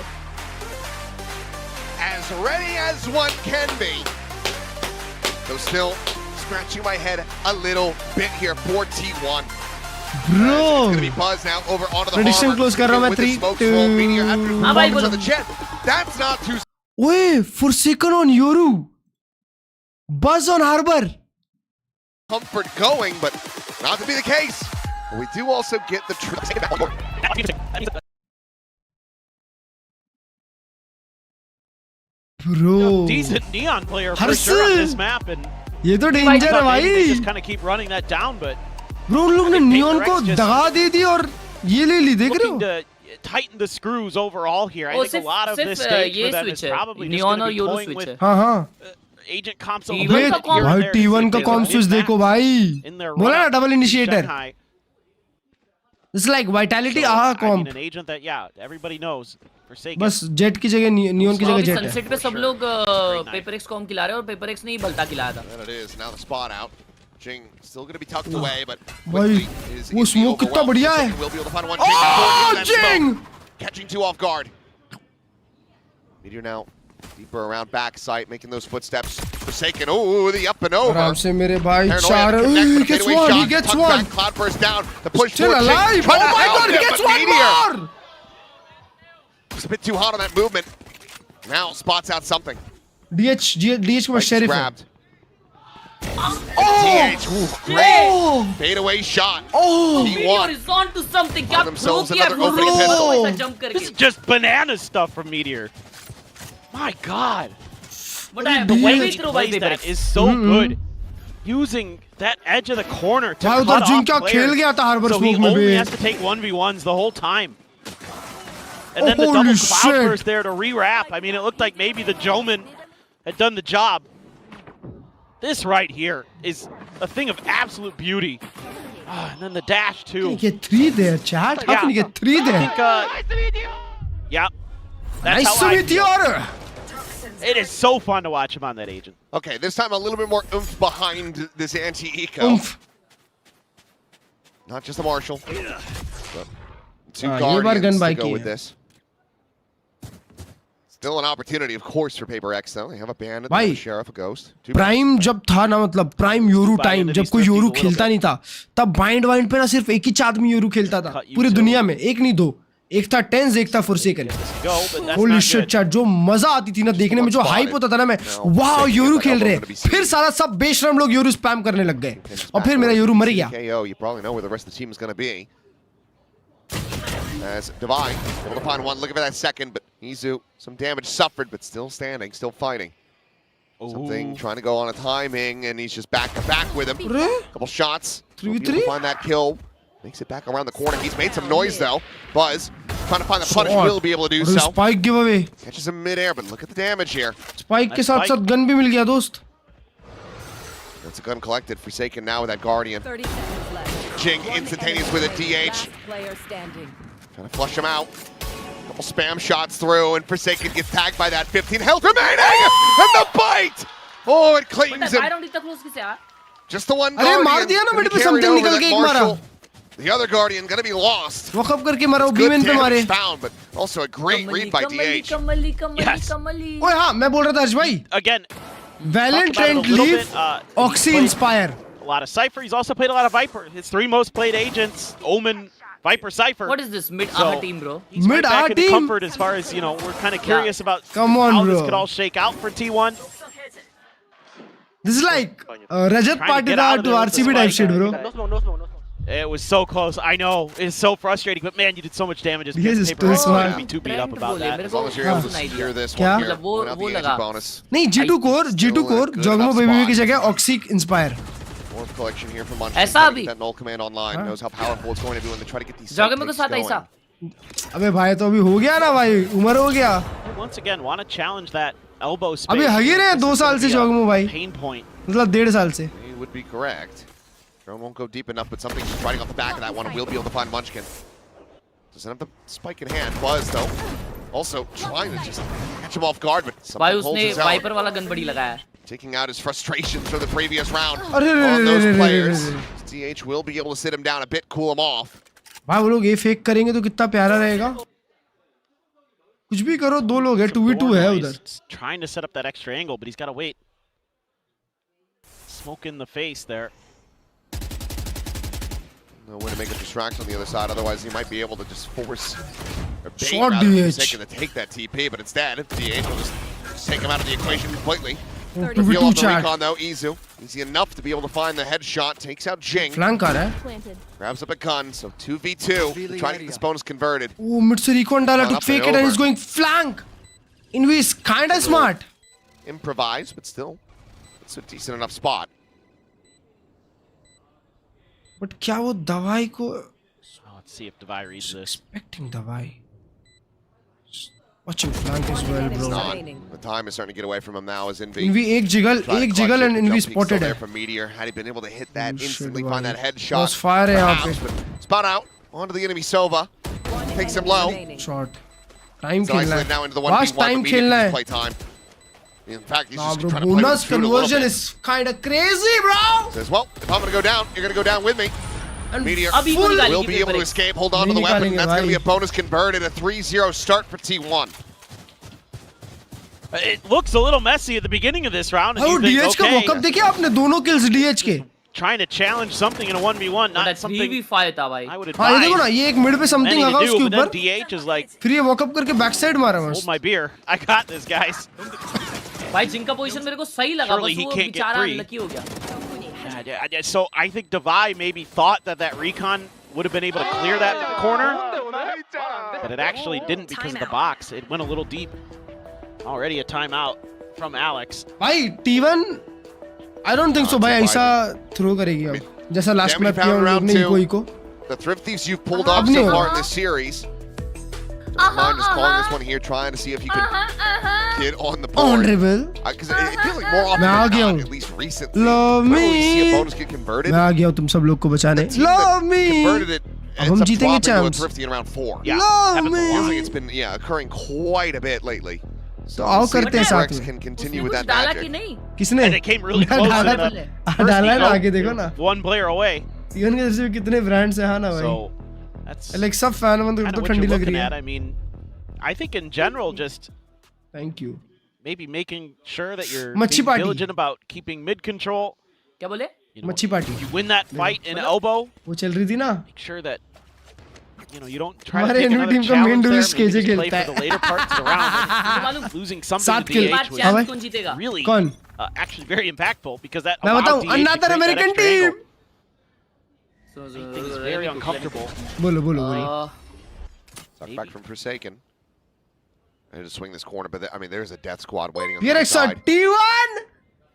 [SPEAKER 7] As ready as one can be. Though still scratching my head a little bit here for T1.
[SPEAKER 2] Bro,
[SPEAKER 7] it's gonna be Buzz now over onto the
[SPEAKER 2] prediction
[SPEAKER 7] harbor.
[SPEAKER 2] close कर रहा हूँ मैं 3, 2.
[SPEAKER 7] On the jet. That's not too.
[SPEAKER 2] Wait, Forsaken on Yoru. Buzz on Harbor.
[SPEAKER 7] Comfort going, but not to be the case. But we do also get the
[SPEAKER 2] Bro.
[SPEAKER 8] Decent Neon player for sure on this map, and
[SPEAKER 2] ये तो danger है भाई.
[SPEAKER 8] they just kind of keep running that down, but
[SPEAKER 2] Bro, उन लोग ने Neon को दगा दे दी और ये ले ली, देख रहे हो?
[SPEAKER 8] to tighten the screws overall here. I think a lot of this stage for them is probably just going to be toying with
[SPEAKER 2] हाँ.
[SPEAKER 8] agent comps.
[SPEAKER 2] भाई T1 का comp switch देखो भाई. बोला ना double initiator. It's like vitality comp.
[SPEAKER 8] I mean, an agent that everybody knows.
[SPEAKER 2] बस Jet की जगह Neon की जगह Jet है.
[SPEAKER 10] सनसेट पे सब लोग पेपरएक्स कॉम खिला रहे हैं और पेपरएक्स ने ही बलता खिलाया था.
[SPEAKER 7] There it is. Now the spot out. Jing still going to be tucked away, but
[SPEAKER 2] भाई वो smoke कितना बढ़िया है. Oh, Jing!
[SPEAKER 7] Catching two off guard. Meteor now deeper around backside, making those footsteps. Forsaken. Oh, the up and over.
[SPEAKER 2] आराम से मेरे भाई चार. He gets one. He gets one.
[SPEAKER 7] Cloudburst down. The push
[SPEAKER 2] Still alive. Oh my God! He gets one more.
[SPEAKER 7] It's a bit too hot on that movement. Now spots out something.
[SPEAKER 2] DH के पास sheriff है.
[SPEAKER 7] DH, great fade away shot.
[SPEAKER 10] Meteor is on to something. क्या pro किया
[SPEAKER 7] bro?
[SPEAKER 8] This is just banana stuff from Meteor. My God.
[SPEAKER 10] But
[SPEAKER 8] the way he plays that is so good. Using that edge of the corner to cut off players. So he only has to take 1v1s the whole time. And then the double cloudburst there to re-wrap. I mean, it looked like maybe the Joman had done the job. This right here is a thing of absolute beauty. And then the dash too.
[SPEAKER 2] How can you get 3 there, chat? How can you get 3 there?
[SPEAKER 8] I think, yeah. That's
[SPEAKER 2] nice to meet you.
[SPEAKER 8] It is so fun to watch him on that agent.
[SPEAKER 7] Okay, this time a little bit more oomph behind this anti-eco.
[SPEAKER 2] Oomph.
[SPEAKER 7] Not just a Marshall. But two Guardians to go with this. Still an opportunity, of course, for Prx though. They have a bandit, a sheriff, a ghost.
[SPEAKER 2] Prime जब था ना मतलब Prime Yoru time जब कोई Yoru खेलता नहीं था तब bind पे ना सिर्फ एक ही आदमी Yoru खेलता था पूरी दुनिया में एक नहीं दो एक था Tens एक था Forsaken. Holy shit chat जो मजा आती थी ना देखने में जो hype होता था ना मैं wow Yoru खेल रहे हैं फिर सारा सब बेशरम लोग Yoru spam करने लग गए और फिर मेरा Yoru मर गया.
[SPEAKER 7] You probably know where the rest of the team is going to be. As Divine able to find one, looking for that second, but Izu, some damage suffered, but still standing, still fighting. Something trying to go on a timing, and he's just back to back with him. Couple shots.
[SPEAKER 2] 3v3.
[SPEAKER 7] Find that kill. Makes it back around the corner. He's made some noise though. Buzz trying to find the punish. Will be able to do so.
[SPEAKER 2] Spike giveaway.
[SPEAKER 7] Catches him midair, but look at the damage here.
[SPEAKER 2] Spike के साथ साथ gun भी मिल गया दोस्त.
[SPEAKER 7] That's a gun collected. Forsaken now with that Guardian.
[SPEAKER 11] 30 seconds left.
[SPEAKER 7] Jing instantaneous with a DH.
[SPEAKER 11] Last player standing.
[SPEAKER 7] Trying to flush him out. Couple spam shots through, and Forsaken gets tagged by that 15 health remaining! And the bite! Oh, it claims him. Just the one Guardian.
[SPEAKER 2] मार दिया ना बेटे पे something निकल के एक मारा.
[SPEAKER 7] The other Guardian gonna be lost.
[SPEAKER 2] Walk up करके मारा वो बीमेन पे मारे.
[SPEAKER 7] Found, but also a great read by DH.
[SPEAKER 8] Yes.
[SPEAKER 2] ओए हाँ मैं बोल रहा था हर्ष भाई.
[SPEAKER 8] Again.
[SPEAKER 2] Valiant Trent Leaf, Oxy Inspire.
[SPEAKER 8] A lot of Cypher. He's also played a lot of Viper. His 3 most played agents: Omen, Viper, Cypher.
[SPEAKER 10] What is this mid-AHA team, bro?
[SPEAKER 8] He's right back in the comfort as far as, you know, we're kind of curious about how this could all shake out for T1.
[SPEAKER 2] This is like Rajat Patidar to RCB type shit, bro.
[SPEAKER 8] It was so close. I know. It's so frustrating, but man, you did so much damage.
[SPEAKER 2] This is too smart.
[SPEAKER 8] Don't be too beat up about that.
[SPEAKER 7] As long as you're able to secure this one here, without the energy bonus.
[SPEAKER 2] नहीं G2 core, Jogmo Baby की जगह Oxy Inspire.
[SPEAKER 7] Fourth collection here from Munchkin. That null command online knows how powerful it's going to be when they try to get these side takes going.
[SPEAKER 2] अबे भाई तो अभी हो गया ना भाई उम्र हो गया.
[SPEAKER 8] Once again, want to challenge that elbow space.
[SPEAKER 2] अभी हगी रहे 2 साल से Jogmo भाई.
[SPEAKER 8] Pain point.
[SPEAKER 2] मतलब 1.5 साल से.
[SPEAKER 7] You would be correct. Drone won't go deep enough, but something's just riding off the back of that one. We'll be able to find Munchkin. Doesn't have the spike in hand. Buzz though, also trying to just catch him off guard, but something holds his own.
[SPEAKER 10] Viper वाला gun बड़ी लगाया.
[SPEAKER 7] Taking out his frustrations from the previous round on those players. DH will be able to sit him down a bit, cool him off.
[SPEAKER 2] भाई वो लोग ये fake करेंगे तो कितना प्यारा रहेगा. कुछ भी करो 2 लोग हैं 2v2 है उधर.
[SPEAKER 8] Trying to set up that extra angle, but he's got to wait. Smoke in the face there.
[SPEAKER 7] No way to make a distraction on the other side, otherwise he might be able to just force or bait
[SPEAKER 2] Short
[SPEAKER 7] out of
[SPEAKER 2] DH.
[SPEAKER 7] Forsaken to take that TP, but instead, DH will just take him out of the equation completely.
[SPEAKER 2] 2v2
[SPEAKER 7] Feel off the
[SPEAKER 2] chat.
[SPEAKER 7] recon though, Izu. Easy enough to be able to find the headshot, takes out Jing.
[SPEAKER 2] Flank आ रहा है.
[SPEAKER 7] Grabs up a gun, so 2v2, trying to get this bonus converted.
[SPEAKER 2] Oh, mid से recon डाला to fake it and he's going flank. Invi is kinda smart.
[SPEAKER 7] improvise, but still, it's a decent enough spot.
[SPEAKER 2] But क्या वो दवाई को
[SPEAKER 8] Let's see if Devi reads this.
[SPEAKER 2] expecting दवाई? Watching flank as well, bro.
[SPEAKER 7] The time is starting to get away from him now as Envy.
[SPEAKER 2] Envy एक jiggle and Envy spotted
[SPEAKER 7] there
[SPEAKER 2] है.
[SPEAKER 7] from Meteor. Had he been able to hit that instantly,
[SPEAKER 2] shit,
[SPEAKER 7] find that
[SPEAKER 2] भाई.
[SPEAKER 7] headshot.
[SPEAKER 2] Cross fire है यहाँ पे.
[SPEAKER 7] But spot out onto the enemy Sova. Takes him low.
[SPEAKER 2] Shot. Time
[SPEAKER 7] So
[SPEAKER 2] खेलना
[SPEAKER 7] isolated
[SPEAKER 2] है.
[SPEAKER 7] now into the
[SPEAKER 2] Last
[SPEAKER 7] 1v1,
[SPEAKER 2] time
[SPEAKER 7] but Meteor
[SPEAKER 2] खेलना
[SPEAKER 7] can
[SPEAKER 2] है.
[SPEAKER 7] play time. In fact, he's
[SPEAKER 2] Nah,
[SPEAKER 7] just
[SPEAKER 2] bro.
[SPEAKER 7] trying to play with
[SPEAKER 2] Bonus
[SPEAKER 7] his food a little
[SPEAKER 2] conversion
[SPEAKER 7] bit.
[SPEAKER 2] is kind of crazy, bro.
[SPEAKER 7] Says, well, if I'm going to go down, you're going to go down with me.
[SPEAKER 2] And
[SPEAKER 7] Meteor
[SPEAKER 10] अभी
[SPEAKER 7] will
[SPEAKER 10] निकालेंगे
[SPEAKER 7] be able to
[SPEAKER 10] Prx.
[SPEAKER 7] escape, hold on to the
[SPEAKER 2] नहीं
[SPEAKER 7] weapon.
[SPEAKER 2] निकालेंगे
[SPEAKER 7] That's going to be a
[SPEAKER 2] भाई.
[SPEAKER 7] bonus converted, a 3-0 start for T1.
[SPEAKER 8] It looks a little messy at the beginning of this round. And
[SPEAKER 2] Oh,
[SPEAKER 8] you think,
[SPEAKER 2] DH का
[SPEAKER 8] okay,
[SPEAKER 2] walk up देखिए आपने दोनों kills DH के.
[SPEAKER 8] trying to challenge something in a 1v1, not
[SPEAKER 10] That's
[SPEAKER 8] something
[SPEAKER 10] 3v5 था भाई.
[SPEAKER 8] I would
[SPEAKER 2] हाँ ये
[SPEAKER 8] advise
[SPEAKER 2] देखो ना ये एक mid पे something
[SPEAKER 8] many
[SPEAKER 2] लगा
[SPEAKER 8] to do,
[SPEAKER 2] उसके
[SPEAKER 8] but then
[SPEAKER 2] ऊपर.
[SPEAKER 8] DH is like,
[SPEAKER 2] फिर ये walk up करके backside मारा
[SPEAKER 8] hold
[SPEAKER 2] मस्त.
[SPEAKER 8] my beer. I got this, guys.
[SPEAKER 10] भाई जिनका पोजीशन मेरे को सही लगा
[SPEAKER 8] Surely
[SPEAKER 10] बस
[SPEAKER 8] he
[SPEAKER 10] वो
[SPEAKER 8] can't get
[SPEAKER 10] बेचारा
[SPEAKER 8] three.
[SPEAKER 10] लकी हो गया.
[SPEAKER 8] So I think Devi maybe thought that recon would have been able to clear that corner, but it actually didn't because of the box. It went a little deep. Already a timeout from Alex.
[SPEAKER 2] भाई T1 I don't think so भाई ऐसा throw करेगी अब. जैसा last map किया उन लोग ने eco eco.
[SPEAKER 7] The Thrifties you've pulled off so far in this series. Mind is calling this one here, trying to see if you can get on the board.
[SPEAKER 2] Honorable.
[SPEAKER 7] Because it feels like more often
[SPEAKER 2] मैं आ
[SPEAKER 7] than
[SPEAKER 2] गया
[SPEAKER 7] not,
[SPEAKER 2] हूँ.
[SPEAKER 7] at least recently.
[SPEAKER 2] Love
[SPEAKER 7] whenever we see a
[SPEAKER 2] me.
[SPEAKER 7] bonus get converted,
[SPEAKER 2] मैं आ गया हूँ तुम सब लोग को बचाने.
[SPEAKER 7] the team that
[SPEAKER 2] Love me.
[SPEAKER 7] converted it
[SPEAKER 2] अब हम
[SPEAKER 7] ends up
[SPEAKER 2] जीतेंगे
[SPEAKER 7] dropping to a
[SPEAKER 2] champs.
[SPEAKER 7] Thrifty in round 4.
[SPEAKER 8] Yeah,
[SPEAKER 2] Love
[SPEAKER 8] happens a
[SPEAKER 2] me.
[SPEAKER 8] lot.
[SPEAKER 7] Feels like it's been occurring quite a bit lately. So
[SPEAKER 2] आओ
[SPEAKER 7] we'll see if
[SPEAKER 2] करते हैं साथ
[SPEAKER 7] Prx
[SPEAKER 2] में.
[SPEAKER 7] can continue
[SPEAKER 10] उसने
[SPEAKER 7] with
[SPEAKER 10] कुछ
[SPEAKER 7] that
[SPEAKER 10] डाला कि
[SPEAKER 7] magic.
[SPEAKER 10] नहीं?
[SPEAKER 2] किसने?
[SPEAKER 8] And it came really close.
[SPEAKER 2] डाला
[SPEAKER 8] in the first
[SPEAKER 2] डाला है ना
[SPEAKER 8] eco.
[SPEAKER 2] आगे देखो ना.
[SPEAKER 8] One player away.
[SPEAKER 2] T1 के तरफ से कितने brands हैं हाँ ना भाई.
[SPEAKER 8] So that's
[SPEAKER 2] Alexa fan बंद
[SPEAKER 8] kind
[SPEAKER 2] तो
[SPEAKER 8] of what
[SPEAKER 2] ठंडी
[SPEAKER 8] you're
[SPEAKER 2] लग
[SPEAKER 8] looking
[SPEAKER 2] रही
[SPEAKER 8] at.
[SPEAKER 2] है.
[SPEAKER 8] I mean, I think in general, just
[SPEAKER 2] Thank you.
[SPEAKER 8] maybe making sure that you're
[SPEAKER 2] Machi
[SPEAKER 8] being
[SPEAKER 2] party.
[SPEAKER 8] diligent about keeping mid control.
[SPEAKER 10] क्या बोले?
[SPEAKER 8] You know,
[SPEAKER 2] मच्छी party.
[SPEAKER 8] if you win that fight in elbow,
[SPEAKER 2] वो चल रही थी ना.
[SPEAKER 8] make sure that you don't try to
[SPEAKER 2] हमारे
[SPEAKER 8] take
[SPEAKER 2] enemy
[SPEAKER 8] another
[SPEAKER 2] team का main
[SPEAKER 8] challenge there.
[SPEAKER 2] duelist
[SPEAKER 8] Maybe
[SPEAKER 2] KJ
[SPEAKER 8] just play
[SPEAKER 2] खेलता
[SPEAKER 8] for
[SPEAKER 2] है.
[SPEAKER 8] the later parts of the round.
[SPEAKER 10] मालूम?
[SPEAKER 8] Losing something
[SPEAKER 2] सात
[SPEAKER 8] to
[SPEAKER 2] kill.
[SPEAKER 8] DH
[SPEAKER 10] bar
[SPEAKER 8] was
[SPEAKER 10] champ कौन जीतेगा?
[SPEAKER 8] really
[SPEAKER 2] कौन?
[SPEAKER 8] actually very impactful because that
[SPEAKER 2] मैं
[SPEAKER 8] allowed
[SPEAKER 2] बताऊं
[SPEAKER 8] DH to
[SPEAKER 2] another
[SPEAKER 8] create that
[SPEAKER 2] American
[SPEAKER 8] extra
[SPEAKER 2] team.
[SPEAKER 8] angle. I think it's very uncomfortable.
[SPEAKER 2] बोलो बोलो बोलो.
[SPEAKER 7] Suck back from Forsaken. I just swing this corner, but I mean, there's a death squad waiting on the other
[SPEAKER 2] Prx
[SPEAKER 7] side.
[SPEAKER 2] T1.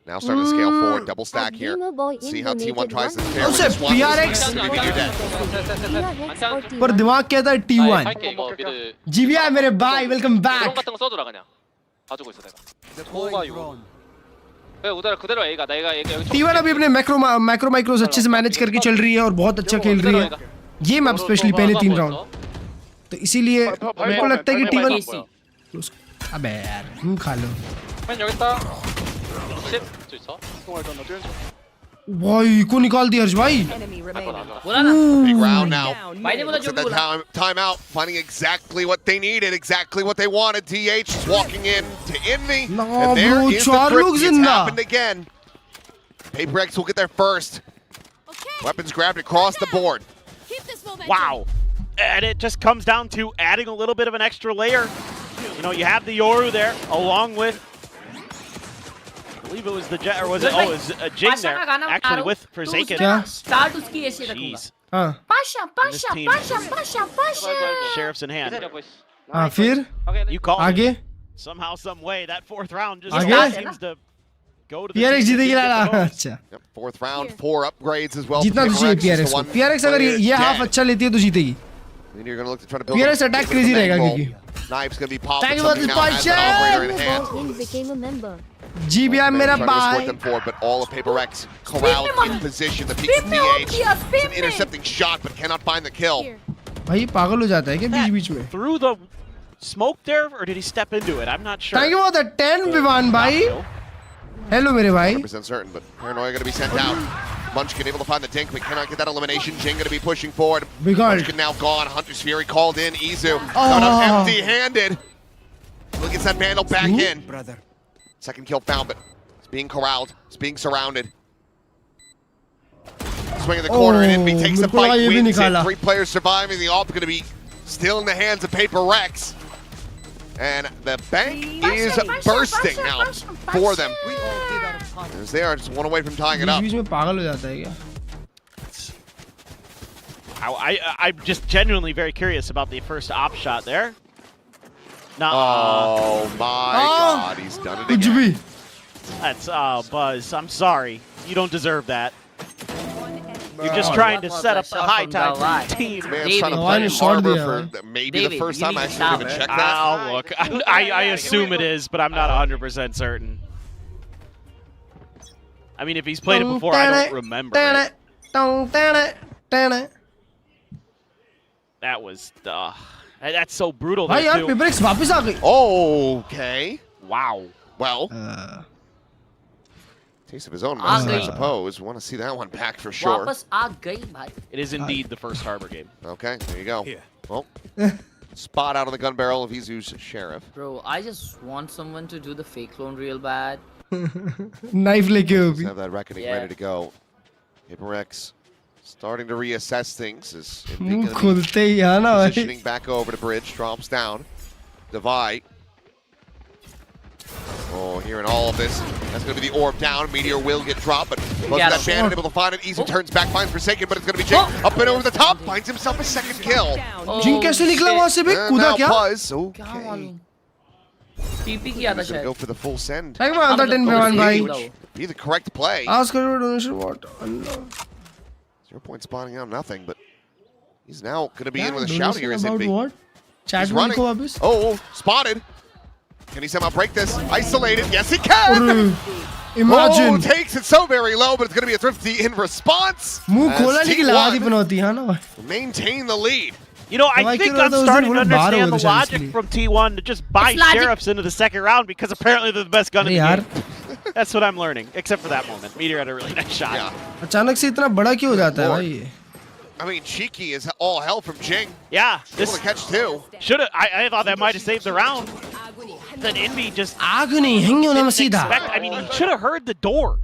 [SPEAKER 7] Now starting to scale forward, double stack here. See how T1 tries to fair with
[SPEAKER 2] Also,
[SPEAKER 7] this one.
[SPEAKER 2] PRX
[SPEAKER 7] Maybe you're dead.
[SPEAKER 2] पर दिमाग क्या था T1.
[SPEAKER 17] 할게 이거 미드
[SPEAKER 2] जीविया मेरे भाई welcome
[SPEAKER 17] 드론
[SPEAKER 2] back.
[SPEAKER 17] 같은 거 써주라 그냥 봐주고 있어 내가 호가 유 그래 우대로 그대로 A가 내가 여기
[SPEAKER 2] T1 अभी अपने macro माइक्रोस अच्छे से मैनेज करके चल रही है और बहुत अच्छा खेल रही है. ये मैप स्पेशली पहले 3 राउंड. तो इसीलिए मेरे को लगता है कि T1 अबे यार खा लो.
[SPEAKER 17] 맨 여기 있다 10 저 있어
[SPEAKER 2] भाई को निकाल दिया हर्ष भाई.
[SPEAKER 10] बोला ना?
[SPEAKER 7] Big round now.
[SPEAKER 10] भाई ने बोला
[SPEAKER 7] Looks
[SPEAKER 10] जो
[SPEAKER 7] at
[SPEAKER 10] भी
[SPEAKER 7] that
[SPEAKER 10] बोला.
[SPEAKER 7] timeout, finding exactly what they needed, exactly what they wanted. DH is walking in to Envy.
[SPEAKER 2] No,
[SPEAKER 7] and there
[SPEAKER 2] bro,
[SPEAKER 7] is the
[SPEAKER 2] चार लोग
[SPEAKER 7] Thrifty. It's
[SPEAKER 2] जिंदा.
[SPEAKER 7] happened again. Prx will get there first. Weapons grabbed across the board.
[SPEAKER 8] Wow. And it just comes down to adding a little bit of an extra layer. You know, you have the Yoru there, along with, I believe it was the Jet, or was it, oh, it was a Jing there, actually with Forsaken.
[SPEAKER 10] Start उसकी ऐसे रखूँगा.
[SPEAKER 8] Jeez.
[SPEAKER 2] हाँ
[SPEAKER 8] Sheriff's in hand.
[SPEAKER 2] हाँ फिर
[SPEAKER 8] You called
[SPEAKER 2] आगे
[SPEAKER 8] it. Somehow, some way, that fourth round just
[SPEAKER 2] आगे?
[SPEAKER 8] seems to go to the
[SPEAKER 2] PRX
[SPEAKER 8] team that
[SPEAKER 2] जीतेगी
[SPEAKER 8] gets the
[SPEAKER 2] Lala.
[SPEAKER 8] bonus.
[SPEAKER 2] अच्छा.
[SPEAKER 7] Yep, fourth round, 4 upgrades as well.
[SPEAKER 2] जीतना
[SPEAKER 7] for
[SPEAKER 2] तो चाहिए
[SPEAKER 7] Prx. It's
[SPEAKER 2] PRX
[SPEAKER 7] the
[SPEAKER 2] को.
[SPEAKER 7] one
[SPEAKER 2] PRX अगर
[SPEAKER 7] player
[SPEAKER 2] ये half
[SPEAKER 7] dead.
[SPEAKER 2] अच्छा लेती है तो जीतेगी.
[SPEAKER 7] Then you're going to look to try to build
[SPEAKER 2] PRX
[SPEAKER 7] a
[SPEAKER 2] attack
[SPEAKER 7] bit of a
[SPEAKER 2] crazy रहेगा
[SPEAKER 7] bankroll.
[SPEAKER 2] क्योंकि.
[SPEAKER 7] Knife's going to be popped.
[SPEAKER 2] Thank
[SPEAKER 7] but
[SPEAKER 2] you for
[SPEAKER 7] something
[SPEAKER 2] this
[SPEAKER 7] now has an
[SPEAKER 2] punch.
[SPEAKER 7] operator in hand.
[SPEAKER 11] became a member.
[SPEAKER 2] जी भैया मेरा
[SPEAKER 7] Trying to escort
[SPEAKER 2] भाई.
[SPEAKER 7] them forward, but all of Prx corralled in position. The peak from DH. It's an intercepting shot, but cannot find the kill.
[SPEAKER 2] भाई पागल हो जाता है क्या बीच बीच में.
[SPEAKER 8] Through the smoke there, or did he step into it? I'm not sure.
[SPEAKER 2] Thank you for the 10 Vivaan भाई. Hello मेरे भाई.
[SPEAKER 7] 100% certain, but Paranoia going to be sent out. Munchkin able to find the dink, but cannot get that elimination. Jing going to be pushing forward.
[SPEAKER 2] Big ult.
[SPEAKER 7] Munchkin now gone. Hunter's Fury called in. Izu
[SPEAKER 2] Oh.
[SPEAKER 7] got up empty-handed. Look, gets that Vandal back in.
[SPEAKER 9] Brother.
[SPEAKER 7] Second kill found, but it's being corralled. It's being surrounded. Swing in the corner, and Envy takes the
[SPEAKER 2] मेरे को लगा
[SPEAKER 7] fight,
[SPEAKER 2] ये भी
[SPEAKER 7] wins it.
[SPEAKER 2] निकाला.
[SPEAKER 7] 3 players surviving. The AWP going to be still in the hands of Prx. And the bank is bursting now for them. As they are just one away from tying it up.
[SPEAKER 2] बीच बीच में पागल हो जाता है क्या.
[SPEAKER 8] I'm just genuinely very curious about the first op shot there. No.
[SPEAKER 7] Oh my God, he's done it
[SPEAKER 2] कुछ
[SPEAKER 7] again.
[SPEAKER 2] भी.
[SPEAKER 8] That's Buzz. I'm sorry. You don't deserve that. You're just trying to set up the high time for your team.
[SPEAKER 7] Man's trying to play Harbor for maybe the first time I actually didn't even check that.
[SPEAKER 8] I'll look. I assume it is, but I'm not 100% certain. I mean, if he's played it before, I don't remember it. That was that's so brutal.
[SPEAKER 2] भाई यार Prx वापस आ गई.
[SPEAKER 7] Okay.
[SPEAKER 8] Wow.
[SPEAKER 7] Well. Taste of his own medicine, I suppose. We want to see that one back for sure.
[SPEAKER 8] It is indeed the first Harbor game.
[SPEAKER 7] Okay, there you go. Well, spot out of the gun barrel of Izu's Sheriff.
[SPEAKER 10] Bro, I just want someone to do the fake clone real bad.
[SPEAKER 2] Knife leke ho bhi.
[SPEAKER 7] Have that reckoning ready to go. Prx starting to reassess things as positioning back over to bridge, drops down. Divide. Oh, hearing all of this. That's going to be the orb down. Meteor will get dropped, but that Bandit able to find it. Easy turns back, finds Forsaken, but it's going to be Jing up and over the top. Finds himself a second kill.
[SPEAKER 2] Jing कैसे निकला वहाँ से भी? कूदा क्या?
[SPEAKER 7] Buzz. Okay.
[SPEAKER 10] TP किया था शायद.
[SPEAKER 7] Go for the full send.
[SPEAKER 2] Like मैं अंदर 10 पे वन भाई.
[SPEAKER 7] Be the correct play.
[SPEAKER 2] Ask for donation what?
[SPEAKER 7] 0 point spawning out nothing, but he's now going to be in with a shout here. Is it?
[SPEAKER 2] What? Chat
[SPEAKER 7] running. Oh, spotted. Can he somehow break this? Isolated. Yes, he can.
[SPEAKER 2] Imagine.
[SPEAKER 7] Oh, takes it so very low, but it's going to be a Thrifty in response. Maintain the lead.
[SPEAKER 8] You know, I think I'm starting to understand the logic from T1 to just buy Sheriffs into the second round because apparently they're the best gun in the game. That's what I'm learning, except for that moment. Meteor had a really nice shot.
[SPEAKER 7] Yeah.
[SPEAKER 2] अचानक से इतना बड़ा क्यों हो जाता है भाई?
[SPEAKER 7] I mean, Cheeky is all hell from Jing.
[SPEAKER 8] Yeah.
[SPEAKER 7] Able to catch two.
[SPEAKER 8] I thought that might have saved the round. Then Envy just
[SPEAKER 2] Agony, hang on सीधा.
[SPEAKER 8] I mean, he should have heard the door.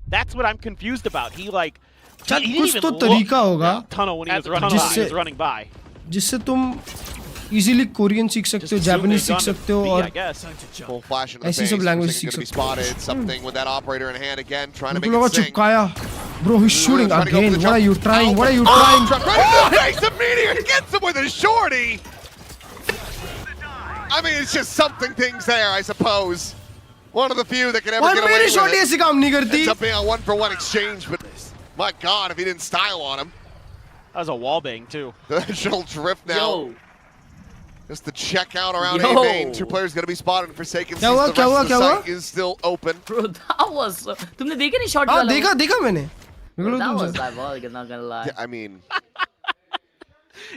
[SPEAKER 8] That's what I'm confused about. He like
[SPEAKER 2] चल कुछ तो तरीका होगा
[SPEAKER 8] tunnel when he was running by.
[SPEAKER 2] जिससे तुम easily Korean सीख सकते हो, Japanese सीख सकते हो और
[SPEAKER 7] full flash into the
[SPEAKER 2] ऐसी सब
[SPEAKER 7] face.
[SPEAKER 2] language सीख
[SPEAKER 7] Be
[SPEAKER 2] सकते हो.
[SPEAKER 7] spotted. Something with that operator in hand again, trying to make
[SPEAKER 2] लोगों
[SPEAKER 7] it sing.
[SPEAKER 2] चिपकाया. Bro, he's shooting again. What are you trying? What are you
[SPEAKER 7] trying?
[SPEAKER 2] trying?
[SPEAKER 7] Right in the face of Meteor. He gets him with a shorty. I mean, it's just something things there, I suppose. One of the few that can ever get away with it. Ends up being a 1-for-1 exchange, but my God, if he didn't style on him.
[SPEAKER 8] That was a wallbang too.
[SPEAKER 7] The initial drift now. Just the check out around A main. Two players going to be spotted and Forsaken. The rest of the site is still open.
[SPEAKER 10] Bro, that was. तुमने देखा नहीं shot
[SPEAKER 2] वाला? हाँ देखा मैंने.
[SPEAKER 10] That was diabolical, not gonna lie.
[SPEAKER 7] Yeah, I mean.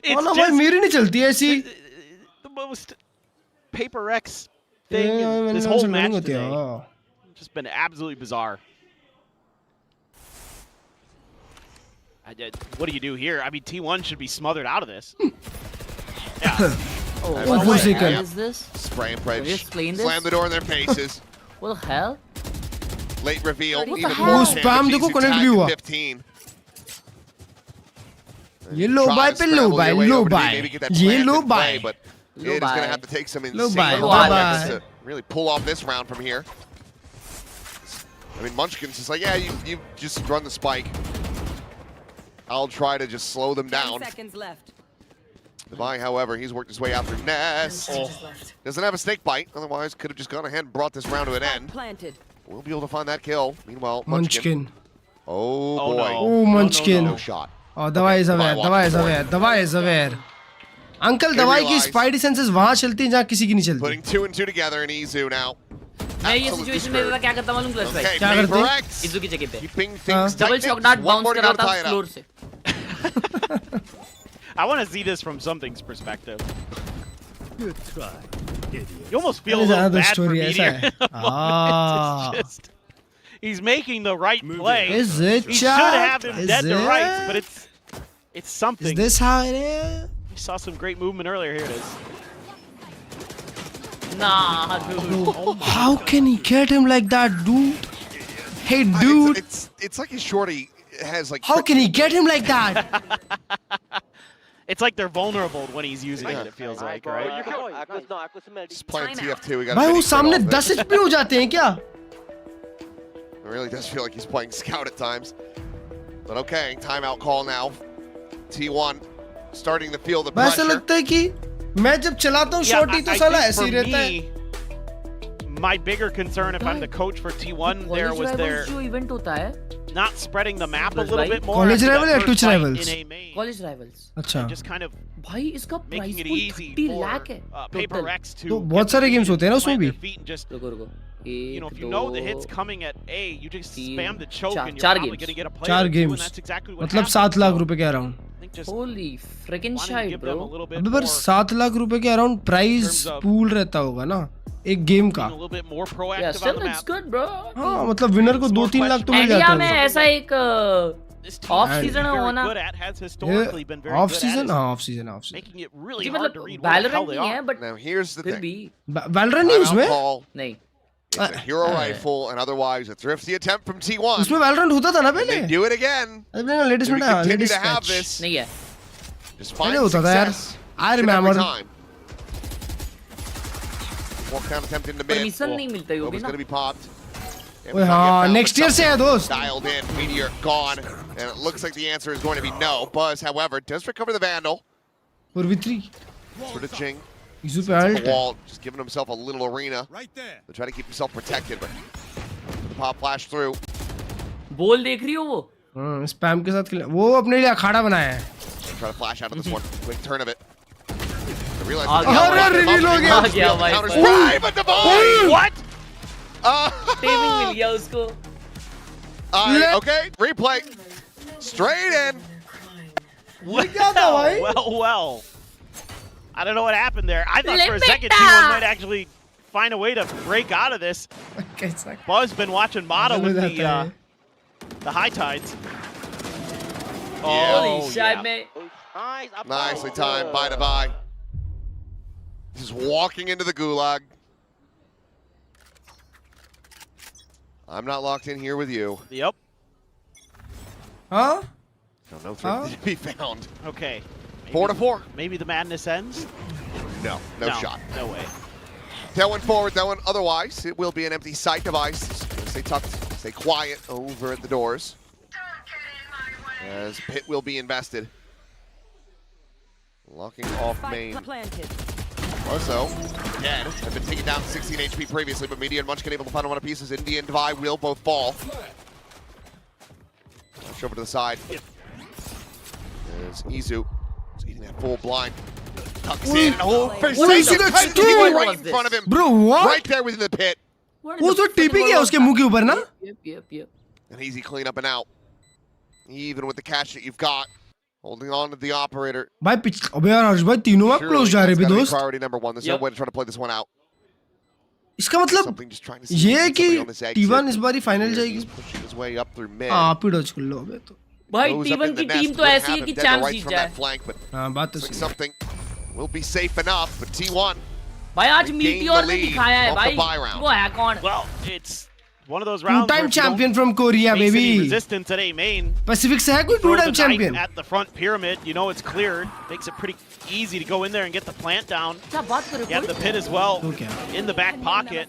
[SPEAKER 8] It's
[SPEAKER 2] just मेरी नहीं चलती ऐसी.
[SPEAKER 8] The most Prx thing in this whole match today. Just been absolutely bizarre. What do you do here? I mean, T1 should be smothered out of this. Yeah.
[SPEAKER 10] What is this?
[SPEAKER 7] Spray and bridge. Slam the door in their faces.
[SPEAKER 10] What the hell?
[SPEAKER 7] Late reveal.
[SPEAKER 10] What
[SPEAKER 7] Even
[SPEAKER 10] the
[SPEAKER 7] more
[SPEAKER 10] hell?
[SPEAKER 2] Spam देखो connect भी हुआ.
[SPEAKER 7] 15.
[SPEAKER 2] ये low buy पे low buy, low buy. ये low buy.
[SPEAKER 7] But it is going to have to take some insane to really pull off this round from here. I mean, Munchkin's just like, yeah, you just run the spike. I'll try to just slow them down.
[SPEAKER 11] 10 seconds left.
[SPEAKER 7] Divine, however, he's worked his way after Nest. Doesn't have a snake bite, otherwise could have just gone ahead and brought this round to an end. We'll be able to find that kill. Meanwhile, Munchkin. Oh boy.
[SPEAKER 2] No. Oh, Munchkin.
[SPEAKER 7] No shot.
[SPEAKER 2] Oh, Dawai is aware. Dawai is aware. Dawai is aware. Uncle Dawai की spidey senses वहाँ चलती हैं जहाँ किसी की नहीं चलती.
[SPEAKER 7] Putting 2 and 2 together in Izu now.
[SPEAKER 10] मैं ये सिचुएशन में क्या करता मालूम क्लच भाई?
[SPEAKER 2] क्या करते?
[SPEAKER 10] इज़ू की जगह पे.
[SPEAKER 7] Keeping things
[SPEAKER 10] Double shock dart bounce कराता फ्लोर से.
[SPEAKER 8] I want to see this from something's perspective. Good try, idiot. You almost feel a little bad for Meteor. He's making the right play.
[SPEAKER 2] Is it?
[SPEAKER 8] He should have him dead to rights, but it's something.
[SPEAKER 2] Is this how it is?
[SPEAKER 8] We saw some great movement earlier. Here it is.
[SPEAKER 10] Nah, dude.
[SPEAKER 2] Oh how can he get him like that, dude? Hey, dude.
[SPEAKER 7] It's like his shorty has like.
[SPEAKER 2] How can he get him like that?
[SPEAKER 8] It's like they're vulnerable when he's using it. It feels like, right?
[SPEAKER 7] Just playing TF2. We got.
[SPEAKER 2] भाई वो सामने 10 HP हो जाते हैं क्या?
[SPEAKER 7] It really does feel like he's playing scout at times. But okay, timeout call now. T1 starting to feel the pressure.
[SPEAKER 2] ऐसा लगता है कि मैं जब चलाता हूँ शॉटी तो साला ऐसे ही रहता है.
[SPEAKER 8] my bigger concern, if I'm the coach for T1, there was their
[SPEAKER 10] जो event होता है
[SPEAKER 8] not spreading the map a little bit more.
[SPEAKER 2] College
[SPEAKER 8] after
[SPEAKER 2] rival
[SPEAKER 8] that
[SPEAKER 2] या Twitch
[SPEAKER 8] first fight
[SPEAKER 2] rivals?
[SPEAKER 8] in a main.
[SPEAKER 10] College rivals
[SPEAKER 2] अच्छा
[SPEAKER 8] Just kind of
[SPEAKER 10] भाई इसका
[SPEAKER 8] making
[SPEAKER 10] price
[SPEAKER 8] it
[SPEAKER 10] pool
[SPEAKER 8] easy
[SPEAKER 10] 30
[SPEAKER 8] for
[SPEAKER 10] lakh है
[SPEAKER 8] Prx to
[SPEAKER 2] तो बहुत सारे games होते हैं ना उसमें भी
[SPEAKER 10] रुको
[SPEAKER 8] you know, if you know the hit's coming at A, you just spam the choke and you're
[SPEAKER 10] चार
[SPEAKER 8] probably
[SPEAKER 10] games
[SPEAKER 8] going to get a play
[SPEAKER 2] 4
[SPEAKER 8] or two, and
[SPEAKER 2] games
[SPEAKER 8] that's exactly what
[SPEAKER 2] मतलब
[SPEAKER 8] happened.
[SPEAKER 2] 7 lakh रुपए के around
[SPEAKER 10] holy freaking
[SPEAKER 8] Wanting to
[SPEAKER 10] shit
[SPEAKER 8] give them a
[SPEAKER 10] bro
[SPEAKER 8] little bit
[SPEAKER 2] अबे पर
[SPEAKER 8] more,
[SPEAKER 2] 7 lakh रुपए के around price pool रहता होगा ना एक गेम का
[SPEAKER 8] a little bit more proactive
[SPEAKER 10] yeah
[SPEAKER 8] on
[SPEAKER 10] still
[SPEAKER 8] the
[SPEAKER 10] it's
[SPEAKER 8] map.
[SPEAKER 10] good bro
[SPEAKER 2] हाँ मतलब विनर को 2-3 लाख तो मिल
[SPEAKER 10] इंडिया
[SPEAKER 2] जाता
[SPEAKER 10] में
[SPEAKER 2] है
[SPEAKER 10] ऐसा एक ऑफ सीजन होना
[SPEAKER 8] Good at, has historically been very
[SPEAKER 2] off
[SPEAKER 8] good
[SPEAKER 2] season
[SPEAKER 8] at,
[SPEAKER 2] हाँ off season
[SPEAKER 8] making it really
[SPEAKER 10] जी
[SPEAKER 8] hard to
[SPEAKER 10] मतलब
[SPEAKER 8] read what the hell
[SPEAKER 10] Valorant
[SPEAKER 8] they
[SPEAKER 10] नहीं
[SPEAKER 8] are.
[SPEAKER 10] है बट
[SPEAKER 7] Now here's the
[SPEAKER 10] फिर
[SPEAKER 7] thing.
[SPEAKER 10] भी
[SPEAKER 2] Valorant नहीं उसमें
[SPEAKER 10] नहीं
[SPEAKER 7] It's a hero rifle, and otherwise a thrifty attempt from T1.
[SPEAKER 2] उसमें वैलोरेंट होता था ना
[SPEAKER 7] And
[SPEAKER 2] पहले
[SPEAKER 7] they do it again.
[SPEAKER 2] अबे लेटेस्ट
[SPEAKER 7] We
[SPEAKER 2] में
[SPEAKER 7] continue
[SPEAKER 2] latest
[SPEAKER 7] to have
[SPEAKER 2] patch
[SPEAKER 7] this.
[SPEAKER 10] नहीं है
[SPEAKER 7] Just
[SPEAKER 2] पहले
[SPEAKER 7] find
[SPEAKER 2] होता था यार
[SPEAKER 7] success
[SPEAKER 2] I
[SPEAKER 7] each and every
[SPEAKER 2] remember
[SPEAKER 7] time. Walk down attempt into mid.
[SPEAKER 10] Permission नहीं मिलता है वो भी
[SPEAKER 7] It's
[SPEAKER 10] ना
[SPEAKER 7] going to be popped.
[SPEAKER 2] ओए हाँ नेक्स्ट ईयर से है दोस्त
[SPEAKER 7] Dialed in, Meteor gone, and it looks like the answer is going to be no. Buzz, however, does recover the Vandal.
[SPEAKER 2] पूर्वी 3
[SPEAKER 7] Sort of Jing.
[SPEAKER 2] इजू पे
[SPEAKER 7] The
[SPEAKER 2] ult
[SPEAKER 7] wall, just giving himself a little arena. To try to keep himself protected, but the pop flash through.
[SPEAKER 10] बोल देख रही हो वो
[SPEAKER 2] spam के साथ वो अपने लिए अखाड़ा बनाया है
[SPEAKER 7] Try to flash out of this one. Quick turn of it. I realize
[SPEAKER 10] आ गया
[SPEAKER 2] अरे रिवील हो गया
[SPEAKER 10] आ गया भाई
[SPEAKER 7] counter spray, but Divine!
[SPEAKER 8] What?
[SPEAKER 10] Timing मिल गया उसको
[SPEAKER 7] Okay, replay. Straight in.
[SPEAKER 2] क्या था भाई
[SPEAKER 8] Well. I don't know what happened there. I thought for a second
[SPEAKER 10] Limita!
[SPEAKER 8] T1 might actually find a way to break out of this.
[SPEAKER 2] कैसा
[SPEAKER 8] Buzz been watching Mata with
[SPEAKER 2] मजा आता है
[SPEAKER 8] the high tides.
[SPEAKER 10] holy
[SPEAKER 8] Oh,
[SPEAKER 10] shit
[SPEAKER 8] yeah.
[SPEAKER 10] में
[SPEAKER 7] Nicely timed by Divine. Just walking into the gulag. I'm not locked in here with you.
[SPEAKER 8] Yep.
[SPEAKER 2] हाँ
[SPEAKER 7] No threat to be found.
[SPEAKER 8] Okay.
[SPEAKER 7] 4 to 4.
[SPEAKER 8] Maybe the madness ends?
[SPEAKER 7] No shot.
[SPEAKER 8] No way.
[SPEAKER 7] That one forward, that one otherwise. It will be an empty sight device. Stay tucked, stay quiet over at the doors. As Pit will be invested. Locking off main. Also, dead. Have been taken down to 16 HP previously, but Media and Munchkin able to find one of pieces. India and Devi will both fall. Push over to the side. There's Izu. He's eating that full blind. Tucks in. Oh, right in front of him.
[SPEAKER 2] Bro, what?
[SPEAKER 7] Right there within the pit.
[SPEAKER 2] वो तो tipping है उसके मुंह के ऊपर ना
[SPEAKER 10] yep
[SPEAKER 7] An easy cleanup and out. Even with the cash that you've got. Holding on to the operator.
[SPEAKER 2] भाई अबे यार हर्ष भाई तीनों आप क्लोज जा रहे
[SPEAKER 7] Surely
[SPEAKER 2] हैं
[SPEAKER 7] that's
[SPEAKER 2] दोस्त
[SPEAKER 7] gotta be priority number 1. There's no way to try to play this one out.
[SPEAKER 2] इसका मतलब
[SPEAKER 7] Something just trying to see
[SPEAKER 2] ये है कि
[SPEAKER 7] somebody on this exit.
[SPEAKER 2] T1 इस बारी फाइनल
[SPEAKER 7] He's
[SPEAKER 2] जाएगी
[SPEAKER 7] pushing his way up through mid.
[SPEAKER 2] हाँ पिडोज कर लो अबे तो
[SPEAKER 10] भाई
[SPEAKER 7] Goes up
[SPEAKER 10] T1
[SPEAKER 7] in the
[SPEAKER 10] की
[SPEAKER 7] nest,
[SPEAKER 10] टीम तो
[SPEAKER 7] wouldn't
[SPEAKER 10] ऐसी है
[SPEAKER 7] have
[SPEAKER 10] कि
[SPEAKER 7] him dead to
[SPEAKER 10] champ
[SPEAKER 7] rights
[SPEAKER 10] Jeet
[SPEAKER 7] from
[SPEAKER 10] जाए
[SPEAKER 7] that flank, but
[SPEAKER 2] हाँ बात तो
[SPEAKER 7] looks like
[SPEAKER 2] सही
[SPEAKER 7] something will be safe enough. But T1
[SPEAKER 10] भाई आज
[SPEAKER 7] They gained
[SPEAKER 10] मीटियोर
[SPEAKER 7] the
[SPEAKER 10] ने
[SPEAKER 7] lead
[SPEAKER 10] दिखाया है
[SPEAKER 7] off the
[SPEAKER 10] भाई
[SPEAKER 7] bye round.
[SPEAKER 10] वो है कौन
[SPEAKER 8] Well, it's one of those rounds where
[SPEAKER 2] two-time
[SPEAKER 8] if you don't
[SPEAKER 2] champion from Korea
[SPEAKER 8] face any
[SPEAKER 2] baby
[SPEAKER 8] resistance at A main.
[SPEAKER 2] Pacific से है कोई
[SPEAKER 8] Throw
[SPEAKER 2] two-time
[SPEAKER 8] the knife
[SPEAKER 2] champion
[SPEAKER 8] at the front pyramid, you know it's cleared. Makes it pretty easy to go in there and get the plant down.
[SPEAKER 10] क्या बात कर
[SPEAKER 8] You
[SPEAKER 10] रहे
[SPEAKER 8] have
[SPEAKER 10] हो
[SPEAKER 8] the pit as well
[SPEAKER 2] तो क्या
[SPEAKER 8] in the back pocket.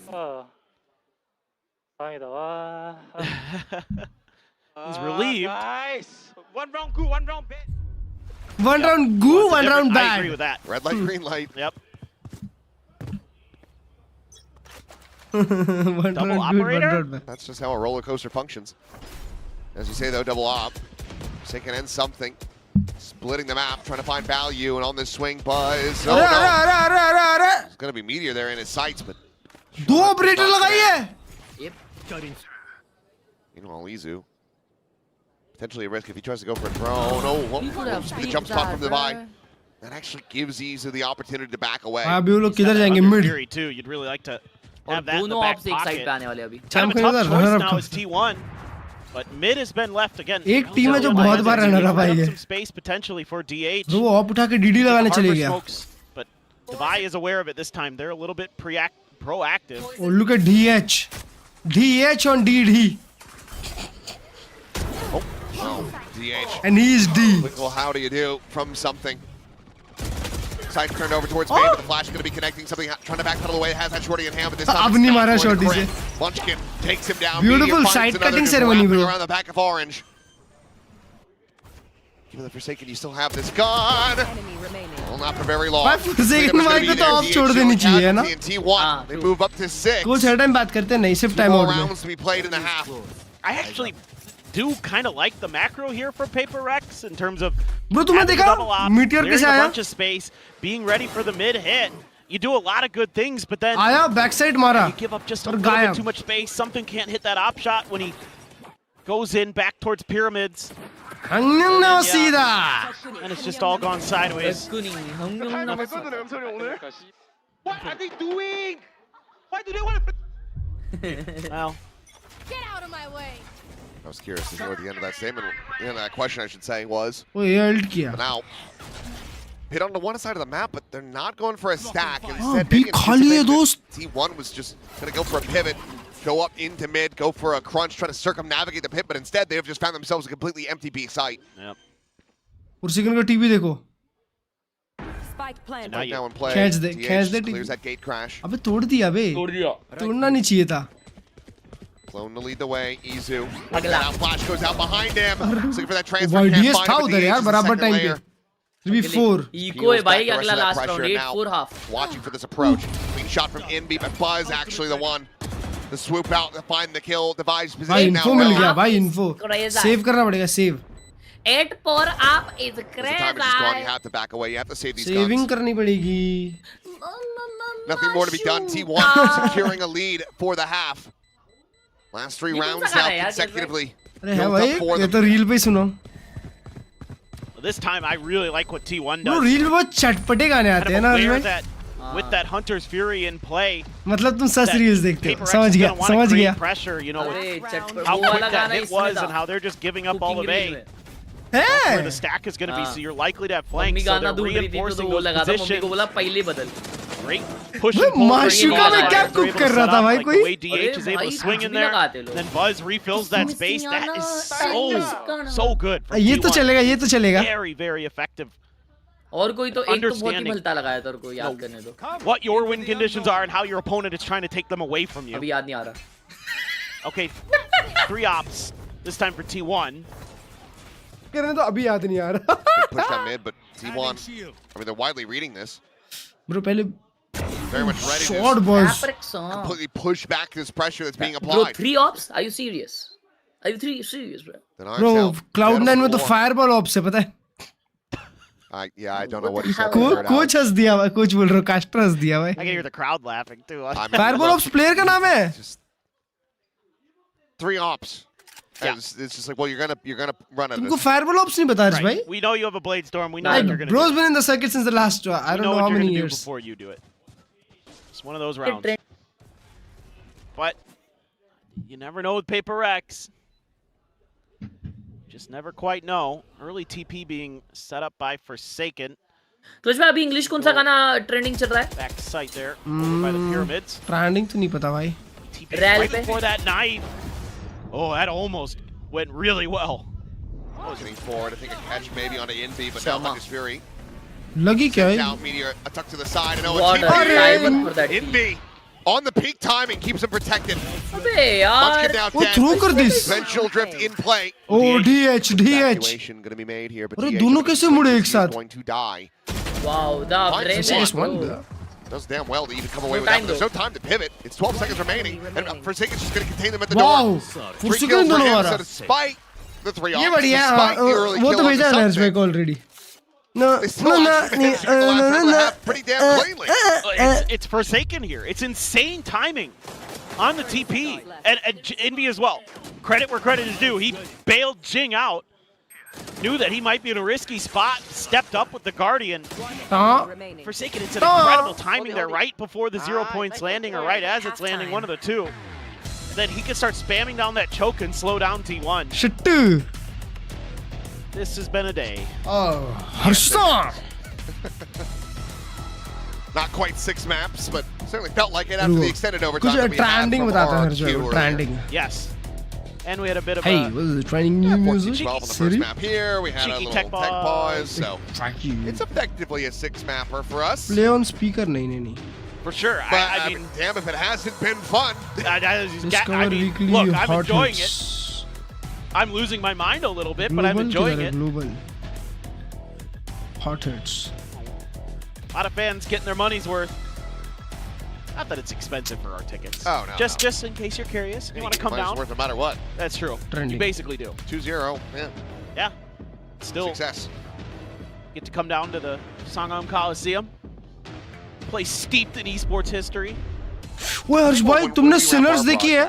[SPEAKER 8] He's relieved.
[SPEAKER 15] Nice. One round good, one round bad.
[SPEAKER 2] one round goo
[SPEAKER 8] It's a
[SPEAKER 2] one round
[SPEAKER 8] different- I agree
[SPEAKER 2] bad
[SPEAKER 8] with that.
[SPEAKER 7] red light, green light.
[SPEAKER 8] Yep.
[SPEAKER 2] one
[SPEAKER 8] Double
[SPEAKER 2] round good one
[SPEAKER 8] operator?
[SPEAKER 2] round bad
[SPEAKER 7] That's just how a roller coaster functions. As you say though, double op. They can end something. Splitting the map, trying to find value, and on this swing, Buzz. Oh
[SPEAKER 2] अरे
[SPEAKER 7] no.
[SPEAKER 2] अरे अरे अरे अरे अरे
[SPEAKER 7] There's gonna be Meteor there in his sights, but
[SPEAKER 2] दो operator लगाई है
[SPEAKER 7] meanwhile, Izu. Potentially a risk if he tries to go for a drone. Oh,
[SPEAKER 10] He could have
[SPEAKER 7] the
[SPEAKER 10] beat
[SPEAKER 7] jump spot from
[SPEAKER 10] that,
[SPEAKER 7] Divine.
[SPEAKER 10] bro.
[SPEAKER 7] That actually gives Izu the opportunity to back away.
[SPEAKER 2] अभी वो लोग किधर जाएंगे
[SPEAKER 8] Under
[SPEAKER 2] mid
[SPEAKER 8] Fury too. You'd really like to
[SPEAKER 10] और
[SPEAKER 8] have that in the
[SPEAKER 10] दोनों
[SPEAKER 8] back
[SPEAKER 10] ops एक side पे
[SPEAKER 8] pocket.
[SPEAKER 10] आने वाले अभी
[SPEAKER 8] Kind of a
[SPEAKER 2] champion
[SPEAKER 8] tough
[SPEAKER 2] उधर
[SPEAKER 8] choice
[SPEAKER 2] runner
[SPEAKER 8] now
[SPEAKER 2] up
[SPEAKER 8] is T1, but mid has been left again.
[SPEAKER 2] एक team है जो बहुत बार रनर अप आई है
[SPEAKER 8] Some space potentially for DH.
[SPEAKER 2] तो वो ऑप उठा के डीडी लगाने चले
[SPEAKER 8] Harbor
[SPEAKER 2] गया
[SPEAKER 8] smokes, but Devi is aware of it this time. They're a little bit proactive.
[SPEAKER 2] Oh, look at DH on DD
[SPEAKER 7] DH.
[SPEAKER 2] and he is D
[SPEAKER 7] Well, how do you do from something? Sight turned over towards main, but the flash is going to be connecting something, trying to backpedal away. Has that shorty in hand, but this time
[SPEAKER 2] अब
[SPEAKER 7] it's
[SPEAKER 2] नहीं
[SPEAKER 7] not
[SPEAKER 2] मारा
[SPEAKER 7] going to
[SPEAKER 2] shorty
[SPEAKER 7] crit.
[SPEAKER 2] से
[SPEAKER 7] Munchkin takes him down.
[SPEAKER 2] Beautiful
[SPEAKER 7] Meteor finds
[SPEAKER 2] side
[SPEAKER 7] another,
[SPEAKER 2] cutting
[SPEAKER 7] just
[SPEAKER 2] ceremony,
[SPEAKER 7] wrapping
[SPEAKER 2] bro.
[SPEAKER 7] around the back of Orange. Give it the Forsaken, you still have this gun.
[SPEAKER 11] Enemy remaining.
[SPEAKER 7] not for very long.
[SPEAKER 2] भाई Forsaken भाई को तो of छोड़ देनी चाहिए है ना?
[SPEAKER 7] T1, they move up to 6.
[SPEAKER 2] Coach her time बात करते हैं नहीं सिर्फ टाइम
[SPEAKER 7] More
[SPEAKER 2] आउट में.
[SPEAKER 7] rounds to be played in the half.
[SPEAKER 8] I actually do kind of like the macro here for Paper Rex in terms of
[SPEAKER 2] Bro, तुमने
[SPEAKER 8] having a
[SPEAKER 2] देखा
[SPEAKER 8] double op,
[SPEAKER 2] Meteor
[SPEAKER 8] clearing
[SPEAKER 2] कैसे
[SPEAKER 8] a
[SPEAKER 2] आया?
[SPEAKER 8] bunch of space, being ready for the mid hit. You do a lot of good things, but then
[SPEAKER 2] आया back side मारा
[SPEAKER 8] you give up just a
[SPEAKER 2] और
[SPEAKER 8] little bit
[SPEAKER 2] गायब.
[SPEAKER 8] too much space. Something can't hit that op shot when he goes in back towards pyramids.
[SPEAKER 2] सीधा.
[SPEAKER 8] And it's just all gone sideways.
[SPEAKER 15] What are they doing? Why do they want to?
[SPEAKER 8] Well,
[SPEAKER 3] Get out of my way.
[SPEAKER 7] I was curious to know what the end of that statement, the end of that question, I should say, was.
[SPEAKER 2] वो ये alt किया.
[SPEAKER 7] But now, hit on the one side of the map, but they're not going for a stack.
[SPEAKER 2] Oh,
[SPEAKER 7] Instead,
[SPEAKER 2] big
[SPEAKER 7] maybe
[SPEAKER 2] खाली है
[SPEAKER 7] anticipating
[SPEAKER 2] दोस्त.
[SPEAKER 7] that T1 was just going to go for a pivot, go up into mid, go for a crunch, try to circumnavigate the pit, but instead they have just found themselves a completely empty B site.
[SPEAKER 8] Yep.
[SPEAKER 2] Forsaken का TV देखो.
[SPEAKER 11] Spike planted.
[SPEAKER 7] Now in play,
[SPEAKER 2] खींच दे
[SPEAKER 7] DH clears that gate crash.
[SPEAKER 2] अबे तोड़ दिया बे. तोड़ना नहीं चाहिए था.
[SPEAKER 7] Clone to lead the way, Izu.
[SPEAKER 10] Agla.
[SPEAKER 7] Now Flash goes out behind him. Looking for that transfer.
[SPEAKER 2] YDS
[SPEAKER 7] Can't find
[SPEAKER 2] था
[SPEAKER 7] it, but
[SPEAKER 2] उधर
[SPEAKER 7] DH
[SPEAKER 2] यार
[SPEAKER 7] is the
[SPEAKER 2] बराबर
[SPEAKER 7] second
[SPEAKER 2] टाइम
[SPEAKER 7] layer.
[SPEAKER 2] पे. 3v4.
[SPEAKER 10] इको है भाई
[SPEAKER 7] Peels back the
[SPEAKER 10] अगला
[SPEAKER 7] rest of that
[SPEAKER 10] last round
[SPEAKER 7] pressure
[SPEAKER 10] 8-4
[SPEAKER 7] now.
[SPEAKER 10] Half.
[SPEAKER 7] Watching for this approach. Being shot from Inby, but Buzz actually the one. The swoop out to find the kill. Device
[SPEAKER 2] भाई
[SPEAKER 7] position now.
[SPEAKER 2] Info मिल गया भाई info. Save करना पड़ेगा save.
[SPEAKER 10] 8-4 up is
[SPEAKER 7] As the time is just gone, you have to back away. You have to save these guns.
[SPEAKER 2] Saving करनी पड़ेगी.
[SPEAKER 7] Nothing more to be done. T1 securing a lead for the half. Last 3 rounds now consecutively.
[SPEAKER 2] अरे है भाई ये तो reel पे सुनो.
[SPEAKER 8] This time I really like what T1
[SPEAKER 2] Bro
[SPEAKER 8] does.
[SPEAKER 2] Reel में बहुत चटपटे गाने आते हैं ना
[SPEAKER 8] Aware
[SPEAKER 2] भाई.
[SPEAKER 8] that with that Hunter's Fury in play,
[SPEAKER 2] मतलब तुम सच रील्स देखते हो.
[SPEAKER 8] Paper Rex
[SPEAKER 2] समझ
[SPEAKER 8] is
[SPEAKER 2] गया
[SPEAKER 8] gonna wanna
[SPEAKER 2] समझ
[SPEAKER 8] create
[SPEAKER 2] गया.
[SPEAKER 8] pressure, you know,
[SPEAKER 10] अरे
[SPEAKER 8] with
[SPEAKER 10] चटपट
[SPEAKER 8] how
[SPEAKER 10] वो
[SPEAKER 8] quick
[SPEAKER 10] वाला
[SPEAKER 8] that
[SPEAKER 10] गाना
[SPEAKER 8] hit
[SPEAKER 10] इसमें
[SPEAKER 8] was
[SPEAKER 10] था.
[SPEAKER 8] and how they're just giving up all
[SPEAKER 10] Cooking
[SPEAKER 8] of
[SPEAKER 10] range
[SPEAKER 8] A.
[SPEAKER 10] में.
[SPEAKER 8] Where the
[SPEAKER 2] है.
[SPEAKER 8] stack is going to be,
[SPEAKER 10] हाँ.
[SPEAKER 8] so you're likely to have
[SPEAKER 10] mummy
[SPEAKER 8] flanks, so
[SPEAKER 10] गाना
[SPEAKER 8] they're
[SPEAKER 10] ढूंढ रही थी तो
[SPEAKER 8] reinforcing
[SPEAKER 10] वो
[SPEAKER 8] those
[SPEAKER 10] लगा था. मम्मी को
[SPEAKER 8] positions.
[SPEAKER 10] बोला पहले बदल.
[SPEAKER 8] Great push
[SPEAKER 2] भाई
[SPEAKER 8] and pull.
[SPEAKER 2] माशुका में क्या कुक कर रहा था भाई
[SPEAKER 8] The
[SPEAKER 2] कोई?
[SPEAKER 8] way DH is able to swing in there, then Buzz refills that space. That is so good. from
[SPEAKER 2] ये तो
[SPEAKER 8] T1.
[SPEAKER 2] चलेगा ये तो चलेगा.
[SPEAKER 8] Very, very effective.
[SPEAKER 10] और कोई तो एक तो बहुत ही
[SPEAKER 8] Understanding.
[SPEAKER 10] भलता लगाया था को याद करने दो.
[SPEAKER 8] What your win conditions are and how your opponent is trying to take them away from you.
[SPEAKER 10] अभी याद नहीं आ रहा.
[SPEAKER 8] Okay, 3 ops, this time for T1.
[SPEAKER 2] करने तो अभी याद नहीं आ रहा.
[SPEAKER 7] Big push down mid, but T1, I mean, they're widely reading this.
[SPEAKER 2] Bro पहले
[SPEAKER 7] Very much ready
[SPEAKER 2] short
[SPEAKER 7] to
[SPEAKER 2] boys.
[SPEAKER 7] completely push back this pressure that's being
[SPEAKER 10] Bro,
[SPEAKER 7] applied.
[SPEAKER 10] 3 ops? Are you serious? Are you serious, bro?
[SPEAKER 7] Then Arms
[SPEAKER 2] Bro
[SPEAKER 7] out.
[SPEAKER 2] Cloud9 में तो
[SPEAKER 7] More.
[SPEAKER 2] Fireball ops है पता है.
[SPEAKER 7] Yeah, I don't know what he said.
[SPEAKER 2] Coach हंस दिया भाई. Coach बोल रहा हूँ कास्टर हंस दिया भाई.
[SPEAKER 8] I can hear the crowd laughing too.
[SPEAKER 2] Fireball ops player का नाम है.
[SPEAKER 7] 3 ops.
[SPEAKER 8] Yeah.
[SPEAKER 7] It's just like, well, you're gonna run at
[SPEAKER 2] तुमको
[SPEAKER 7] us.
[SPEAKER 2] फायरबॉल ऑप्स नहीं बता रहे भाई.
[SPEAKER 8] Right. We know you have a Blade Storm. We know
[SPEAKER 2] Like,
[SPEAKER 8] what you're going to
[SPEAKER 2] bro's
[SPEAKER 8] do.
[SPEAKER 2] been in the circuit since the last I
[SPEAKER 8] We
[SPEAKER 2] don't
[SPEAKER 8] know
[SPEAKER 2] know
[SPEAKER 8] what
[SPEAKER 2] how
[SPEAKER 8] you're
[SPEAKER 2] many
[SPEAKER 8] gonna do
[SPEAKER 2] years.
[SPEAKER 8] before you do it. It's one of those rounds. But you never know with Paper X. Just never quite know. Early TP being set up by Forsaken.
[SPEAKER 10] तो इसमें अभी English कौन सा गाना trending चल रहा है?
[SPEAKER 8] Back to sight there by the pyramids.
[SPEAKER 2] Trending तो नहीं पता भाई.
[SPEAKER 8] TP right before that knife. Oh, that almost went really well.
[SPEAKER 7] Getting forward, I think a catch maybe on the Envy, but now Hunter's Fury.
[SPEAKER 2] लगी क्या है?
[SPEAKER 7] Down Meteor, a tuck to the side, and
[SPEAKER 10] What a timing for that.
[SPEAKER 7] Envy on the peak timing keeps him protected.
[SPEAKER 10] अबे यार.
[SPEAKER 2] वो throw कर this.
[SPEAKER 7] Eventual drift in play.
[SPEAKER 2] Oh DH.
[SPEAKER 7] Evacuation going to be made here, but
[SPEAKER 2] अरे
[SPEAKER 7] DH
[SPEAKER 2] दोनों कैसे मुड़े एक साथ?
[SPEAKER 7] going to die.
[SPEAKER 10] Wow, the brave.
[SPEAKER 7] Does damn well to even come away with that. There's no time to pivot. It's 12 seconds remaining, and Forsaken's just going to contain them at the door.
[SPEAKER 2] Wow.
[SPEAKER 7] 3 kills for him, so despite the 3
[SPEAKER 2] ये
[SPEAKER 7] offs,
[SPEAKER 2] बढ़िया.
[SPEAKER 7] despite the early
[SPEAKER 2] वो
[SPEAKER 7] kill
[SPEAKER 2] तो
[SPEAKER 7] on
[SPEAKER 2] भेजा
[SPEAKER 7] the
[SPEAKER 2] है nurse
[SPEAKER 7] Sunset,
[SPEAKER 2] back already. No,
[SPEAKER 7] they still actually managed to get the last round of the half pretty damn cleanly.
[SPEAKER 8] It's Forsaken here. It's insane timing on the TP. And Envy as well. Credit where credit is due. He bailed Jing out. Knew that he might be in a risky spot. Stepped up with the Guardian. Forsaken, it's an incredible timing there right before the 0 points landing or right as it's landing, one of the two. Then he can start spamming down that choke and slow down T1.
[SPEAKER 2] Shit.
[SPEAKER 8] This has been a day.
[SPEAKER 2] Oh, Harshta.
[SPEAKER 7] Not quite 6 maps, but certainly felt like it after the extended overtime.
[SPEAKER 2] कुछ trending बताता है हर्ष भाई. Trending.
[SPEAKER 8] Yes. And we had a bit of
[SPEAKER 2] Hey,
[SPEAKER 8] a...
[SPEAKER 2] what is it? Trending new music?
[SPEAKER 7] 12 on the first map here. We had a
[SPEAKER 8] Cheeky
[SPEAKER 7] little
[SPEAKER 8] tech
[SPEAKER 7] tech pause, so
[SPEAKER 2] Tracky.
[SPEAKER 7] it's effectively a 6-mapper for us.
[SPEAKER 2] Play on speaker नहीं.
[SPEAKER 8] For sure.
[SPEAKER 7] But
[SPEAKER 8] I mean,
[SPEAKER 7] damn if it hasn't been fun.
[SPEAKER 2] Discover weekly
[SPEAKER 8] look, I'm
[SPEAKER 2] hot
[SPEAKER 8] enjoying
[SPEAKER 2] hits.
[SPEAKER 8] it. I'm losing my mind a little bit, but I'm
[SPEAKER 2] Global
[SPEAKER 8] enjoying
[SPEAKER 2] किधर है?
[SPEAKER 8] it.
[SPEAKER 2] Global. Hot hits.
[SPEAKER 8] A lot of fans getting their money's worth. Not that it's expensive for our tickets.
[SPEAKER 7] Oh, no.
[SPEAKER 8] Just in case you're curious, you want to come down.
[SPEAKER 7] Worth no matter what.
[SPEAKER 8] That's true.
[SPEAKER 2] Trendy.
[SPEAKER 8] You basically do.
[SPEAKER 7] 2-0. Yeah.
[SPEAKER 8] Yeah. Still
[SPEAKER 7] Success.
[SPEAKER 8] get to come down to the Sangam Coliseum. Place steeped in esports history.
[SPEAKER 2] वो हर्ष भाई तुमने Sinners देखी है?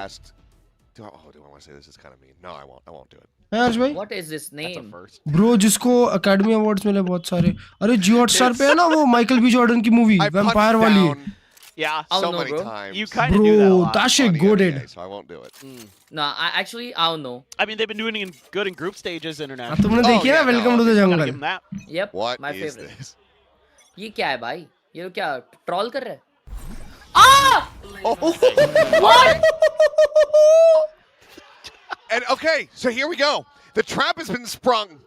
[SPEAKER 7] Do I want to say this is kind of mean? No, I won't do it.
[SPEAKER 2] हर्ष भाई?
[SPEAKER 10] What is this name?
[SPEAKER 2] Bro जिसको academy awards मिले बहुत सारे. अरे जियो हॉटस्टार पे है ना वो माइकल बी जॉर्डन की मूवी वैम्पायर वाली.
[SPEAKER 8] Yeah,
[SPEAKER 7] so many times.
[SPEAKER 8] You kind of do that a lot.
[SPEAKER 2] That shit goated.
[SPEAKER 7] So I won't do it.
[SPEAKER 10] No, I don't know.
[SPEAKER 8] I mean, they've been doing it good in group stages internationally.
[SPEAKER 2] तुमने देखी है Welcome to the
[SPEAKER 8] Gotta give
[SPEAKER 2] Jungle?
[SPEAKER 8] them that.
[SPEAKER 10] Yep.
[SPEAKER 7] What
[SPEAKER 10] my
[SPEAKER 7] is
[SPEAKER 10] favorite.
[SPEAKER 7] this?
[SPEAKER 10] ये क्या है भाई? ये लोग क्या ट्रोल कर रहे हैं?
[SPEAKER 7] What? And okay, so here we go. The trap has been sprung.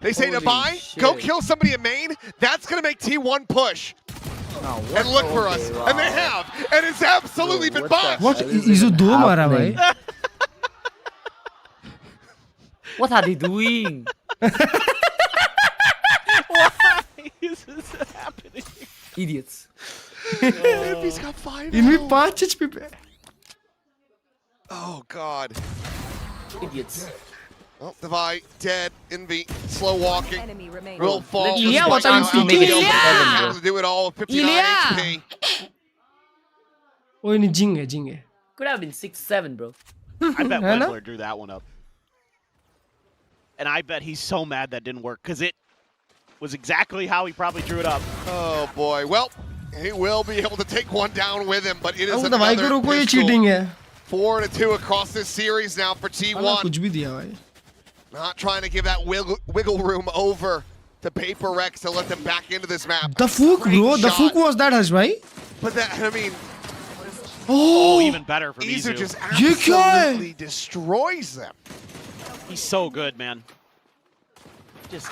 [SPEAKER 7] They say to buy, go kill somebody in main. That's going to make T1 push. And look for us. And they have. And it's absolutely been botched.
[SPEAKER 2] What? Izo दो मारा भाई.
[SPEAKER 10] What are they doing?
[SPEAKER 8] Why is this happening?
[SPEAKER 10] Idiots.
[SPEAKER 7] He's got 5.
[SPEAKER 2] इनमें 5 HP पे.
[SPEAKER 7] Oh God.
[SPEAKER 10] Idiots.
[SPEAKER 7] Well, Devi dead. Envy slow walking. Will fall.
[SPEAKER 2] Yeah, what are you thinking?
[SPEAKER 7] Able to do it all with 59 HP.
[SPEAKER 2] Oh, ini Jing है.
[SPEAKER 10] Could have been 6-7, bro.
[SPEAKER 8] I bet Wendler drew that one up. And I bet he's so mad that didn't work because it was exactly how he probably drew it up.
[SPEAKER 7] Oh boy. Well, he will be able to take one down with him, but it is
[SPEAKER 2] अब दवाई
[SPEAKER 7] another
[SPEAKER 2] को ये
[SPEAKER 7] pistol.
[SPEAKER 2] cheating है.
[SPEAKER 7] 4-2 across this series now for T1.
[SPEAKER 2] कुछ भी दिया भाई.
[SPEAKER 7] Not trying to give that wiggle room over to Paper Rex to let them back into this map.
[SPEAKER 2] The Fook, bro. The Fook was that, Harsh bhai.
[SPEAKER 7] But that, I mean,
[SPEAKER 8] Oh, even better for
[SPEAKER 7] Izu
[SPEAKER 8] Izu.
[SPEAKER 7] just absolutely destroys them.
[SPEAKER 8] He's so good, man. Just,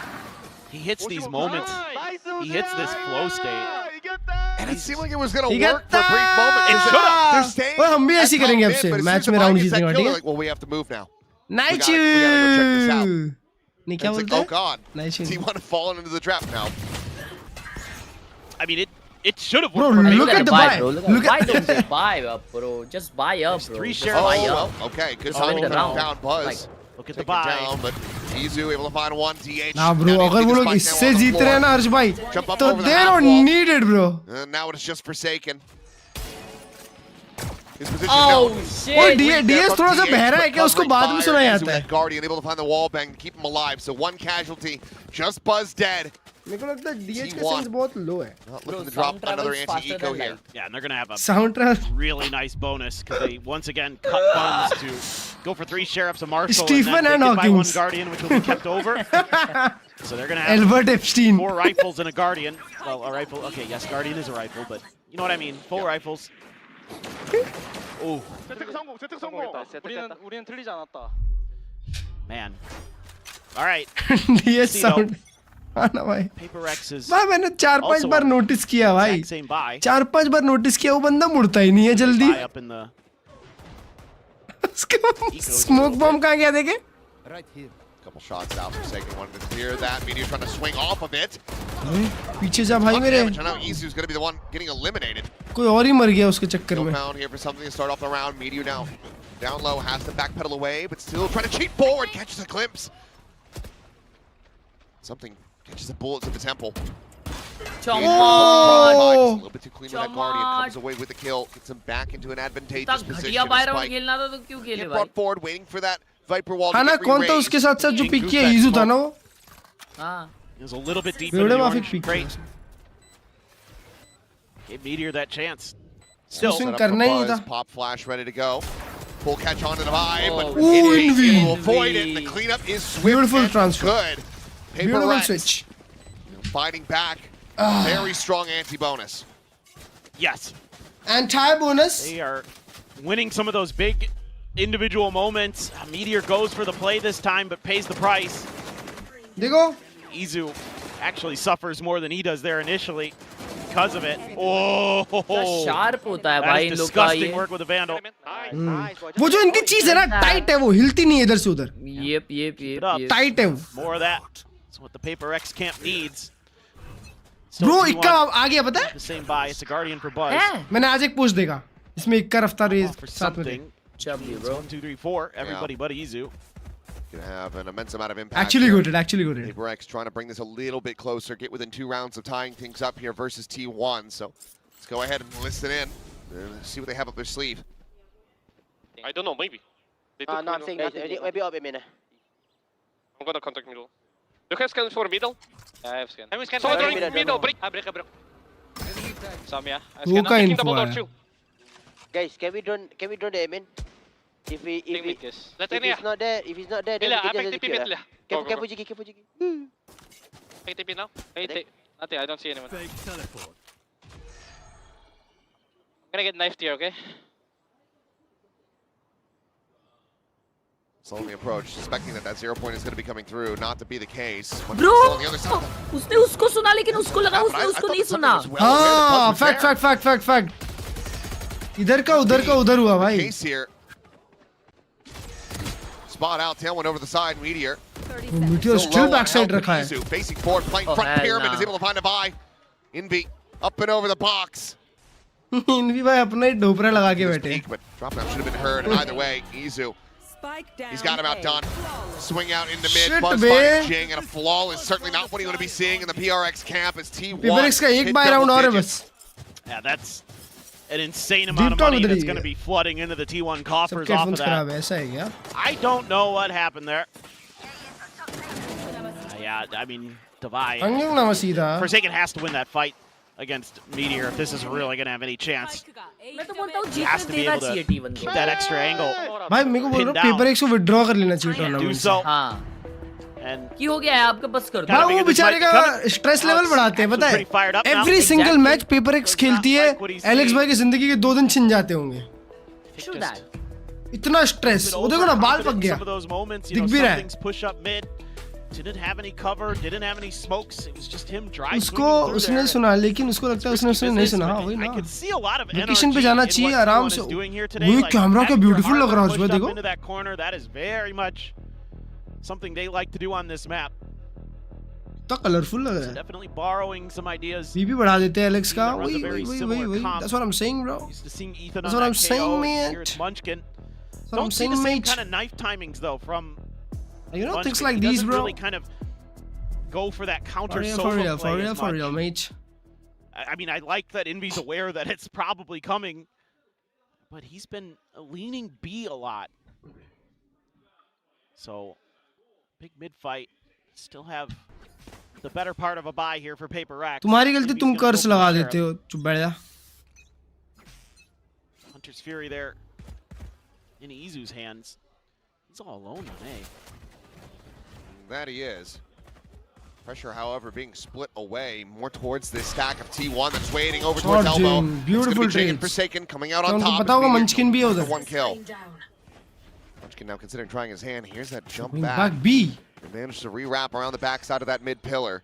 [SPEAKER 8] he hits these moments. He hits this flow state.
[SPEAKER 7] And it seemed like it was going
[SPEAKER 2] He
[SPEAKER 7] to work for a
[SPEAKER 2] got
[SPEAKER 7] brief moment.
[SPEAKER 8] It should have.
[SPEAKER 7] They're staying.
[SPEAKER 2] well, हम भी ऐसी
[SPEAKER 7] at top
[SPEAKER 2] करेंगे
[SPEAKER 7] mid,
[SPEAKER 2] अब से.
[SPEAKER 7] but as
[SPEAKER 2] match
[SPEAKER 7] soon
[SPEAKER 2] में
[SPEAKER 7] as
[SPEAKER 2] round
[SPEAKER 7] Devine gets
[SPEAKER 2] जीतने
[SPEAKER 7] that
[SPEAKER 2] का,
[SPEAKER 7] kill,
[SPEAKER 2] ठीक
[SPEAKER 7] they're
[SPEAKER 2] है?
[SPEAKER 7] like, well, we have to move now.
[SPEAKER 2] Night
[SPEAKER 7] We gotta go check this out.
[SPEAKER 2] नहीं क्या
[SPEAKER 7] It's like,
[SPEAKER 2] बोलते
[SPEAKER 7] oh
[SPEAKER 2] हैं?
[SPEAKER 7] God,
[SPEAKER 2] Night
[SPEAKER 7] T1 have fallen into the trap now.
[SPEAKER 8] I mean, it should have
[SPEAKER 2] Bro,
[SPEAKER 8] worked. for
[SPEAKER 2] look
[SPEAKER 8] Paper
[SPEAKER 2] at the
[SPEAKER 8] Rex.
[SPEAKER 2] buy.
[SPEAKER 10] Bro.
[SPEAKER 2] Look
[SPEAKER 10] Why
[SPEAKER 2] at
[SPEAKER 10] don't they buy up, bro? Just buy up, bro.
[SPEAKER 8] 3
[SPEAKER 10] Just
[SPEAKER 8] shares.
[SPEAKER 10] buy
[SPEAKER 7] Oh,
[SPEAKER 10] up.
[SPEAKER 7] well, okay, good
[SPEAKER 10] Just
[SPEAKER 7] time
[SPEAKER 10] win
[SPEAKER 7] to
[SPEAKER 10] the round.
[SPEAKER 7] down Buzz.
[SPEAKER 10] Like,
[SPEAKER 8] Look at the
[SPEAKER 7] Take it
[SPEAKER 8] buy.
[SPEAKER 7] down, but Izu able to find one DH.
[SPEAKER 2] ना bro, अगर वो लोग इससे जीत रहे हैं ना हर्ष भाई, तो they don't need it, bro.
[SPEAKER 7] And now it's just Forsaken. His position
[SPEAKER 10] oh
[SPEAKER 7] now.
[SPEAKER 10] shit!
[SPEAKER 2] और DS थोड़ा सा बहरा है क्या उसको बाद में सुना जाता है?
[SPEAKER 7] Guardian able to find the wall bang to keep him alive. So one casualty, just Buzz dead.
[SPEAKER 2] मेरे को लगता है DH का
[SPEAKER 7] T1.
[SPEAKER 2] सेंस बहुत low है.
[SPEAKER 7] Not
[SPEAKER 10] Bro,
[SPEAKER 7] looking to drop
[SPEAKER 10] sound travels
[SPEAKER 7] another
[SPEAKER 10] faster
[SPEAKER 7] anti-eco
[SPEAKER 10] than
[SPEAKER 7] here.
[SPEAKER 10] light.
[SPEAKER 8] Yeah, and they're going to have a
[SPEAKER 2] Soundtrack.
[SPEAKER 8] really nice bonus because they once again cut funds to go for 3 sheriffs of Marshall.
[SPEAKER 2] Stephen
[SPEAKER 8] and then
[SPEAKER 2] and
[SPEAKER 8] they get by one
[SPEAKER 2] Hawkins.
[SPEAKER 8] Guardian, which will be kept over. So they're going to have
[SPEAKER 2] Albert Epstein.
[SPEAKER 8] 4 rifles and a Guardian. Well, a rifle. Okay, yes, Guardian is a rifle, but you know what I mean. 4 rifles. Oh,
[SPEAKER 17] 우리는 틀리지 않았다.
[SPEAKER 8] man. All right.
[SPEAKER 2] DH
[SPEAKER 8] See, though,
[SPEAKER 2] sound. हाँ ना भाई.
[SPEAKER 8] Paper Rex is
[SPEAKER 2] भाई मैंने 4-5
[SPEAKER 8] also
[SPEAKER 2] bar
[SPEAKER 8] on
[SPEAKER 2] notice किया भाई.
[SPEAKER 8] exact same buy.
[SPEAKER 2] 4-5 बार notice किया वो बंदा मुड़ता ही नहीं है जल्दी.
[SPEAKER 8] Buy up in the
[SPEAKER 2] उसके स्मोक बॉम्ब कहाँ गया देखे?
[SPEAKER 9] Right here.
[SPEAKER 7] Couple shots out. Forsaken wanted to clear that. Meteor trying to swing off of it.
[SPEAKER 2] पीछे जा भाई मेरे.
[SPEAKER 7] Damage. I know Izu's going to be the one getting eliminated.
[SPEAKER 2] कोई और ही मर गया उसके चक्कर
[SPEAKER 7] Still
[SPEAKER 2] में.
[SPEAKER 7] found here for something to start off the round. Meteor now down low, has to backpedal away, but still trying to cheat forward. Catches a glimpse. Something catches a bullet to the temple.
[SPEAKER 10] Come
[SPEAKER 7] A
[SPEAKER 10] on!
[SPEAKER 7] little bit too clean with that Guardian. Comes away with the kill. Gets him back into an advantageous
[SPEAKER 10] इतना
[SPEAKER 7] position.
[SPEAKER 10] घटिया bye round
[SPEAKER 7] Despite
[SPEAKER 10] खेलना था तो क्यों खेले
[SPEAKER 7] getting
[SPEAKER 10] भाई?
[SPEAKER 7] brought forward, waiting for that Viper wall
[SPEAKER 2] हाँ
[SPEAKER 7] to
[SPEAKER 2] ना
[SPEAKER 7] get
[SPEAKER 2] कौन था
[SPEAKER 7] re-raised.
[SPEAKER 2] उसके साथ साथ जो पिक किया?
[SPEAKER 7] That
[SPEAKER 2] इजू था
[SPEAKER 7] smoke.
[SPEAKER 2] ना वो?
[SPEAKER 10] हाँ.
[SPEAKER 8] It was a little bit deep
[SPEAKER 2] video
[SPEAKER 8] into the
[SPEAKER 2] माफिक
[SPEAKER 8] orange.
[SPEAKER 2] Pick
[SPEAKER 8] Great. Gave Meteor that chance. Still,
[SPEAKER 2] Swing
[SPEAKER 7] Set up for
[SPEAKER 2] करना ही
[SPEAKER 7] Buzz,
[SPEAKER 2] था.
[SPEAKER 7] Pop flash ready to go. Full catch onto the vibe, but
[SPEAKER 10] Oh,
[SPEAKER 2] Envy.
[SPEAKER 7] it will avoid it. The cleanup is swift
[SPEAKER 2] Beautiful
[SPEAKER 7] and
[SPEAKER 2] transfer.
[SPEAKER 7] good. Paper
[SPEAKER 2] Beautiful
[SPEAKER 7] Rex
[SPEAKER 2] switch.
[SPEAKER 7] fighting back. Very strong anti-bonus.
[SPEAKER 8] yes,
[SPEAKER 2] Anti-bonus.
[SPEAKER 8] they are winning some of those big individual moments. Meteor goes for the play this time, but pays the price.
[SPEAKER 2] देखो.
[SPEAKER 8] Izu actually suffers more than he does there initially because of it. Oh,
[SPEAKER 10] क्या sharp होता है
[SPEAKER 8] that
[SPEAKER 10] भाई
[SPEAKER 8] is
[SPEAKER 10] इन लोग का
[SPEAKER 8] disgusting
[SPEAKER 10] ये.
[SPEAKER 8] work with a Vandal.
[SPEAKER 2] वो जो इनकी चीज है ना टाइट है वो हिलती नहीं है इधर से उधर.
[SPEAKER 10] Yep.
[SPEAKER 8] up.
[SPEAKER 2] टाइट है वो.
[SPEAKER 8] More of that. That's what the Paper X camp needs.
[SPEAKER 2] Bro इक्का आ गया पता है?
[SPEAKER 8] The same buy. It's a Guardian for Buzz.
[SPEAKER 2] मैंने आज एक पोस्ट देखा इसमें इक्का रफ्तार ये साथ में थे.
[SPEAKER 8] Bro. 1, 2, 3, 4. Everybody but Izu.
[SPEAKER 7] Gonna have an immense amount of impact.
[SPEAKER 2] Actually good. Actually good.
[SPEAKER 7] Prx trying to bring this a little bit closer, get within 2 rounds of tying things up here versus T1. So let's go ahead and listen in and see what they have up their sleeve.
[SPEAKER 16] I don't know, maybe.
[SPEAKER 15] No, I'm saying maybe up a minute.
[SPEAKER 16] I'm gonna contact middle. You have scans for middle?
[SPEAKER 17] Yeah, I have scan.
[SPEAKER 16] I'm scan for middle. Break. I break.
[SPEAKER 17] Some, yeah.
[SPEAKER 2] वो का info है.
[SPEAKER 15] Guys, can we drone the admin? If he's not there, then we can just execute. Careful, Jiggy.
[SPEAKER 17] Take TP now. Nothing, I don't see anyone. I'm gonna get knifed here, okay?
[SPEAKER 7] Slowly approach, suspecting that 0 point is going to be coming through. Not to be the case.
[SPEAKER 10] Bro, उसने उसको सुना लेकिन उसको लगा उसने उसको नहीं सुना.
[SPEAKER 2] हाँ, fact. इधर का उधर हुआ भाई.
[SPEAKER 7] Case here. Spot out, tail one over the side, Meteor.
[SPEAKER 2] Meteor still backside रखा है.
[SPEAKER 7] Facing forward, playing front pyramid, is able to find a buy. Envy, up and over the box.
[SPEAKER 2] Envy भाई अपना ही डोपरा लगा के बैठे.
[SPEAKER 7] But drop down should have been heard, and either way, Izu. He's got him outdone. Swing out into mid, Buzz finds Jing, and a flawless, certainly not what you want to be seeing in the PRX camp as T1.
[SPEAKER 2] PRX का एक बार round और है बस.
[SPEAKER 8] Yeah, that's an insane amount of money that's going to be flooding into the T1 coffers off of that. I don't know what happened there. Yeah, I mean, Divide. Forsaken has to win that fight against Meteor if this is really going to have any chance. He has to be able to keep that extra angle.
[SPEAKER 2] भाई मेरे को बोल रहा हूँ PRX को withdraw कर लेना चाहिए टूर्नामेंट से.
[SPEAKER 10] हाँ. क्यों हो गया है आपका बस कर दो.
[SPEAKER 2] भाई वो बेचारे का स्ट्रेस लेवल बढ़ाते हैं पता है. Every single match PRX खेलती है. एलेक्स भाई की जिंदगी के 2 दिन छिन जाते होंगे. इतना स्ट्रेस. वो देखो ना बाल पक गया. दिख भी रहा है.
[SPEAKER 8] Didn't have any cover, didn't have any smokes. It was just him driving.
[SPEAKER 2] उसको उसने सुना लेकिन उसको लगता है उसने नहीं सुना. हाँ वही ना.
[SPEAKER 8] I could see a lot of
[SPEAKER 2] location पे जाना चाहिए आराम से. वो कैमरा क्या ब्यूटीफुल लग रहा है उसमें देखो.
[SPEAKER 8] Into that corner, that is very much something they like to do on this map.
[SPEAKER 2] तो कलरफुल लग रहा है.
[SPEAKER 8] Definitely borrowing some ideas.
[SPEAKER 2] बीबी बढ़ा देते हैं एलेक्स का. वही. That's what I'm saying, bro. That's what I'm saying, man.
[SPEAKER 8] Don't see the same kind of knife timings though from.
[SPEAKER 2] You know things like these, bro.
[SPEAKER 8] Really kind of go for that counter
[SPEAKER 2] for real, mate.
[SPEAKER 8] I mean, I like that Envy's aware that it's probably coming, but he's been leaning B a lot. So, big mid fight. Still have the better part of a buy here for Paper X.
[SPEAKER 2] तुम्हारी गलती तुम कर्स लगा देते हो. चुप बैठ जा.
[SPEAKER 8] Hunter's Fury there in Izu's hands. He's all alone on A.
[SPEAKER 7] That he is. Pressure, however, being split away more towards this stack of T1 that's waiting over towards elbow.
[SPEAKER 2] Beautiful trade.
[SPEAKER 7] Forsaken coming out on top.
[SPEAKER 2] पता होगा Munchkin भी है उधर.
[SPEAKER 7] 1 kill. Munchkin now considering trying his hand. Here's that jump back.
[SPEAKER 2] Back B.
[SPEAKER 7] They managed to re-wrap around the backside of that mid pillar.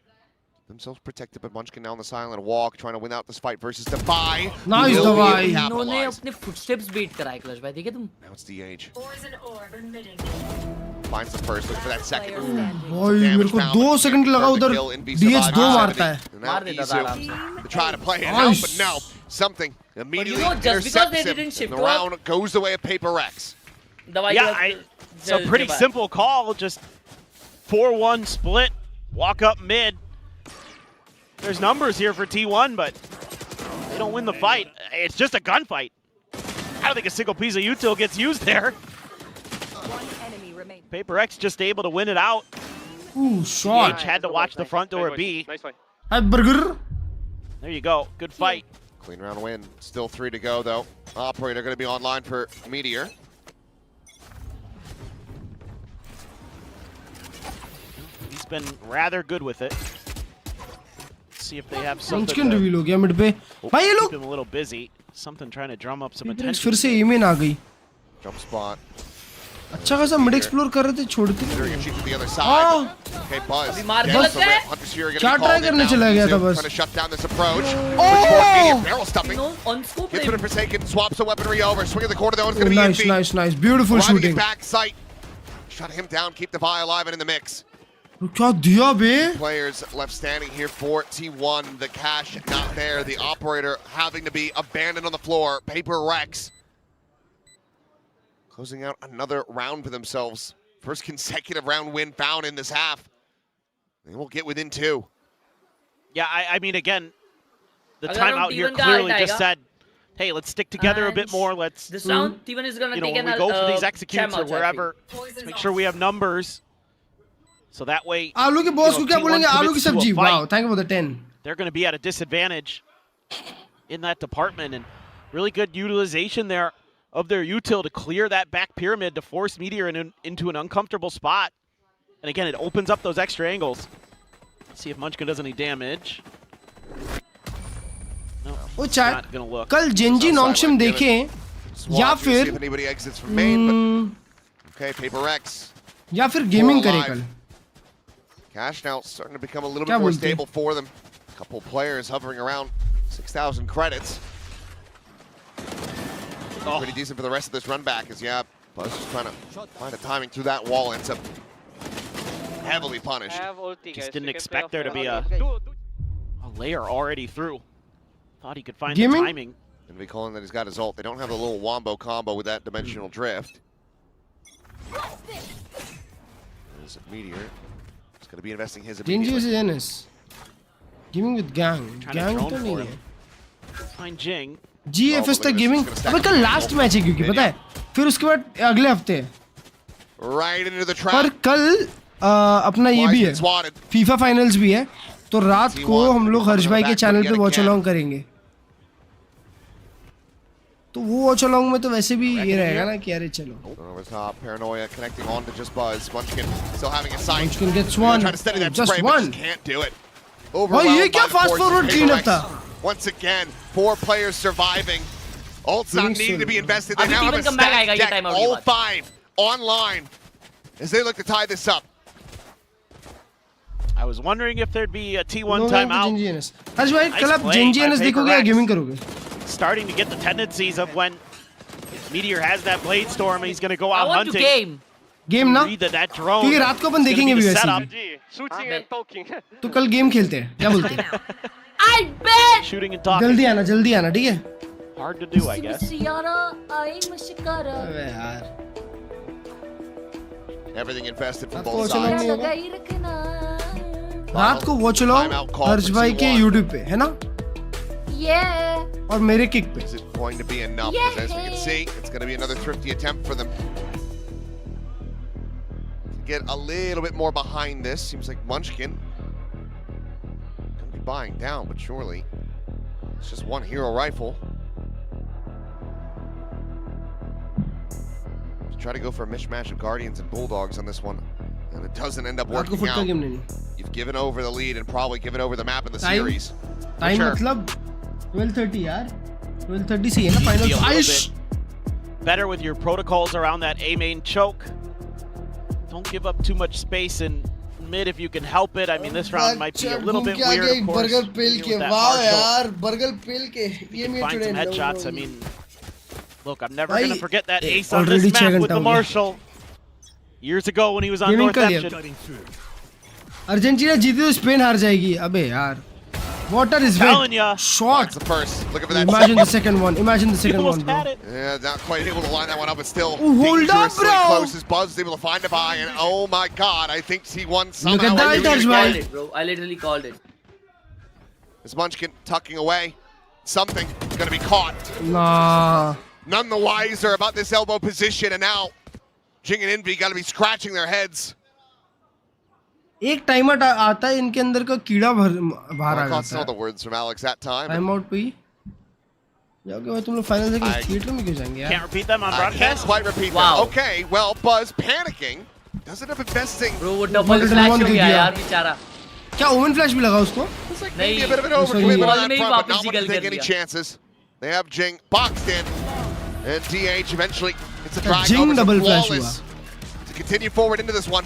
[SPEAKER 7] Themselves protected, but Munchkin now on the silent walk, trying to win out this fight versus Defy.
[SPEAKER 2] Nice Defy.
[SPEAKER 10] इन्होंने अपने footsteps beat कराए Klurge भाई देखे तुम.
[SPEAKER 7] Now it's DH. Finds the first, looking for that second.
[SPEAKER 2] भाई मेरे को 2 second लगा उधर. DH 2 मारता है.
[SPEAKER 10] मार देता था आराम से.
[SPEAKER 7] To try to play it out, but no, something immediately intercepts him. And the round goes the way of Paper X.
[SPEAKER 8] Yeah, it's a pretty simple call. Just 4-1 split, walk up mid. There's numbers here for T1, but they don't win the fight. It's just a gunfight. I don't think a single piece of util gets used there. Paper X just able to win it out.
[SPEAKER 2] Ooh, shot.
[SPEAKER 8] Had to watch the front door B.
[SPEAKER 16] Nice fight.
[SPEAKER 2] Burger.
[SPEAKER 8] There you go. Good fight.
[SPEAKER 7] Clean round win. Still 3 to go, though. Operator going to be online for Meteor.
[SPEAKER 8] He's been rather good with it. Let's see if they have something.
[SPEAKER 2] Munchkin reveal हो गया mid पे. भाई ये लोग.
[SPEAKER 8] Keep him a little busy. Something trying to drum up some attention.
[SPEAKER 2] फिर से aim in आ गई.
[SPEAKER 7] Jump spot.
[SPEAKER 2] अच्छा खासा मिड एक्सप्लोर कर रहे थे छोड़ते नहीं.
[SPEAKER 7] Okay, Buzz.
[SPEAKER 10] अभी मार दे लगता है.
[SPEAKER 2] क्या ट्राई करने चला गया था बस.
[SPEAKER 7] Trying to shut down this approach. Barrel stuffing.
[SPEAKER 10] On scope.
[SPEAKER 7] Gets rid of Forsaken, swaps the weaponry over, swing at the corner though, it's going to be
[SPEAKER 2] nice. Beautiful shooting.
[SPEAKER 7] Back sight. Shut him down, keep the Vi alive and in the mix.
[SPEAKER 2] क्या दिया बे?
[SPEAKER 7] Players left standing here for T1. The cash not there. The operator having to be abandoned on the floor. Prx closing out another round for themselves. First consecutive round win found in this half. They will get within 2.
[SPEAKER 8] Yeah, I mean, again, the timeout here clearly just said, hey, let's stick together a bit more. Let's,
[SPEAKER 10] this round, T1 is gonna take
[SPEAKER 8] when we go for these executes or wherever, let's make sure we have numbers. So that way,
[SPEAKER 2] आलू के boss को क्या बोलेंगे? आलू की सब्जी. Wow, thank you for the 10.
[SPEAKER 8] They're going to be at a disadvantage in that department, and really good utilization there of their util to clear that back pyramid to force Meteor into an uncomfortable spot. And again, it opens up those extra angles. Let's see if Munchkin does any damage. No,
[SPEAKER 2] वो
[SPEAKER 8] it's
[SPEAKER 2] chat
[SPEAKER 8] not going to look.
[SPEAKER 2] कल Gen Z नॉक्शिम देखें या फिर
[SPEAKER 7] Okay, Prx
[SPEAKER 2] या फिर gaming करें कल.
[SPEAKER 7] Cash now starting to become a little bit more stable for them. A couple players hovering around 6,000 credits. Pretty decent for the rest of this run back as Buzz just trying to find a timing through that wall, ends up heavily punished.
[SPEAKER 8] Just didn't expect there to be a layer already through. Thought he could find the timing.
[SPEAKER 7] And we calling that he's got his ult. They don't have the little wombo combo with that dimensional drift. There's a Meteor. He's going to be investing his
[SPEAKER 2] Genji is Enes. Gaming with gang. Gang तो नहीं है.
[SPEAKER 8] Find Jing.
[SPEAKER 2] GFS तक gaming. अबे कल last match है क्योंकि पता है. फिर उसके बाद अगले हफ्ते.
[SPEAKER 7] Right into the trap.
[SPEAKER 2] पर कल अपना ये भी है. FIFA फाइनल्स भी है. तो रात को हम लोग हर्ष भाई के चैनल पे वॉच अलोंग करेंगे. तो वो वॉच अलोंग में तो वैसे भी ये रहेगा ना कि अरे चलो.
[SPEAKER 7] Over top, Paranoia connecting on to just Buzz. Munchkin still having a sight.
[SPEAKER 2] Munchkin gets one.
[SPEAKER 7] Trying to steady that
[SPEAKER 2] Just
[SPEAKER 7] spray,
[SPEAKER 2] one.
[SPEAKER 7] but just can't do it.
[SPEAKER 2] Oh, ये क्या fast forward cleanup था?
[SPEAKER 7] Once again, 4 players surviving. Ults not needing to be invested. They now have a stacked deck. All 5 online as they look to tie this up.
[SPEAKER 8] I was wondering if there'd be a T1 timeout.
[SPEAKER 2] हर्ष भाई कल आप Gen Z NS देखोगे या gaming करोगे?
[SPEAKER 8] Starting to get the tendencies of when Meteor has that blade storm and he's going to go out hunting.
[SPEAKER 10] I want to
[SPEAKER 2] game ना?
[SPEAKER 8] That drone.
[SPEAKER 2] क्योंकि रात को अपन देखेंगे भी वैसे. तो कल गेम खेलते हैं. क्या बोलते हैं?
[SPEAKER 10] I bet.
[SPEAKER 8] Shooting and talking.
[SPEAKER 2] जल्दी आना ठीक है?
[SPEAKER 8] Hard to do, I guess.
[SPEAKER 2] अबे यार.
[SPEAKER 7] Everything invested from both sides.
[SPEAKER 2] रात को वॉच अलोंग हर्ष भाई के YouTube पे है ना?
[SPEAKER 3] Yeah.
[SPEAKER 2] और मेरे किक पे.
[SPEAKER 7] Is it going to be enough? Because as we can see, it's going to be another thrifty attempt for them. Get a little bit more behind this. Seems like Munchkin going to be buying down, but surely it's just one hero rifle. Try to go for a mishmash of Guardians and Bulldogs on this one, and it doesn't end up working out. You've given over the lead and probably given over the map in the series.
[SPEAKER 2] Time मतलब 12:30 यार. 12:30 से है ना final.
[SPEAKER 8] Better with your protocols around that A main choke. Don't give up too much space in mid if you can help it. I mean, this round might be a little bit weird, of course.
[SPEAKER 2] Burger pill के वाह यार. Burger pill के. ये मैं
[SPEAKER 8] find some headshots. I mean, look, I'm never
[SPEAKER 2] Bhai,
[SPEAKER 8] gonna forget that ace on this map with the Marshall years ago when he was on Northampton.
[SPEAKER 2] Argentina जीती तो Spain हार जाएगी. अबे यार. Water is wet. Shot.
[SPEAKER 7] The first. Look for that.
[SPEAKER 2] Imagine the second one. Imagine the second one, bro.
[SPEAKER 7] Yeah, not quite able to line that one up, but still
[SPEAKER 2] hold up, bro.
[SPEAKER 7] Close as Buzz is able to find a buy, and oh my God, I think T1 somehow.
[SPEAKER 2] Look at that, Harsh bhai.
[SPEAKER 10] Bro, I literally called it.
[SPEAKER 7] Is Munchkin tucking away? Something is going to be caught.
[SPEAKER 2] Nah.
[SPEAKER 7] None the wiser about this elbow position, and now Jing and Envy got to be scratching their heads.
[SPEAKER 2] एक time out आता है इनके अंदर का कीड़ा बाहर आ जाता है.
[SPEAKER 7] the words from Alex that time.
[SPEAKER 2] Time out पे ही जाओगे भाई तुम लोग फाइनल देखेंगे थिएटर में क्यों जाएंगे यार?
[SPEAKER 8] Can't repeat them on broadcast.
[SPEAKER 7] I can't quite repeat them. Okay, well, Buzz panicking. Doesn't have investing.
[SPEAKER 10] Bro, वो डबल फ्लैश हो गया यार बेचारा.
[SPEAKER 2] क्या ओवन फ्लैश भी लगा उसको?
[SPEAKER 7] Maybe a bit of an overclaim on that front, but not going to take any chances. They have Jing boxed in, and DH eventually gets a drag
[SPEAKER 2] Jing double flash
[SPEAKER 7] flawless to continue forward into this one.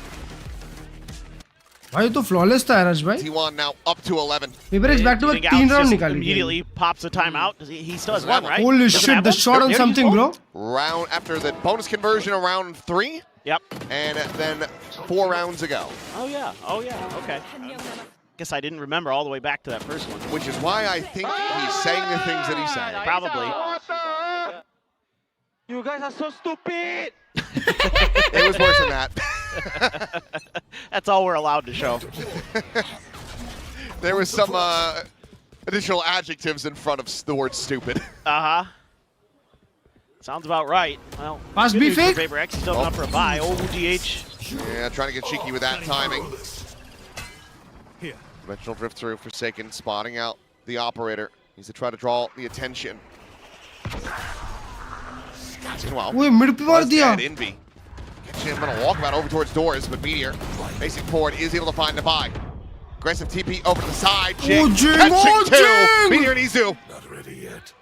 [SPEAKER 2] भाई तो flawless था हर्ष भाई.
[SPEAKER 7] T1 now up to 11.
[SPEAKER 2] Prx back to back 3 round निकाल लिया.
[SPEAKER 8] Immediately pops a timeout. He still has one, right?
[SPEAKER 2] Holy shit, the shot on something, bro.
[SPEAKER 7] Round after the bonus conversion of round 3.
[SPEAKER 8] Yep.
[SPEAKER 7] And then 4 rounds ago.
[SPEAKER 8] Oh yeah, okay. Guess I didn't remember all the way back to that first one.
[SPEAKER 7] Which is why I think he's saying the things that he's saying.
[SPEAKER 8] Probably.
[SPEAKER 15] You guys are so stupid!
[SPEAKER 7] It was worse than that.
[SPEAKER 8] That's all we're allowed to show.
[SPEAKER 7] There was some additional adjectives in front of the word stupid.
[SPEAKER 8] Uh-huh. Sounds about right. Well,
[SPEAKER 2] Must
[SPEAKER 8] good
[SPEAKER 2] be
[SPEAKER 8] news for
[SPEAKER 2] fake.
[SPEAKER 8] Paper X. He's still up for a bye. Oh, DH.
[SPEAKER 7] Yeah, trying to get cheeky with that timing. Dimensional drift through, Forsaken spotting out the operator. Needs to try to draw the attention. Meanwhile,
[SPEAKER 2] mid pe मार दिया.
[SPEAKER 7] Envy. I'm gonna walk about over towards doors, but Meteor, facing forward, is able to find the buy. Aggressive TP over to the side. Jing catching two. Meteor and Izu. Not ready yet.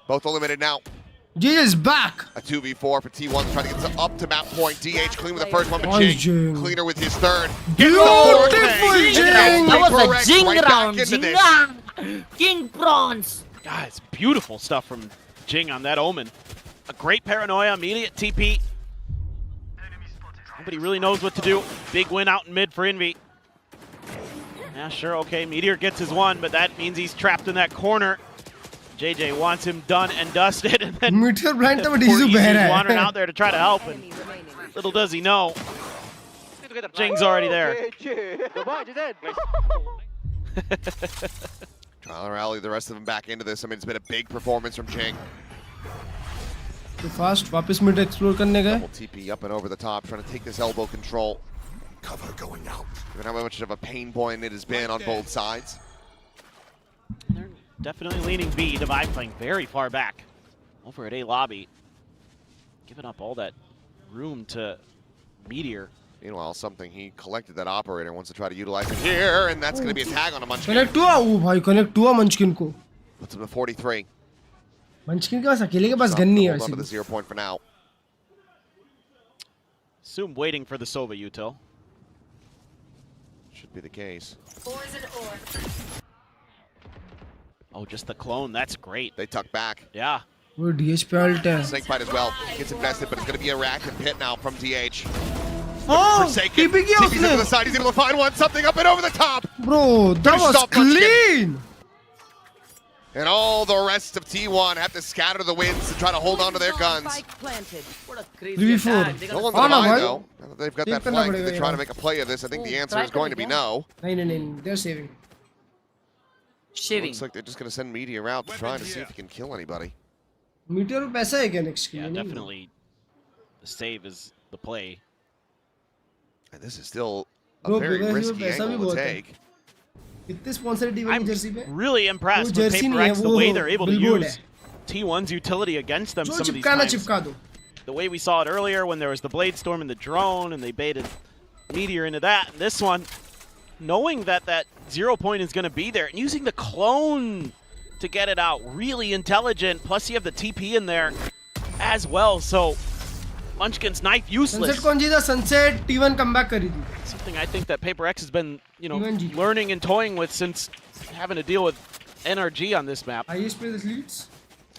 [SPEAKER 7] Both eliminated now.
[SPEAKER 2] Jing is back.
[SPEAKER 7] A 2v4 for T1 trying to get this up to map point. DH clean with the first one, but Jing cleaner with his third.
[SPEAKER 2] Beautiful
[SPEAKER 7] Jing!
[SPEAKER 10] That was a Jing
[SPEAKER 7] right
[SPEAKER 10] round.
[SPEAKER 7] Jing
[SPEAKER 10] King Bronze.
[SPEAKER 8] Guys, beautiful stuff from Jing on that Omen. A great paranoia, immediate TP. Nobody really knows what to do. Big win out in mid for Envy. Yeah, sure, okay, Meteor gets his one, but that means he's trapped in that corner. JJ wants him done and dusted, and then
[SPEAKER 2] Meteor blind था but Izu बह रहा है.
[SPEAKER 8] wandering out there to try to help, and little does he know, Jing's already there.
[SPEAKER 7] Trying to rally the rest of them back into this. I mean, it's been a big performance from Jing.
[SPEAKER 2] तो fast वापस mid explore करने गए.
[SPEAKER 7] Double TP up and over the top, trying to take this elbow control. Cover going out. Given how much of a pain point it has been on both sides.
[SPEAKER 8] They're definitely leaning B. Divide playing very far back over at A lobby, giving up all that room to Meteor.
[SPEAKER 7] Meanwhile, something he collected that operator wants to try to utilize it here, and that's going to be a tag on a Munchkin.
[SPEAKER 2] Connect हुआ वो भाई connect हुआ Munchkin को.
[SPEAKER 7] Puts him to 43.
[SPEAKER 2] Munchkin के पास अकेले के पास gun नहीं है.
[SPEAKER 7] Hold on to the 0 point for now.
[SPEAKER 8] Assume waiting for the Sova util.
[SPEAKER 7] Should be the case.
[SPEAKER 8] Oh, just the clone. That's great.
[SPEAKER 7] They tuck back.
[SPEAKER 8] Yeah.
[SPEAKER 2] वो DH पे ult है.
[SPEAKER 7] Snake bite as well. Gets invested, but it's going to be a rack and pit now from DH.
[SPEAKER 2] Oh,
[SPEAKER 7] Forsaken.
[SPEAKER 2] TP किया
[SPEAKER 7] TP's up to the side. He's able to find one. Something up and over the top.
[SPEAKER 2] Bro, that was clean.
[SPEAKER 7] And all the rest of T1 have to scatter the winds to try to hold on to their guns.
[SPEAKER 10] What a crazy
[SPEAKER 2] 3v4.
[SPEAKER 10] attack.
[SPEAKER 7] No one's alive, though. Now that they've got that flank, they're trying to make a play of this. I think the answer is going to be no.
[SPEAKER 2] नहीं, they're saving.
[SPEAKER 10] Shaving.
[SPEAKER 7] Looks like they're just going to send Meteor out to try to see if he can kill anybody.
[SPEAKER 2] Meteor में पैसा है क्या next
[SPEAKER 8] Yeah, definitely. The save is the play.
[SPEAKER 7] And this is still a very risky angle to take.
[SPEAKER 8] I'm really impressed with Paper X, the way they're able to use T1's utility against them some of these times. The way we saw it earlier when there was the Blade Storm and the drone and they baited Meteor into that. And this one, knowing that that 0 point is going to be there and using the clone to get it out, really intelligent. Plus you have the TP in there as well, so Munchkin's knife useless.
[SPEAKER 2] Sunset T1 comeback करी थी.
[SPEAKER 8] Something I think that Paper X has been, learning and toying with since having to deal with NRG on this map.
[SPEAKER 2] Highest play this leads?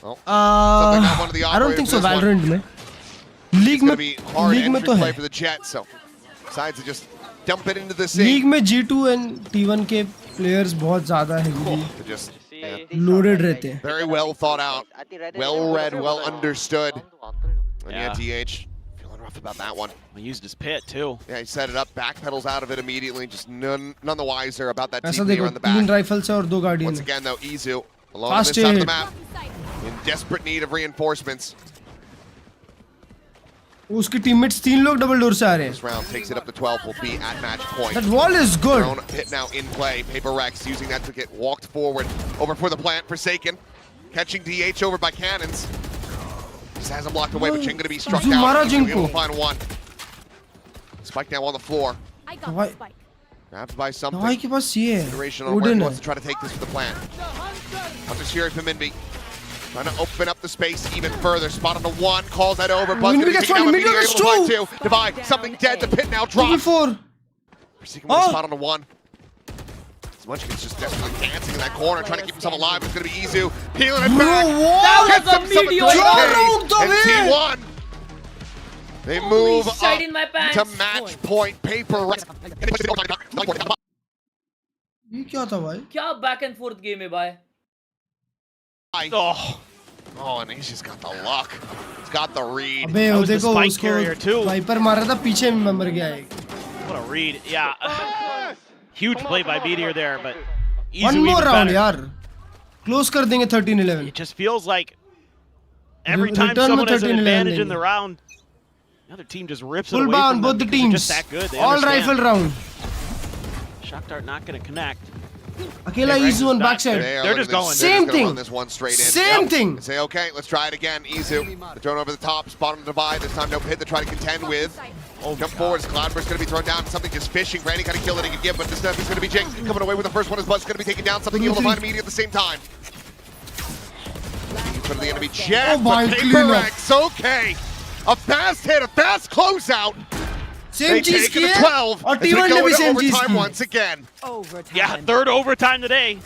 [SPEAKER 7] Oh,
[SPEAKER 2] I don't think so. Valorant में. League में तो है.
[SPEAKER 7] For the Jets, so decides to just dump it into the sea.
[SPEAKER 2] League में G2 and T1 के players बहुत ज़्यादा heavily
[SPEAKER 7] just
[SPEAKER 2] loaded रहते हैं.
[SPEAKER 7] Very well thought out, well read, well understood. And yeah, DH feeling rough about that one.
[SPEAKER 8] He used his pit too.
[SPEAKER 7] Yeah, he set it up, backpedals out of it immediately, just none the wiser about that TP on the back.
[SPEAKER 2] Rifles और 2 guardian.
[SPEAKER 7] Once again though, Izu alone on this side of the map, in desperate need of reinforcements.
[SPEAKER 2] उसके teammates 3 लोग double door से आ रहे हैं.
[SPEAKER 7] This round takes it up to 12, will be at match point.
[SPEAKER 2] That wall is good.
[SPEAKER 7] Drone hit now in play. Paper Rex using that to get walked forward. Over for the plant, Forsaken. Catching DH over by cannons. Just has him blocked away, but Jing going to be struck down. Able to find one. Spike now on the floor.
[SPEAKER 3] I got the spike.
[SPEAKER 7] Grabbed by something.
[SPEAKER 2] भाई के पास ये है.
[SPEAKER 7] Duration on where he wants to try to take this for the plant. Hunter Shiri from Minby. Trying to open up the space even further. Spot on the 1, calls that over. Buzz going to be taken out. Meteor able to find 2. Divide, something dead. The pit now drops. Forsaken with a spot on the 1. Munchkin's just desperately dancing in that corner, trying to keep himself alive. It's going to be Izu peeling it back.
[SPEAKER 10] That was a Meteor!
[SPEAKER 7] And T1 They move
[SPEAKER 10] shite in my
[SPEAKER 7] up
[SPEAKER 10] pants.
[SPEAKER 7] to match point. Paper.
[SPEAKER 2] ये क्या था भाई?
[SPEAKER 10] क्या back and forth game है भाई?
[SPEAKER 7] Oh, and he's just got the luck. He's got the read.
[SPEAKER 2] अबे वो देखो उसको वाइपर मार रहा था पीछे मर गया एक.
[SPEAKER 8] What a read. Yeah. Huge play by Meteor there, but
[SPEAKER 2] One more round यार. Close कर देंगे 13-11.
[SPEAKER 8] It just feels like every time someone has an advantage in the round, the other team just rips it away
[SPEAKER 2] Full bound
[SPEAKER 8] from
[SPEAKER 2] both
[SPEAKER 8] them
[SPEAKER 2] the
[SPEAKER 8] because they're
[SPEAKER 2] teams.
[SPEAKER 8] just that good. They
[SPEAKER 2] All
[SPEAKER 8] understand.
[SPEAKER 2] rifle round.
[SPEAKER 8] Shock dart not going to connect.
[SPEAKER 2] Akela Izu on backside.
[SPEAKER 8] They're just going.
[SPEAKER 2] Same thing.
[SPEAKER 7] Run this one straight in.
[SPEAKER 2] Same thing.
[SPEAKER 7] Say, okay, let's try it again. Izu, the drone over the top, spot him divide. This time no hit to try to contend with. Jump forward, Cloudburst going to be thrown down. Something just fishing. Brandy got a kill that he can give, but this stuff is going to be Jinx. Coming away with the first one as Buzz going to be taken down. Something able to find immediately at the same time. For the enemy Jet,
[SPEAKER 2] Oh my
[SPEAKER 7] Prx, okay. A fast hit, a fast closeout.
[SPEAKER 2] Same cheese
[SPEAKER 7] They take it to 12
[SPEAKER 2] और
[SPEAKER 7] as we
[SPEAKER 2] T1 ने
[SPEAKER 7] go
[SPEAKER 2] भी
[SPEAKER 7] into
[SPEAKER 2] same cheese
[SPEAKER 7] overtime
[SPEAKER 2] की.
[SPEAKER 7] once again.
[SPEAKER 8] Yeah, third overtime today.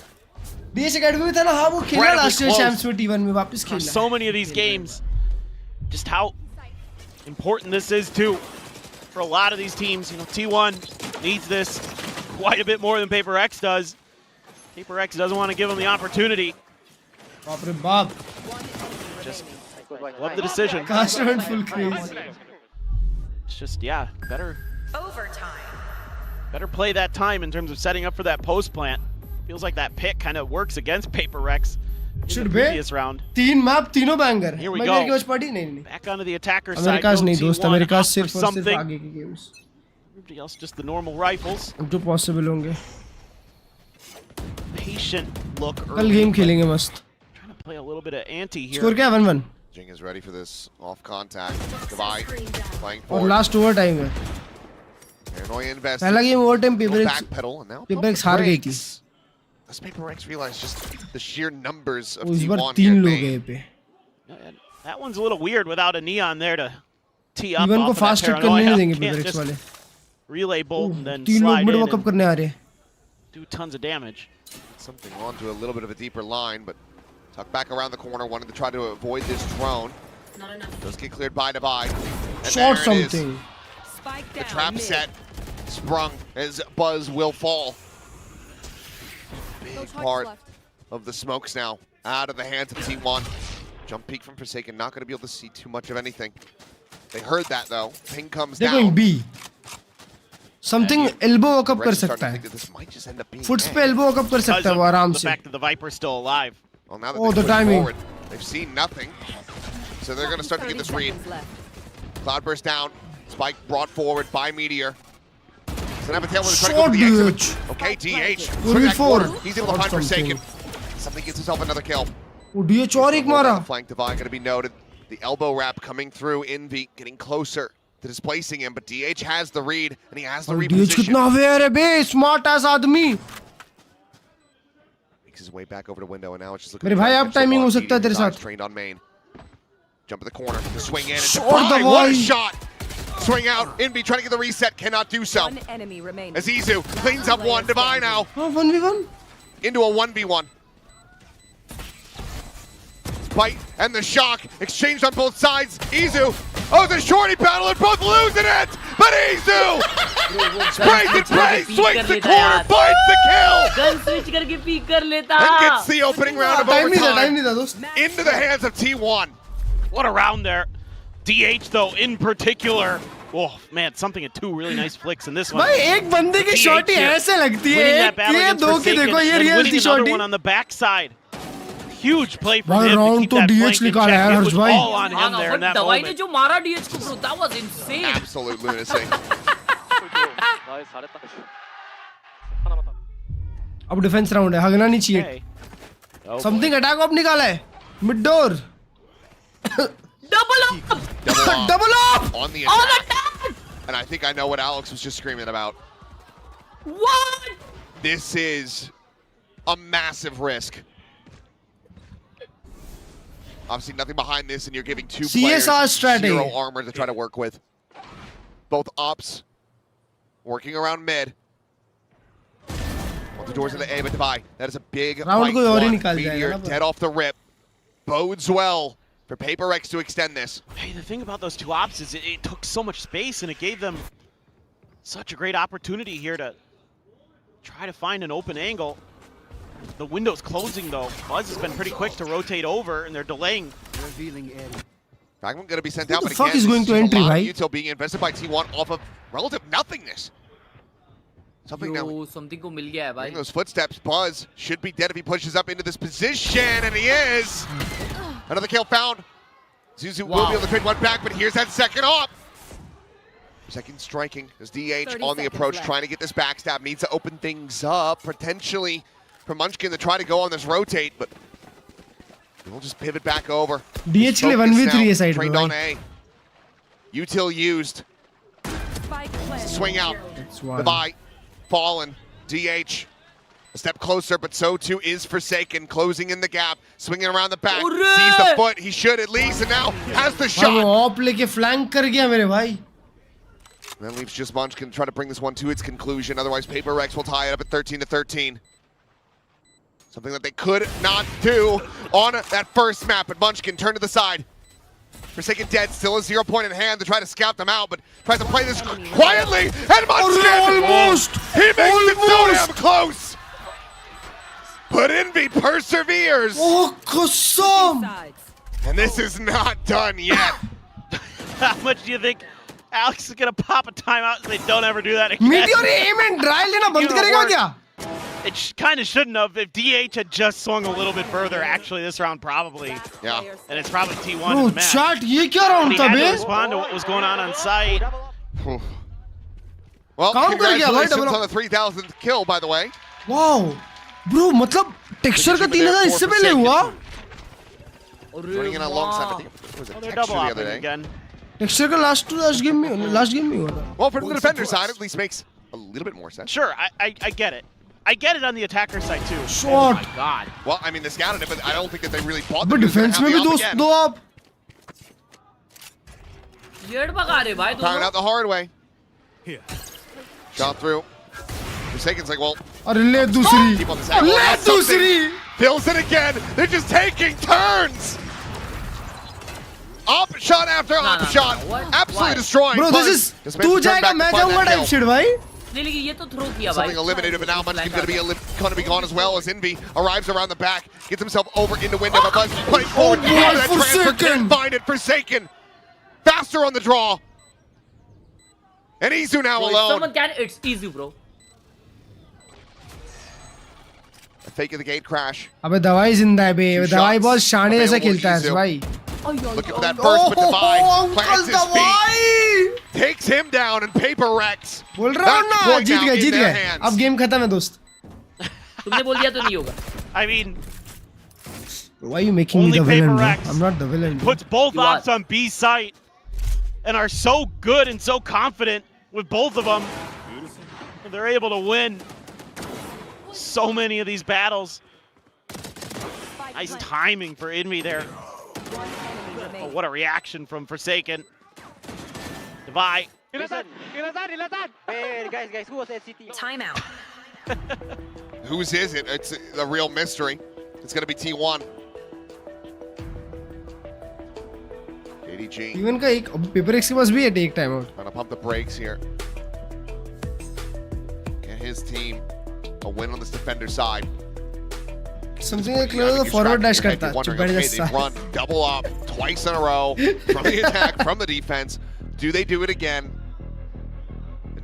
[SPEAKER 2] DS Academy में था ना हाँ वो खेला
[SPEAKER 8] Incredibly
[SPEAKER 2] last year
[SPEAKER 8] close.
[SPEAKER 2] Champions में T1 में वापस खेला.
[SPEAKER 8] So many of these games, just how important this is too for a lot of these teams. You know, T1 needs this quite a bit more than Paper X does. Paper X doesn't want to give them the opportunity.
[SPEAKER 2] बाप रे बाप.
[SPEAKER 8] Just love the decision.
[SPEAKER 2] Cast went full crazy.
[SPEAKER 8] It's just, yeah, better play that time in terms of setting up for that post plant. Feels like that pick kind of works against Paper X in the
[SPEAKER 2] Should
[SPEAKER 8] previous round.
[SPEAKER 2] तीन map तीनों banger.
[SPEAKER 8] Here we
[SPEAKER 2] मैं
[SPEAKER 8] go.
[SPEAKER 2] मेरे के party नहीं.
[SPEAKER 8] Back onto the attacker side.
[SPEAKER 2] America's नहीं दोस्त America's
[SPEAKER 8] for
[SPEAKER 2] सिर्फ और सिर्फ
[SPEAKER 8] something.
[SPEAKER 2] आगे के games.
[SPEAKER 8] Everybody else just the normal rifles.
[SPEAKER 2] जो possible होंगे.
[SPEAKER 8] Patient look
[SPEAKER 2] कल
[SPEAKER 8] early.
[SPEAKER 2] game खेलेंगे मस्त.
[SPEAKER 8] Trying to play a little bit of ante here.
[SPEAKER 2] Score क्या है 1-1.
[SPEAKER 7] Jing is ready for this off contact. Divide, playing
[SPEAKER 2] और
[SPEAKER 7] forward.
[SPEAKER 2] last overtime है.
[SPEAKER 7] Paranoia invested.
[SPEAKER 2] पहला game overtime Paper X
[SPEAKER 7] backpedal, and now
[SPEAKER 2] Paper X हार गई थी.
[SPEAKER 7] Does Paper X realize just the sheer numbers of
[SPEAKER 2] उस बार
[SPEAKER 7] T1
[SPEAKER 2] तीन
[SPEAKER 7] here?
[SPEAKER 2] लोग हैं पे.
[SPEAKER 8] That one's a little weird without a neon there to tee up.
[SPEAKER 2] T1 को
[SPEAKER 8] off of
[SPEAKER 2] fast
[SPEAKER 8] that
[SPEAKER 2] hit करने नहीं
[SPEAKER 8] paranoia.
[SPEAKER 2] देंगे
[SPEAKER 8] Can't
[SPEAKER 2] Paper X
[SPEAKER 8] just
[SPEAKER 2] वाले.
[SPEAKER 8] relay bolt and then
[SPEAKER 2] तीन लोग
[SPEAKER 8] slide
[SPEAKER 2] mid
[SPEAKER 8] in
[SPEAKER 2] walk up
[SPEAKER 8] and
[SPEAKER 2] करने आ रहे हैं.
[SPEAKER 8] do tons of damage.
[SPEAKER 7] Something onto a little bit of a deeper line, but tuck back around the corner, wanted to try to avoid this drone. Does get cleared by Divide. And
[SPEAKER 2] Short
[SPEAKER 7] there it is.
[SPEAKER 2] something.
[SPEAKER 7] The trap set sprung as Buzz will fall. Big part of the smokes now out of the hands of T1. Jump peek from Forsaken, not going to be able to see too much of anything. They heard that though. Ping comes
[SPEAKER 2] They're
[SPEAKER 7] down.
[SPEAKER 2] going B. Something elbow walk up कर
[SPEAKER 7] Reds are
[SPEAKER 2] सकता
[SPEAKER 7] starting
[SPEAKER 2] है.
[SPEAKER 7] to think that this might just end up being
[SPEAKER 2] Foots
[SPEAKER 7] A.
[SPEAKER 2] पे elbow walk up कर सकता है वो आराम
[SPEAKER 8] The
[SPEAKER 2] से.
[SPEAKER 8] fact that the Viper's still alive.
[SPEAKER 7] Well, now that
[SPEAKER 2] Oh,
[SPEAKER 7] they're
[SPEAKER 2] the
[SPEAKER 7] pushing
[SPEAKER 2] timing.
[SPEAKER 7] forward, they've seen nothing. So they're going to start to get this read. Cloudburst down. Spike brought forward by Meteor. So now Taylor is trying to go for the exit. Okay, DH. Took that corner. He's able to find Forsaken. Something gets himself another kill.
[SPEAKER 2] वो DH और एक मारा.
[SPEAKER 7] The flank divide going to be noted. The elbow wrap coming through. Envy getting closer to displacing him, but DH has the read, and he has the
[SPEAKER 2] और DH
[SPEAKER 7] reposition.
[SPEAKER 2] कितना aware है बे, smart ass आदमी.
[SPEAKER 7] Makes his way back over the window, and now it's just looking.
[SPEAKER 2] मेरे भाई अब timing हो सकता है तेरे साथ.
[SPEAKER 7] Trained on main. Jump at the corner, the swing in, and
[SPEAKER 2] Short
[SPEAKER 7] Divide,
[SPEAKER 2] the
[SPEAKER 7] what a
[SPEAKER 2] void.
[SPEAKER 7] shot! Swing out, Envy trying to get the reset, cannot do so.
[SPEAKER 11] Enemy remaining.
[SPEAKER 7] As Izu cleans up one, Divide now.
[SPEAKER 2] Oh, 1v1.
[SPEAKER 7] Into a 1v1. Bite and the shock exchanged on both sides. Izu, oh, the shorty battle and both losing it, but Izu sprays and prays, swings the corner, finds the kill,
[SPEAKER 10] Gun switch करके peek कर लेता.
[SPEAKER 7] and gets the opening round of
[SPEAKER 2] Time
[SPEAKER 7] overtime
[SPEAKER 2] नहीं था दोस्त.
[SPEAKER 7] into the hands of T1.
[SPEAKER 8] What a round there. DH though in particular. Oh man, something at two really nice flicks in this one.
[SPEAKER 2] भाई एक बंदे की shot ही ऐसे लगती है.
[SPEAKER 8] Winning that battle
[SPEAKER 2] ये
[SPEAKER 8] against
[SPEAKER 2] दो की
[SPEAKER 8] Forsaken,
[SPEAKER 2] देखो ये
[SPEAKER 8] and
[SPEAKER 2] real
[SPEAKER 8] winning
[SPEAKER 2] C
[SPEAKER 8] another
[SPEAKER 2] shot he.
[SPEAKER 8] one on the backside. Huge play from
[SPEAKER 2] भाई
[SPEAKER 8] him to
[SPEAKER 2] round
[SPEAKER 8] keep
[SPEAKER 2] तो
[SPEAKER 8] that
[SPEAKER 2] DH
[SPEAKER 8] flank in
[SPEAKER 2] निकाला है
[SPEAKER 8] check. It
[SPEAKER 2] हर्ष
[SPEAKER 8] was
[SPEAKER 2] भाई.
[SPEAKER 8] all on him there in that
[SPEAKER 10] दवाई ने
[SPEAKER 8] moment.
[SPEAKER 10] जो मारा DH को bro, that was insane.
[SPEAKER 7] Absolute lunacy.
[SPEAKER 2] अब डिफेंस राउंड है, हगना नहीं चाहिए.
[SPEAKER 8] Okay. Oh,
[SPEAKER 2] something attack of निकाला है. Mid door.
[SPEAKER 10] Double up.
[SPEAKER 2] Double up.
[SPEAKER 7] On the
[SPEAKER 10] On
[SPEAKER 7] attack.
[SPEAKER 10] attack.
[SPEAKER 7] And I think I know what Alex was just screaming about.
[SPEAKER 10] What?
[SPEAKER 7] This is a massive risk. Obviously nothing behind this, and you're giving two
[SPEAKER 2] CSR
[SPEAKER 7] players
[SPEAKER 2] strategy.
[SPEAKER 7] 0 armor to try to work with. Both ops working around mid. On the doors of the A, but Divide. That is a big
[SPEAKER 2] Round
[SPEAKER 7] fight
[SPEAKER 2] कोई और ही
[SPEAKER 7] one.
[SPEAKER 2] निकाल जाएगा
[SPEAKER 7] Meteor
[SPEAKER 2] ना पर.
[SPEAKER 7] dead off the rip. Bodes well for Prx to extend this.
[SPEAKER 8] Hey, the thing about those two ops is it took so much space and it gave them such a great opportunity here to try to find an open angle. The window's closing though. Buzz has been pretty quick to rotate over and they're delaying.
[SPEAKER 9] Revealing area.
[SPEAKER 7] Fragment going to be sent out,
[SPEAKER 2] Who
[SPEAKER 7] but
[SPEAKER 2] the fuck
[SPEAKER 7] again,
[SPEAKER 2] is going to
[SPEAKER 7] a
[SPEAKER 2] entry,
[SPEAKER 7] lot of
[SPEAKER 2] bhai?
[SPEAKER 7] util being invested by T1 off of relative nothingness. Something now.
[SPEAKER 10] Something को मिल गया है भाई.
[SPEAKER 7] Hearing those footsteps, Buzz should be dead if he pushes up into this position, and he is. Another kill found. Zuzu will be able to trade one back, but here's that second op. Second striking as DH on the approach, trying to get this backstab. Needs to open things up, potentially for Munchkin to try to go on this rotate, but we'll just pivot back over.
[SPEAKER 2] DH के लिए 1v3 side
[SPEAKER 7] trained on A. Util used. Swing out. The bite. Fallen. DH. A step closer, but so too is Forsaken, closing in the gap, swinging around the back, sees the foot, he should at least, and now has the shot.
[SPEAKER 2] Op लेके flank कर गया मेरे भाई.
[SPEAKER 7] That leaves just Munchkin to try to bring this one to its conclusion, otherwise Prx will tie it up at 13-13. Something that they could not do on that first map, but Munchkin turned to the side. Forsaken dead, still a 0 point in hand to try to scout them out, but tries to play this quietly, and Munchkin!
[SPEAKER 2] Almost!
[SPEAKER 7] He makes it so damn close! But Envy perseveres!
[SPEAKER 2] Oh, Kusum!
[SPEAKER 7] And this is not done yet.
[SPEAKER 8] How much do you think Alex is gonna pop a timeout so they don't ever do that again?
[SPEAKER 2] Meteor aim and dry लेना बंद करेगा क्या?
[SPEAKER 8] It kind of shouldn't have. If DH had just swung a little bit further, actually this round probably.
[SPEAKER 7] Yeah.
[SPEAKER 8] And it's probably T1
[SPEAKER 2] Bro,
[SPEAKER 8] in the match.
[SPEAKER 2] chat ये क्या round
[SPEAKER 8] He
[SPEAKER 2] था
[SPEAKER 8] had to
[SPEAKER 2] bay?
[SPEAKER 8] respond to what was going on site.
[SPEAKER 7] Well,
[SPEAKER 2] काम कर गया भाई
[SPEAKER 7] congratulations on the 3,000th kill, by the way.
[SPEAKER 2] Wow, bro, मतलब texture का 3000 इससे पहले हुआ?
[SPEAKER 7] Running in alongside, I think it was a texture the other day.
[SPEAKER 8] Again.
[SPEAKER 2] Texture का last game में हुआ था.
[SPEAKER 7] Well, for the defender side, at least makes a little bit more sense.
[SPEAKER 8] Sure, I get it. I get it on the attacker side too.
[SPEAKER 2] Shot.
[SPEAKER 8] Oh my god.
[SPEAKER 7] Well, I mean, they scouted it, but I don't think that they really bought
[SPEAKER 2] But defense में भी दो आप.
[SPEAKER 10] Weird भगा रहे भाई
[SPEAKER 7] Found
[SPEAKER 10] दोनों.
[SPEAKER 7] out the hard way. Here. Shot through. Forsaken's like, well.
[SPEAKER 2] अरे ले दूसरी.
[SPEAKER 7] Keep on this angle.
[SPEAKER 2] ले दूसरी.
[SPEAKER 7] Fills it again. They're just taking turns. Up shot after up shot. Absolutely destroying.
[SPEAKER 2] Bro, this is तू जाएगा मैं जाऊँगा type shit भाई.
[SPEAKER 10] नहीं लेकिन ये तो throw किया भाई.
[SPEAKER 7] Something eliminated, but now Munchkin's going to be gone as well as Envy arrives around the back, gets himself over into window, but Buzz playing forward. That transfer can't find it. Forsaken. Faster on the draw. And Izu now
[SPEAKER 10] Bro, if
[SPEAKER 7] alone.
[SPEAKER 10] someone can, it's easy, bro.
[SPEAKER 7] A fake of the gate crash.
[SPEAKER 2] अबे दवाई जिंदा है बे. दवाई बहुत शाने जैसा खेलता है भाई.
[SPEAKER 7] Looking for that burst, but Divide plants his feet. Takes him down and Prx.
[SPEAKER 2] बोल रहा हूँ ना, जीत गए. अब गेम खत्म है दोस्त.
[SPEAKER 10] तुमने बोल दिया तो नहीं होगा.
[SPEAKER 8] I mean,
[SPEAKER 2] why are you making me the villain? I'm not the villain.
[SPEAKER 8] Puts both ops on B site and are so good and so confident with both of them. And they're able to win so many of these battles. Nice timing for Envy there. Oh, what a reaction from Forsaken. Divide.
[SPEAKER 15] Hey, guys, who was SCT?
[SPEAKER 11] Timeout.
[SPEAKER 7] Whose is it? It's a real mystery. It's going to be T1. ADG.
[SPEAKER 2] Even का एक Prx के पास भी है take time out.
[SPEAKER 7] Trying to pump the brakes here. Get his team a win on this defender side.
[SPEAKER 2] Something like the forward dash करता.
[SPEAKER 7] They've run double up twice in a row from the attack, from the defense. Do they do it again?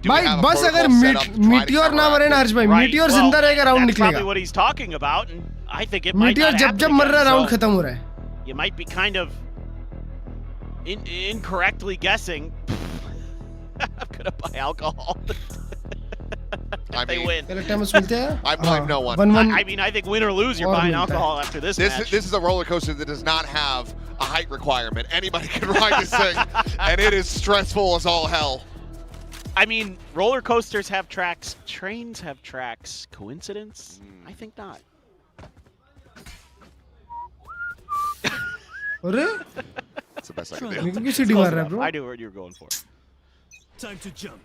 [SPEAKER 2] भाई बस अगर Meteor ना मरे ना हर्ष भाई. Meteor जिंदा रहेगा round
[SPEAKER 8] That's probably
[SPEAKER 2] निकलेगा.
[SPEAKER 8] what he's talking about, and I think it might
[SPEAKER 2] Meteor
[SPEAKER 8] not happen
[SPEAKER 2] जब मर रहा
[SPEAKER 8] again,
[SPEAKER 2] round
[SPEAKER 8] so
[SPEAKER 2] खत्म हो रहा है.
[SPEAKER 8] You might be kind of incorrectly guessing. I'm gonna buy alcohol. They win.
[SPEAKER 7] I blame no one.
[SPEAKER 8] I mean, I think win or lose, you're buying alcohol after this match.
[SPEAKER 7] This is a roller coaster that does not have a height requirement. Anybody can ride this thing, and it is stressful as all hell.
[SPEAKER 8] I mean, roller coasters have tracks, trains have tracks. Coincidence? I think not.
[SPEAKER 7] That's the best I can do.
[SPEAKER 8] I knew what you were going for.
[SPEAKER 12] Time to jump.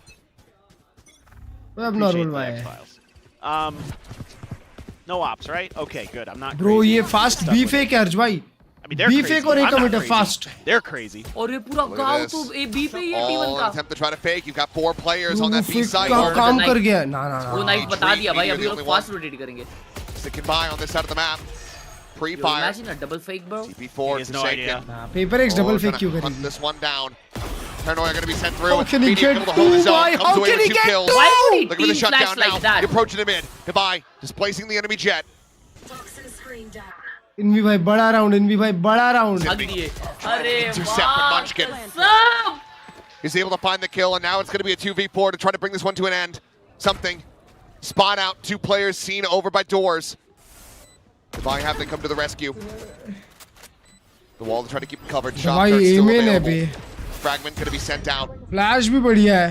[SPEAKER 8] No ops, right? Okay, good. I'm not.
[SPEAKER 2] Bro,
[SPEAKER 8] crazy.
[SPEAKER 2] ये fast B fake है हर्ष भाई.
[SPEAKER 8] mean, they're
[SPEAKER 2] B
[SPEAKER 8] crazy.
[SPEAKER 2] fake और
[SPEAKER 8] I'm
[SPEAKER 2] एक
[SPEAKER 8] not
[SPEAKER 2] commit
[SPEAKER 8] crazy.
[SPEAKER 2] fast.
[SPEAKER 8] They're crazy.
[SPEAKER 10] और ये पूरा
[SPEAKER 7] Look at
[SPEAKER 10] गांव
[SPEAKER 7] this.
[SPEAKER 10] तो ए बी पे ही है
[SPEAKER 7] All
[SPEAKER 10] T1 का
[SPEAKER 7] attempt to try to fake. You've got 4 players on that B
[SPEAKER 2] Fake
[SPEAKER 7] side.
[SPEAKER 2] का काम कर गया ना
[SPEAKER 10] वो नाइफ बता दिया भाई अभी लोग फास्ट रोटेट करेंगे
[SPEAKER 7] Sticking by on this side of the map. Pre-fire.
[SPEAKER 10] imagine a double fake bro
[SPEAKER 7] TP4
[SPEAKER 8] He has no idea.
[SPEAKER 2] Paper X double fake क्यों
[SPEAKER 7] Hunt
[SPEAKER 2] करेगी?
[SPEAKER 7] this one down. Paranoia going to be sent through.
[SPEAKER 2] How can he
[SPEAKER 7] Media
[SPEAKER 2] get
[SPEAKER 7] able to hold his
[SPEAKER 2] two?
[SPEAKER 7] own.
[SPEAKER 2] Why?
[SPEAKER 7] Comes
[SPEAKER 2] How
[SPEAKER 7] away
[SPEAKER 2] can
[SPEAKER 7] with
[SPEAKER 2] he
[SPEAKER 7] 2
[SPEAKER 2] get
[SPEAKER 7] kills.
[SPEAKER 2] two? Why
[SPEAKER 10] would he
[SPEAKER 7] Look at the
[SPEAKER 10] team
[SPEAKER 7] shutdown
[SPEAKER 10] flash
[SPEAKER 7] now.
[SPEAKER 10] like that?
[SPEAKER 7] You're approaching the mid. Goodbye. Displacing the enemy jet.
[SPEAKER 2] Env भाई बड़ा round env भाई बड़ा round
[SPEAKER 10] भाग दिए अरे
[SPEAKER 7] Intercept from Munchkin.
[SPEAKER 10] सब
[SPEAKER 7] He's able to find the kill, and now it's going to be a 2v4 to try to bring this one to an end. Something. Spot out. 2 players seen over by doors. Goodbye, have they come to the rescue. The wall to try to keep it covered. Shot
[SPEAKER 2] भाई
[SPEAKER 7] dart still
[SPEAKER 2] एमेन है
[SPEAKER 7] available.
[SPEAKER 2] बे
[SPEAKER 7] Fragment going to be sent out.
[SPEAKER 2] Flash भी बढ़िया है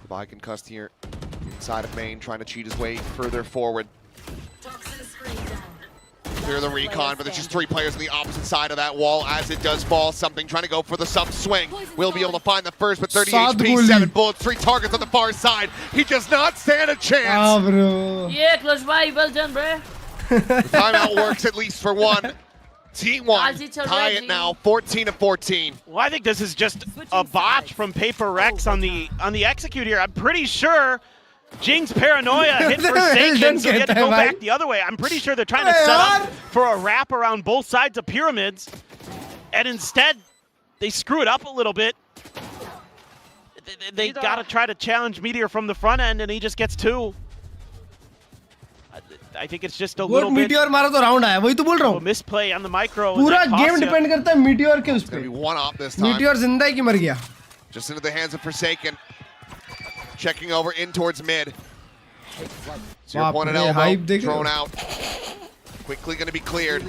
[SPEAKER 7] Goodbye concussed here. Inside of main, trying to cheat his way further forward. Clear the recon, but there's just 3 players on the opposite side of that wall as it does fall. Something trying to go for the sub swing. Will be able to find the first, but 30
[SPEAKER 2] Sad
[SPEAKER 7] HP,
[SPEAKER 2] goalie.
[SPEAKER 7] 7 bullets, 3 targets on the far side. He does not stand a chance.
[SPEAKER 2] हाँ bro
[SPEAKER 10] yeah Klurge भाई well done bro
[SPEAKER 7] The timeout works at least for one. T1 tie it now, 14-14.
[SPEAKER 8] Well, I think this is just a botch from Paper Rex on the execute here. I'm pretty sure Jing's Paranoia hit Forsaken, so he had to go back the other way. I'm pretty sure they're trying to set up for a wrap around both sides of pyramids, and instead they screw it up a little bit. They got to try to challenge Meteor from the front end, and he just gets 2. I think it's just a little bit
[SPEAKER 2] meteor मारा तो round आया वही तो बोल रहा हूँ
[SPEAKER 8] misplay on the micro.
[SPEAKER 2] पूरा game depend करता है मीटियोर के उस
[SPEAKER 7] It's
[SPEAKER 2] पे
[SPEAKER 7] going to be one off this time.
[SPEAKER 2] Meteor जिंदा है कि मर गया
[SPEAKER 7] Just into the hands of Forsaken. Checking over in towards mid. 0 point at elbow, thrown out. Quickly going to be cleared.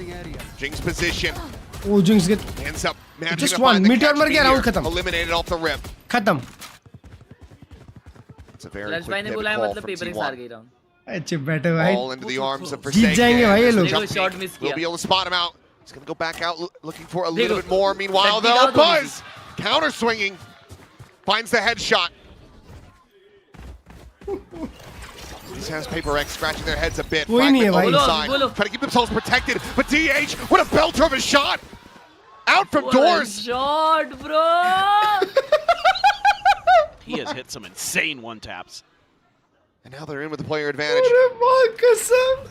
[SPEAKER 7] Jing's position.
[SPEAKER 2] Oh Jinx gate
[SPEAKER 7] Ends up managing
[SPEAKER 2] Just
[SPEAKER 7] to
[SPEAKER 2] one.
[SPEAKER 7] find the
[SPEAKER 2] Meteor
[SPEAKER 7] catch.
[SPEAKER 2] मर गया,
[SPEAKER 7] Meteor
[SPEAKER 2] round खत्म.
[SPEAKER 7] eliminated off the rip.
[SPEAKER 2] खत्म
[SPEAKER 7] It's a very
[SPEAKER 10] Klurge
[SPEAKER 7] quick
[SPEAKER 10] भाई ने
[SPEAKER 7] pivot
[SPEAKER 10] बोला है
[SPEAKER 7] call
[SPEAKER 10] मतलब
[SPEAKER 7] from
[SPEAKER 10] paper हार
[SPEAKER 7] T1.
[SPEAKER 10] गई राउंड
[SPEAKER 2] अच्छे बैठे भाई
[SPEAKER 7] All into the arms of
[SPEAKER 2] Jeet
[SPEAKER 7] Forsaken.
[SPEAKER 2] जाएंगे भाई ये लोग
[SPEAKER 10] देखो शॉट मिस
[SPEAKER 7] We'll
[SPEAKER 10] किया
[SPEAKER 7] be able to spot him out. He's going to go back out looking for a little
[SPEAKER 10] Digo,
[SPEAKER 7] bit more. Meanwhile,
[SPEAKER 10] that
[SPEAKER 7] though,
[SPEAKER 10] beat out
[SPEAKER 7] Buzz counter swinging. Finds the headshot. This has Paper X scratching their heads a bit.
[SPEAKER 2] कोई नहीं है
[SPEAKER 7] Fragment
[SPEAKER 2] भाई
[SPEAKER 7] on the side. Trying to keep themselves protected. But DH, what a belter of a shot! Out from doors.
[SPEAKER 10] shot bro
[SPEAKER 8] He has hit some insane one-taps.
[SPEAKER 7] And now they're in with the player advantage.
[SPEAKER 2] अरे माँ कसम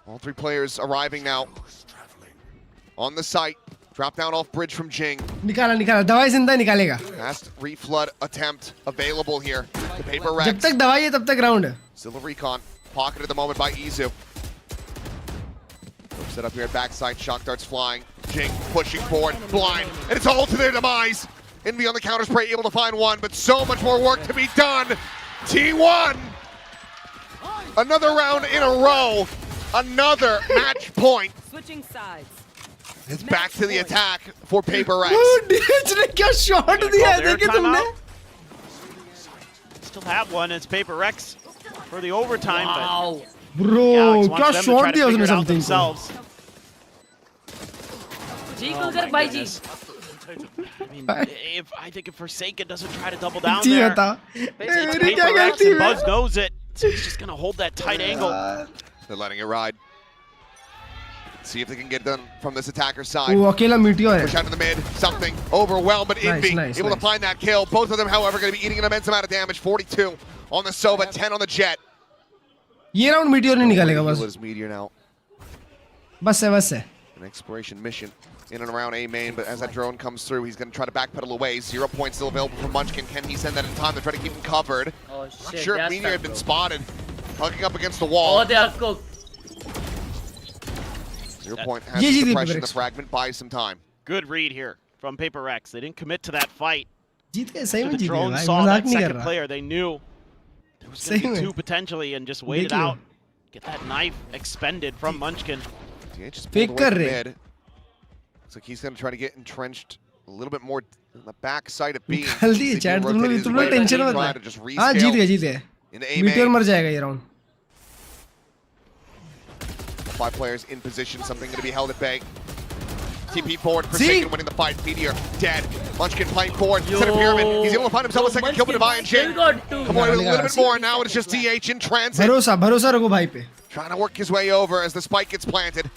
[SPEAKER 7] All 3 players arriving now. On the site. Drop down off bridge from Jing.
[SPEAKER 2] निकाला निकाला दवाई जिंदा निकालेगा
[SPEAKER 7] Last reflood attempt available here. The Paper Rex.
[SPEAKER 2] जब तक दवाई है तब तक राउंड है
[SPEAKER 7] Still a recon. Pocket at the moment by Izu. Set up here at backside. Shock darts flying. Jing pushing forward. Blind. And it's all to their demise. Envy on the counter spray, able to find one, but so much more work to be done. T1. Another round in a row. Another match point.
[SPEAKER 11] Switching sides.
[SPEAKER 7] It's back to the attack for Paper Rex.
[SPEAKER 2] DH ने क्या shot दिया है देखे तुमने
[SPEAKER 8] Still have one. It's Paper Rex for the overtime.
[SPEAKER 10] wow
[SPEAKER 2] bro
[SPEAKER 8] Alex
[SPEAKER 2] क्या
[SPEAKER 8] wants them to try
[SPEAKER 2] shot
[SPEAKER 8] to
[SPEAKER 2] दिया
[SPEAKER 8] figure
[SPEAKER 2] उसने
[SPEAKER 8] it out
[SPEAKER 2] something को
[SPEAKER 8] themselves.
[SPEAKER 10] Ji
[SPEAKER 8] Oh
[SPEAKER 10] Kulkar
[SPEAKER 8] my
[SPEAKER 10] भाई जी
[SPEAKER 8] goodness. I think if Forsaken doesn't try to double down
[SPEAKER 2] ji
[SPEAKER 8] there,
[SPEAKER 2] बता
[SPEAKER 8] it's
[SPEAKER 2] मेरी क्या
[SPEAKER 8] Paper Rex
[SPEAKER 2] गलती
[SPEAKER 8] and
[SPEAKER 2] है
[SPEAKER 8] Buzz knows it. So he's just gonna hold that tight angle.
[SPEAKER 7] They're letting it ride. See if they can get done from this attacker side.
[SPEAKER 2] वो अकेला meteor है
[SPEAKER 7] Push out to the mid. Something overwhelmed, but Envy able to find that kill. Both of them, however, going to be eating an immense amount of damage. 42 on the Sova, 10 on the Jet.
[SPEAKER 2] ये round meteor नहीं निकालेगा बस
[SPEAKER 7] His Meteor now.
[SPEAKER 2] बस है
[SPEAKER 7] An exploration mission in and around A main, but as that drone comes through, he's going to try to backpedal away. 0 points still available for Munchkin. Can he send that in time to try to keep him covered?
[SPEAKER 10] oh
[SPEAKER 7] Not
[SPEAKER 10] shit
[SPEAKER 7] sure if
[SPEAKER 10] that's
[SPEAKER 7] Meteor had been
[SPEAKER 10] tough,
[SPEAKER 7] spotted. Hugging up against the wall.
[SPEAKER 10] oh they are cooked
[SPEAKER 7] 0 point has the suppression. The fragment buys some time.
[SPEAKER 8] Good read here from Paper Rex. They didn't commit to that fight.
[SPEAKER 2] जीत गए सही
[SPEAKER 8] So
[SPEAKER 2] में
[SPEAKER 8] the
[SPEAKER 2] जीत गए
[SPEAKER 8] drone
[SPEAKER 2] भाई
[SPEAKER 8] saw
[SPEAKER 2] मजाक
[SPEAKER 8] that
[SPEAKER 2] नहीं कर
[SPEAKER 8] second
[SPEAKER 2] रहा
[SPEAKER 8] player. They knew there was going to
[SPEAKER 2] सही
[SPEAKER 8] be
[SPEAKER 2] में
[SPEAKER 8] 2 potentially and just waited
[SPEAKER 2] देख लो
[SPEAKER 8] out. Get that knife expended from Munchkin.
[SPEAKER 7] DH just
[SPEAKER 2] Fake
[SPEAKER 7] pulled away
[SPEAKER 2] कर
[SPEAKER 7] from
[SPEAKER 2] रहे
[SPEAKER 7] mid. Looks like he's going to try to get entrenched a little bit more on the back side of B.
[SPEAKER 2] निकाल दिए chat तुम लोग tension मत लो हाँ जीत गए meteor मर जाएगा ये round
[SPEAKER 7] 5 players in position, something going to be held at bay. TP forward, Forsaken winning the fight. Meteor dead. Munchkin playing forward. Center pyramid. He's able to find himself a second kill with Divine and Jin. Come away with a little bit more. Now it's just DH in transit.
[SPEAKER 2] भरोसा रखो भाई पे
[SPEAKER 7] Trying to work his way over as the spike gets planted.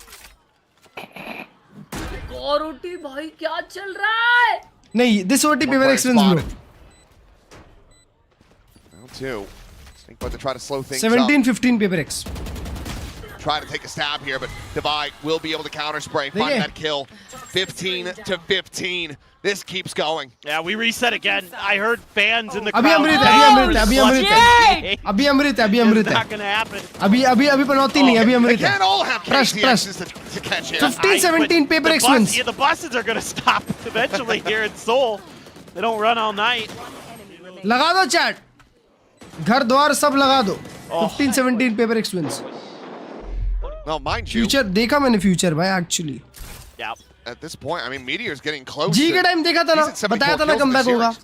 [SPEAKER 10] और OT भाई क्या चल रहा है?
[SPEAKER 2] नहीं, this OT paper X wins bro.
[SPEAKER 7] Round 2. Think about to try to slow things
[SPEAKER 2] 17-15 paper X.
[SPEAKER 7] Try to take a stab here, but Divide will be able to counter spray, find that kill. 15-15. This keeps going.
[SPEAKER 8] Yeah, we reset again. I heard fans in the
[SPEAKER 2] Abhi
[SPEAKER 8] crowd.
[SPEAKER 2] Amrit,
[SPEAKER 8] It's not gonna happen.
[SPEAKER 2] Abhi panauti nahi, abhi Amrit.
[SPEAKER 7] They can't all have KCXs to catch him.
[SPEAKER 2] 15-17 paper X wins.
[SPEAKER 8] Yeah, the buses are gonna stop eventually here in Seoul. They don't run all night.
[SPEAKER 2] लगा दो chat. घर द्वार सब लगा दो. 15-17 paper X wins.
[SPEAKER 7] No, mind you.
[SPEAKER 2] Future देखा मैंने future भाई actually.
[SPEAKER 8] Yeah.
[SPEAKER 7] At this point, I mean, Meteor's getting close.
[SPEAKER 2] G के time देखा था ना, बताया था ना comeback होगा.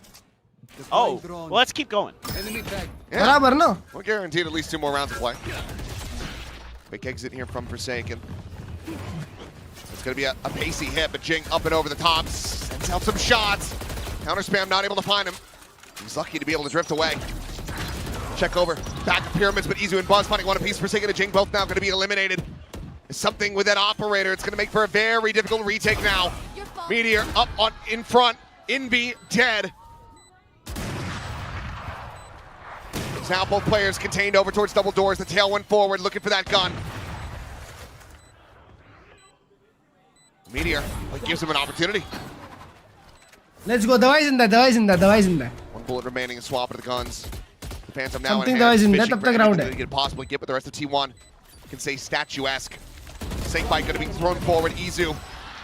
[SPEAKER 8] Oh, well, let's keep going.
[SPEAKER 2] बराबर ना?
[SPEAKER 7] We're guaranteed at least 2 more rounds to play. Quick exit here from Forsaken. It's going to be a pacey hit, but Jing up and over the top, sends out some shots. Counter spam, not able to find him. He's lucky to be able to drift away. Check over, back to Pyramids, but Izu and Buzz finding one apiece. Forsaken and Jing both now going to be eliminated. Something with that operator. It's going to make for a very difficult retake now. Meteor up on in front. Invi dead. Now both players contained over towards double doors. The tail went forward, looking for that gun. Meteor gives him an opportunity.
[SPEAKER 2] Let's go. Dawai zinda.
[SPEAKER 7] 1 bullet remaining and swap of the guns. The Phantom now
[SPEAKER 2] Something
[SPEAKER 7] in hand,
[SPEAKER 2] zinda,
[SPEAKER 7] fishing
[SPEAKER 2] tab
[SPEAKER 7] for
[SPEAKER 2] tak round
[SPEAKER 7] anything
[SPEAKER 2] hai.
[SPEAKER 7] they could possibly get, but the rest of T1 can say statuesque. Safe fight going to be thrown forward. Izu,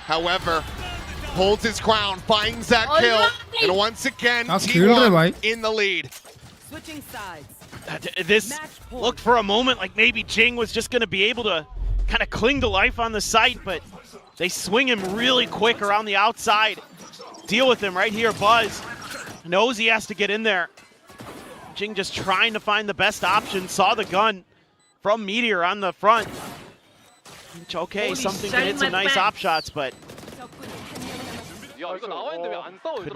[SPEAKER 7] however, holds his ground, finds that kill, and once again, T1 in the lead.
[SPEAKER 11] Switching sides.
[SPEAKER 8] This looked for a moment like maybe Jing was just going to be able to kind of cling to life on the site, but they swing him really quick around the outside. Deal with him right here. Buzz knows he has to get in there. Jing just trying to find the best option. Saw the gun from Meteor on the front. Which, okay, something can hit some nice op shots, but could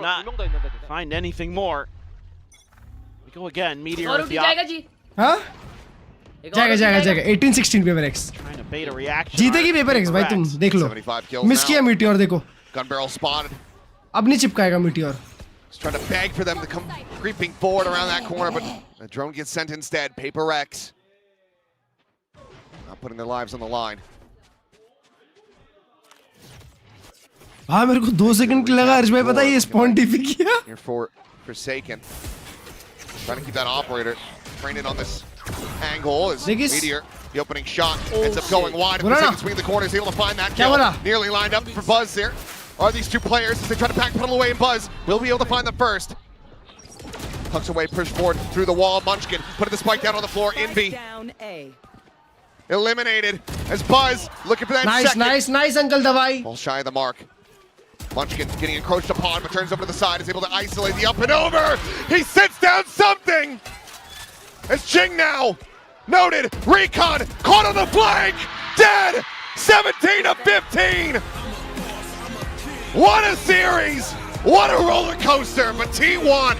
[SPEAKER 8] not find anything more. We go again. Meteor with the op.
[SPEAKER 2] Huh? जाएगा 18-16 paper X.
[SPEAKER 8] Trying to bait a reaction.
[SPEAKER 2] जीतेगी paper X भाई, तुम देख लो. Miss किया Meteor, देखो.
[SPEAKER 7] Gun barrel spotted.
[SPEAKER 2] अब नहीं चिपकाएगा Meteor.
[SPEAKER 7] Just trying to beg for them to come creeping forward around that corner, but the drone gets sent instead. Paper X. Not putting their lives on the line.
[SPEAKER 2] हाँ मेरे को 2 second के लगा हर्ष भाई, पता है ये स्पॉन टीपी किया.
[SPEAKER 7] Here for Forsaken. Trying to keep that operator trained in on this angle as Meteor, the opening shot, ends up going wide. Forsaken swinging the corners, able to find that kill. Nearly lined up for Buzz there. Are these two players as they try to backpedal away, and Buzz will be able to find the first. Tucks away, push forward through the wall. Munchkin putting the spike down on the floor. Envy eliminated as Buzz looking for that second.
[SPEAKER 2] Nice, Uncle Dawai.
[SPEAKER 7] Fall shy of the mark. Munchkin getting encroached upon, but turns over to the side, is able to isolate the up and over. He sits down something. It's Jing now. Noted. Recon caught on the flank. Dead. 17-15. What a series. What a roller coaster. But T1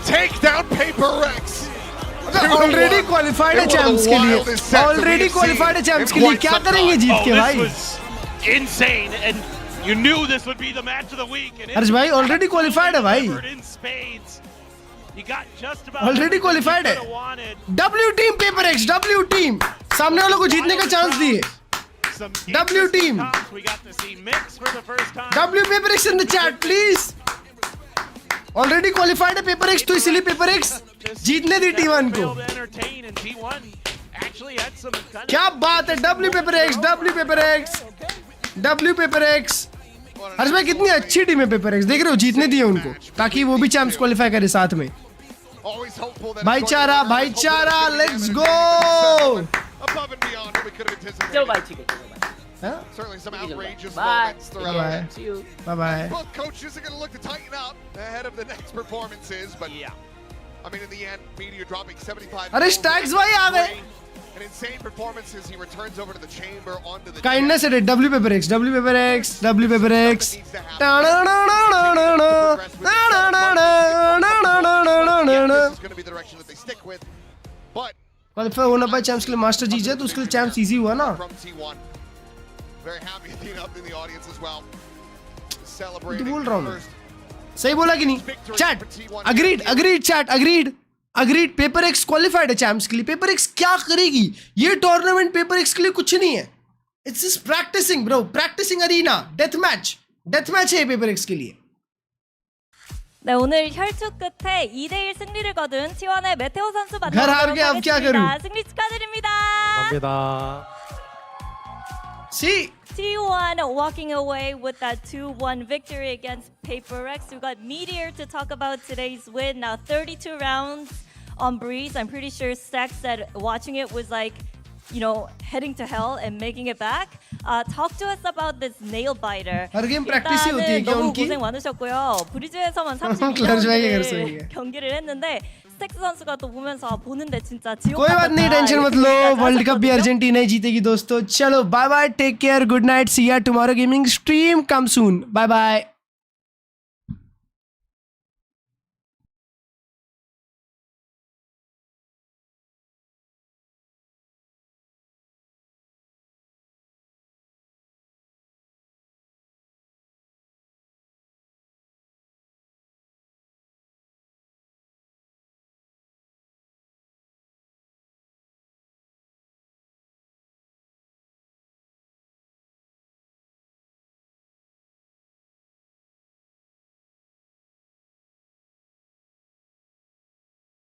[SPEAKER 7] take down Paper X.
[SPEAKER 2] Already qualified है champs के लिए. Already qualified है champs के लिए. क्या करेंगे जीत के भाई?
[SPEAKER 8] This was insane, and you knew this would be the match of the week.
[SPEAKER 2] हर्ष भाई already qualified है भाई.
[SPEAKER 8] In spades. You got just about
[SPEAKER 2] already qualified है. W team Paper X, W team. सामने वालों को जीतने का चांस दिए. W team.
[SPEAKER 8] We got to see Mix for the first time.
[SPEAKER 2] W Paper X in the chat, please. Already qualified है Paper X, तो इसलिए Paper X जीतने दी T1 को. क्या बात है? W Paper X, W Paper X, W Paper X. हर्ष भाई कितनी अच्छी टीम है Paper X, देख रहे हो, जीतने दिए उनको ताकि वो भी चैंप्स क्वालिफाई करे साथ में. भाईचारा, let's go.
[SPEAKER 7] Above and beyond what we could have anticipated. Certainly some outrageous moments throughout.
[SPEAKER 10] See you.
[SPEAKER 2] Bye.
[SPEAKER 7] Both coaches are going to look to tighten up ahead of the next performances, but yeah. I mean, in the end, Meteor dropping 75.
[SPEAKER 2] अरे stacks भाई आ गए.
[SPEAKER 7] An insane performances. He returns over to the chamber onto the.
[SPEAKER 2] Kindness at it. W Paper X, W Paper X, W Paper X.
[SPEAKER 7] This is going to be the direction that they stick with, but.
[SPEAKER 2] Qualify होना पाए champs के लिए master जीत जाए तो उसके लिए champs easy हुआ ना.
[SPEAKER 7] Very happy Athena up in the audience as well.
[SPEAKER 2] तो
[SPEAKER 7] Celebrating
[SPEAKER 2] बोल रहा हूँ मैं
[SPEAKER 7] first
[SPEAKER 2] सही बोला कि नहीं chat agreed chat agreed paper x qualified है चैंप्स के लिए पेपर एक्स क्या करेगी ये टूर्नामेंट पेपर एक्स के लिए कुछ नहीं है it's just practicing bro practicing arena death match है पेपर एक्स के लिए
[SPEAKER 14] 네, 오늘 혈투 끝에 2대1 승리를 거둔 T1의 메테오 선수
[SPEAKER 2] घर हार के अब क्या करूं
[SPEAKER 14] 만나보도록 하겠습니다. 승리 축하드립니다.
[SPEAKER 13] 감사합니다.
[SPEAKER 2] See
[SPEAKER 14] T1 walking away with that 2-1 victory against Paper-X. We got Meteor to talk about today's win. Now 32 rounds on Breeze. I'm pretty sure Stack said watching it was like, you know, heading to hell and making it back. Talk to us about this nail biter.
[SPEAKER 2] हर game practice ही होती है क्या
[SPEAKER 14] 너무
[SPEAKER 2] उनकी
[SPEAKER 14] 고생 많으셨고요. 브리즈에서만
[SPEAKER 2] Klurge भाई के घर से
[SPEAKER 14] 32라운드 경기를 했는데 스택스 선수가 또 보면서 보는데 진짜 지옥
[SPEAKER 2] कोई बात नहीं टेंशन मत लो वर्ल्ड कप भी अर्जेंटीना ही जीतेगी दोस्तों चलो bye bye take care good night see ya tomorrow gaming stream come soon bye bye